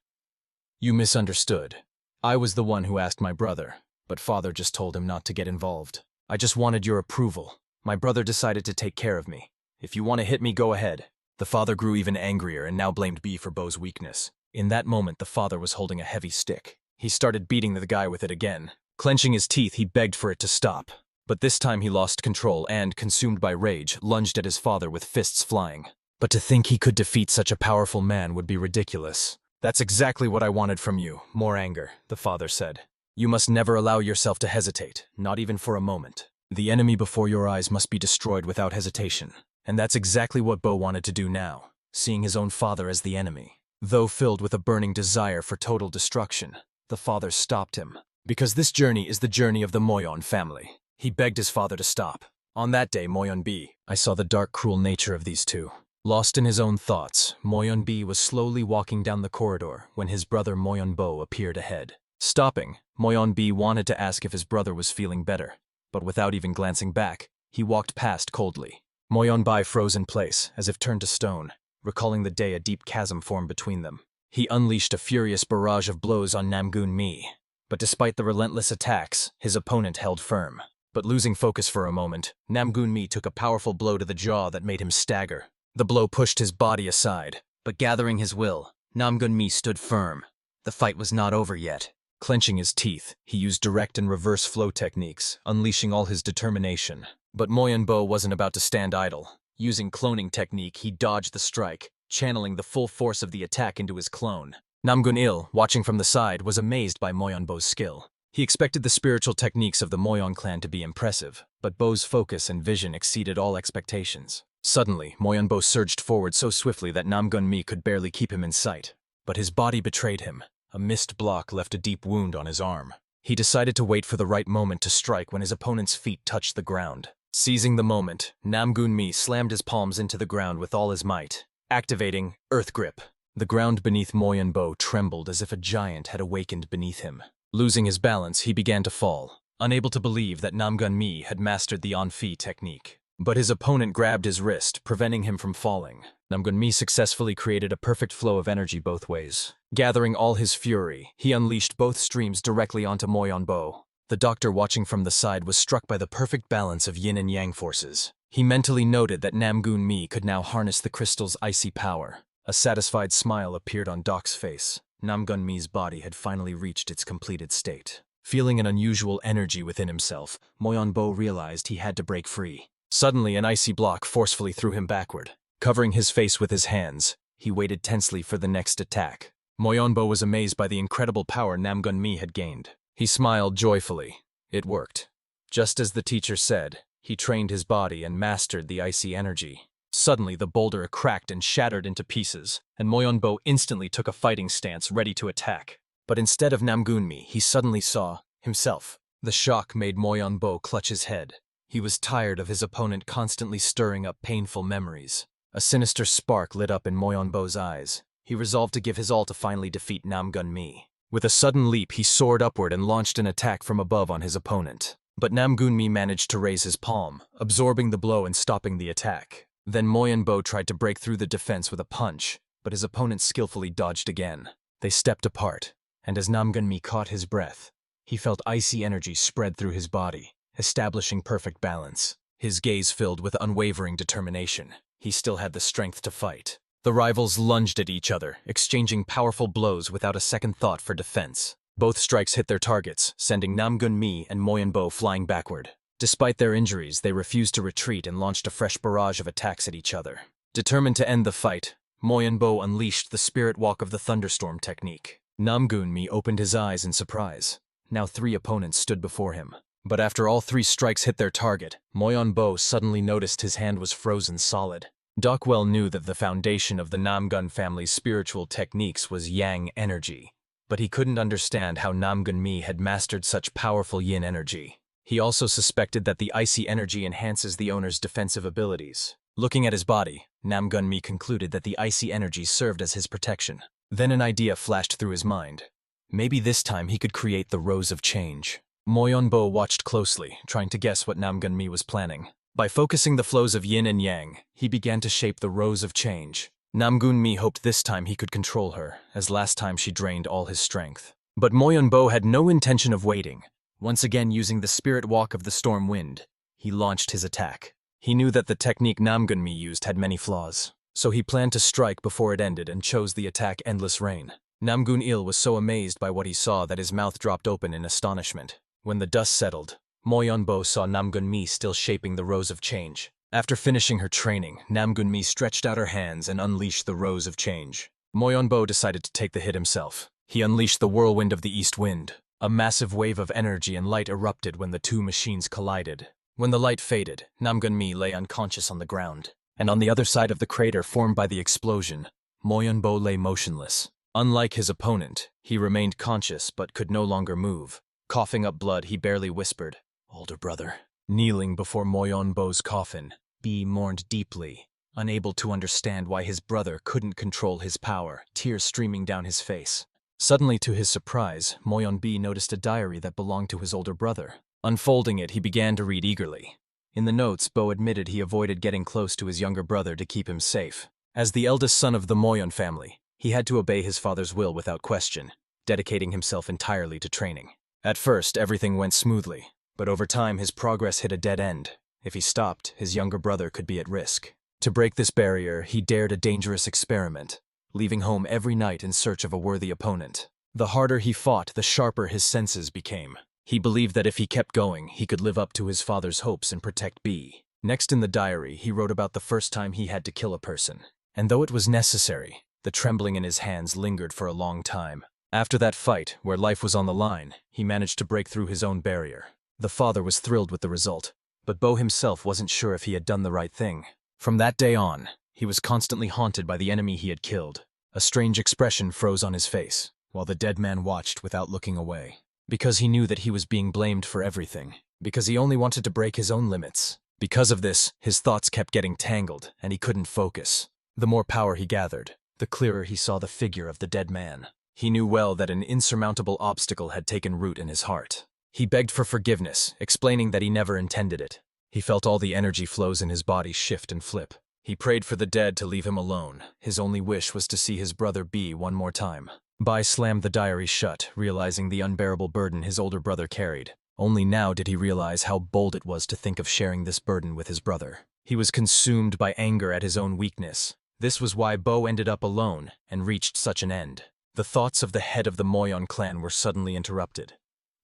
"You misunderstood. I was the one who asked my brother, but father just told him not to get involved. I just wanted your approval. My brother decided to take care of me. If you want to hit me, go ahead." The father grew even angrier and now blamed B for Bo's weakness. In that moment, the father was holding a heavy stick. He started beating the guy with it again. Clenching his teeth, he begged for it to stop. But this time he lost control and, consumed by rage, lunged at his father with fists flying. But to think he could defeat such a powerful man would be ridiculous. "That's exactly what I wanted from you, more anger," the father said. "You must never allow yourself to hesitate, not even for a moment. The enemy before your eyes must be destroyed without hesitation." And that's exactly what Bo wanted to do now, seeing his own father as the enemy. Though filled with a burning desire for total destruction, the father stopped him. Because this journey is the journey of the Moyon family. He begged his father to stop. On that day, Moyon B, I saw the dark, cruel nature of these two. Lost in his own thoughts, Moyon B was slowly walking down the corridor when his brother Moyon Bo appeared ahead. Stopping, Moyon B wanted to ask if his brother was feeling better, but without even glancing back, he walked past coldly. Moyon Bai froze in place, as if turned to stone, recalling the day a deep chasm formed between them. He unleashed a furious barrage of blows on Namgun Mi. But despite the relentless attacks, his opponent held firm. But losing focus for a moment, Namgun Mi took a powerful blow to the jaw that made him stagger. The blow pushed his body aside, but gathering his will, Namgun Mi stood firm. The fight was not over yet. Clenching his teeth, he used direct and reverse flow techniques, unleashing all his determination. But Moyon Bo wasn't about to stand idle. Using cloning technique, he dodged the strike, channeling the full force of the attack into his clone. Namgun Il, watching from the side, was amazed by Moyon Bo's skill. He expected the spiritual techniques of the Moyon clan to be impressive, but Bo's focus and vision exceeded all expectations. Suddenly, Moyon Bo surged forward so swiftly that Namgun Mi could barely keep him in sight. But his body betrayed him. A mist block left a deep wound on his arm. He decided to wait for the right moment to strike when his opponent's feet touched the ground. Seizing the moment, Namgun Mi slammed his palms into the ground with all his might, activating Earth Grip. The ground beneath Moyon Bo trembled as if a giant had awakened beneath him. Losing his balance, he began to fall, unable to believe that Namgun Mi had mastered the Onfi technique. But his opponent grabbed his wrist, preventing him from falling. Namgun Mi successfully created a perfect flow of energy both ways. Gathering all his fury, he unleashed both streams directly onto Moyon Bo. The doctor watching from the side was struck by the perfect balance of yin and yang forces. He mentally noted that Namgun Mi could now harness the crystal's icy power. A satisfied smile appeared on Doc's face. Namgun Mi's body had finally reached its completed state. Feeling an unusual energy within himself, Moyonbo realized he had to break free. Suddenly, an icy block forcefully threw him backward. Covering his face with his hands, he waited tensely for the next attack. Moyonbo was amazed by the incredible power Namgun Mi had gained. He smiled joyfully. It worked. Just as the teacher said, he trained his body and mastered the icy energy. Suddenly, the boulder cracked and shattered into pieces, and Moyonbo instantly took a fighting stance, ready to attack. But instead of Namgun Mi, he suddenly saw himself. The shock made Moyonbo clutch his head. He was tired of his opponent constantly stirring up painful memories. A sinister spark lit up in Moyonbo's eyes. He resolved to give his all to finally defeat Namgun Mi. With a sudden leap, he soared upward and launched an attack from above on his opponent. But Namgun Mi managed to raise his palm, absorbing the blow and stopping the attack. Then Moyonbo tried to break through the defense with a punch, but his opponent skillfully dodged again. They stepped apart, and as Namgun Mi caught his breath, he felt icy energy spread through his body, establishing perfect balance. His gaze filled with unwavering determination. He still had the strength to fight. The rivals lunged at each other, exchanging powerful blows without a second thought for defense. Both strikes hit their targets, sending Namgun Mi and Moyonbo flying backward. Despite their injuries, they refused to retreat and launched a fresh barrage of attacks at each other. Determined to end the fight, Moyonbo unleashed the Spirit Walk of the Thunderstorm technique. Namgun Mi opened his eyes in surprise. Now 3 opponents stood before him. But after all 3 strikes hit their target, Moyonbo suddenly noticed his hand was frozen solid. Doc well knew that the foundation of the Namgun family's spiritual techniques was yang energy, but he couldn't understand how Namgun Mi had mastered such powerful yin energy. He also suspected that the icy energy enhances the owner's defensive abilities. Looking at his body, Namgun Mi concluded that the icy energy served as his protection. Then an idea flashed through his mind. Maybe this time he could create the Rose of Change. Moyonbo watched closely, trying to guess what Namgun Mi was planning. By focusing the flows of yin and yang, he began to shape the Rose of Change. Namgun Mi hoped this time he could control her, as last time she drained all his strength. But Moyonbo had no intention of waiting. Once again using the Spirit Walk of the Storm Wind, he launched his attack. He knew that the technique Namgun Mi used had many flaws, so he planned to strike before it ended and chose the attack Endless Rain. Namgun Il was so amazed by what he saw that his mouth dropped open in astonishment. When the dust settled, Moyonbo saw Namgun Mi still shaping the Rose of Change. After finishing her training, Namgun Mi stretched out her hands and unleashed the Rose of Change. Moyonbo decided to take the hit himself. He unleashed the Whirlwind of the East Wind. A massive wave of energy and light erupted when the 2 machines collided. When the light faded, Namgun Mi lay unconscious on the ground. And on the other side of the crater formed by the explosion, Moyonbo lay motionless. Unlike his opponent, he remained conscious but could no longer move. Coughing up blood, he barely whispered, "Older brother." Kneeling before Moyonbo's coffin, B mourned deeply, unable to understand why his brother couldn't control his power, tears streaming down his face. Suddenly, to his surprise, Moyonbo noticed a diary that belonged to his older brother. Unfolding it, he began to read eagerly. In the notes, Bo admitted he avoided getting close to his younger brother to keep him safe. As the eldest son of the Moyon family, he had to obey his father's will without question, dedicating himself entirely to training. At first, everything went smoothly, but over time his progress hit a dead end. If he stopped, his younger brother could be at risk. To break this barrier, he dared a dangerous experiment, leaving home every night in search of a worthy opponent. The harder he fought, the sharper his senses became. He believed that if he kept going, he could live up to his father's hopes and protect B. Next in the diary, he wrote about the first time he had to kill a person. And though it was necessary, the trembling in his hands lingered for a long time. After that fight, where life was on the line, he managed to break through his own barrier. The father was thrilled with the result, but Bo himself wasn't sure if he had done the right thing. From that day on, he was constantly haunted by the enemy he had killed. A strange expression froze on his face, while the dead man watched without looking away. Because he knew that he was being blamed for everything. Because he only wanted to break his own limits. Because of this, his thoughts kept getting tangled, and he couldn't focus. The more power he gathered, the clearer he saw the figure of the dead man. He knew well that an insurmountable obstacle had taken root in his heart. He begged for forgiveness, explaining that he never intended it. He felt all the energy flows in his body shift and flip. He prayed for the dead to leave him alone. His only wish was to see his brother B one more time. Bai slammed the diary shut, realizing the unbearable burden his older brother carried. Only now did he realize how bold it was to think of sharing this burden with his brother. He was consumed by anger at his own weakness. This was why Bo ended up alone and reached such an end. The thoughts of the head of the Moyon clan were suddenly interrupted.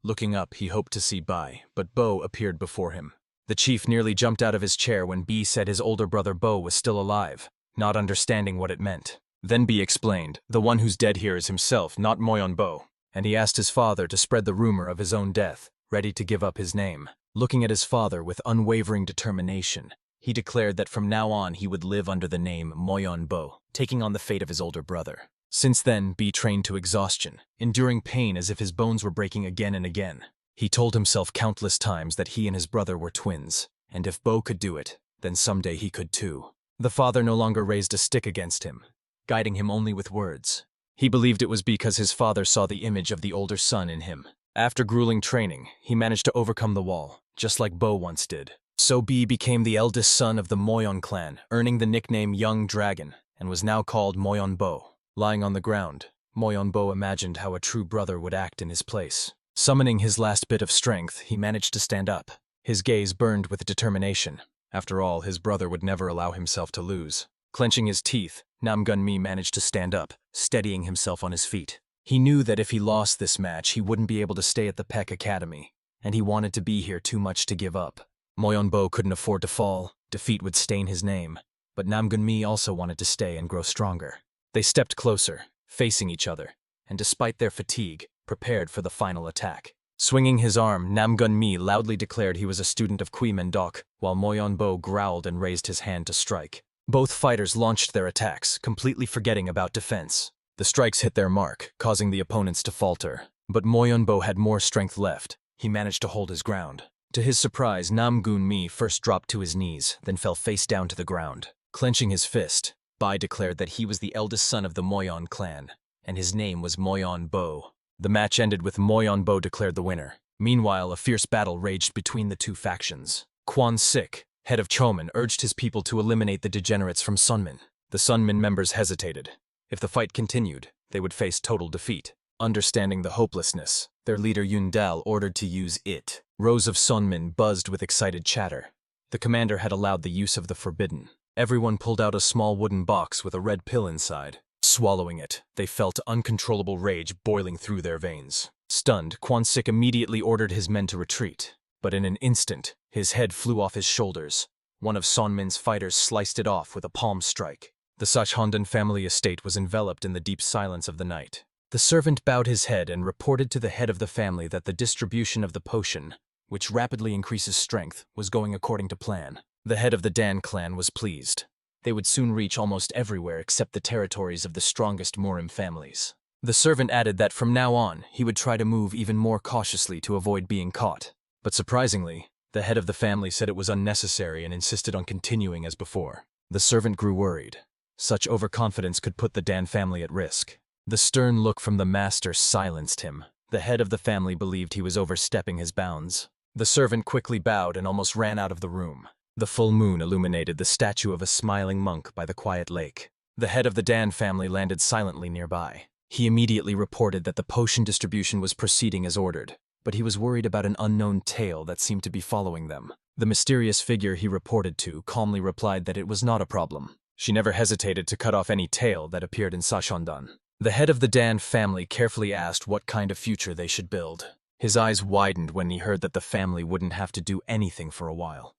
Looking up, he hoped to see Bai, but Bo appeared before him. The chief nearly jumped out of his chair when B said his older brother Bo was still alive, not understanding what it meant. Then B explained, the one who's dead here is himself, not Moyon Bo, and he asked his father to spread the rumor of his own death, ready to give up his name. Looking at his father with unwavering determination, he declared that from now on he would live under the name Moyon Bo, taking on the fate of his older brother. Since then, B trained to exhaustion, enduring pain as if his bones were breaking again and again. He told himself countless times that he and his brother were twins, and if Bo could do it, then someday he could too. The father no longer raised a stick against him, guiding him only with words. He believed it was because his father saw the image of the older son in him. After grueling training, he managed to overcome the wall, just like Bo once did. So B became the eldest son of the Moyon clan, earning the nickname Young Dragon, and was now called Moyon Bo. Lying on the ground, Moyon Bo imagined how a true brother would act in his place. Summoning his last bit of strength, he managed to stand up. His gaze burned with determination. After all, his brother would never allow himself to lose. Clenching his teeth, Namgun-mi managed to stand up, steadying himself on his feet. He knew that if he lost this match, he wouldn't be able to stay at the Peck Academy, and he wanted to be here too much to give up. Moyon Bo couldn't afford to fall. Defeat would stain his name. But Namgun-mi also wanted to stay and grow stronger. They stepped closer, facing each other, and despite their fatigue, prepared for the final attack. Swinging his arm, Namgun-mi loudly declared he was a student of Kui Mendok, while Moyon Bo growled and raised his hand to strike. Both fighters launched their attacks, completely forgetting about defense. The strikes hit their mark, causing the opponents to falter. But Moyon Bo had more strength left. He managed to hold his ground. To his surprise, Namgun-mi first dropped to his knees, then fell face down to the ground. Clenching his fist, Bai declared that he was the eldest son of the Moyon clan, and his name was Moyon Bo. The match ended with Moyon Bo declared the winner. Meanwhile, a fierce battle raged between the two factions. Quan Sik, head of Chomin, urged his people to eliminate the degenerates from Sunmin. The Sunmin members hesitated. If the fight continued, they would face total defeat. Understanding the hopelessness, their leader Yundal ordered to use it. Rows of Sunmin buzzed with excited chatter. The commander had allowed the use of the forbidden. Everyone pulled out a small wooden box with a red pill inside. Swallowing it, they felt uncontrollable rage boiling through their veins. Stunned, Quan Sik immediately ordered his men to retreat. But in an instant, his head flew off his shoulders. One of Sonmin's fighters sliced it off with a palm strike. The Sachondan family estate was enveloped in the deep silence of the night. The servant bowed his head and reported to the head of the family that the distribution of the potion, which rapidly increases strength, was going according to plan. The head of the Dan clan was pleased. They would soon reach almost everywhere except the territories of the strongest Morim families. The servant added that from now on, he would try to move even more cautiously to avoid being caught. But surprisingly, the head of the family said it was unnecessary and insisted on continuing as before. The servant grew worried. Such overconfidence could put the Dan family at risk. The stern look from the master silenced him. The head of the family believed he was overstepping his bounds. The servant quickly bowed and almost ran out of the room. The full moon illuminated the statue of a smiling monk by the quiet lake. The head of the Dan family landed silently nearby. He immediately reported that the potion distribution was proceeding as ordered, but he was worried about an unknown tail that seemed to be following them. The mysterious figure he reported to calmly replied that it was not a problem. She never hesitated to cut off any tail that appeared in Sachondan. The head of the Dan family carefully asked what kind of future they should build. His eyes widened when he heard that the family wouldn't have to do anything for a while.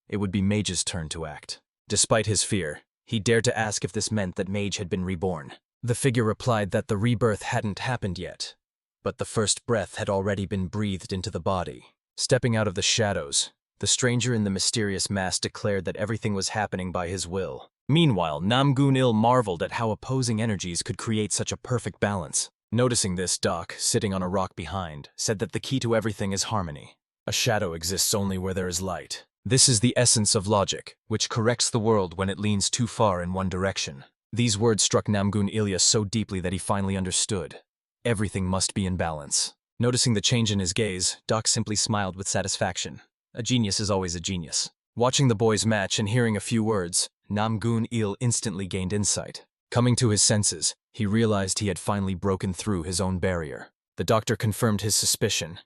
It would be Mage's turn to act. Despite his fear, he dared to ask if this meant that Mage had been reborn. The figure replied that the rebirth hadn't happened yet, but the first breath had already been breathed into the body. Stepping out of the shadows, the stranger in the mysterious mask declared that everything was happening by his will. Meanwhile, Namgun-il marveled at how opposing energies could create such a perfect balance. Noticing this, Doc, sitting on a rock behind, said that the key to everything is harmony. A shadow exists only where there is light. This is the essence of logic, which corrects the world when it leans too far in one direction. These words struck Namgun-il so deeply that he finally understood. Everything must be in balance. Noticing the change in his gaze, Doc simply smiled with satisfaction. A genius is always a genius. Watching the boys match and hearing a few words, Namgun-il instantly gained insight. Coming to his senses, he realized he had finally broken through his own barrier. The doctor confirmed his suspicion.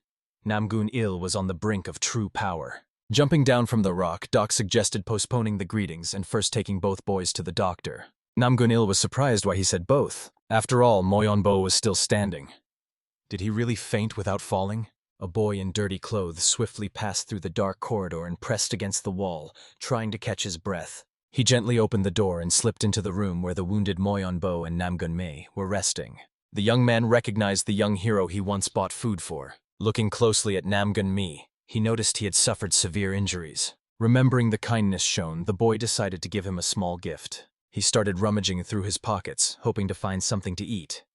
Namgun-il was on the brink of true power. Jumping down from the rock, Doc suggested postponing the greetings and first taking both boys to the doctor. Namgun-il was surprised why he said both. After all, Moyonbo was still standing. Did he really faint without falling? A boy in dirty clothes swiftly passed through the dark corridor and pressed against the wall, trying to catch his breath. He gently opened the door and slipped into the room where the wounded Moyonbo and Namgun-mei were resting. The young man recognized the young hero he once bought food for. Looking closely at Namgun-mei, he noticed he had suffered severe injuries. Remembering the kindness shown, the boy decided to give him a small gift. He started rummaging through his pockets, hoping to find something to eat,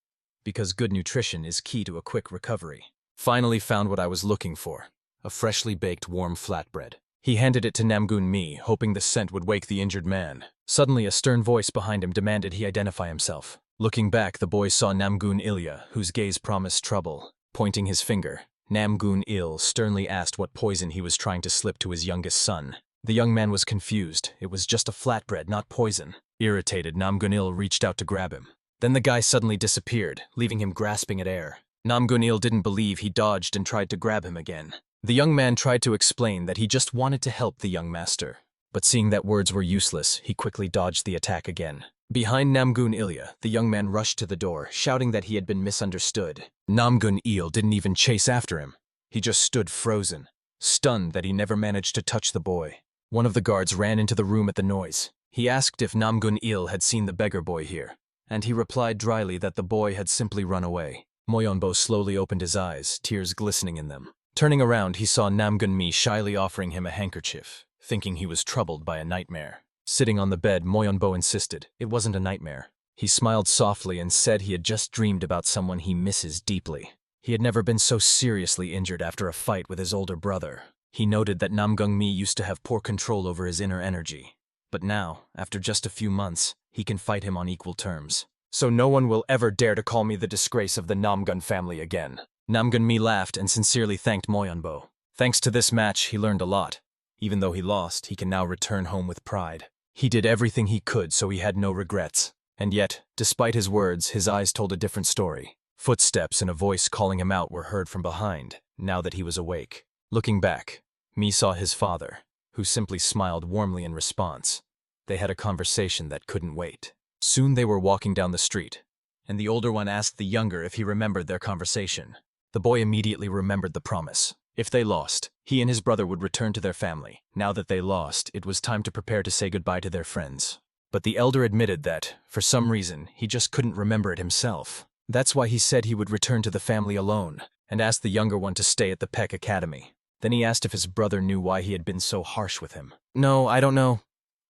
because good nutrition is key to a quick recovery. Finally found what I was looking for, a freshly baked warm flatbread. He handed it to Namgun-mei, hoping the scent would wake the injured man. Suddenly, a stern voice behind him demanded he identify himself. Looking back, the boy saw Namgun-il, whose gaze promised trouble. Pointing his finger, Namgun-il sternly asked what poison he was trying to slip to his youngest son. The young man was confused. It was just a flatbread, not poison. Irritated, Namgun-il reached out to grab him. Then the guy suddenly disappeared, leaving him grasping at air. Namgun-il didn't believe. He dodged and tried to grab him again. The young man tried to explain that he just wanted to help the young master. But seeing that words were useless, he quickly dodged the attack again. Behind Namgun-il, the young man rushed to the door, shouting that he had been misunderstood. Namgun-il didn't even chase after him. He just stood frozen, stunned that he never managed to touch the boy. One of the guards ran into the room at the noise. He asked if Namgun-il had seen the beggar boy here, and he replied dryly that the boy had simply run away. Moyonbo slowly opened his eyes, tears glistening in them. Turning around, he saw Namgun-mei shyly offering him a handkerchief, thinking he was troubled by a nightmare. Sitting on the bed, Moyonbo insisted it wasn't a nightmare. He smiled softly and said he had just dreamed about someone he misses deeply. He had never been so seriously injured after a fight with his older brother. He noted that Namgun-mei used to have poor control over his inner energy. But now, after just a few months, he can fight him on equal terms. So no one will ever dare to call me the disgrace of the Namgun family again. Namgun-mei laughed and sincerely thanked Moyonbo. Thanks to this match, he learned a lot. Even though he lost, he can now return home with pride. He did everything he could, so he had no regrets. And yet, despite his words, his eyes told a different story. Footsteps and a voice calling him out were heard from behind, now that he was awake. Looking back, Mei saw his father, who simply smiled warmly in response. They had a conversation that couldn't wait. Soon they were walking down the street, and the older one asked the younger if he remembered their conversation. The boy immediately remembered the promise. If they lost, he and his brother would return to their family. Now that they lost, it was time to prepare to say goodbye to their friends. But the elder admitted that, for some reason, he just couldn't remember it himself. That's why he said he would return to the family alone, and asked the younger one to stay at the Peck Academy. Then he asked if his brother knew why he had been so harsh with him. "No, I don't know.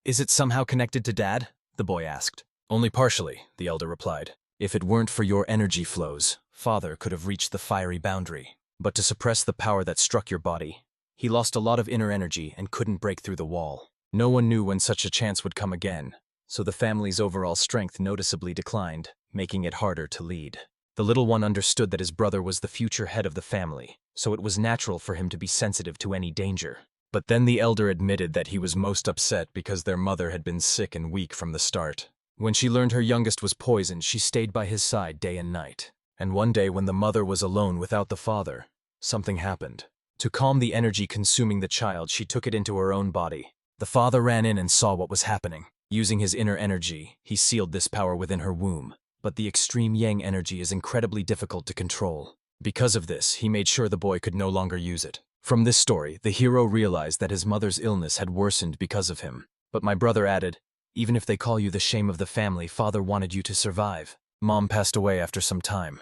Is it somehow connected to Dad?" the boy asked. "Only partially," the elder replied. "If it weren't for your energy flows, Father could have reached the fiery boundary. But to suppress the power that struck your body, he lost a lot of inner energy and couldn't break through the wall. No one knew when such a chance would come again, so the family's overall strength noticeably declined, making it harder to lead. The little one understood that his brother was the future head of the family, so it was natural for him to be sensitive to any danger. But then the elder admitted that he was most upset because their mother had been sick and weak from the start. When she learned her youngest was poisoned, she stayed by his side day and night. And one day when the mother was alone without the father, something happened. To calm the energy consuming the child, she took it into her own body. The father ran in and saw what was happening. Using his inner energy, he sealed this power within her womb. But the extreme yang energy is incredibly difficult to control. Because of this, he made sure the boy could no longer use it. From this story, the hero realized that his mother's illness had worsened because of him. But my brother added, "Even if they call you the shame of the family, Father wanted you to survive. Mom passed away after some time.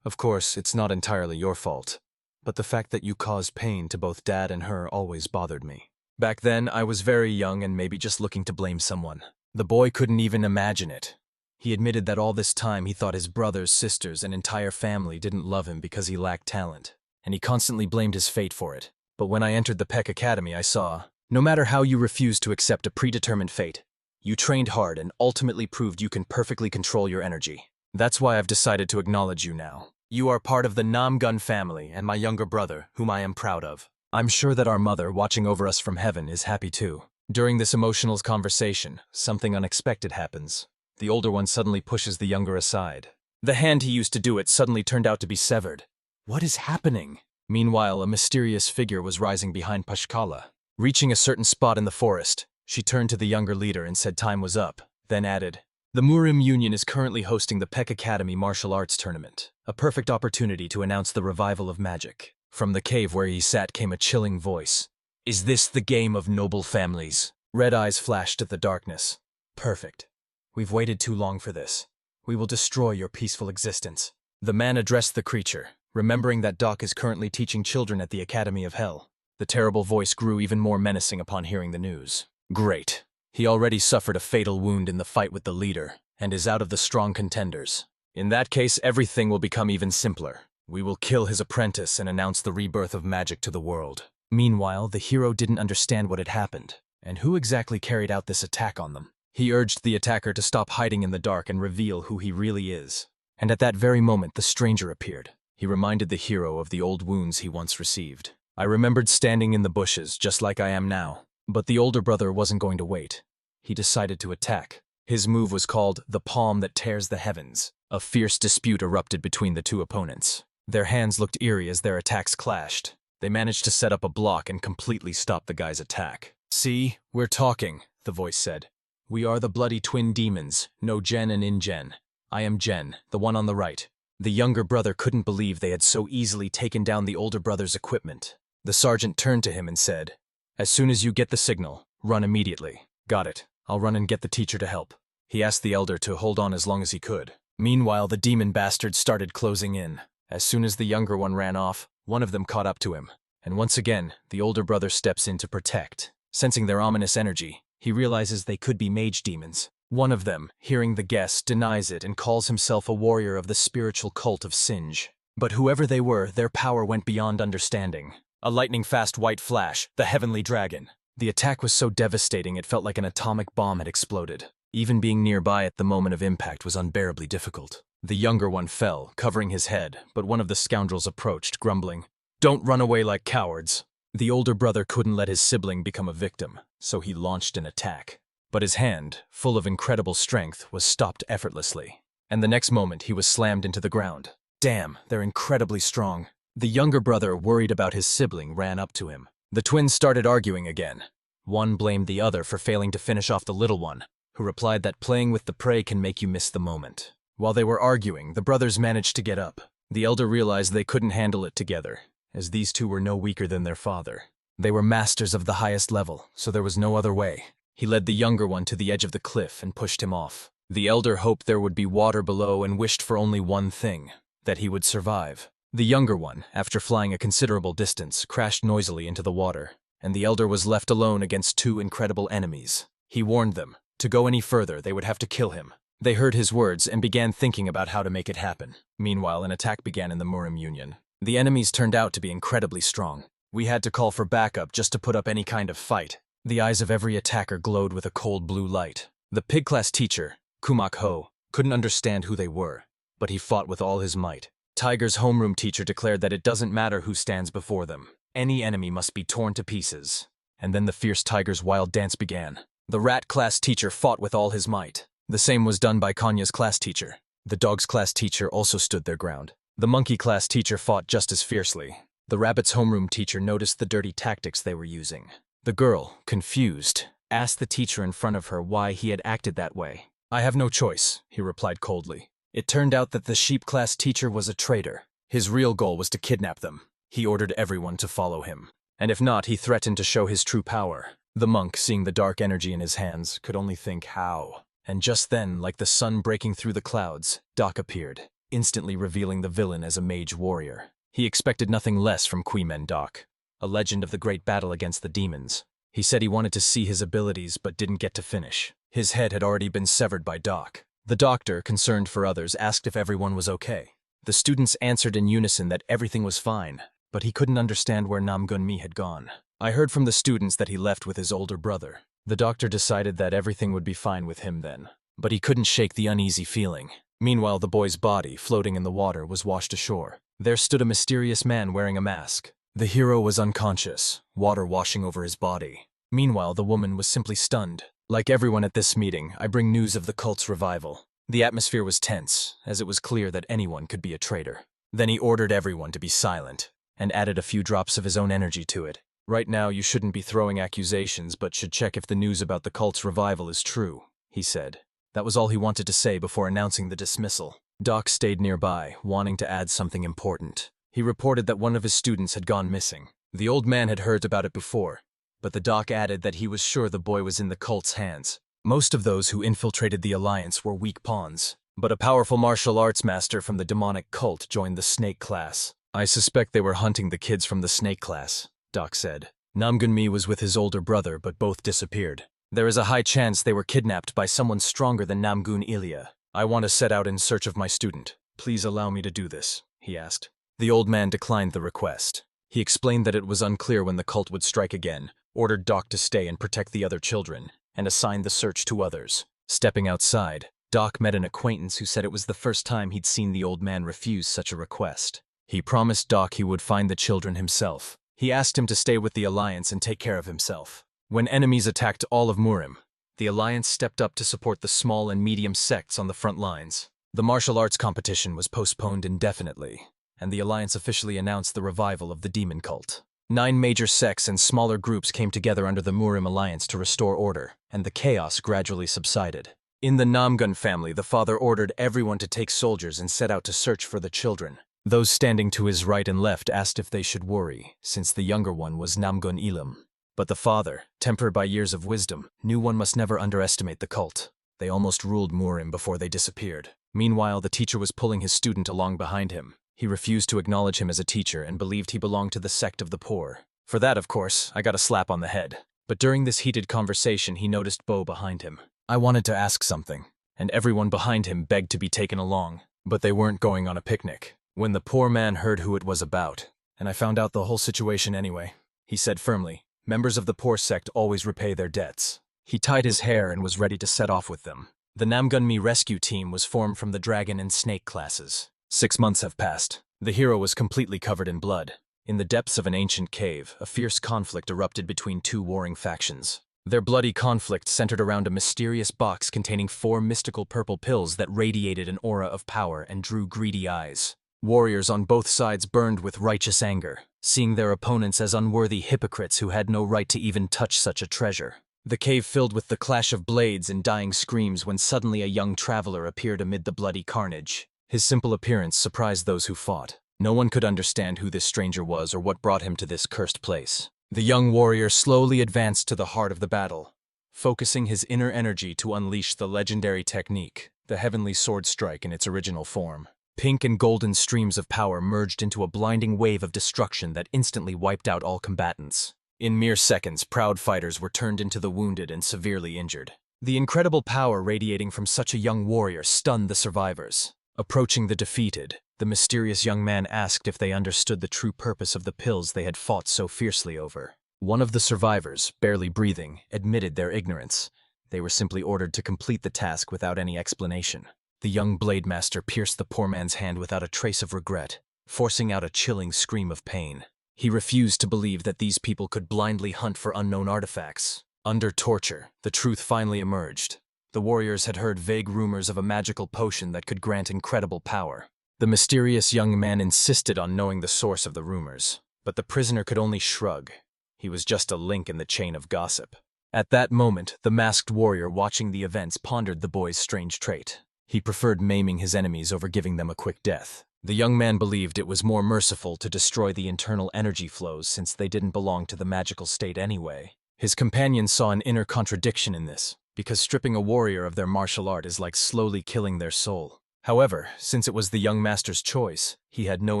Of course, it's not entirely your fault, but the fact that you caused pain to both Dad and her always bothered me. Back then, I was very young and maybe just looking to blame someone." The boy couldn't even imagine it. He admitted that all this time he thought his brothers, sisters, and entire family didn't love him because he lacked talent, and he constantly blamed his fate for it. But when I entered the Peck Academy, I saw, no matter how you refused to accept a predetermined fate, you trained hard and ultimately proved you can perfectly control your energy. That's why I've decided to acknowledge you now. You are part of the Namgun family and my younger brother, whom I am proud of. I'm sure that our mother, watching over us from heaven, is happy too. During this emotional conversation, something unexpected happens. The older one suddenly pushes the younger aside. The hand he used to do it suddenly turned out to be severed. What is happening? Meanwhile, a mysterious figure was rising behind Pashkala. Reaching a certain spot in the forest, she turned to the younger leader and said time was up, then added, "The Murim Union is currently hosting the Peck Academy Martial Arts Tournament, a perfect opportunity to announce the revival of magic." From the cave where he sat came a chilling voice. "Is this the game of noble families?" Red eyes flashed at the darkness. "Perfect. We've waited too long for this. We will destroy your peaceful existence." The man addressed the creature, remembering that Doc is currently teaching children at the Academy of Hell. The terrible voice grew even more menacing upon hearing the news. Great. He already suffered a fatal wound in the fight with the leader, and is out of the strong contenders. In that case, everything will become even simpler. We will kill his apprentice and announce the rebirth of magic to the world. Meanwhile, the hero didn't understand what had happened, and who exactly carried out this attack on them. He urged the attacker to stop hiding in the dark and reveal who he really is. And at that very moment, the stranger appeared. He reminded the hero of the old wounds he once received. "I remembered standing in the bushes, just like I am now." But the older brother wasn't going to wait. He decided to attack. His move was called the Palm That Tears the Heavens. A fierce dispute erupted between the two opponents. Their hands looked eerie as their attacks clashed. They managed to set up a block and completely stop the guy's attack. "See, we're talking," the voice said. "We are the bloody twin demons, no Gen and InGen. I am Gen, the one on the right." The younger brother couldn't believe they had so easily taken down the older brother's equipment. The sergeant turned to him and said, "As soon as you get the signal, run immediately." "Got it. I'll run and get the teacher to help." He asked the elder to hold on as long as he could. Meanwhile, the demon bastards started closing in. As soon as the younger one ran off, one of them caught up to him. And once again, the older brother steps in to protect. Sensing their ominous energy, he realizes they could be mage demons. One of them, hearing the guess, denies it and calls himself a warrior of the spiritual cult of Singe. But whoever they were, their power went beyond understanding. A lightning-fast white flash, the heavenly dragon. The attack was so devastating it felt like an atomic bomb had exploded. Even being nearby at the moment of impact was unbearably difficult. The younger one fell, covering his head, but one of the scoundrels approached, grumbling, "Don't run away like cowards." The older brother couldn't let his sibling become a victim, so he launched an attack. But his hand, full of incredible strength, was stopped effortlessly. And the next moment he was slammed into the ground. Damn, they're incredibly strong. The younger brother, worried about his sibling, ran up to him. The twins started arguing again. One blamed the other for failing to finish off the little one, who replied that playing with the prey can make you miss the moment. While they were arguing, the brothers managed to get up. The elder realized they couldn't handle it together, as these two were no weaker than their father. They were masters of the highest level, so there was no other way. He led the younger one to the edge of the cliff and pushed him off. The elder hoped there would be water below and wished for only one thing, that he would survive. The younger one, after flying a considerable distance, crashed noisily into the water, and the elder was left alone against two incredible enemies. He warned them, to go any further, they would have to kill him. They heard his words and began thinking about how to make it happen. Meanwhile, an attack began in the Murim Union. The enemies turned out to be incredibly strong. We had to call for backup just to put up any kind of fight. The eyes of every attacker glowed with a cold blue light. The pig class teacher, Kumak Ho, couldn't understand who they were, but he fought with all his might. Tiger's homeroom teacher declared that it doesn't matter who stands before them. Any enemy must be torn to pieces. And then the fierce tiger's wild dance began. The rat class teacher fought with all his might. The same was done by Kanya's class teacher. The dog's class teacher also stood their ground. The monkey class teacher fought just as fiercely. The rabbit's homeroom teacher noticed the dirty tactics they were using. The girl, confused, asked the teacher in front of her why he had acted that way. "I have no choice," he replied coldly. It turned out that the sheep class teacher was a traitor. His real goal was to kidnap them. He ordered everyone to follow him. And if not, he threatened to show his true power. The monk, seeing the dark energy in his hands, could only think how. And just then, like the sun breaking through the clouds, Doc appeared, instantly revealing the villain as a mage warrior. He expected nothing less from Queeman Doc, a legend of the great battle against the demons. He said he wanted to see his abilities but didn't get to finish. His head had already been severed by Doc. The doctor, concerned for others, asked if everyone was okay. The students answered in unison that everything was fine, but he couldn't understand where Namgun-mi had gone. I heard from the students that he left with his older brother. The doctor decided that everything would be fine with him then, but he couldn't shake the uneasy feeling. Meanwhile, the boy's body, floating in the water, was washed ashore. There stood a mysterious man wearing a mask. The hero was unconscious, water washing over his body. Meanwhile, the woman was simply stunned. Like everyone at this meeting, I bring news of the cult's revival. The atmosphere was tense, as it was clear that anyone could be a traitor. Then he ordered everyone to be silent, and added a few drops of his own energy to it. Right now, you shouldn't be throwing accusations, but should check if the news about the cult's revival is true, he said. That was all he wanted to say before announcing the dismissal. Doc stayed nearby, wanting to add something important. He reported that one of his students had gone missing. The old man had heard about it before, but the doc added that he was sure the boy was in the cult's hands. Most of those who infiltrated the Alliance were weak pawns, but a powerful martial arts master from the demonic cult joined the snake class. I suspect they were hunting the kids from the snake class, Doc said. Namgun-mi was with his older brother, but both disappeared. There is a high chance they were kidnapped by someone stronger than Namgun Ilya. I want to set out in search of my student. Please allow me to do this, he asked. The old man declined the request. He explained that it was unclear when the cult would strike again, ordered Doc to stay and protect the other children, and assigned the search to others. Stepping outside, Doc met an acquaintance who said it was the first time he'd seen the old man refuse such a request. He promised Doc he would find the children himself. He asked him to stay with the Alliance and take care of himself. When enemies attacked all of Murim, the Alliance stepped up to support the small and medium sects on the front lines. The martial arts competition was postponed indefinitely, and the Alliance officially announced the revival of the demon cult. 9 major sects and smaller groups came together under the Murim Alliance to restore order, and the chaos gradually subsided. In the Namgun family, the father ordered everyone to take soldiers and set out to search for the children. Those standing to his right and left asked if they should worry, since the younger one was Namgun Ilim. But the father, tempered by years of wisdom, knew one must never underestimate the cult. They almost ruled Murim before they disappeared. Meanwhile, the teacher was pulling his student along behind him. He refused to acknowledge him as a teacher and believed he belonged to the sect of the poor. For that, of course, I got a slap on the head. But during this heated conversation, he noticed Bo behind him. I wanted to ask something, and everyone behind him begged to be taken along. But they weren't going on a picnic. When the poor man heard who it was about, and I found out the whole situation anyway, he said firmly, members of the poor sect always repay their debts. He tied his hair and was ready to set off with them. The Namgun-mi rescue team was formed from the dragon and snake classes. 6 months have passed. The hero was completely covered in blood. In the depths of an ancient cave, a fierce conflict erupted between 2 warring factions. Their bloody conflict centered around a mysterious box containing 4 mystical purple pills that radiated an aura of power and drew greedy eyes. Warriors on both sides burned with righteous anger, seeing their opponents as unworthy hypocrites who had no right to even touch such a treasure. The cave filled with the clash of blades and dying screams when suddenly a young traveler appeared amid the bloody carnage. His simple appearance surprised those who fought. No one could understand who this stranger was or what brought him to this cursed place. The young warrior slowly advanced to the heart of the battle, focusing his inner energy to unleash the legendary technique, the heavenly sword strike in its original form. Pink and golden streams of power merged into a blinding wave of destruction that instantly wiped out all combatants. In mere seconds, proud fighters were turned into the wounded and severely injured. The incredible power radiating from such a young warrior stunned the survivors. Approaching the defeated, the mysterious young man asked if they understood the true purpose of the pills they had fought so fiercely over. One of the survivors, barely breathing, admitted their ignorance. They were simply ordered to complete the task without any explanation. The young blade master pierced the poor man's hand without a trace of regret, forcing out a chilling scream of pain. He refused to believe that these people could blindly hunt for unknown artifacts. Under torture, the truth finally emerged. The warriors had heard vague rumors of a magical potion that could grant incredible power. The mysterious young man insisted on knowing the source of the rumors, but the prisoner could only shrug. He was just a link in the chain of gossip. At that moment, the masked warrior watching the events pondered the boy's strange trait. He preferred maiming his enemies over giving them a quick death. The young man believed it was more merciful to destroy the internal energy flows since they didn't belong to the magical state anyway. His companion saw an inner contradiction in this, because stripping a warrior of their martial art is like slowly killing their soul. However, since it was the young master's choice, he had no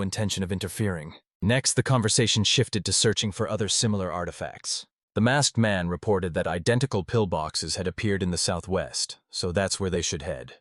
intention of interfering. Next, the conversation shifted to searching for other similar artifacts. The masked man reported that identical pillboxes had appeared in the southwest, so that's where they should head.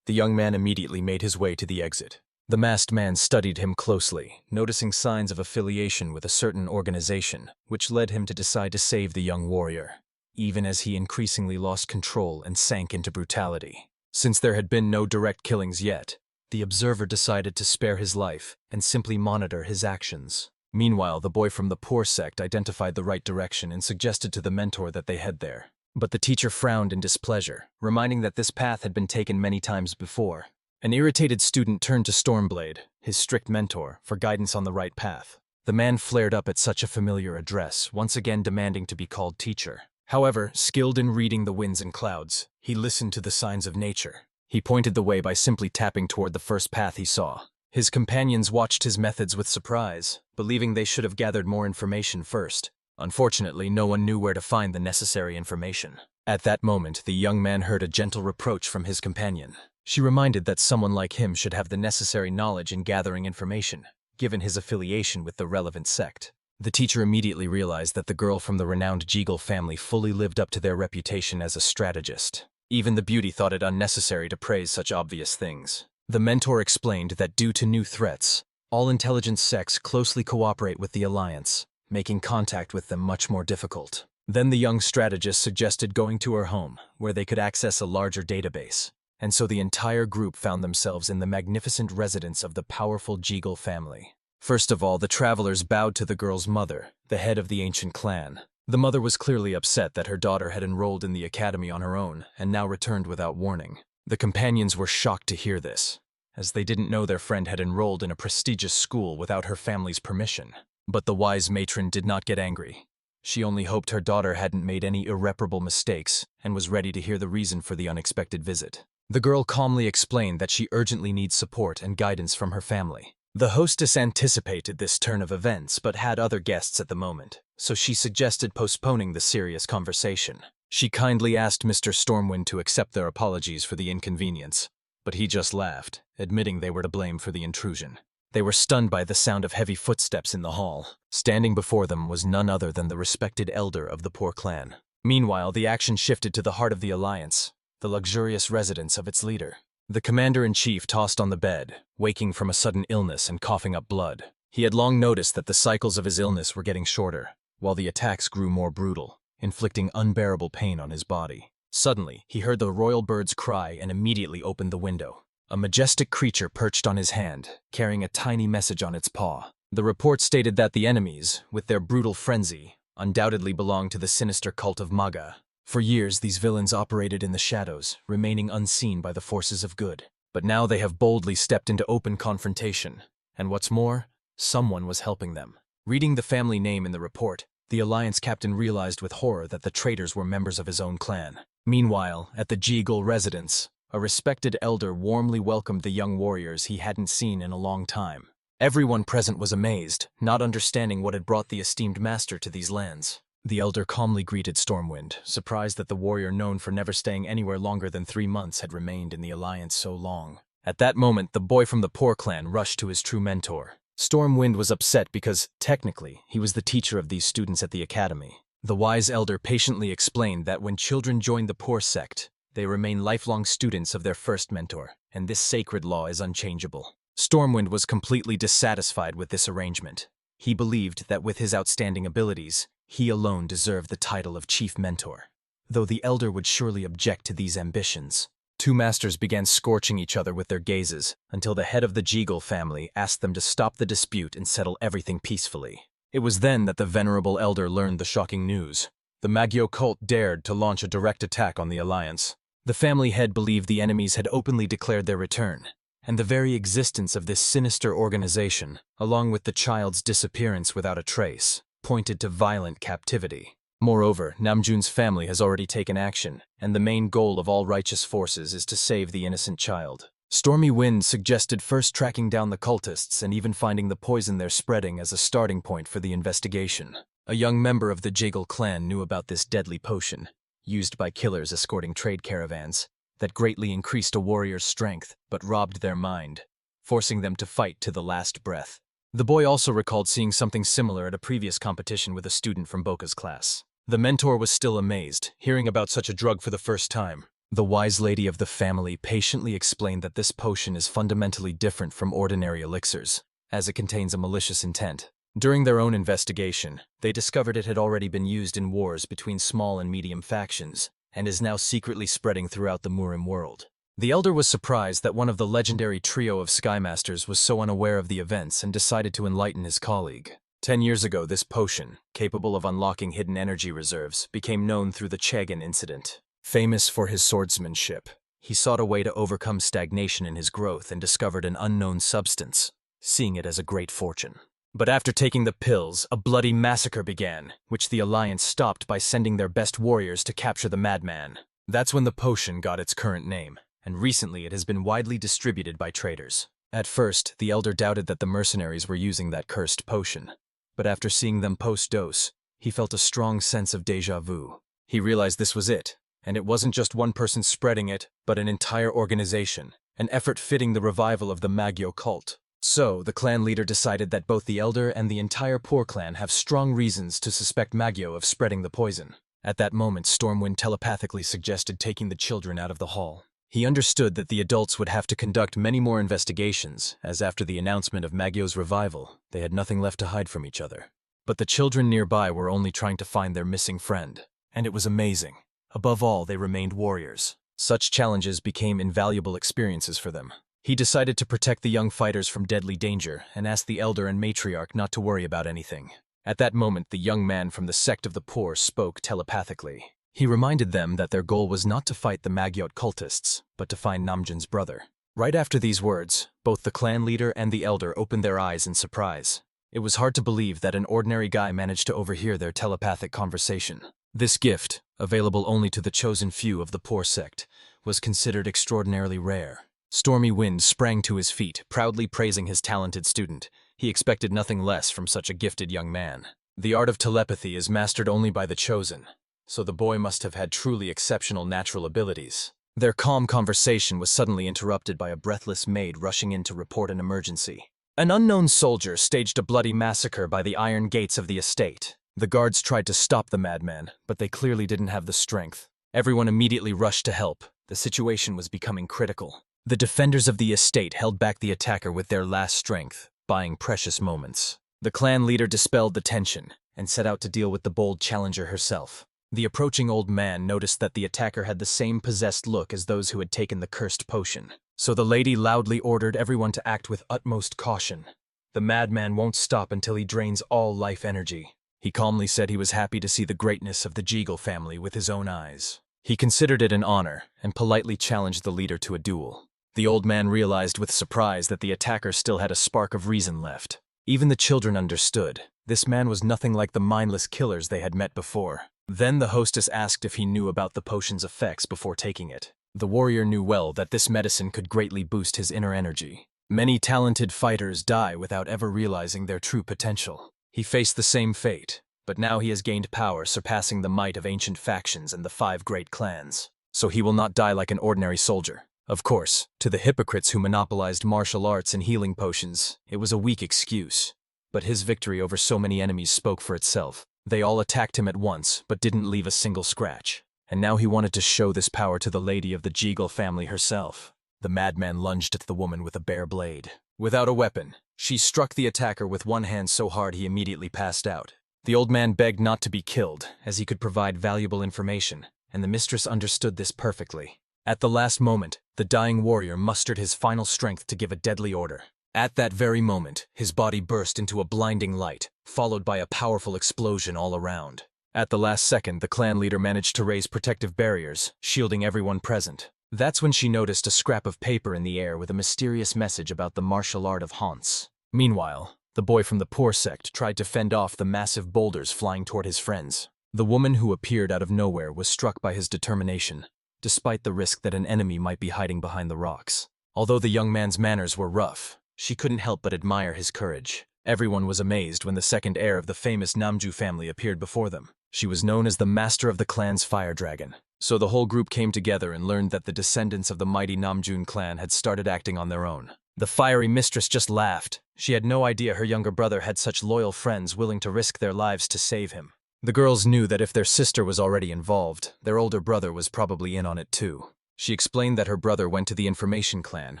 The young man immediately made his way to the exit. The masked man studied him closely, noticing signs of affiliation with a certain organization, which led him to decide to save the young warrior, even as he increasingly lost control and sank into brutality. Since there had been no direct killings yet, the observer decided to spare his life and simply monitor his actions. Meanwhile, the boy from the poor sect identified the right direction and suggested to the mentor that they head there. But the teacher frowned in displeasure, reminding that this path had been taken many times before. An irritated student turned to Stormblade, his strict mentor, for guidance on the right path. The man flared up at such a familiar address, once again demanding to be called teacher. However, skilled in reading the winds and clouds, he listened to the signs of nature. He pointed the way by simply tapping toward the first path he saw. His companions watched his methods with surprise, believing they should have gathered more information first. Unfortunately, no one knew where to find the necessary information. At that moment, the young man heard a gentle reproach from his companion. She reminded that someone like him should have the necessary knowledge in gathering information, given his affiliation with the relevant sect. The teacher immediately realized that the girl from the renowned Jeagle family fully lived up to their reputation as a strategist. Even the beauty thought it unnecessary to praise such obvious things. The mentor explained that due to new threats, all intelligence sects closely cooperate with the Alliance, making contact with them much more difficult. Then the young strategist suggested going to her home, where they could access a larger database. And so the entire group found themselves in the magnificent residence of the powerful Jeagle family. First of all, the travelers bowed to the girl's mother, the head of the ancient clan. The mother was clearly upset that her daughter had enrolled in the academy on her own and now returned without warning. The companions were shocked to hear this, as they didn't know their friend had enrolled in a prestigious school without her family's permission. But the wise matron did not get angry. She only hoped her daughter hadn't made any irreparable mistakes and was ready to hear the reason for the unexpected visit. The girl calmly explained that she urgently needs support and guidance from her family. The hostess anticipated this turn of events but had other guests at the moment, so she suggested postponing the serious conversation. She kindly asked Mr. Stormwind to accept their apologies for the inconvenience, but he just laughed, admitting they were to blame for the intrusion. They were stunned by the sound of heavy footsteps in the hall. Standing before them was none other than the respected elder of the poor clan. Meanwhile, the action shifted to the heart of the Alliance, the luxurious residence of its leader. The commander-in-chief tossed on the bed, waking from a sudden illness and coughing up blood. He had long noticed that the cycles of his illness were getting shorter, while the attacks grew more brutal, inflicting unbearable pain on his body. Suddenly, he heard the royal bird's cry and immediately opened the window. A majestic creature perched on his hand, carrying a tiny message on its paw. The report stated that the enemies, with their brutal frenzy, undoubtedly belonged to the sinister cult of Manga. For years, these villains operated in the shadows, remaining unseen by the forces of good. But now they have boldly stepped into open confrontation. And what's more, someone was helping them. Reading the family name in the report, the Alliance captain realized with horror that the traitors were members of his own clan. Meanwhile, at the Jeagle residence, a respected elder warmly welcomed the young warriors he hadn't seen in a long time. Everyone present was amazed, not understanding what had brought the esteemed master to these lands. The elder calmly greeted Stormwind, surprised that the warrior known for never staying anywhere longer than 3 months had remained in the Alliance so long. At that moment, the boy from the poor clan rushed to his true mentor. Stormwind was upset because, technically, he was the teacher of these students at the academy. The wise elder patiently explained that when children join the poor sect, they remain lifelong students of their first mentor, and this sacred law is unchangeable. Stormwind was completely dissatisfied with this arrangement. He believed that with his outstanding abilities, he alone deserved the title of chief mentor. Though the elder would surely object to these ambitions. Two masters began scorching each other with their gazes, until the head of the Jeagle family asked them to stop the dispute and settle everything peacefully. It was then that the venerable elder learned the shocking news. The Magyo cult dared to launch a direct attack on the Alliance. The family head believed the enemies had openly declared their return, and the very existence of this sinister organization, along with the child's disappearance without a trace, pointed to violent captivity. Moreover, Namjoon's family has already taken action, and the main goal of all righteous forces is to save the innocent child. Stormy Wind suggested first tracking down the cultists and even finding the poison they're spreading as a starting point for the investigation. A young member of the Jeagle clan knew about this deadly potion, used by killers escorting trade caravans, that greatly increased a warrior's strength but robbed their mind, forcing them to fight to the last breath. The boy also recalled seeing something similar at a previous competition with a student from Boka's class. The mentor was still amazed, hearing about such a drug for the first time. The wise lady of the family patiently explained that this potion is fundamentally different from ordinary elixirs, as it contains a malicious intent. During their own investigation, they discovered it had already been used in wars between small and medium factions, and is now secretly spreading throughout the Murim world. The elder was surprised that one of the legendary trio of Skymasters was so unaware of the events and decided to enlighten his colleague. 10 years ago, this potion, capable of unlocking hidden energy reserves, became known through the Chegan incident. Famous for his swordsmanship, he sought a way to overcome stagnation in his growth and discovered an unknown substance, seeing it as a great fortune. But after taking the pills, a bloody massacre began, which the Alliance stopped by sending their best warriors to capture the madman. That's when the potion got its current name, and recently it has been widely distributed by traders. At first, the Elder doubted that the mercenaries were using that cursed potion. But after seeing them post-dose, he felt a strong sense of déjà vu. He realized this was it, and it wasn't just one person spreading it, but an entire organization, an effort fitting the revival of the Magyo cult. So, the clan leader decided that both the Elder and the entire Poor clan have strong reasons to suspect Magyo of spreading the poison. At that moment, Stormwind telepathically suggested taking the children out of the hall. He understood that the adults would have to conduct many more investigations, as after the announcement of Magyo's revival, they had nothing left to hide from each other. But the children nearby were only trying to find their missing friend. And it was amazing. Above all, they remained warriors. Such challenges became invaluable experiences for them. He decided to protect the young fighters from deadly danger and asked the Elder and Matriarch not to worry about anything. At that moment, the young man from the sect of the Poor spoke telepathically. He reminded them that their goal was not to fight the Magyot cultists, but to find Namjoon's brother. Right after these words, both the clan leader and the Elder opened their eyes in surprise. It was hard to believe that an ordinary guy managed to overhear their telepathic conversation. This gift, available only to the chosen few of the Poor sect, was considered extraordinarily rare. Stormy Wind sprang to his feet, proudly praising his talented student. He expected nothing less from such a gifted young man. The art of telepathy is mastered only by the chosen, so the boy must have had truly exceptional natural abilities. Their calm conversation was suddenly interrupted by a breathless maid rushing in to report an emergency. An unknown soldier staged a bloody massacre by the iron gates of the estate. The guards tried to stop the madman, but they clearly didn't have the strength. Everyone immediately rushed to help. The situation was becoming critical. The defenders of the estate held back the attacker with their last strength, buying precious moments. The clan leader dispelled the tension and set out to deal with the bold challenger herself. The approaching old man noticed that the attacker had the same possessed look as those who had taken the cursed potion. So the lady loudly ordered everyone to act with utmost caution. The madman won't stop until he drains all life energy. He calmly said he was happy to see the greatness of the Jeagle family with his own eyes. He considered it an honor and politely challenged the leader to a duel. The old man realized with surprise that the attacker still had a spark of reason left. Even the children understood. This man was nothing like the mindless killers they had met before. Then the hostess asked if he knew about the potion's effects before taking it. The warrior knew well that this medicine could greatly boost his inner energy. Many talented fighters die without ever realizing their true potential. He faced the same fate, but now he has gained power surpassing the might of ancient factions and the 5 great clans. So he will not die like an ordinary soldier. Of course, to the hypocrites who monopolized martial arts and healing potions, it was a weak excuse. But his victory over so many enemies spoke for itself. They all attacked him at once, but didn't leave a single scratch. And now he wanted to show this power to the lady of the Jeagle family herself. The madman lunged at the woman with a bare blade. Without a weapon, she struck the attacker with one hand so hard he immediately passed out. The old man begged not to be killed, as he could provide valuable information, and the mistress understood this perfectly. At the last moment, the dying warrior mustered his final strength to give a deadly order. At that very moment, his body burst into a blinding light, followed by a powerful explosion all around. At the last second, the clan leader managed to raise protective barriers, shielding everyone present. That's when she noticed a scrap of paper in the air with a mysterious message about the martial art of haunts. Meanwhile, the boy from the Poor sect tried to fend off the massive boulders flying toward his friends. The woman who appeared out of nowhere was struck by his determination, despite the risk that an enemy might be hiding behind the rocks. Although the young man's manners were rough, she couldn't help but admire his courage. Everyone was amazed when the second heir of the famous Namju family appeared before them. She was known as the master of the clan's fire dragon. So the whole group came together and learned that the descendants of the mighty Namjoon clan had started acting on their own. The fiery mistress just laughed. She had no idea her younger brother had such loyal friends willing to risk their lives to save him. The girls knew that if their sister was already involved, their older brother was probably in on it too. She explained that her brother went to the Information clan,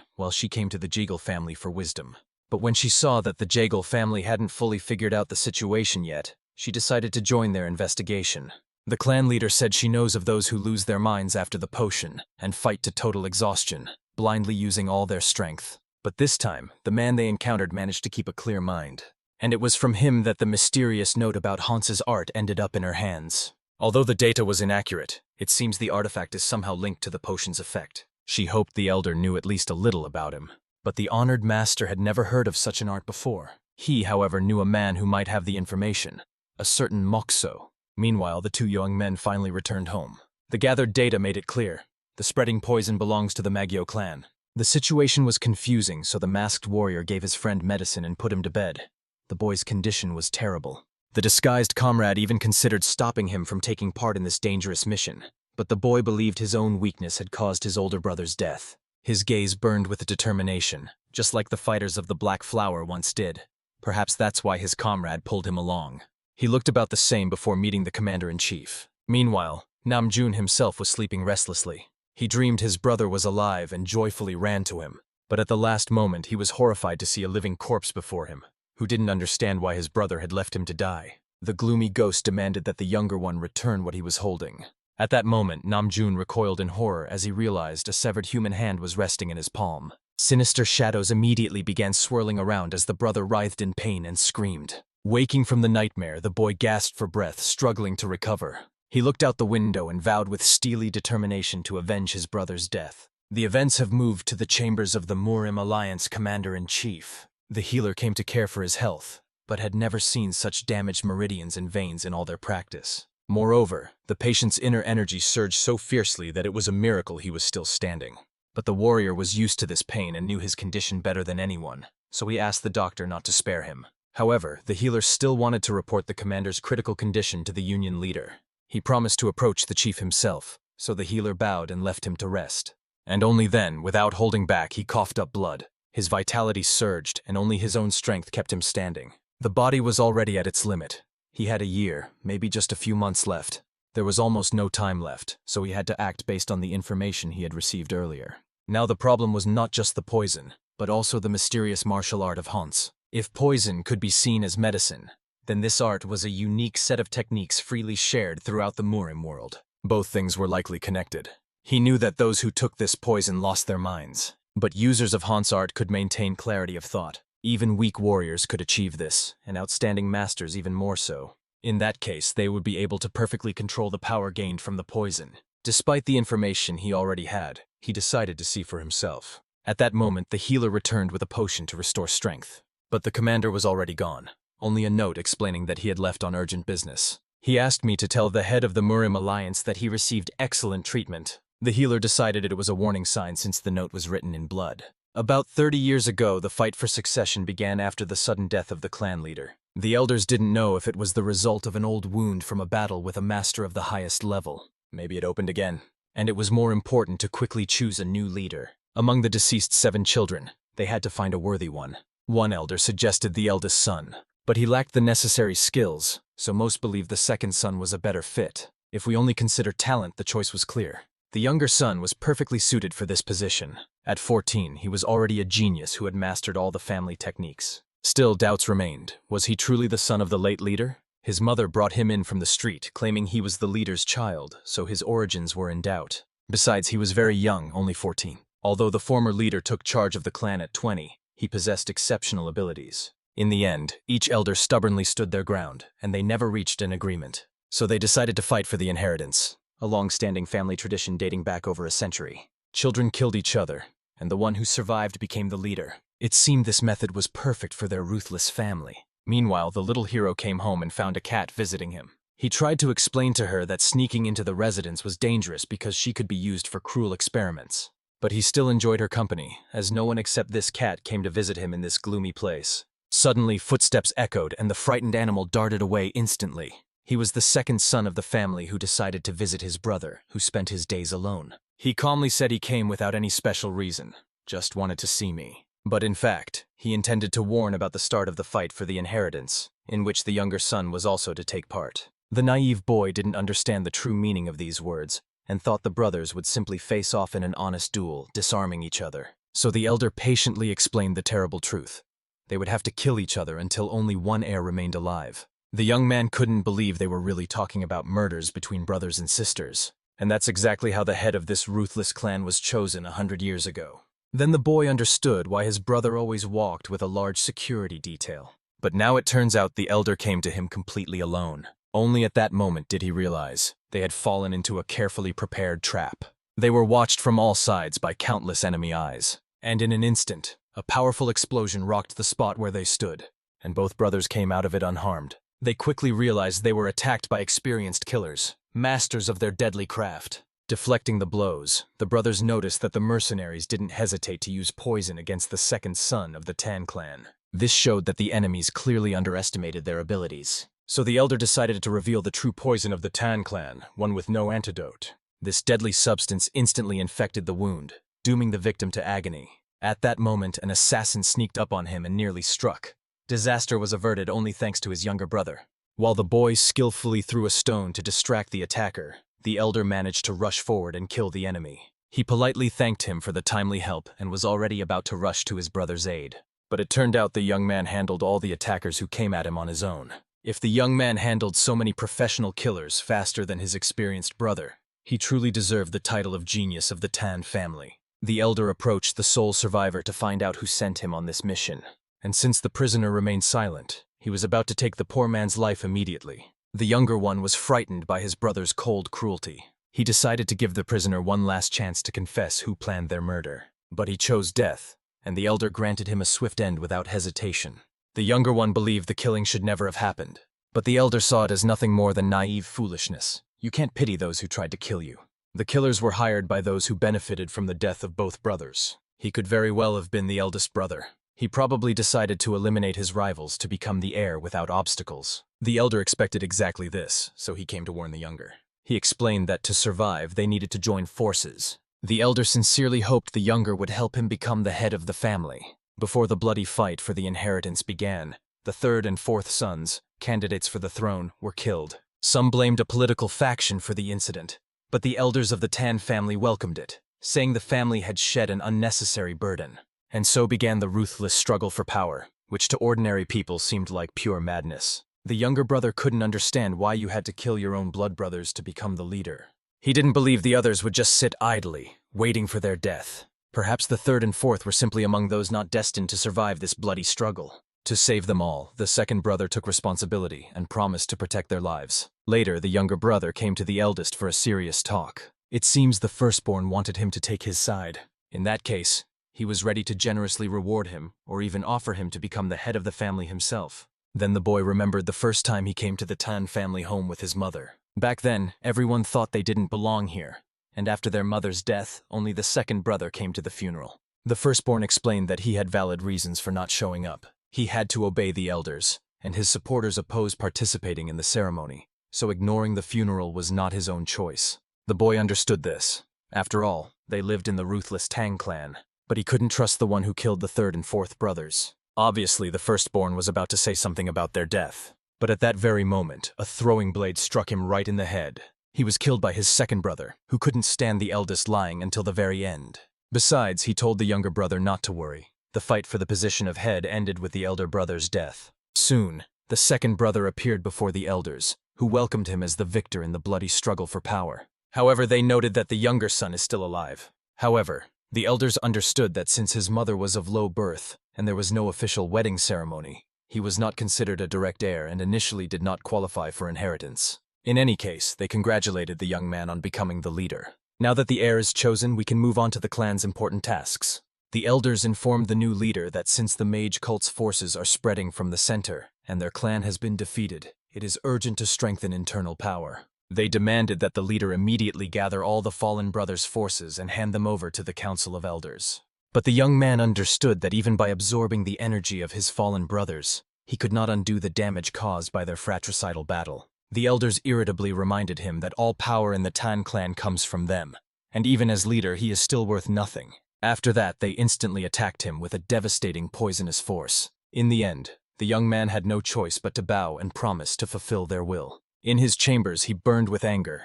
while she came to the Jeagle family for wisdom. But when she saw that the Jeagle family hadn't fully figured out the situation yet, she decided to join their investigation. The clan leader said she knows of those who lose their minds after the potion and fight to total exhaustion, blindly using all their strength. But this time, the man they encountered managed to keep a clear mind. And it was from him that the mysterious note about Hans's art ended up in her hands. Although the data was inaccurate, it seems the artifact is somehow linked to the potion's effect. She hoped the elder knew at least a little about him, but the honored master had never heard of such an art before. He, however, knew a man who might have the information, a certain Moxo. Meanwhile, the two young men finally returned home. The gathered data made it clear. The spreading poison belongs to the Magyo clan. The situation was confusing, so the masked warrior gave his friend medicine and put him to bed. The boy's condition was terrible. The disguised comrade even considered stopping him from taking part in this dangerous mission, but the boy believed his own weakness had caused his older brother's death. His gaze burned with determination, just like the fighters of the Black Flower once did. Perhaps that's why his comrade pulled him along. He looked about the same before meeting the commander-in-chief. Meanwhile, Namjoon himself was sleeping restlessly. He dreamed his brother was alive and joyfully ran to him. But at the last moment, he was horrified to see a living corpse before him, who didn't understand why his brother had left him to die. The gloomy ghost demanded that the younger one return what he was holding. At that moment, Namjoon recoiled in horror as he realized a severed human hand was resting in his palm. Sinister shadows immediately began swirling around as the brother writhed in pain and screamed. Waking from the nightmare, the boy gasped for breath, struggling to recover. He looked out the window and vowed with steely determination to avenge his brother's death. The events have moved to the chambers of the Murim Alliance Commander-in-Chief. The healer came to care for his health, but had never seen such damaged meridians and veins in all their practice. Moreover, the patient's inner energy surged so fiercely that it was a miracle he was still standing. But the warrior was used to this pain and knew his condition better than anyone, so he asked the doctor not to spare him. However, the healer still wanted to report the commander's critical condition to the Union leader. He promised to approach the chief himself, so the healer bowed and left him to rest. And only then, without holding back, he coughed up blood. His vitality surged, and only his own strength kept him standing. The body was already at its limit. He had a year, maybe just a few months left. There was almost no time left, so he had to act based on the information he had received earlier. Now the problem was not just the poison, but also the mysterious martial art of Hans. If poison could be seen as medicine, then this art was a unique set of techniques freely shared throughout the Murim world. Both things were likely connected. He knew that those who took this poison lost their minds, but users of Hans art could maintain clarity of thought. Even weak warriors could achieve this, and outstanding masters even more so. In that case, they would be able to perfectly control the power gained from the poison. Despite the information he already had, he decided to see for himself. At that moment, the healer returned with a potion to restore strength. But the commander was already gone. Only a note explaining that he had left on urgent business. He asked me to tell the head of the Murim Alliance that he received excellent treatment. The healer decided it was a warning sign since the note was written in blood. About 30 years ago, the fight for succession began after the sudden death of the clan leader. The elders didn't know if it was the result of an old wound from a battle with a master of the highest level. Maybe it opened again. And it was more important to quickly choose a new leader. Among the deceased 7 children, they had to find a worthy one. One elder suggested the eldest son, but he lacked the necessary skills, so most believed the second son was a better fit. If we only consider talent, the choice was clear. The younger son was perfectly suited for this position. At 14, he was already a genius who had mastered all the family techniques. Still, doubts remained. Was he truly the son of the late leader? His mother brought him in from the street, claiming he was the leader's child, so his origins were in doubt. Besides, he was very young, only 14. Although the former leader took charge of the clan at 20, he possessed exceptional abilities. In the end, each elder stubbornly stood their ground, and they never reached an agreement. So they decided to fight for the inheritance, a long-standing family tradition dating back over a century. Children killed each other, and the one who survived became the leader. It seemed this method was perfect for their ruthless family. Meanwhile, the little hero came home and found a cat visiting him. He tried to explain to her that sneaking into the residence was dangerous because she could be used for cruel experiments. But he still enjoyed her company, as no one except this cat came to visit him in this gloomy place. Suddenly, footsteps echoed, and the frightened animal darted away instantly. He was the second son of the family who decided to visit his brother, who spent his days alone. He calmly said he came without any special reason, just wanted to see me. But in fact, he intended to warn about the start of the fight for the inheritance, in which the younger son was also to take part. The naive boy didn't understand the true meaning of these words, and thought the brothers would simply face off in an honest duel, disarming each other. So the elder patiently explained the terrible truth. They would have to kill each other until only one heir remained alive. The young man couldn't believe they were really talking about murders between brothers and sisters. And that's exactly how the head of this ruthless clan was chosen 100 years ago. Then the boy understood why his brother always walked with a large security detail. But now it turns out the elder came to him completely alone. Only at that moment did he realize they had fallen into a carefully prepared trap. They were watched from all sides by countless enemy eyes. And in an instant, a powerful explosion rocked the spot where they stood. and both brothers came out of it unharmed. They quickly realized they were attacked by experienced killers, masters of their deadly craft. Deflecting the blows, the brothers noticed that the mercenaries didn't hesitate to use poison against the second son of the Tan clan. This showed that the enemies clearly underestimated their abilities. So the elder decided to reveal the true poison of the Tan clan, one with no antidote. This deadly substance instantly infected the wound, dooming the victim to agony. At that moment, an assassin sneaked up on him and nearly struck. Disaster was averted only thanks to his younger brother. While the boy skillfully threw a stone to distract the attacker, the elder managed to rush forward and kill the enemy. He politely thanked him for the timely help and was already about to rush to his brother's aid. But it turned out the young man handled all the attackers who came at him on his own. If the young man handled so many professional killers faster than his experienced brother, he truly deserved the title of genius of the Tan family. The elder approached the sole survivor to find out who sent him on this mission. And since the prisoner remained silent, he was about to take the poor man's life immediately. The younger one was frightened by his brother's cold cruelty. He decided to give the prisoner one last chance to confess who planned their murder. But he chose death, and the elder granted him a swift end without hesitation. The younger one believed the killing should never have happened, but the elder saw it as nothing more than naive foolishness. You can't pity those who tried to kill you. The killers were hired by those who benefited from the death of both brothers. He could very well have been the eldest brother. He probably decided to eliminate his rivals to become the heir without obstacles. The elder expected exactly this, so he came to warn the younger. He explained that to survive, they needed to join forces. The elder sincerely hoped the younger would help him become the head of the family. Before the bloody fight for the inheritance began, the third and fourth sons, candidates for the throne, were killed. Some blamed a political faction for the incident, but the elders of the Tan family welcomed it, saying the family had shed an unnecessary burden. And so began the ruthless struggle for power, which to ordinary people seemed like pure madness. The younger brother couldn't understand why you had to kill your own blood brothers to become the leader. He didn't believe the others would just sit idly, waiting for their death. Perhaps the third and fourth were simply among those not destined to survive this bloody struggle. To save them all, the second brother took responsibility and promised to protect their lives. Later, the younger brother came to the eldest for a serious talk. It seems the firstborn wanted him to take his side. In that case, he was ready to generously reward him, or even offer him to become the head of the family himself. Then the boy remembered the first time he came to the Tan family home with his mother. Back then, everyone thought they didn't belong here, and after their mother's death, only the second brother came to the funeral. The firstborn explained that he had valid reasons for not showing up. He had to obey the elders, and his supporters opposed participating in the ceremony, so ignoring the funeral was not his own choice. The boy understood this. After all, they lived in the ruthless Tang clan. But he couldn't trust the one who killed the third and fourth brothers. Obviously, the firstborn was about to say something about their death. But at that very moment, a throwing blade struck him right in the head. He was killed by his second brother, who couldn't stand the eldest lying until the very end. Besides, he told the younger brother not to worry. The fight for the position of head ended with the elder brother's death. Soon, the second brother appeared before the elders, who welcomed him as the victor in the bloody struggle for power. However, they noted that the younger son is still alive. However, the elders understood that since his mother was of low birth and there was no official wedding ceremony, he was not considered a direct heir and initially did not qualify for inheritance. In any case, they congratulated the young man on becoming the leader. Now that the heir is chosen, we can move on to the clan's important tasks. The elders informed the new leader that since the mage cult's forces are spreading from the center and their clan has been defeated, it is urgent to strengthen internal power. They demanded that the leader immediately gather all the fallen brothers' forces and hand them over to the Council of Elders. But the young man understood that even by absorbing the energy of his fallen brothers, he could not undo the damage caused by their fratricidal battle. The elders irritably reminded him that all power in the Tan clan comes from them, and even as leader he is still worth nothing. After that, they instantly attacked him with a devastating poisonous force. In the end, the young man had no choice but to bow and promise to fulfill their will. In his chambers, he burned with anger.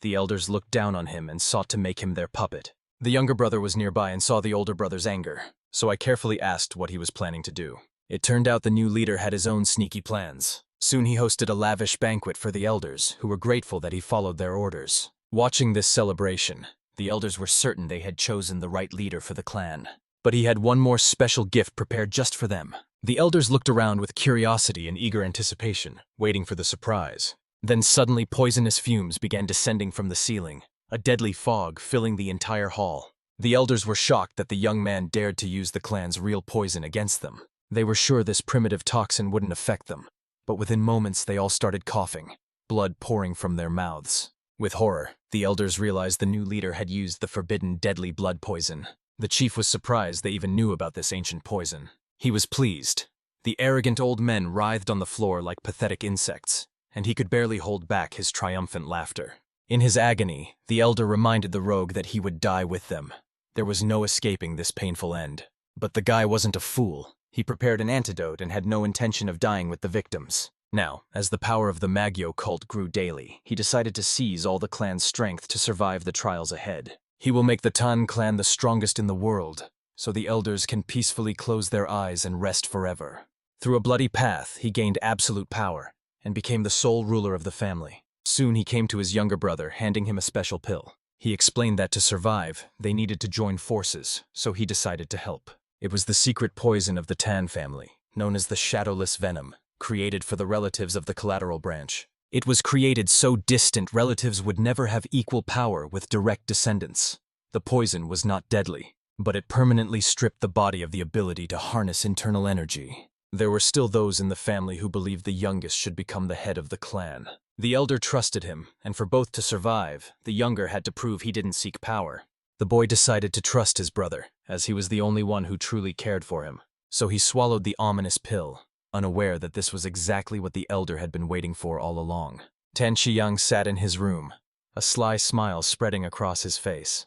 The elders looked down on him and sought to make him their puppet. The younger brother was nearby and saw the older brother's anger, so I carefully asked what he was planning to do. It turned out the new leader had his own sneaky plans. Soon he hosted a lavish banquet for the elders, who were grateful that he followed their orders. Watching this celebration, the elders were certain they had chosen the right leader for the clan. But he had one more special gift prepared just for them. The elders looked around with curiosity and eager anticipation, waiting for the surprise. Then suddenly poisonous fumes began descending from the ceiling, a deadly fog filling the entire hall. The elders were shocked that the young man dared to use the clan's real poison against them. They were sure this primitive toxin wouldn't affect them, but within moments they all started coughing, blood pouring from their mouths. With horror, the elders realized the new leader had used the forbidden deadly blood poison. The chief was surprised they even knew about this ancient poison. He was pleased. The arrogant old men writhed on the floor like pathetic insects, and he could barely hold back his triumphant laughter. In his agony, the elder reminded the rogue that he would die with them. There was no escaping this painful end. But the guy wasn't a fool. He prepared an antidote and had no intention of dying with the victims. Now, as the power of the Magyo cult grew daily, he decided to seize all the clan's strength to survive the trials ahead. He will make the Tan clan the strongest in the world, so the elders can peacefully close their eyes and rest forever. Through a bloody path, he gained absolute power and became the sole ruler of the family. Soon he came to his younger brother, handing him a special pill. He explained that to survive, they needed to join forces, so he decided to help. It was the secret poison of the Tan family, known as the Shadowless Venom, created for the relatives of the collateral branch. It was created so distant relatives would never have equal power with direct descendants. The poison was not deadly, but it permanently stripped the body of the ability to harness internal energy. There were still those in the family who believed the youngest should become the head of the clan. The elder trusted him, and for both to survive, the younger had to prove he didn't seek power. The boy decided to trust his brother, as he was the only one who truly cared for him. So he swallowed the ominous pill, unaware that this was exactly what the elder had been waiting for all along. Tan Shiyang sat in his room, a sly smile spreading across his face.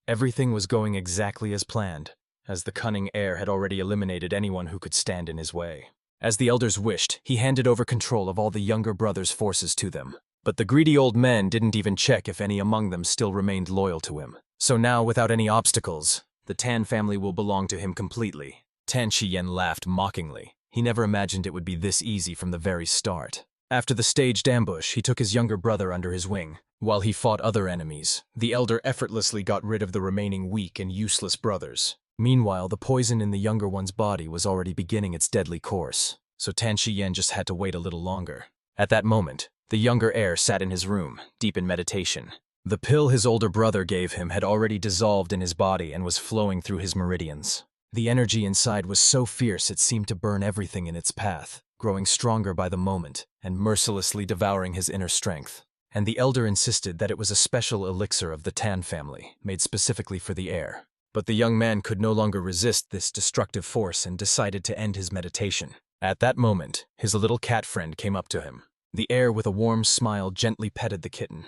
Everything was going exactly as planned, as the cunning heir had already eliminated anyone who could stand in his way. As the elders wished, he handed over control of all the younger brothers' forces to them. But the greedy old men didn't even check if any among them still remained loyal to him. So now, without any obstacles, the Tan family will belong to him completely. Tan Shiyen laughed mockingly. He never imagined it would be this easy from the very start. After the staged ambush, he took his younger brother under his wing. While he fought other enemies, the elder effortlessly got rid of the remaining weak and useless brothers. Meanwhile, the poison in the younger one's body was already beginning its deadly course, so Tan Shiyen just had to wait a little longer. At that moment, the younger heir sat in his room, deep in meditation. The pill his older brother gave him had already dissolved in his body and was flowing through his meridians. The energy inside was so fierce it seemed to burn everything in its path, growing stronger by the moment and mercilessly devouring his inner strength. And the elder insisted that it was a special elixir of the Tan family, made specifically for the heir. But the young man could no longer resist this destructive force and decided to end his meditation. At that moment, his little cat friend came up to him. The heir with a warm smile gently petted the kitten,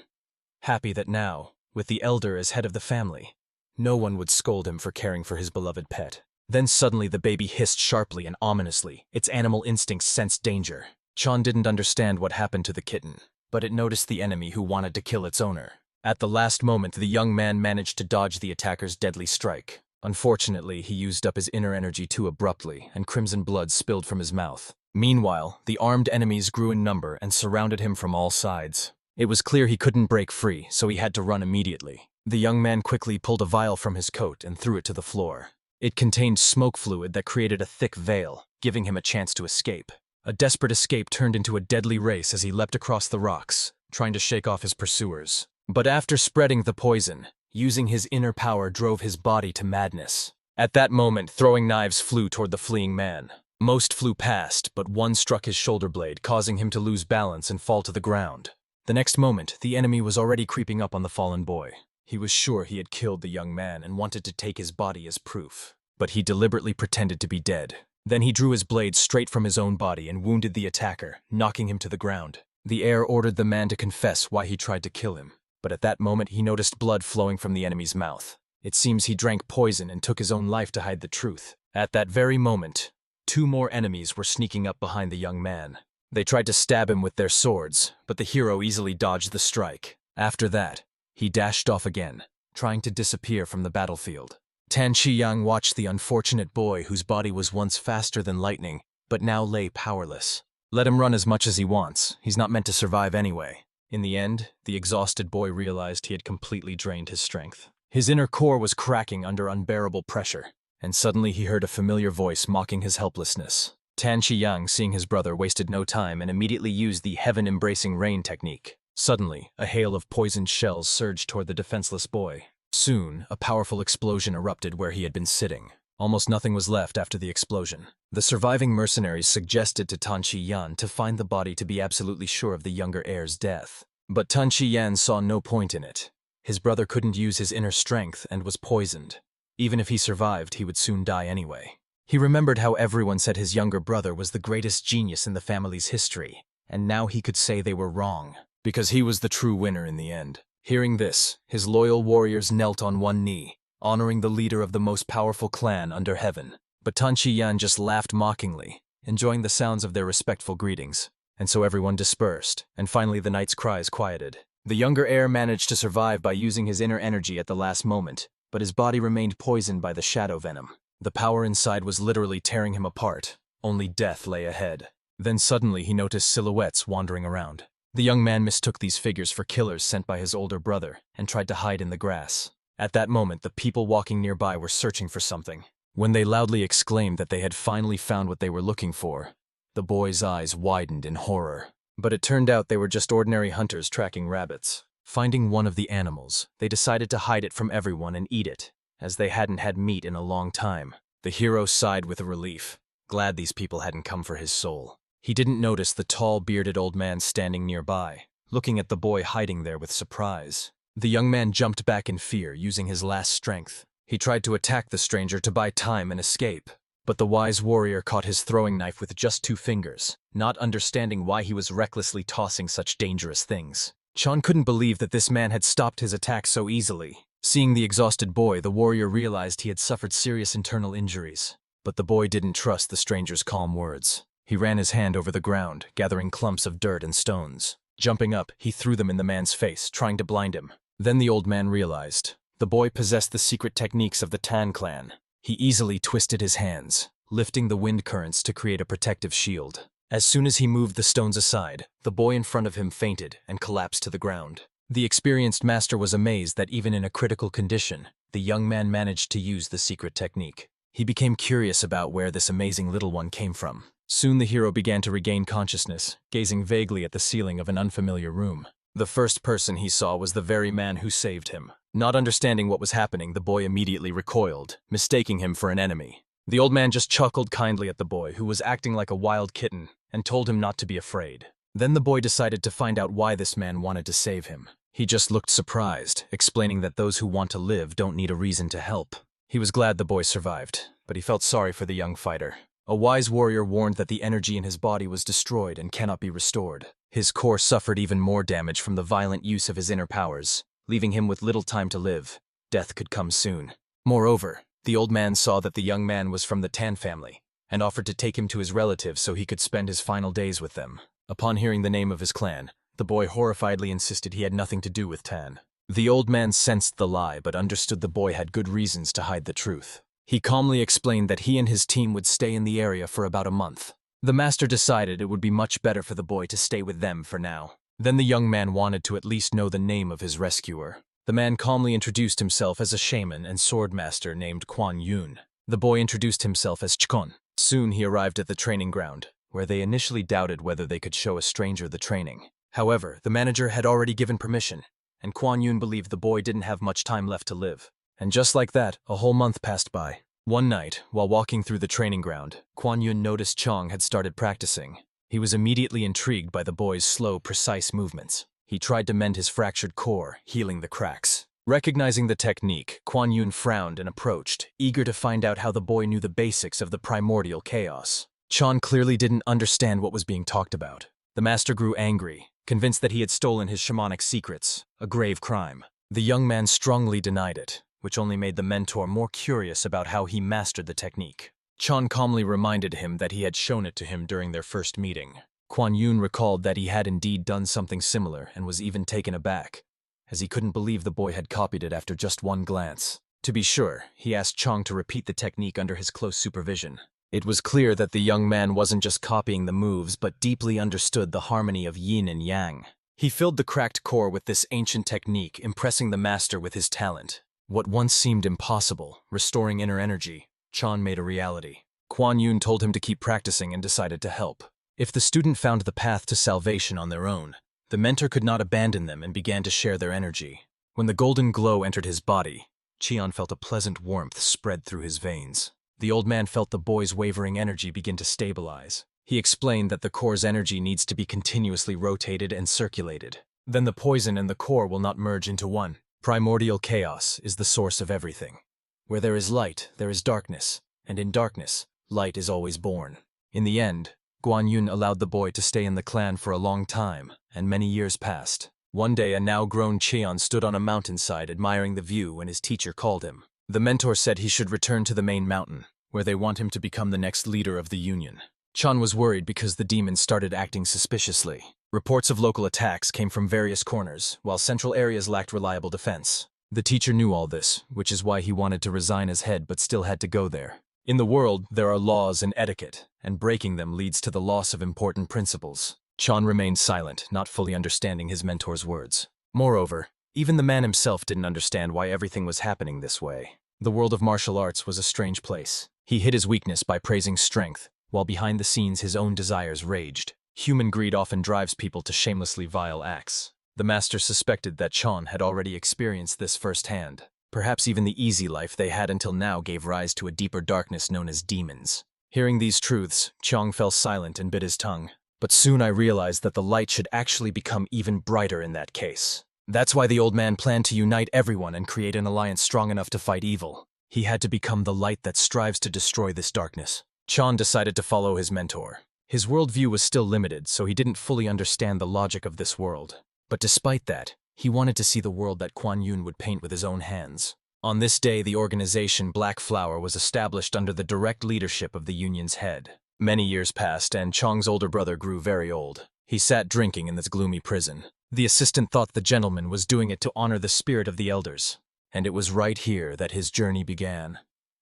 happy that now, with the elder as head of the family, no one would scold him for caring for his beloved pet. Then suddenly the baby hissed sharply and ominously. Its animal instincts sensed danger. Chan didn't understand what happened to the kitten, but it noticed the enemy who wanted to kill its owner. At the last moment, the young man managed to dodge the attacker's deadly strike. Unfortunately, he used up his inner energy too abruptly, and crimson blood spilled from his mouth. Meanwhile, the armed enemies grew in number and surrounded him from all sides. It was clear he couldn't break free, so he had to run immediately. The young man quickly pulled a vial from his coat and threw it to the floor. It contained smoke fluid that created a thick veil, giving him a chance to escape. A desperate escape turned into a deadly race as he leapt across the rocks, trying to shake off his pursuers. But after spreading the poison, using his inner power drove his body to madness. At that moment, throwing knives flew toward the fleeing man. Most flew past, but one struck his shoulder blade, causing him to lose balance and fall to the ground. The next moment, the enemy was already creeping up on the fallen boy. He was sure he had killed the young man and wanted to take his body as proof. But he deliberately pretended to be dead. Then he drew his blade straight from his own body and wounded the attacker, knocking him to the ground. The heir ordered the man to confess why he tried to kill him. But at that moment, he noticed blood flowing from the enemy's mouth. It seems he drank poison and took his own life to hide the truth. At that very moment, 2 more enemies were sneaking up behind the young man. They tried to stab him with their swords, but the hero easily dodged the strike. After that, he dashed off again, trying to disappear from the battlefield. Tan Shiyang watched the unfortunate boy whose body was once faster than lightning, but now lay powerless. Let him run as much as he wants. He's not meant to survive anyway. In the end, the exhausted boy realized he had completely drained his strength. His inner core was cracking under unbearable pressure, and suddenly he heard a familiar voice mocking his helplessness. Tan Shiyang, seeing his brother, wasted no time and immediately used the heaven-embracing rain technique. Suddenly, a hail of poisoned shells surged toward the defenseless boy. Soon, a powerful explosion erupted where he had been sitting. Almost nothing was left after the explosion. The surviving mercenaries suggested to Tan Chi-yan to find the body to be absolutely sure of the younger heir's death. But Tan Chi-yan saw no point in it. His brother couldn't use his inner strength and was poisoned. Even if he survived, he would soon die anyway. He remembered how everyone said his younger brother was the greatest genius in the family's history, and now he could say they were wrong, because he was the true winner in the end. Hearing this, his loyal warriors knelt on one knee, honoring the leader of the most powerful clan under heaven. But Tan Chi-yan just laughed mockingly, enjoying the sounds of their respectful greetings. And so everyone dispersed, and finally the knight's cries quieted. The younger heir managed to survive by using his inner energy at the last moment, but his body remained poisoned by the shadow venom. The power inside was literally tearing him apart. Only death lay ahead. Then suddenly he noticed silhouettes wandering around. The young man mistook these figures for killers sent by his older brother and tried to hide in the grass. At that moment, the people walking nearby were searching for something. When they loudly exclaimed that they had finally found what they were looking for, the boy's eyes widened in horror. But it turned out they were just ordinary hunters tracking rabbits. Finding one of the animals, they decided to hide it from everyone and eat it, as they hadn't had meat in a long time. The hero sighed with relief, glad these people hadn't come for his soul. He didn't notice the tall, bearded old man standing nearby, looking at the boy hiding there with surprise. The young man jumped back in fear, using his last strength. He tried to attack the stranger to buy time and escape, but the wise warrior caught his throwing knife with just 2 fingers, not understanding why he was recklessly tossing such dangerous things. Chan couldn't believe that this man had stopped his attack so easily. Seeing the exhausted boy, the warrior realized he had suffered serious internal injuries. But the boy didn't trust the stranger's calm words. He ran his hand over the ground, gathering clumps of dirt and stones. Jumping up, he threw them in the man's face, trying to blind him. Then the old man realized. The boy possessed the secret techniques of the Tan clan. He easily twisted his hands, lifting the wind currents to create a protective shield. As soon as he moved the stones aside, the boy in front of him fainted and collapsed to the ground. The experienced master was amazed that even in a critical condition, the young man managed to use the secret technique. He became curious about where this amazing little one came from. Soon the hero began to regain consciousness, gazing vaguely at the ceiling of an unfamiliar room. The first person he saw was the very man who saved him. Not understanding what was happening, the boy immediately recoiled, mistaking him for an enemy. The old man just chuckled kindly at the boy, who was acting like a wild kitten, and told him not to be afraid. Then the boy decided to find out why this man wanted to save him. He just looked surprised, explaining that those who want to live don't need a reason to help. He was glad the boy survived, but he felt sorry for the young fighter. A wise warrior warned that the energy in his body was destroyed and cannot be restored. His core suffered even more damage from the violent use of his inner powers, leaving him with little time to live. Death could come soon. Moreover, the old man saw that the young man was from the Tan family, and offered to take him to his relatives so he could spend his final days with them. Upon hearing the name of his clan, the boy horrifiedly insisted he had nothing to do with Tan. The old man sensed the lie but understood the boy had good reasons to hide the truth. He calmly explained that he and his team would stay in the area for about a month. The master decided it would be much better for the boy to stay with them for now. Then the young man wanted to at least know the name of his rescuer. The man calmly introduced himself as a shaman and swordmaster named Kuan Yun. The boy introduced himself as Chkon. Soon he arrived at the training ground, where they initially doubted whether they could show a stranger the training. However, the manager had already given permission, and Kuan Yun believed the boy didn't have much time left to live. And just like that, a whole month passed by. One night, while walking through the training ground, Kuan Yun noticed Chong had started practicing. He was immediately intrigued by the boy's slow, precise movements. He tried to mend his fractured core, healing the cracks. Recognizing the technique, Kuan Yun frowned and approached, eager to find out how the boy knew the basics of the primordial chaos. Chong clearly didn't understand what was being talked about. The master grew angry, convinced that he had stolen his shamanic secrets, a grave crime. The young man strongly denied it, which only made the mentor more curious about how he mastered the technique. Chan calmly reminded him that he had shown it to him during their first meeting. Kuan Yun recalled that he had indeed done something similar and was even taken aback, as he couldn't believe the boy had copied it after just one glance. To be sure, he asked Chong to repeat the technique under his close supervision. It was clear that the young man wasn't just copying the moves but deeply understood the harmony of yin and yang. He filled the cracked core with this ancient technique, impressing the master with his talent. What once seemed impossible, restoring inner energy, Chan made a reality. Kuan Yun told him to keep practicing and decided to help. If the student found the path to salvation on their own, the mentor could not abandon them and began to share their energy. When the golden glow entered his body, Qian felt a pleasant warmth spread through his veins. The old man felt the boy's wavering energy begin to stabilize. He explained that the core's energy needs to be continuously rotated and circulated. Then the poison and the core will not merge into one. Primordial chaos is the source of everything. Where there is light, there is darkness, and in darkness, light is always born. In the end, Guan Yun allowed the boy to stay in the clan for a long time, and many years passed. One day, a now-grown Cheon stood on a mountainside admiring the view when his teacher called him. The mentor said he should return to the main mountain, where they want him to become the next leader of the Union. Chan was worried because the demons started acting suspiciously. Reports of local attacks came from various corners, while central areas lacked reliable defense. The teacher knew all this, which is why he wanted to resign as head but still had to go there. In the world, there are laws and etiquette, and breaking them leads to the loss of important principles. Chan remained silent, not fully understanding his mentor's words. Moreover, even the man himself didn't understand why everything was happening this way. The world of martial arts was a strange place. He hid his weakness by praising strength, while behind the scenes his own desires raged. Human greed often drives people to shamelessly vile acts. The master suspected that Chan had already experienced this firsthand. Perhaps even the easy life they had until now gave rise to a deeper darkness known as demons. Hearing these truths, Chong fell silent and bit his tongue. But soon I realized that the light should actually become even brighter in that case. That's why the old man planned to unite everyone and create an alliance strong enough to fight evil. He had to become the light that strives to destroy this darkness. Chan decided to follow his mentor. His worldview was still limited, so he didn't fully understand the logic of this world. But despite that, he wanted to see the world that Guan Yun would paint with his own hands. On this day, the organization Black Flower was established under the direct leadership of the union's head. Many years passed, and Chong's older brother grew very old. He sat drinking in this gloomy prison. The assistant thought the gentleman was doing it to honor the spirit of the elders. And it was right here that his journey began.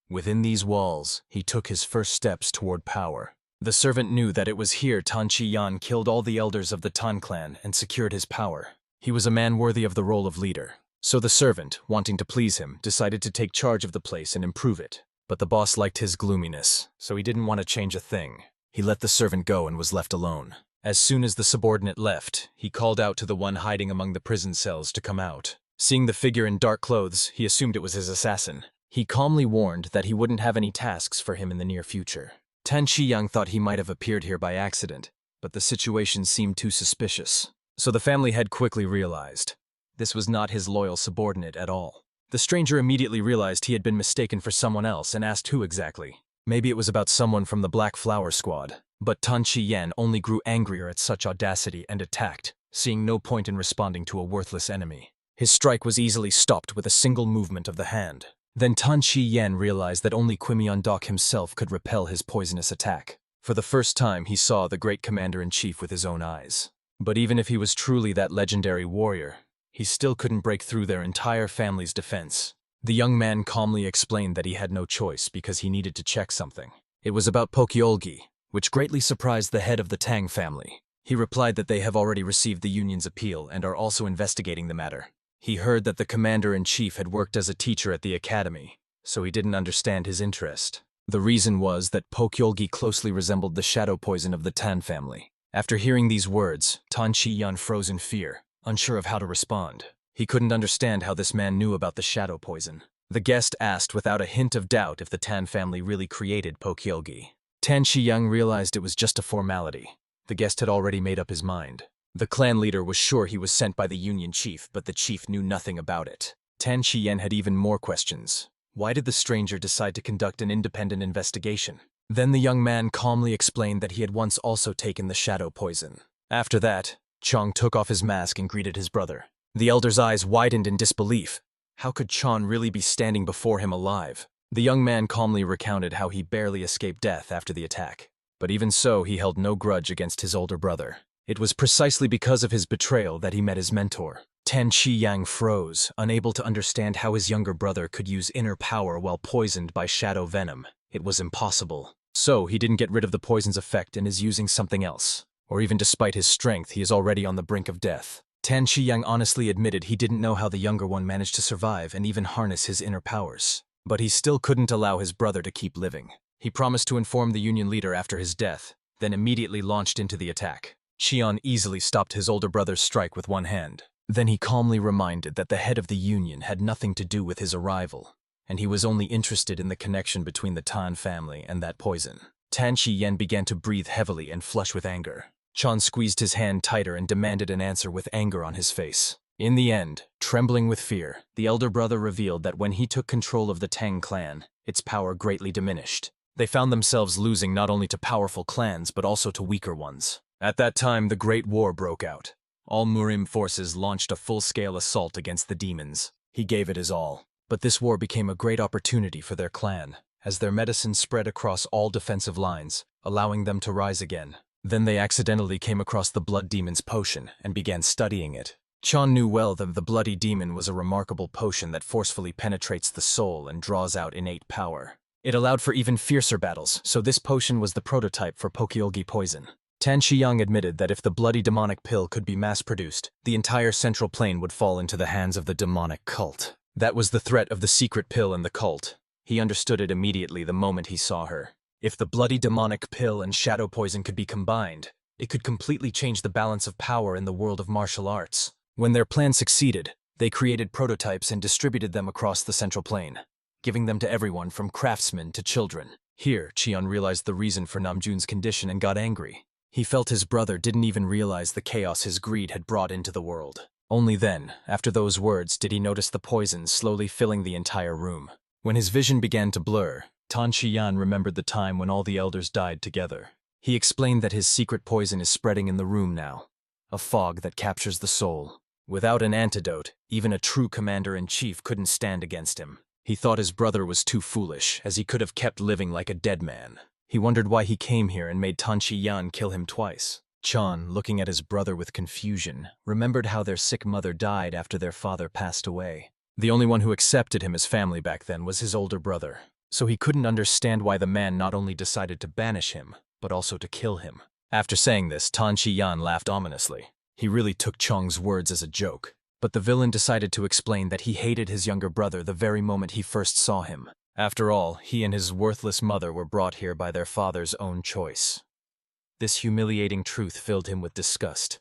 Within these walls, he took his first steps toward power. The servant knew that it was here Tan Chi Yan killed all the elders of the Tan clan and secured his power. He was a man worthy of the role of leader. So the servant, wanting to please him, decided to take charge of the place and improve it. But the boss liked his gloominess, so he didn't want to change a thing. He let the servant go and was left alone. As soon as the subordinate left, he called out to the one hiding among the prison cells to come out. Seeing the figure in dark clothes, he assumed it was his assassin. He calmly warned that he wouldn't have any tasks for him in the near future. Tan Chi-yang thought he might have appeared here by accident, but the situation seemed too suspicious. So the family head quickly realized this was not his loyal subordinate at all. The stranger immediately realized he had been mistaken for someone else and asked who exactly. Maybe it was about someone from the Black Flower Squad. But Tan Chi-yan only grew angrier at such audacity and attacked, seeing no point in responding to a worthless enemy. His strike was easily stopped with a single movement of the hand. Then Tan Chi-yan realized that only Kwimyeon-dok himself could repel his poisonous attack. For the first time, he saw the great commander-in-chief with his own eyes. But even if he was truly that legendary warrior, he still couldn't break through their entire family's defense. The young man calmly explained that he had no choice because he needed to check something. It was about Pokyeolgi, which greatly surprised the head of the Tang family. He replied that they have already received the union's appeal and are also investigating the matter. He heard that the commander-in-chief had worked as a teacher at the academy, so he didn't understand his interest. The reason was that Pokyeolgi closely resembled the shadow poison of the Tan family. After hearing these words, Tan Chi-yan froze in fear, unsure of how to respond. He couldn't understand how this man knew about the shadow poison. The guest asked without a hint of doubt if the Tan family really created Pokyeolgi. Tan Chi-yang realized it was just a formality. The guest had already made up his mind. The clan leader was sure he was sent by the union chief, but the chief knew nothing about it. Tan Chi-yan had even more questions. Why did the stranger decide to conduct an independent investigation? Then the young man calmly explained that he had once also taken the shadow poison. After that, Chong took off his mask and greeted his brother. The elder's eyes widened in disbelief. How could Chon really be standing before him alive? The young man calmly recounted how he barely escaped death after the attack. But even so, he held no grudge against his older brother. It was precisely because of his betrayal that he met his mentor. Tan Chi-yang froze, unable to understand how his younger brother could use inner power while poisoned by shadow venom. It was impossible. So he didn't get rid of the poison's effect and is using something else. Or even despite his strength, he is already on the brink of death. Tan Chi-yang honestly admitted he didn't know how the younger one managed to survive and even harness his inner powers. But he still couldn't allow his brother to keep living. He promised to inform the union leader after his death, then immediately launched into the attack. Cheon easily stopped his older brother's strike with one hand. Then he calmly reminded that the head of the union had nothing to do with his arrival. and he was only interested in the connection between the Tan family and that poison. Tan Yen began to breathe heavily and flush with anger. Chan squeezed his hand tighter and demanded an answer with anger on his face. In the end, trembling with fear, the elder brother revealed that when he took control of the Tang clan, its power greatly diminished. They found themselves losing not only to powerful clans but also to weaker ones. At that time, the Great War broke out. All Murim forces launched a full-scale assault against the demons. He gave it his all. But this war became a great opportunity for their clan, as their medicine spread across all defensive lines, allowing them to rise again. Then they accidentally came across the Blood Demon's potion and began studying it. Chan knew well that the Bloody Demon was a remarkable potion that forcefully penetrates the soul and draws out innate power. It allowed for even fiercer battles, so this potion was the prototype for Pokyolgi poison. Tan Shiyang admitted that if the bloody demonic pill could be mass-produced, the entire central plane would fall into the hands of the demonic cult. That was the threat of the secret pill and the cult. He understood it immediately the moment he saw her. If the bloody demonic pill and shadow poison could be combined, it could completely change the balance of power in the world of martial arts. When their plan succeeded, they created prototypes and distributed them across the central plane, giving them to everyone from craftsmen to children. Here, Cheon realized the reason for Namjoon's condition and got angry. He felt his brother didn't even realize the chaos his greed had brought into the world. Only then, after those words, did he notice the poison slowly filling the entire room. When his vision began to blur, Tan Shiyan remembered the time when all the elders died together. He explained that his secret poison is spreading in the room now, a fog that captures the soul. Without an antidote, even a true commander-in-chief couldn't stand against him. He thought his brother was too foolish, as he could have kept living like a dead man. He wondered why he came here and made Tan Shiyan kill him twice. Chan, looking at his brother with confusion, remembered how their sick mother died after their father passed away. The only one who accepted him as family back then was his older brother, so he couldn't understand why the man not only decided to banish him, but also to kill him. After saying this, Tan Shiyan laughed ominously. He really took Chong's words as a joke. But the villain decided to explain that he hated his younger brother the very moment he first saw him. After all, he and his worthless mother were brought here by their father's own choice. This humiliating truth filled him with disgust,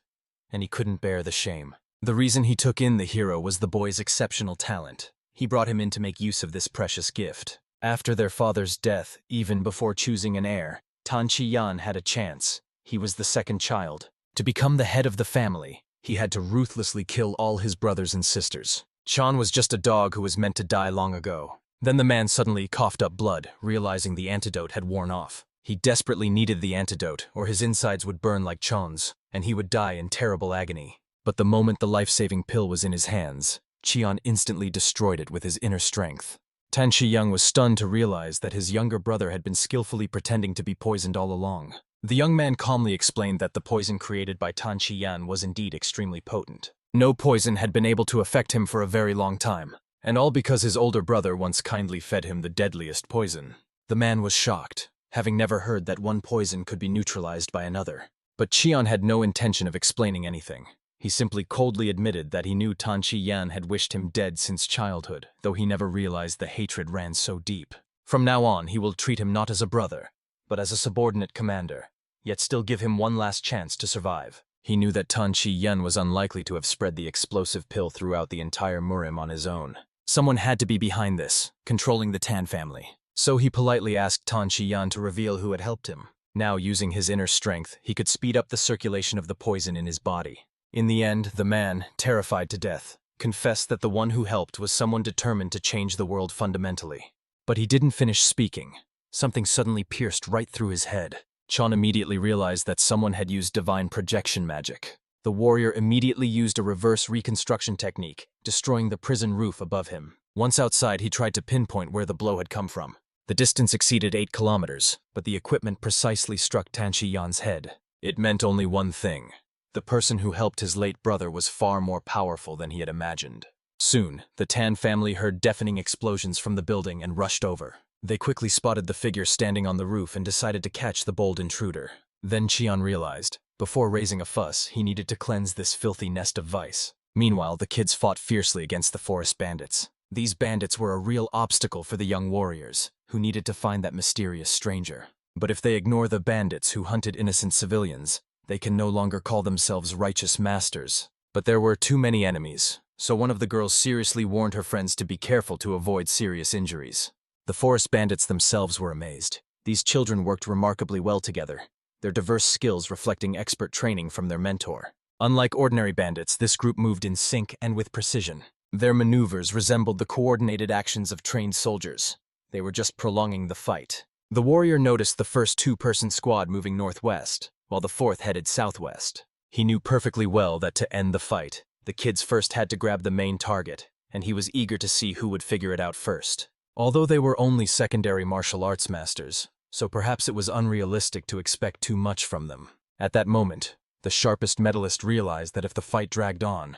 and he couldn't bear the shame. The reason he took in the hero was the boy's exceptional talent. He brought him in to make use of this precious gift. After their father's death, even before choosing an heir, Tan Shiyan had a chance. He was the second child. To become the head of the family, he had to ruthlessly kill all his brothers and sisters. Chan was just a dog who was meant to die long ago. Then the man suddenly coughed up blood, realizing the antidote had worn off. He desperately needed the antidote, or his insides would burn like Chan's, and he would die in terrible agony. But the moment the life-saving pill was in his hands, Cheon instantly destroyed it with his inner strength. Tan Shiyang was stunned to realize that his younger brother had been skillfully pretending to be poisoned all along. The young man calmly explained that the poison created by Tan Shiyan was indeed extremely potent. No poison had been able to affect him for a very long time, and all because his older brother once kindly fed him the deadliest poison. The man was shocked, having never heard that one poison could be neutralized by another. But Cheon had no intention of explaining anything. He simply coldly admitted that he knew Tan Shiyan had wished him dead since childhood, though he never realized the hatred ran so deep. From now on, he will treat him not as a brother, but as a subordinate commander, yet still give him one last chance to survive. He knew that Tan Shiyan was unlikely to have spread the explosive pill throughout the entire Murim on his own. Someone had to be behind this, controlling the Tan family. So he politely asked Tan Shiyan to reveal who had helped him. Now, using his inner strength, he could speed up the circulation of the poison in his body. In the end, the man, terrified to death, confessed that the one who helped was someone determined to change the world fundamentally. But he didn't finish speaking. Something suddenly pierced right through his head. Chan immediately realized that someone had used divine projection magic. The warrior immediately used a reverse reconstruction technique, destroying the prison roof above him. Once outside, he tried to pinpoint where the blow had come from. The distance exceeded 8 kilometers, but the equipment precisely struck Tan Shiyan's head. It meant only one thing. The person who helped his late brother was far more powerful than he had imagined. Soon, the Tan family heard deafening explosions from the building and rushed over. They quickly spotted the figure standing on the roof and decided to catch the bold intruder. Then Cheon realized, before raising a fuss, he needed to cleanse this filthy nest of vice. Meanwhile, the kids fought fiercely against the forest bandits. These bandits were a real obstacle for the young warriors, who needed to find that mysterious stranger. But if they ignore the bandits who hunted innocent civilians, they can no longer call themselves righteous masters. But there were too many enemies. so one of the girls seriously warned her friends to be careful to avoid serious injuries. The forest bandits themselves were amazed. These children worked remarkably well together, their diverse skills reflecting expert training from their mentor. Unlike ordinary bandits, this group moved in sync and with precision. Their maneuvers resembled the coordinated actions of trained soldiers. They were just prolonging the fight. The warrior noticed the first two-person squad moving northwest, while the fourth headed southwest. He knew perfectly well that to end the fight, the kids first had to grab the main target, and he was eager to see who would figure it out first. Although they were only secondary martial arts masters, so perhaps it was unrealistic to expect too much from them. At that moment, the sharpest medalist realized that if the fight dragged on,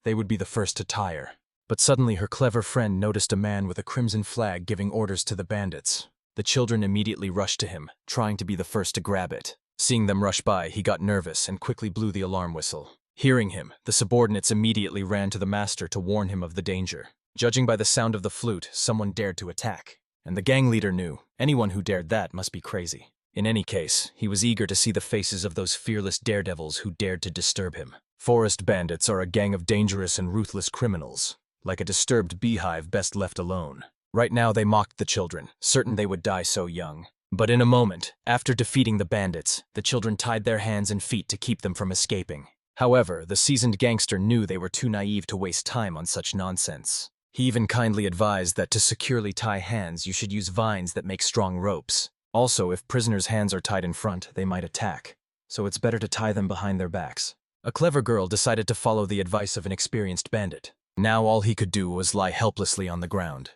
they would be the first to tire. But suddenly her clever friend noticed a man with a crimson flag giving orders to the bandits. The children immediately rushed to him, trying to be the first to grab it. Seeing them rush by, he got nervous and quickly blew the alarm whistle. Hearing him, the subordinates immediately ran to the master to warn him of the danger. Judging by the sound of the flute, someone dared to attack. And the gang leader knew, anyone who dared that must be crazy. In any case, he was eager to see the faces of those fearless daredevils who dared to disturb him. Forest bandits are a gang of dangerous and ruthless criminals, like a disturbed beehive best left alone. Right now they mocked the children, certain they would die so young. But in a moment, after defeating the bandits, the children tied their hands and feet to keep them from escaping. However, the seasoned gangster knew they were too naive to waste time on such nonsense. He even kindly advised that to securely tie hands, you should use vines that make strong ropes. Also, if prisoners' hands are tied in front, they might attack, so it's better to tie them behind their backs. A clever girl decided to follow the advice of an experienced bandit. Now all he could do was lie helplessly on the ground.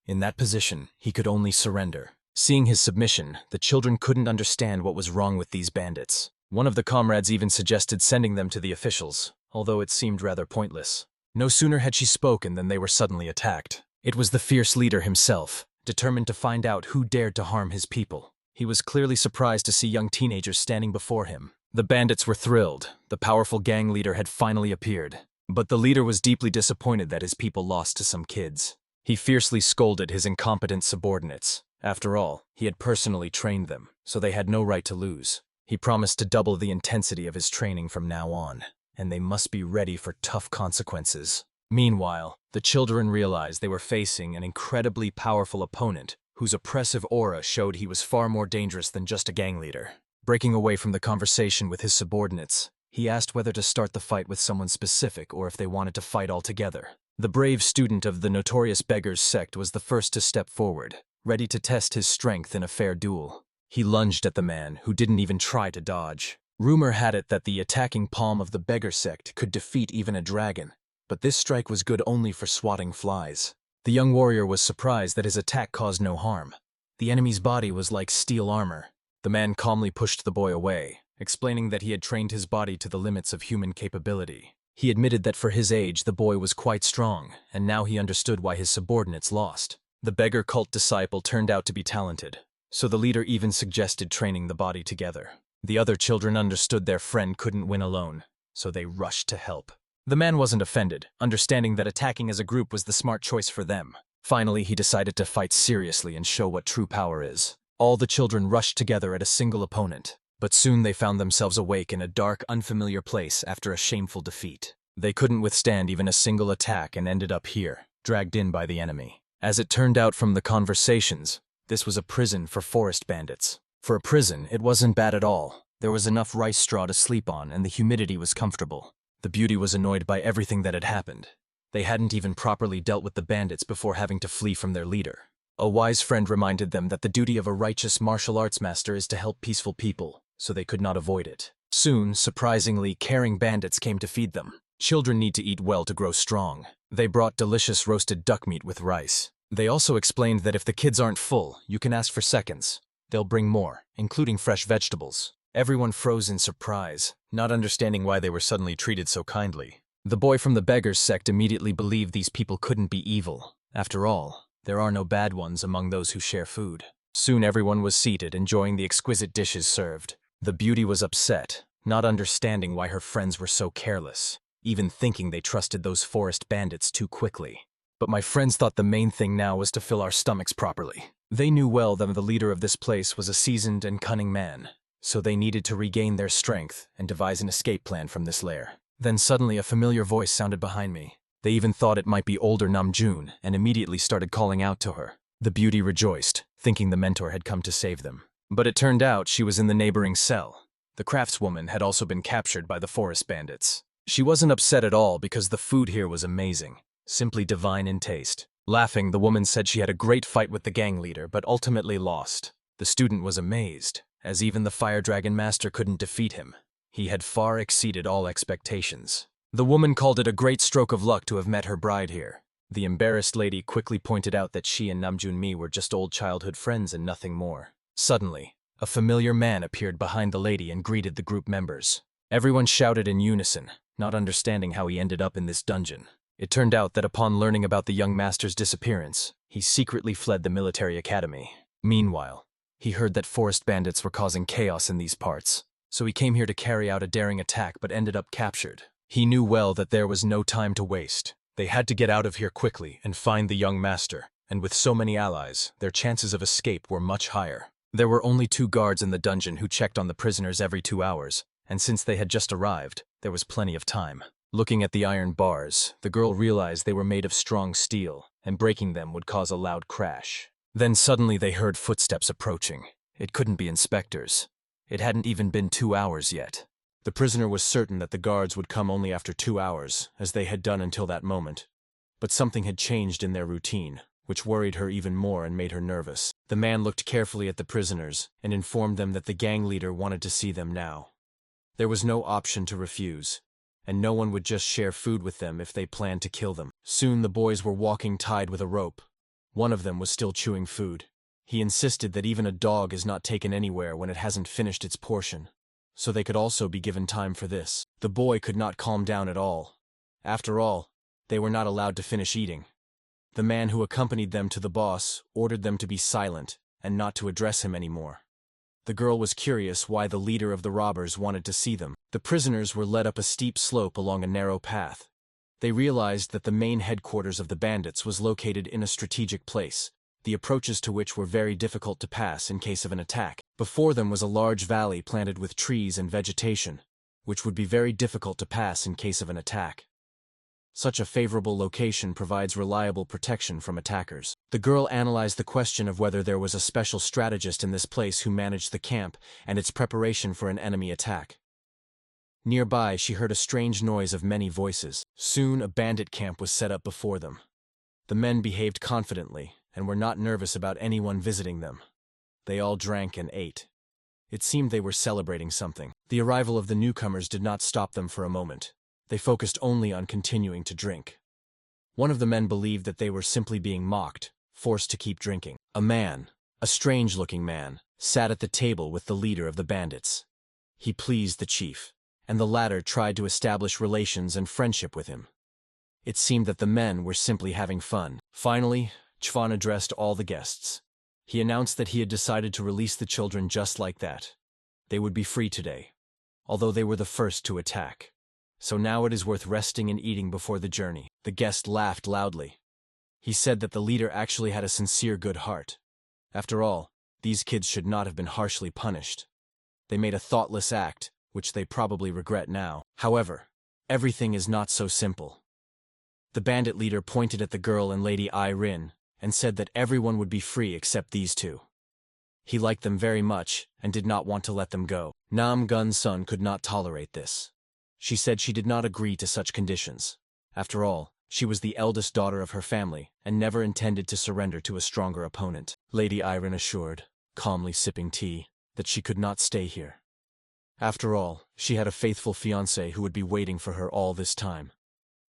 In that position, he could only surrender. Seeing his submission, the children couldn't understand what was wrong with these bandits. One of the comrades even suggested sending them to the officials, although it seemed rather pointless. No sooner had she spoken than they were suddenly attacked. It was the fierce leader himself, determined to find out who dared to harm his people. He was clearly surprised to see young teenagers standing before him. The bandits were thrilled. The powerful gang leader had finally appeared. But the leader was deeply disappointed that his people lost to some kids. He fiercely scolded his incompetent subordinates. After all, he had personally trained them, so they had no right to lose. He promised to double the intensity of his training from now on, and they must be ready for tough consequences. Meanwhile, the children realized they were facing an incredibly powerful opponent whose oppressive aura showed he was far more dangerous than just a gang leader. Breaking away from the conversation with his subordinates, he asked whether to start the fight with someone specific or if they wanted to fight all together. The brave student of the notorious beggars sect was the first to step forward, ready to test his strength in a fair duel. He lunged at the man, who didn't even try to dodge. Rumor had it that the attacking palm of the beggar sect could defeat even a dragon, but this strike was good only for swatting flies. The young warrior was surprised that his attack caused no harm. The enemy's body was like steel armor. The man calmly pushed the boy away, explaining that he had trained his body to the limits of human capability. He admitted that for his age, the boy was quite strong, and now he understood why his subordinates lost. The beggar cult disciple turned out to be talented, so the leader even suggested training the body together. The other children understood their friend couldn't win alone, so they rushed to help. The man wasn't offended, understanding that attacking as a group was the smart choice for them. Finally, he decided to fight seriously and show what true power is. All the children rushed together at a single opponent, but soon they found themselves awake in a dark, unfamiliar place after a shameful defeat. They couldn't withstand even a single attack and ended up here, dragged in by the enemy. As it turned out from the conversations, this was a prison for forest bandits. For a prison, it wasn't bad at all. There was enough rice straw to sleep on and the humidity was comfortable. The beauty was annoyed by everything that had happened. They hadn't even properly dealt with the bandits before having to flee from their leader. A wise friend reminded them that the duty of a righteous martial arts master is to help peaceful people, so they could not avoid it. Soon, surprisingly, caring bandits came to feed them. Children need to eat well to grow strong. They brought delicious roasted duck meat with rice. They also explained that if the kids aren't full, you can ask for seconds. They'll bring more, including fresh vegetables. Everyone froze in surprise, not understanding why they were suddenly treated so kindly. The boy from the beggars sect immediately believed these people couldn't be evil. After all, there are no bad ones among those who share food. Soon everyone was seated, enjoying the exquisite dishes served. The beauty was upset, not understanding why her friends were so careless, even thinking they trusted those forest bandits too quickly. But my friends thought the main thing now was to fill our stomachs properly. They knew well that the leader of this place was a seasoned and cunning man, so they needed to regain their strength and devise an escape plan from this lair. Then suddenly a familiar voice sounded behind me. They even thought it might be older Namjoon and immediately started calling out to her. The beauty rejoiced, thinking the mentor had come to save them. But it turned out she was in the neighboring cell. The craftswoman had also been captured by the forest bandits. She wasn't upset at all because the food here was amazing, simply divine in taste. Laughing, the woman said she had a great fight with the gang leader but ultimately lost. The student was amazed, as even the Fire Dragon Master couldn't defeat him. He had far exceeded all expectations. The woman called it a great stroke of luck to have met her bride here. The embarrassed lady quickly pointed out that she and Namjoon Mi were just old childhood friends and nothing more. Suddenly, a familiar man appeared behind the lady and greeted the group members. Everyone shouted in unison, not understanding how he ended up in this dungeon. It turned out that upon learning about the young master's disappearance, he secretly fled the military academy. Meanwhile, he heard that forest bandits were causing chaos in these parts, so he came here to carry out a daring attack but ended up captured. He knew well that there was no time to waste. They had to get out of here quickly and find the young master, and with so many allies, their chances of escape were much higher. There were only 2 guards in the dungeon who checked on the prisoners every 2 hours, and since they had just arrived, there was plenty of time. Looking at the iron bars, the girl realized they were made of strong steel, and breaking them would cause a loud crash. Then suddenly they heard footsteps approaching. It couldn't be inspectors. It hadn't even been 2 hours yet. The prisoner was certain that the guards would come only after 2 hours, as they had done until that moment. But something had changed in their routine, which worried her even more and made her nervous. The man looked carefully at the prisoners and informed them that the gang leader wanted to see them now. There was no option to refuse, and no one would just share food with them if they planned to kill them. Soon the boys were walking tied with a rope. One of them was still chewing food. He insisted that even a dog is not taken anywhere when it hasn't finished its portion, so they could also be given time for this. The boy could not calm down at all. After all, they were not allowed to finish eating. The man who accompanied them to the boss ordered them to be silent and not to address him anymore. The girl was curious why the leader of the robbers wanted to see them. The prisoners were led up a steep slope along a narrow path. They realized that the main headquarters of the bandits was located in a strategic place, the approaches to which were very difficult to pass in case of an attack. Before them was a large valley planted with trees and vegetation, which would be very difficult to pass in case of an attack. Such a favorable location provides reliable protection from attackers. The girl analyzed the question of whether there was a special strategist in this place who managed the camp and its preparation for an enemy attack. Nearby, she heard a strange noise of many voices. Soon, a bandit camp was set up before them. The men behaved confidently and were not nervous about anyone visiting them. They all drank and ate. It seemed they were celebrating something. The arrival of the newcomers did not stop them for a moment. They focused only on continuing to drink. One of the men believed that they were simply being mocked, forced to keep drinking. A man, a strange-looking man, sat at the table with the leader of the bandits. He pleased the chief, and the latter tried to establish relations and friendship with him. It seemed that the men were simply having fun. Finally, Chvan addressed all the guests. He announced that he had decided to release the children just like that. They would be free today, although they were the first to attack. So now it is worth resting and eating before the journey. The guest laughed loudly. He said that the leader actually had a sincere good heart. After all, these kids should not have been harshly punished. They made a thoughtless act, which they probably regret now. However, everything is not so simple. The bandit leader pointed at the girl and Lady Ai-rin and said that everyone would be free except these 2. He liked them very much and did not want to let them go. Nam Gun-sun could not tolerate this. She said she did not agree to such conditions. After all, she was the eldest daughter of her family and never intended to surrender to a stronger opponent. Lady Ai-rin assured, calmly sipping tea, that she could not stay here. After all, she had a faithful fiancé who would be waiting for her all this time.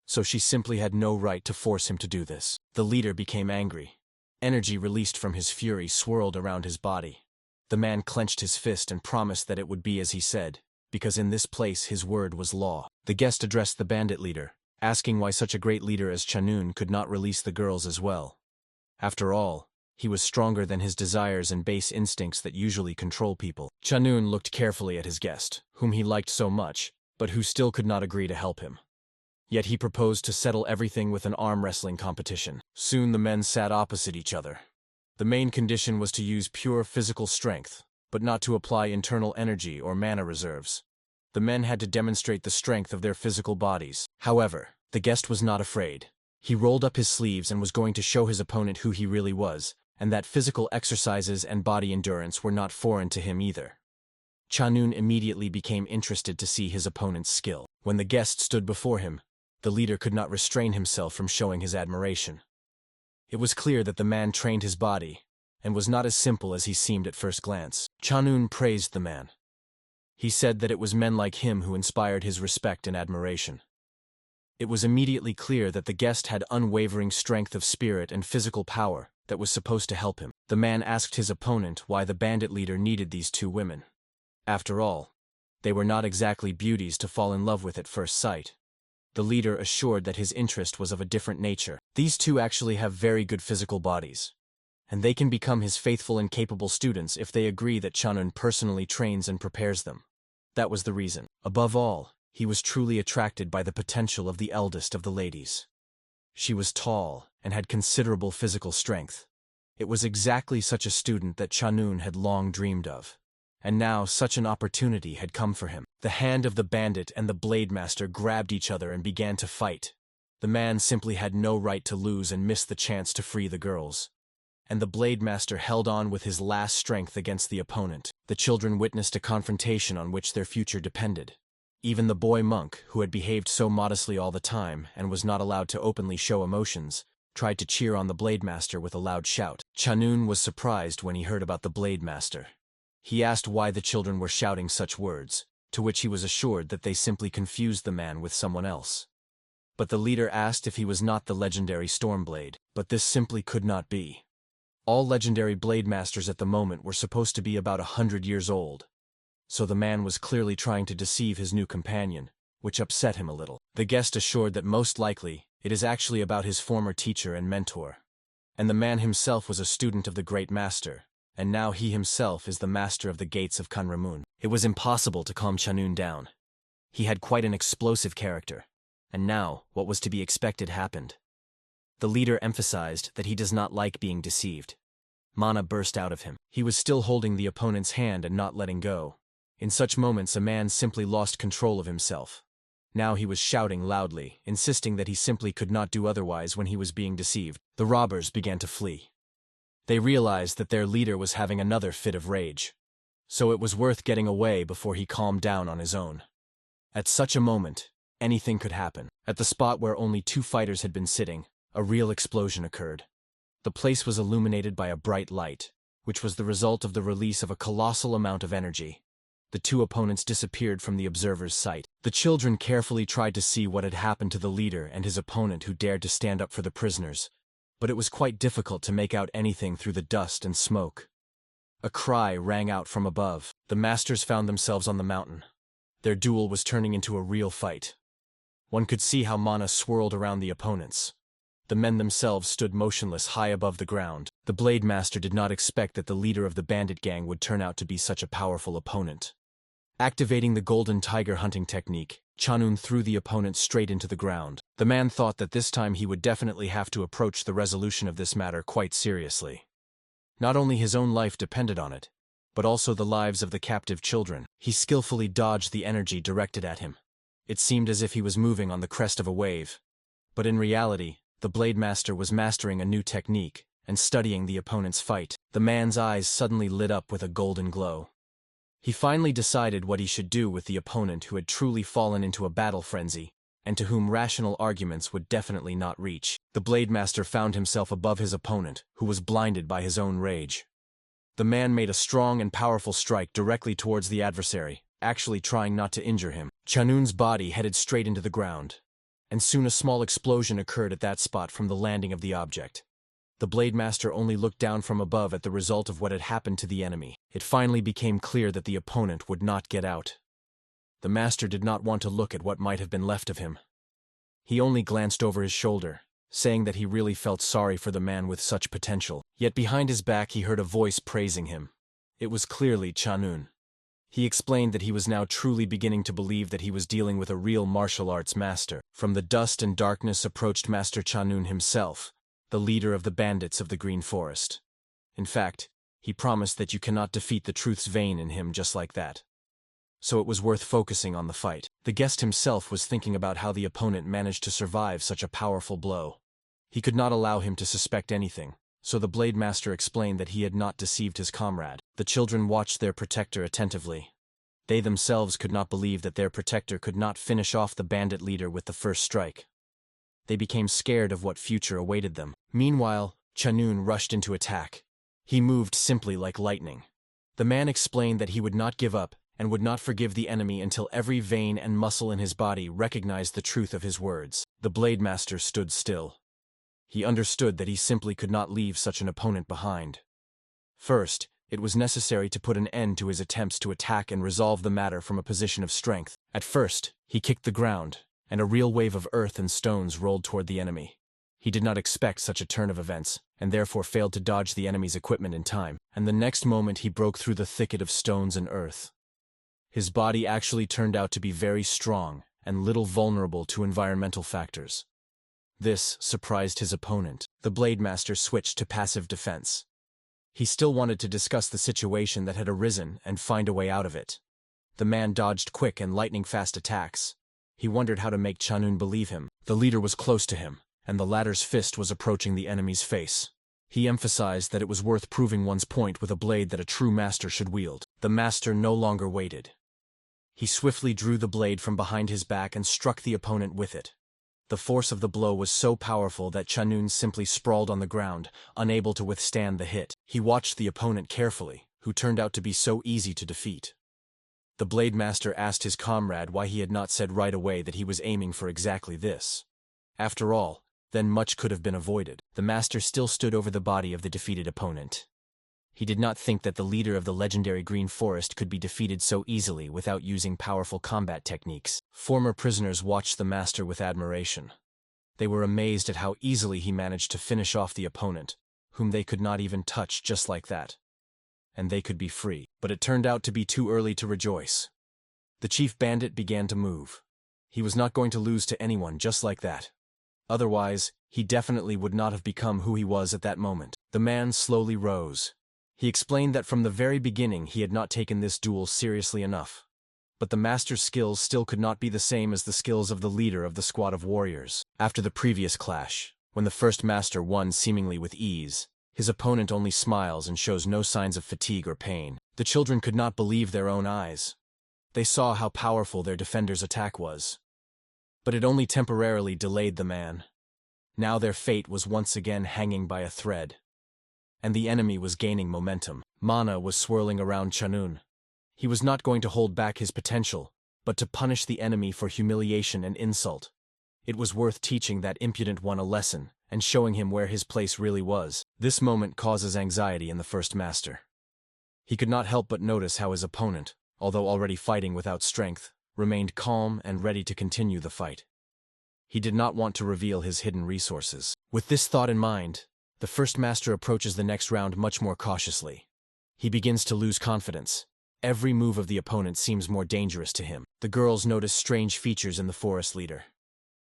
So she simply had no right to force him to do this. The leader became angry. Energy released from his fury swirled around his body. The man clenched his fist and promised that it would be as he said, because in this place his word was law. The guest addressed the bandit leader, asking why such a great leader as Chanun could not release the girls as well. After all, he was stronger than his desires and base instincts that usually control people. Chanun looked carefully at his guest, whom he liked so much, but who still could not agree to help him. Yet he proposed to settle everything with an arm wrestling competition. Soon the men sat opposite each other. The main condition was to use pure physical strength, but not to apply internal energy or mana reserves. The men had to demonstrate the strength of their physical bodies. However, The guest was not afraid. He rolled up his sleeves and was going to show his opponent who he really was, and that physical exercises and body endurance were not foreign to him either. Chanun immediately became interested to see his opponent's skill. When the guest stood before him, the leader could not restrain himself from showing his admiration. It was clear that the man trained his body, and was not as simple as he seemed at first glance. Chanun praised the man. He said that it was men like him who inspired his respect and admiration. It was immediately clear that the guest had unwavering strength of spirit and physical power that was supposed to help him. The man asked his opponent why the bandit leader needed these two women. After all, they were not exactly beauties to fall in love with at first sight. The leader assured that his interest was of a different nature. These two actually have very good physical bodies, and they can become his faithful and capable students if they agree that Chanun personally trains and prepares them. That was the reason. Above all, he was truly attracted by the potential of the eldest of the ladies. She was tall and had considerable physical strength. It was exactly such a student that Chanun had long dreamed of. And now such an opportunity had come for him. The hand of the bandit and the blade master grabbed each other and began to fight. The man simply had no right to lose and missed the chance to free the girls. And the blade master held on with his last strength against the opponent. The children witnessed a confrontation on which their future depended. Even the boy monk, who had behaved so modestly all the time and was not allowed to openly show emotions, tried to cheer on the blade master with a loud shout. Chanun was surprised when he heard about the blade master. He asked why the children were shouting such words, to which he was assured that they simply confused the man with someone else. But the leader asked if he was not the legendary Stormblade, but this simply could not be. All legendary blade masters at the moment were supposed to be about 100 years old, so the man was clearly trying to deceive his new companion, which upset him a little. The guest assured that most likely it is actually about his former teacher and mentor, and the man himself was a student of the great master. And now he himself is the master of the gates of Kanramun. It was impossible to calm Chanun down. He had quite an explosive character, and now what was to be expected happened. The leader emphasized that he does not like being deceived. Mana burst out of him. He was still holding the opponent's hand and not letting go. In such moments a man simply lost control of himself. Now he was shouting loudly, insisting that he simply could not do otherwise when he was being deceived. The robbers began to flee. They realized that their leader was having another fit of rage, so it was worth getting away before he calmed down on his own. At such a moment, anything could happen. At the spot where only two fighters had been sitting, a real explosion occurred. The place was illuminated by a bright light, which was the result of the release of a colossal amount of energy. The two opponents disappeared from the observer's sight. The children carefully tried to see what had happened to the leader and his opponent who dared to stand up for the prisoners, but it was quite difficult to make out anything through the dust and smoke. A cry rang out from above. The masters found themselves on the mountain. Their duel was turning into a real fight. One could see how mana swirled around the opponents. The men themselves stood motionless high above the ground. The blade master did not expect that the leader of the bandit gang would turn out to be such a powerful opponent. Activating the golden tiger hunting technique, Chanun threw the opponent straight into the ground. The man thought that this time he would definitely have to approach the resolution of this matter quite seriously. Not only his own life depended on it, but also the lives of the captive children. He skillfully dodged the energy directed at him. It seemed as if he was moving on the crest of a wave, but in reality, the blade master was mastering a new technique and studying the opponent's fight. The man's eyes suddenly lit up with a golden glow. He finally decided what he should do with the opponent who had truly fallen into a battle frenzy, and to whom rational arguments would definitely not reach. The blade master found himself above his opponent, who was blinded by his own rage. The man made a strong and powerful strike directly towards the adversary, actually trying not to injure him. Chanun's body headed straight into the ground, and soon a small explosion occurred at that spot from the landing of the object. The blade master only looked down from above at the result of what had happened to the enemy. It finally became clear that the opponent would not get out. The master did not want to look at what might have been left of him. He only glanced over his shoulder, saying that he really felt sorry for the man with such potential. Yet behind his back he heard a voice praising him. It was clearly Chanun. He explained that he was now truly beginning to believe that he was dealing with a real martial arts master. From the dust and darkness approached Master Chanun himself, the leader of the bandits of the Green Forest. In fact, he promised that you cannot defeat the truth's vein in him just like that. so it was worth focusing on the fight. The guest himself was thinking about how the opponent managed to survive such a powerful blow. He could not allow him to suspect anything, so the Blade Master explained that he had not deceived his comrade. The children watched their protector attentively. They themselves could not believe that their protector could not finish off the bandit leader with the first strike. They became scared of what future awaited them. Meanwhile, Chanun rushed into attack. He moved simply like lightning. The man explained that he would not give up and would not forgive the enemy until every vein and muscle in his body recognized the truth of his words. The Blade Master stood still. He understood that he simply could not leave such an opponent behind. First, it was necessary to put an end to his attempts to attack and resolve the matter from a position of strength. At first, he kicked the ground, and a real wave of earth and stones rolled toward the enemy. He did not expect such a turn of events, and therefore failed to dodge the enemy's equipment in time, and the next moment he broke through the thicket of stones and earth. His body actually turned out to be very strong and little vulnerable to environmental factors. This surprised his opponent. The Blade Master switched to passive defense. He still wanted to discuss the situation that had arisen and find a way out of it. The man dodged quick and lightning-fast attacks. He wondered how to make Chanun believe him. The leader was close to him, and the latter's fist was approaching the enemy's face. He emphasized that it was worth proving one's point with a blade that a true master should wield. The master no longer waited. He swiftly drew the blade from behind his back and struck the opponent with it. The force of the blow was so powerful that Chanun simply sprawled on the ground, unable to withstand the hit. He watched the opponent carefully, who turned out to be so easy to defeat. The Blade Master asked his comrade why he had not said right away that he was aiming for exactly this. After all, then much could have been avoided. The master still stood over the body of the defeated opponent. He did not think that the leader of the legendary Green Forest could be defeated so easily without using powerful combat techniques. Former prisoners watched the master with admiration. They were amazed at how easily he managed to finish off the opponent, whom they could not even touch just like that. And they could be free. But it turned out to be too early to rejoice. The chief bandit began to move. He was not going to lose to anyone just like that. Otherwise, he definitely would not have become who he was at that moment. The man slowly rose. He explained that from the very beginning he had not taken this duel seriously enough. But the master's skills still could not be the same as the skills of the leader of the squad of warriors. After the previous clash, when the first master won seemingly with ease, his opponent only smiles and shows no signs of fatigue or pain. The children could not believe their own eyes. They saw how powerful their defender's attack was. But it only temporarily delayed the man. Now their fate was once again hanging by a thread. And the enemy was gaining momentum. Mana was swirling around Chanun. He was not going to hold back his potential, but to punish the enemy for humiliation and insult. It was worth teaching that impudent one a lesson, and showing him where his place really was. This moment causes anxiety in the first master. He could not help but notice how his opponent, although already fighting without strength, remained calm and ready to continue the fight. He did not want to reveal his hidden resources. With this thought in mind, the first master approaches the next round much more cautiously. He begins to lose confidence. Every move of the opponent seems more dangerous to him. The girls notice strange features in the forest leader.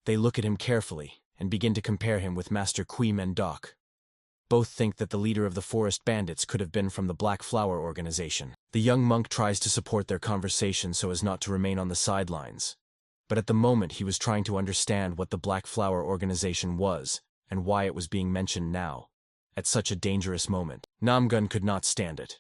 They look at him carefully and begin to compare him with Master Kui Mendok. Both think that the leader of the forest bandits could have been from the Black Flower organization. The young monk tries to support their conversation so as not to remain on the sidelines. But at the moment he was trying to understand what the Black Flower organization was and why it was being mentioned now, at such a dangerous moment. Namgun could not stand it.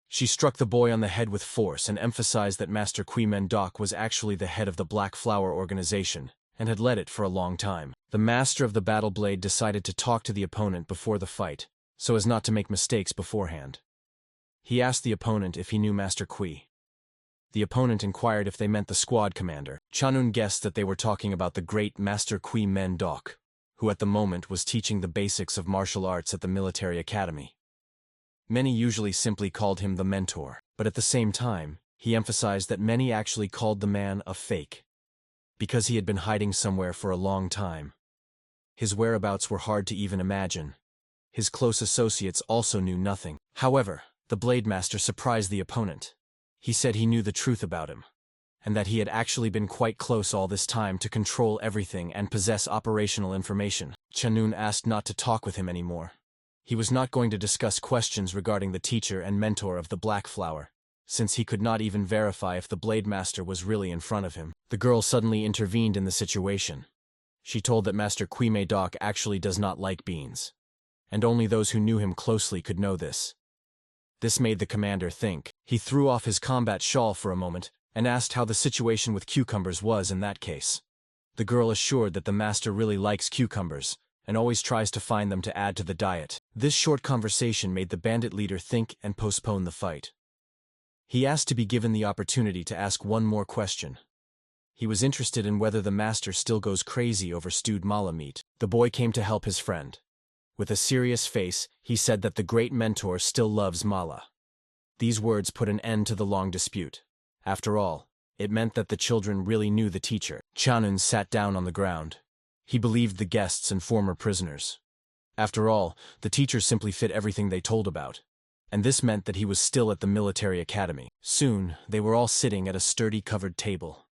She struck the boy on the head with force and emphasized that Master Kui Mendok was actually the head of the Black Flower organization and had led it for a long time. The master of the battle blade decided to talk to the opponent before the fight, so as not to make mistakes beforehand. He asked the opponent if he knew Master Kui. The opponent inquired if they meant the squad commander. Chanun guessed that they were talking about the great Master Kui Mendok, who at the moment was teaching the basics of martial arts at the military academy. Many usually simply called him the mentor, but at the same time, he emphasized that many actually called the man a fake, because he had been hiding somewhere for a long time. His whereabouts were hard to even imagine. His close associates also knew nothing. However, the Blade Master surprised the opponent. He said he knew the truth about him, and that he had actually been quite close all this time to control everything and possess operational information. Chanun asked not to talk with him anymore. He was not going to discuss questions regarding the teacher and mentor of the Black Flower. since he could not even verify if the Blade Master was really in front of him. The girl suddenly intervened in the situation. She told that Master Kwime Doc actually does not like beans, and only those who knew him closely could know this. This made the commander think. He threw off his combat shawl for a moment and asked how the situation with cucumbers was in that case. The girl assured that the master really likes cucumbers and always tries to find them to add to the diet. This short conversation made the bandit leader think and postpone the fight. He asked to be given the opportunity to ask one more question. He was interested in whether the master still goes crazy over stewed mala meat. The boy came to help his friend. With a serious face, he said that the great mentor still loves mala. These words put an end to the long dispute. After all, it meant that the children really knew the teacher. Chanun sat down on the ground. He believed the guests and former prisoners. After all, the teacher simply fit everything they told about, and this meant that he was still at the military academy. Soon, they were all sitting at a sturdy covered table.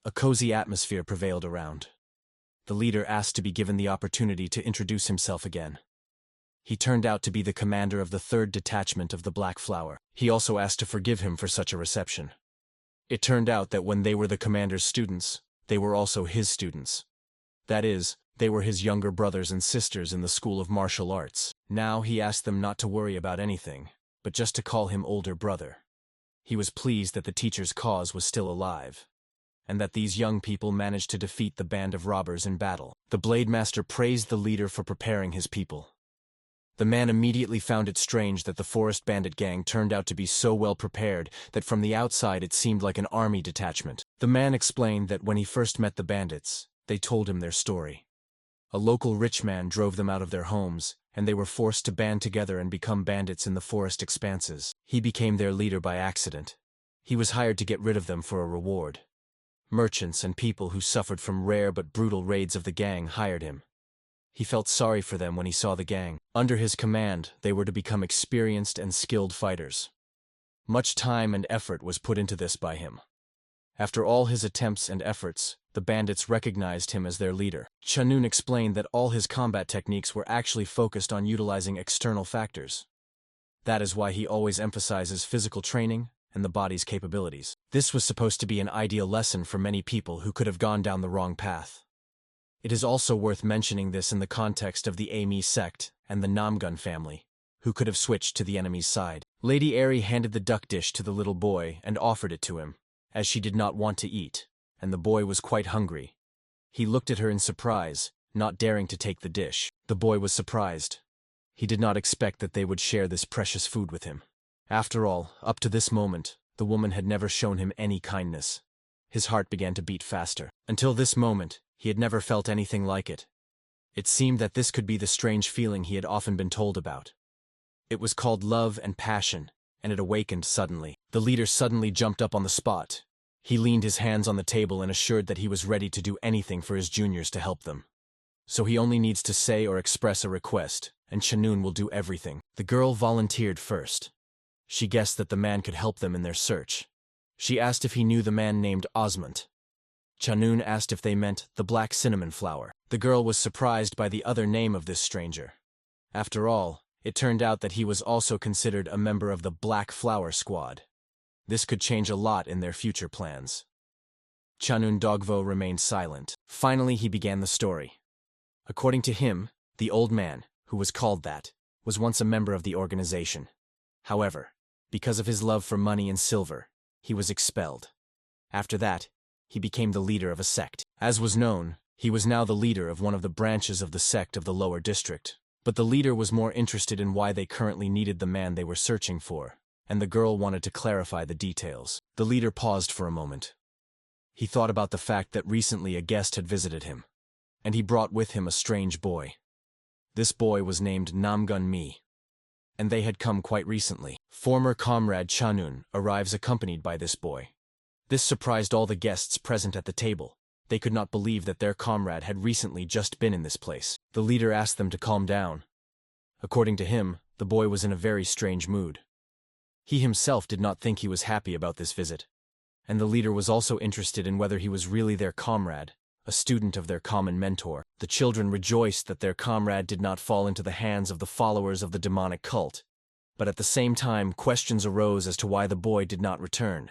A cozy atmosphere prevailed around. The leader asked to be given the opportunity to introduce himself again. He turned out to be the commander of the 3rd Detachment of the Black Flower. He also asked to forgive him for such a reception. It turned out that when they were the commander's students, they were also his students. That is, they were his younger brothers and sisters in the School of Martial Arts. Now he asked them not to worry about anything, but just to call him older brother. He was pleased that the teacher's cause was still alive, and that these young people managed to defeat the band of robbers in battle. The Blade Master praised the leader for preparing his people. The man immediately found it strange that the forest bandit gang turned out to be so well prepared that from the outside it seemed like an army detachment. The man explained that when he first met the bandits, they told him their story. A local rich man drove them out of their homes, and they were forced to band together and become bandits in the forest expanses. He became their leader by accident. He was hired to get rid of them for a reward. Merchants and people who suffered from rare but brutal raids of the gang hired him. He felt sorry for them when he saw the gang. Under his command, they were to become experienced and skilled fighters. Much time and effort was put into this by him. After all his attempts and efforts, the bandits recognized him as their leader. Chanun explained that all his combat techniques were actually focused on utilizing external factors. That is why he always emphasizes physical training and the body's capabilities. This was supposed to be an ideal lesson for many people who could have gone down the wrong path. It is also worth mentioning this in the context of the Ami sect and the Namgun family, who could have switched to the enemy's side. Lady Airy handed the duck dish to the little boy and offered it to him, as she did not want to eat, and the boy was quite hungry. He looked at her in surprise, not daring to take the dish. The boy was surprised. He did not expect that they would share this precious food with him. After all, up to this moment, the woman had never shown him any kindness. His heart began to beat faster. Until this moment, he had never felt anything like it. It seemed that this could be the strange feeling he had often been told about. It was called love and passion, and it awakened suddenly. The leader suddenly jumped up on the spot. He leaned his hands on the table and assured that he was ready to do anything for his juniors to help them. So he only needs to say or express a request, and Chanun will do everything. The girl volunteered first. She guessed that the man could help them in their search. She asked if he knew the man named Osmond. Chanun asked if they meant the black cinnamon flower. The girl was surprised by the other name of this stranger. After all, it turned out that he was also considered a member of the Black Flower Squad. This could change a lot in their future plans. Chanun Dogvo remained silent. Finally, he began the story. According to him, the old man, who was called that, was once a member of the organization. However, because of his love for money and silver, he was expelled. After that, he became the leader of a sect. As was known, he was now the leader of one of the branches of the sect of the lower district. But the leader was more interested in why they currently needed the man they were searching for, and the girl wanted to clarify the details. The leader paused for a moment. He thought about the fact that recently a guest had visited him, and he brought with him a strange boy. This boy was named Namgun Mi, and they had come quite recently. Former comrade Chanun arrives accompanied by this boy. This surprised all the guests present at the table. They could not believe that their comrade had recently just been in this place. The leader asked them to calm down. According to him, the boy was in a very strange mood. He himself did not think he was happy about this visit, and the leader was also interested in whether he was really their comrade, a student of their common mentor. The children rejoiced that their comrade did not fall into the hands of the followers of the demonic cult, But at the same time, questions arose as to why the boy did not return.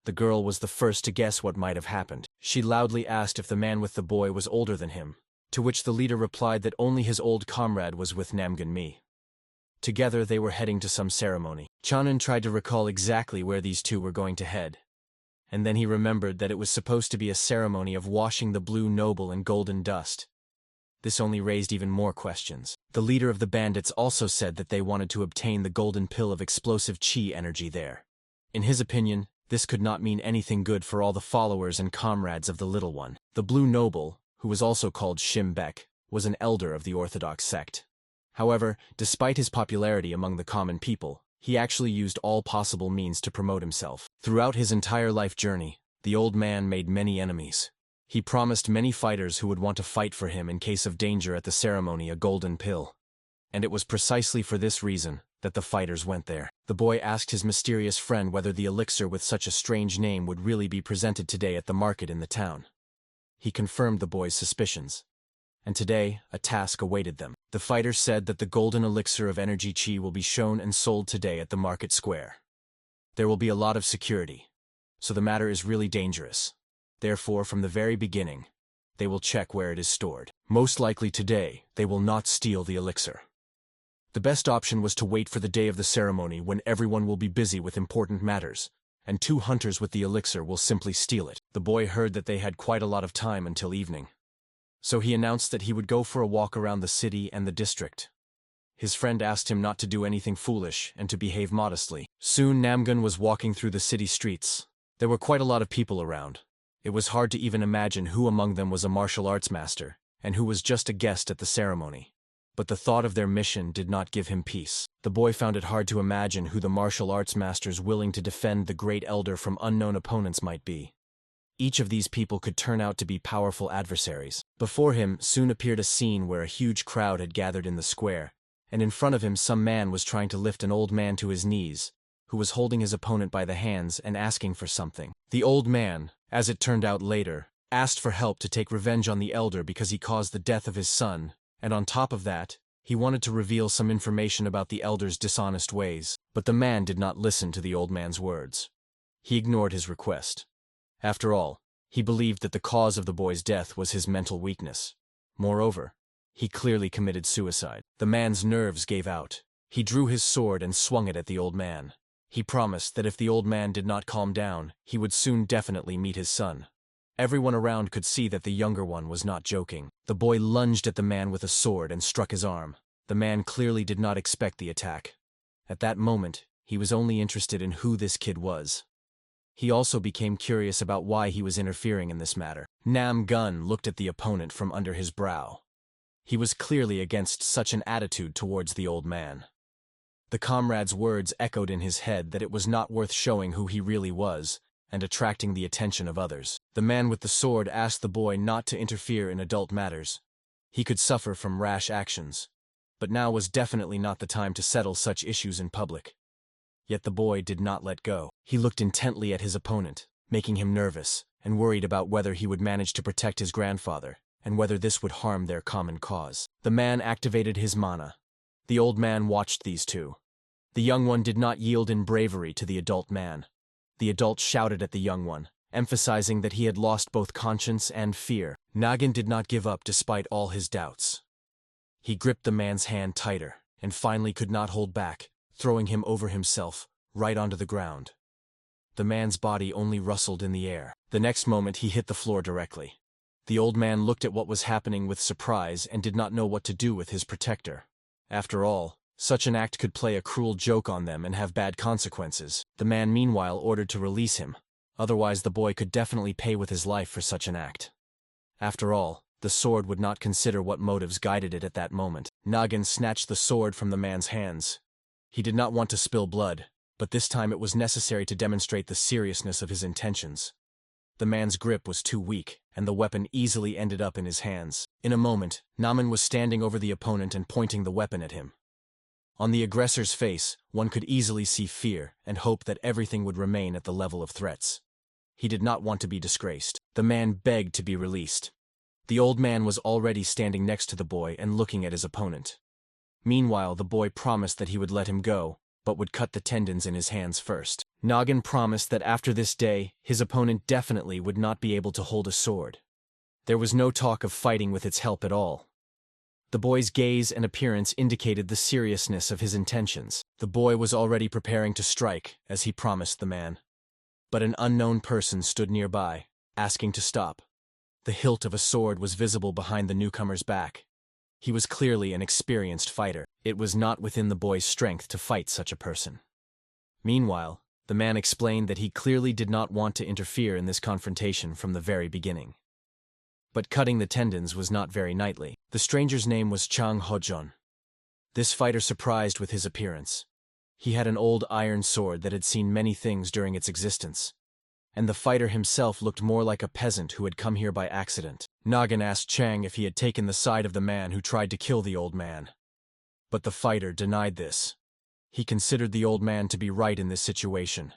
The girl was the first to guess what might have happened. She loudly asked if the man with the boy was older than him, to which the leader replied that only his old comrade was with Namgun. Together they were heading to some ceremony. Chanan tried to recall exactly where these two were going to head. And then he remembered that it was supposed to be a ceremony of washing the blue noble in golden dust. This only raised even more questions. The leader of the bandits also said that they wanted to obtain the golden pill of explosive chi energy there. In his opinion, this could not mean anything good for all the followers and comrades of the little one. The blue noble, who was also called Shimbek, was an elder of the Orthodox sect. However, despite his popularity among the common people, he actually used all possible means to promote himself. Throughout his entire life journey, the old man made many enemies. He promised many fighters who would want to fight for him in case of danger at the ceremony a golden pill. And it was precisely for this reason that the fighters went there. The boy asked his mysterious friend whether the elixir with such a strange name would really be presented today at the market in the town. He confirmed the boy's suspicions. And today, a task awaited them. The fighter said that the golden elixir of energy chi will be shown and sold today at the market square. There will be a lot of security, so the matter is really dangerous. Therefore, from the very beginning, they will check where it is stored. Most likely today, they will not steal the elixir. The best option was to wait for the day of the ceremony when everyone will be busy with important matters, and 2 hunters with the elixir will simply steal it. The boy heard that they had quite a lot of time until evening. So he announced that he would go for a walk around the city and the district. His friend asked him not to do anything foolish and to behave modestly. Soon Namgun was walking through the city streets. There were quite a lot of people around. It was hard to even imagine who among them was a martial arts master, and who was just a guest at the ceremony. But the thought of their mission did not give him peace. The boy found it hard to imagine who the martial arts masters willing to defend the great elder from unknown opponents might be. Each of these people could turn out to be powerful adversaries. Before him soon appeared a scene where a huge crowd had gathered in the square, and in front of him some man was trying to lift an old man to his knees, who was holding his opponent by the hands and asking for something. The old man, as it turned out later, asked for help to take revenge on the elder because he caused the death of his son, and on top of that, he wanted to reveal some information about the elder's dishonest ways. But the man did not listen to the old man's words. He ignored his request. After all, he believed that the cause of the boy's death was his mental weakness. Moreover, he clearly committed suicide. The man's nerves gave out. He drew his sword and swung it at the old man. He promised that if the old man did not calm down, he would soon definitely meet his son. Everyone around could see that the younger one was not joking. The boy lunged at the man with a sword and struck his arm. The man clearly did not expect the attack. At that moment, he was only interested in who this kid was. He also became curious about why he was interfering in this matter. Namgun looked at the opponent from under his brow. He was clearly against such an attitude towards the old man. The comrade's words echoed in his head that it was not worth showing who he really was and attracting the attention of others. The man with the sword asked the boy not to interfere in adult matters. He could suffer from rash actions, but now was definitely not the time to settle such issues in public. Yet the boy did not let go. He looked intently at his opponent, making him nervous and worried about whether he would manage to protect his grandfather and whether this would harm their common cause. The man activated his mana. The old man watched these two. The young one did not yield in bravery to the adult man. The adult shouted at the young one, emphasizing that he had lost both conscience and fear. Nagin did not give up despite all his doubts. He gripped the man's hand tighter and finally could not hold back, throwing him over himself, right onto the ground. The man's body only rustled in the air. The next moment he hit the floor directly. The old man looked at what was happening with surprise and did not know what to do with his protector. After all, such an act could play a cruel joke on them and have bad consequences. The man meanwhile ordered to release him, otherwise the boy could definitely pay with his life for such an act. After all, the sword would not consider what motives guided it at that moment. Nagin snatched the sword from the man's hands. He did not want to spill blood, but this time it was necessary to demonstrate the seriousness of his intentions. The man's grip was too weak, and the weapon easily ended up in his hands. In a moment, Namung was standing over the opponent and pointing the weapon at him. On the aggressor's face, one could easily see fear and hope that everything would remain at the level of threats. He did not want to be disgraced. The man begged to be released. The old man was already standing next to the boy and looking at his opponent. Meanwhile, the boy promised that he would let him go, but would cut the tendons in his hands first. Noggin promised that after this day, his opponent definitely would not be able to hold a sword. There was no talk of fighting with its help at all. The boy's gaze and appearance indicated the seriousness of his intentions. The boy was already preparing to strike, as he promised the man. But an unknown person stood nearby, asking to stop. The hilt of a sword was visible behind the newcomer's back. He was clearly an experienced fighter. It was not within the boy's strength to fight such a person. Meanwhile, the man explained that he clearly did not want to interfere in this confrontation from the very beginning. But cutting the tendons was not very knightly. The stranger's name was Chang Hojon. This fighter surprised with his appearance. He had an old iron sword that had seen many things during its existence. And the fighter himself looked more like a peasant who had come here by accident. Noggin asked Chang if he had taken the side of the man who tried to kill the old man. But the fighter denied this. He considered the old man to be right in this situation.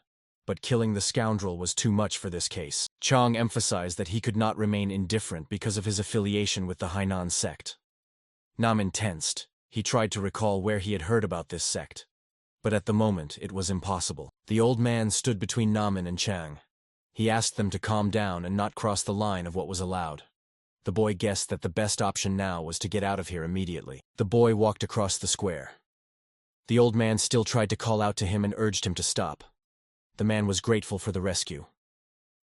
But killing the scoundrel was too much for this case. Chang emphasized that he could not remain indifferent because of his affiliation with the Hainan sect. Namin tensed. He tried to recall where he had heard about this sect. But at the moment, it was impossible. The old man stood between Namin and Chang. He asked them to calm down and not cross the line of what was allowed. The boy guessed that the best option now was to get out of here immediately. The boy walked across the square. The old man still tried to call out to him and urged him to stop. The man was grateful for the rescue.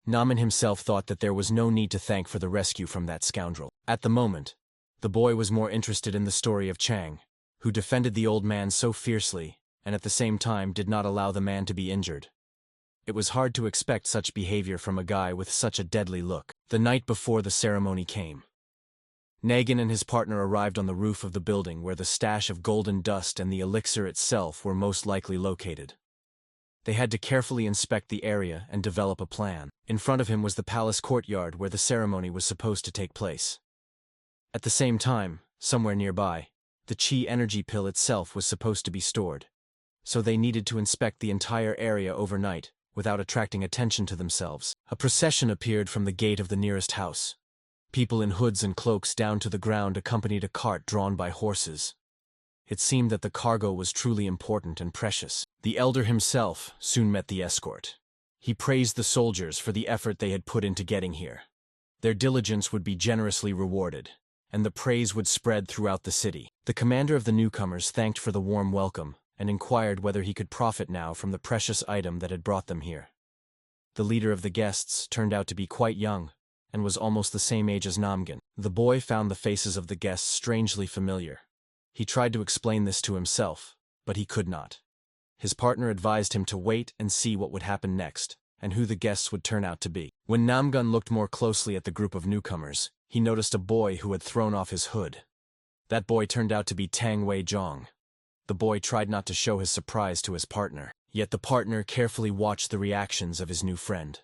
Namin himself thought that there was no need to thank for the rescue from that scoundrel. At the moment, the boy was more interested in the story of Chang, who defended the old man so fiercely and at the same time did not allow the man to be injured. It was hard to expect such behavior from a guy with such a deadly look. The night before the ceremony came, Nagin and his partner arrived on the roof of the building where the stash of golden dust and the elixir itself were most likely located. They had to carefully inspect the area and develop a plan. In front of him was the palace courtyard where the ceremony was supposed to take place. At the same time, somewhere nearby, the chi energy pill itself was supposed to be stored. So they needed to inspect the entire area overnight, without attracting attention to themselves. A procession appeared from the gate of the nearest house. People in hoods and cloaks down to the ground accompanied a cart drawn by horses. It seemed that the cargo was truly important and precious. The elder himself soon met the escort. He praised the soldiers for the effort they had put into getting here. Their diligence would be generously rewarded, and the praise would spread throughout the city. The commander of the newcomers thanked for the warm welcome, and inquired whether he could profit now from the precious item that had brought them here. The leader of the guests turned out to be quite young, and was almost the same age as Namgin. The boy found the faces of the guests strangely familiar. He tried to explain this to himself, but he could not. His partner advised him to wait and see what would happen next, and who the guests would turn out to be. When Namgun looked more closely at the group of newcomers, he noticed a boy who had thrown off his hood. That boy turned out to be Tang Wei Zhong. The boy tried not to show his surprise to his partner, yet the partner carefully watched the reactions of his new friend.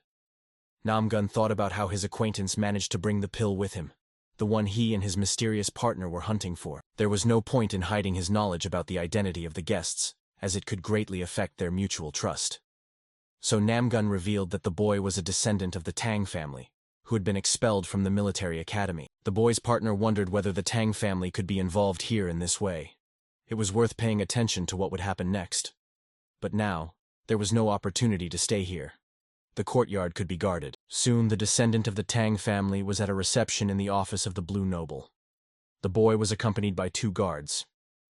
Namgun thought about how his acquaintance managed to bring the pill with him, the one he and his mysterious partner were hunting for. There was no point in hiding his knowledge about the identity of the guests, as it could greatly affect their mutual trust. So Namgun revealed that the boy was a descendant of the Tang family, who had been expelled from the military academy. The boy's partner wondered whether the Tang family could be involved here in this way. It was worth paying attention to what would happen next. But now, there was no opportunity to stay here. The courtyard could be guarded. Soon the descendant of the Tang family was at a reception in the office of the Blue Noble. The boy was accompanied by 2 guards.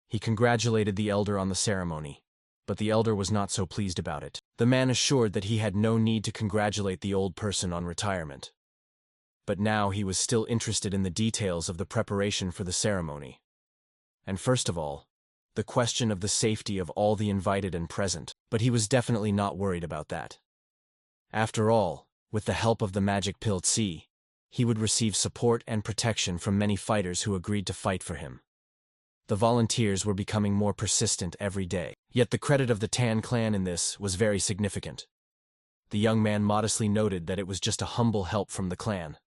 He congratulated the elder on the ceremony, but the elder was not so pleased about it. The man assured that he had no need to congratulate the old person on retirement. But now he was still interested in the details of the preparation for the ceremony. And first of all, the question of the safety of all the invited and present, but he was definitely not worried about that. After all, with the help of the magic pill Tsi, he would receive support and protection from many fighters who agreed to fight for him. The volunteers were becoming more persistent every day, yet the credit of the Tan clan in this was very significant. The young man modestly noted that it was just a humble help from the clan.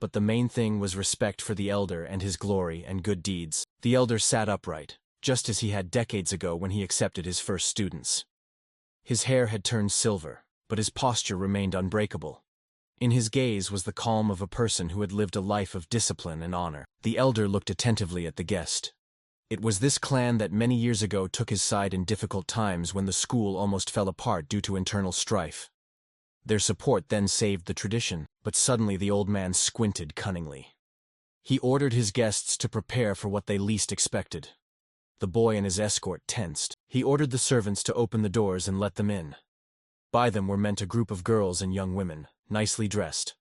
But the main thing was respect for the elder and his glory and good deeds. The elder sat upright, just as he had decades ago when he accepted his first students. His hair had turned silver, but his posture remained unbreakable. In his gaze was the calm of a person who had lived a life of discipline and honor. The elder looked attentively at the guest. It was this clan that many years ago took his side in difficult times when the school almost fell apart due to internal strife. Their support then saved the tradition, but suddenly the old man squinted cunningly. He ordered his guests to prepare for what they least expected. The boy and his escort tensed. He ordered the servants to open the doors and let them in. By them were meant a group of girls and young women, nicely dressed.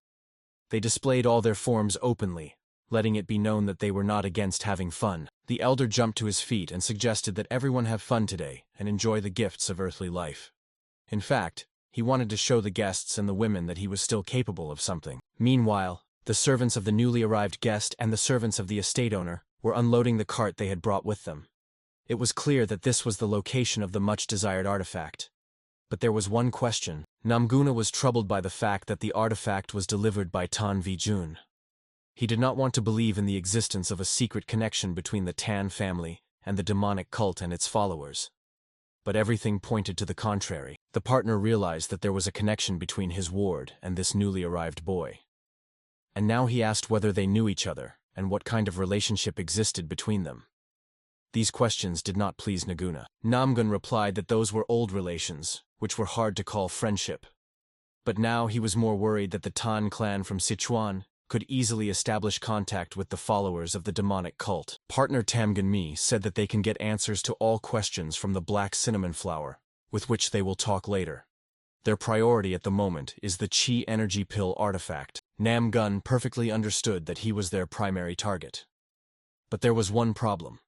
They displayed all their forms openly, letting it be known that they were not against having fun. The elder jumped to his feet and suggested that everyone have fun today and enjoy the gifts of earthly life. In fact, he wanted to show the guests and the women that he was still capable of something. Meanwhile, the servants of the newly arrived guest and the servants of the estate owner were unloading the cart they had brought with them. It was clear that this was the location of the much-desired artifact. But there was one question. Namguna was troubled by the fact that the artifact was delivered by Tan Vijun. He did not want to believe in the existence of a secret connection between the Tan family and the demonic cult and its followers. But everything pointed to the contrary. The partner realized that there was a connection between his ward and this newly arrived boy. And now he asked whether they knew each other and what kind of relationship existed between them. These questions did not please Naguna. Namgun replied that those were old relations, which were hard to call friendship. But now he was more worried that the Tan clan from Sichuan could easily establish contact with the followers of the demonic cult. Partner Tamgun Mi said that they can get answers to all questions from the black cinnamon flower, with which they will talk later. Their priority at the moment is the Chi energy pill artifact. Namgun perfectly understood that he was their primary target. But there was one problem.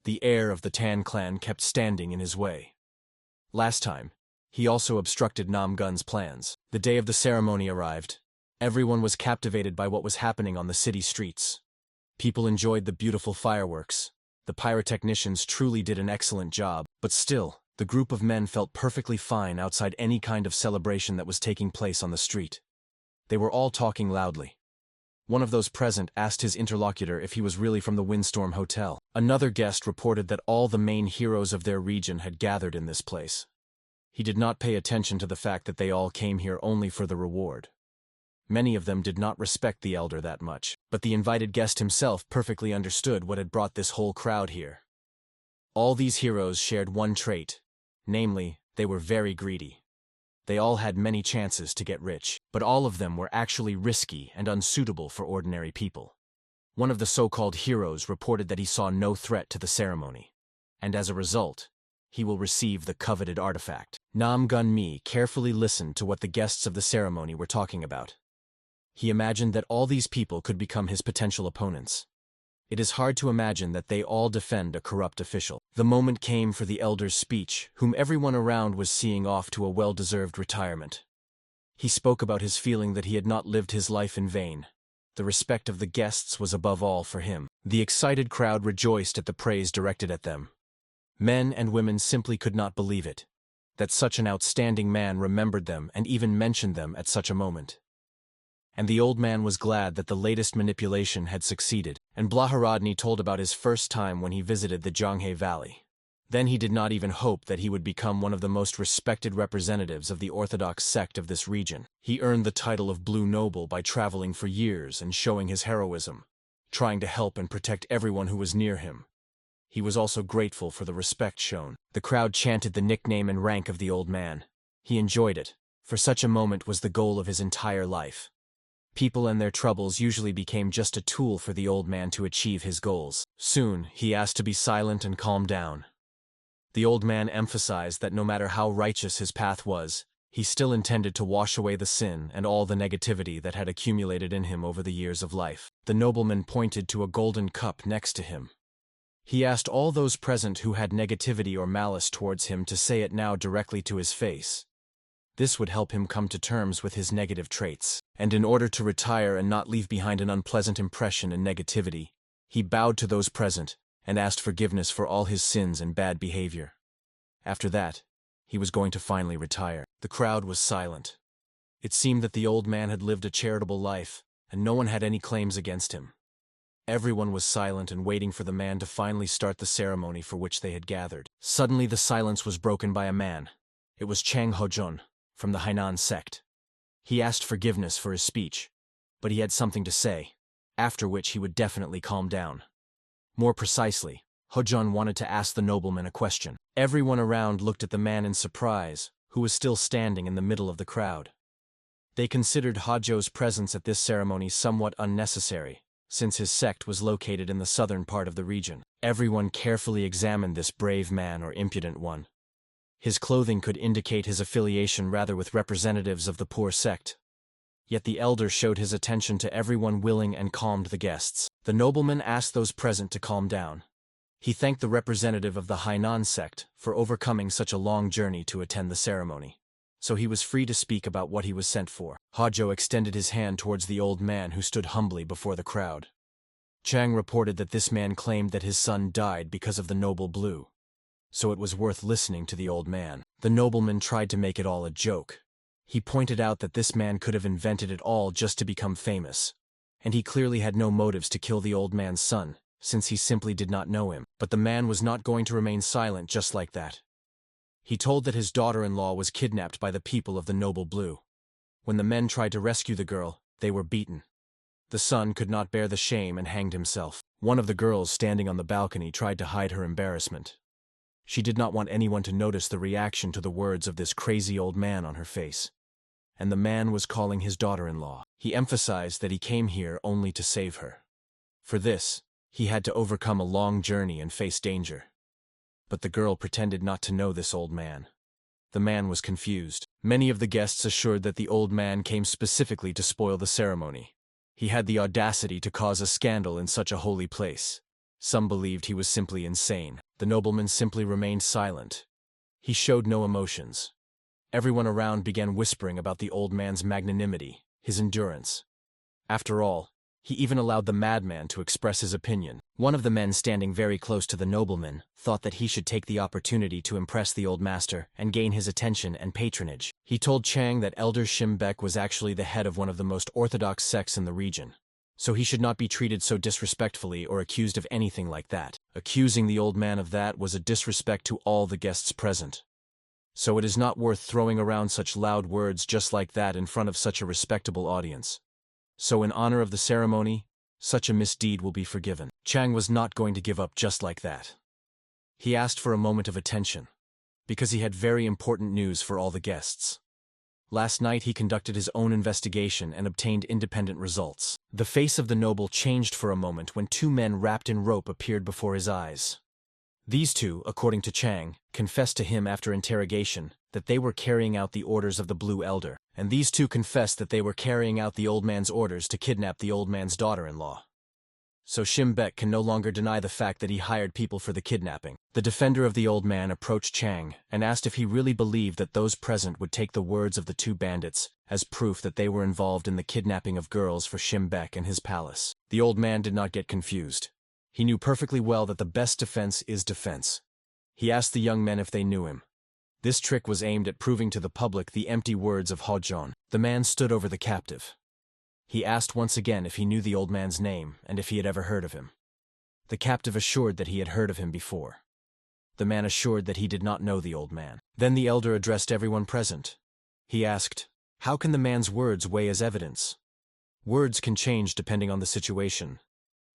The heir of the Tan clan kept standing in his way. Last time, he also obstructed Namgun's plans. The day of the ceremony arrived. Everyone was captivated by what was happening on the city streets. People enjoyed the beautiful fireworks. The pyrotechnicians truly did an excellent job, but still, the group of men felt perfectly fine outside any kind of celebration that was taking place on the street. They were all talking loudly. One of those present asked his interlocutor if he was really from the Windstorm Hotel. Another guest reported that all the main heroes of their region had gathered in this place. He did not pay attention to the fact that they all came here only for the reward. Many of them did not respect the elder that much, but the invited guest himself perfectly understood what had brought this whole crowd here. All these heroes shared one trait, namely, they were very greedy. They all had many chances to get rich, but all of them were actually risky and unsuitable for ordinary people. One of the so-called heroes reported that he saw no threat to the ceremony, and as a result, he will receive the coveted artifact. Namgun Mi carefully listened to what the guests of the ceremony were talking about. He imagined that all these people could become his potential opponents. It is hard to imagine that they all defend a corrupt official. The moment came for the elder's speech, whom everyone around was seeing off to a well-deserved retirement. He spoke about his feeling that he had not lived his life in vain. The respect of the guests was above all for him. The excited crowd rejoiced at the praise directed at them. Men and women simply could not believe it, that such an outstanding man remembered them and even mentioned them at such a moment. And the old man was glad that the latest manipulation had succeeded, and Blaharodny told about his first time when he visited the Zhanghe Valley. Then he did not even hope that he would become one of the most respected representatives of the Orthodox sect of this region. He earned the title of Blue Noble by traveling for years and showing his heroism, trying to help and protect everyone who was near him. He was also grateful for the respect shown. The crowd chanted the nickname and rank of the old man. He enjoyed it, for such a moment was the goal of his entire life. People and their troubles usually became just a tool for the old man to achieve his goals. Soon, he asked to be silent and calm down. The old man emphasized that no matter how righteous his path was, he still intended to wash away the sin and all the negativity that had accumulated in him over the years of life. The nobleman pointed to a golden cup next to him. He asked all those present who had negativity or malice towards him to say it now directly to his face. This would help him come to terms with his negative traits, and in order to retire and not leave behind an unpleasant impression and negativity, he bowed to those present and asked forgiveness for all his sins and bad behavior. After that, he was going to finally retire. The crowd was silent. It seemed that the old man had lived a charitable life, and no one had any claims against him. Everyone was silent and waiting for the man to finally start the ceremony for which they had gathered. Suddenly the silence was broken by a man. It was Chang Hojun, from the Hainan sect. He asked forgiveness for his speech, but he had something to say, after which he would definitely calm down. More precisely, Hojon wanted to ask the nobleman a question. Everyone around looked at the man in surprise, who was still standing in the middle of the crowd. They considered Hojo's presence at this ceremony somewhat unnecessary, since his sect was located in the southern part of the region. Everyone carefully examined this brave man or impudent one. His clothing could indicate his affiliation rather with representatives of the poor sect. Yet the elder showed his attention to everyone willing and calmed the guests. The nobleman asked those present to calm down. He thanked the representative of the Hainan sect for overcoming such a long journey to attend the ceremony. So he was free to speak about what he was sent for. Hojo extended his hand towards the old man who stood humbly before the crowd. Chang reported that this man claimed that his son died because of the noble blue. So it was worth listening to the old man. The nobleman tried to make it all a joke. He pointed out that this man could have invented it all just to become famous. And he clearly had no motives to kill the old man's son, since he simply did not know him. But the man was not going to remain silent just like that. He told that his daughter-in-law was kidnapped by the people of the noble blue. When the men tried to rescue the girl, they were beaten. The son could not bear the shame and hanged himself. One of the girls standing on the balcony tried to hide her embarrassment. She did not want anyone to notice the reaction to the words of this crazy old man on her face. And the man was calling his daughter-in-law. He emphasized that he came here only to save her. For this, he had to overcome a long journey and face danger. But the girl pretended not to know this old man. The man was confused. Many of the guests assured that the old man came specifically to spoil the ceremony. He had the audacity to cause a scandal in such a holy place. Some believed he was simply insane. The nobleman simply remained silent. He showed no emotions. Everyone around began whispering about the old man's magnanimity, his endurance. After all, he even allowed the madman to express his opinion. One of the men standing very close to the nobleman thought that he should take the opportunity to impress the old master and gain his attention and patronage. He told Chang that Elder Shimbek was actually the head of one of the most orthodox sects in the region, so he should not be treated so disrespectfully or accused of anything like that. Accusing the old man of that was a disrespect to all the guests present. So it is not worth throwing around such loud words just like that in front of such a respectable audience. So in honor of the ceremony, such a misdeed will be forgiven. Chang was not going to give up just like that. He asked for a moment of attention, because he had very important news for all the guests. Last night he conducted his own investigation and obtained independent results. The face of the noble changed for a moment when two men wrapped in rope appeared before his eyes. These two, according to Chang, confessed to him after interrogation that they were carrying out the orders of the Blue Elder, and these two confessed that they were carrying out the old man's orders to kidnap the old man's daughter-in-law. So Shimbek can no longer deny the fact that he hired people for the kidnapping. The defender of the old man approached Chang and asked if he really believed that those present would take the words of the two bandits as proof that they were involved in the kidnapping of girls for Shimbek and his palace. The old man did not get confused. He knew perfectly well that the best defense is defense. He asked the young men if they knew him. This trick was aimed at proving to the public the empty words of Hojon. The man stood over the captive. He asked once again if he knew the old man's name and if he had ever heard of him. The captive assured that he had heard of him before. The man assured that he did not know the old man. Then the elder addressed everyone present. He asked, "How can the man's words weigh as evidence? Words can change depending on the situation,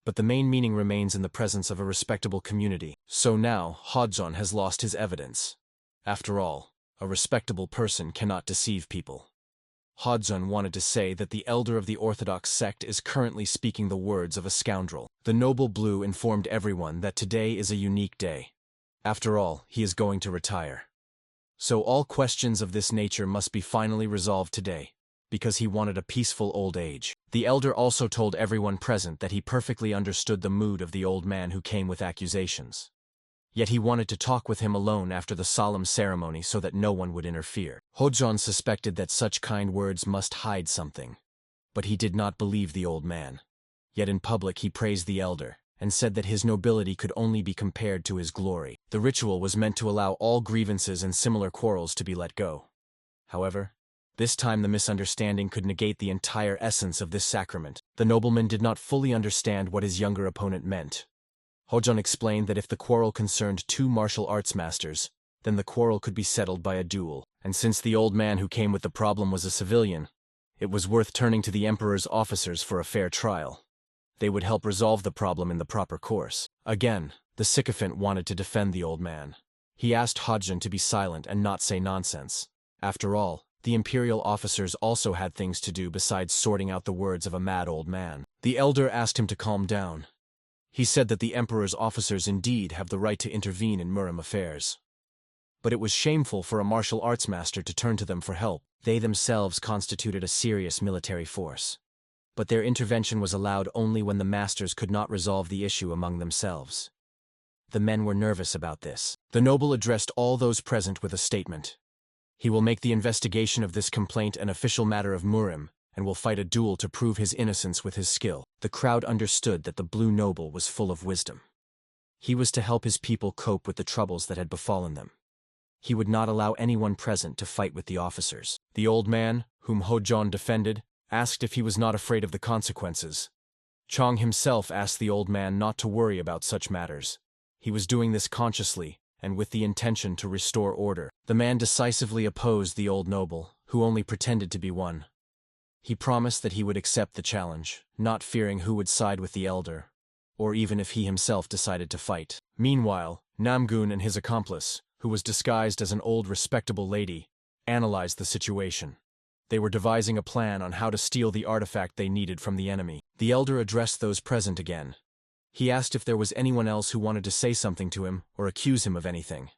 but the main meaning remains in the presence of a respectable community. So now, Hojon has lost his evidence. After all, a respectable person cannot deceive people." Hojon wanted to say that the elder of the Orthodox sect is currently speaking the words of a scoundrel. The noble Blue informed everyone that today is a unique day. After all, he is going to retire. So all questions of this nature must be finally resolved today, because he wanted a peaceful old age. The elder also told everyone present that he perfectly understood the mood of the old man who came with accusations. Yet he wanted to talk with him alone after the solemn ceremony so that no one would interfere. Hojon suspected that such kind words must hide something, but he did not believe the old man. Yet in public he praised the elder, and said that his nobility could only be compared to his glory. The ritual was meant to allow all grievances and similar quarrels to be let go. However, this time the misunderstanding could negate the entire essence of this sacrament. The nobleman did not fully understand what his younger opponent meant. Hojon explained that if the quarrel concerned two martial arts masters, then the quarrel could be settled by a duel, and since the old man who came with the problem was a civilian, it was worth turning to the emperor's officers for a fair trial. They would help resolve the problem in the proper course. Again, The sycophant wanted to defend the old man. He asked Hodjan to be silent and not say nonsense. After all, the imperial officers also had things to do besides sorting out the words of a mad old man. The elder asked him to calm down. He said that the emperor's officers indeed have the right to intervene in Murim affairs. But it was shameful for a martial arts master to turn to them for help. They themselves constituted a serious military force. But their intervention was allowed only when the masters could not resolve the issue among themselves. The men were nervous about this. The noble addressed all those present with a statement. He will make the investigation of this complaint an official matter of Murim, and will fight a duel to prove his innocence with his skill. The crowd understood that the blue noble was full of wisdom. He was to help his people cope with the troubles that had befallen them. He would not allow anyone present to fight with the officers. The old man, whom Hodjan defended, asked if he was not afraid of the consequences. Chang himself asked the old man not to worry about such matters. He was doing this consciously, and with the intention to restore order. The man decisively opposed the old noble, who only pretended to be one. He promised that he would accept the challenge, not fearing who would side with the elder, or even if he himself decided to fight. Meanwhile, Namgun and his accomplice, who was disguised as an old respectable lady, analyzed the situation. They were devising a plan on how to steal the artifact they needed from the enemy. The elder addressed those present again. He asked if there was anyone else who wanted to say something to him or accuse him of anything.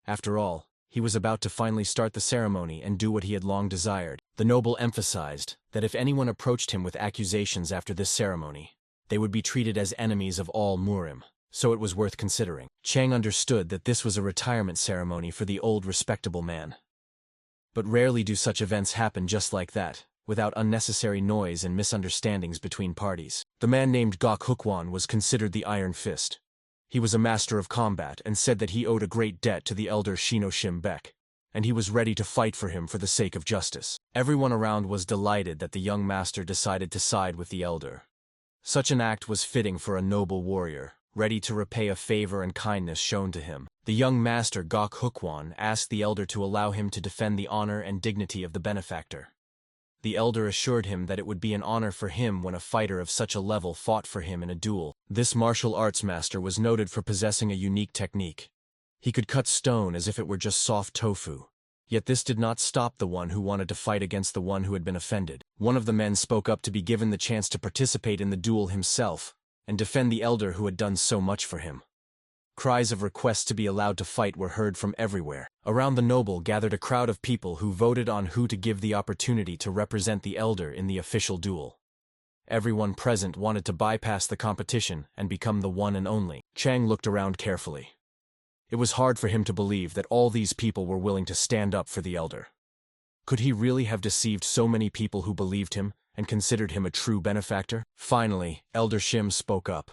After all, he was about to finally start the ceremony and do what he had long desired. The noble emphasized that if anyone approached him with accusations after this ceremony, they would be treated as enemies of all Murim, so it was worth considering. Chang understood that this was a retirement ceremony for the old respectable man. But rarely do such events happen just like that, without unnecessary noise and misunderstandings between parties. The man named Gok Hukwan was considered the Iron Fist. He was a master of combat and said that he owed a great debt to the elder Shino Shimbek, and he was ready to fight for him for the sake of justice. Everyone around was delighted that the young master decided to side with the elder. Such an act was fitting for a noble warrior, ready to repay a favor and kindness shown to him. The young master Gok Hukwan asked the elder to allow him to defend the honor and dignity of the benefactor. The elder assured him that it would be an honor for him when a fighter of such a level fought for him in a duel. This martial arts master was noted for possessing a unique technique. He could cut stone as if it were just soft tofu. Yet this did not stop the one who wanted to fight against the one who had been offended. One of the men spoke up to be given the chance to participate in the duel himself and defend the elder who had done so much for him. Cries of requests to be allowed to fight were heard from everywhere. Around the noble gathered a crowd of people who voted on who to give the opportunity to represent the elder in the official duel. Everyone present wanted to bypass the competition and become the one and only. Chang looked around carefully. It was hard for him to believe that all these people were willing to stand up for the elder. Could he really have deceived so many people who believed him and considered him a true benefactor? Finally, Elder Shim spoke up.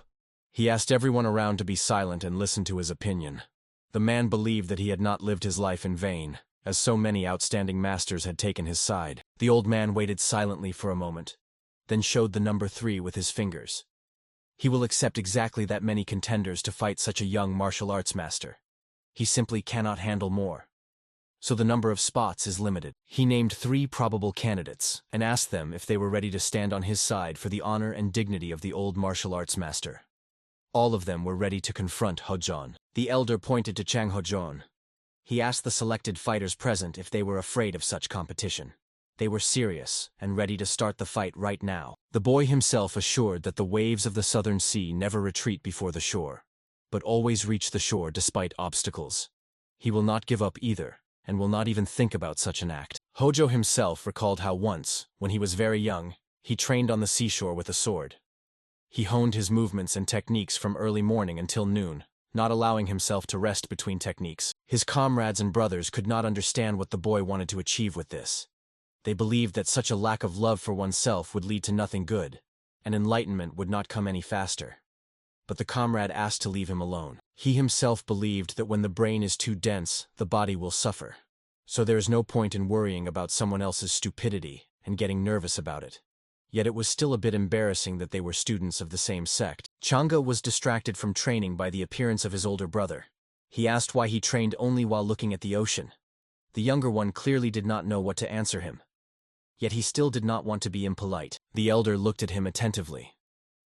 He asked everyone around to be silent and listen to his opinion. The man believed that he had not lived his life in vain, as so many outstanding masters had taken his side. The old man waited silently for a moment, then showed the number 3 with his fingers. He will accept exactly that many contenders to fight such a young martial arts master. He simply cannot handle more. So the number of spots is limited. He named 3 probable candidates and asked them if they were ready to stand on his side for the honor and dignity of the old martial arts master. All of them were ready to confront Hodjan. The elder pointed to Chang Hodjan. He asked the selected fighters present if they were afraid of such competition. They were serious and ready to start the fight right now. The boy himself assured that the waves of the southern sea never retreat before the shore, but always reach the shore despite obstacles. He will not give up either, and will not even think about such an act. Hojo himself recalled how once, when he was very young, he trained on the seashore with a sword. He honed his movements and techniques from early morning until noon, not allowing himself to rest between techniques. His comrades and brothers could not understand what the boy wanted to achieve with this. They believed that such a lack of love for oneself would lead to nothing good, and enlightenment would not come any faster. But the comrade asked to leave him alone. He himself believed that when the brain is too dense, the body will suffer. So there is no point in worrying about someone else's stupidity and getting nervous about it. Yet it was still a bit embarrassing that they were students of the same sect. Changa was distracted from training by the appearance of his older brother. He asked why he trained only while looking at the ocean. The younger one clearly did not know what to answer him. Yet he still did not want to be impolite. The elder looked at him attentively.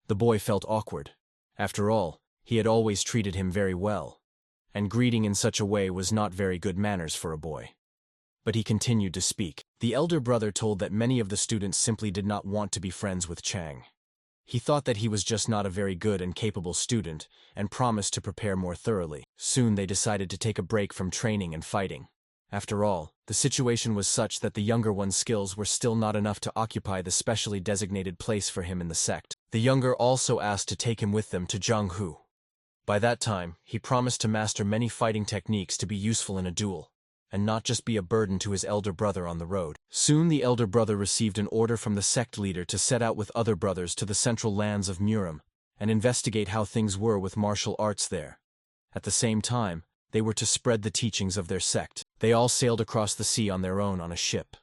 The boy felt awkward. After all, He had always treated him very well, and greeting in such a way was not very good manners for a boy. But he continued to speak. The elder brother told that many of the students simply did not want to be friends with Chang. He thought that he was just not a very good and capable student, and promised to prepare more thoroughly. Soon they decided to take a break from training and fighting. After all, the situation was such that the younger one's skills were still not enough to occupy the specially designated place for him in the sect. The younger also asked to take him with them to Zhanghu. By that time, he promised to master many fighting techniques to be useful in a duel, and not just be a burden to his elder brother on the road. Soon the elder brother received an order from the sect leader to set out with other brothers to the central lands of Muram, and investigate how things were with martial arts there. At the same time, they were to spread the teachings of their sect. They all sailed across the sea on their own on a ship.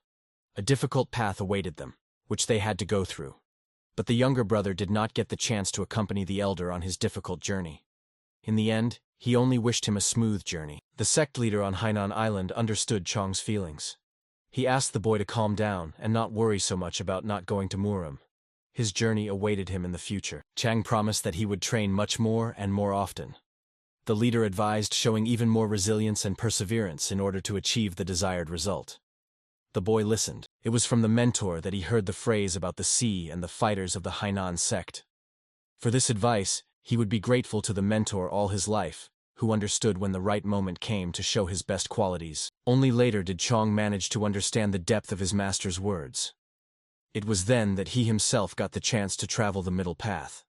A difficult path awaited them, which they had to go through. But the younger brother did not get the chance to accompany the elder on his difficult journey. In the end, he only wished him a smooth journey. The sect leader on Hainan Island understood Chang's feelings. He asked the boy to calm down and not worry so much about not going to Muram. His journey awaited him in the future. Chang promised that he would train much more and more often. The leader advised showing even more resilience and perseverance in order to achieve the desired result. The boy listened. It was from the mentor that he heard the phrase about the sea and the fighters of the Hainan sect. For this advice, he would be grateful to the mentor all his life, who understood when the right moment came to show his best qualities. Only later did Chang manage to understand the depth of his master's words. It was then that he himself got the chance to travel the middle path.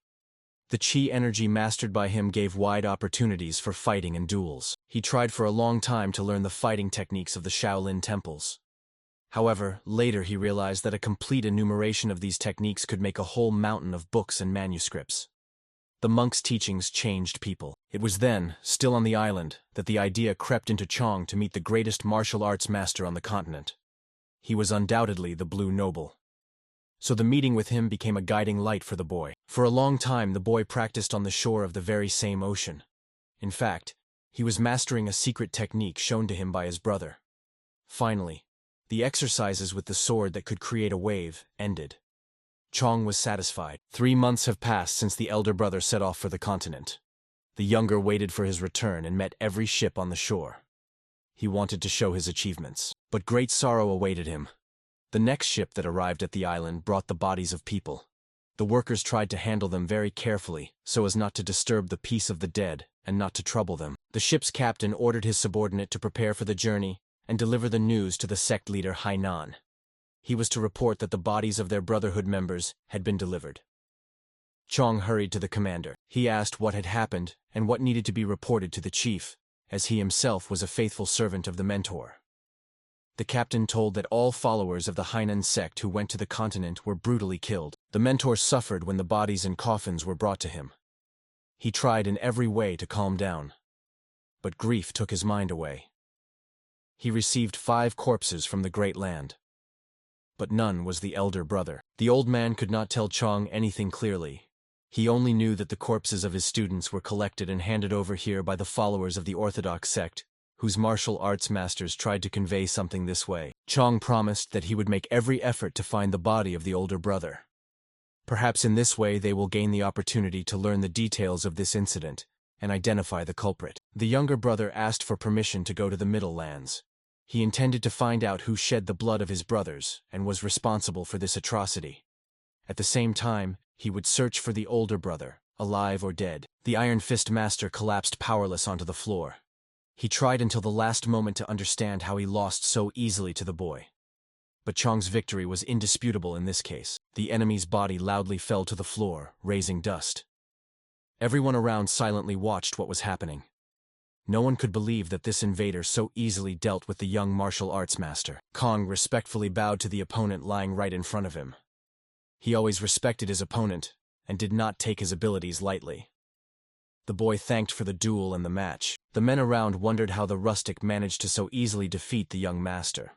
The chi energy mastered by him gave wide opportunities for fighting and duels. He tried for a long time to learn the fighting techniques of the Shaolin temples. However, later he realized that a complete enumeration of these techniques could make a whole mountain of books and manuscripts. The monk's teachings changed people. It was then, still on the island, that the idea crept into Chang to meet the greatest martial arts master on the continent. He was undoubtedly the Blue Noble. So the meeting with him became a guiding light for the boy. For a long time the boy practiced on the shore of the very same ocean. In fact, he was mastering a secret technique shown to him by his brother. Finally, the exercises with the sword that could create a wave ended. Chang was satisfied. 3 months have passed since the elder brother set off for the continent. The younger waited for his return and met every ship on the shore. He wanted to show his achievements, but great sorrow awaited him. The next ship that arrived at the island brought the bodies of people. The workers tried to handle them very carefully so as not to disturb the peace of the dead and not to trouble them. The ship's captain ordered his subordinate to prepare for the journey and deliver the news to the sect leader Hainan. He was to report that the bodies of their brotherhood members had been delivered. Chang hurried to the commander. He asked what had happened and what needed to be reported to the chief, as he himself was a faithful servant of the mentor. The captain told that all followers of the Hainan sect who went to the continent were brutally killed. The mentor suffered when the bodies in coffins were brought to him. He tried in every way to calm down, but grief took his mind away. He received 5 corpses from the great land, but none was the elder brother. The old man could not tell Chang anything clearly. He only knew that the corpses of his students were collected and handed over here by the followers of the Orthodox sect, whose martial arts masters tried to convey something this way. Chang promised that he would make every effort to find the body of the older brother. Perhaps in this way they will gain the opportunity to learn the details of this incident and identify the culprit. The younger brother asked for permission to go to the Middle Lands. He intended to find out who shed the blood of his brothers and was responsible for this atrocity. At the same time, he would search for the older brother, alive or dead. The Iron Fist Master collapsed powerless onto the floor. He tried until the last moment to understand how he lost so easily to the boy. But Chang's victory was indisputable in this case. The enemy's body loudly fell to the floor, raising dust. Everyone around silently watched what was happening. No one could believe that this invader so easily dealt with the young martial arts master. Kong respectfully bowed to the opponent lying right in front of him. He always respected his opponent and did not take his abilities lightly. The boy thanked for the duel and the match. The men around wondered how the rustic managed to so easily defeat the young master.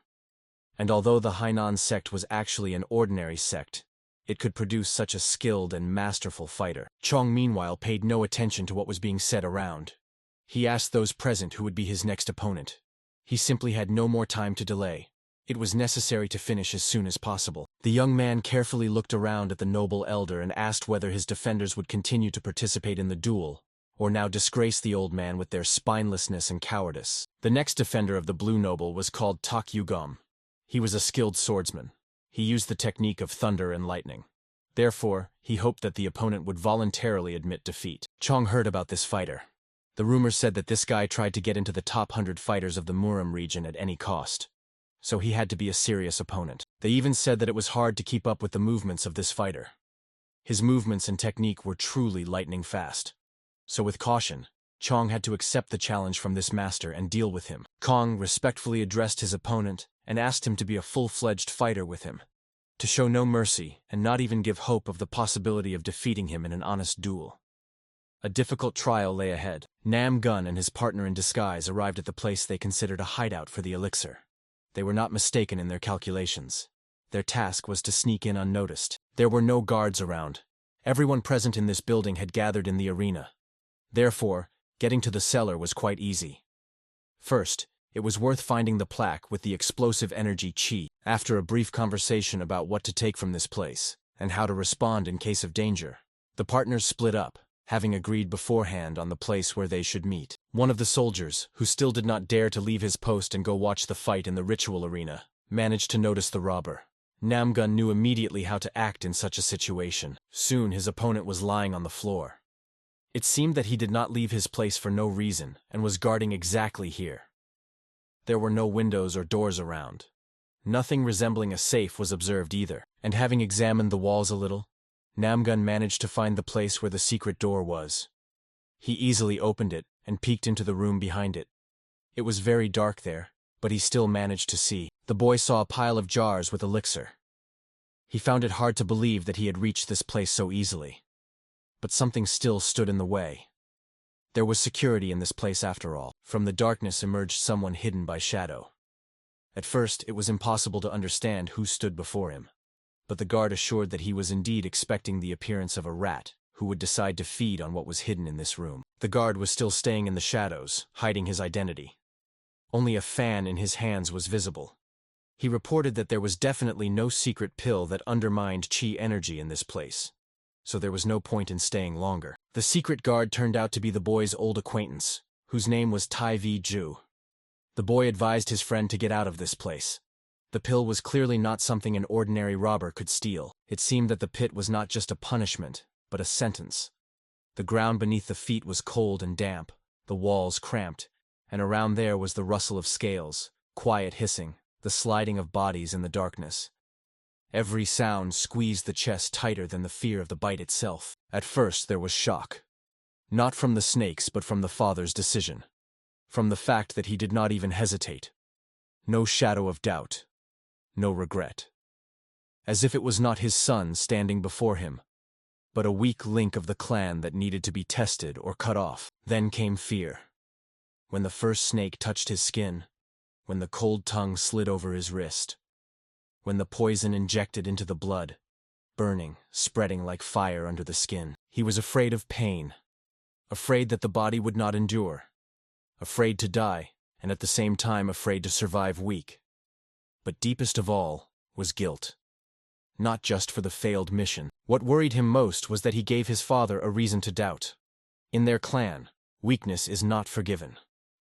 And although the Hainan sect was actually an ordinary sect, it could produce such a skilled and masterful fighter. Chang meanwhile paid no attention to what was being said around. He asked those present who would be his next opponent. He simply had no more time to delay. It was necessary to finish as soon as possible. The young man carefully looked around at the noble elder and asked whether his defenders would continue to participate in the duel, or now disgrace the old man with their spinelessness and cowardice. The next defender of the Blue Noble was called Tak Yugom. He was a skilled swordsman. He used the technique of thunder and lightning. Therefore, he hoped that the opponent would voluntarily admit defeat. Chong heard about this fighter. The rumors said that this guy tried to get into the top 100 fighters of the Muram region at any cost. So he had to be a serious opponent. They even said that it was hard to keep up with the movements of this fighter. His movements and technique were truly lightning fast. So with caution, Chong had to accept the challenge from this master and deal with him. Kong respectfully addressed his opponent and asked him to be a full-fledged fighter with him, to show no mercy and not even give hope of the possibility of defeating him in an honest duel. A difficult trial lay ahead. Nam Gun and his partner in disguise arrived at the place they considered a hideout for the elixir. They were not mistaken in their calculations. Their task was to sneak in unnoticed. There were no guards around. Everyone present in this building had gathered in the arena. Therefore, getting to the cellar was quite easy. First, it was worth finding the plaque with the explosive energy chi. After a brief conversation about what to take from this place, and how to respond in case of danger, the partners split up, having agreed beforehand on the place where they should meet. One of the soldiers, who still did not dare to leave his post and go watch the fight in the ritual arena, managed to notice the robber. Namgun knew immediately how to act in such a situation. Soon his opponent was lying on the floor. It seemed that he did not leave his place for no reason, and was guarding exactly here. There were no windows or doors around. Nothing resembling a safe was observed either, and having examined the walls a little, Namgun managed to find the place where the secret door was. He easily opened it and peeked into the room behind it. It was very dark there, but he still managed to see. The boy saw a pile of jars with elixir. He found it hard to believe that he had reached this place so easily. But something still stood in the way. There was security in this place after all. From the darkness emerged someone hidden by shadow. At first, it was impossible to understand who stood before him, but the guard assured that he was indeed expecting the appearance of a rat who would decide to feed on what was hidden in this room. The guard was still staying in the shadows, hiding his identity. Only a fan in his hands was visible. He reported that there was definitely no secret pill that undermined chi energy in this place, so there was no point in staying longer. The secret guard turned out to be the boy's old acquaintance, whose name was Tai Vi Ju. The boy advised his friend to get out of this place. The pill was clearly not something an ordinary robber could steal. It seemed that the pit was not just a punishment, but a sentence. The ground beneath the feet was cold and damp, the walls cramped, and around there was the rustle of scales, quiet hissing, the sliding of bodies in the darkness. Every sound squeezed the chest tighter than the fear of the bite itself. At first there was shock. Not from the snakes, but from the father's decision. From the fact that he did not even hesitate. No shadow of doubt. No regret. As if it was not his son standing before him, but a weak link of the clan that needed to be tested or cut off. Then came fear. When the first snake touched his skin, when the cold tongue slid over his wrist, when the poison injected into the blood, burning, spreading like fire under the skin. He was afraid of pain, afraid that the body would not endure, afraid to die, and at the same time afraid to survive weak. But deepest of all was guilt. Not just for the failed mission. What worried him most was that he gave his father a reason to doubt. In their clan, weakness is not forgiven.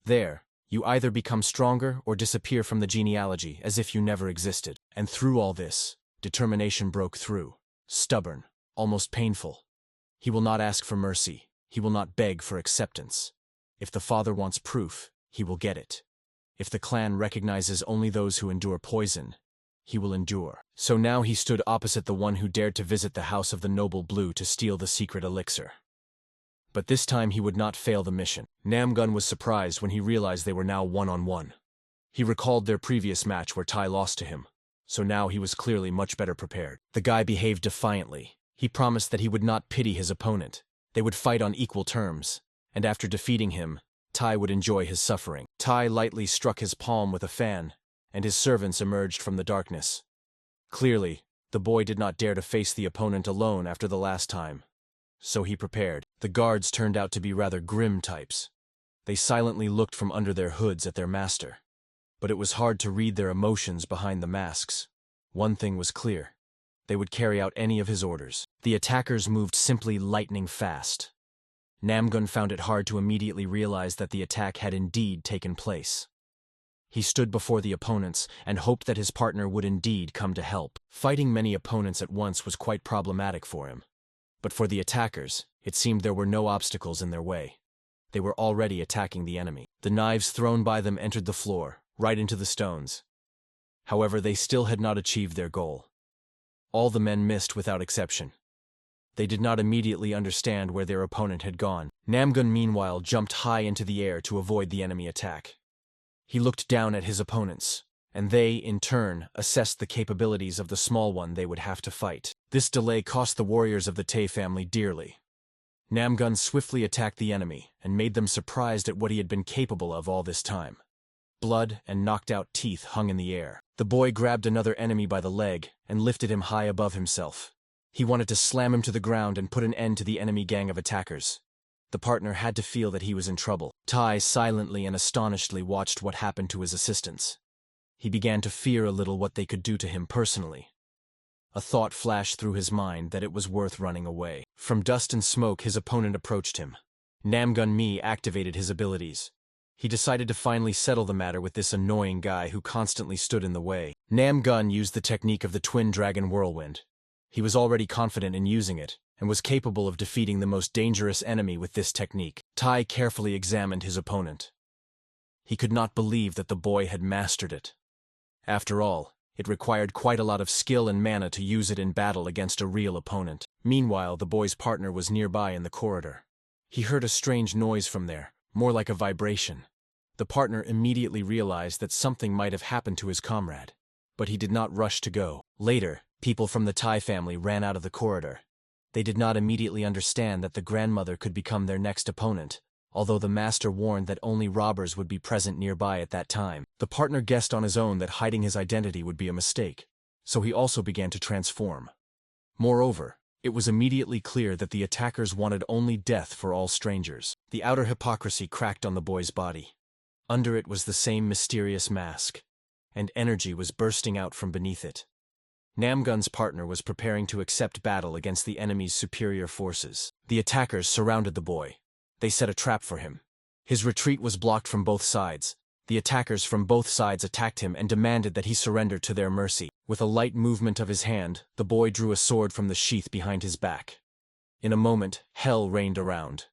There, you either become stronger or disappear from the genealogy as if you never existed. And through all this, determination broke through. Stubborn, almost painful. He will not ask for mercy. He will not beg for acceptance. If the father wants proof, he will get it. If the clan recognizes only those who endure poison, he will endure. So now he stood opposite the one who dared to visit the house of the Noble Blue to steal the secret elixir. But this time he would not fail the mission. Namgun was surprised when he realized they were now one-on-one. He recalled their previous match where Tai lost to him, so now he was clearly much better prepared. The guy behaved defiantly. He promised that he would not pity his opponent. They would fight on equal terms, and after defeating him, Tai would enjoy his suffering. Tai lightly struck his palm with a fan, and his servants emerged from the darkness. Clearly, the boy did not dare to face the opponent alone after the last time. So he prepared. The guards turned out to be rather grim types. They silently looked from under their hoods at their master. But it was hard to read their emotions behind the masks. One thing was clear. They would carry out any of his orders. The attackers moved simply lightning fast. Namgun found it hard to immediately realize that the attack had indeed taken place. He stood before the opponents and hoped that his partner would indeed come to help. Fighting many opponents at once was quite problematic for him. But for the attackers, it seemed there were no obstacles in their way. They were already attacking the enemy. The knives thrown by them entered the floor, right into the stones. However, they still had not achieved their goal. All the men missed without exception. They did not immediately understand where their opponent had gone. Namgun, meanwhile, jumped high into the air to avoid the enemy attack. He looked down at his opponents, and they, in turn, assessed the capabilities of the small one they would have to fight. This delay cost the warriors of the Tay family dearly. Namgun swiftly attacked the enemy and made them surprised at what he had been capable of all this time. Blood and knocked-out teeth hung in the air. The boy grabbed another enemy by the leg and lifted him high above himself. He wanted to slam him to the ground and put an end to the enemy gang of attackers. The partner had to feel that he was in trouble. Tai silently and astonishedly watched what happened to his assistants. He began to fear a little what they could do to him personally. A thought flashed through his mind that it was worth running away. From dust and smoke, his opponent approached him. Namgun Mi activated his abilities. He decided to finally settle the matter with this annoying guy who constantly stood in the way. Namgun used the technique of the Twin Dragon Whirlwind. He was already confident in using it, and was capable of defeating the most dangerous enemy with this technique. Tai carefully examined his opponent. He could not believe that the boy had mastered it. After all, it required quite a lot of skill and mana to use it in battle against a real opponent. Meanwhile, the boy's partner was nearby in the corridor. He heard a strange noise from there, more like a vibration. The partner immediately realized that something might have happened to his comrade, but he did not rush to go. Later, people from the Tai family ran out of the corridor. They did not immediately understand that the grandmother could become their next opponent, although the master warned that only robbers would be present nearby at that time. The partner guessed on his own that hiding his identity would be a mistake, so he also began to transform. Moreover, it was immediately clear that the attackers wanted only death for all strangers. The outer hypocrisy cracked on the boy's body. Under it was the same mysterious mask, and energy was bursting out from beneath it. Namgun's partner was preparing to accept battle against the enemy's superior forces. The attackers surrounded the boy. They set a trap for him. His retreat was blocked from both sides. The attackers from both sides attacked him and demanded that he surrender to their mercy. With a light movement of his hand, the boy drew a sword from the sheath behind his back. In a moment, hell rained around.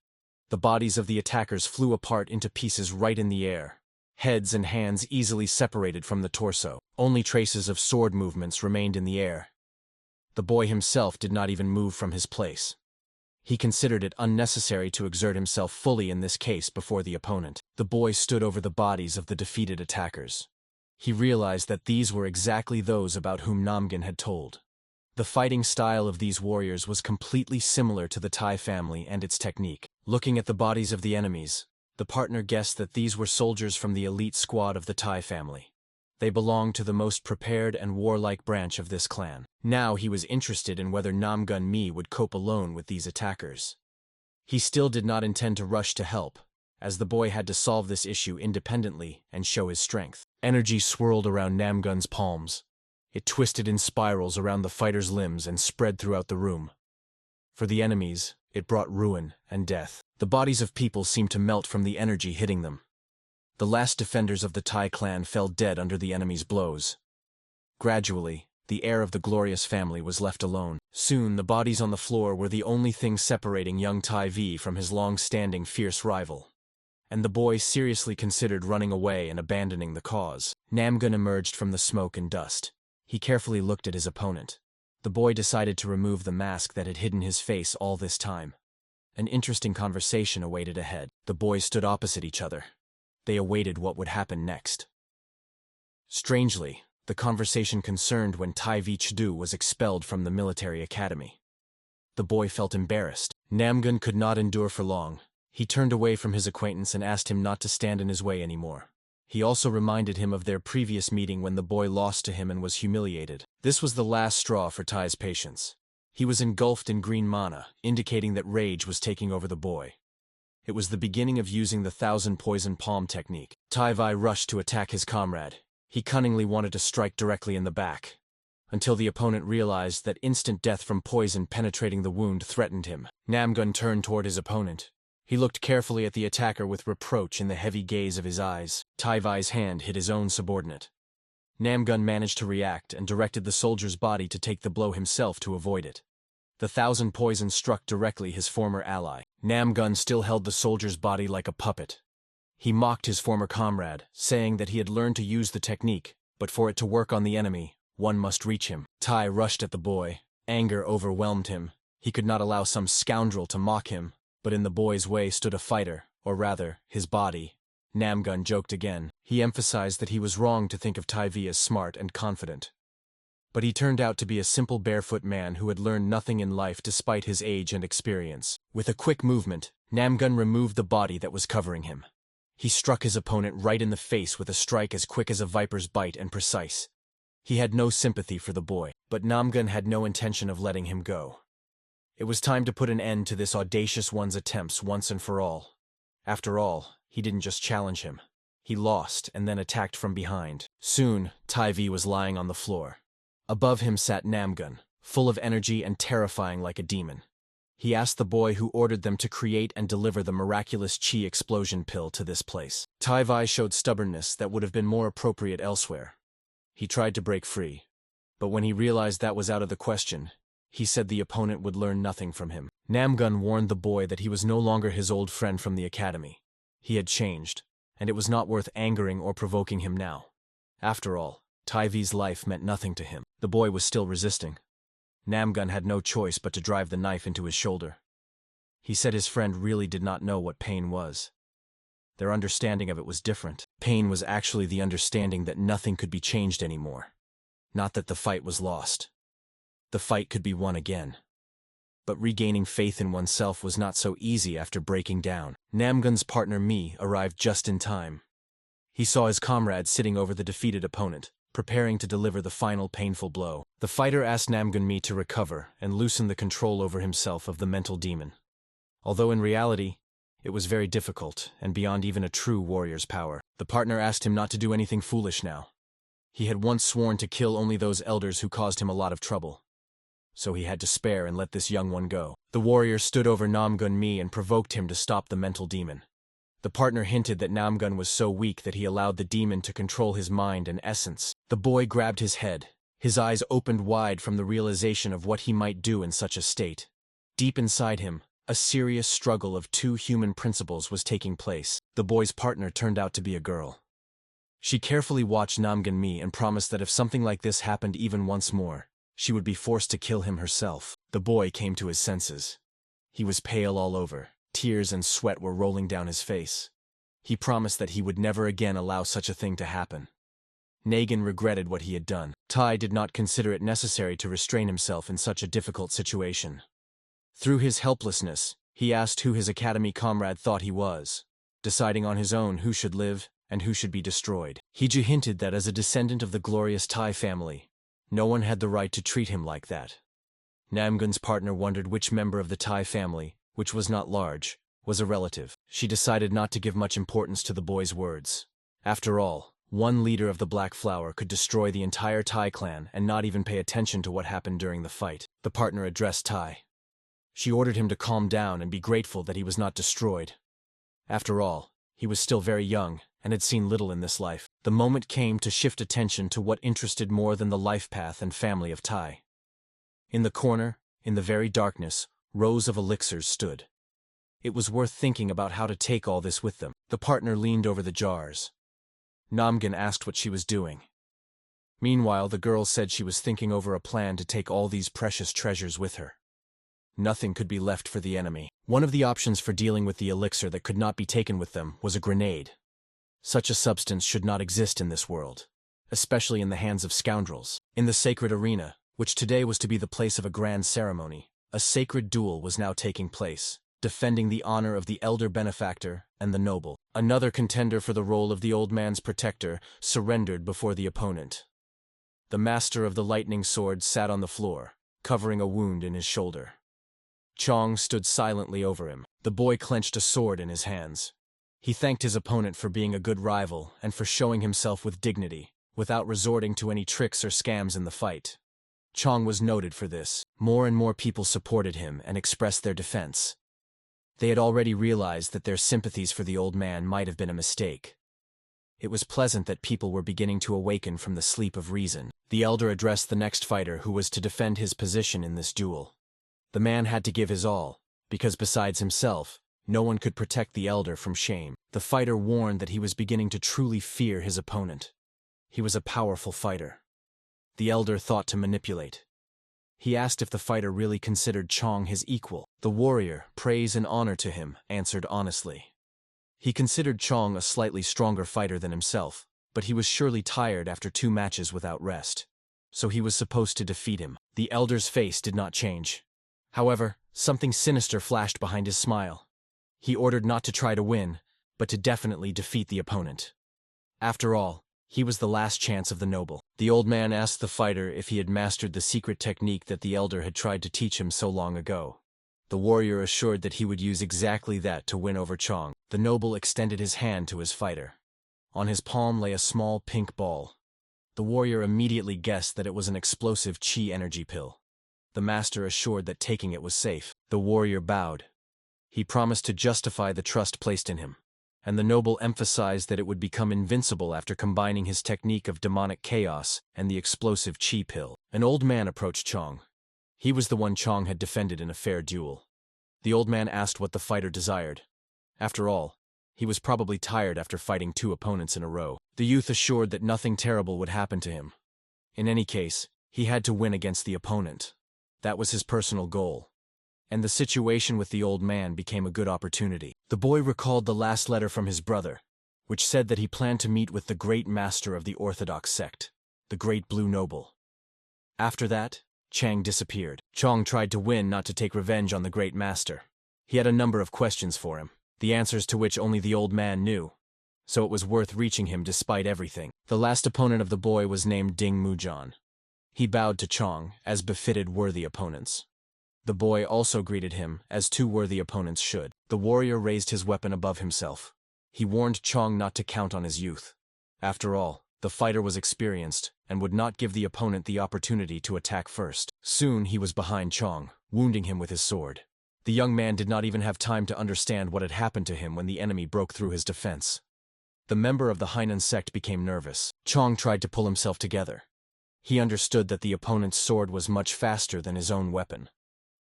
The bodies of the attackers flew apart into pieces right in the air. Heads and hands easily separated from the torso. Only traces of sword movements remained in the air. The boy himself did not even move from his place. He considered it unnecessary to exert himself fully in this case before the opponent. The boy stood over the bodies of the defeated attackers. He realized that these were exactly those about whom Namgun had told. The fighting style of these warriors was completely similar to the Tai family and its technique. Looking at the bodies of the enemies, the partner guessed that these were soldiers from the elite squad of the Tai family. They belonged to the most prepared and warlike branch of this clan. Now he was interested in whether Namgun Mi would cope alone with these attackers. He still did not intend to rush to help, as the boy had to solve this issue independently and show his strength. Energy swirled around Namgun's palms. It twisted in spirals around the fighter's limbs and spread throughout the room. For the enemies, it brought ruin and death. The bodies of people seemed to melt from the energy hitting them. The last defenders of the Tai clan fell dead under the enemy's blows. Gradually, the heir of the glorious family was left alone. Soon, the bodies on the floor were the only thing separating young Tai V from his long-standing fierce rival. And the boy seriously considered running away and abandoning the cause. Namgun emerged from the smoke and dust. He carefully looked at his opponent. The boy decided to remove the mask that had hidden his face all this time. An interesting conversation awaited ahead. The boys stood opposite each other. They awaited what would happen next. Strangely, the conversation concerned when Tai V Chdu was expelled from the military academy. The boy felt embarrassed. Namgun could not endure for long. He turned away from his acquaintance and asked him not to stand in his way anymore. He also reminded him of their previous meeting when the boy lost to him and was humiliated. This was the last straw for Tai's patience. He was engulfed in green mana, indicating that rage was taking over the boy. It was the beginning of using the 1,000 poison palm technique. Tai Vi rushed to attack his comrade. He cunningly wanted to strike directly in the back, until the opponent realized that instant death from poison penetrating the wound threatened him. Namgun turned toward his opponent. He looked carefully at the attacker with reproach in the heavy gaze of his eyes. Tai-Vai's hand hit his own subordinate. Namgun managed to react and directed the soldier's body to take the blow himself to avoid it. The 1,000 poison struck directly his former ally. Namgun still held the soldier's body like a puppet. He mocked his former comrade, saying that he had learned to use the technique, but for it to work on the enemy, one must reach him. Tai rushed at the boy. Anger overwhelmed him. He could not allow some scoundrel to mock him, but in the boy's way stood a fighter, or rather, his body. Namgun joked again. He emphasized that he was wrong to think of Tai-Vi as smart and confident. But he turned out to be a simple barefoot man who had learned nothing in life despite his age and experience. With a quick movement, Namgun removed the body that was covering him. He struck his opponent right in the face with a strike as quick as a viper's bite and precise. He had no sympathy for the boy, but Namgun had no intention of letting him go. It was time to put an end to this audacious one's attempts once and for all. After all, he didn't just challenge him. He lost and then attacked from behind. Soon, Tai-Vi was lying on the floor. Above him sat Namgun, full of energy and terrifying like a demon. He asked the boy who ordered them to create and deliver the miraculous chi explosion pill to this place. Tai-Vi showed stubbornness that would have been more appropriate elsewhere. He tried to break free, but when he realized that was out of the question, he said the opponent would learn nothing from him. Namgun warned the boy that he was no longer his old friend from the academy. He had changed, and it was not worth angering or provoking him now. After all, Tai-Vi's life meant nothing to him. The boy was still resisting. Namgun had no choice but to drive the knife into his shoulder. He said his friend really did not know what pain was. Their understanding of it was different. Pain was actually the understanding that nothing could be changed anymore. Not that the fight was lost. The fight could be won again. But regaining faith in oneself was not so easy after breaking down. Namgun's partner Mi arrived just in time. He saw his comrade sitting over the defeated opponent, preparing to deliver the final painful blow. The fighter asked Namgun Mi to recover and loosen the control over himself of the mental demon. Although in reality, it was very difficult and beyond even a true warrior's power. The partner asked him not to do anything foolish now. He had once sworn to kill only those elders who caused him a lot of trouble. So he had to spare and let this young one go. The warrior stood over Namgun Mi and provoked him to stop the mental demon. The partner hinted that Namgun was so weak that he allowed the demon to control his mind and essence. The boy grabbed his head. His eyes opened wide from the realization of what he might do in such a state. Deep inside him, a serious struggle of two human principles was taking place. The boy's partner turned out to be a girl. She carefully watched Namgun Mi and promised that if something like this happened even once more, she would be forced to kill him herself. The boy came to his senses. He was pale all over. Tears and sweat were rolling down his face. He promised that he would never again allow such a thing to happen. Nagin regretted what he had done. Tai did not consider it necessary to restrain himself in such a difficult situation. Through his helplessness, he asked who his academy comrade thought he was, deciding on his own who should live and who should be destroyed. He hinted that as a descendant of the glorious Tai family, no one had the right to treat him like that. Namgun's partner wondered which member of the Tai family, which was not large, was a relative. She decided not to give much importance to the boy's words. After all, one leader of the Black Flower could destroy the entire Tai clan and not even pay attention to what happened during the fight. The partner addressed Tai. She ordered him to calm down and be grateful that he was not destroyed. After all, he was still very young and had seen little in this life. The moment came to shift attention to what interested more than the life path and family of Tai. In the corner, in the very darkness, rows of elixirs stood. It was worth thinking about how to take all this with them. The partner leaned over the jars. Namgun asked what she was doing. Meanwhile, the girl said she was thinking over a plan to take all these precious treasures with her. Nothing could be left for the enemy. One of the options for dealing with the elixir that could not be taken with them was a grenade. Such a substance should not exist in this world, especially in the hands of scoundrels. In the sacred arena, which today was to be the place of a grand ceremony, a sacred duel was now taking place, defending the honor of the elder benefactor and the noble. Another contender for the role of the old man's protector surrendered before the opponent. The master of the lightning sword sat on the floor, covering a wound in his shoulder. Chong stood silently over him. The boy clenched a sword in his hands. He thanked his opponent for being a good rival and for showing himself with dignity, without resorting to any tricks or scams in the fight. Chong was noted for this. More and more people supported him and expressed their defense. They had already realized that their sympathies for the old man might have been a mistake. It was pleasant that people were beginning to awaken from the sleep of reason. The elder addressed the next fighter who was to defend his position in this duel. The man had to give his all, because besides himself, no one could protect the elder from shame. The fighter warned that he was beginning to truly fear his opponent. He was a powerful fighter. The elder thought to manipulate. He asked if the fighter really considered Chong his equal. The warrior, praise and honor to him, answered honestly. He considered Chong a slightly stronger fighter than himself, but he was surely tired after 2 matches without rest. So he was supposed to defeat him. The elder's face did not change. However, something sinister flashed behind his smile. He ordered not to try to win, but to definitely defeat the opponent. After all, he was the last chance of the noble. The old man asked the fighter if he had mastered the secret technique that the elder had tried to teach him so long ago. The warrior assured that he would use exactly that to win over Chong. The noble extended his hand to his fighter. On his palm lay a small pink ball. The warrior immediately guessed that it was an explosive chi energy pill. The master assured that taking it was safe. The warrior bowed. He promised to justify the trust placed in him, and the noble emphasized that it would become invincible after combining his technique of demonic chaos and the explosive chi pill. An old man approached Chong. He was the one Chong had defended in a fair duel. The old man asked what the fighter desired. After all, he was probably tired after fighting 2 opponents in a row. The youth assured that nothing terrible would happen to him. In any case, he had to win against the opponent. That was his personal goal. And the situation with the old man became a good opportunity. The boy recalled the last letter from his brother, which said that he planned to meet with the great master of the Orthodox sect, the Great Blue Noble. After that, Chang disappeared. Chong tried to win not to take revenge on the great master. He had a number of questions for him, the answers to which only the old man knew, so it was worth reaching him despite everything. The last opponent of the boy was named Ding Mujan. He bowed to Chong, as befitted worthy opponents. The boy also greeted him, as 2 worthy opponents should. The warrior raised his weapon above himself. He warned Chong not to count on his youth. After all, the fighter was experienced, and would not give the opponent the opportunity to attack first. Soon he was behind Chong, wounding him with his sword. The young man did not even have time to understand what had happened to him when the enemy broke through his defense. The member of the Hainan sect became nervous. Chong tried to pull himself together. He understood that the opponent's sword was much faster than his own weapon.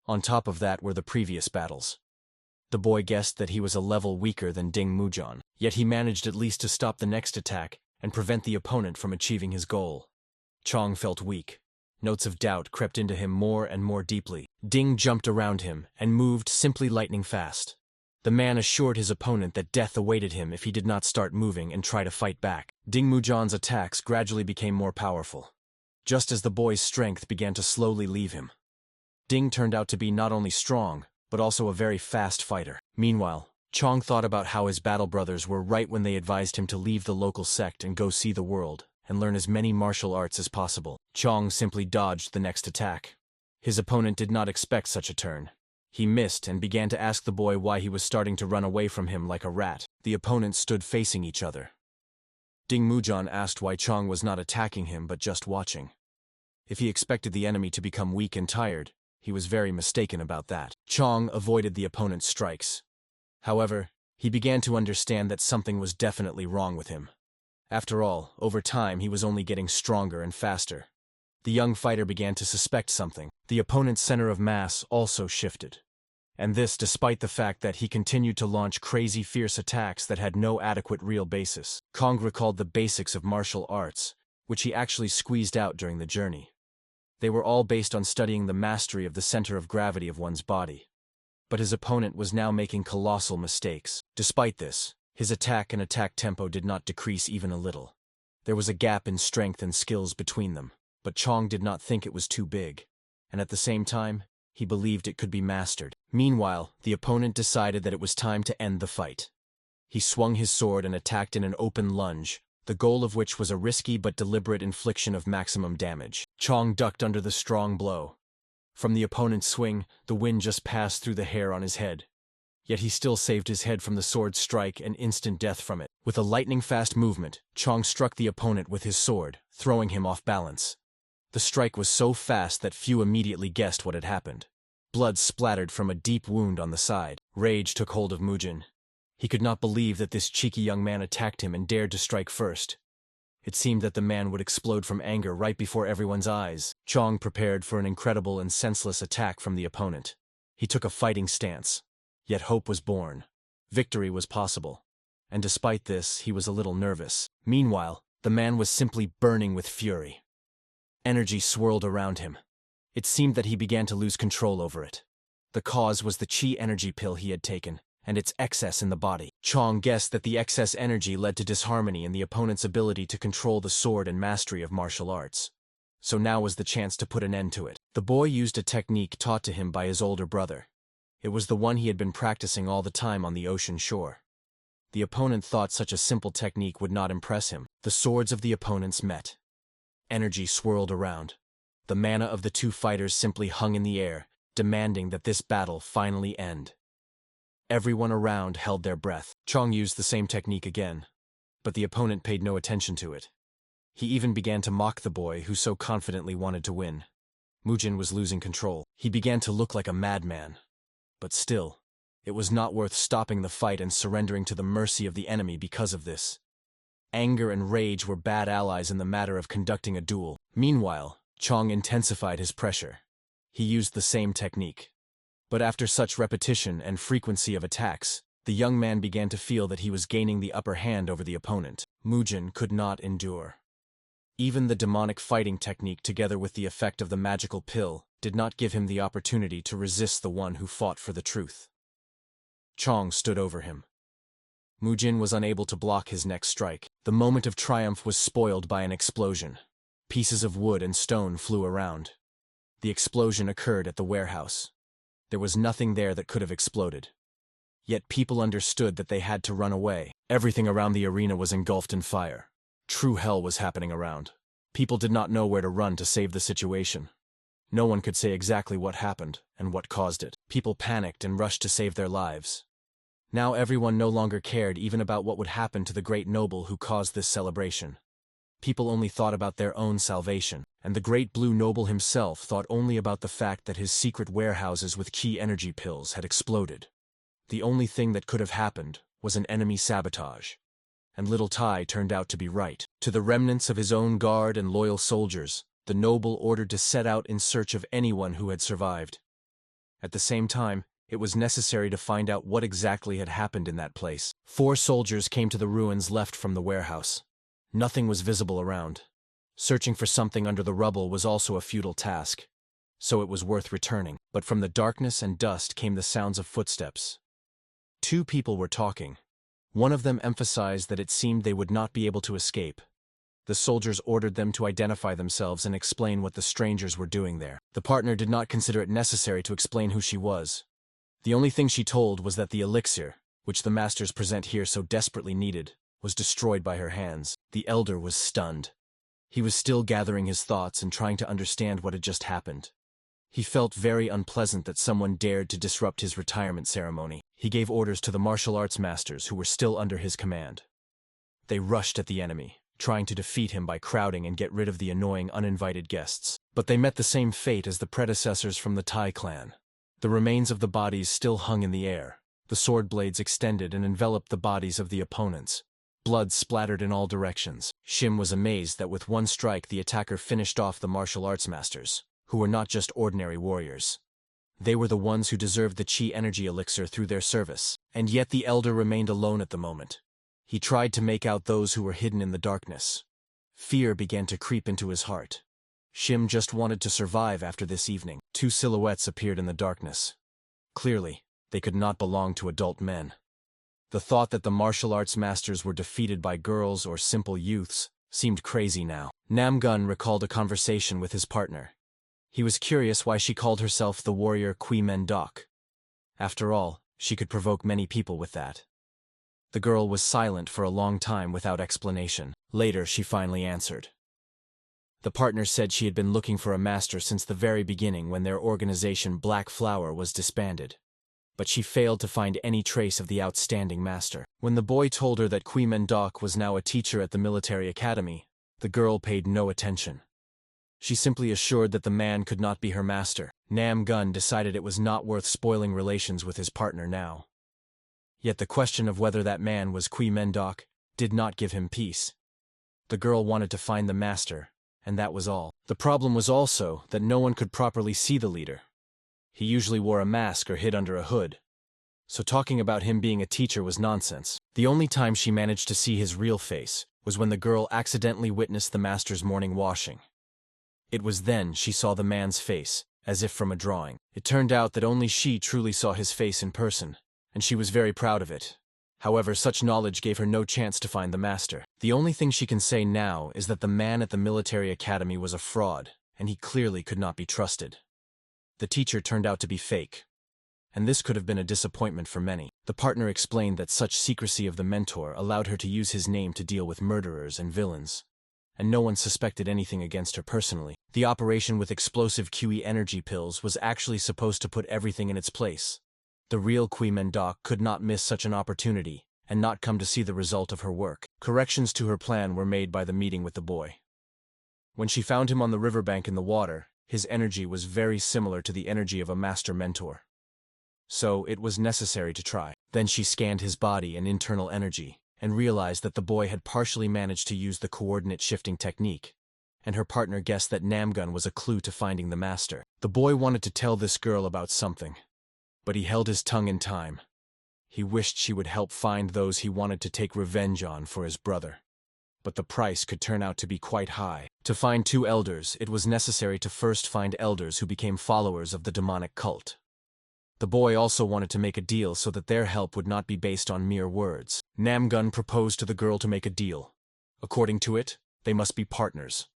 On top of that were the previous battles. The boy guessed that he was a level weaker than Ding Mujan, yet he managed at least to stop the next attack and prevent the opponent from achieving his goal. Chong felt weak. Notes of doubt crept into him more and more deeply. Ding jumped around him and moved simply lightning fast. The man assured his opponent that death awaited him if he did not start moving and try to fight back. Ding Mujan's attacks gradually became more powerful, just as the boy's strength began to slowly leave him. Ding turned out to be not only strong, but also a very fast fighter. Meanwhile, Chong thought about how his battle brothers were right when they advised him to leave the local sect and go see the world, and learn as many martial arts as possible. Chong simply dodged the next attack. His opponent did not expect such a turn. He missed and began to ask the boy why he was starting to run away from him like a rat. The opponents stood facing each other. Ding Mujan asked why Chong was not attacking him but just watching. If he expected the enemy to become weak and tired, he was very mistaken about that. Chong avoided the opponent's strikes. However, he began to understand that something was definitely wrong with him. After all, over time he was only getting stronger and faster. The young fighter began to suspect something. The opponent's center of mass also shifted. And this despite the fact that he continued to launch crazy fierce attacks that had no adequate real basis. Kong recalled the basics of martial arts, which he actually squeezed out during the journey. They were all based on studying the mastery of the center of gravity of one's body. But his opponent was now making colossal mistakes. Despite this, his attack and attack tempo did not decrease even a little. There was a gap in strength and skills between them, but Chong did not think it was too big, and at the same time, he believed it could be mastered. Meanwhile, the opponent decided that it was time to end the fight. He swung his sword and attacked in an open lunge, the goal of which was a risky but deliberate infliction of maximum damage. Chong ducked under the strong blow. From the opponent's swing, the wind just passed through the hair on his head. Yet he still saved his head from the sword's strike and instant death from it. With a lightning-fast movement, Chong struck the opponent with his sword, throwing him off balance. The strike was so fast that few immediately guessed what had happened. Blood splattered from a deep wound on the side. Rage took hold of Mujin. He could not believe that this cheeky young man attacked him and dared to strike first. It seemed that the man would explode from anger right before everyone's eyes. Chong prepared for an incredible and senseless attack from the opponent. He took a fighting stance. Yet hope was born. Victory was possible. And despite this, he was a little nervous. Meanwhile, the man was simply burning with fury. Energy swirled around him. It seemed that he began to lose control over it. The cause was the chi energy pill he had taken, and its excess in the body. Chong guessed that the excess energy led to disharmony in the opponent's ability to control the sword and mastery of martial arts. So now was the chance to put an end to it. The boy used a technique taught to him by his older brother. It was the one he had been practicing all the time on the ocean shore. The opponent thought such a simple technique would not impress him. The swords of the opponents met. Energy swirled around. The mana of the two fighters simply hung in the air, demanding that this battle finally end. Everyone around held their breath. Chong used the same technique again, but the opponent paid no attention to it. He even began to mock the boy who so confidently wanted to win. Mujin was losing control. He began to look like a madman. But still, it was not worth stopping the fight and surrendering to the mercy of the enemy because of this. Anger and rage were bad allies in the matter of conducting a duel. Meanwhile, Chong intensified his pressure. He used the same technique. But after such repetition and frequency of attacks, the young man began to feel that he was gaining the upper hand over the opponent. Mujin could not endure. Even the demonic fighting technique together with the effect of the magical pill did not give him the opportunity to resist the one who fought for the truth. Chong stood over him. Mujin was unable to block his next strike. The moment of triumph was spoiled by an explosion. Pieces of wood and stone flew around. The explosion occurred at the warehouse. There was nothing there that could have exploded. Yet people understood that they had to run away. Everything around the arena was engulfed in fire. True hell was happening around. People did not know where to run to save the situation. No one could say exactly what happened and what caused it. People panicked and rushed to save their lives. Now everyone no longer cared even about what would happen to the great noble who caused this celebration. People only thought about their own salvation, and the great blue noble himself thought only about the fact that his secret warehouses with key energy pills had exploded. The only thing that could have happened was an enemy sabotage. And little Tai turned out to be right. To the remnants of his own guard and loyal soldiers, the noble ordered to set out in search of anyone who had survived. At the same time, it was necessary to find out what exactly had happened in that place. 4 soldiers came to the ruins left from the warehouse. Nothing was visible around. Searching for something under the rubble was also a futile task, so it was worth returning. But from the darkness and dust came the sounds of footsteps. 2 people were talking. One of them emphasized that it seemed they would not be able to escape. The soldiers ordered them to identify themselves and explain what the strangers were doing there. The partner did not consider it necessary to explain who she was. The only thing she told was that the elixir, which the masters present here so desperately needed, was destroyed by her hands. The elder was stunned. He was still gathering his thoughts and trying to understand what had just happened. He felt very unpleasant that someone dared to disrupt his retirement ceremony. He gave orders to the martial arts masters who were still under his command. They rushed at the enemy, trying to defeat him by crowding and get rid of the annoying uninvited guests. But they met the same fate as the predecessors from the Tai clan. The remains of the bodies still hung in the air. The sword blades extended and enveloped the bodies of the opponents. Blood splattered in all directions. Shim was amazed that with one strike the attacker finished off the martial arts masters, who were not just ordinary warriors. They were the ones who deserved the chi energy elixir through their service. And yet the elder remained alone at the moment. He tried to make out those who were hidden in the darkness. Fear began to creep into his heart. Shim just wanted to survive after this evening. 2 silhouettes appeared in the darkness. Clearly, they could not belong to adult men. The thought that the martial arts masters were defeated by girls or simple youths seemed crazy now. Namgun recalled a conversation with his partner. He was curious why she called herself the warrior Kui Men Dok. After all, she could provoke many people with that. The girl was silent for a long time without explanation. Later, she finally answered. The partner said she had been looking for a master since the very beginning when their organization Black Flower was disbanded. But she failed to find any trace of the outstanding master. When the boy told her that Kui Men Dok was now a teacher at the military academy, the girl paid no attention. She simply assured that the man could not be her master. Namgun decided it was not worth spoiling relations with his partner now. Yet the question of whether that man was Kui Mendok did not give him peace. The girl wanted to find the master, and that was all. The problem was also that no one could properly see the leader. He usually wore a mask or hid under a hood, so talking about him being a teacher was nonsense. The only time she managed to see his real face was when the girl accidentally witnessed the master's morning washing. It was then she saw the man's face, as if from a drawing. It turned out that only she truly saw his face in person, and she was very proud of it. However, such knowledge gave her no chance to find the master. The only thing she can say now is that the man at the military academy was a fraud, and he clearly could not be trusted. The teacher turned out to be fake, and this could have been a disappointment for many. The partner explained that such secrecy of the mentor allowed her to use his name to deal with murderers and villains, and no one suspected anything against her personally. The operation with explosive QE energy pills was actually supposed to put everything in its place. The real Kui Mendok could not miss such an opportunity and not come to see the result of her work. Corrections to her plan were made by the meeting with the boy. When she found him on the riverbank in the water, his energy was very similar to the energy of a master mentor. So it was necessary to try. Then she scanned his body and internal energy, and realized that the boy had partially managed to use the coordinate shifting technique, and her partner guessed that Namgun was a clue to finding the master. The boy wanted to tell this girl about something, but he held his tongue in time. He wished she would help find those he wanted to take revenge on for his brother. But the price could turn out to be quite high. To find 2 elders, it was necessary to first find elders who became followers of the demonic cult. The boy also wanted to make a deal so that their help would not be based on mere words. Namgun proposed to the girl to make a deal. According to it, they must be partners.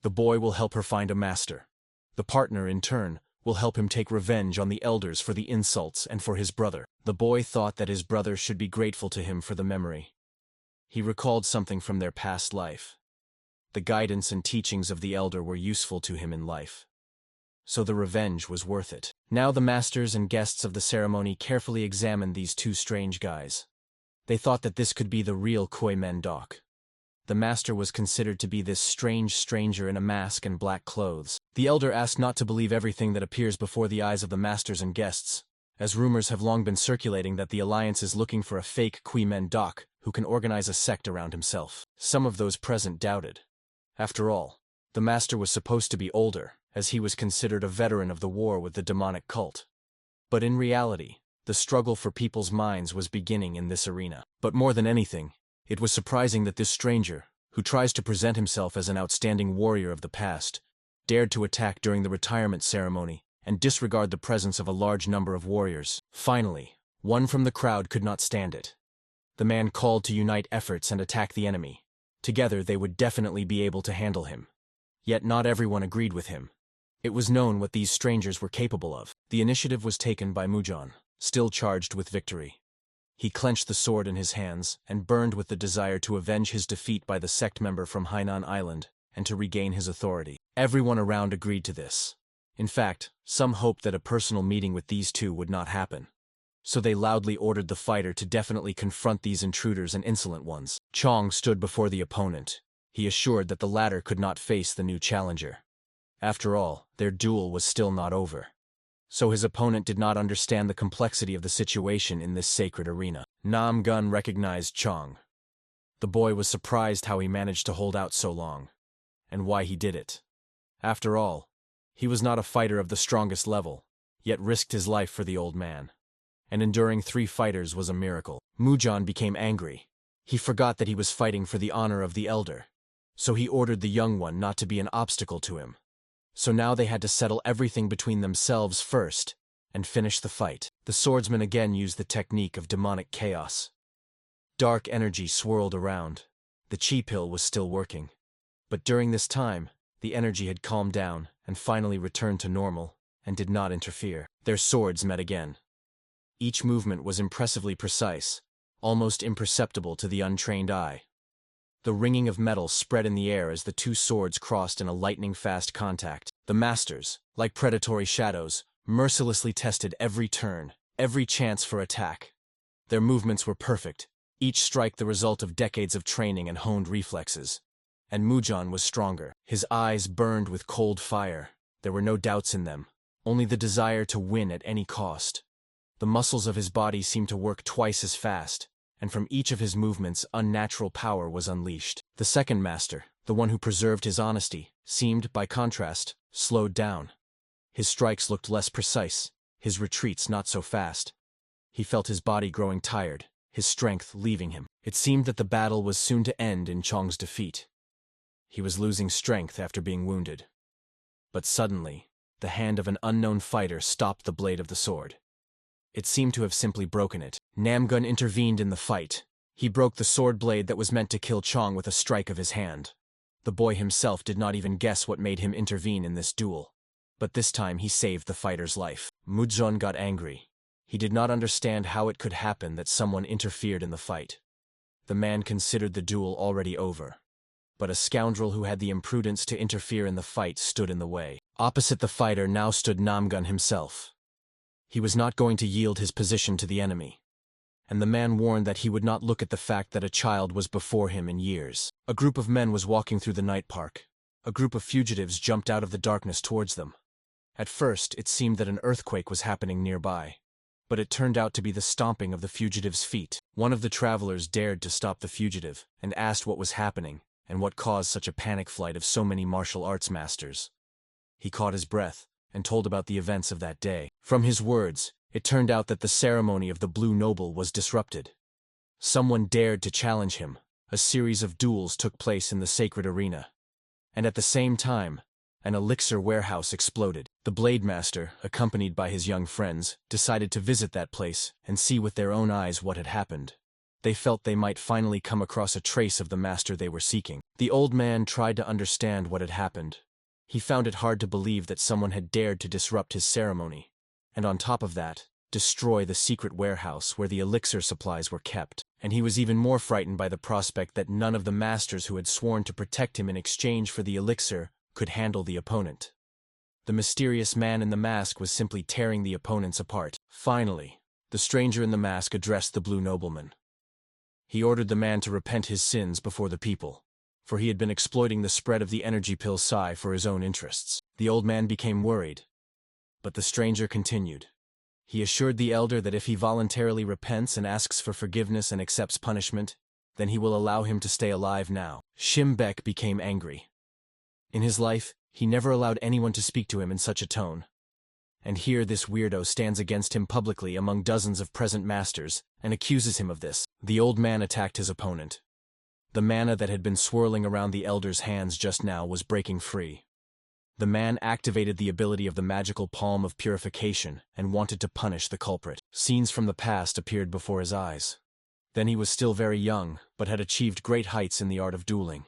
The boy will help her find a master. The partner, in turn, will help him take revenge on the elders for the insults and for his brother. The boy thought that his brother should be grateful to him for the memory. He recalled something from their past life. The guidance and teachings of the elder were useful to him in life, so the revenge was worth it. Now the masters and guests of the ceremony carefully examined these 2 strange guys. They thought that this could be the real Kui Mendok. The master was considered to be this strange stranger in a mask and black clothes. The elder asked not to believe everything that appears before the eyes of the masters and guests, as rumors have long been circulating that the alliance is looking for a fake Kui Mendok who can organize a sect around himself. Some of those present doubted. After all, the master was supposed to be older, as he was considered a veteran of the war with the demonic cult. But in reality, the struggle for people's minds was beginning in this arena. But more than anything, it was surprising that this stranger, who tries to present himself as an outstanding warrior of the past, dared to attack during the retirement ceremony and disregard the presence of a large number of warriors. Finally, one from the crowd could not stand it. The man called to unite efforts and attack the enemy. Together they would definitely be able to handle him. Yet not everyone agreed with him. It was known what these strangers were capable of. The initiative was taken by Mujan, still charged with victory. He clenched the sword in his hands and burned with the desire to avenge his defeat by the sect member from Hainan Island and to regain his authority. Everyone around agreed to this. In fact, some hoped that a personal meeting with these 2 would not happen. So they loudly ordered the fighter to definitely confront these intruders and insolent ones. Chong stood before the opponent. He assured that the latter could not face the new challenger. After all, their duel was still not over. So his opponent did not understand the complexity of the situation in this sacred arena. Namgun recognized Chong. The boy was surprised how he managed to hold out so long, and why he did it. After all, he was not a fighter of the strongest level, yet risked his life for the old man. And enduring 3 fighters was a miracle. Mujan became angry. He forgot that he was fighting for the honor of the elder, so he ordered the young one not to be an obstacle to him. So now they had to settle everything between themselves first and finish the fight. The swordsman again used the technique of demonic chaos. Dark energy swirled around. The chi pill was still working. But during this time, the energy had calmed down and finally returned to normal and did not interfere. Their swords met again. Each movement was impressively precise, almost imperceptible to the untrained eye. The ringing of metal spread in the air as the 2 swords crossed in a lightning-fast contact. The masters, like predatory shadows, mercilessly tested every turn, every chance for attack. Their movements were perfect, each strike the result of decades of training and honed reflexes. and Mujan was stronger. His eyes burned with cold fire. There were no doubts in them, only the desire to win at any cost. The muscles of his body seemed to work twice as fast, and from each of his movements unnatural power was unleashed. The second master, the one who preserved his honesty, seemed, by contrast, slowed down. His strikes looked less precise, his retreats not so fast. He felt his body growing tired, his strength leaving him. It seemed that the battle was soon to end in Chong's defeat. He was losing strength after being wounded. But suddenly, the hand of an unknown fighter stopped the blade of the sword. It seemed to have simply broken it. Namgun intervened in the fight. He broke the sword blade that was meant to kill Chong with a strike of his hand. The boy himself did not even guess what made him intervene in this duel. But this time he saved the fighter's life. Mujon got angry. He did not understand how it could happen that someone interfered in the fight. The man considered the duel already over. But a scoundrel who had the imprudence to interfere in the fight stood in the way. Opposite the fighter now stood Namgun himself. He was not going to yield his position to the enemy. And the man warned that he would not look at the fact that a child was before him in years. A group of men was walking through the night park. A group of fugitives jumped out of the darkness towards them. At first, it seemed that an earthquake was happening nearby. But it turned out to be the stomping of the fugitives' feet. One of the travelers dared to stop the fugitive and asked what was happening and what caused such a panic flight of so many martial arts masters. He caught his breath and told about the events of that day. From his words, it turned out that the ceremony of the Blue Noble was disrupted. Someone dared to challenge him. A series of duels took place in the sacred arena. And at the same time, an elixir warehouse exploded. The Blade Master, accompanied by his young friends, decided to visit that place and see with their own eyes what had happened. They felt they might finally come across a trace of the master they were seeking. The old man tried to understand what had happened. He found it hard to believe that someone had dared to disrupt his ceremony, and on top of that, destroy the secret warehouse where the elixir supplies were kept. And he was even more frightened by the prospect that none of the masters who had sworn to protect him in exchange for the elixir could handle the opponent. The mysterious man in the mask was simply tearing the opponents apart. Finally, the stranger in the mask addressed the Blue Nobleman. He ordered the man to repent his sins before the people, for he had been exploiting the spread of the energy pill Psi for his own interests. The old man became worried, but the stranger continued. He assured the elder that if he voluntarily repents and asks for forgiveness and accepts punishment, then he will allow him to stay alive now. Shimbek became angry. In his life, he never allowed anyone to speak to him in such a tone. And here this weirdo stands against him publicly among dozens of present masters and accuses him of this. The old man attacked his opponent. The mana that had been swirling around the elder's hands just now was breaking free. The man activated the ability of the magical palm of purification and wanted to punish the culprit. Scenes from the past appeared before his eyes. Then he was still very young, but had achieved great heights in the art of dueling.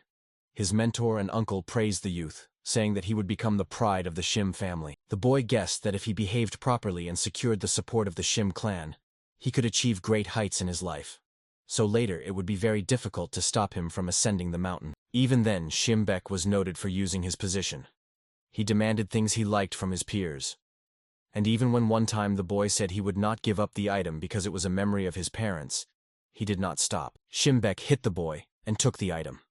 His mentor and uncle praised the youth, saying that he would become the pride of the Shim family. The boy guessed that if he behaved properly and secured the support of the Shim clan, he could achieve great heights in his life. So later it would be very difficult to stop him from ascending the mountain. Even then, Shimbek was noted for using his position. He demanded things he liked from his peers. And even when one time the boy said he would not give up the item because it was a memory of his parents, he did not stop. Shimbek hit the boy and took the item.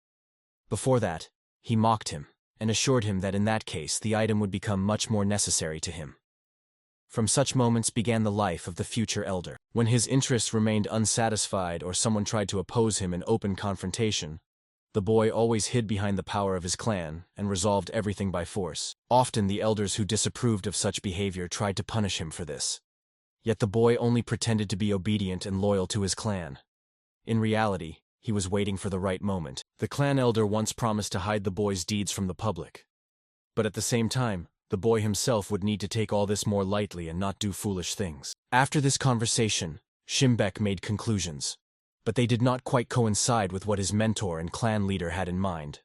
Before that, he mocked him and assured him that in that case the item would become much more necessary to him. From such moments began the life of the future elder. When his interests remained unsatisfied or someone tried to oppose him in open confrontation, the boy always hid behind the power of his clan and resolved everything by force. Often the elders who disapproved of such behavior tried to punish him for this. Yet the boy only pretended to be obedient and loyal to his clan. In reality, he was waiting for the right moment. The clan elder once promised to hide the boy's deeds from the public. But at the same time, the boy himself would need to take all this more lightly and not do foolish things. After this conversation, Shimbek made conclusions. But they did not quite coincide with what his mentor and clan leader had in mind.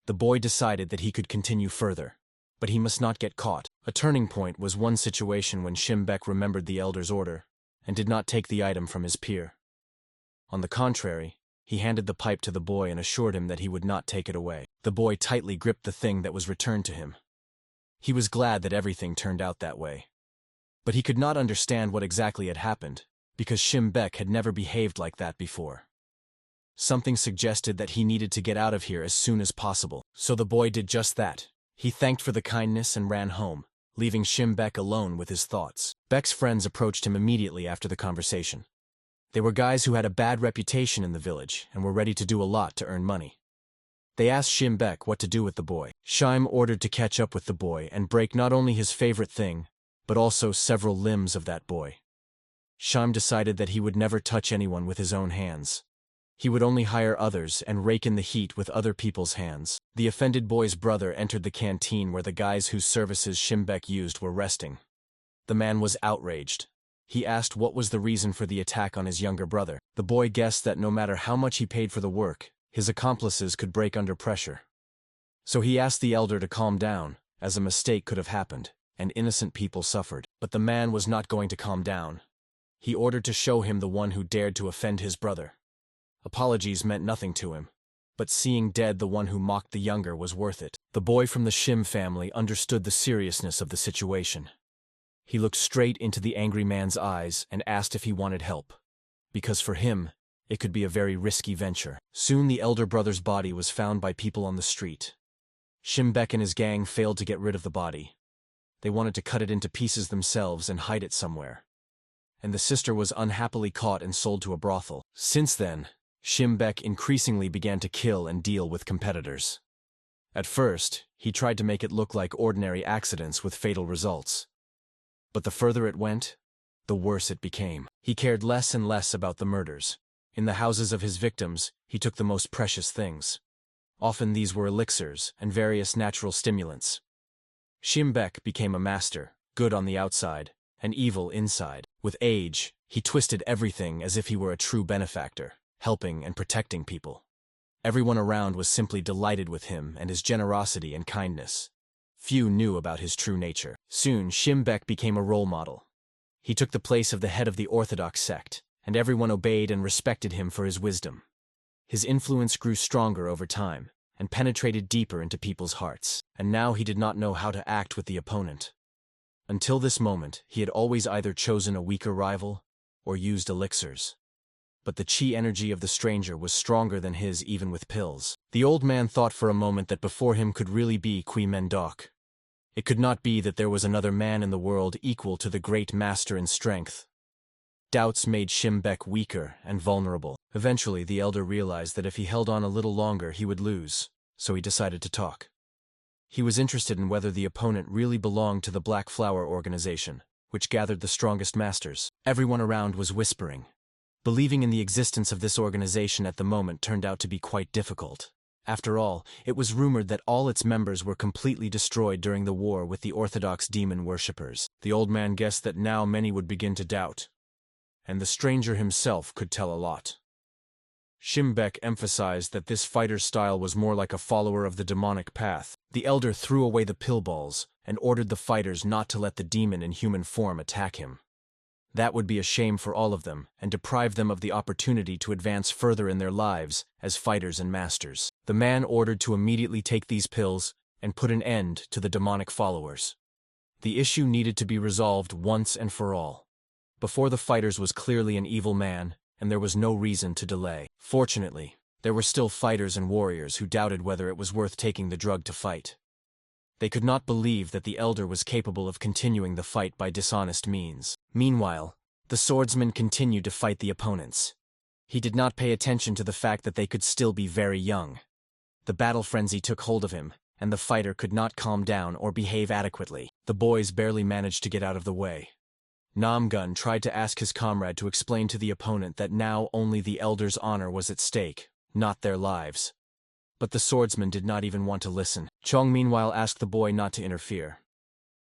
The boy decided that he could continue further, but he must not get caught. A turning point was one situation when Shimbek remembered the elder's order and did not take the item from his peer. On the contrary, he handed the pipe to the boy and assured him that he would not take it away. The boy tightly gripped the thing that was returned to him. He was glad that everything turned out that way. But he could not understand what exactly had happened, because Shimbek had never behaved like that before. Something suggested that he needed to get out of here as soon as possible. So the boy did just that. He thanked for the kindness and ran home, leaving Shimbek alone with his thoughts. Bek's friends approached him immediately after the conversation. They were guys who had a bad reputation in the village and were ready to do a lot to earn money. They asked Shimbek what to do with the boy. Shim ordered to catch up with the boy and break not only his favorite thing, but also several limbs of that boy. Shim decided that he would never touch anyone with his own hands. He would only hire others and rake in the heat with other people's hands. The offended boy's brother entered the canteen where the guys whose services Shimbek used were resting. The man was outraged. He asked what was the reason for the attack on his younger brother. The boy guessed that no matter how much he paid for the work, his accomplices could break under pressure. So he asked the elder to calm down, as a mistake could have happened, and innocent people suffered. But the man was not going to calm down. He ordered to show him the one who dared to offend his brother. Apologies meant nothing to him, but seeing dead the one who mocked the younger was worth it. The boy from the Shim family understood the seriousness of the situation. He looked straight into the angry man's eyes and asked if he wanted help, because for him, it could be a very risky venture. Soon the elder brother's body was found by people on the street. Shimbek and his gang failed to get rid of the body. They wanted to cut it into pieces themselves and hide it somewhere. And the sister was unhappily caught and sold to a brothel. Since then, Shimbek increasingly began to kill and deal with competitors. At first, he tried to make it look like ordinary accidents with fatal results. But the further it went, the worse it became. He cared less and less about the murders. In the houses of his victims, he took the most precious things. Often these were elixirs and various natural stimulants. Shimbek became a master, good on the outside, and evil inside. With age, he twisted everything as if he were a true benefactor, helping and protecting people. Everyone around was simply delighted with him and his generosity and kindness. Few knew about his true nature. Soon, Shimbek became a role model. He took the place of the head of the Orthodox sect, and everyone obeyed and respected him for his wisdom. His influence grew stronger over time, and penetrated deeper into people's hearts, and now he did not know how to act with the opponent. Until this moment, he had always either chosen a weaker rival, or used elixirs. But the chi energy of the stranger was stronger than his even with pills. The old man thought for a moment that before him could really be Qui Mendok. It could not be that there was another man in the world equal to the great master in strength. Doubts made Shimbek weaker and vulnerable. Eventually, the elder realized that if he held on a little longer he would lose, so he decided to talk. He was interested in whether the opponent really belonged to the Black Flower organization, which gathered the strongest masters. Everyone around was whispering. Believing in the existence of this organization at the moment turned out to be quite difficult. After all, it was rumored that all its members were completely destroyed during the war with the Orthodox demon worshippers. The old man guessed that now many would begin to doubt. And the stranger himself could tell a lot. Shimbek emphasized that this fighter's style was more like a follower of the demonic path. The elder threw away the pill balls and ordered the fighters not to let the demon in human form attack him. That would be a shame for all of them and deprive them of the opportunity to advance further in their lives as fighters and masters. The man ordered to immediately take these pills and put an end to the demonic followers. The issue needed to be resolved once and for all. Before the fighters was clearly an evil man, and there was no reason to delay. Fortunately, there were still fighters and warriors who doubted whether it was worth taking the drug to fight. They could not believe that the elder was capable of continuing the fight by dishonest means. Meanwhile, the swordsman continued to fight the opponents. He did not pay attention to the fact that they could still be very young. The battle frenzy took hold of him, and the fighter could not calm down or behave adequately. The boys barely managed to get out of the way. Namung tried to ask his comrade to explain to the opponent that now only the elder's honor was at stake, not their lives. But the swordsman did not even want to listen. Chong meanwhile asked the boy not to interfere.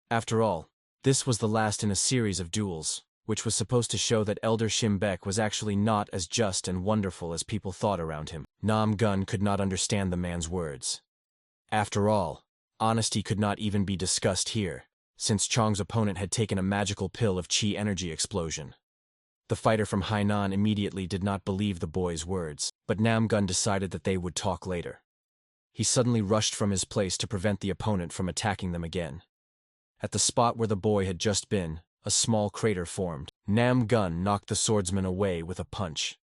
After all, this was the last in a series of duels, which was supposed to show that Elder Shimbek was actually not as just and wonderful as people thought around him. Namung could not understand the man's words. After all, honesty could not even be discussed here, since Chong's opponent had taken a magical pill of chi energy explosion. The fighter from Hainan immediately did not believe the boy's words, but Namung decided that they would talk later. He suddenly rushed from his place to prevent the opponent from attacking them again. At the spot where the boy had just been, a small crater formed. Namung knocked the swordsman away with a punch.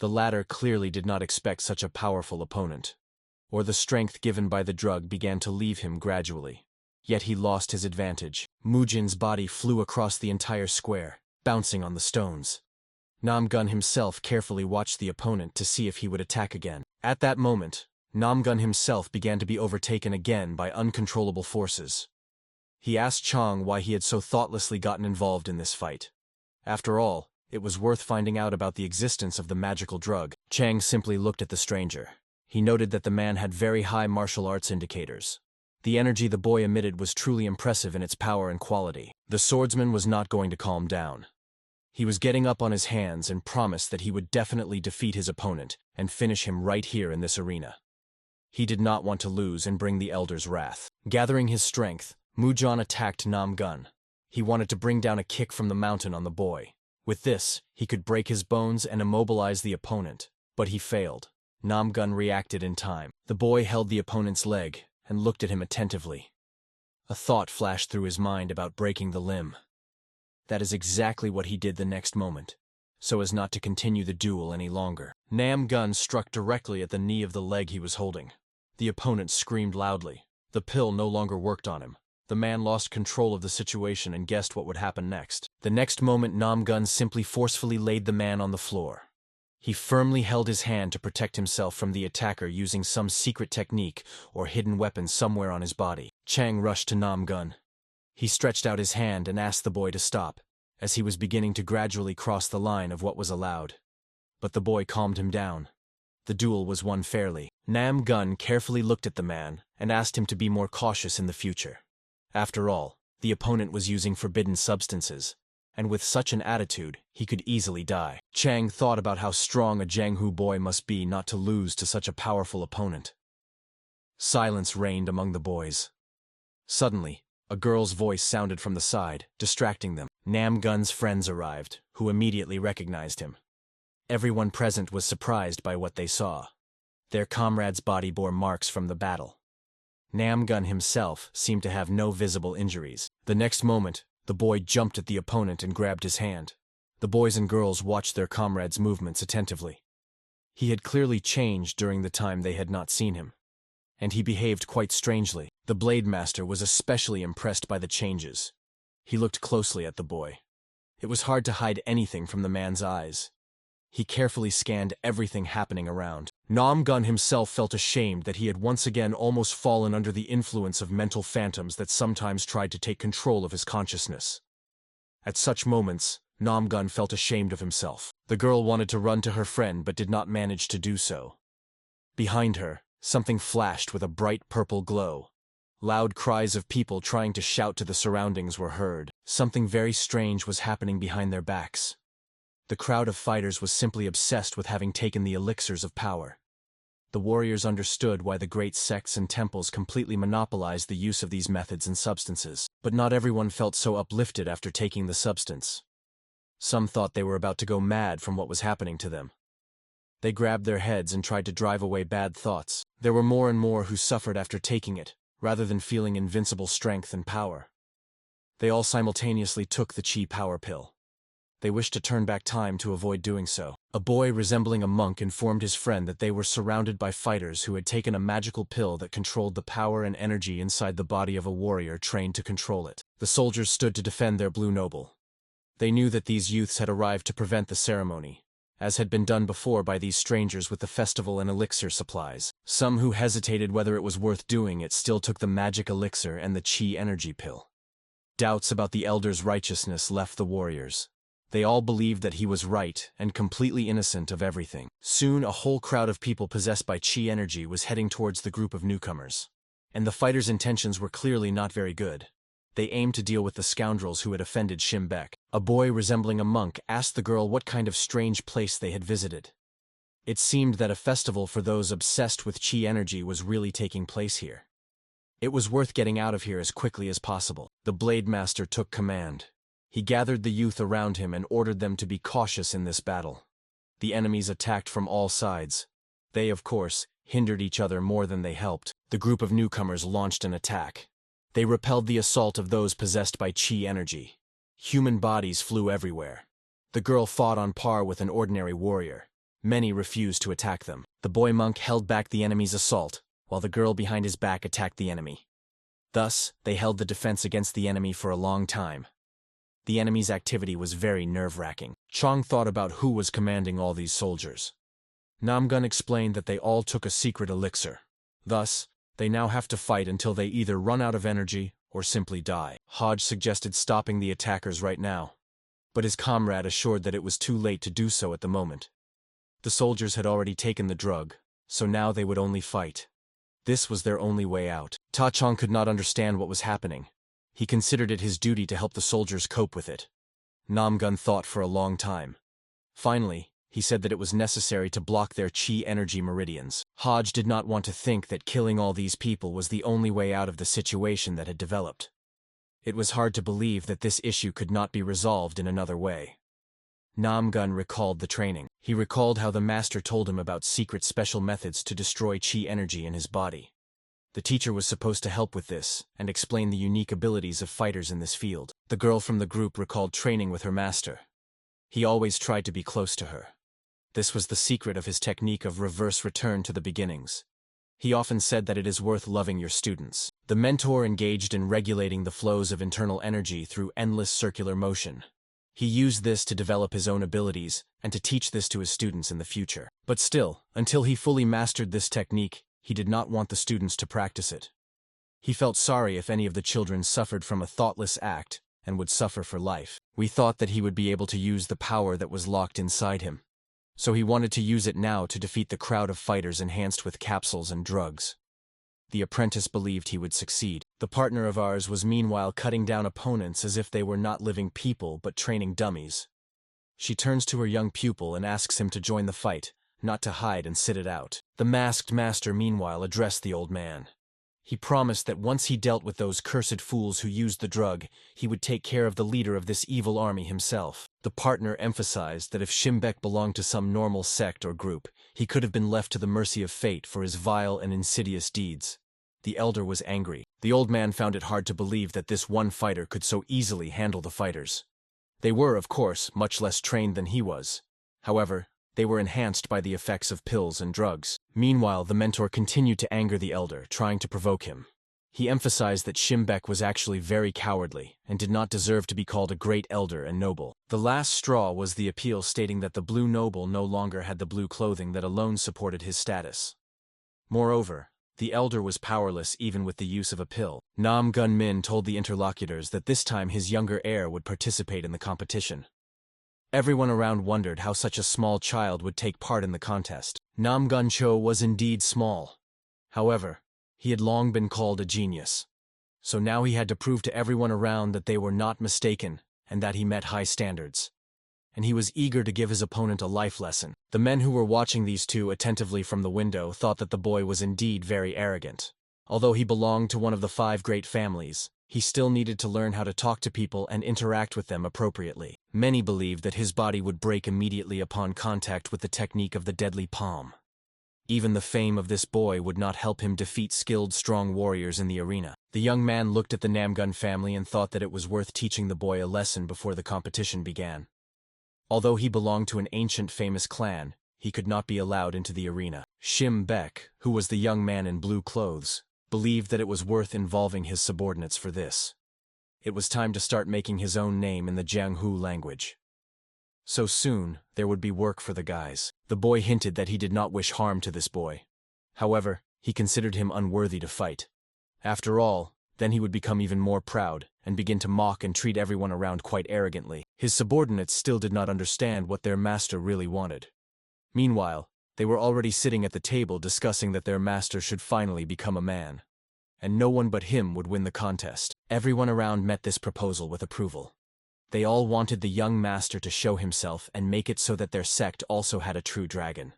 The latter clearly did not expect such a powerful opponent, or the strength given by the drug began to leave him gradually. Yet he lost his advantage. Mujin's body flew across the entire square, bouncing on the stones. Namgun himself carefully watched the opponent to see if he would attack again. At that moment, Namgun himself began to be overtaken again by uncontrollable forces. He asked Chang why he had so thoughtlessly gotten involved in this fight. After all, it was worth finding out about the existence of the magical drug. Chang simply looked at the stranger. He noted that the man had very high martial arts indicators. The energy the boy emitted was truly impressive in its power and quality. The swordsman was not going to calm down. He was getting up on his hands and promised that he would definitely defeat his opponent and finish him right here in this arena. He did not want to lose and bring the elder's wrath. Gathering his strength, Mujin attacked Namgun. He wanted to bring down a kick from the mountain on the boy. With this, he could break his bones and immobilize the opponent, but he failed. Namgun reacted in time. The boy held the opponent's leg and looked at him attentively. A thought flashed through his mind about breaking the limb. That is exactly what he did the next moment, so as not to continue the duel any longer. Namgun struck directly at the knee of the leg he was holding. The opponent screamed loudly. The pill no longer worked on him. The man lost control of the situation and guessed what would happen next. The next moment, Namgun simply forcefully laid the man on the floor. He firmly held his hand to protect himself from the attacker using some secret technique or hidden weapon somewhere on his body. Chang rushed to Namgun. He stretched out his hand and asked the boy to stop, as he was beginning to gradually cross the line of what was allowed. But the boy calmed him down. The duel was won fairly. Namgun carefully looked at the man and asked him to be more cautious in the future. After all, the opponent was using forbidden substances, and with such an attitude, he could easily die. Chang thought about how strong a Jianghu boy must be not to lose to such a powerful opponent. Silence reigned among the boys. Suddenly, a girl's voice sounded from the side, distracting them. Namgun's friends arrived, who immediately recognized him. Everyone present was surprised by what they saw. Their comrade's body bore marks from the battle. Namgun himself seemed to have no visible injuries. The next moment, the boy jumped at the opponent and grabbed his hand. The boys and girls watched their comrade's movements attentively. He had clearly changed during the time they had not seen him, and he behaved quite strangely. The Blade Master was especially impressed by the changes. He looked closely at the boy. It was hard to hide anything from the man's eyes. He carefully scanned everything happening around. Namgun himself felt ashamed that he had once again almost fallen under the influence of mental phantoms that sometimes tried to take control of his consciousness. At such moments, Namgun felt ashamed of himself. The girl wanted to run to her friend but did not manage to do so. Behind her, something flashed with a bright purple glow. Loud cries of people trying to shout to the surroundings were heard. Something very strange was happening behind their backs. The crowd of fighters was simply obsessed with having taken the elixirs of power. The warriors understood why the great sects and temples completely monopolized the use of these methods and substances, but not everyone felt so uplifted after taking the substance. Some thought they were about to go mad from what was happening to them. They grabbed their heads and tried to drive away bad thoughts. There were more and more who suffered after taking it, rather than feeling invincible strength and power. They all simultaneously took the Qi power pill. They wished to turn back time to avoid doing so. A boy resembling a monk informed his friend that they were surrounded by fighters who had taken a magical pill that controlled the power and energy inside the body of a warrior trained to control it. The soldiers stood to defend their blue noble. They knew that these youths had arrived to prevent the ceremony, as had been done before by these strangers with the festival and elixir supplies. Some who hesitated whether it was worth doing it still took the magic elixir and the Qi energy pill. Doubts about the elder's righteousness left the warriors. They all believed that he was right and completely innocent of everything. Soon a whole crowd of people possessed by Qi energy was heading towards the group of newcomers. And the fighters' intentions were clearly not very good. They aimed to deal with the scoundrels who had offended Shimbek. A boy resembling a monk asked the girl what kind of strange place they had visited. It seemed that a festival for those obsessed with Qi energy was really taking place here. It was worth getting out of here as quickly as possible. The Blade Master took command. He gathered the youth around him and ordered them to be cautious in this battle. The enemies attacked from all sides. They, of course, hindered each other more than they helped. The group of newcomers launched an attack. They repelled the assault of those possessed by Qi energy. Human bodies flew everywhere. The girl fought on par with an ordinary warrior. Many refused to attack them. The boy monk held back the enemy's assault, while the girl behind his back attacked the enemy. Thus, they held the defense against the enemy for a long time. The enemy's activity was very nerve-wracking. Chong thought about who was commanding all these soldiers. Namgun explained that they all took a secret elixir. Thus, they now have to fight until they either run out of energy or simply die. Hodge suggested stopping the attackers right now, but his comrade assured that it was too late to do so at the moment. The soldiers had already taken the drug, so now they would only fight. This was their only way out. Ta Chong could not understand what was happening. He considered it his duty to help the soldiers cope with it. Namgun thought for a long time. Finally, he said that it was necessary to block their chi energy meridians. Hodge did not want to think that killing all these people was the only way out of the situation that had developed. It was hard to believe that this issue could not be resolved in another way. Namgun recalled the training. He recalled how the master told him about secret special methods to destroy chi energy in his body. The teacher was supposed to help with this and explain the unique abilities of fighters in this field. The girl from the group recalled training with her master. He always tried to be close to her. This was the secret of his technique of reverse return to the beginnings. He often said that it is worth loving your students. The mentor engaged in regulating the flows of internal energy through endless circular motion. He used this to develop his own abilities and to teach this to his students in the future. But still, until he fully mastered this technique, he did not want the students to practice it. He felt sorry if any of the children suffered from a thoughtless act and would suffer for life. We thought that he would be able to use the power that was locked inside him. So he wanted to use it now to defeat the crowd of fighters enhanced with capsules and drugs. The apprentice believed he would succeed. The partner of ours was meanwhile cutting down opponents as if they were not living people but training dummies. She turns to her young pupil and asks him to join the fight, not to hide and sit it out. The masked master meanwhile addressed the old man. He promised that once he dealt with those cursed fools who used the drug, he would take care of the leader of this evil army himself. The partner emphasized that if Shimbek belonged to some normal sect or group, he could have been left to the mercy of fate for his vile and insidious deeds. The elder was angry. The old man found it hard to believe that this one fighter could so easily handle the fighters. They were, of course, much less trained than he was. However, they were enhanced by the effects of pills and drugs. Meanwhile, the mentor continued to anger the elder, trying to provoke him. He emphasized that Shimbek was actually very cowardly and did not deserve to be called a great elder and noble. The last straw was the appeal stating that the blue noble no longer had the blue clothing that alone supported his status. Moreover, the elder was powerless even with the use of a pill. Nam Gun Min told the interlocutors that this time his younger heir would participate in the competition. Everyone around wondered how such a small child would take part in the contest. Nam Gun Cho was indeed small. However, he had long been called a genius. So now he had to prove to everyone around that they were not mistaken and that he met high standards. And he was eager to give his opponent a life lesson. The men who were watching these two attentively from the window thought that the boy was indeed very arrogant. Although he belonged to one of the 5 great families, he still needed to learn how to talk to people and interact with them appropriately. Many believed that his body would break immediately upon contact with the technique of the deadly palm. Even the fame of this boy would not help him defeat skilled, strong warriors in the arena. The young man looked at the Namgun family and thought that it was worth teaching the boy a lesson before the competition began. Although he belonged to an ancient famous clan, he could not be allowed into the arena. Shim Bek, who was the young man in blue clothes, believed that it was worth involving his subordinates for this. It was time to start making his own name in the Jianghu language. So soon, there would be work for the guys. The boy hinted that he did not wish harm to this boy. However, he considered him unworthy to fight. After all, then he would become even more proud and begin to mock and treat everyone around quite arrogantly. His subordinates still did not understand what their master really wanted. Meanwhile, they were already sitting at the table discussing that their master should finally become a man. And no one but him would win the contest. Everyone around met this proposal with approval. They all wanted the young master to show himself and make it so that their sect also had a true dragon.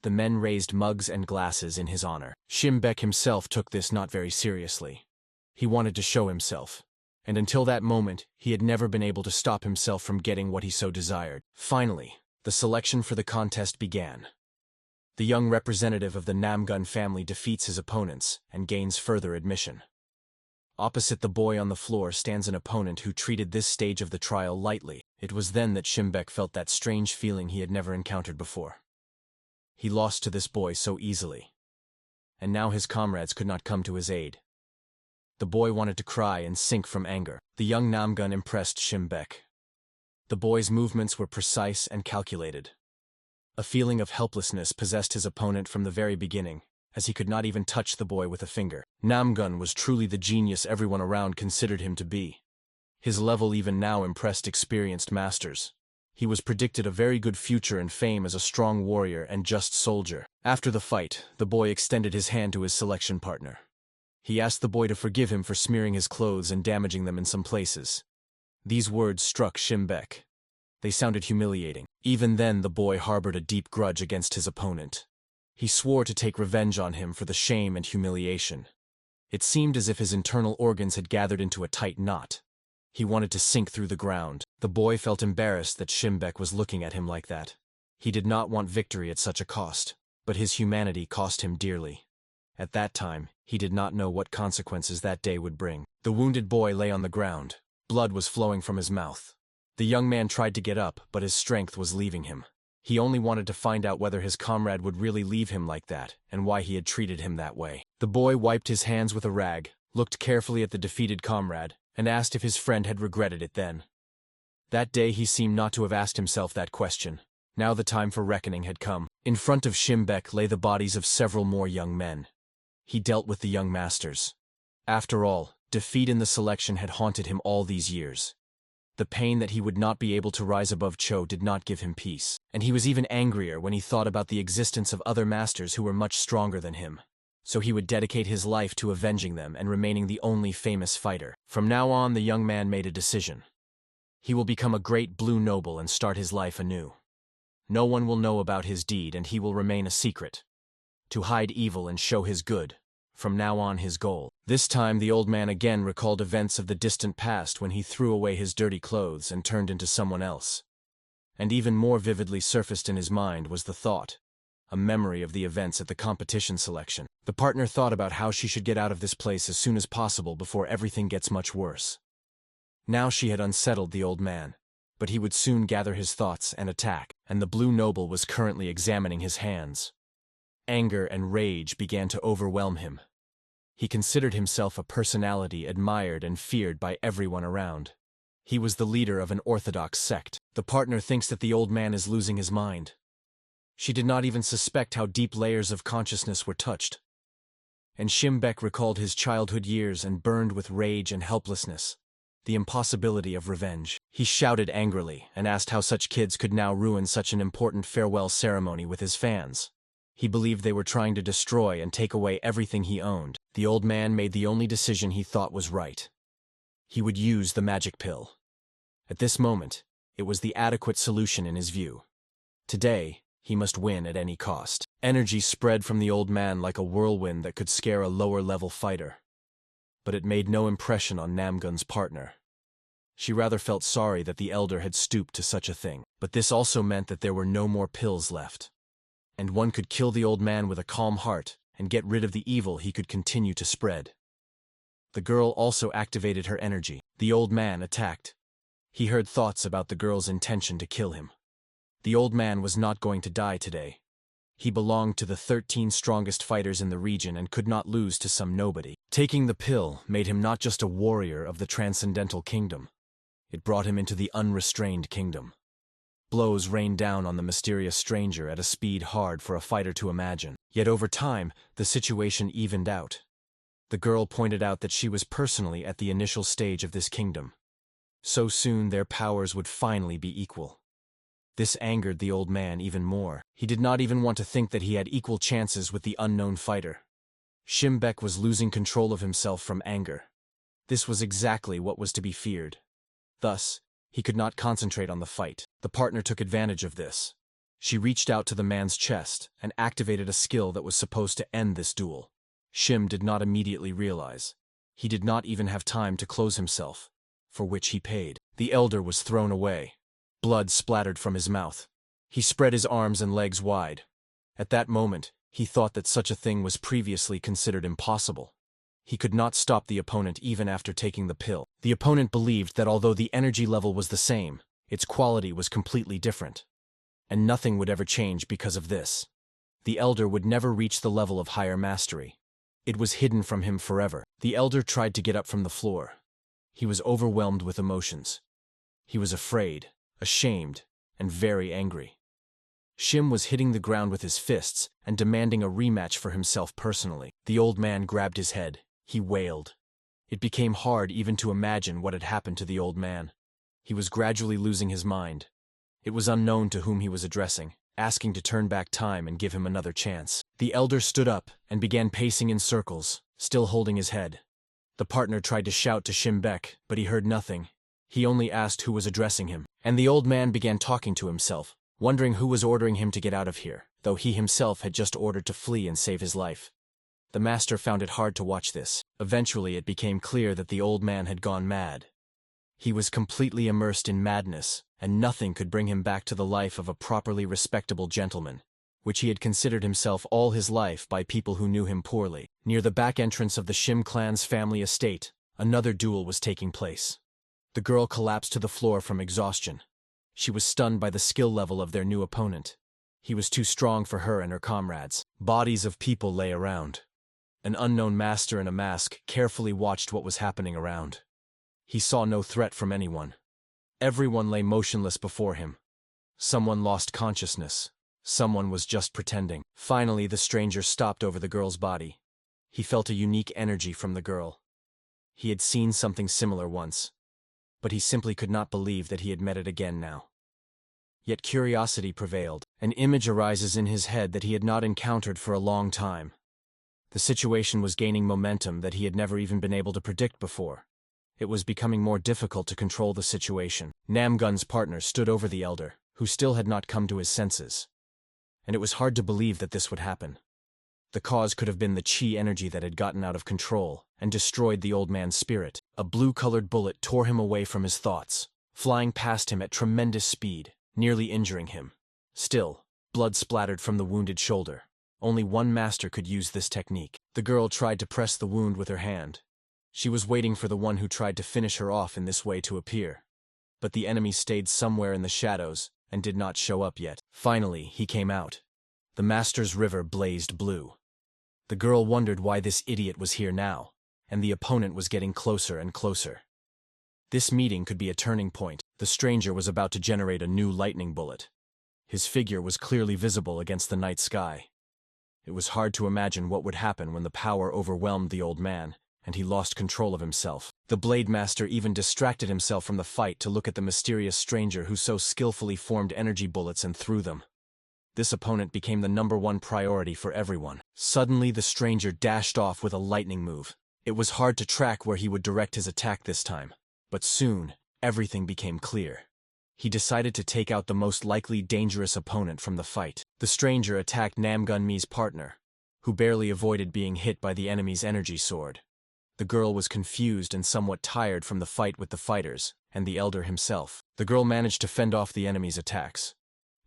The men raised mugs and glasses in his honor. Shimbek himself took this not very seriously. He wanted to show himself, and until that moment, he had never been able to stop himself from getting what he so desired. Finally, the selection for the contest began. The young representative of the Namgun family defeats his opponents and gains further admission. Opposite the boy on the floor stands an opponent who treated this stage of the trial lightly. It was then that Shimbek felt that strange feeling he had never encountered before. He lost to this boy so easily. And now his comrades could not come to his aid. The boy wanted to cry and sink from anger. The young Namgun impressed Shimbek. The boy's movements were precise and calculated. A feeling of helplessness possessed his opponent from the very beginning, as he could not even touch the boy with a finger. Namgun was truly the genius everyone around considered him to be. His level even now impressed experienced masters. He was predicted a very good future and fame as a strong warrior and just soldier. After the fight, the boy extended his hand to his selection partner. He asked the boy to forgive him for smearing his clothes and damaging them in some places. These words struck Shimbek. They sounded humiliating. Even then, the boy harbored a deep grudge against his opponent. He swore to take revenge on him for the shame and humiliation. It seemed as if his internal organs had gathered into a tight knot. He wanted to sink through the ground. The boy felt embarrassed that Shimbek was looking at him like that. He did not want victory at such a cost, but his humanity cost him dearly. At that time, he did not know what consequences that day would bring. The wounded boy lay on the ground. Blood was flowing from his mouth. The young man tried to get up, but his strength was leaving him. He only wanted to find out whether his comrade would really leave him like that, and why he had treated him that way. The boy wiped his hands with a rag, looked carefully at the defeated comrade, and asked if his friend had regretted it then. That day he seemed not to have asked himself that question. Now the time for reckoning had come. In front of Shimbek lay the bodies of several more young men. He dealt with the young masters. After all, defeat in the selection had haunted him all these years. The pain that he would not be able to rise above Cho did not give him peace, and he was even angrier when he thought about the existence of other masters who were much stronger than him. So he would dedicate his life to avenging them and remaining the only famous fighter. From now on, the young man made a decision. He will become a great blue noble and start his life anew. No one will know about his deed, and he will remain a secret. To hide evil and show his good. From now on, his goal. This time the old man again recalled events of the distant past when he threw away his dirty clothes and turned into someone else. And even more vividly surfaced in his mind was the thought, a memory of the events at the competition selection. The partner thought about how she should get out of this place as soon as possible before everything gets much worse. Now she had unsettled the old man, but he would soon gather his thoughts and attack, and the blue noble was currently examining his hands. Anger and rage began to overwhelm him. He considered himself a personality admired and feared by everyone around. He was the leader of an orthodox sect. The partner thinks that the old man is losing his mind. She did not even suspect how deep layers of consciousness were touched. And Shimbek recalled his childhood years and burned with rage and helplessness. The impossibility of revenge. He shouted angrily and asked how such kids could now ruin such an important farewell ceremony with his fans. He believed they were trying to destroy and take away everything he owned. The old man made the only decision he thought was right. He would use the magic pill. At this moment, it was the adequate solution in his view. Today, he must win at any cost. Energy spread from the old man like a whirlwind that could scare a lower-level fighter. But it made no impression on Namgun's partner. She rather felt sorry that the elder had stooped to such a thing. But this also meant that there were no more pills left. And one could kill the old man with a calm heart and get rid of the evil he could continue to spread. The girl also activated her energy. The old man attacked. He heard thoughts about the girl's intention to kill him. The old man was not going to die today. He belonged to the 13 strongest fighters in the region and could not lose to some nobody. Taking the pill made him not just a warrior of the transcendental kingdom. It brought him into the unrestrained kingdom. Blows rained down on the mysterious stranger at a speed hard for a fighter to imagine. Yet over time, the situation evened out. The girl pointed out that she was personally at the initial stage of this kingdom. So soon their powers would finally be equal. This angered the old man even more. He did not even want to think that he had equal chances with the unknown fighter. Shimbek was losing control of himself from anger. This was exactly what was to be feared. Thus, he could not concentrate on the fight. The partner took advantage of this. She reached out to the man's chest and activated a skill that was supposed to end this duel. Shim did not immediately realize. He did not even have time to close himself, for which he paid. The elder was thrown away. Blood splattered from his mouth. He spread his arms and legs wide. At that moment, he thought that such a thing was previously considered impossible. He could not stop the opponent even after taking the pill. The opponent believed that although the energy level was the same, its quality was completely different. And nothing would ever change because of this. The elder would never reach the level of higher mastery. It was hidden from him forever. The elder tried to get up from the floor. He was overwhelmed with emotions. He was afraid, ashamed, and very angry. Shim was hitting the ground with his fists and demanding a rematch for himself personally. The old man grabbed his head. He wailed. It became hard even to imagine what had happened to the old man. He was gradually losing his mind. It was unknown to whom he was addressing, asking to turn back time and give him another chance. The elder stood up and began pacing in circles, still holding his head. The partner tried to shout to Shimbek, but he heard nothing. He only asked who was addressing him, and the old man began talking to himself, wondering who was ordering him to get out of here, though he himself had just ordered to flee and save his life. The master found it hard to watch this. Eventually it became clear that the old man had gone mad. He was completely immersed in madness, and nothing could bring him back to the life of a properly respectable gentleman, which he had considered himself all his life by people who knew him poorly. Near the back entrance of the Shim clan's family estate, another duel was taking place. The girl collapsed to the floor from exhaustion. She was stunned by the skill level of their new opponent. He was too strong for her and her comrades. Bodies of people lay around. An unknown master in a mask carefully watched what was happening around. He saw no threat from anyone. Everyone lay motionless before him. Someone lost consciousness. Someone was just pretending. Finally, the stranger stopped over the girl's body. He felt a unique energy from the girl. He had seen something similar once, but he simply could not believe that he had met it again now. Yet curiosity prevailed. An image arises in his head that he had not encountered for a long time. The situation was gaining momentum that he had never even been able to predict before. It was becoming more difficult to control the situation. Namgun's partner stood over the elder, who still had not come to his senses. And it was hard to believe that this would happen. The cause could have been the chi energy that had gotten out of control and destroyed the old man's spirit. A blue-colored bullet tore him away from his thoughts, flying past him at tremendous speed, nearly injuring him. Still, blood splattered from the wounded shoulder. Only one master could use this technique. The girl tried to press the wound with her hand. She was waiting for the one who tried to finish her off in this way to appear. But the enemy stayed somewhere in the shadows and did not show up yet. Finally, he came out. The master's river blazed blue. The girl wondered why this idiot was here now, and the opponent was getting closer and closer. This meeting could be a turning point. The stranger was about to generate a new lightning bullet. His figure was clearly visible against the night sky. It was hard to imagine what would happen when the power overwhelmed the old man, and he lost control of himself. The Blade Master even distracted himself from the fight to look at the mysterious stranger who so skillfully formed energy bullets and threw them. This opponent became the #1 priority for everyone. Suddenly the stranger dashed off with a lightning move. It was hard to track where he would direct his attack this time, but soon, everything became clear. He decided to take out the most likely dangerous opponent from the fight. The stranger attacked Namgunmi's partner, who barely avoided being hit by the enemy's energy sword. The girl was confused and somewhat tired from the fight with the fighters, and the elder himself. The girl managed to fend off the enemy's attacks.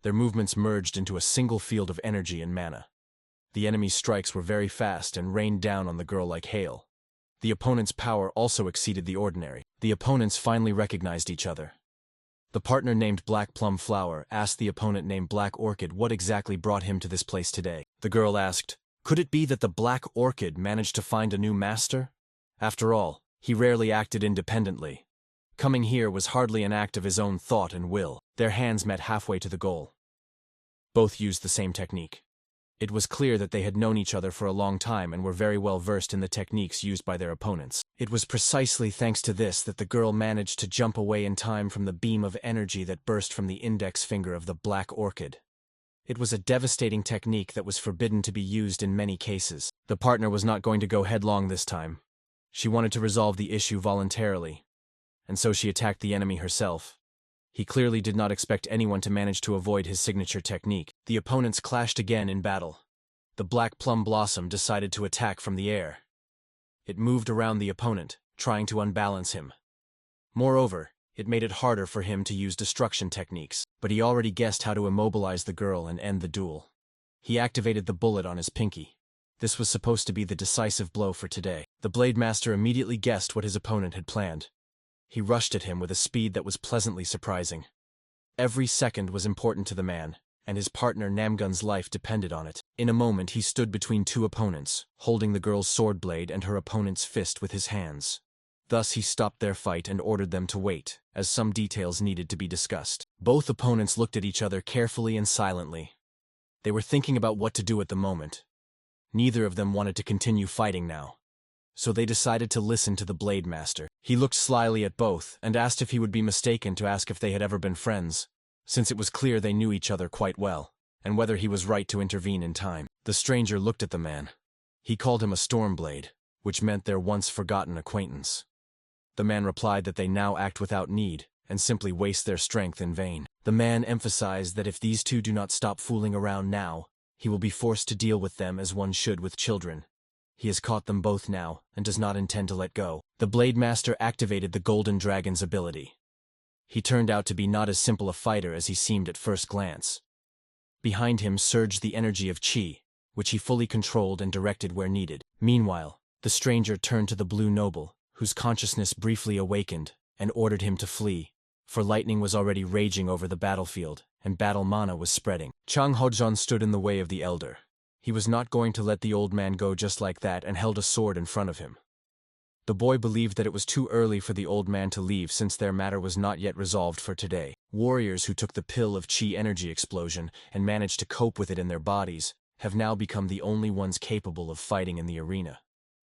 Their movements merged into a single field of energy and mana. The enemy's strikes were very fast and rained down on the girl like hail. The opponent's power also exceeded the ordinary. The opponents finally recognized each other. The partner named Black Plum Flower asked the opponent named Black Orchid what exactly brought him to this place today. The girl asked, "Could it be that the Black Orchid managed to find a new master? After all, he rarely acted independently. Coming here was hardly an act of his own thought and will." Their hands met halfway to the goal. Both used the same technique. It was clear that they had known each other for a long time and were very well versed in the techniques used by their opponents. It was precisely thanks to this that the girl managed to jump away in time from the beam of energy that burst from the index finger of the Black Orchid. It was a devastating technique that was forbidden to be used in many cases. The partner was not going to go headlong this time. She wanted to resolve the issue voluntarily, and so she attacked the enemy herself. He clearly did not expect anyone to manage to avoid his signature technique. The opponents clashed again in battle. The Black Plum Blossom decided to attack from the air. It moved around the opponent, trying to unbalance him. Moreover, it made it harder for him to use destruction techniques, but he already guessed how to immobilize the girl and end the duel. He activated the bullet on his pinky. This was supposed to be the decisive blow for today. The Blade Master immediately guessed what his opponent had planned. He rushed at him with a speed that was pleasantly surprising. Every second was important to the man, and his partner Namgun's life depended on it. In a moment he stood between two opponents, holding the girl's sword blade and her opponent's fist with his hands. Thus he stopped their fight and ordered them to wait, as some details needed to be discussed. Both opponents looked at each other carefully and silently. They were thinking about what to do at the moment. Neither of them wanted to continue fighting now. So they decided to listen to the Blade Master. He looked slyly at both and asked if he would be mistaken to ask if they had ever been friends, since it was clear they knew each other quite well, and whether he was right to intervene in time. The stranger looked at the man. He called him a Stormblade, which meant their once-forgotten acquaintance. The man replied that they now act without need and simply waste their strength in vain. The man emphasized that if these two do not stop fooling around now, he will be forced to deal with them as one should with children. He has caught them both now and does not intend to let go. The Blade Master activated the Golden Dragon's ability. He turned out to be not as simple a fighter as he seemed at first glance. Behind him surged the energy of Qi, which he fully controlled and directed where needed. Meanwhile, the stranger turned to the Blue Noble, whose consciousness briefly awakened, and ordered him to flee, for lightning was already raging over the battlefield, and battle mana was spreading. Chang Hojan stood in the way of the elder. He was not going to let the old man go just like that and held a sword in front of him. The boy believed that it was too early for the old man to leave since their matter was not yet resolved for today. Warriors who took the pill of Qi energy explosion and managed to cope with it in their bodies have now become the only ones capable of fighting in the arena,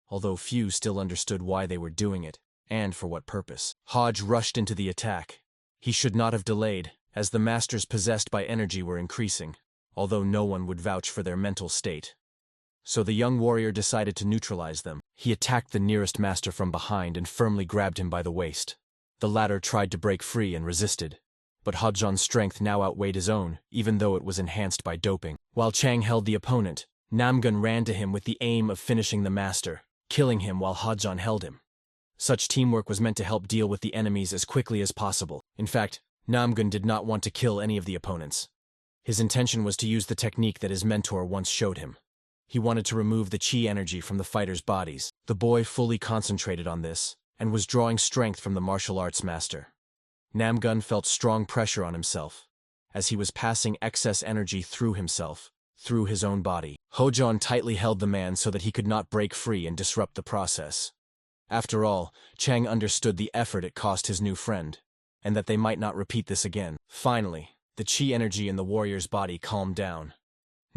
although few still understood why they were doing it, and for what purpose. Hodge rushed into the attack. He should not have delayed, as the masters possessed by energy were increasing, although no one would vouch for their mental state. So the young warrior decided to neutralize them. He attacked the nearest master from behind and firmly grabbed him by the waist. The latter tried to break free and resisted, but Hodjan's strength now outweighed his own, even though it was enhanced by doping. While Chang held the opponent, Namgun ran to him with the aim of finishing the master, killing him while Hodjan held him. Such teamwork was meant to help deal with the enemies as quickly as possible. In fact, Namgun did not want to kill any of the opponents. His intention was to use the technique that his mentor once showed him. He wanted to remove the Qi energy from the fighters' bodies. The boy fully concentrated on this, and was drawing strength from the martial arts master. Namgun felt strong pressure on himself, as he was passing excess energy through himself, through his own body. Hojan tightly held the man so that he could not break free and disrupt the process. After all, Chang understood the effort it cost his new friend, and that they might not repeat this again. Finally, the Qi energy in the warrior's body calmed down.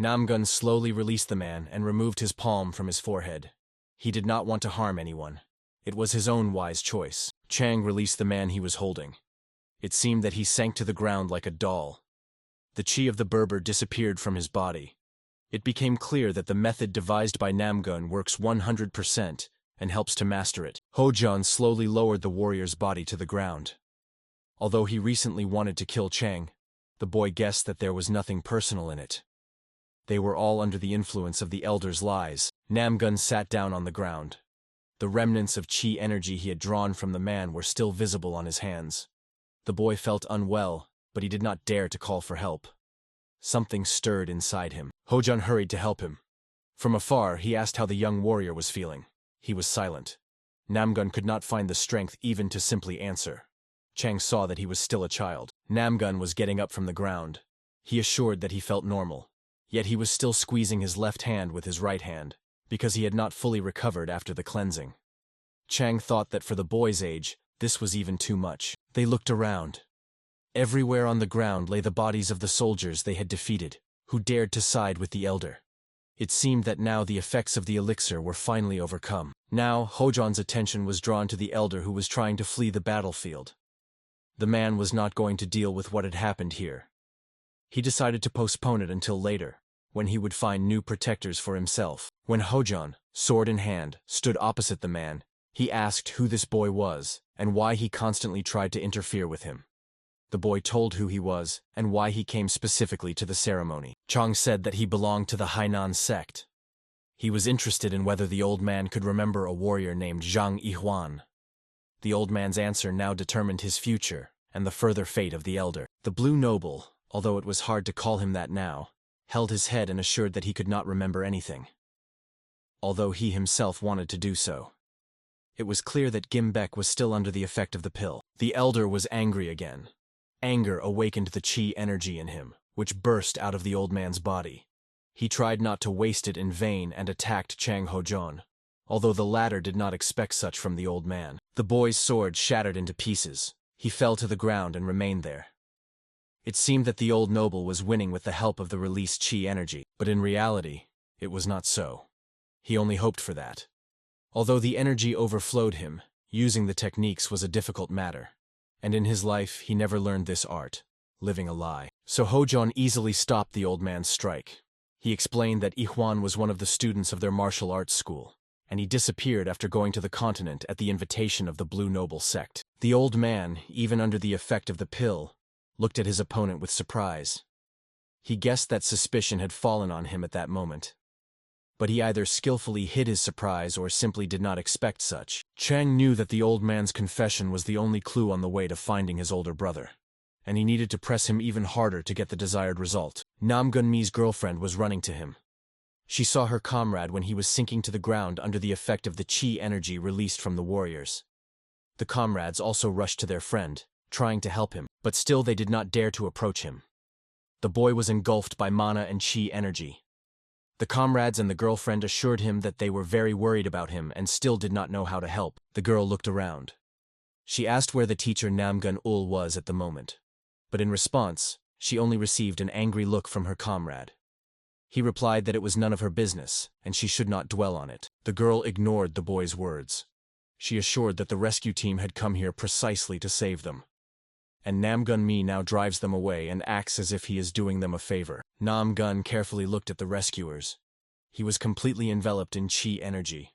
Namgun slowly released the man and removed his palm from his forehead. He did not want to harm anyone. It was his own wise choice. Chang released the man he was holding. It seemed that he sank to the ground like a doll. The Qi of the Berber disappeared from his body. It became clear that the method devised by Namgun works 100% and helps to master it. Hojan slowly lowered the warrior's body to the ground. Although he recently wanted to kill Chang, the boy guessed that there was nothing personal in it. They were all under the influence of the elder's lies. Namgun sat down on the ground. The remnants of Qi energy he had drawn from the man were still visible on his hands. The boy felt unwell, but he did not dare to call for help. Something stirred inside him. Hojan hurried to help him. From afar, he asked how the young warrior was feeling. He was silent. Namgun could not find the strength even to simply answer. Chang saw that he was still a child. Namgun was getting up from the ground. He assured that he felt normal. Yet he was still squeezing his left hand with his right hand, because he had not fully recovered after the cleansing. Chang thought that for the boy's age, this was even too much. They looked around. Everywhere on the ground lay the bodies of the soldiers they had defeated, who dared to side with the elder. It seemed that now the effects of the elixir were finally overcome. Now, Hojan's attention was drawn to the elder who was trying to flee the battlefield. The man was not going to deal with what had happened here. He decided to postpone it until later, when he would find new protectors for himself. When Hojan, sword in hand, stood opposite the man, he asked who this boy was and why he constantly tried to interfere with him. The boy told who he was and why he came specifically to the ceremony. Chang said that he belonged to the Hainan sect. He was interested in whether the old man could remember a warrior named Zhang Yihuan. The old man's answer now determined his future and the further fate of the elder. The Blue Noble, although it was hard to call him that now, held his head and assured that he could not remember anything, although he himself wanted to do so. It was clear that Gimbek was still under the effect of the pill. The elder was angry again. Anger awakened the Qi energy in him. which burst out of the old man's body. He tried not to waste it in vain and attacked Chang Hojon, although the latter did not expect such from the old man. The boy's sword shattered into pieces. He fell to the ground and remained there. It seemed that the old noble was winning with the help of the released chi energy, but in reality, it was not so. He only hoped for that. Although the energy overflowed him, using the techniques was a difficult matter, and in his life he never learned this art, living a lie. So Hojon easily stopped the old man's strike. He explained that Ihuan was one of the students of their martial arts school, and he disappeared after going to the continent at the invitation of the Blue Noble sect. The old man, even under the effect of the pill, looked at his opponent with surprise. He guessed that suspicion had fallen on him at that moment, but he either skillfully hid his surprise or simply did not expect such. Chang knew that the old man's confession was the only clue on the way to finding his older brother, and he needed to press him even harder to get the desired result. Nam Gunmi's girlfriend was running to him. She saw her comrade when he was sinking to the ground under the effect of the chi energy released from the warriors. The comrades also rushed to their friend, trying to help him, but still they did not dare to approach him. The boy was engulfed by mana and chi energy. The comrades and the girlfriend assured him that they were very worried about him and still did not know how to help. The girl looked around. She asked where the teacher Namgun-ul was at the moment, but in response, she only received an angry look from her comrade. He replied that it was none of her business, and she should not dwell on it. The girl ignored the boy's words. She assured that the rescue team had come here precisely to save them. And Namgun-mi now drives them away and acts as if he is doing them a favor. Namgun carefully looked at the rescuers. He was completely enveloped in chi energy.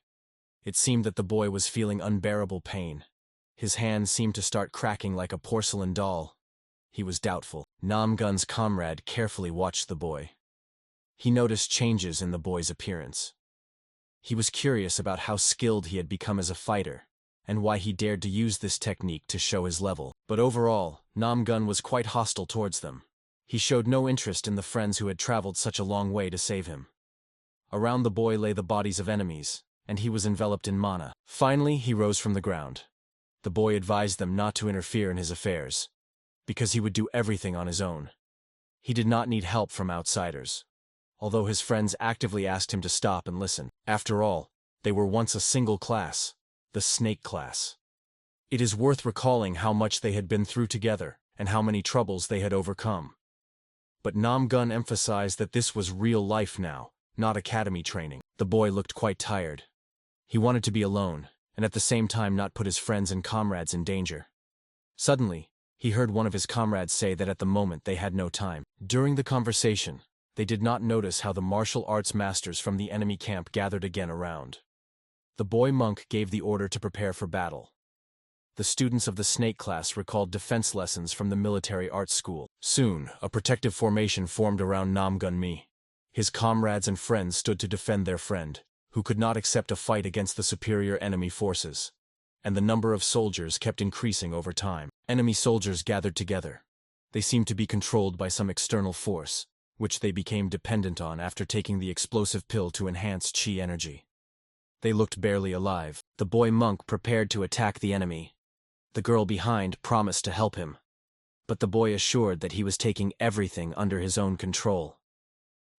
It seemed that the boy was feeling unbearable pain. His hands seemed to start cracking like a porcelain doll. He was doubtful. Namgun's comrade carefully watched the boy. He noticed changes in the boy's appearance. He was curious about how skilled he had become as a fighter, and why he dared to use this technique to show his level. But overall, Namgun was quite hostile towards them. He showed no interest in the friends who had traveled such a long way to save him. Around the boy lay the bodies of enemies, and he was enveloped in mana. Finally, he rose from the ground. The boy advised them not to interfere in his affairs, because he would do everything on his own. He did not need help from outsiders, although his friends actively asked him to stop and listen. After all, they were once a single class, the snake class. It is worth recalling how much they had been through together and how many troubles they had overcome. But Namgun emphasized that this was real life now, not academy training. The boy looked quite tired. He wanted to be alone, and at the same time not put his friends and comrades in danger. Suddenly, he heard one of his comrades say that at the moment they had no time. During the conversation, they did not notice how the martial arts masters from the enemy camp gathered again around. The boy monk gave the order to prepare for battle. The students of the snake class recalled defense lessons from the military arts school. Soon, a protective formation formed around Namgun-mi. His comrades and friends stood to defend their friend, who could not accept a fight against the superior enemy forces. And the number of soldiers kept increasing over time. Enemy soldiers gathered together. They seemed to be controlled by some external force, which they became dependent on after taking the explosive pill to enhance chi energy. They looked barely alive. The boy monk prepared to attack the enemy. The girl behind promised to help him, but the boy assured that he was taking everything under his own control.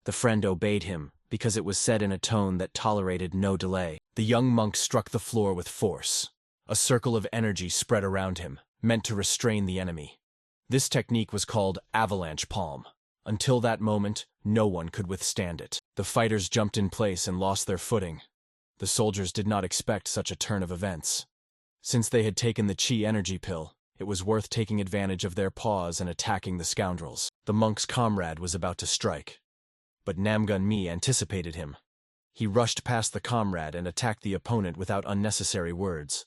The friend obeyed him, because it was said in a tone that tolerated no delay. The young monk struck the floor with force. A circle of energy spread around him, meant to restrain the enemy. This technique was called avalanche palm. Until that moment, no one could withstand it. The fighters jumped in place and lost their footing. The soldiers did not expect such a turn of events. Since they had taken the chi energy pill, it was worth taking advantage of their pause and attacking the scoundrels. The monk's comrade was about to strike, but Namgun-mi anticipated him. He rushed past the comrade and attacked the opponent without unnecessary words.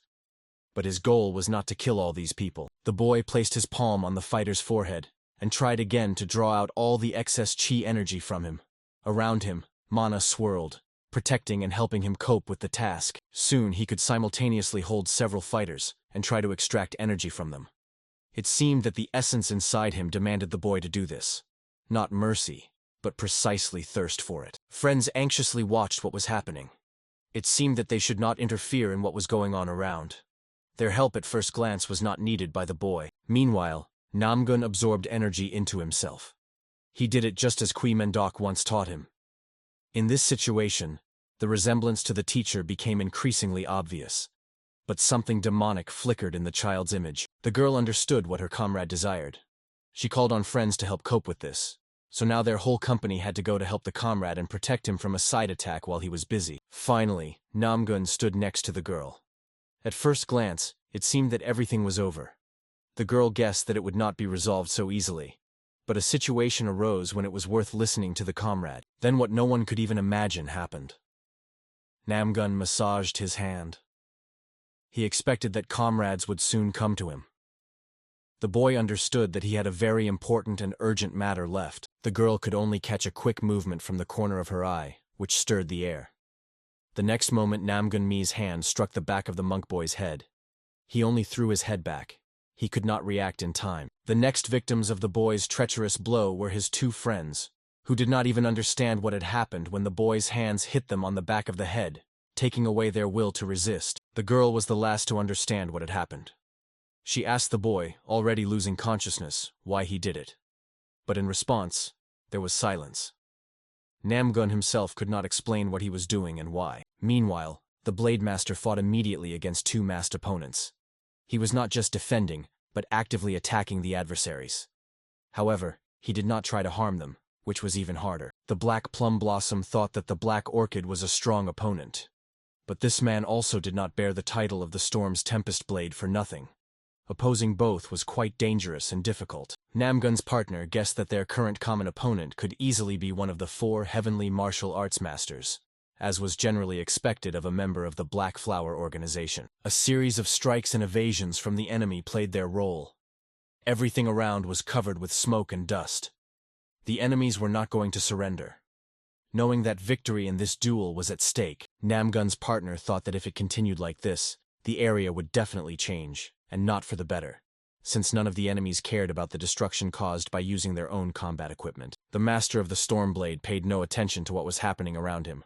But his goal was not to kill all these people. The boy placed his palm on the fighter's forehead and tried again to draw out all the excess chi energy from him. Around him, mana swirled, protecting and helping him cope with the task. Soon he could simultaneously hold several fighters and try to extract energy from them. It seemed that the essence inside him demanded the boy to do this. Not mercy, but precisely thirst for it. Friends anxiously watched what was happening. It seemed that they should not interfere in what was going on around. Their help at first glance was not needed by the boy. Meanwhile, Namgun absorbed energy into himself. He did it just as Kui Mendok once taught him. In this situation, the resemblance to the teacher became increasingly obvious. But something demonic flickered in the child's image. The girl understood what her comrade desired. She called on friends to help cope with this. So now their whole company had to go to help the comrade and protect him from a side attack while he was busy. Finally, Namgun stood next to the girl. At first glance, it seemed that everything was over. The girl guessed that it would not be resolved so easily. But a situation arose when it was worth listening to the comrade. Then what no one could even imagine happened. Namgun massaged his hand. He expected that comrades would soon come to him. The boy understood that he had a very important and urgent matter left. The girl could only catch a quick movement from the corner of her eye, which stirred the air. The next moment Namgun Mi's hand struck the back of the monk boy's head. He only threw his head back. He could not react in time. The next victims of the boy's treacherous blow were his two friends, who did not even understand what had happened when the boy's hands hit them on the back of the head, taking away their will to resist. The girl was the last to understand what had happened. She asked the boy, already losing consciousness, why he did it. But in response, there was silence. Namgun himself could not explain what he was doing and why. Meanwhile, the Blade Master fought immediately against two masked opponents. He was not just defending, but actively attacking the adversaries. However, he did not try to harm them, which was even harder. The Black Plum Blossom thought that the Black Orchid was a strong opponent. But this man also did not bear the title of the Storm's Tempest Blade for nothing. Opposing both was quite dangerous and difficult. Namgun's partner guessed that their current common opponent could easily be one of the 4 heavenly martial arts masters, as was generally expected of a member of the Black Flower organization. A series of strikes and evasions from the enemy played their role. Everything around was covered with smoke and dust. The enemies were not going to surrender. Knowing that victory in this duel was at stake, Namgun's partner thought that if it continued like this, the area would definitely change, and not for the better, since none of the enemies cared about the destruction caused by using their own combat equipment. The master of the Stormblade paid no attention to what was happening around him.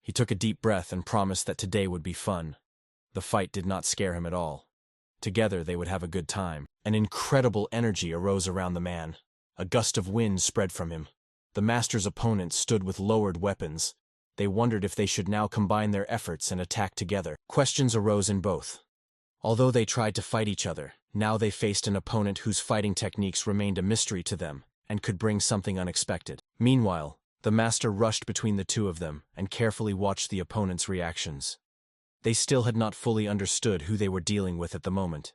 He took a deep breath and promised that today would be fun. The fight did not scare him at all. Together they would have a good time. An incredible energy arose around the man. A gust of wind spread from him. The master's opponents stood with lowered weapons. They wondered if they should now combine their efforts and attack together. Questions arose in both. Although they tried to fight each other, now they faced an opponent whose fighting techniques remained a mystery to them and could bring something unexpected. Meanwhile, the master rushed between the two of them and carefully watched the opponent's reactions. They still had not fully understood who they were dealing with at the moment.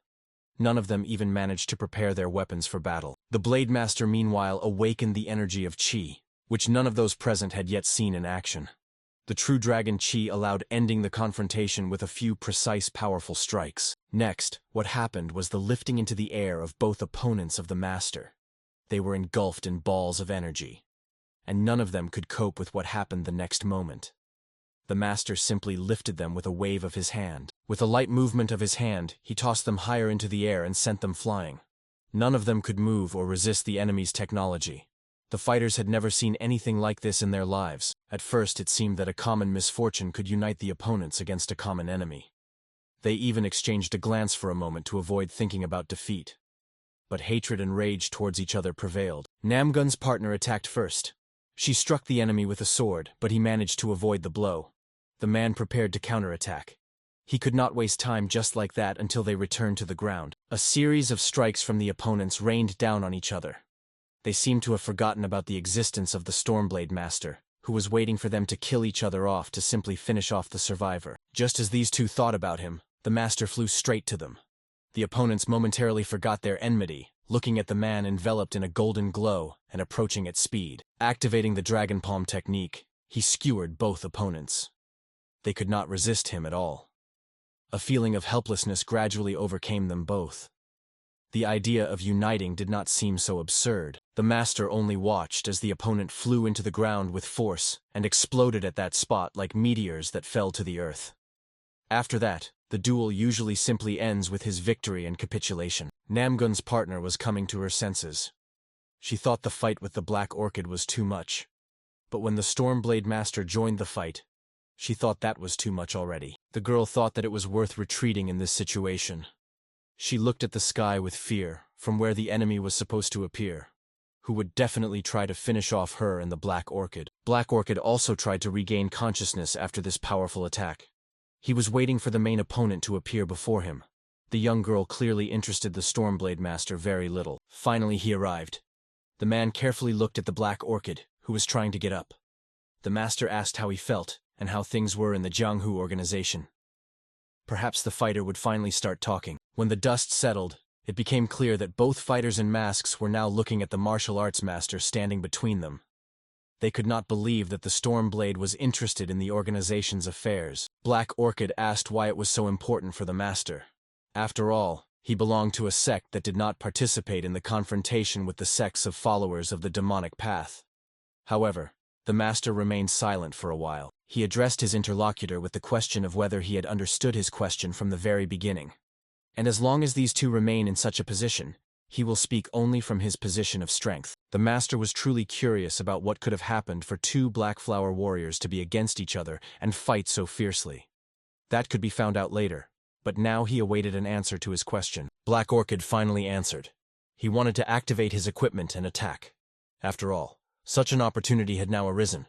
None of them even managed to prepare their weapons for battle. The Blade Master meanwhile awakened the energy of Qi, which none of those present had yet seen in action. The true dragon Qi allowed ending the confrontation with a few precise powerful strikes. Next, what happened was the lifting into the air of both opponents of the master. They were engulfed in balls of energy, and none of them could cope with what happened the next moment. The master simply lifted them with a wave of his hand. With a light movement of his hand, he tossed them higher into the air and sent them flying. None of them could move or resist the enemy's technology. The fighters had never seen anything like this in their lives. At first it seemed that a common misfortune could unite the opponents against a common enemy. They even exchanged a glance for a moment to avoid thinking about defeat. But hatred and rage towards each other prevailed. Namgun's partner attacked first. She struck the enemy with a sword, but he managed to avoid the blow. The man prepared to counterattack. He could not waste time just like that until they returned to the ground. A series of strikes from the opponents rained down on each other. They seemed to have forgotten about the existence of the Stormblade Master, who was waiting for them to kill each other off to simply finish off the survivor. Just as these two thought about him, the Master flew straight to them. The opponents momentarily forgot their enmity, looking at the man enveloped in a golden glow and approaching at speed. Activating the Dragon Palm technique, he skewered both opponents. They could not resist him at all. A feeling of helplessness gradually overcame them both. The idea of uniting did not seem so absurd. The master only watched as the opponent flew into the ground with force and exploded at that spot like meteors that fell to the earth. After that, the duel usually simply ends with his victory and capitulation. Namgun's partner was coming to her senses. She thought the fight with the Black Orchid was too much. But when the Stormblade Master joined the fight, she thought that was too much already. The girl thought that it was worth retreating in this situation. She looked at the sky with fear, from where the enemy was supposed to appear. who would definitely try to finish off her and the Black Orchid. Black Orchid also tried to regain consciousness after this powerful attack. He was waiting for the main opponent to appear before him. The young girl clearly interested the Stormblade Master very little. Finally he arrived. The man carefully looked at the Black Orchid, who was trying to get up. The master asked how he felt, and how things were in the Jianghu organization. Perhaps the fighter would finally start talking. When the dust settled, it became clear that both fighters in masks were now looking at the martial arts master standing between them. They could not believe that the Stormblade was interested in the organization's affairs. Black Orchid asked why it was so important for the master. After all, he belonged to a sect that did not participate in the confrontation with the sects of followers of the demonic path. However, the master remained silent for a while. He addressed his interlocutor with the question of whether he had understood his question from the very beginning. And as long as these two remain in such a position, he will speak only from his position of strength. The master was truly curious about what could have happened for two Black Flower warriors to be against each other and fight so fiercely. That could be found out later, but now he awaited an answer to his question. Black Orchid finally answered. He wanted to activate his equipment and attack. After all, such an opportunity had now arisen.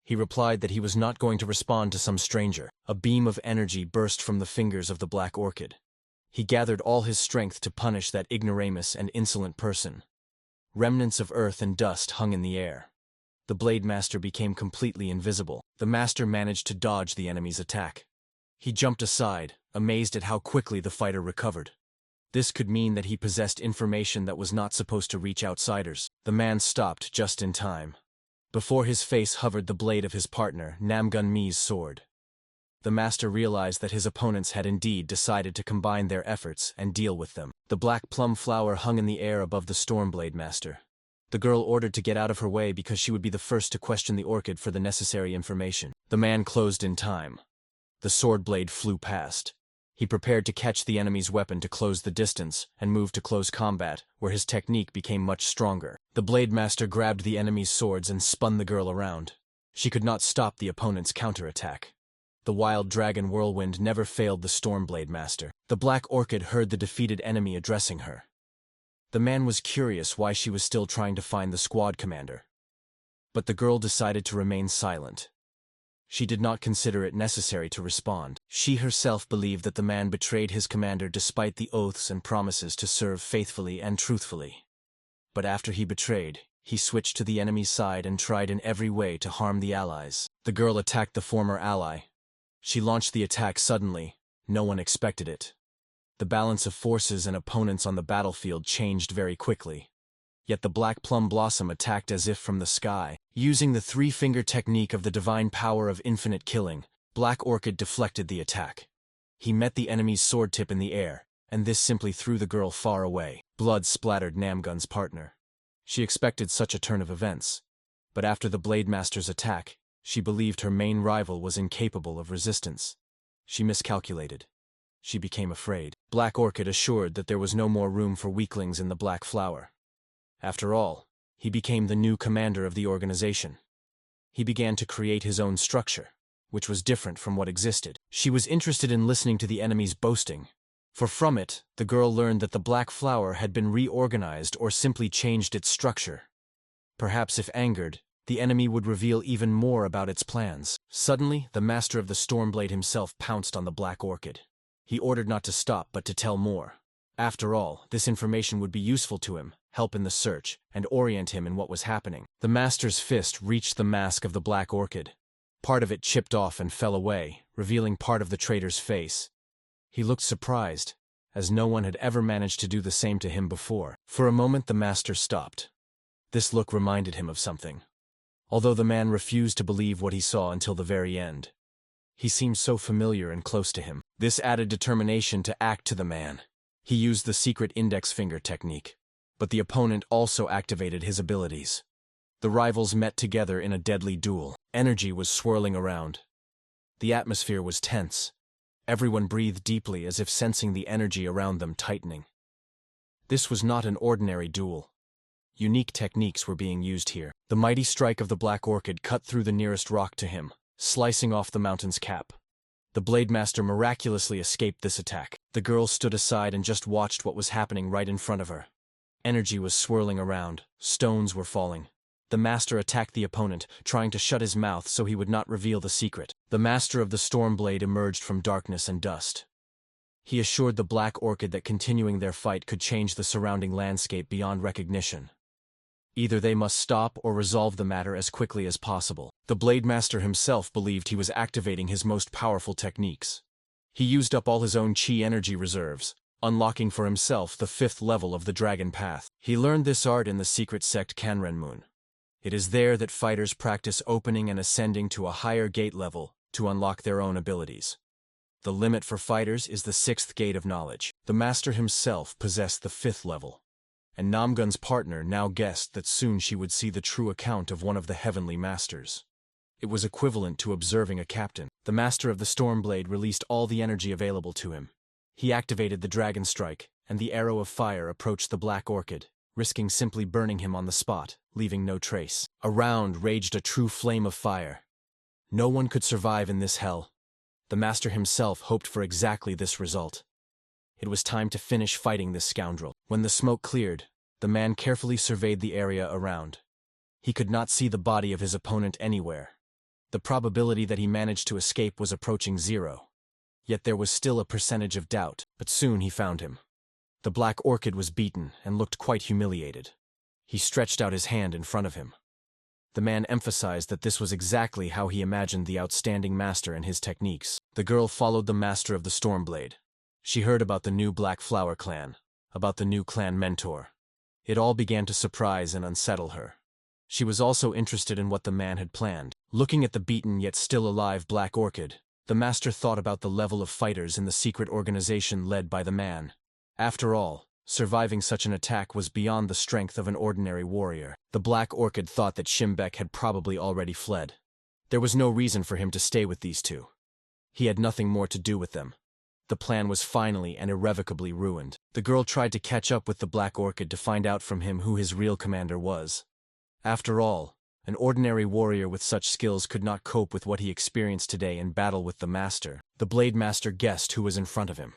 He replied that he was not going to respond to some stranger. A beam of energy burst from the fingers of the Black Orchid. He gathered all his strength to punish that ignoramus and insolent person. Remnants of earth and dust hung in the air. The Blade Master became completely invisible. The master managed to dodge the enemy's attack. He jumped aside, amazed at how quickly the fighter recovered. This could mean that he possessed information that was not supposed to reach outsiders. The man stopped just in time. Before his face hovered the blade of his partner, Namgunmi's sword. The master realized that his opponents had indeed decided to combine their efforts and deal with them. The black plum flower hung in the air above the Stormblade Master. The girl ordered to get out of her way because she would be the first to question the orchid for the necessary information. The man closed in time. The sword blade flew past. He prepared to catch the enemy's weapon to close the distance and move to close combat, where his technique became much stronger. The Blade Master grabbed the enemy's swords and spun the girl around. She could not stop the opponent's counterattack. The wild dragon whirlwind never failed the Stormblade Master. The Black Orchid heard the defeated enemy addressing her. The man was curious why she was still trying to find the squad commander. But the girl decided to remain silent. She did not consider it necessary to respond. She herself believed that the man betrayed his commander despite the oaths and promises to serve faithfully and truthfully. But after he betrayed, he switched to the enemy's side and tried in every way to harm the allies. The girl attacked the former ally. She launched the attack suddenly. No one expected it. The balance of forces and opponents on the battlefield changed very quickly. Yet the Black Plum Blossom attacked as if from the sky. Using the three-finger technique of the divine power of infinite killing, Black Orchid deflected the attack. He met the enemy's sword tip in the air, and this simply threw the girl far away. Blood splattered Namgun's partner. She expected such a turn of events, but after the Blade Master's attack, she believed her main rival was incapable of resistance. She miscalculated. She became afraid. Black Orchid assured that there was no more room for weaklings in the Black Flower. After all, he became the new commander of the organization. He began to create his own structure, which was different from what existed. She was interested in listening to the enemy's boasting, for from it, the girl learned that the Black Flower had been reorganized or simply changed its structure. Perhaps if angered, the enemy would reveal even more about its plans. Suddenly, the master of the Stormblade himself pounced on the Black Orchid. He ordered not to stop but to tell more. After all, this information would be useful to him, help in the search, and orient him in what was happening. The master's fist reached the mask of the Black Orchid. Part of it chipped off and fell away, revealing part of the traitor's face. He looked surprised, as no one had ever managed to do the same to him before. For a moment the master stopped. This look reminded him of something. Although the man refused to believe what he saw until the very end. He seemed so familiar and close to him. This added determination to act to the man. He used the secret index finger technique, but the opponent also activated his abilities. The rivals met together in a deadly duel. Energy was swirling around. The atmosphere was tense. Everyone breathed deeply as if sensing the energy around them tightening. This was not an ordinary duel. Unique techniques were being used here. The mighty strike of the Black Orchid cut through the nearest rock to him, slicing off the mountain's cap. The Blade Master miraculously escaped this attack. The girl stood aside and just watched what was happening right in front of her. Energy was swirling around, stones were falling. The master attacked the opponent, trying to shut his mouth so he would not reveal the secret. The master of the Stormblade emerged from darkness and dust. He assured the Black Orchid that continuing their fight could change the surrounding landscape beyond recognition. Either they must stop or resolve the matter as quickly as possible. The Blade Master himself believed he was activating his most powerful techniques. He used up all his own chi energy reserves, unlocking for himself the 5th level of the Dragon Path. He learned this art in the secret sect Kanrenmun. It is there that fighters practice opening and ascending to a higher gate level to unlock their own abilities. The limit for fighters is the 6th gate of knowledge. The master himself possessed the 5th level, and Namgun's partner now guessed that soon she would see the true account of one of the heavenly masters. It was equivalent to observing a captain. The master of the Stormblade released all the energy available to him. He activated the Dragon Strike, and the arrow of fire approached the Black Orchid, risking simply burning him on the spot, leaving no trace. Around raged a true flame of fire. No one could survive in this hell. The master himself hoped for exactly this result. It was time to finish fighting this scoundrel. When the smoke cleared, the man carefully surveyed the area around. He could not see the body of his opponent anywhere. The probability that he managed to escape was approaching 0. Yet there was still a percentage of doubt, but soon he found him. The Black Orchid was beaten and looked quite humiliated. He stretched out his hand in front of him. The man emphasized that this was exactly how he imagined the outstanding master and his techniques. The girl followed the master of the Stormblade. She heard about the new Black Flower clan, about the new clan mentor. It all began to surprise and unsettle her. She was also interested in what the man had planned. Looking at the beaten yet still alive Black Orchid, the master thought about the level of fighters in the secret organization led by the man. After all, surviving such an attack was beyond the strength of an ordinary warrior. The Black Orchid thought that Shimbek had probably already fled. There was no reason for him to stay with these two. He had nothing more to do with them. The plan was finally and irrevocably ruined. The girl tried to catch up with the Black Orchid to find out from him who his real commander was. After all, an ordinary warrior with such skills could not cope with what he experienced today in battle with the master. The Blade Master guessed who was in front of him.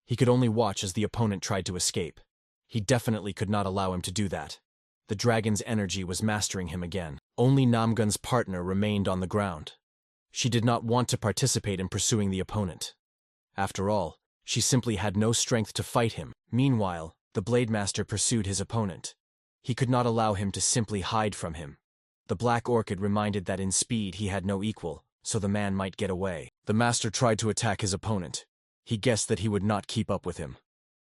He could only watch as the opponent tried to escape. He definitely could not allow him to do that. The dragon's energy was mastering him again. Only Namgun's partner remained on the ground. She did not want to participate in pursuing the opponent. After all, she simply had no strength to fight him. Meanwhile, the Blade Master pursued his opponent. He could not allow him to simply hide from him. The Black Orchid reminded that in speed he had no equal, so the man might get away. The master tried to attack his opponent. He guessed that he would not keep up with him.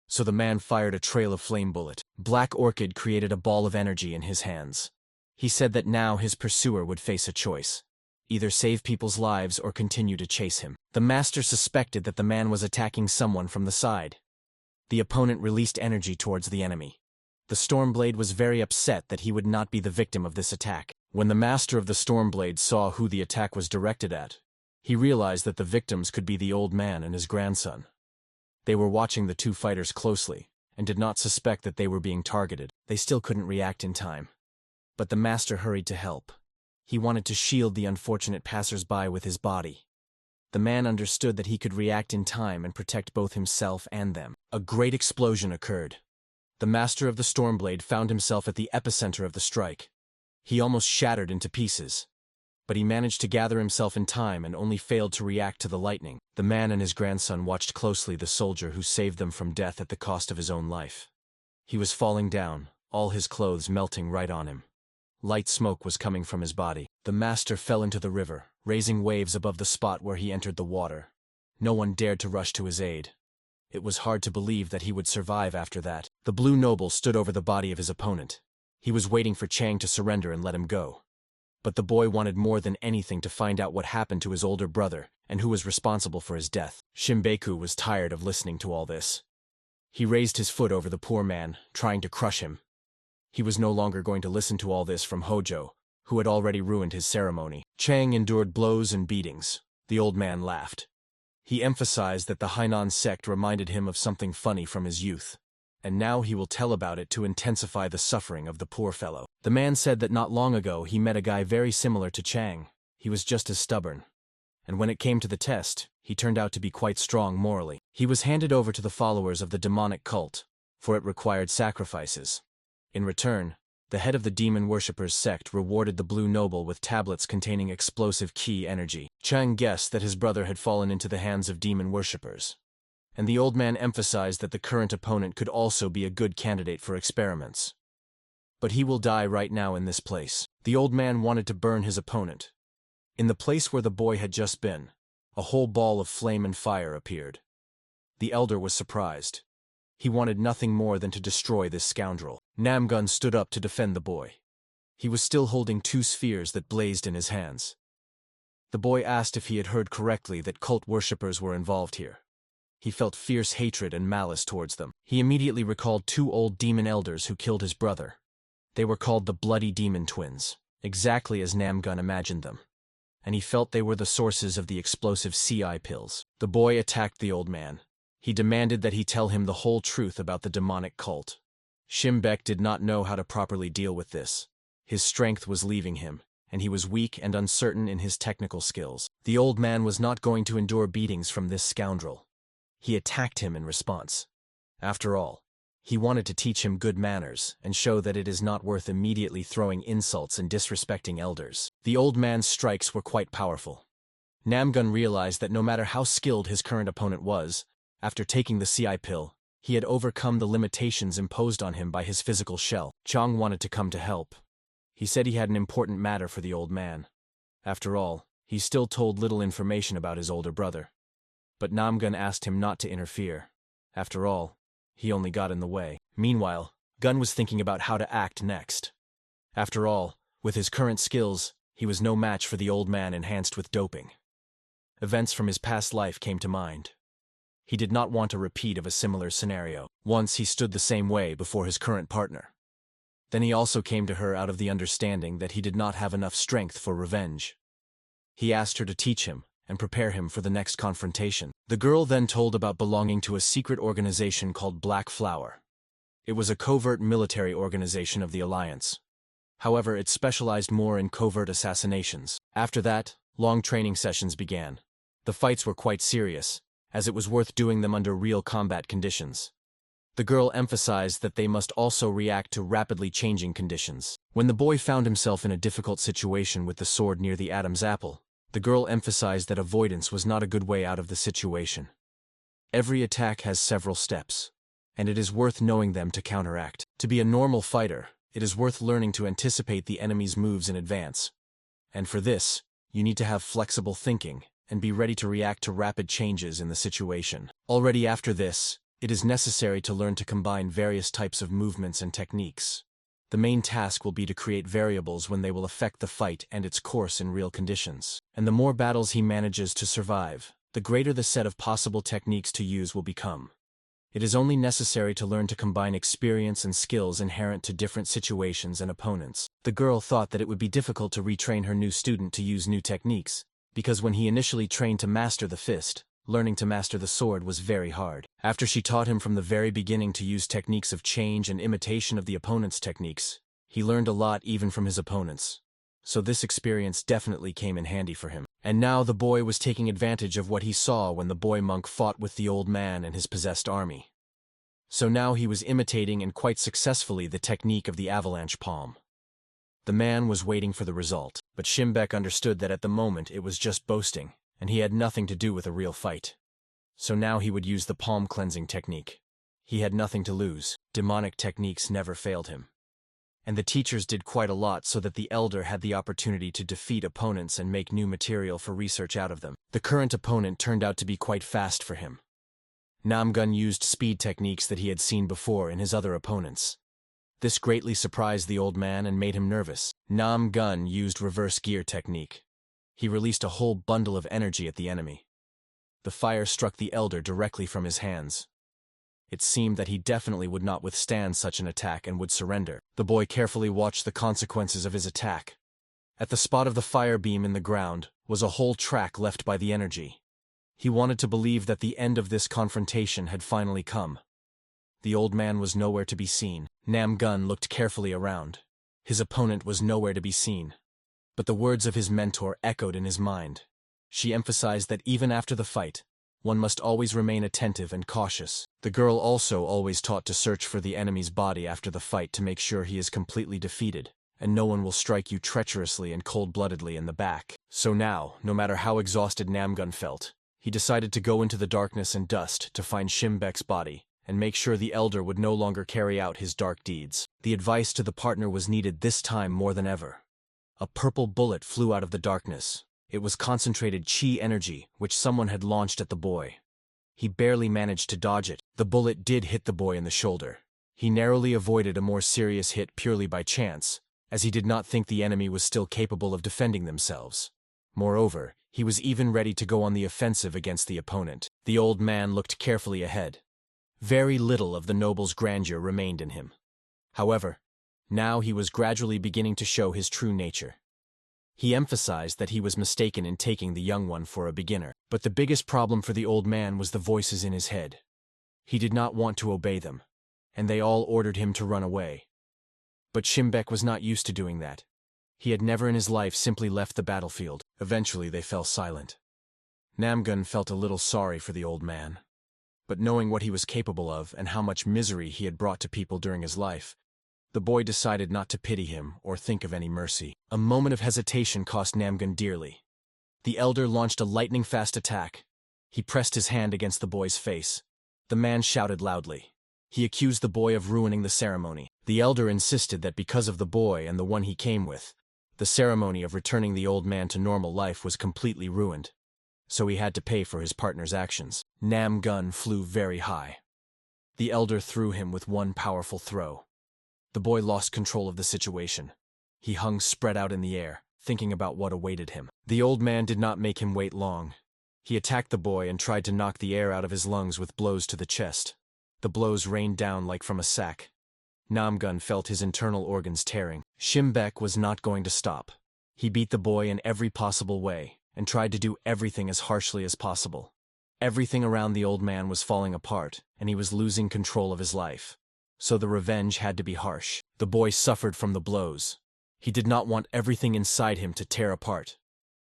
So the man fired a trail of flame bullet. Black Orchid created a ball of energy in his hands. He said that now his pursuer would face a choice. Either save people's lives or continue to chase him. The master suspected that the man was attacking someone from the side. The opponent released energy towards the enemy. The Stormblade was very upset that he would not be the victim of this attack. When the master of the Stormblade saw who the attack was directed at, he realized that the victims could be the old man and his grandson. They were watching the two fighters closely, and did not suspect that they were being targeted. They still couldn't react in time. But the master hurried to help. He wanted to shield the unfortunate passers-by with his body. The man understood that he could react in time and protect both himself and them. A great explosion occurred. The master of the Stormblade found himself at the epicenter of the strike. He almost shattered into pieces. But he managed to gather himself in time and only failed to react to the lightning. The man and his grandson watched closely the soldier who saved them from death at the cost of his own life. He was falling down, all his clothes melting right on him. Light smoke was coming from his body. The master fell into the river, raising waves above the spot where he entered the water. No one dared to rush to his aid. It was hard to believe that he would survive after that. The Blue Noble stood over the body of his opponent. He was waiting for Chang to surrender and let him go. But the boy wanted more than anything to find out what happened to his older brother and who was responsible for his death. Shimbeku was tired of listening to all this. He raised his foot over the poor man, trying to crush him. He was no longer going to listen to all this from Hojo, who had already ruined his ceremony. Chang endured blows and beatings. The old man laughed. He emphasized that the Hainan sect reminded him of something funny from his youth, and now he will tell about it to intensify the suffering of the poor fellow. The man said that not long ago he met a guy very similar to Chang. He was just as stubborn. And when it came to the test, he turned out to be quite strong morally. He was handed over to the followers of the demonic cult, for it required sacrifices. In return, the head of the demon worshippers sect rewarded the Blue Noble with tablets containing explosive key energy. Chang guessed that his brother had fallen into the hands of demon worshippers, and the old man emphasized that the current opponent could also be a good candidate for experiments. But he will die right now in this place. The old man wanted to burn his opponent. In the place where the boy had just been, a whole ball of flame and fire appeared. The elder was surprised. He wanted nothing more than to destroy this scoundrel. Namgun stood up to defend the boy. He was still holding two spheres that blazed in his hands. The boy asked if he had heard correctly that cult worshippers were involved here. He felt fierce hatred and malice towards them. He immediately recalled two old demon elders who killed his brother. They were called the Bloody Demon Twins, exactly as Namgun imagined them, and he felt they were the sources of the explosive CI pills. The boy attacked the old man. He demanded that he tell him the whole truth about the demonic cult. Shimbek did not know how to properly deal with this. His strength was leaving him, and he was weak and uncertain in his technical skills. The old man was not going to endure beatings from this scoundrel. He attacked him in response. After all, he wanted to teach him good manners and show that it is not worth immediately throwing insults and disrespecting elders. The old man's strikes were quite powerful. Namgun realized that no matter how skilled his current opponent was, after taking the CI pill, he had overcome the limitations imposed on him by his physical shell. Chang wanted to come to help. He said he had an important matter for the old man. After all, he still told little information about his older brother. But Namgun asked him not to interfere. After all, he only got in the way. Meanwhile, Gun was thinking about how to act next. After all, with his current skills, he was no match for the old man enhanced with doping. Events from his past life came to mind. He did not want a repeat of a similar scenario. Once he stood the same way before his current partner. Then he also came to her out of the understanding that he did not have enough strength for revenge. He asked her to teach him and prepare him for the next confrontation. The girl then told about belonging to a secret organization called Black Flower. It was a covert military organization of the Alliance. However, it specialized more in covert assassinations. After that, long training sessions began. The fights were quite serious, as it was worth doing them under real combat conditions. The girl emphasized that they must also react to rapidly changing conditions. When the boy found himself in a difficult situation with the sword near the Adam's apple, the girl emphasized that avoidance was not a good way out of the situation. Every attack has several steps, and it is worth knowing them to counteract. To be a normal fighter, it is worth learning to anticipate the enemy's moves in advance. And for this, you need to have flexible thinking and be ready to react to rapid changes in the situation. Already after this, it is necessary to learn to combine various types of movements and techniques. The main task will be to create variables when they will affect the fight and its course in real conditions. And the more battles he manages to survive, the greater the set of possible techniques to use will become. It is only necessary to learn to combine experience and skills inherent to different situations and opponents. The girl thought that it would be difficult to retrain her new student to use new techniques, because when he initially trained to master the fist, learning to master the sword was very hard. After she taught him from the very beginning to use techniques of change and imitation of the opponent's techniques, he learned a lot even from his opponents. So this experience definitely came in handy for him. And now the boy was taking advantage of what he saw when the boy monk fought with the old man and his possessed army. So now he was imitating and quite successfully the technique of the avalanche palm. The man was waiting for the result, but Shimbek understood that at the moment it was just boasting, and he had nothing to do with a real fight. So now he would use the palm cleansing technique. He had nothing to lose. Demonic techniques never failed him. And the teachers did quite a lot so that the elder had the opportunity to defeat opponents and make new material for research out of them. The current opponent turned out to be quite fast for him. Namgun used speed techniques that he had seen before in his other opponents. This greatly surprised the old man and made him nervous. Namgun used reverse gear technique. He released a whole bundle of energy at the enemy. The fire struck the elder directly from his hands. It seemed that he definitely would not withstand such an attack and would surrender. The boy carefully watched the consequences of his attack. At the spot of the fire beam in the ground was a whole track left by the energy. He wanted to believe that the end of this confrontation had finally come. The old man was nowhere to be seen. Namgun looked carefully around. His opponent was nowhere to be seen. But the words of his mentor echoed in his mind. She emphasized that even after the fight, one must always remain attentive and cautious. The girl also always taught to search for the enemy's body after the fight to make sure he is completely defeated, and no one will strike you treacherously and cold-bloodedly in the back. So now, no matter how exhausted Namgun felt, he decided to go into the darkness and dust to find Shimbek's body, and make sure the elder would no longer carry out his dark deeds. The advice to the partner was needed this time more than ever. A purple bullet flew out of the darkness. It was concentrated chi energy, which someone had launched at the boy. He barely managed to dodge it. The bullet did hit the boy in the shoulder. He narrowly avoided a more serious hit purely by chance, as he did not think the enemy was still capable of defending themselves. Moreover, he was even ready to go on the offensive against the opponent. The old man looked carefully ahead. Very little of the noble's grandeur remained in him. However, now he was gradually beginning to show his true nature. He emphasized that he was mistaken in taking the young one for a beginner. But the biggest problem for the old man was the voices in his head. He did not want to obey them, and they all ordered him to run away. But Shimbek was not used to doing that. He had never in his life simply left the battlefield. Eventually they fell silent. Namgun felt a little sorry for the old man. But knowing what he was capable of and how much misery he had brought to people during his life, the boy decided not to pity him or think of any mercy. A moment of hesitation cost Namgun dearly. The elder launched a lightning-fast attack. He pressed his hand against the boy's face. The man shouted loudly. He accused the boy of ruining the ceremony. The elder insisted that because of the boy and the one he came with, the ceremony of returning the old man to normal life was completely ruined. So he had to pay for his partner's actions. Namgun flew very high. The elder threw him with one powerful throw. The boy lost control of the situation. He hung spread out in the air, thinking about what awaited him. The old man did not make him wait long. He attacked the boy and tried to knock the air out of his lungs with blows to the chest. The blows rained down like from a sack. Namgun felt his internal organs tearing. Shimbek was not going to stop. He beat the boy in every possible way, and tried to do everything as harshly as possible. Everything around the old man was falling apart, and he was losing control of his life. So the revenge had to be harsh. The boy suffered from the blows. He did not want everything inside him to tear apart.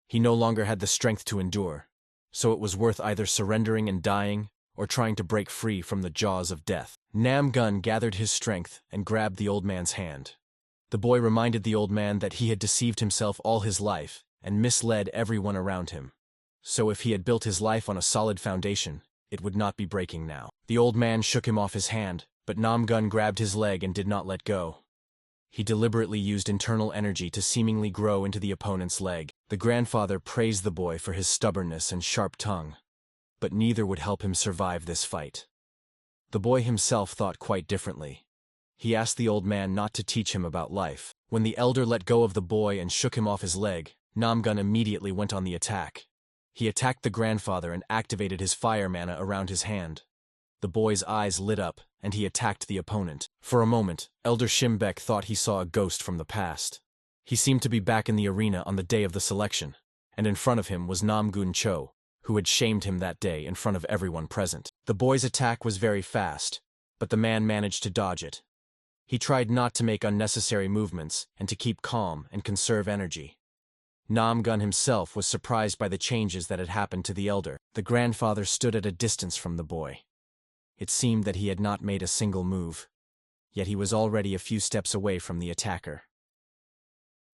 He no longer had the strength to endure, so it was worth either surrendering and dying, or trying to break free from the jaws of death. Namgun gathered his strength and grabbed the old man's hand. The boy reminded the old man that he had deceived himself all his life and misled everyone around him. So if he had built his life on a solid foundation, it would not be breaking now. The old man shook him off his hand, but Namgun grabbed his leg and did not let go. He deliberately used internal energy to seemingly grow into the opponent's leg. The grandfather praised the boy for his stubbornness and sharp tongue, but neither would help him survive this fight. The boy himself thought quite differently. He asked the old man not to teach him about life. When the elder let go of the boy and shook him off his leg, Namgun immediately went on the attack. He attacked the grandfather and activated his fire mana around his hand. The boy's eyes lit up, and he attacked the opponent. For a moment, Elder Shimbek thought he saw a ghost from the past. He seemed to be back in the arena on the day of the selection, and in front of him was Namgun Cho, who had shamed him that day in front of everyone present. The boy's attack was very fast, but the man managed to dodge it. He tried not to make unnecessary movements and to keep calm and conserve energy. Namgun himself was surprised by the changes that had happened to the elder. The grandfather stood at a distance from the boy. It seemed that he had not made a single move, yet he was already a few steps away from the attacker.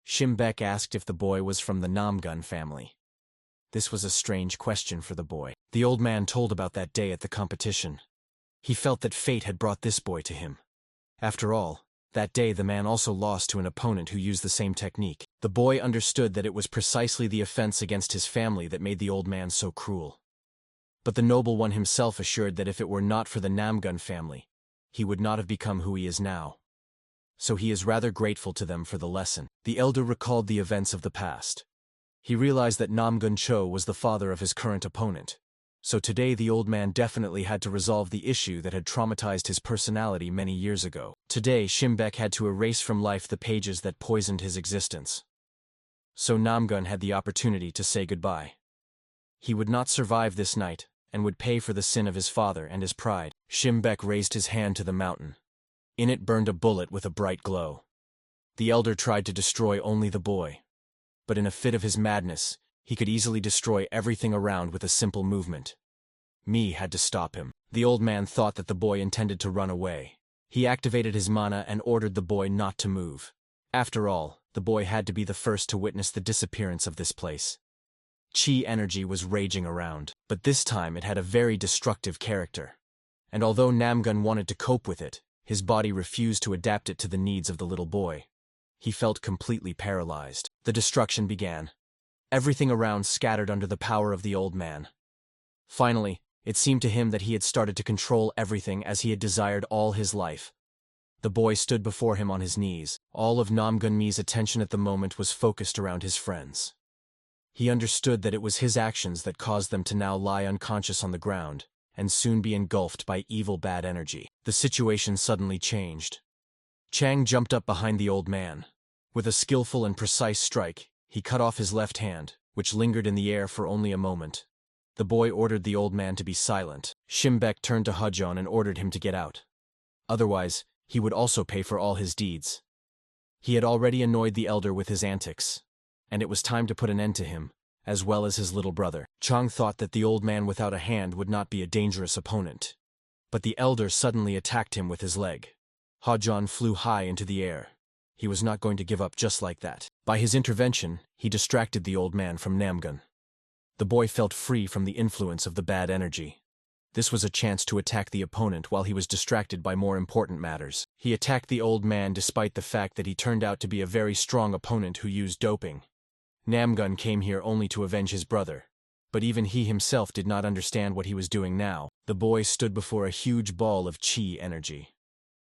Shimbek asked if the boy was from the Namgun family. This was a strange question for the boy. The old man told about that day at the competition. He felt that fate had brought this boy to him. After all, that day the man also lost to an opponent who used the same technique. The boy understood that it was precisely the offense against his family that made the old man so cruel. But the noble one himself assured that if it were not for the Namgun family, he would not have become who he is now. So he is rather grateful to them for the lesson. The elder recalled the events of the past. He realized that Namgun Cho was the father of his current opponent. So today the old man definitely had to resolve the issue that had traumatized his personality many years ago. Today Shimbek had to erase from life the pages that poisoned his existence. So Namgun had the opportunity to say goodbye. He would not survive this night, and would pay for the sin of his father and his pride. Shimbek raised his hand to the mountain. In it burned a bullet with a bright glow. The elder tried to destroy only the boy. But in a fit of his madness, he could easily destroy everything around with a simple movement. Mi had to stop him. The old man thought that the boy intended to run away. He activated his mana and ordered the boy not to move. After all, the boy had to be the first to witness the disappearance of this place. Chi energy was raging around, but this time it had a very destructive character. And although Namgun wanted to cope with it, his body refused to adapt it to the needs of the little boy. He felt completely paralyzed. The destruction began. Everything around scattered under the power of the old man. Finally, it seemed to him that he had started to control everything as he had desired all his life. The boy stood before him on his knees. All of Namgun Mi's attention at the moment was focused around his friends. He understood that it was his actions that caused them to now lie unconscious on the ground, and soon be engulfed by evil bad energy. The situation suddenly changed. Chang jumped up behind the old man. With a skillful and precise strike, he cut off his left hand, which lingered in the air for only a moment. The boy ordered the old man to be silent. Shimbek turned to Hujon and ordered him to get out. Otherwise, he would also pay for all his deeds. He had already annoyed the elder with his antics, and it was time to put an end to him, as well as his little brother. Chang thought that the old man without a hand would not be a dangerous opponent. But the elder suddenly attacked him with his leg. Hujon flew high into the air. He was not going to give up just like that. By his intervention, he distracted the old man from Namgun. The boy felt free from the influence of the bad energy. This was a chance to attack the opponent while he was distracted by more important matters. He attacked the old man despite the fact that he turned out to be a very strong opponent who used doping. Namgun came here only to avenge his brother. But even he himself did not understand what he was doing now. The boy stood before a huge ball of chi energy.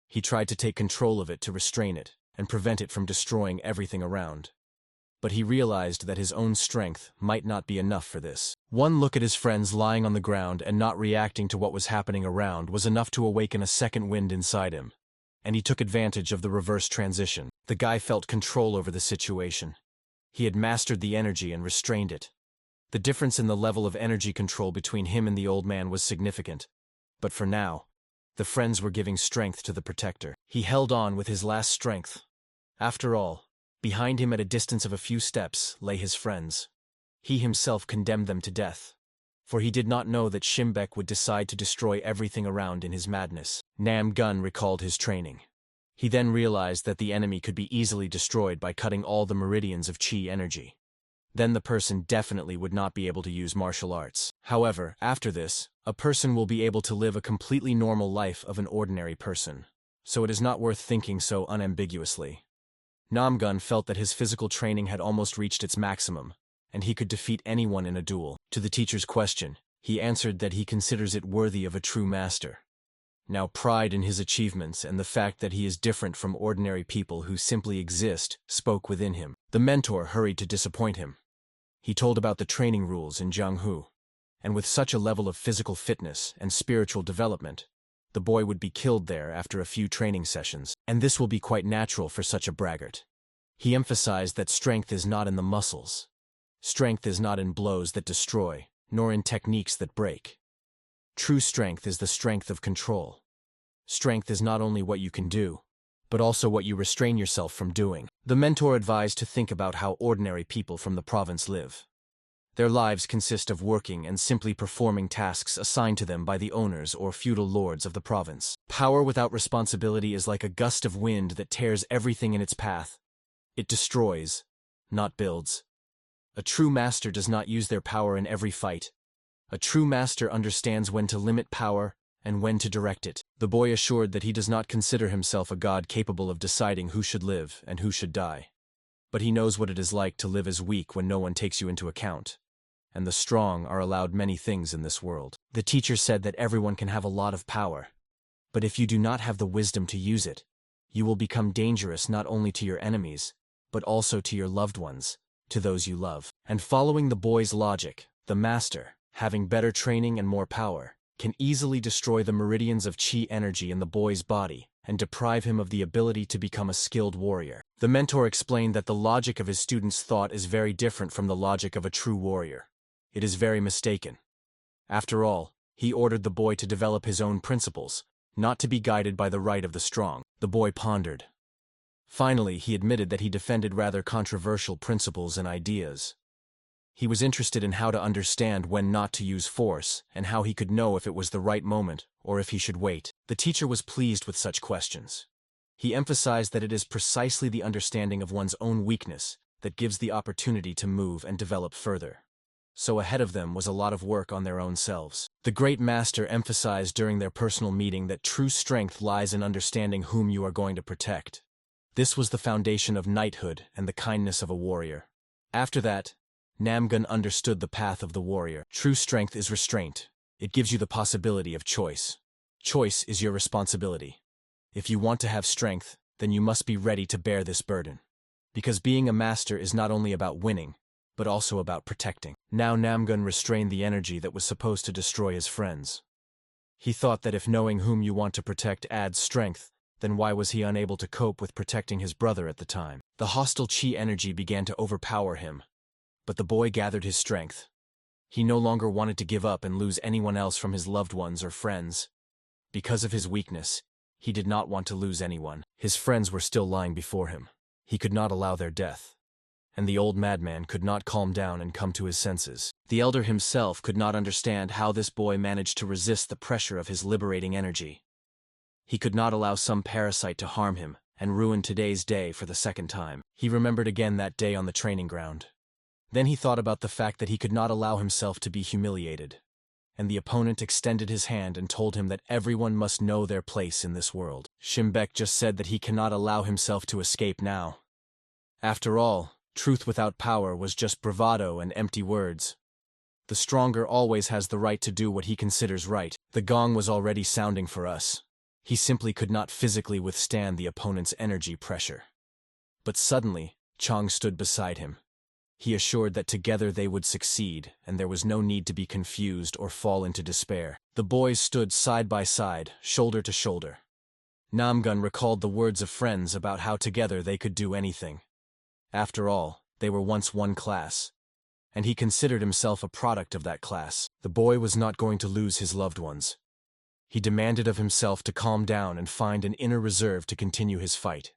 He tried to take control of it to restrain it and prevent it from destroying everything around. But he realized that his own strength might not be enough for this. One look at his friends lying on the ground and not reacting to what was happening around was enough to awaken a second wind inside him, and he took advantage of the reverse transition. The guy felt control over the situation. He had mastered the energy and restrained it. The difference in the level of energy control between him and the old man was significant, but for now, the friends were giving strength to the protector. He held on with his last strength. After all, behind him at a distance of a few steps lay his friends. He himself condemned them to death, for he did not know that Shimbek would decide to destroy everything around in his madness. Namgun recalled his training. He then realized that the enemy could be easily destroyed by cutting all the meridians of chi energy. Then the person definitely would not be able to use martial arts. However, after this, a person will be able to live a completely normal life of an ordinary person, so it is not worth thinking so unambiguously. Namgun felt that his physical training had almost reached its maximum, and he could defeat anyone in a duel. To the teacher's question, he answered that he considers it worthy of a true master. Now pride in his achievements and the fact that he is different from ordinary people who simply exist spoke within him. The mentor hurried to disappoint him. He told about the training rules in Jianghu, and with such a level of physical fitness and spiritual development, the boy would be killed there after a few training sessions, and this will be quite natural for such a braggart. He emphasized that strength is not in the muscles. Strength is not in blows that destroy, nor in techniques that break. True strength is the strength of control. Strength is not only what you can do, but also what you restrain yourself from doing. The mentor advised to think about how ordinary people from the province live. Their lives consist of working and simply performing tasks assigned to them by the owners or feudal lords of the province. Power without responsibility is like a gust of wind that tears everything in its path. It destroys, not builds. A true master does not use their power in every fight. A true master understands when to limit power and when to direct it. The boy assured that he does not consider himself a god capable of deciding who should live and who should die. But he knows what it is like to live as weak when no one takes you into account. And the strong are allowed many things in this world. The teacher said that everyone can have a lot of power, but if you do not have the wisdom to use it, you will become dangerous not only to your enemies, but also to your loved ones, to those you love. And following the boy's logic, the master, having better training and more power, can easily destroy the meridians of chi energy in the boy's body and deprive him of the ability to become a skilled warrior. The mentor explained that the logic of his student's thought is very different from the logic of a true warrior. It is very mistaken. After all, he ordered the boy to develop his own principles, not to be guided by the right of the strong. The boy pondered. Finally, he admitted that he defended rather controversial principles and ideas. He was interested in how to understand when not to use force, and how he could know if it was the right moment, or if he should wait. The teacher was pleased with such questions. He emphasized that it is precisely the understanding of one's own weakness that gives the opportunity to move and develop further. So ahead of them was a lot of work on their own selves. The great master emphasized during their personal meeting that true strength lies in understanding whom you are going to protect. This was the foundation of knighthood and the kindness of a warrior. After that, Namgun understood the path of the warrior. True strength is restraint. It gives you the possibility of choice. Choice is your responsibility. If you want to have strength, then you must be ready to bear this burden. Because being a master is not only about winning, but also about protecting. Now Namgun restrained the energy that was supposed to destroy his friends. He thought that if knowing whom you want to protect adds strength, then why was he unable to cope with protecting his brother at the time? The hostile chi energy began to overpower him. But the boy gathered his strength. He no longer wanted to give up and lose anyone else from his loved ones or friends. Because of his weakness, he did not want to lose anyone. His friends were still lying before him. He could not allow their death. And the old madman could not calm down and come to his senses. The elder himself could not understand how this boy managed to resist the pressure of his liberating energy. He could not allow some parasite to harm him and ruin today's day for the second time. He remembered again that day on the training ground. Then he thought about the fact that he could not allow himself to be humiliated. And the opponent extended his hand and told him that everyone must know their place in this world. Shimbek just said that he cannot allow himself to escape now. After all, truth without power was just bravado and empty words. The stronger always has the right to do what he considers right. The gong was already sounding for us. He simply could not physically withstand the opponent's energy pressure. But suddenly, Chang stood beside him. He assured that together they would succeed, and there was no need to be confused or fall into despair. The boys stood side by side, shoulder to shoulder. Namgun recalled the words of friends about how together they could do anything. After all, they were once one class, and he considered himself a product of that class. The boy was not going to lose his loved ones. He demanded of himself to calm down and find an inner reserve to continue his fight.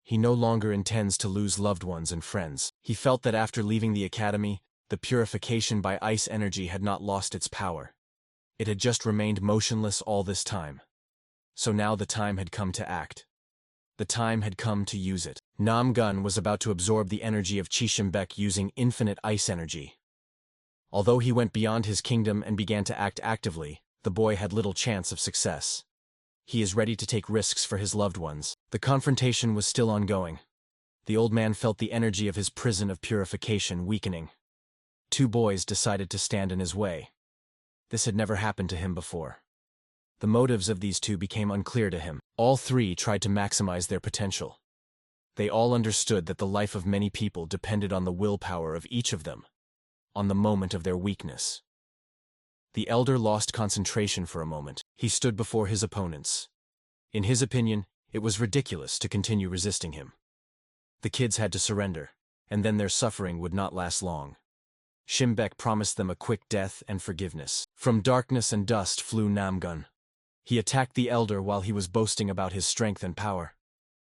He no longer intends to lose loved ones and friends. He felt that after leaving the academy, the purification by ice energy had not lost its power. It had just remained motionless all this time. So now the time had come to act. The time had come to use it. Namgun was about to absorb the energy of Chishimbek using infinite ice energy. Although he went beyond his kingdom and began to act actively, the boy had little chance of success. He is ready to take risks for his loved ones. The confrontation was still ongoing. The old man felt the energy of his prison of purification weakening. Two boys decided to stand in his way. This had never happened to him before. The motives of these two became unclear to him. All three tried to maximize their potential. They all understood that the life of many people depended on the willpower of each of them, on the moment of their weakness. The elder lost concentration for a moment. He stood before his opponents. In his opinion, it was ridiculous to continue resisting him. The kids had to surrender, and then their suffering would not last long. Shimbek promised them a quick death and forgiveness. From darkness and dust flew Namgun. He attacked the elder while he was boasting about his strength and power.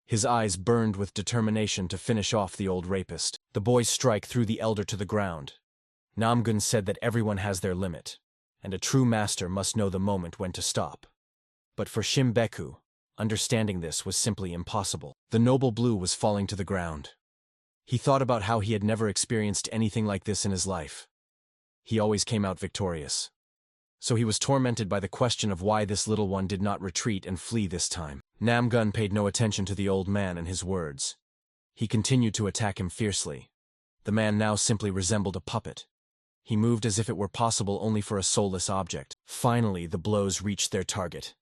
His eyes burned with determination to finish off the old rapist. The boy's strike threw the elder to the ground. Namgun said that everyone has their limit, and a true master must know the moment when to stop. But for Shimbeku, understanding this was simply impossible. The noble blue was falling to the ground. He thought about how he had never experienced anything like this in his life. He always came out victorious. So he was tormented by the question of why this little one did not retreat and flee this time. Namgun paid no attention to the old man and his words. He continued to attack him fiercely. The man now simply resembled a puppet. He moved as if it were possible only for a soulless object. Finally, the blows reached their target.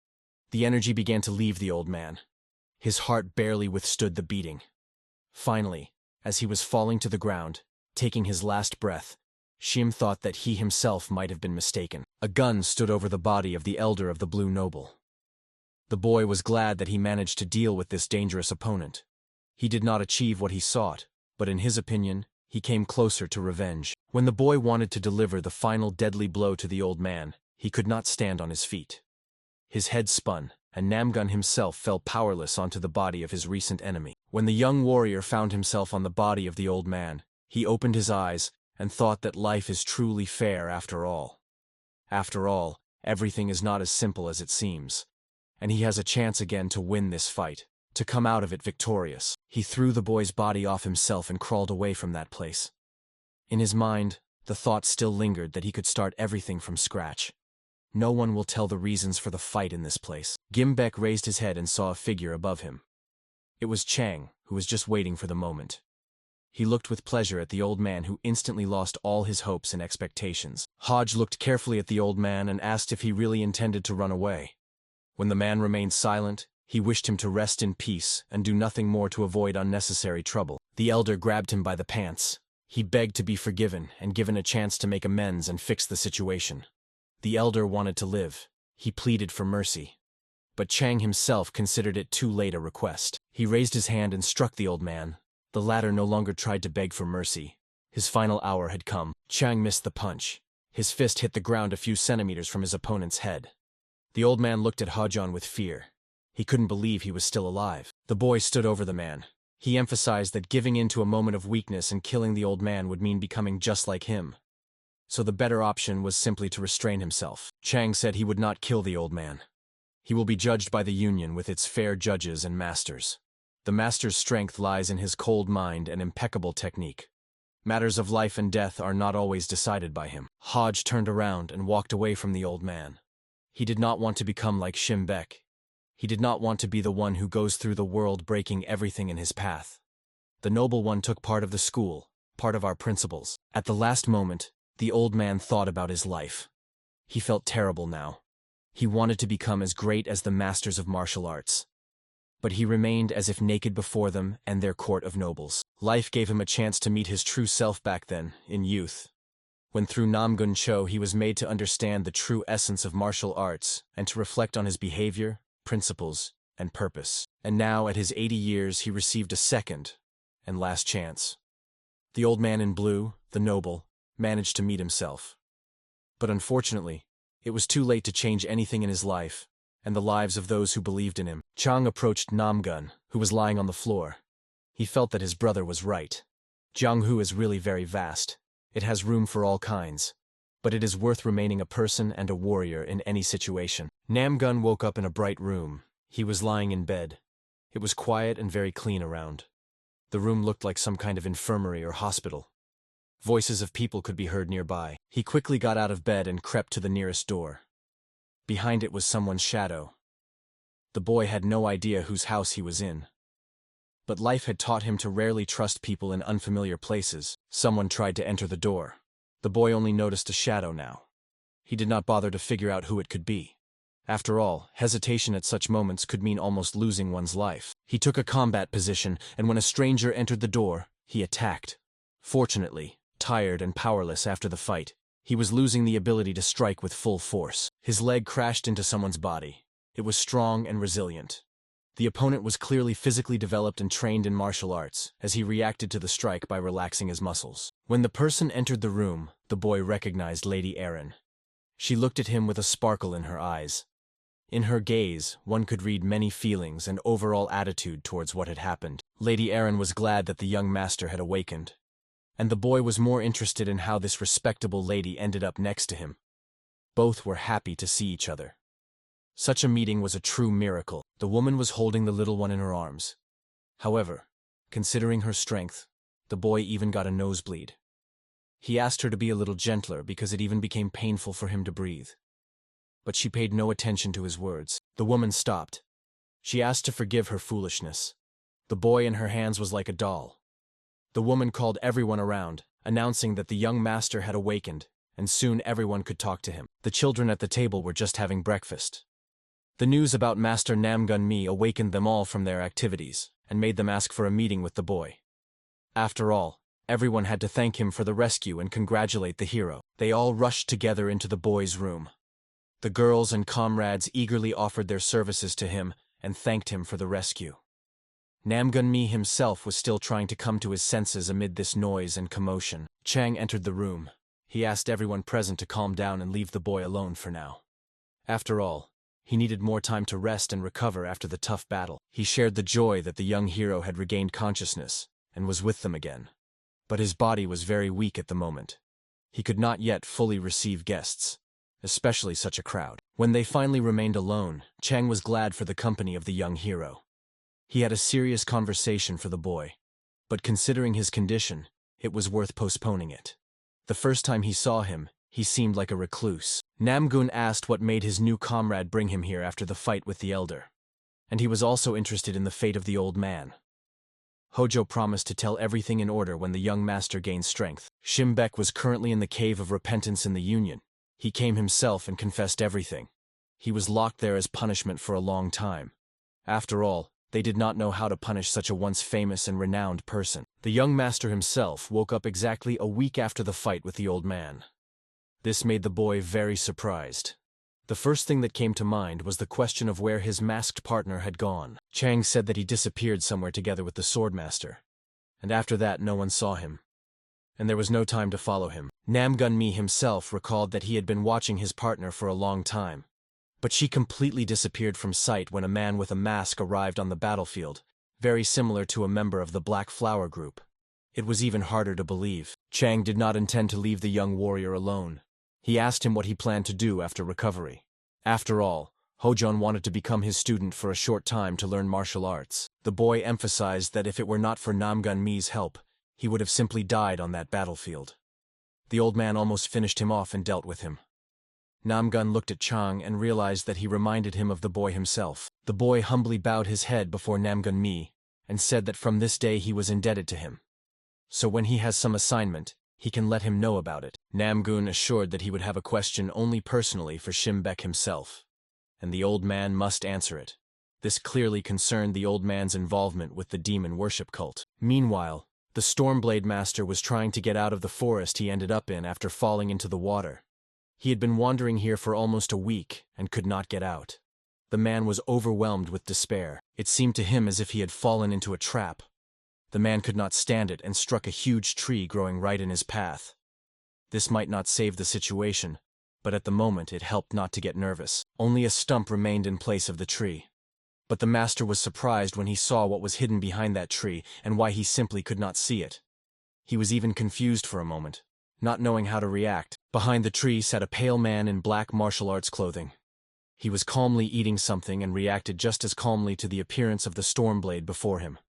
The energy began to leave the old man. His heart barely withstood the beating. Finally, as he was falling to the ground, taking his last breath, Shim thought that he himself might have been mistaken. A gun stood over the body of the elder of the Blue Noble. The boy was glad that he managed to deal with this dangerous opponent. He did not achieve what he sought, but in his opinion, he came closer to revenge. When the boy wanted to deliver the final deadly blow to the old man, he could not stand on his feet. His head spun, and Namgun himself fell powerless onto the body of his recent enemy. When the young warrior found himself on the body of the old man, he opened his eyes and thought that life is truly fair after all. After all, everything is not as simple as it seems, and he has a chance again to win this fight, to come out of it victorious. He threw the boy's body off himself and crawled away from that place. In his mind, the thought still lingered that he could start everything from scratch. No one will tell the reasons for the fight in this place. Gimbek raised his head and saw a figure above him. It was Chang, who was just waiting for the moment. He looked with pleasure at the old man, who instantly lost all his hopes and expectations. Hodge looked carefully at the old man and asked if he really intended to run away. When the man remained silent, he wished him to rest in peace and do nothing more to avoid unnecessary trouble. The elder grabbed him by the pants. He begged to be forgiven and given a chance to make amends and fix the situation. The elder wanted to live. He pleaded for mercy. But Chang himself considered it too late a request. He raised his hand and struck the old man. The latter no longer tried to beg for mercy. His final hour had come. Chang missed the punch. His fist hit the ground a few centimeters from his opponent's head. The old man looked at Hodjon with fear. He couldn't believe he was still alive. The boy stood over the man. He emphasized that giving in to a moment of weakness and killing the old man would mean becoming just like him. So the better option was simply to restrain himself. Chang said he would not kill the old man. He will be judged by the Union with its fair judges and masters. The master's strength lies in his cold mind and impeccable technique. Matters of life and death are not always decided by him. Hodge turned around and walked away from the old man. He did not want to become like Shimbek. He did not want to be the one who goes through the world breaking everything in his path. The noble one took part of the school, part of our principles. At the last moment, the old man thought about his life. He felt terrible now. He wanted to become as great as the masters of martial arts. But he remained as if naked before them and their court of nobles. Life gave him a chance to meet his true self back then, in youth, when through Namgun Cho he was made to understand the true essence of martial arts and to reflect on his behavior, principles, and purpose. And now, at his 80 years, he received a second and last chance. The old man in blue, the noble, managed to meet himself. But unfortunately, it was too late to change anything in his life and the lives of those who believed in him. Chang approached Namgun, who was lying on the floor. He felt that his brother was right. Jianghu is really very vast. It has room for all kinds. But it is worth remaining a person and a warrior in any situation. Namgun woke up in a bright room. He was lying in bed. It was quiet and very clean around. The room looked like some kind of infirmary or hospital. Voices of people could be heard nearby. He quickly got out of bed and crept to the nearest door. Behind it was someone's shadow. The boy had no idea whose house he was in. But life had taught him to rarely trust people in unfamiliar places. Someone tried to enter the door. The boy only noticed a shadow now. He did not bother to figure out who it could be. After all, hesitation at such moments could mean almost losing one's life. He took a combat position, and when a stranger entered the door, he attacked. Fortunately, tired and powerless after the fight, he was losing the ability to strike with full force. His leg crashed into someone's body. It was strong and resilient. The opponent was clearly physically developed and trained in martial arts, as he reacted to the strike by relaxing his muscles. When the person entered the room, the boy recognized Lady Erin. She looked at him with a sparkle in her eyes. In her gaze, one could read many feelings and overall attitude towards what had happened. Lady Erin was glad that the young master had awakened, and the boy was more interested in how this respectable lady ended up next to him. Both were happy to see each other. Such a meeting was a true miracle. The woman was holding the little one in her arms. However, considering her strength, the boy even got a nosebleed. He asked her to be a little gentler because it even became painful for him to breathe. But she paid no attention to his words. The woman stopped. She asked to forgive her foolishness. The boy in her hands was like a doll. The woman called everyone around, announcing that the young master had awakened, and soon everyone could talk to him. The children at the table were just having breakfast. The news about Master Namgun Mi awakened them all from their activities, and made them ask for a meeting with the boy. After all, everyone had to thank him for the rescue and congratulate the hero. They all rushed together into the boy's room. The girls and comrades eagerly offered their services to him and thanked him for the rescue. Namgun Mi himself was still trying to come to his senses amid this noise and commotion. Chang entered the room. He asked everyone present to calm down and leave the boy alone for now. After all, he needed more time to rest and recover after the tough battle. He shared the joy that the young hero had regained consciousness and was with them again. but his body was very weak at the moment. He could not yet fully receive guests, especially such a crowd. When they finally remained alone, Chang was glad for the company of the young hero. He had a serious conversation for the boy, but considering his condition, it was worth postponing it. The first time he saw him, he seemed like a recluse. Namgun asked what made his new comrade bring him here after the fight with the elder, and he was also interested in the fate of the old man. Hojo promised to tell everything in order when the young master gained strength. Shimbek was currently in the Cave of Repentance in the Union. He came himself and confessed everything. He was locked there as punishment for a long time. After all, they did not know how to punish such a once famous and renowned person. The young master himself woke up exactly a week after the fight with the old man. This made the boy very surprised. The first thing that came to mind was the question of where his masked partner had gone. Chang said that he disappeared somewhere together with the swordmaster, and after that no one saw him, and there was no time to follow him. Namgun-mi himself recalled that he had been watching his partner for a long time, but she completely disappeared from sight when a man with a mask arrived on the battlefield, very similar to a member of the Black Flower group. It was even harder to believe. Chang did not intend to leave the young warrior alone. He asked him what he planned to do after recovery. After all, Hojon wanted to become his student for a short time to learn martial arts. The boy emphasized that if it were not for Namgun-mi's help, he would have simply died on that battlefield. The old man almost finished him off and dealt with him. Namgun looked at Chang and realized that he reminded him of the boy himself. The boy humbly bowed his head before Namgun-mi and said that from this day he was indebted to him. So when he has some assignment, he can let him know about it. Namgun assured that he would have a question only personally for Shimbek himself, and the old man must answer it. This clearly concerned the old man's involvement with the demon worship cult. Meanwhile, the Stormblade Master was trying to get out of the forest he ended up in after falling into the water. He had been wandering here for almost a week and could not get out. The man was overwhelmed with despair. It seemed to him as if he had fallen into a trap. The man could not stand it and struck a huge tree growing right in his path. This might not save the situation, but at the moment it helped not to get nervous. Only a stump remained in place of the tree. But the master was surprised when he saw what was hidden behind that tree and why he simply could not see it. He was even confused for a moment, not knowing how to react. Behind the tree sat a pale man in black martial arts clothing. He was calmly eating something and reacted just as calmly to the appearance of the Stormblade before him.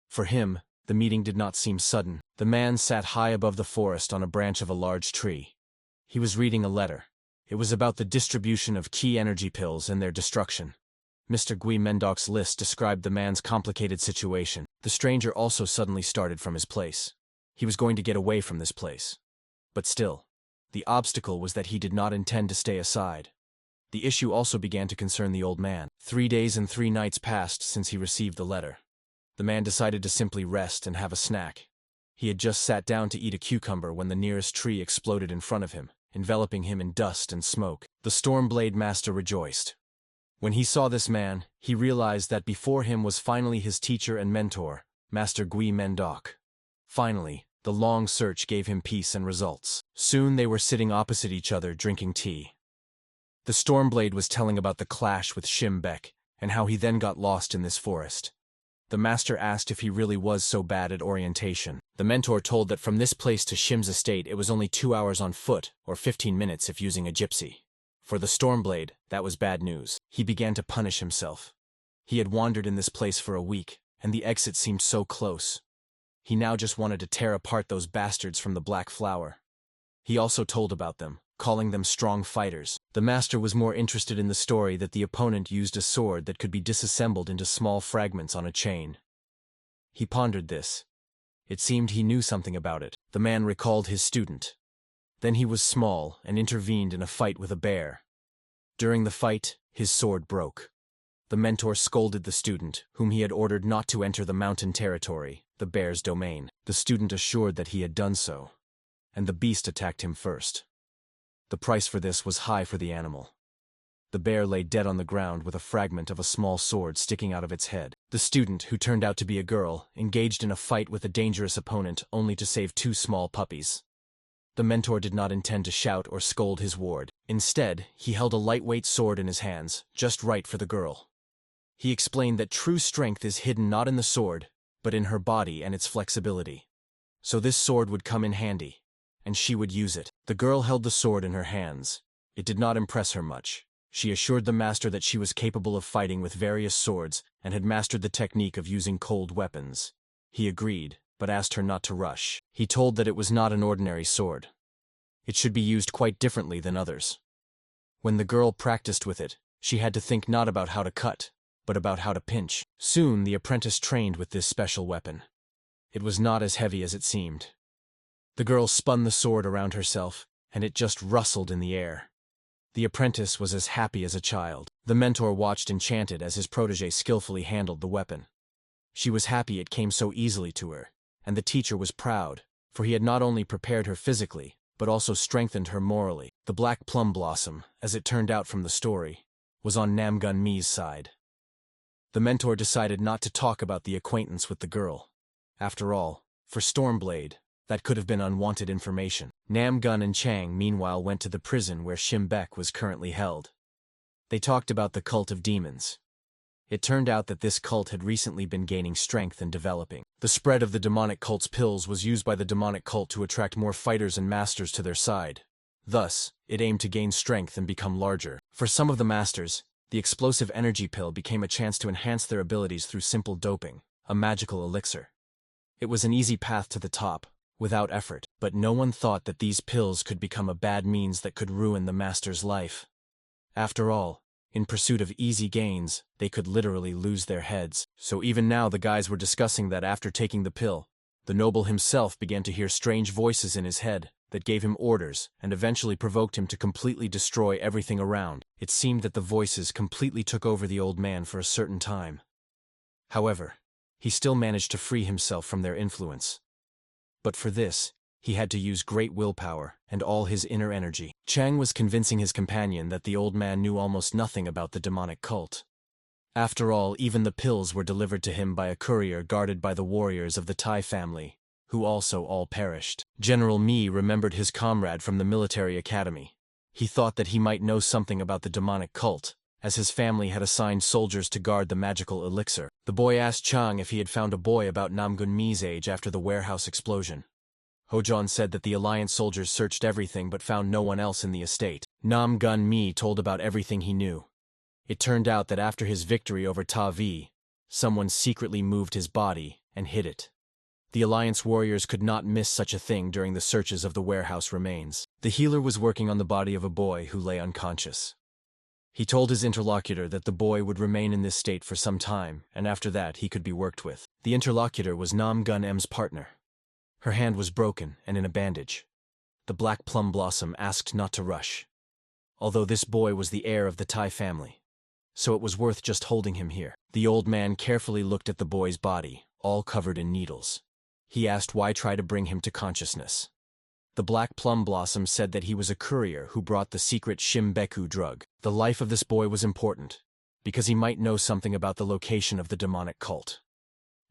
For him, the meeting did not seem sudden. The man sat high above the forest on a branch of a large tree. He was reading a letter. It was about the distribution of key energy pills and their destruction. Mr. Gui Mendok's list described the man's complicated situation. The stranger also suddenly started from his place. He was going to get away from this place. But still, the obstacle was that he did not intend to stay aside. The issue also began to concern the old man. 3 days and 3 nights passed since he received the letter. The man decided to simply rest and have a snack. He had just sat down to eat a cucumber when the nearest tree exploded in front of him, enveloping him in dust and smoke. The Stormblade Master rejoiced. When he saw this man, he realized that before him was finally his teacher and mentor, Master Gui Mendok. Finally, the long search gave him peace and results. Soon they were sitting opposite each other drinking tea. The Stormblade was telling about the clash with Shimbek and how he then got lost in this forest. The master asked if he really was so bad at orientation. The mentor told that from this place to Shim's estate it was only 2 hours on foot, or 15 minutes if using a gypsy. For the Stormblade, that was bad news. He began to punish himself. He had wandered in this place for a week, and the exit seemed so close. He now just wanted to tear apart those bastards from the Black Flower. He also told about them, calling them strong fighters. The master was more interested in the story that the opponent used a sword that could be disassembled into small fragments on a chain. He pondered this. It seemed he knew something about it. The man recalled his student. Then he was small and intervened in a fight with a bear. During the fight, his sword broke. The mentor scolded the student, whom he had ordered not to enter the mountain territory, the bear's domain. The student assured that he had done so, and the beast attacked him first. The price for this was high for the animal. The bear lay dead on the ground with a fragment of a small sword sticking out of its head. The student, who turned out to be a girl, engaged in a fight with a dangerous opponent only to save 2 small puppies. The mentor did not intend to shout or scold his ward. Instead, he held a lightweight sword in his hands, just right for the girl. He explained that true strength is hidden not in the sword, but in her body and its flexibility. so this sword would come in handy, and she would use it. The girl held the sword in her hands. It did not impress her much. She assured the master that she was capable of fighting with various swords and had mastered the technique of using cold weapons. He agreed, but asked her not to rush. He told that it was not an ordinary sword. It should be used quite differently than others. When the girl practiced with it, she had to think not about how to cut, but about how to pinch. Soon the apprentice trained with this special weapon. It was not as heavy as it seemed. The girl spun the sword around herself, and it just rustled in the air. The apprentice was as happy as a child. The mentor watched enchanted as his protege skillfully handled the weapon. She was happy it came so easily to her, and the teacher was proud, for he had not only prepared her physically, but also strengthened her morally. The Black Plum Blossom, as it turned out from the story, was on Namgun Mi's side. The mentor decided not to talk about the acquaintance with the girl. After all, for Stormblade, that could have been unwanted information. Namgun and Chang meanwhile went to the prison where Shimbek was currently held. They talked about the cult of demons. It turned out that this cult had recently been gaining strength and developing. The spread of the demonic cult's pills was used by the demonic cult to attract more fighters and masters to their side. Thus, it aimed to gain strength and become larger. For some of the masters, the explosive energy pill became a chance to enhance their abilities through simple doping, a magical elixir. It was an easy path to the top, without effort, but no one thought that these pills could become a bad means that could ruin the master's life. After all, in pursuit of easy gains, they could literally lose their heads. So even now the guys were discussing that after taking the pill, the noble himself began to hear strange voices in his head that gave him orders and eventually provoked him to completely destroy everything around. It seemed that the voices completely took over the old man for a certain time. However, he still managed to free himself from their influence. But for this, he had to use great willpower and all his inner energy. Chang was convincing his companion that the old man knew almost nothing about the demonic cult. After all, even the pills were delivered to him by a courier guarded by the warriors of the Tai family, who also all perished. General Mi remembered his comrade from the military academy. He thought that he might know something about the demonic cult, as his family had assigned soldiers to guard the magical elixir. The boy asked Chang if he had found a boy about Namgun Mi's age after the warehouse explosion. Hojon said that the Alliance soldiers searched everything but found no one else in the estate. Namgun Mi told about everything he knew. It turned out that after his victory over Ta Vi, someone secretly moved his body and hid it. The Alliance warriors could not miss such a thing during the searches of the warehouse remains. The healer was working on the body of a boy who lay unconscious. He told his interlocutor that the boy would remain in this state for some time, and after that he could be worked with. The interlocutor was Namgun M's partner. Her hand was broken and in a bandage. The Black Plum Blossom asked not to rush, although this boy was the heir of the Tai family, so it was worth just holding him here. The old man carefully looked at the boy's body, all covered in needles. He asked why try to bring him to consciousness. The Black Plum Blossom said that he was a courier who brought the secret Shimbeku drug. The life of this boy was important, because he might know something about the location of the demonic cult.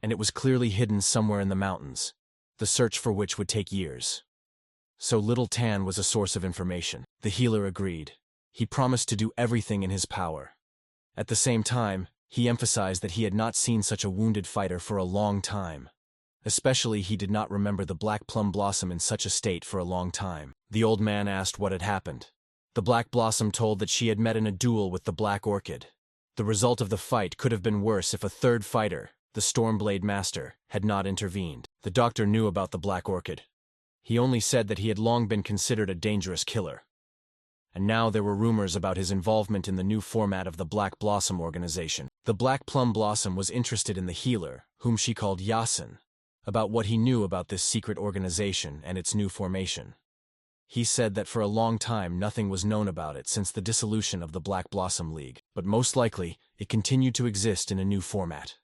And it was clearly hidden somewhere in the mountains, the search for which would take years. So Little Tan was a source of information. The healer agreed. He promised to do everything in his power. At the same time, he emphasized that he had not seen such a wounded fighter for a long time. Especially he did not remember the Black Plum Blossom in such a state for a long time. The old man asked what had happened. The Black Blossom told that she had met in a duel with the Black Orchid. The result of the fight could have been worse if a third fighter, the Stormblade Master, had not intervened. The doctor knew about the Black Orchid. He only said that he had long been considered a dangerous killer. And now there were rumors about his involvement in the new format of the Black Blossom organization. The Black Plum Blossom was interested in the healer, whom she called Yasin, about what he knew about this secret organization and its new formation. He said that for a long time nothing was known about it since the dissolution of the Black Blossom League, but most likely it continued to exist in a new format.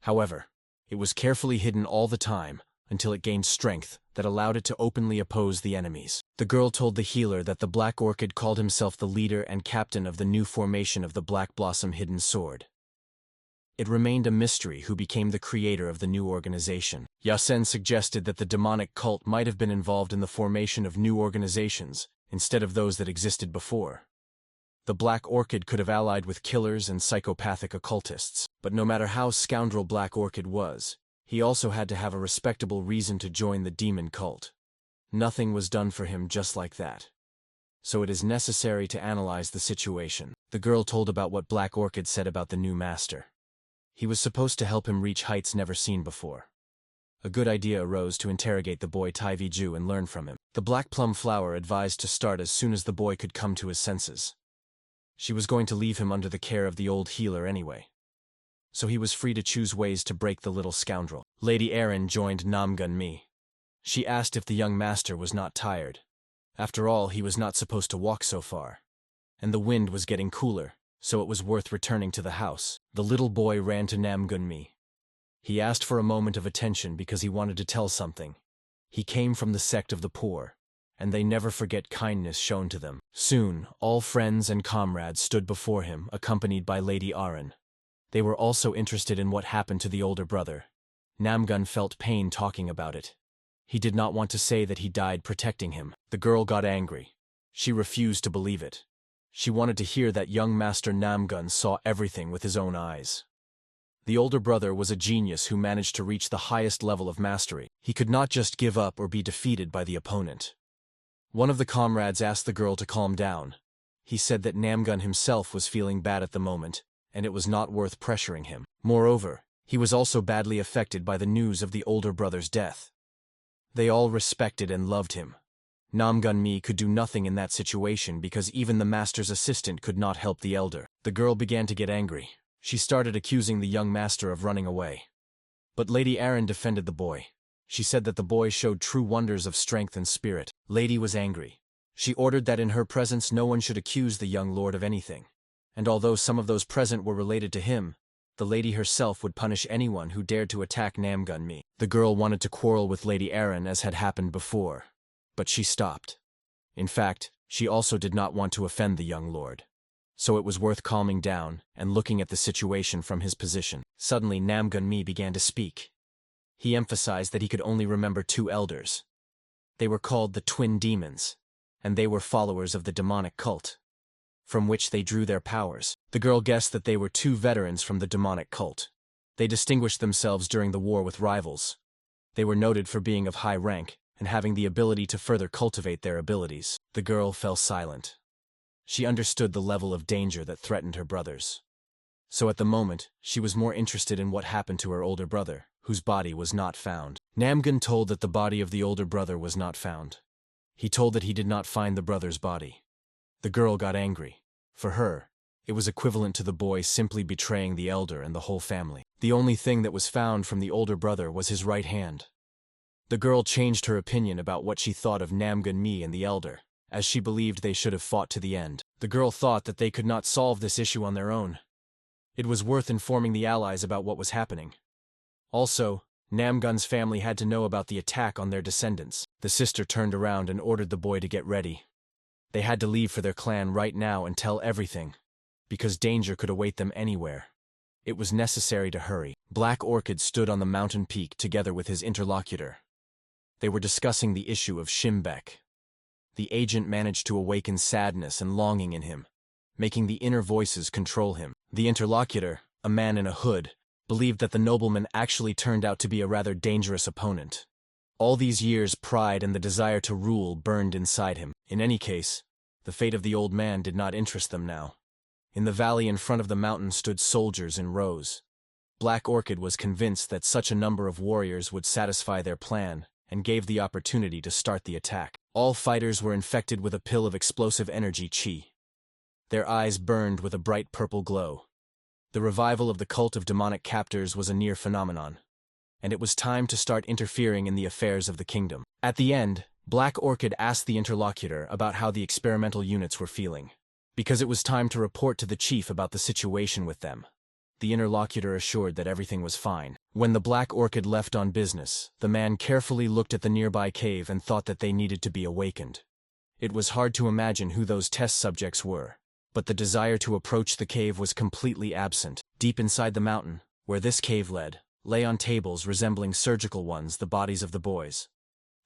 However, it was carefully hidden all the time until it gained strength that allowed it to openly oppose the enemies. The girl told the healer that the Black Orchid called himself the leader and captain of the new formation of the Black Blossom Hidden Sword. It remained a mystery who became the creator of the new organization. Yasen suggested that the demonic cult might have been involved in the formation of new organizations, instead of those that existed before. The Black Orchid could have allied with killers and psychopathic occultists, but no matter how scoundrel Black Orchid was, He also had to have a respectable reason to join the demon cult. Nothing was done for him just like that. So it is necessary to analyze the situation. The girl told about what Black Orchid said about the new master. He was supposed to help him reach heights never seen before. A good idea arose to interrogate the boy Taiviju and learn from him. The Black Plum Flower advised to start as soon as the boy could come to his senses. She was going to leave him under the care of the old healer anyway. So he was free to choose ways to break the little scoundrel. Lady Erin joined Namgun. She asked if the young master was not tired. After all, he was not supposed to walk so far. And the wind was getting cooler, so it was worth returning to the house. The little boy ran to Namgun. He asked for a moment of attention because he wanted to tell something. He came from the sect of the poor, and they never forget kindness shown to them. Soon, all friends and comrades stood before him, accompanied by Lady Erin. They were also interested in what happened to the older brother. Namgun felt pain talking about it. He did not want to say that he died protecting him. The girl got angry. She refused to believe it. She wanted to hear that young Master Namgun saw everything with his own eyes. The older brother was a genius who managed to reach the highest level of mastery. He could not just give up or be defeated by the opponent. One of the comrades asked the girl to calm down. He said that Namgun himself was feeling bad at the moment, and it was not worth pressuring him. Moreover, he was also badly affected by the news of the older brother's death. They all respected and loved him. Namgun could do nothing in that situation because even the master's assistant could not help the elder. The girl began to get angry. She started accusing the young master of running away. But Lady Erin defended the boy. She said that the boy showed true wonders of strength and spirit. Lady was angry. She ordered that in her presence no one should accuse the young lord of anything. And although some of those present were related to him, the lady herself would punish anyone who dared to attack Namgun. The girl wanted to quarrel with Lady Erin as had happened before, but she stopped. In fact, she also did not want to offend the young lord. So it was worth calming down and looking at the situation from his position. Suddenly Namgun began to speak. He emphasized that he could only remember two elders. They were called the Twin Demons, and they were followers of the demonic cult, from which they drew their powers. The girl guessed that they were two veterans from the demonic cult. They distinguished themselves during the war with rivals. They were noted for being of high rank and having the ability to further cultivate their abilities. The girl fell silent. She understood the level of danger that threatened her brothers. So at the moment, she was more interested in what happened to her older brother, whose body was not found. Namgun told that the body of the older brother was not found. He told that he did not find the brother's body. The girl got angry. For her, it was equivalent to the boy simply betraying the elder and the whole family. The only thing that was found from the older brother was his right hand. The girl changed her opinion about what she thought of Namgun and the elder, as she believed they should have fought to the end. The girl thought that they could not solve this issue on their own. It was worth informing the allies about what was happening. Also, Namgun's family had to know about the attack on their descendants. The sister turned around and ordered the boy to get ready. They had to leave for their clan right now and tell everything, because danger could await them anywhere. It was necessary to hurry. Black Orchid stood on the mountain peak together with his interlocutor. They were discussing the issue of Shimbek. The agent managed to awaken sadness and longing in him, making the inner voices control him. The interlocutor, a man in a hood, believed that the nobleman actually turned out to be a rather dangerous opponent. All these years, pride and the desire to rule burned inside him. In any case, the fate of the old man did not interest them now. In the valley in front of the mountain stood soldiers in rows. Black Orchid was convinced that such a number of warriors would satisfy their plan and gave the opportunity to start the attack. All fighters were infected with a pill of explosive energy chi. Their eyes burned with a bright purple glow. The revival of the cult of demonic captors was a near phenomenon, and it was time to start interfering in the affairs of the kingdom. At the end, Black Orchid asked the interlocutor about how the experimental units were feeling, because it was time to report to the chief about the situation with them. The interlocutor assured that everything was fine. When the Black Orchid left on business, the man carefully looked at the nearby cave and thought that they needed to be awakened. It was hard to imagine who those test subjects were, but the desire to approach the cave was completely absent. Deep inside the mountain, where this cave led, lay on tables resembling surgical ones the bodies of the boys.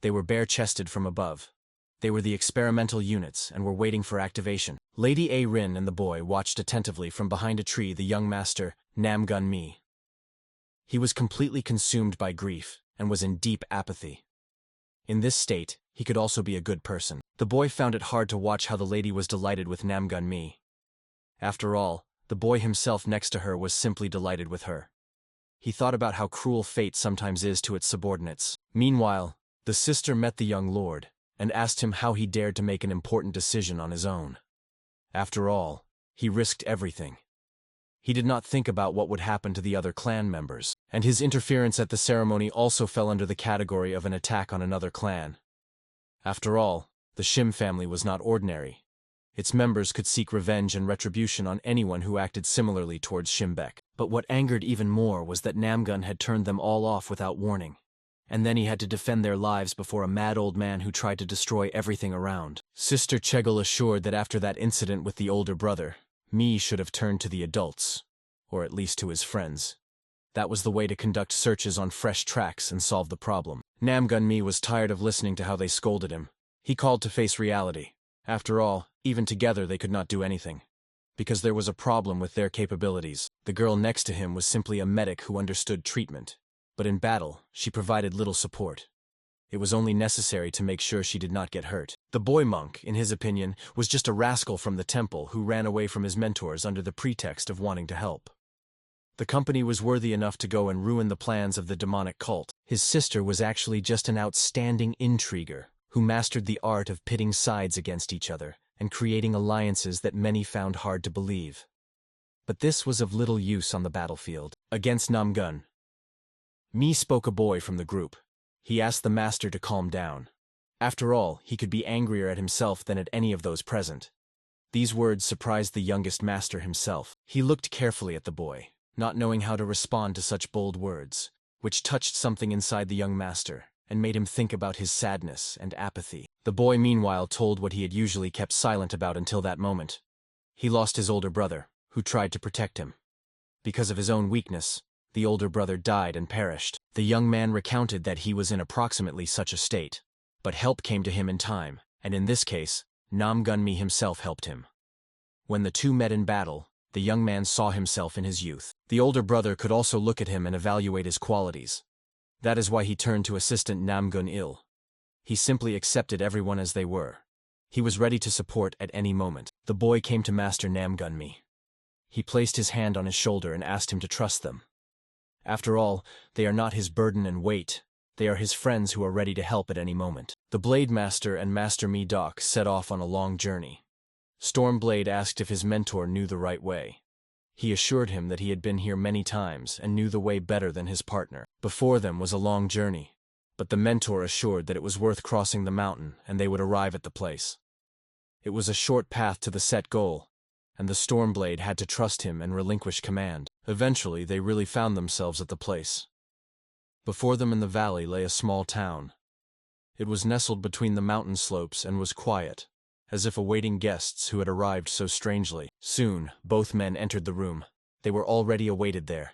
They were bare-chested from above. They were the experimental units and were waiting for activation. Lady A. Rin and the boy watched attentively from behind a tree the young master, Namgun. He was completely consumed by grief and was in deep apathy. In this state, he could also be a good person. The boy found it hard to watch how the lady was delighted with Namgun-mi. After all, the boy himself next to her was simply delighted with her. He thought about how cruel fate sometimes is to its subordinates. Meanwhile, the sister met the young lord and asked him how he dared to make an important decision on his own. After all, he risked everything. He did not think about what would happen to the other clan members, and his interference at the ceremony also fell under the category of an attack on another clan. After all, the Shim family was not ordinary. Its members could seek revenge and retribution on anyone who acted similarly towards Shimbek. But what angered even more was that Namgun had turned them all off without warning. And then he had to defend their lives before a mad old man who tried to destroy everything around. Sister Chegel assured that after that incident with the older brother, Mi should have turned to the adults, or at least to his friends. That was the way to conduct searches on fresh tracks and solve the problem. Namgun-mi was tired of listening to how they scolded him. He called to face reality. After all, even together they could not do anything. Because there was a problem with their capabilities. The girl next to him was simply a medic who understood treatment. But in battle, she provided little support. It was only necessary to make sure she did not get hurt. The boy monk, in his opinion, was just a rascal from the temple who ran away from his mentors under the pretext of wanting to help. The company was worthy enough to go and ruin the plans of the demonic cult. His sister was actually just an outstanding intriguer who mastered the art of pitting sides against each other and creating alliances that many found hard to believe. But this was of little use on the battlefield. Against Namgun, Mi spoke a boy from the group. He asked the master to calm down. After all, he could be angrier at himself than at any of those present. These words surprised the youngest master himself. He looked carefully at the boy, not knowing how to respond to such bold words, which touched something inside the young master and made him think about his sadness and apathy. The boy meanwhile told what he had usually kept silent about until that moment. He lost his older brother, who tried to protect him. Because of his own weakness, the older brother died and perished. The young man recounted that he was in approximately such a state. But help came to him in time, and in this case, Namgun-mi himself helped him. When the two met in battle, the young man saw himself in his youth. The older brother could also look at him and evaluate his qualities. That is why he turned to Assistant Namgun-il. He simply accepted everyone as they were. He was ready to support at any moment. The boy came to Master Namgun-mi. He placed his hand on his shoulder and asked him to trust them. After all, they are not his burden and weight. They are his friends who are ready to help at any moment. The Blade Master and Master Mi-Dok set off on a long journey. Stormblade asked if his mentor knew the right way. He assured him that he had been here many times and knew the way better than his partner. Before them was a long journey, but the mentor assured that it was worth crossing the mountain and they would arrive at the place. It was a short path to the set goal, and the Stormblade had to trust him and relinquish command. Eventually, they really found themselves at the place. Before them in the valley lay a small town. It was nestled between the mountain slopes and was quiet, as if awaiting guests who had arrived so strangely. Soon, both men entered the room. They were already awaited there,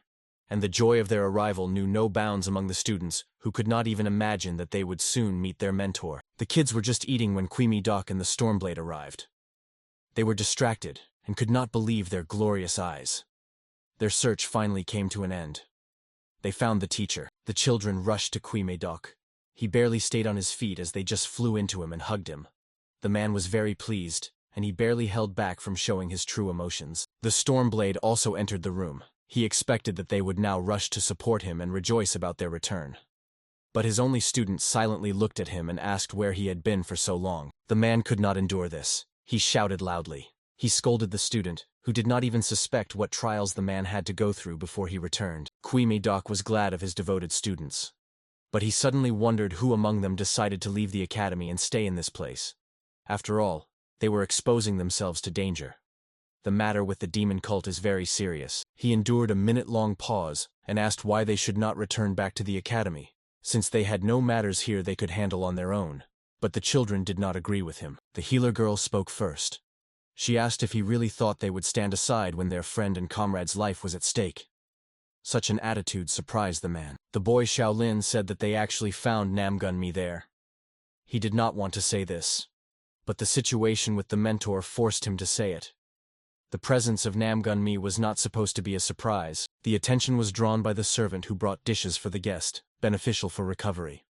and the joy of their arrival knew no bounds among the students, who could not even imagine that they would soon meet their mentor. The kids were just eating when Mi-Dok and the Stormblade arrived. They were distracted and could not believe their glorious eyes. Their search finally came to an end. They found the teacher. The children rushed to Mi-Dok. He barely stayed on his feet as they just flew into him and hugged him. The man was very pleased, and he barely held back from showing his true emotions. The Stormblade also entered the room. He expected that they would now rush to support him and rejoice about their return. But his only student silently looked at him and asked where he had been for so long. The man could not endure this. He shouted loudly. He scolded the student, who did not even suspect what trials the man had to go through before he returned. Mi-Dok was glad of his devoted students. But he suddenly wondered who among them decided to leave the academy and stay in this place. After all, they were exposing themselves to danger. The matter with the demon cult is very serious. He endured a minute-long pause and asked why they should not return back to the academy, since they had no matters here they could handle on their own. But the children did not agree with him. The healer girl spoke first. She asked if he really thought they would stand aside when their friend and comrade's life was at stake. Such an attitude surprised the man. The boy Shaolin said that they actually found Namgun-mi there. He did not want to say this, but the situation with the mentor forced him to say it. The presence of Namgun-mi was not supposed to be a surprise. The attention was drawn by the servant who brought dishes for the guest, beneficial for recovery.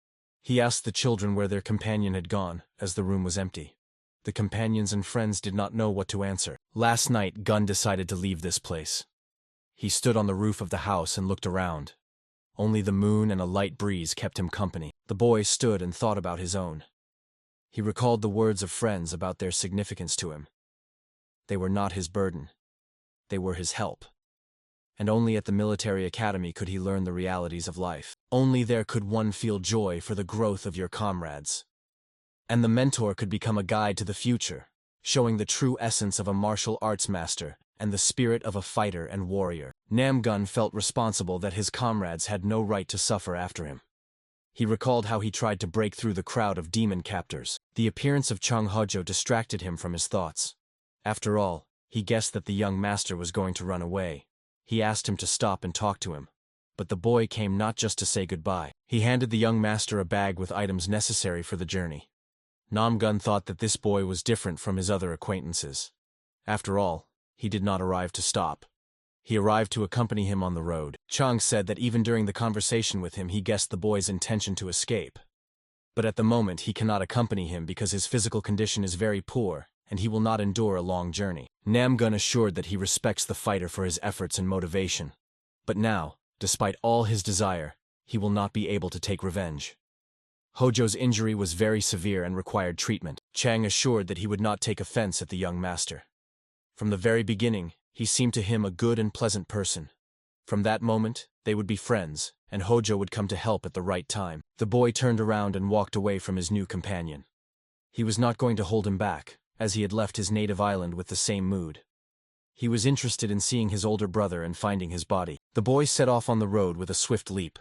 He asked the children where their companion had gone, as the room was empty. The companions and friends did not know what to answer. Last night, Gun decided to leave this place. He stood on the roof of the house and looked around. Only the moon and a light breeze kept him company. The boy stood and thought about his own. He recalled the words of friends about their significance to him. They were not his burden. They were his help. And only at the military academy could he learn the realities of life. Only there could one feel joy for the growth of your comrades. And the mentor could become a guide to the future, showing the true essence of a martial arts master and the spirit of a fighter and warrior. Namgun felt responsible that his comrades had no right to suffer after him. He recalled how he tried to break through the crowd of demon captors. The appearance of Chung Hojo distracted him from his thoughts. After all, he guessed that the young master was going to run away. He asked him to stop and talk to him. But the boy came not just to say goodbye. He handed the young master a bag with items necessary for the journey. Namgun thought that this boy was different from his other acquaintances. After all, he did not arrive to stop. He arrived to accompany him on the road. Chung said that even during the conversation with him he guessed the boy's intention to escape. But at the moment he cannot accompany him because his physical condition is very poor, and he will not endure a long journey. Namgun assured that he respects the fighter for his efforts and motivation. But now, despite all his desire, he will not be able to take revenge. Hojo's injury was very severe and required treatment. Chang assured that he would not take offense at the young master. From the very beginning, he seemed to him a good and pleasant person. From that moment, they would be friends, and Hojo would come to help at the right time. The boy turned around and walked away from his new companion. He was not going to hold him back, as he had left his native island with the same mood. He was interested in seeing his older brother and finding his body. The boy set off on the road with a swift leap.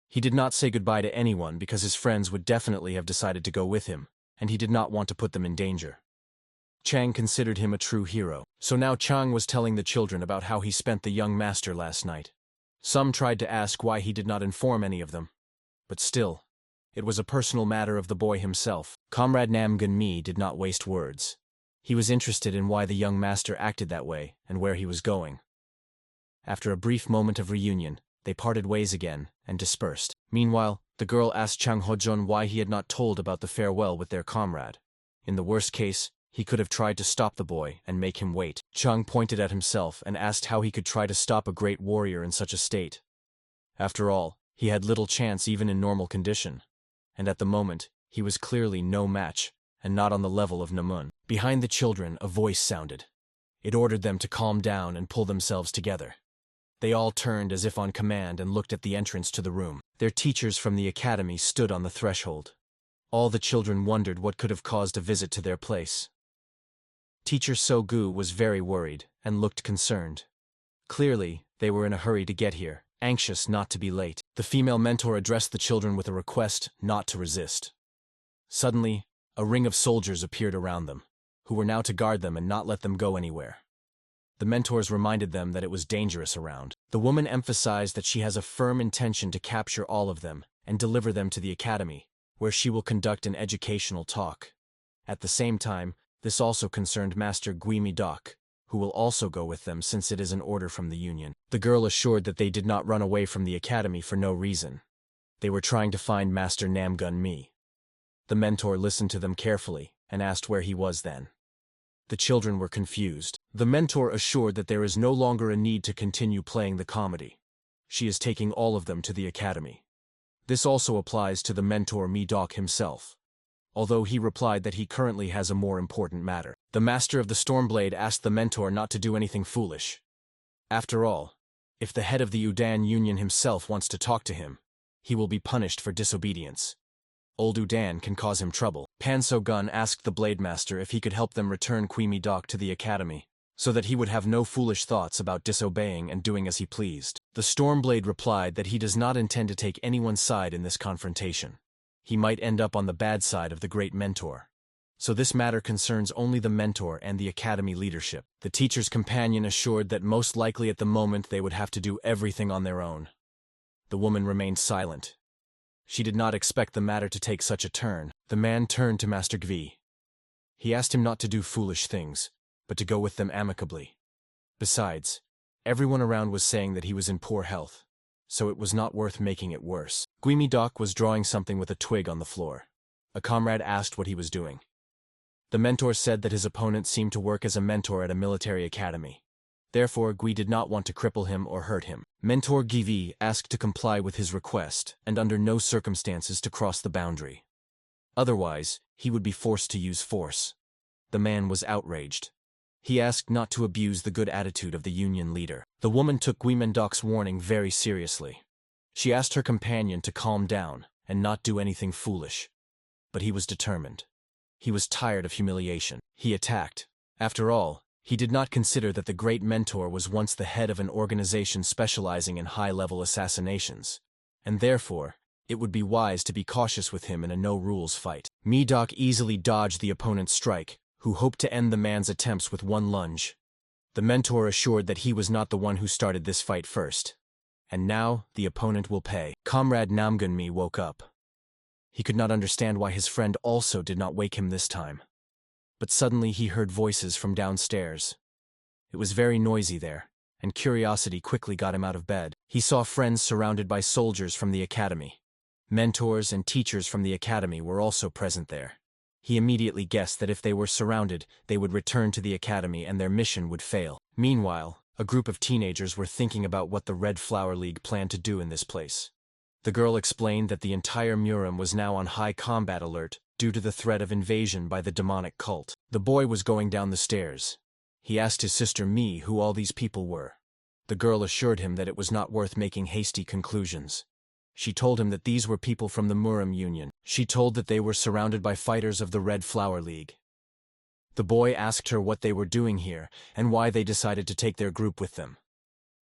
He did not say goodbye to anyone because his friends would definitely have decided to go with him, and he did not want to put them in danger. Chang considered him a true hero. So now Chang was telling the children about how he spent the young master last night. Some tried to ask why he did not inform any of them. But still, it was a personal matter of the boy himself. Comrade Namgun-mi did not waste words. He was interested in why the young master acted that way and where he was going. After a brief moment of reunion, they parted ways again and dispersed. Meanwhile, the girl asked Chang Hojun why he had not told about the farewell with their comrade. In the worst case, he could have tried to stop the boy and make him wait. Chang pointed at himself and asked how he could try to stop a great warrior in such a state. After all, he had little chance even in normal condition. And at the moment, he was clearly no match, and not on the level of Namung. Behind the children, a voice sounded. It ordered them to calm down and pull themselves together. They all turned as if on command and looked at the entrance to the room. Their teachers from the academy stood on the threshold. All the children wondered what could have caused a visit to their place. Teacher So-gu was very worried and looked concerned. Clearly, they were in a hurry to get here, anxious not to be late. The female mentor addressed the children with a request not to resist. Suddenly, a ring of soldiers appeared around them, who were now to guard them and not let them go anywhere. The mentors reminded them that it was dangerous around. The woman emphasized that she has a firm intention to capture all of them and deliver them to the academy, where she will conduct an educational talk. At the same time, this also concerned Master Guimi Dok, who will also go with them since it is an order from the Union. The girl assured that they did not run away from the academy for no reason. They were trying to find Master Namgun-mi. The mentor listened to them carefully and asked where he was then. The children were confused. The mentor assured that there is no longer a need to continue playing the comedy. She is taking all of them to the academy. This also applies to the mentor Mi-dok himself, although he replied that he currently has a more important matter. The master of the Stormblade asked the mentor not to do anything foolish. After all, if the head of the Udan Union himself wants to talk to him, he will be punished for disobedience. Old Udan can cause him trouble. Pan So-gun asked the Blade Master if he could help them return Guimi Dok to the academy, so that he would have no foolish thoughts about disobeying and doing as he pleased. The Stormblade replied that he does not intend to take anyone's side in this confrontation. He might end up on the bad side of the great mentor. So this matter concerns only the mentor and the academy leadership. The teacher's companion assured that most likely at the moment they would have to do everything on their own. The woman remained silent. She did not expect the matter to take such a turn. The man turned to Master Gvi. He asked him not to do foolish things, but to go with them amicably. Besides, everyone around was saying that he was in poor health, so it was not worth making it worse. Guimidok was drawing something with a twig on the floor. A comrade asked what he was doing. The mentor said that his opponent seemed to work as a mentor at a military academy. Therefore, Gui did not want to cripple him or hurt him. Mentor Givi asked to comply with his request and under no circumstances to cross the boundary. Otherwise, he would be forced to use force. The man was outraged. He asked not to abuse the good attitude of the union leader. The woman took Guimendok's warning very seriously. She asked her companion to calm down and not do anything foolish. But he was determined. He was tired of humiliation. He attacked. After all, he did not consider that the great mentor was once the head of an organization specializing in high-level assassinations, and therefore, it would be wise to be cautious with him in a no-rules fight. Midok easily dodged the opponent's strike, who hoped to end the man's attempts with one lunge. The mentor assured that he was not the one who started this fight first. And now, the opponent will pay. Comrade Namgunmi woke up. He could not understand why his friend also did not wake him this time. But suddenly he heard voices from downstairs. It was very noisy there, and curiosity quickly got him out of bed. He saw friends surrounded by soldiers from the academy. Mentors and teachers from the academy were also present there. He immediately guessed that if they were surrounded, they would return to the academy and their mission would fail. Meanwhile, a group of teenagers were thinking about what the Red Flower League planned to do in this place. The girl explained that the entire Murim was now on high combat alert due to the threat of invasion by the demonic cult. The boy was going down the stairs. He asked his sister Mi who all these people were. The girl assured him that it was not worth making hasty conclusions. She told him that these were people from the Murim Union. She told that they were surrounded by fighters of the Red Flower League. The boy asked her what they were doing here and why they decided to take their group with them.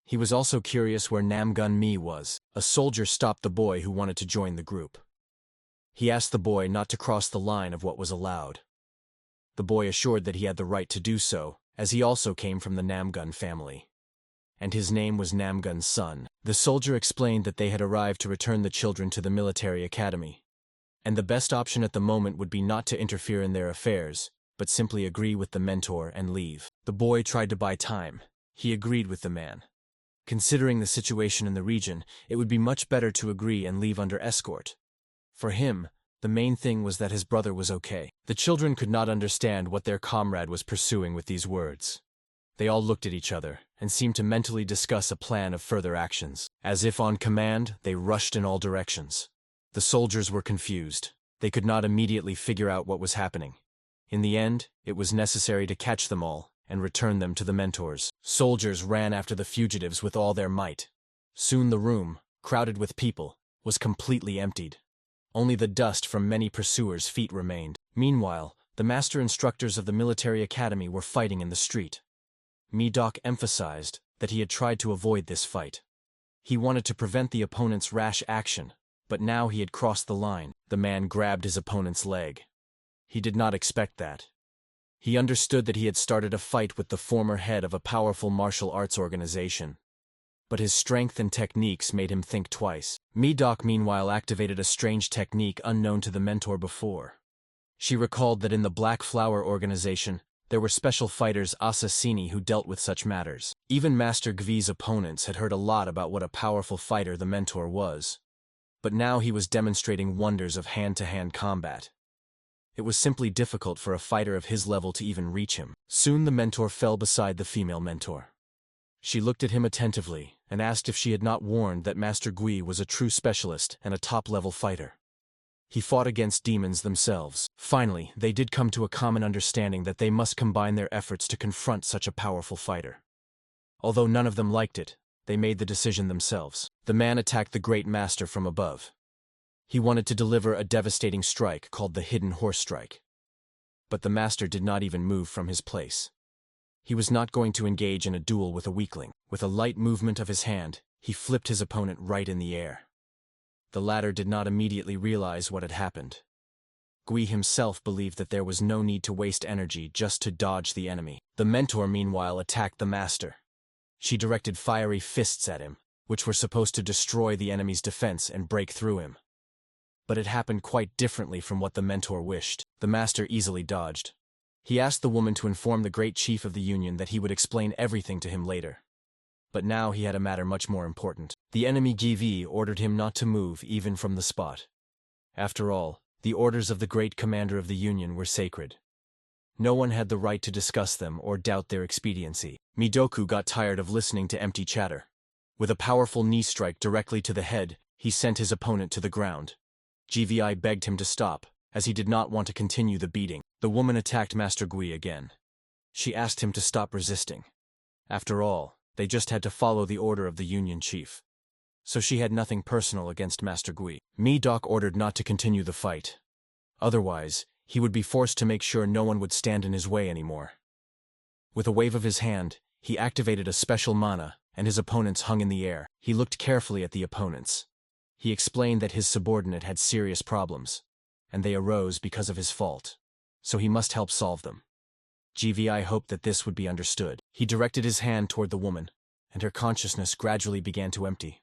He was also curious where Namgun Mi was. A soldier stopped the boy who wanted to join the group. He asked the boy not to cross the line of what was allowed. The boy assured that he had the right to do so, as he also came from the Namgun family. And his name was Namgun's son. The soldier explained that they had arrived to return the children to the military academy. And the best option at the moment would be not to interfere in their affairs, but simply agree with the mentor and leave. The boy tried to buy time. He agreed with the man. Considering the situation in the region, it would be much better to agree and leave under escort. For him, the main thing was that his brother was okay. The children could not understand what their comrade was pursuing with these words. They all looked at each other and seemed to mentally discuss a plan of further actions. As if on command, they rushed in all directions. The soldiers were confused. They could not immediately figure out what was happening. In the end, it was necessary to catch them all and return them to the mentors. Soldiers ran after the fugitives with all their might. Soon the room, crowded with people, was completely emptied. Only the dust from many pursuers' feet remained. Meanwhile, the master instructors of the military academy were fighting in the street. Midok emphasized that he had tried to avoid this fight. He wanted to prevent the opponent's rash action, but now he had crossed the line. The man grabbed his opponent's leg. He did not expect that. He understood that he had started a fight with the former head of a powerful martial arts organization. But his strength and techniques made him think twice. Midok meanwhile activated a strange technique unknown to the mentor before. She recalled that in the Black Flower organization, there were special fighters assassini who dealt with such matters. Even Master Gvi's opponents had heard a lot about what a powerful fighter the mentor was. But now he was demonstrating wonders of hand-to-hand combat. It was simply difficult for a fighter of his level to even reach him. Soon the mentor fell beside the female mentor. She looked at him attentively and asked if she had not warned that Master Gui was a true specialist and a top-level fighter. He fought against demons themselves. Finally, they did come to a common understanding that they must combine their efforts to confront such a powerful fighter. Although none of them liked it, they made the decision themselves. The man attacked the great master from above. He wanted to deliver a devastating strike called the Hidden Horse Strike. But the master did not even move from his place. He was not going to engage in a duel with a weakling. With a light movement of his hand, he flipped his opponent right in the air. The latter did not immediately realize what had happened. Gui himself believed that there was no need to waste energy just to dodge the enemy. The mentor meanwhile attacked the master. She directed fiery fists at him, which were supposed to destroy the enemy's defense and break through him. But it happened quite differently from what the mentor wished. The master easily dodged. He asked the woman to inform the great chief of the Union that he would explain everything to him later. But now he had a matter much more important. The enemy GV ordered him not to move even from the spot. After all, the orders of the great commander of the Union were sacred. No one had the right to discuss them or doubt their expediency. Midoku got tired of listening to empty chatter. With a powerful knee strike directly to the head, he sent his opponent to the ground. GVI begged him to stop, as he did not want to continue the beating. The woman attacked Master Gui again. She asked him to stop resisting. After all, they just had to follow the order of the Union chief. So she had nothing personal against Master Gui. Doc ordered not to continue the fight. Otherwise, he would be forced to make sure no one would stand in his way anymore. With a wave of his hand, he activated a special mana, and his opponents hung in the air. He looked carefully at the opponents. He explained that his subordinate had serious problems, and they arose because of his fault. So he must help solve them. GVI hoped that this would be understood. He directed his hand toward the woman, and her consciousness gradually began to empty.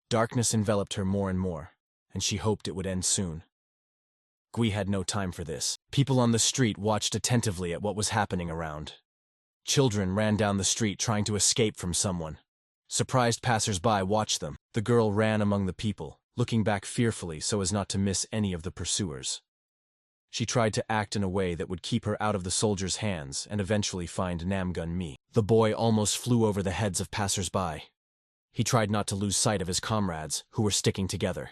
Darkness enveloped her more and more, and she hoped it would end soon. Gui had no time for this. People on the street watched attentively at what was happening around. Children ran down the street trying to escape from someone. Surprised passers-by watched them. The girl ran among the people, looking back fearfully so as not to miss any of the pursuers. She tried to act in a way that would keep her out of the soldiers' hands and eventually find Namgun-mi. The boy almost flew over the heads of passers-by. He tried not to lose sight of his comrades, who were sticking together.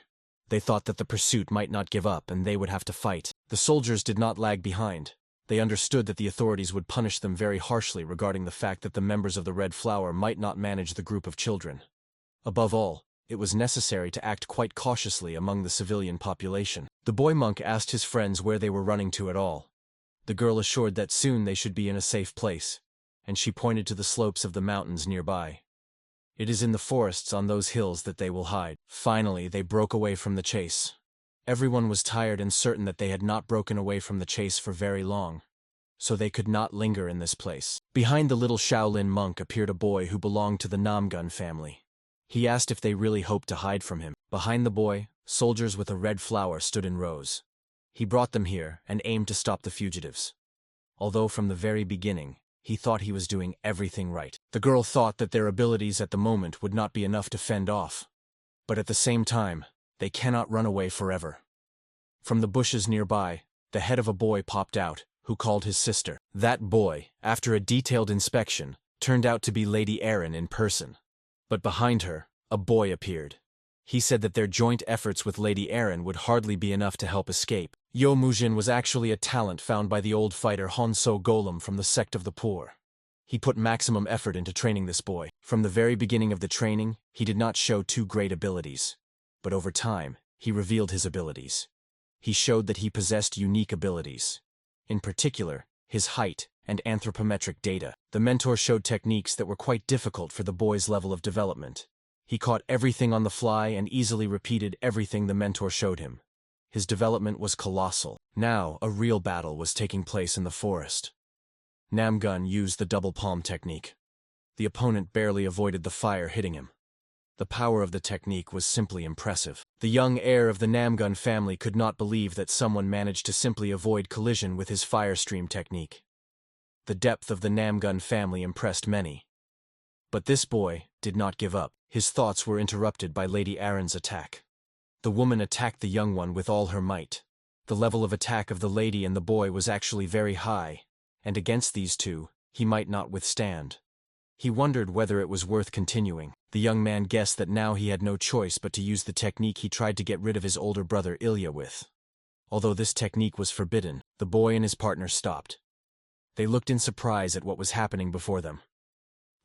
They thought that the pursuit might not give up and they would have to fight. The soldiers did not lag behind. They understood that the authorities would punish them very harshly regarding the fact that the members of the Red Flower might not manage the group of children. Above all, it was necessary to act quite cautiously among the civilian population. The boy monk asked his friends where they were running to at all. The girl assured that soon they should be in a safe place, and she pointed to the slopes of the mountains nearby. It is in the forests on those hills that they will hide. Finally, they broke away from the chase. Everyone was tired and certain that they had not broken away from the chase for very long, so they could not linger in this place. Behind the little Shaolin monk appeared a boy who belonged to the Namgun family. He asked if they really hoped to hide from him. Behind the boy, soldiers with a red flower stood in rows. He brought them here and aimed to stop the fugitives. Although from the very beginning, he thought he was doing everything right. The girl thought that their abilities at the moment would not be enough to fend off. But at the same time, they cannot run away forever. From the bushes nearby, the head of a boy popped out, who called his sister. That boy, after a detailed inspection, turned out to be Lady Erin in person. But behind her, a boy appeared. He said that their joint efforts with Lady Erin would hardly be enough to help escape. Yo Mujin was actually a talent found by the old fighter Honso Golem from the sect of the poor. He put maximum effort into training this boy. From the very beginning of the training, he did not show too great abilities. But over time, he revealed his abilities. He showed that he possessed unique abilities. In particular, his height and anthropometric data. The mentor showed techniques that were quite difficult for the boy's level of development. He caught everything on the fly and easily repeated everything the mentor showed him. His development was colossal. Now, a real battle was taking place in the forest. Namgun used the double palm technique. The opponent barely avoided the fire hitting him. The power of the technique was simply impressive. The young heir of the Namgun family could not believe that someone managed to simply avoid collision with his fire stream technique. The depth of the Namgun family impressed many. But this boy did not give up. His thoughts were interrupted by Lady Erin's attack. The woman attacked the young one with all her might. The level of attack of the lady and the boy was actually very high, and against these two, he might not withstand. He wondered whether it was worth continuing. The young man guessed that now he had no choice but to use the technique he tried to get rid of his older brother Ilya with. Although this technique was forbidden, the boy and his partner stopped. They looked in surprise at what was happening before them.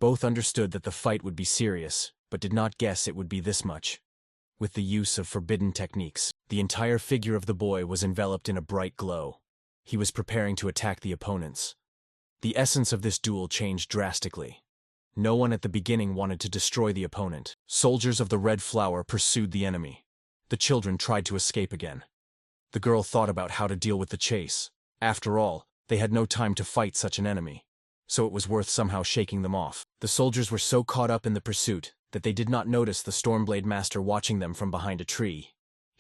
Both understood that the fight would be serious, but did not guess it would be this much. With the use of forbidden techniques, the entire figure of the boy was enveloped in a bright glow. He was preparing to attack the opponents. The essence of this duel changed drastically. No one at the beginning wanted to destroy the opponent. Soldiers of the Red Flower pursued the enemy. The children tried to escape again. The girl thought about how to deal with the chase. After all, they had no time to fight such an enemy, so it was worth somehow shaking them off. The soldiers were so caught up in the pursuit that they did not notice the Stormblade Master watching them from behind a tree.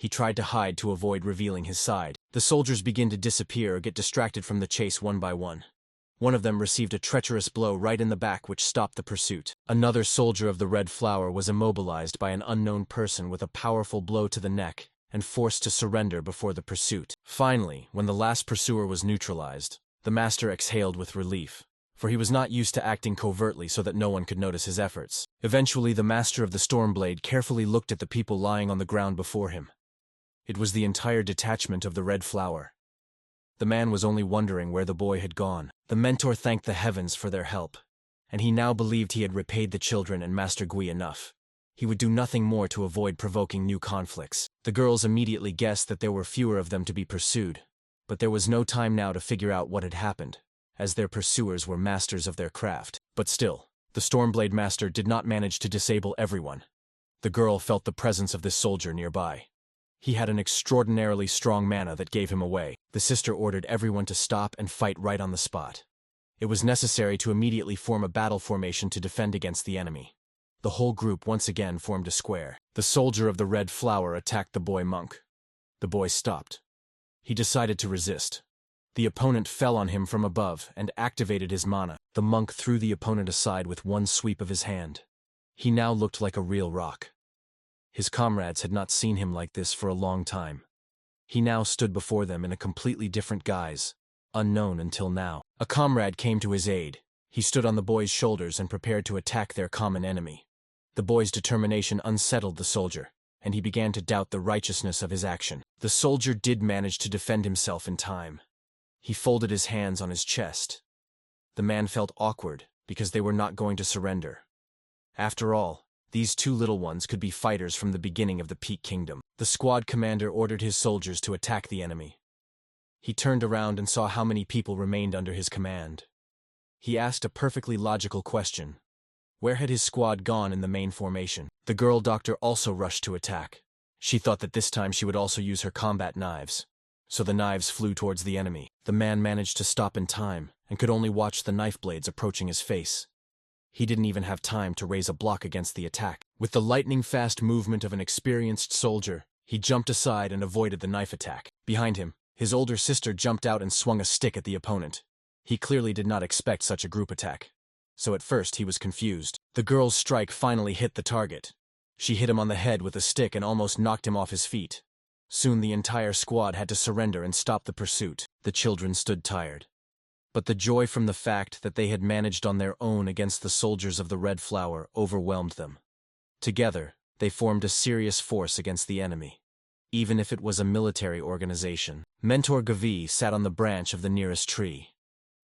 He tried to hide to avoid revealing his side. The soldiers begin to disappear or get distracted from the chase one by one. One of them received a treacherous blow right in the back which stopped the pursuit. Another soldier of the Red Flower was immobilized by an unknown person with a powerful blow to the neck and forced to surrender before the pursuit. Finally, when the last pursuer was neutralized, the master exhaled with relief, for he was not used to acting covertly so that no one could notice his efforts. Eventually, the master of the Stormblade carefully looked at the people lying on the ground before him. It was the entire detachment of the Red Flower. The man was only wondering where the boy had gone. The mentor thanked the heavens for their help, and he now believed he had repaid the children and Master Gui enough. He would do nothing more to avoid provoking new conflicts. The girls immediately guessed that there were fewer of them to be pursued, but there was no time now to figure out what had happened, as their pursuers were masters of their craft. But still, the Stormblade Master did not manage to disable everyone. The girl felt the presence of this soldier nearby. He had an extraordinarily strong mana that gave him away. The sister ordered everyone to stop and fight right on the spot. It was necessary to immediately form a battle formation to defend against the enemy. The whole group once again formed a square. The soldier of the Red Flower attacked the boy monk. The boy stopped. He decided to resist. The opponent fell on him from above and activated his mana. The monk threw the opponent aside with one sweep of his hand. He now looked like a real rock. His comrades had not seen him like this for a long time. He now stood before them in a completely different guise, unknown until now. A comrade came to his aid. He stood on the boy's shoulders and prepared to attack their common enemy. The boy's determination unsettled the soldier, and he began to doubt the righteousness of his action. The soldier did manage to defend himself in time. He folded his hands on his chest. The man felt awkward because they were not going to surrender. After all, these two little ones could be fighters from the beginning of the Peak Kingdom. The squad commander ordered his soldiers to attack the enemy. He turned around and saw how many people remained under his command. He asked a perfectly logical question. Where had his squad gone in the main formation? The girl doctor also rushed to attack. She thought that this time she would also use her combat knives. So the knives flew towards the enemy. The man managed to stop in time and could only watch the knife blades approaching his face. He didn't even have time to raise a block against the attack. With the lightning-fast movement of an experienced soldier, he jumped aside and avoided the knife attack. Behind him, his older sister jumped out and swung a stick at the opponent. He clearly did not expect such a group attack, so at first he was confused. The girl's strike finally hit the target. She hit him on the head with a stick and almost knocked him off his feet. Soon the entire squad had to surrender and stop the pursuit. The children stood tired. But the joy from the fact that they had managed on their own against the soldiers of the Red Flower overwhelmed them. Together, they formed a serious force against the enemy, even if it was a military organization. Mentor Gavi sat on the branch of the nearest tree.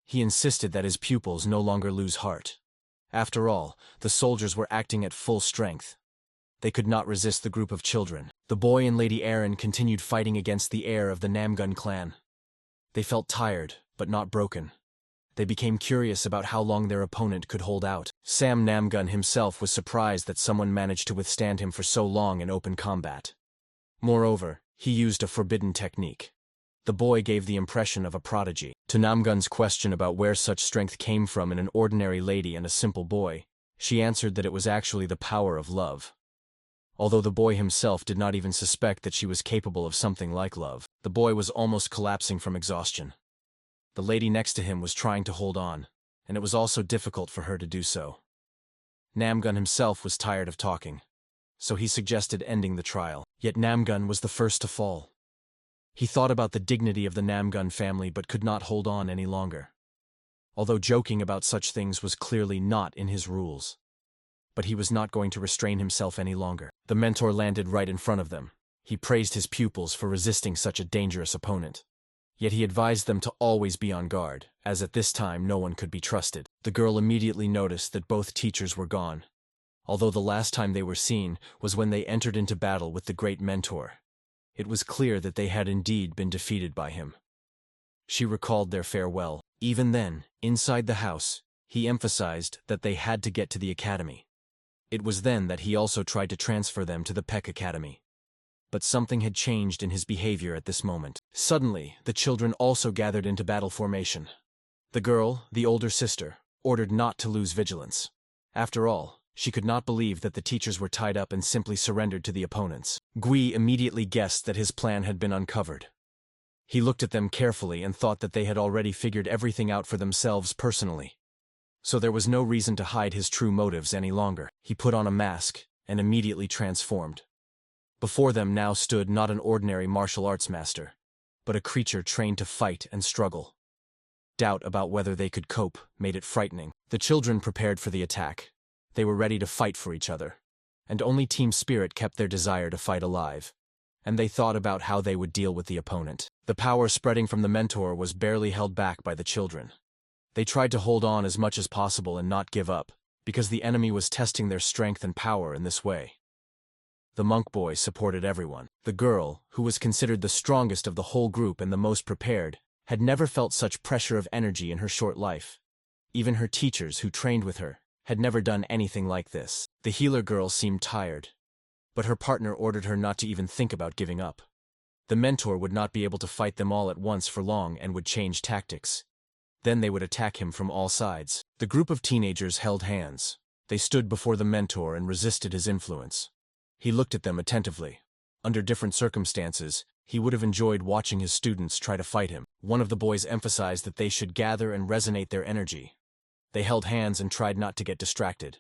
He insisted that his pupils no longer lose heart. After all, the soldiers were acting at full strength. They could not resist the group of children. The boy and Lady Erin continued fighting against the heir of the Namgun clan. They felt tired, but not broken. They became curious about how long their opponent could hold out. Sam Namgun himself was surprised that someone managed to withstand him for so long in open combat. Moreover, he used a forbidden technique. The boy gave the impression of a prodigy. To Namgun's question about where such strength came from in an ordinary lady and a simple boy, she answered that it was actually the power of love. Although the boy himself did not even suspect that she was capable of something like love. The boy was almost collapsing from exhaustion. The lady next to him was trying to hold on, and it was also difficult for her to do so. Namgun himself was tired of talking, so he suggested ending the trial. Yet Namgun was the first to fall. He thought about the dignity of the Namgun family but could not hold on any longer. Although joking about such things was clearly not in his rules. But he was not going to restrain himself any longer. The mentor landed right in front of them. He praised his pupils for resisting such a dangerous opponent. Yet he advised them to always be on guard, as at this time no one could be trusted. The girl immediately noticed that both teachers were gone, although the last time they were seen was when they entered into battle with the great mentor. It was clear that they had indeed been defeated by him. She recalled their farewell. Even then, inside the house, he emphasized that they had to get to the academy. It was then that he also tried to transfer them to the Peck Academy. But something had changed in his behavior at this moment. Suddenly, the children also gathered into battle formation. The girl, the older sister, ordered not to lose vigilance. After all, She could not believe that the teachers were tied up and simply surrendered to the opponents. Gui immediately guessed that his plan had been uncovered. He looked at them carefully and thought that they had already figured everything out for themselves personally. So there was no reason to hide his true motives any longer. He put on a mask and immediately transformed. Before them now stood not an ordinary martial arts master, but a creature trained to fight and struggle. Doubt about whether they could cope made it frightening. The children prepared for the attack. They were ready to fight for each other, and only team spirit kept their desire to fight alive. And they thought about how they would deal with the opponent. The power spreading from the mentor was barely held back by the children. They tried to hold on as much as possible and not give up, because the enemy was testing their strength and power in this way. The monk boy supported everyone. The girl, who was considered the strongest of the whole group and the most prepared, had never felt such pressure of energy in her short life. Even her teachers, who trained with her, had never done anything like this. The healer girl seemed tired, but her partner ordered her not to even think about giving up. The mentor would not be able to fight them all at once for long and would change tactics. Then they would attack him from all sides. The group of teenagers held hands. They stood before the mentor and resisted his influence. He looked at them attentively. Under different circumstances, he would have enjoyed watching his students try to fight him. One of the boys emphasized that they should gather and resonate their energy. They held hands and tried not to get distracted.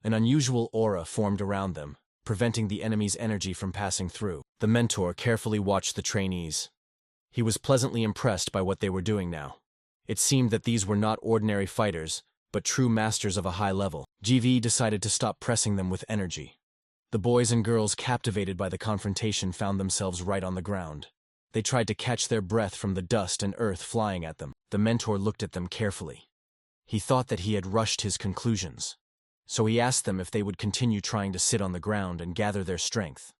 An unusual aura formed around them, preventing the enemy's energy from passing through. The mentor carefully watched the trainees. He was pleasantly impressed by what they were doing now. It seemed that these were not ordinary fighters, but true masters of a high level. GV decided to stop pressing them with energy. The boys and girls captivated by the confrontation found themselves right on the ground. They tried to catch their breath from the dust and earth flying at them. The mentor looked at them carefully. He thought that he had rushed his conclusions. So he asked them if they would continue trying to sit on the ground and gather their strength.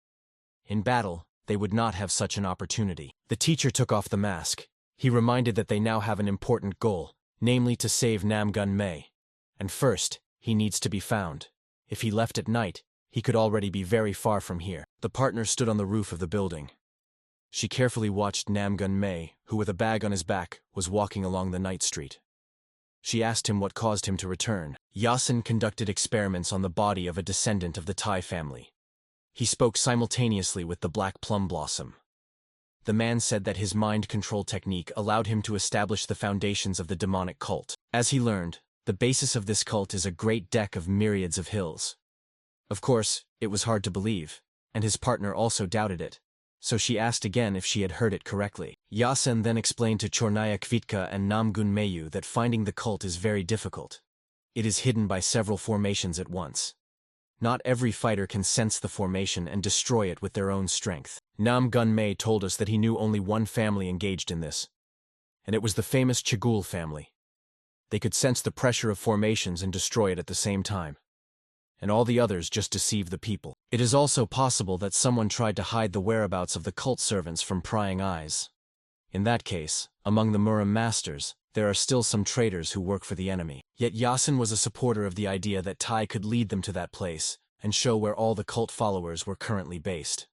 In battle, they would not have such an opportunity. The teacher took off the mask. He reminded that they now have an important goal, namely to save Namgun-mei. And first, he needs to be found. If he left at night, he could already be very far from here. The partner stood on the roof of the building. She carefully watched Namgun-mei, who with a bag on his back, was walking along the night street. She asked him what caused him to return. Yasin conducted experiments on the body of a descendant of the Tai family. He spoke simultaneously with the Black Plum Blossom. The man said that his mind control technique allowed him to establish the foundations of the demonic cult. As he learned, the basis of this cult is a great deck of myriads of hills. Of course, it was hard to believe, and his partner also doubted it, so she asked again if she had heard it correctly. Yasen then explained to Chornaya Kvitka and Namgun-mei that finding the cult is very difficult. It is hidden by several formations at once. Not every fighter can sense the formation and destroy it with their own strength. Namgun-mei told us that he knew only one family engaged in this, and it was the famous Chagul family. They could sense the pressure of formations and destroy it at the same time. And all the others just deceive the people. It is also possible that someone tried to hide the whereabouts of the cult servants from prying eyes. In that case, among the Murim masters, there are still some traitors who work for the enemy. Yet Yasin was a supporter of the idea that Tai could lead them to that place and show where all the cult followers were currently based.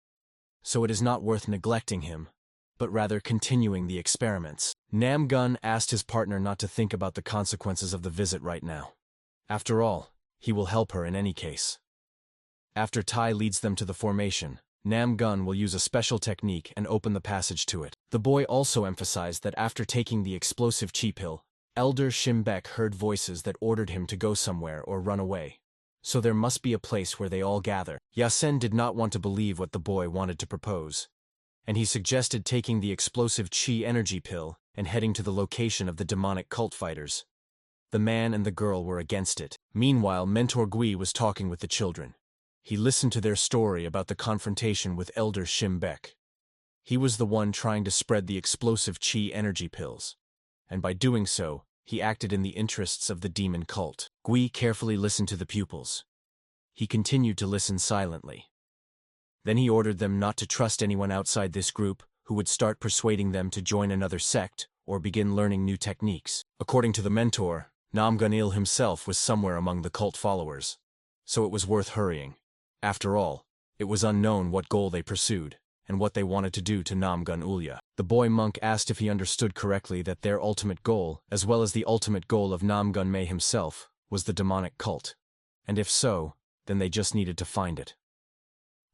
So it is not worth neglecting him, but rather continuing the experiments. Namgun asked his partner not to think about the consequences of the visit right now. After all, he will help her in any case. After Tai leads them to the formation, Namgun will use a special technique and open the passage to it. The boy also emphasized that after taking the explosive chi pill, Elder Shimbek heard voices that ordered him to go somewhere or run away. So there must be a place where they all gather. Yasen did not want to believe what the boy wanted to propose, and he suggested taking the explosive chi energy pill and heading to the location of the demonic cult fighters. The man and the girl were against it. Meanwhile, Mentor Gui was talking with the children. He listened to their story about the confrontation with Elder Shimbek. He was the one trying to spread the explosive chi energy pills, and by doing so, he acted in the interests of the demon cult. Gui carefully listened to the pupils. He continued to listen silently. Then he ordered them not to trust anyone outside this group who would start persuading them to join another sect or begin learning new techniques. According to the mentor, Namgun-il himself was somewhere among the cult followers, so it was worth hurrying. After all, it was unknown what goal they pursued and what they wanted to do to Namgun-ulya. The boy monk asked if he understood correctly that their ultimate goal, as well as the ultimate goal of Namgun-mei himself, was the demonic cult. And if so, then they just needed to find it.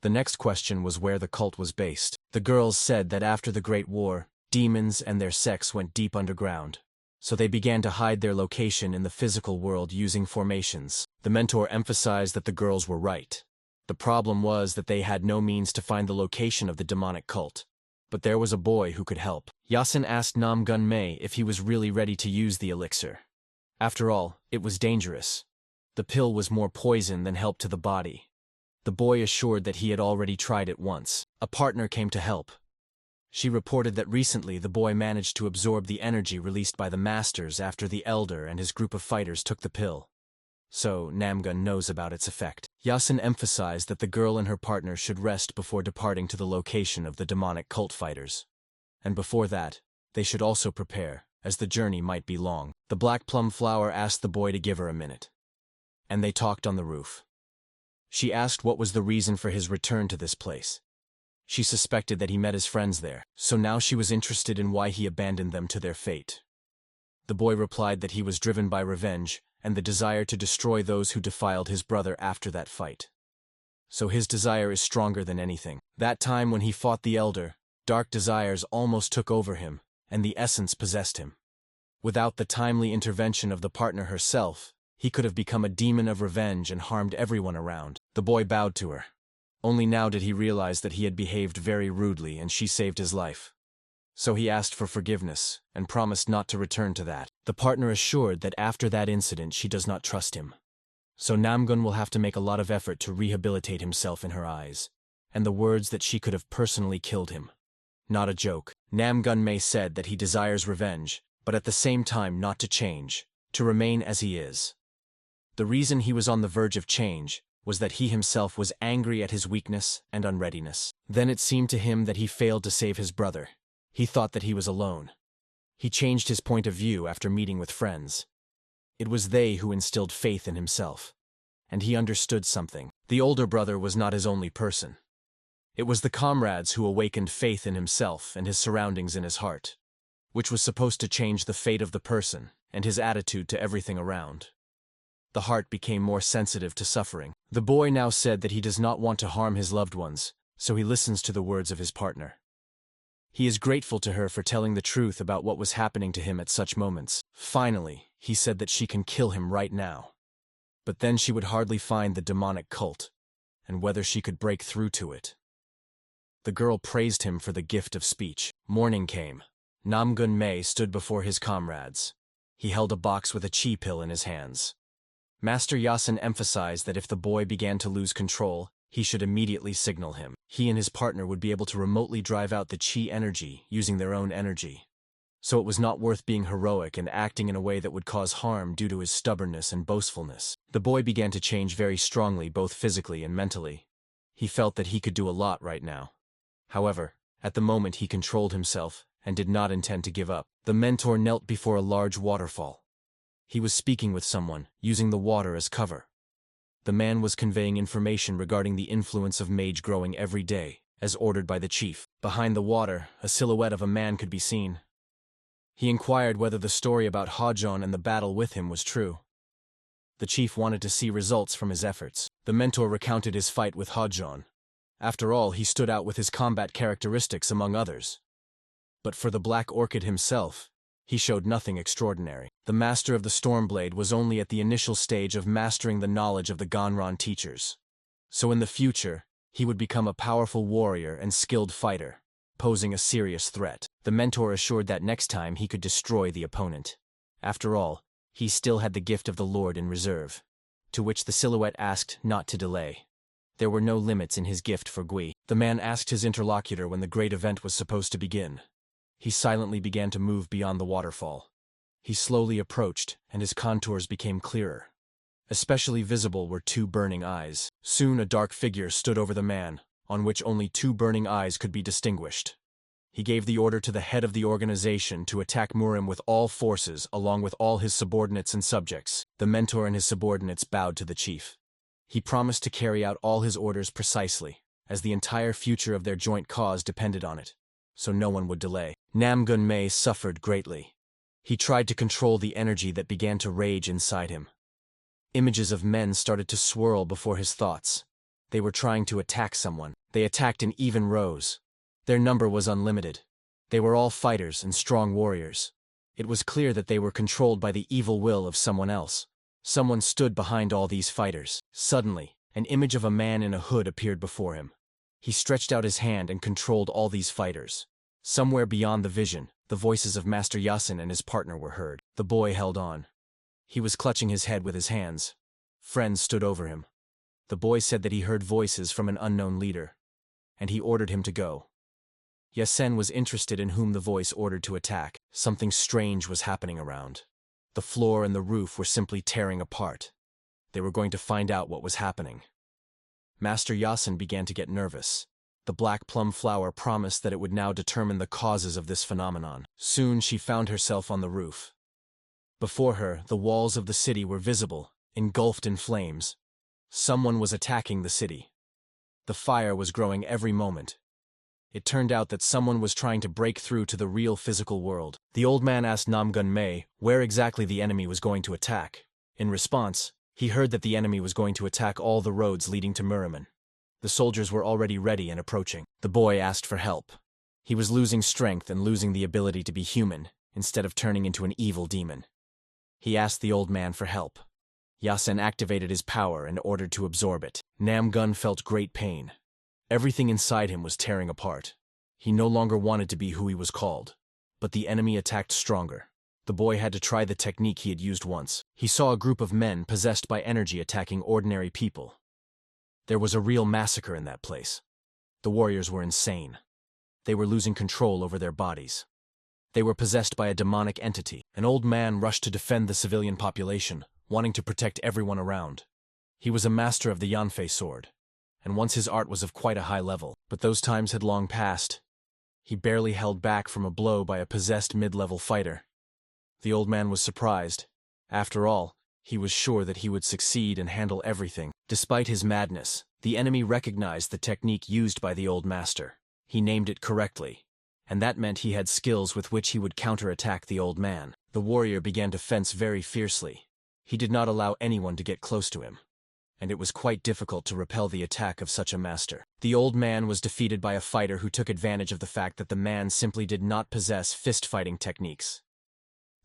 The next question was where the cult was based. The girls said that after the Great War, demons and their sects went deep underground. So they began to hide their location in the physical world using formations. The mentor emphasized that the girls were right. The problem was that they had no means to find the location of the demonic cult. But there was a boy who could help. Yasin asked Namgun if he was really ready to use the elixir. After all, it was dangerous. The pill was more poison than help to the body. The boy assured that he had already tried it once. A partner came to help. She reported that recently the boy managed to absorb the energy released by the masters after the elder and his group of fighters took the pill. So Namgun knows about its effect. Yasin emphasized that the girl and her partner should rest before departing to the location of the demonic cult fighters. And before that, they should also prepare, as the journey might be long. The black plum flower asked the boy to give her a minute. And they talked on the roof. She asked what was the reason for his return to this place. She suspected that he met his friends there, so now she was interested in why he abandoned them to their fate. The boy replied that he was driven by revenge and the desire to destroy those who defiled his brother after that fight. So his desire is stronger than anything. That time when he fought the elder, dark desires almost took over him, and the essence possessed him. Without the timely intervention of the partner herself, he could have become a demon of revenge and harmed everyone around. The boy bowed to her. Only now did he realize that he had behaved very rudely and she saved his life. So he asked for forgiveness and promised not to return to that. The partner assured that after that incident she does not trust him. So Namgun will have to make a lot of effort to rehabilitate himself in her eyes, and the words that she could have personally killed him. Not a joke. Namgun said that he desires revenge, but at the same time not to change, to remain as he is. The reason he was on the verge of change was that he himself was angry at his weakness and unreadiness. Then it seemed to him that he failed to save his brother. He thought that he was alone. He changed his point of view after meeting with friends. It was they who instilled faith in himself. And he understood something. The older brother was not his only person. It was the comrades who awakened faith in himself and his surroundings in his heart, which was supposed to change the fate of the person and his attitude to everything around. The heart became more sensitive to suffering. The boy now said that he does not want to harm his loved ones, so he listens to the words of his partner. He is grateful to her for telling the truth about what was happening to him at such moments. Finally, he said that she can kill him right now. But then she would hardly find the demonic cult, and whether she could break through to it. The girl praised him for the gift of speech. Morning came. Namgun stood before his comrades. He held a box with a chi pill in his hands. Master Yasin emphasized that if the boy began to lose control, he should immediately signal him. He and his partner would be able to remotely drive out the chi energy using their own energy. So it was not worth being heroic and acting in a way that would cause harm due to his stubbornness and boastfulness. The boy began to change very strongly both physically and mentally. He felt that he could do a lot right now. However, at the moment he controlled himself and did not intend to give up. The mentor knelt before a large waterfall. He was speaking with someone, using the water as cover. The man was conveying information regarding the influence of mage growing every day, as ordered by the chief. Behind the water, a silhouette of a man could be seen. He inquired whether the story about Hajon and the battle with him was true. The chief wanted to see results from his efforts. The mentor recounted his fight with Hajon. After all, he stood out with his combat characteristics among others. But for the Black Orchid himself, he showed nothing extraordinary. The master of the Stormblade was only at the initial stage of mastering the knowledge of the Ganran teachers. So in the future, he would become a powerful warrior and skilled fighter, posing a serious threat. The mentor assured that next time he could destroy the opponent. After all, he still had the gift of the Lord in reserve, to which the silhouette asked not to delay. There were no limits in his gift for Gui. The man asked his interlocutor when the great event was supposed to begin. He silently began to move beyond the waterfall. He slowly approached, and his contours became clearer. Especially visible were two burning eyes. Soon a dark figure stood over the man, on which only two burning eyes could be distinguished. He gave the order to the head of the organization to attack Murim with all forces along with all his subordinates and subjects. The mentor and his subordinates bowed to the chief. He promised to carry out all his orders precisely, as the entire future of their joint cause depended on it, so no one would delay. Namgun suffered greatly. He tried to control the energy that began to rage inside him. Images of men started to swirl before his thoughts. They were trying to attack someone. They attacked in even rows. Their number was unlimited. They were all fighters and strong warriors. It was clear that they were controlled by the evil will of someone else. Someone stood behind all these fighters. Suddenly, an image of a man in a hood appeared before him. He stretched out his hand and controlled all these fighters. Somewhere beyond the vision, the voices of Master Yasin and his partner were heard. The boy held on. He was clutching his head with his hands. Friends stood over him. The boy said that he heard voices from an unknown leader, and he ordered him to go. Yasin was interested in whom the voice ordered to attack. Something strange was happening around. The floor and the roof were simply tearing apart. They were going to find out what was happening. Master Yasin began to get nervous. The black plum flower promised that it would now determine the causes of this phenomenon. Soon she found herself on the roof. Before her, the walls of the city were visible, engulfed in flames. Someone was attacking the city. The fire was growing every moment. It turned out that someone was trying to break through to the real physical world. The old man asked Namung where exactly the enemy was going to attack. In response, he heard that the enemy was going to attack all the roads leading to Muraman. The soldiers were already ready and approaching. The boy asked for help. He was losing strength and losing the ability to be human, instead of turning into an evil demon. He asked the old man for help. Yasin activated his power and ordered to absorb it. Namung felt great pain. Everything inside him was tearing apart. He no longer wanted to be who he was called. But the enemy attacked stronger. The boy had to try the technique he had used once. He saw a group of men possessed by energy attacking ordinary people. There was a real massacre in that place. The warriors were insane. They were losing control over their bodies. They were possessed by a demonic entity. An old man rushed to defend the civilian population, wanting to protect everyone around. He was a master of the Yanfei sword, and once his art was of quite a high level, but those times had long passed. He barely held back from a blow by a possessed mid-level fighter. The old man was surprised. After all, he was sure that he would succeed and handle everything. Despite his madness, the enemy recognized the technique used by the old master. He named it correctly, and that meant he had skills with which he would counterattack the old man. The warrior began to fence very fiercely. He did not allow anyone to get close to him, and it was quite difficult to repel the attack of such a master. The old man was defeated by a fighter who took advantage of the fact that the man simply did not possess fist-fighting techniques.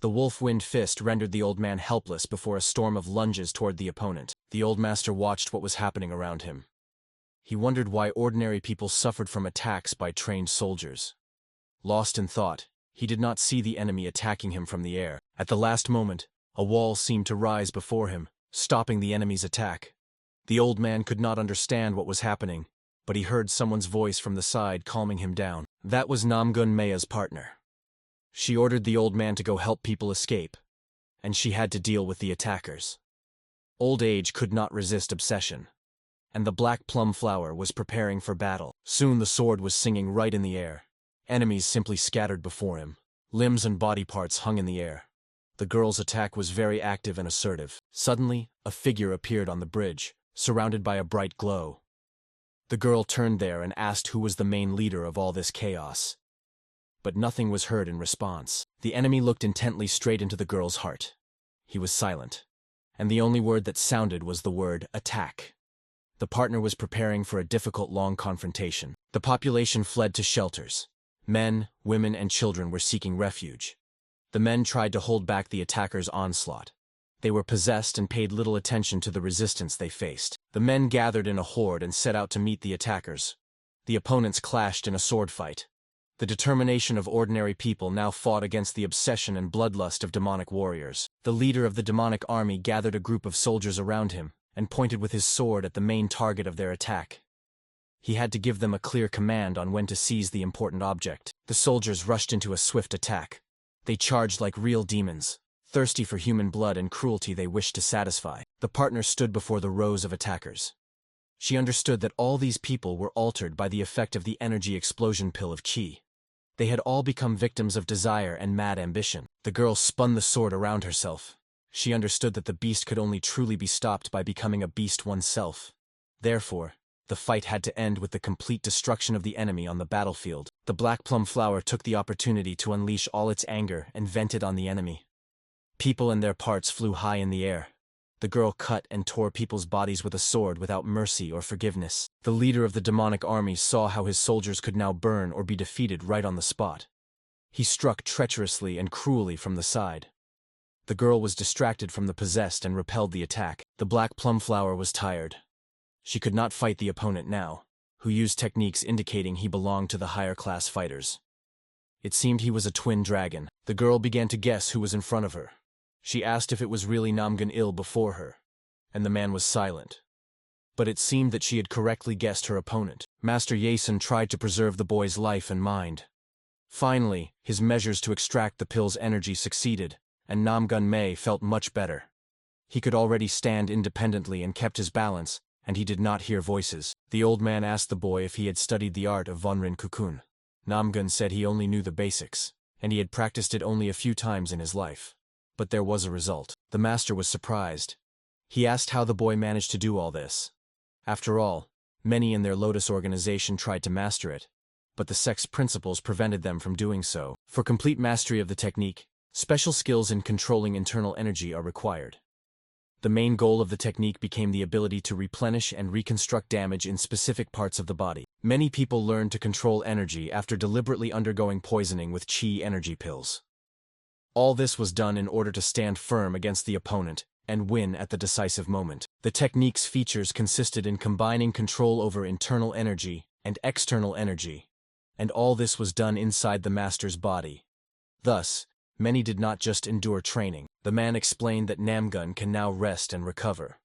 The wolf-wind fist rendered the old man helpless before a storm of lunges toward the opponent. The old master watched what was happening around him. He wondered why ordinary people suffered from attacks by trained soldiers. Lost in thought, he did not see the enemy attacking him from the air. At the last moment, a wall seemed to rise before him, stopping the enemy's attack. The old man could not understand what was happening, but he heard someone's voice from the side calming him down. That was Namung-mea's partner. She ordered the old man to go help people escape, and she had to deal with the attackers. Old age could not resist obsession, and the black plum flower was preparing for battle. Soon the sword was singing right in the air. Enemies simply scattered before him. Limbs and body parts hung in the air. The girl's attack was very active and assertive. Suddenly, a figure appeared on the bridge, surrounded by a bright glow. The girl turned there and asked who was the main leader of all this chaos. But nothing was heard in response. The enemy looked intently straight into the girl's heart. He was silent, and the only word that sounded was the word attack. The partner was preparing for a difficult long confrontation. The population fled to shelters. Men, women, and children were seeking refuge. The men tried to hold back the attackers' onslaught. They were possessed and paid little attention to the resistance they faced. The men gathered in a horde and set out to meet the attackers. The opponents clashed in a sword fight. The determination of ordinary people now fought against the obsession and bloodlust of demonic warriors. The leader of the demonic army gathered a group of soldiers around him and pointed with his sword at the main target of their attack. He had to give them a clear command on when to seize the important object. The soldiers rushed into a swift attack. They charged like real demons, thirsty for human blood and cruelty they wished to satisfy. The partner stood before the rows of attackers. She understood that all these people were altered by the effect of the energy explosion pill of Qi. They had all become victims of desire and mad ambition. The girl spun the sword around herself. She understood that the beast could only truly be stopped by becoming a beast oneself. Therefore, the fight had to end with the complete destruction of the enemy on the battlefield. The black plum flower took the opportunity to unleash all its anger and vent it on the enemy. People and their parts flew high in the air. The girl cut and tore people's bodies with a sword without mercy or forgiveness. The leader of the demonic army saw how his soldiers could now burn or be defeated right on the spot. He struck treacherously and cruelly from the side. The girl was distracted from the possessed and repelled the attack. The black plumflower was tired. She could not fight the opponent now, who used techniques indicating he belonged to the higher-class fighters. It seemed he was a twin dragon. The girl began to guess who was in front of her. She asked if it was really Namgun-il before her, and the man was silent. But it seemed that she had correctly guessed her opponent. Master Yason tried to preserve the boy's life and mind. Finally, his measures to extract the pill's energy succeeded, and Namgun-mei felt much better. He could already stand independently and kept his balance, and he did not hear voices. The old man asked the boy if he had studied the art of Vonrin Kukun. Namgun said he only knew the basics, and he had practiced it only a few times in his life. But there was a result. The master was surprised. He asked how the boy managed to do all this. After all, many in their Lotus organization tried to master it, but the sect's principles prevented them from doing so. For complete mastery of the technique, special skills in controlling internal energy are required. The main goal of the technique became the ability to replenish and reconstruct damage in specific parts of the body. Many people learned to control energy after deliberately undergoing poisoning with chi energy pills. All this was done in order to stand firm against the opponent and win at the decisive moment. The technique's features consisted in combining control over internal energy and external energy, and all this was done inside the master's body. Thus, many did not just endure training. The man explained that Namgun can now rest and recover.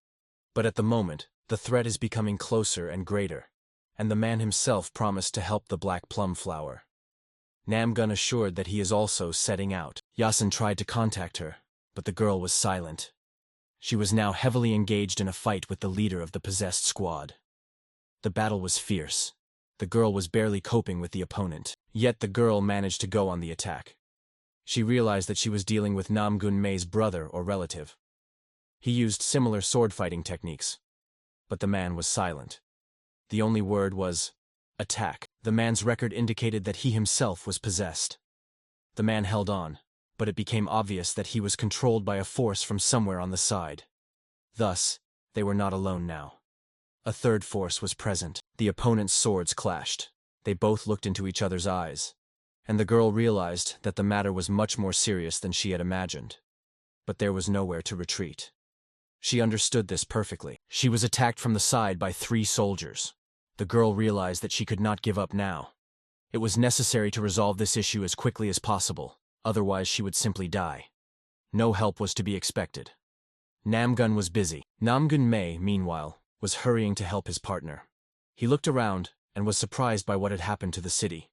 But at the moment, the threat is becoming closer and greater, and the man himself promised to help the black plum flower. Namgun assured that he is also setting out. Yasin tried to contact her, but the girl was silent. She was now heavily engaged in a fight with the leader of the possessed squad. The battle was fierce. The girl was barely coping with the opponent, yet the girl managed to go on the attack. She realized that she was dealing with Namgun-mei's brother or relative. He used similar sword-fighting techniques, but the man was silent. The only word was, attack. The man's record indicated that he himself was possessed. The man held on, but it became obvious that he was controlled by a force from somewhere on the side. Thus, they were not alone now. A third force was present. The opponent's swords clashed. They both looked into each other's eyes, and the girl realized that the matter was much more serious than she had imagined. But there was nowhere to retreat. She understood this perfectly. She was attacked from the side by 3 soldiers. The girl realized that she could not give up now. It was necessary to resolve this issue as quickly as possible, otherwise she would simply die. No help was to be expected. Namgun was busy. Namgun-mei, meanwhile, was hurrying to help his partner. He looked around and was surprised by what had happened to the city.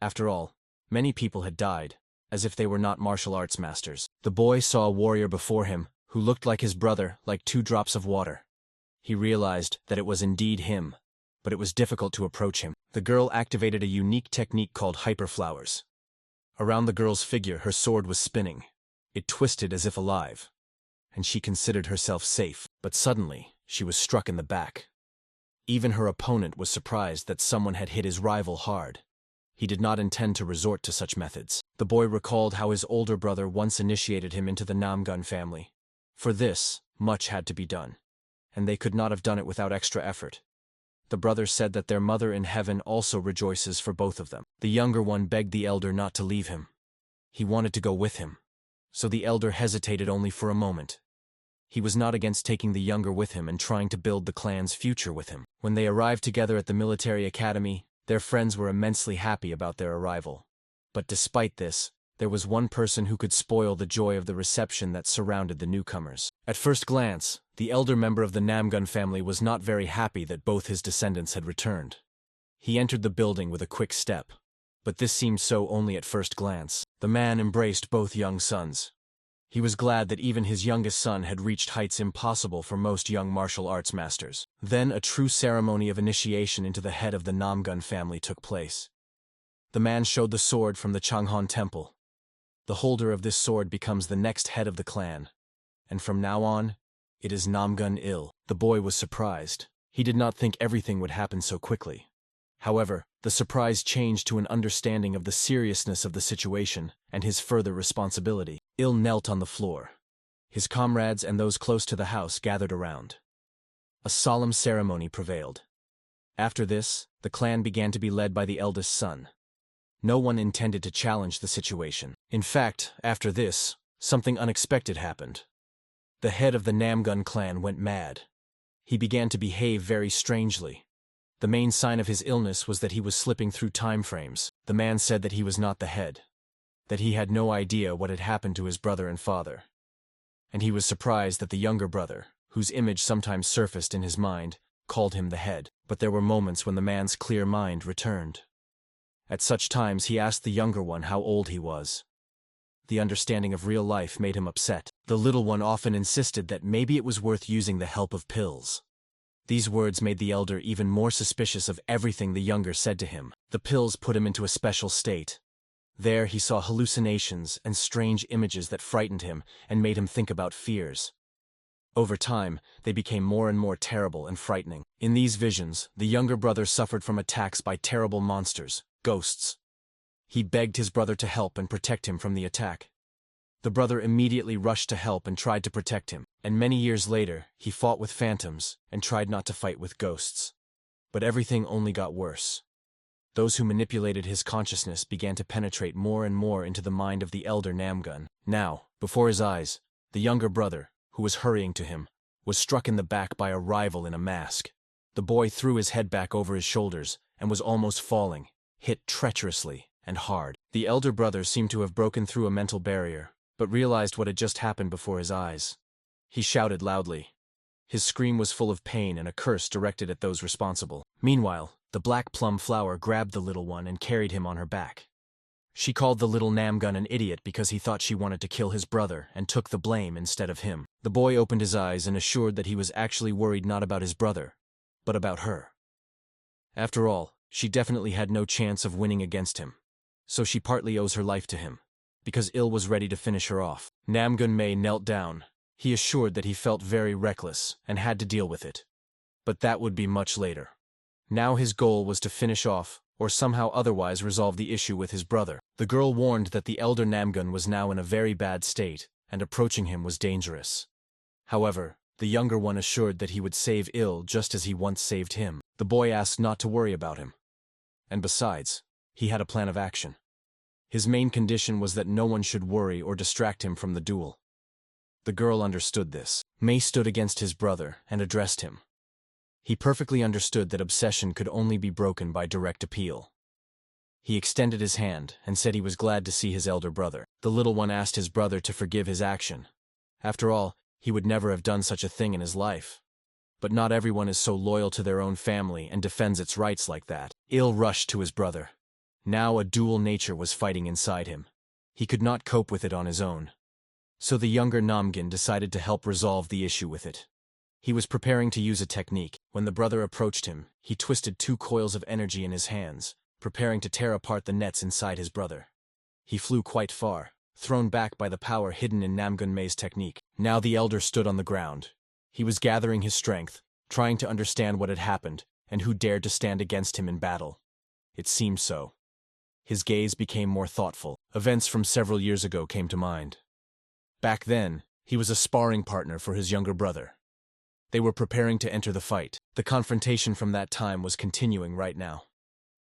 After all, many people had died, as if they were not martial arts masters. The boy saw a warrior before him who looked like his brother, like 2 drops of water. He realized that it was indeed him, but it was difficult to approach him. The girl activated a unique technique called hyperflowers. Around the girl's figure, her sword was spinning. It twisted as if alive, and she considered herself safe. But suddenly, she was struck in the back. Even her opponent was surprised that someone had hit his rival hard. He did not intend to resort to such methods. The boy recalled how his older brother once initiated him into the Namgun family. For this, much had to be done, and they could not have done it without extra effort. The brother said that their mother in heaven also rejoices for both of them. The younger one begged the elder not to leave him. He wanted to go with him, so the elder hesitated only for a moment. He was not against taking the younger with him and trying to build the clan's future with him. When they arrived together at the military academy, their friends were immensely happy about their arrival. But despite this, there was one person who could spoil the joy of the reception that surrounded the newcomers. At first glance, the elder member of the Namgun family was not very happy that both his descendants had returned. He entered the building with a quick step, but this seemed so only at first glance. The man embraced both young sons. He was glad that even his youngest son had reached heights impossible for most young martial arts masters. Then a true ceremony of initiation into the head of the Namgun family took place. The man showed the sword from the Changhan temple. The holder of this sword becomes the next head of the clan, and from now on, it is Namgun-il. The boy was surprised. He did not think everything would happen so quickly. However, the surprise changed to an understanding of the seriousness of the situation and his further responsibility. Il knelt on the floor. His comrades and those close to the house gathered around. A solemn ceremony prevailed. After this, the clan began to be led by the eldest son. No one intended to challenge the situation. In fact, after this, something unexpected happened. The head of the Namgun clan went mad. He began to behave very strangely. The main sign of his illness was that he was slipping through time frames. The man said that he was not the head, that he had no idea what had happened to his brother and father. And he was surprised that the younger brother, whose image sometimes surfaced in his mind, called him the head. But there were moments when the man's clear mind returned. At such times he asked the younger one how old he was. The understanding of real life made him upset. The little one often insisted that maybe it was worth using the help of pills. These words made the elder even more suspicious of everything the younger said to him. The pills put him into a special state. There he saw hallucinations and strange images that frightened him and made him think about fears. Over time, they became more and more terrible and frightening. In these visions, the younger brother suffered from attacks by terrible monsters, ghosts. He begged his brother to help and protect him from the attack. The brother immediately rushed to help and tried to protect him, and many years later, he fought with phantoms and tried not to fight with ghosts. But everything only got worse. Those who manipulated his consciousness began to penetrate more and more into the mind of the elder Namgun. Now, before his eyes, the younger brother, who was hurrying to him, was struck in the back by a rival in a mask. The boy threw his head back over his shoulders and was almost falling, hit treacherously and hard. The elder brother seemed to have broken through a mental barrier, but realized what had just happened before his eyes. He shouted loudly. His scream was full of pain and a curse directed at those responsible. Meanwhile, the black plum flower grabbed the little one and carried him on her back. She called the little Namgun an idiot because he thought she wanted to kill his brother and took the blame instead of him. The boy opened his eyes and assured that he was actually worried not about his brother, but about her. After all, she definitely had no chance of winning against him. So she partly owes her life to him, because Il was ready to finish her off. Namgun Mei knelt down. He assured that he felt very reckless and had to deal with it. But that would be much later. Now his goal was to finish off, or somehow otherwise resolve the issue with his brother. The girl warned that the elder Namgun was now in a very bad state, and approaching him was dangerous. However, the younger one assured that he would save Il just as he once saved him. The boy asked not to worry about him. And besides, he had a plan of action. His main condition was that no one should worry or distract him from the duel. The girl understood this. Mei stood against his brother and addressed him. He perfectly understood that obsession could only be broken by direct appeal. He extended his hand and said he was glad to see his elder brother. The little one asked his brother to forgive his action. After all, he would never have done such a thing in his life. But not everyone is so loyal to their own family and defends its rights like that. Il rushed to his brother. Now a dual nature was fighting inside him. He could not cope with it on his own. So the younger Namgun decided to help resolve the issue with it. He was preparing to use a technique. When the brother approached him, he twisted 2 coils of energy in his hands, preparing to tear apart the nets inside his brother. He flew quite far, thrown back by the power hidden in Namgun Mei's technique. Now the elder stood on the ground. He was gathering his strength, trying to understand what had happened, and who dared to stand against him in battle. It seemed so. His gaze became more thoughtful. Events from several years ago came to mind. Back then, he was a sparring partner for his younger brother. They were preparing to enter the fight. The confrontation from that time was continuing right now.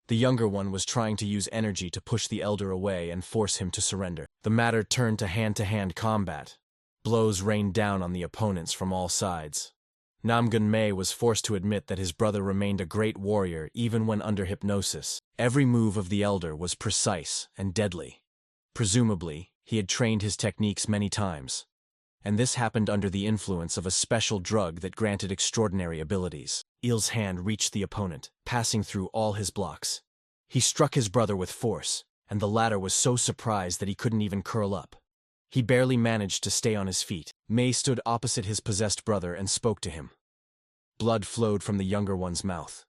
The younger one was trying to use energy to push the elder away and force him to surrender. The matter turned to hand combat. Blows rained down on the opponents from all sides. Namgun Mei was forced to admit that his brother remained a great warrior even when under hypnosis. Every move of the elder was precise and deadly. Presumably, he had trained his techniques many times. And this happened under the influence of a special drug that granted extraordinary abilities. Il's hand reached the opponent, passing through all his blocks. He struck his brother with force, and the latter was so surprised that he couldn't even curl up. He barely managed to stay on his feet. Mei stood opposite his possessed brother and spoke to him. Blood flowed from the younger one's mouth,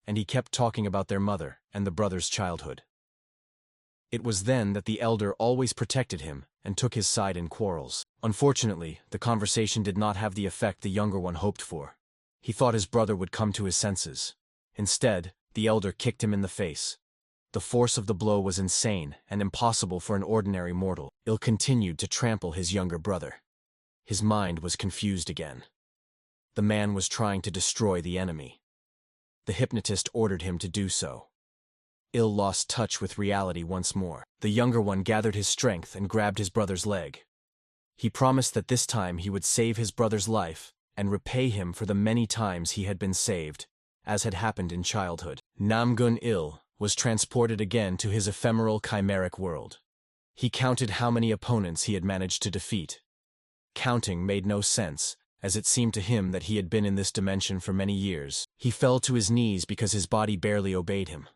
and he kept talking about their mother and the brother's childhood. It was then that the elder always protected him and took his side in quarrels. Unfortunately, the conversation did not have the effect the younger one hoped for. He thought his brother would come to his senses. Instead, the elder kicked him in the face. The force of the blow was insane and impossible for an ordinary mortal. Il continued to trample his younger brother. His mind was confused again. The man was trying to destroy the enemy. The hypnotist ordered him to do so. Il lost touch with reality once more. The younger one gathered his strength and grabbed his brother's leg. He promised that this time he would save his brother's life and repay him for the many times he had been saved, as had happened in childhood. Namgun Il was transported again to his ephemeral chimeric world. He counted how many opponents he had managed to defeat. Counting made no sense, as it seemed to him that he had been in this dimension for many years. He fell to his knees because his body barely obeyed him.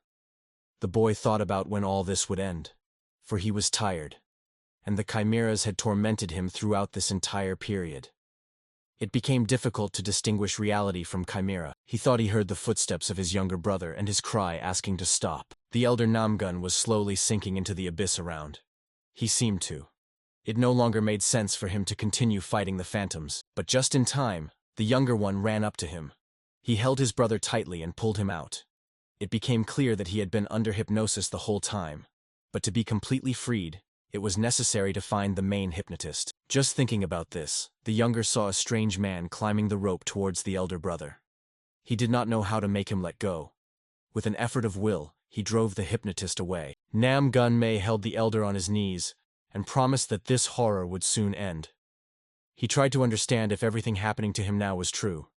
The boy thought about when all this would end, for he was tired, and the chimeras had tormented him throughout this entire period. It became difficult to distinguish reality from chimera. He thought he heard the footsteps of his younger brother and his cry asking to stop. The elder Namgun was slowly sinking into the abyss around. He seemed to. It no longer made sense for him to continue fighting the phantoms, but just in time, the younger one ran up to him. He held his brother tightly and pulled him out. It became clear that he had been under hypnosis the whole time, but to be completely freed, it was necessary to find the main hypnotist. Just thinking about this, the younger saw a strange man climbing the rope towards the elder brother. He did not know how to make him let go. With an effort of will, he drove the hypnotist away. Nam Gun Mei held the elder on his knees and promised that this horror would soon end. He tried to understand if everything happening to him now was true.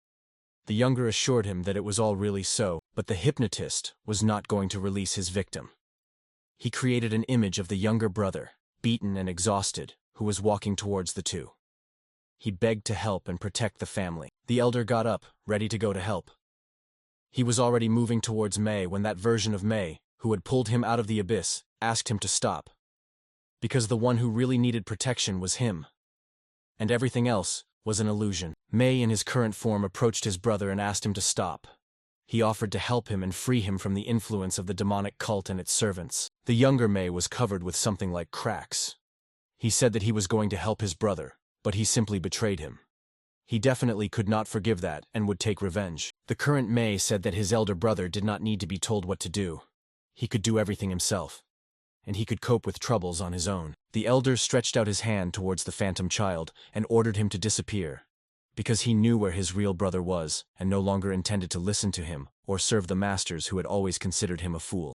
The younger assured him that it was all really so, but the hypnotist was not going to release his victim. He created an image of the younger brother, beaten and exhausted, who was walking towards the two. He begged to help and protect the family. The elder got up, ready to go to help. He was already moving towards Mei when that version of Mei, who had pulled him out of the abyss, asked him to stop. Because the one who really needed protection was him. And everything else was an illusion. Mei in his current form approached his brother and asked him to stop. He offered to help him and free him from the influence of the demonic cult and its servants. The younger Mei was covered with something like cracks. He said that he was going to help his brother, but he simply betrayed him. He definitely could not forgive that and would take revenge. The current Mei said that his elder brother did not need to be told what to do. He could do everything himself, and he could cope with troubles on his own. The elder stretched out his hand towards the phantom child and ordered him to disappear, because he knew where his real brother was and no longer intended to listen to him or serve the masters who had always considered him a fool.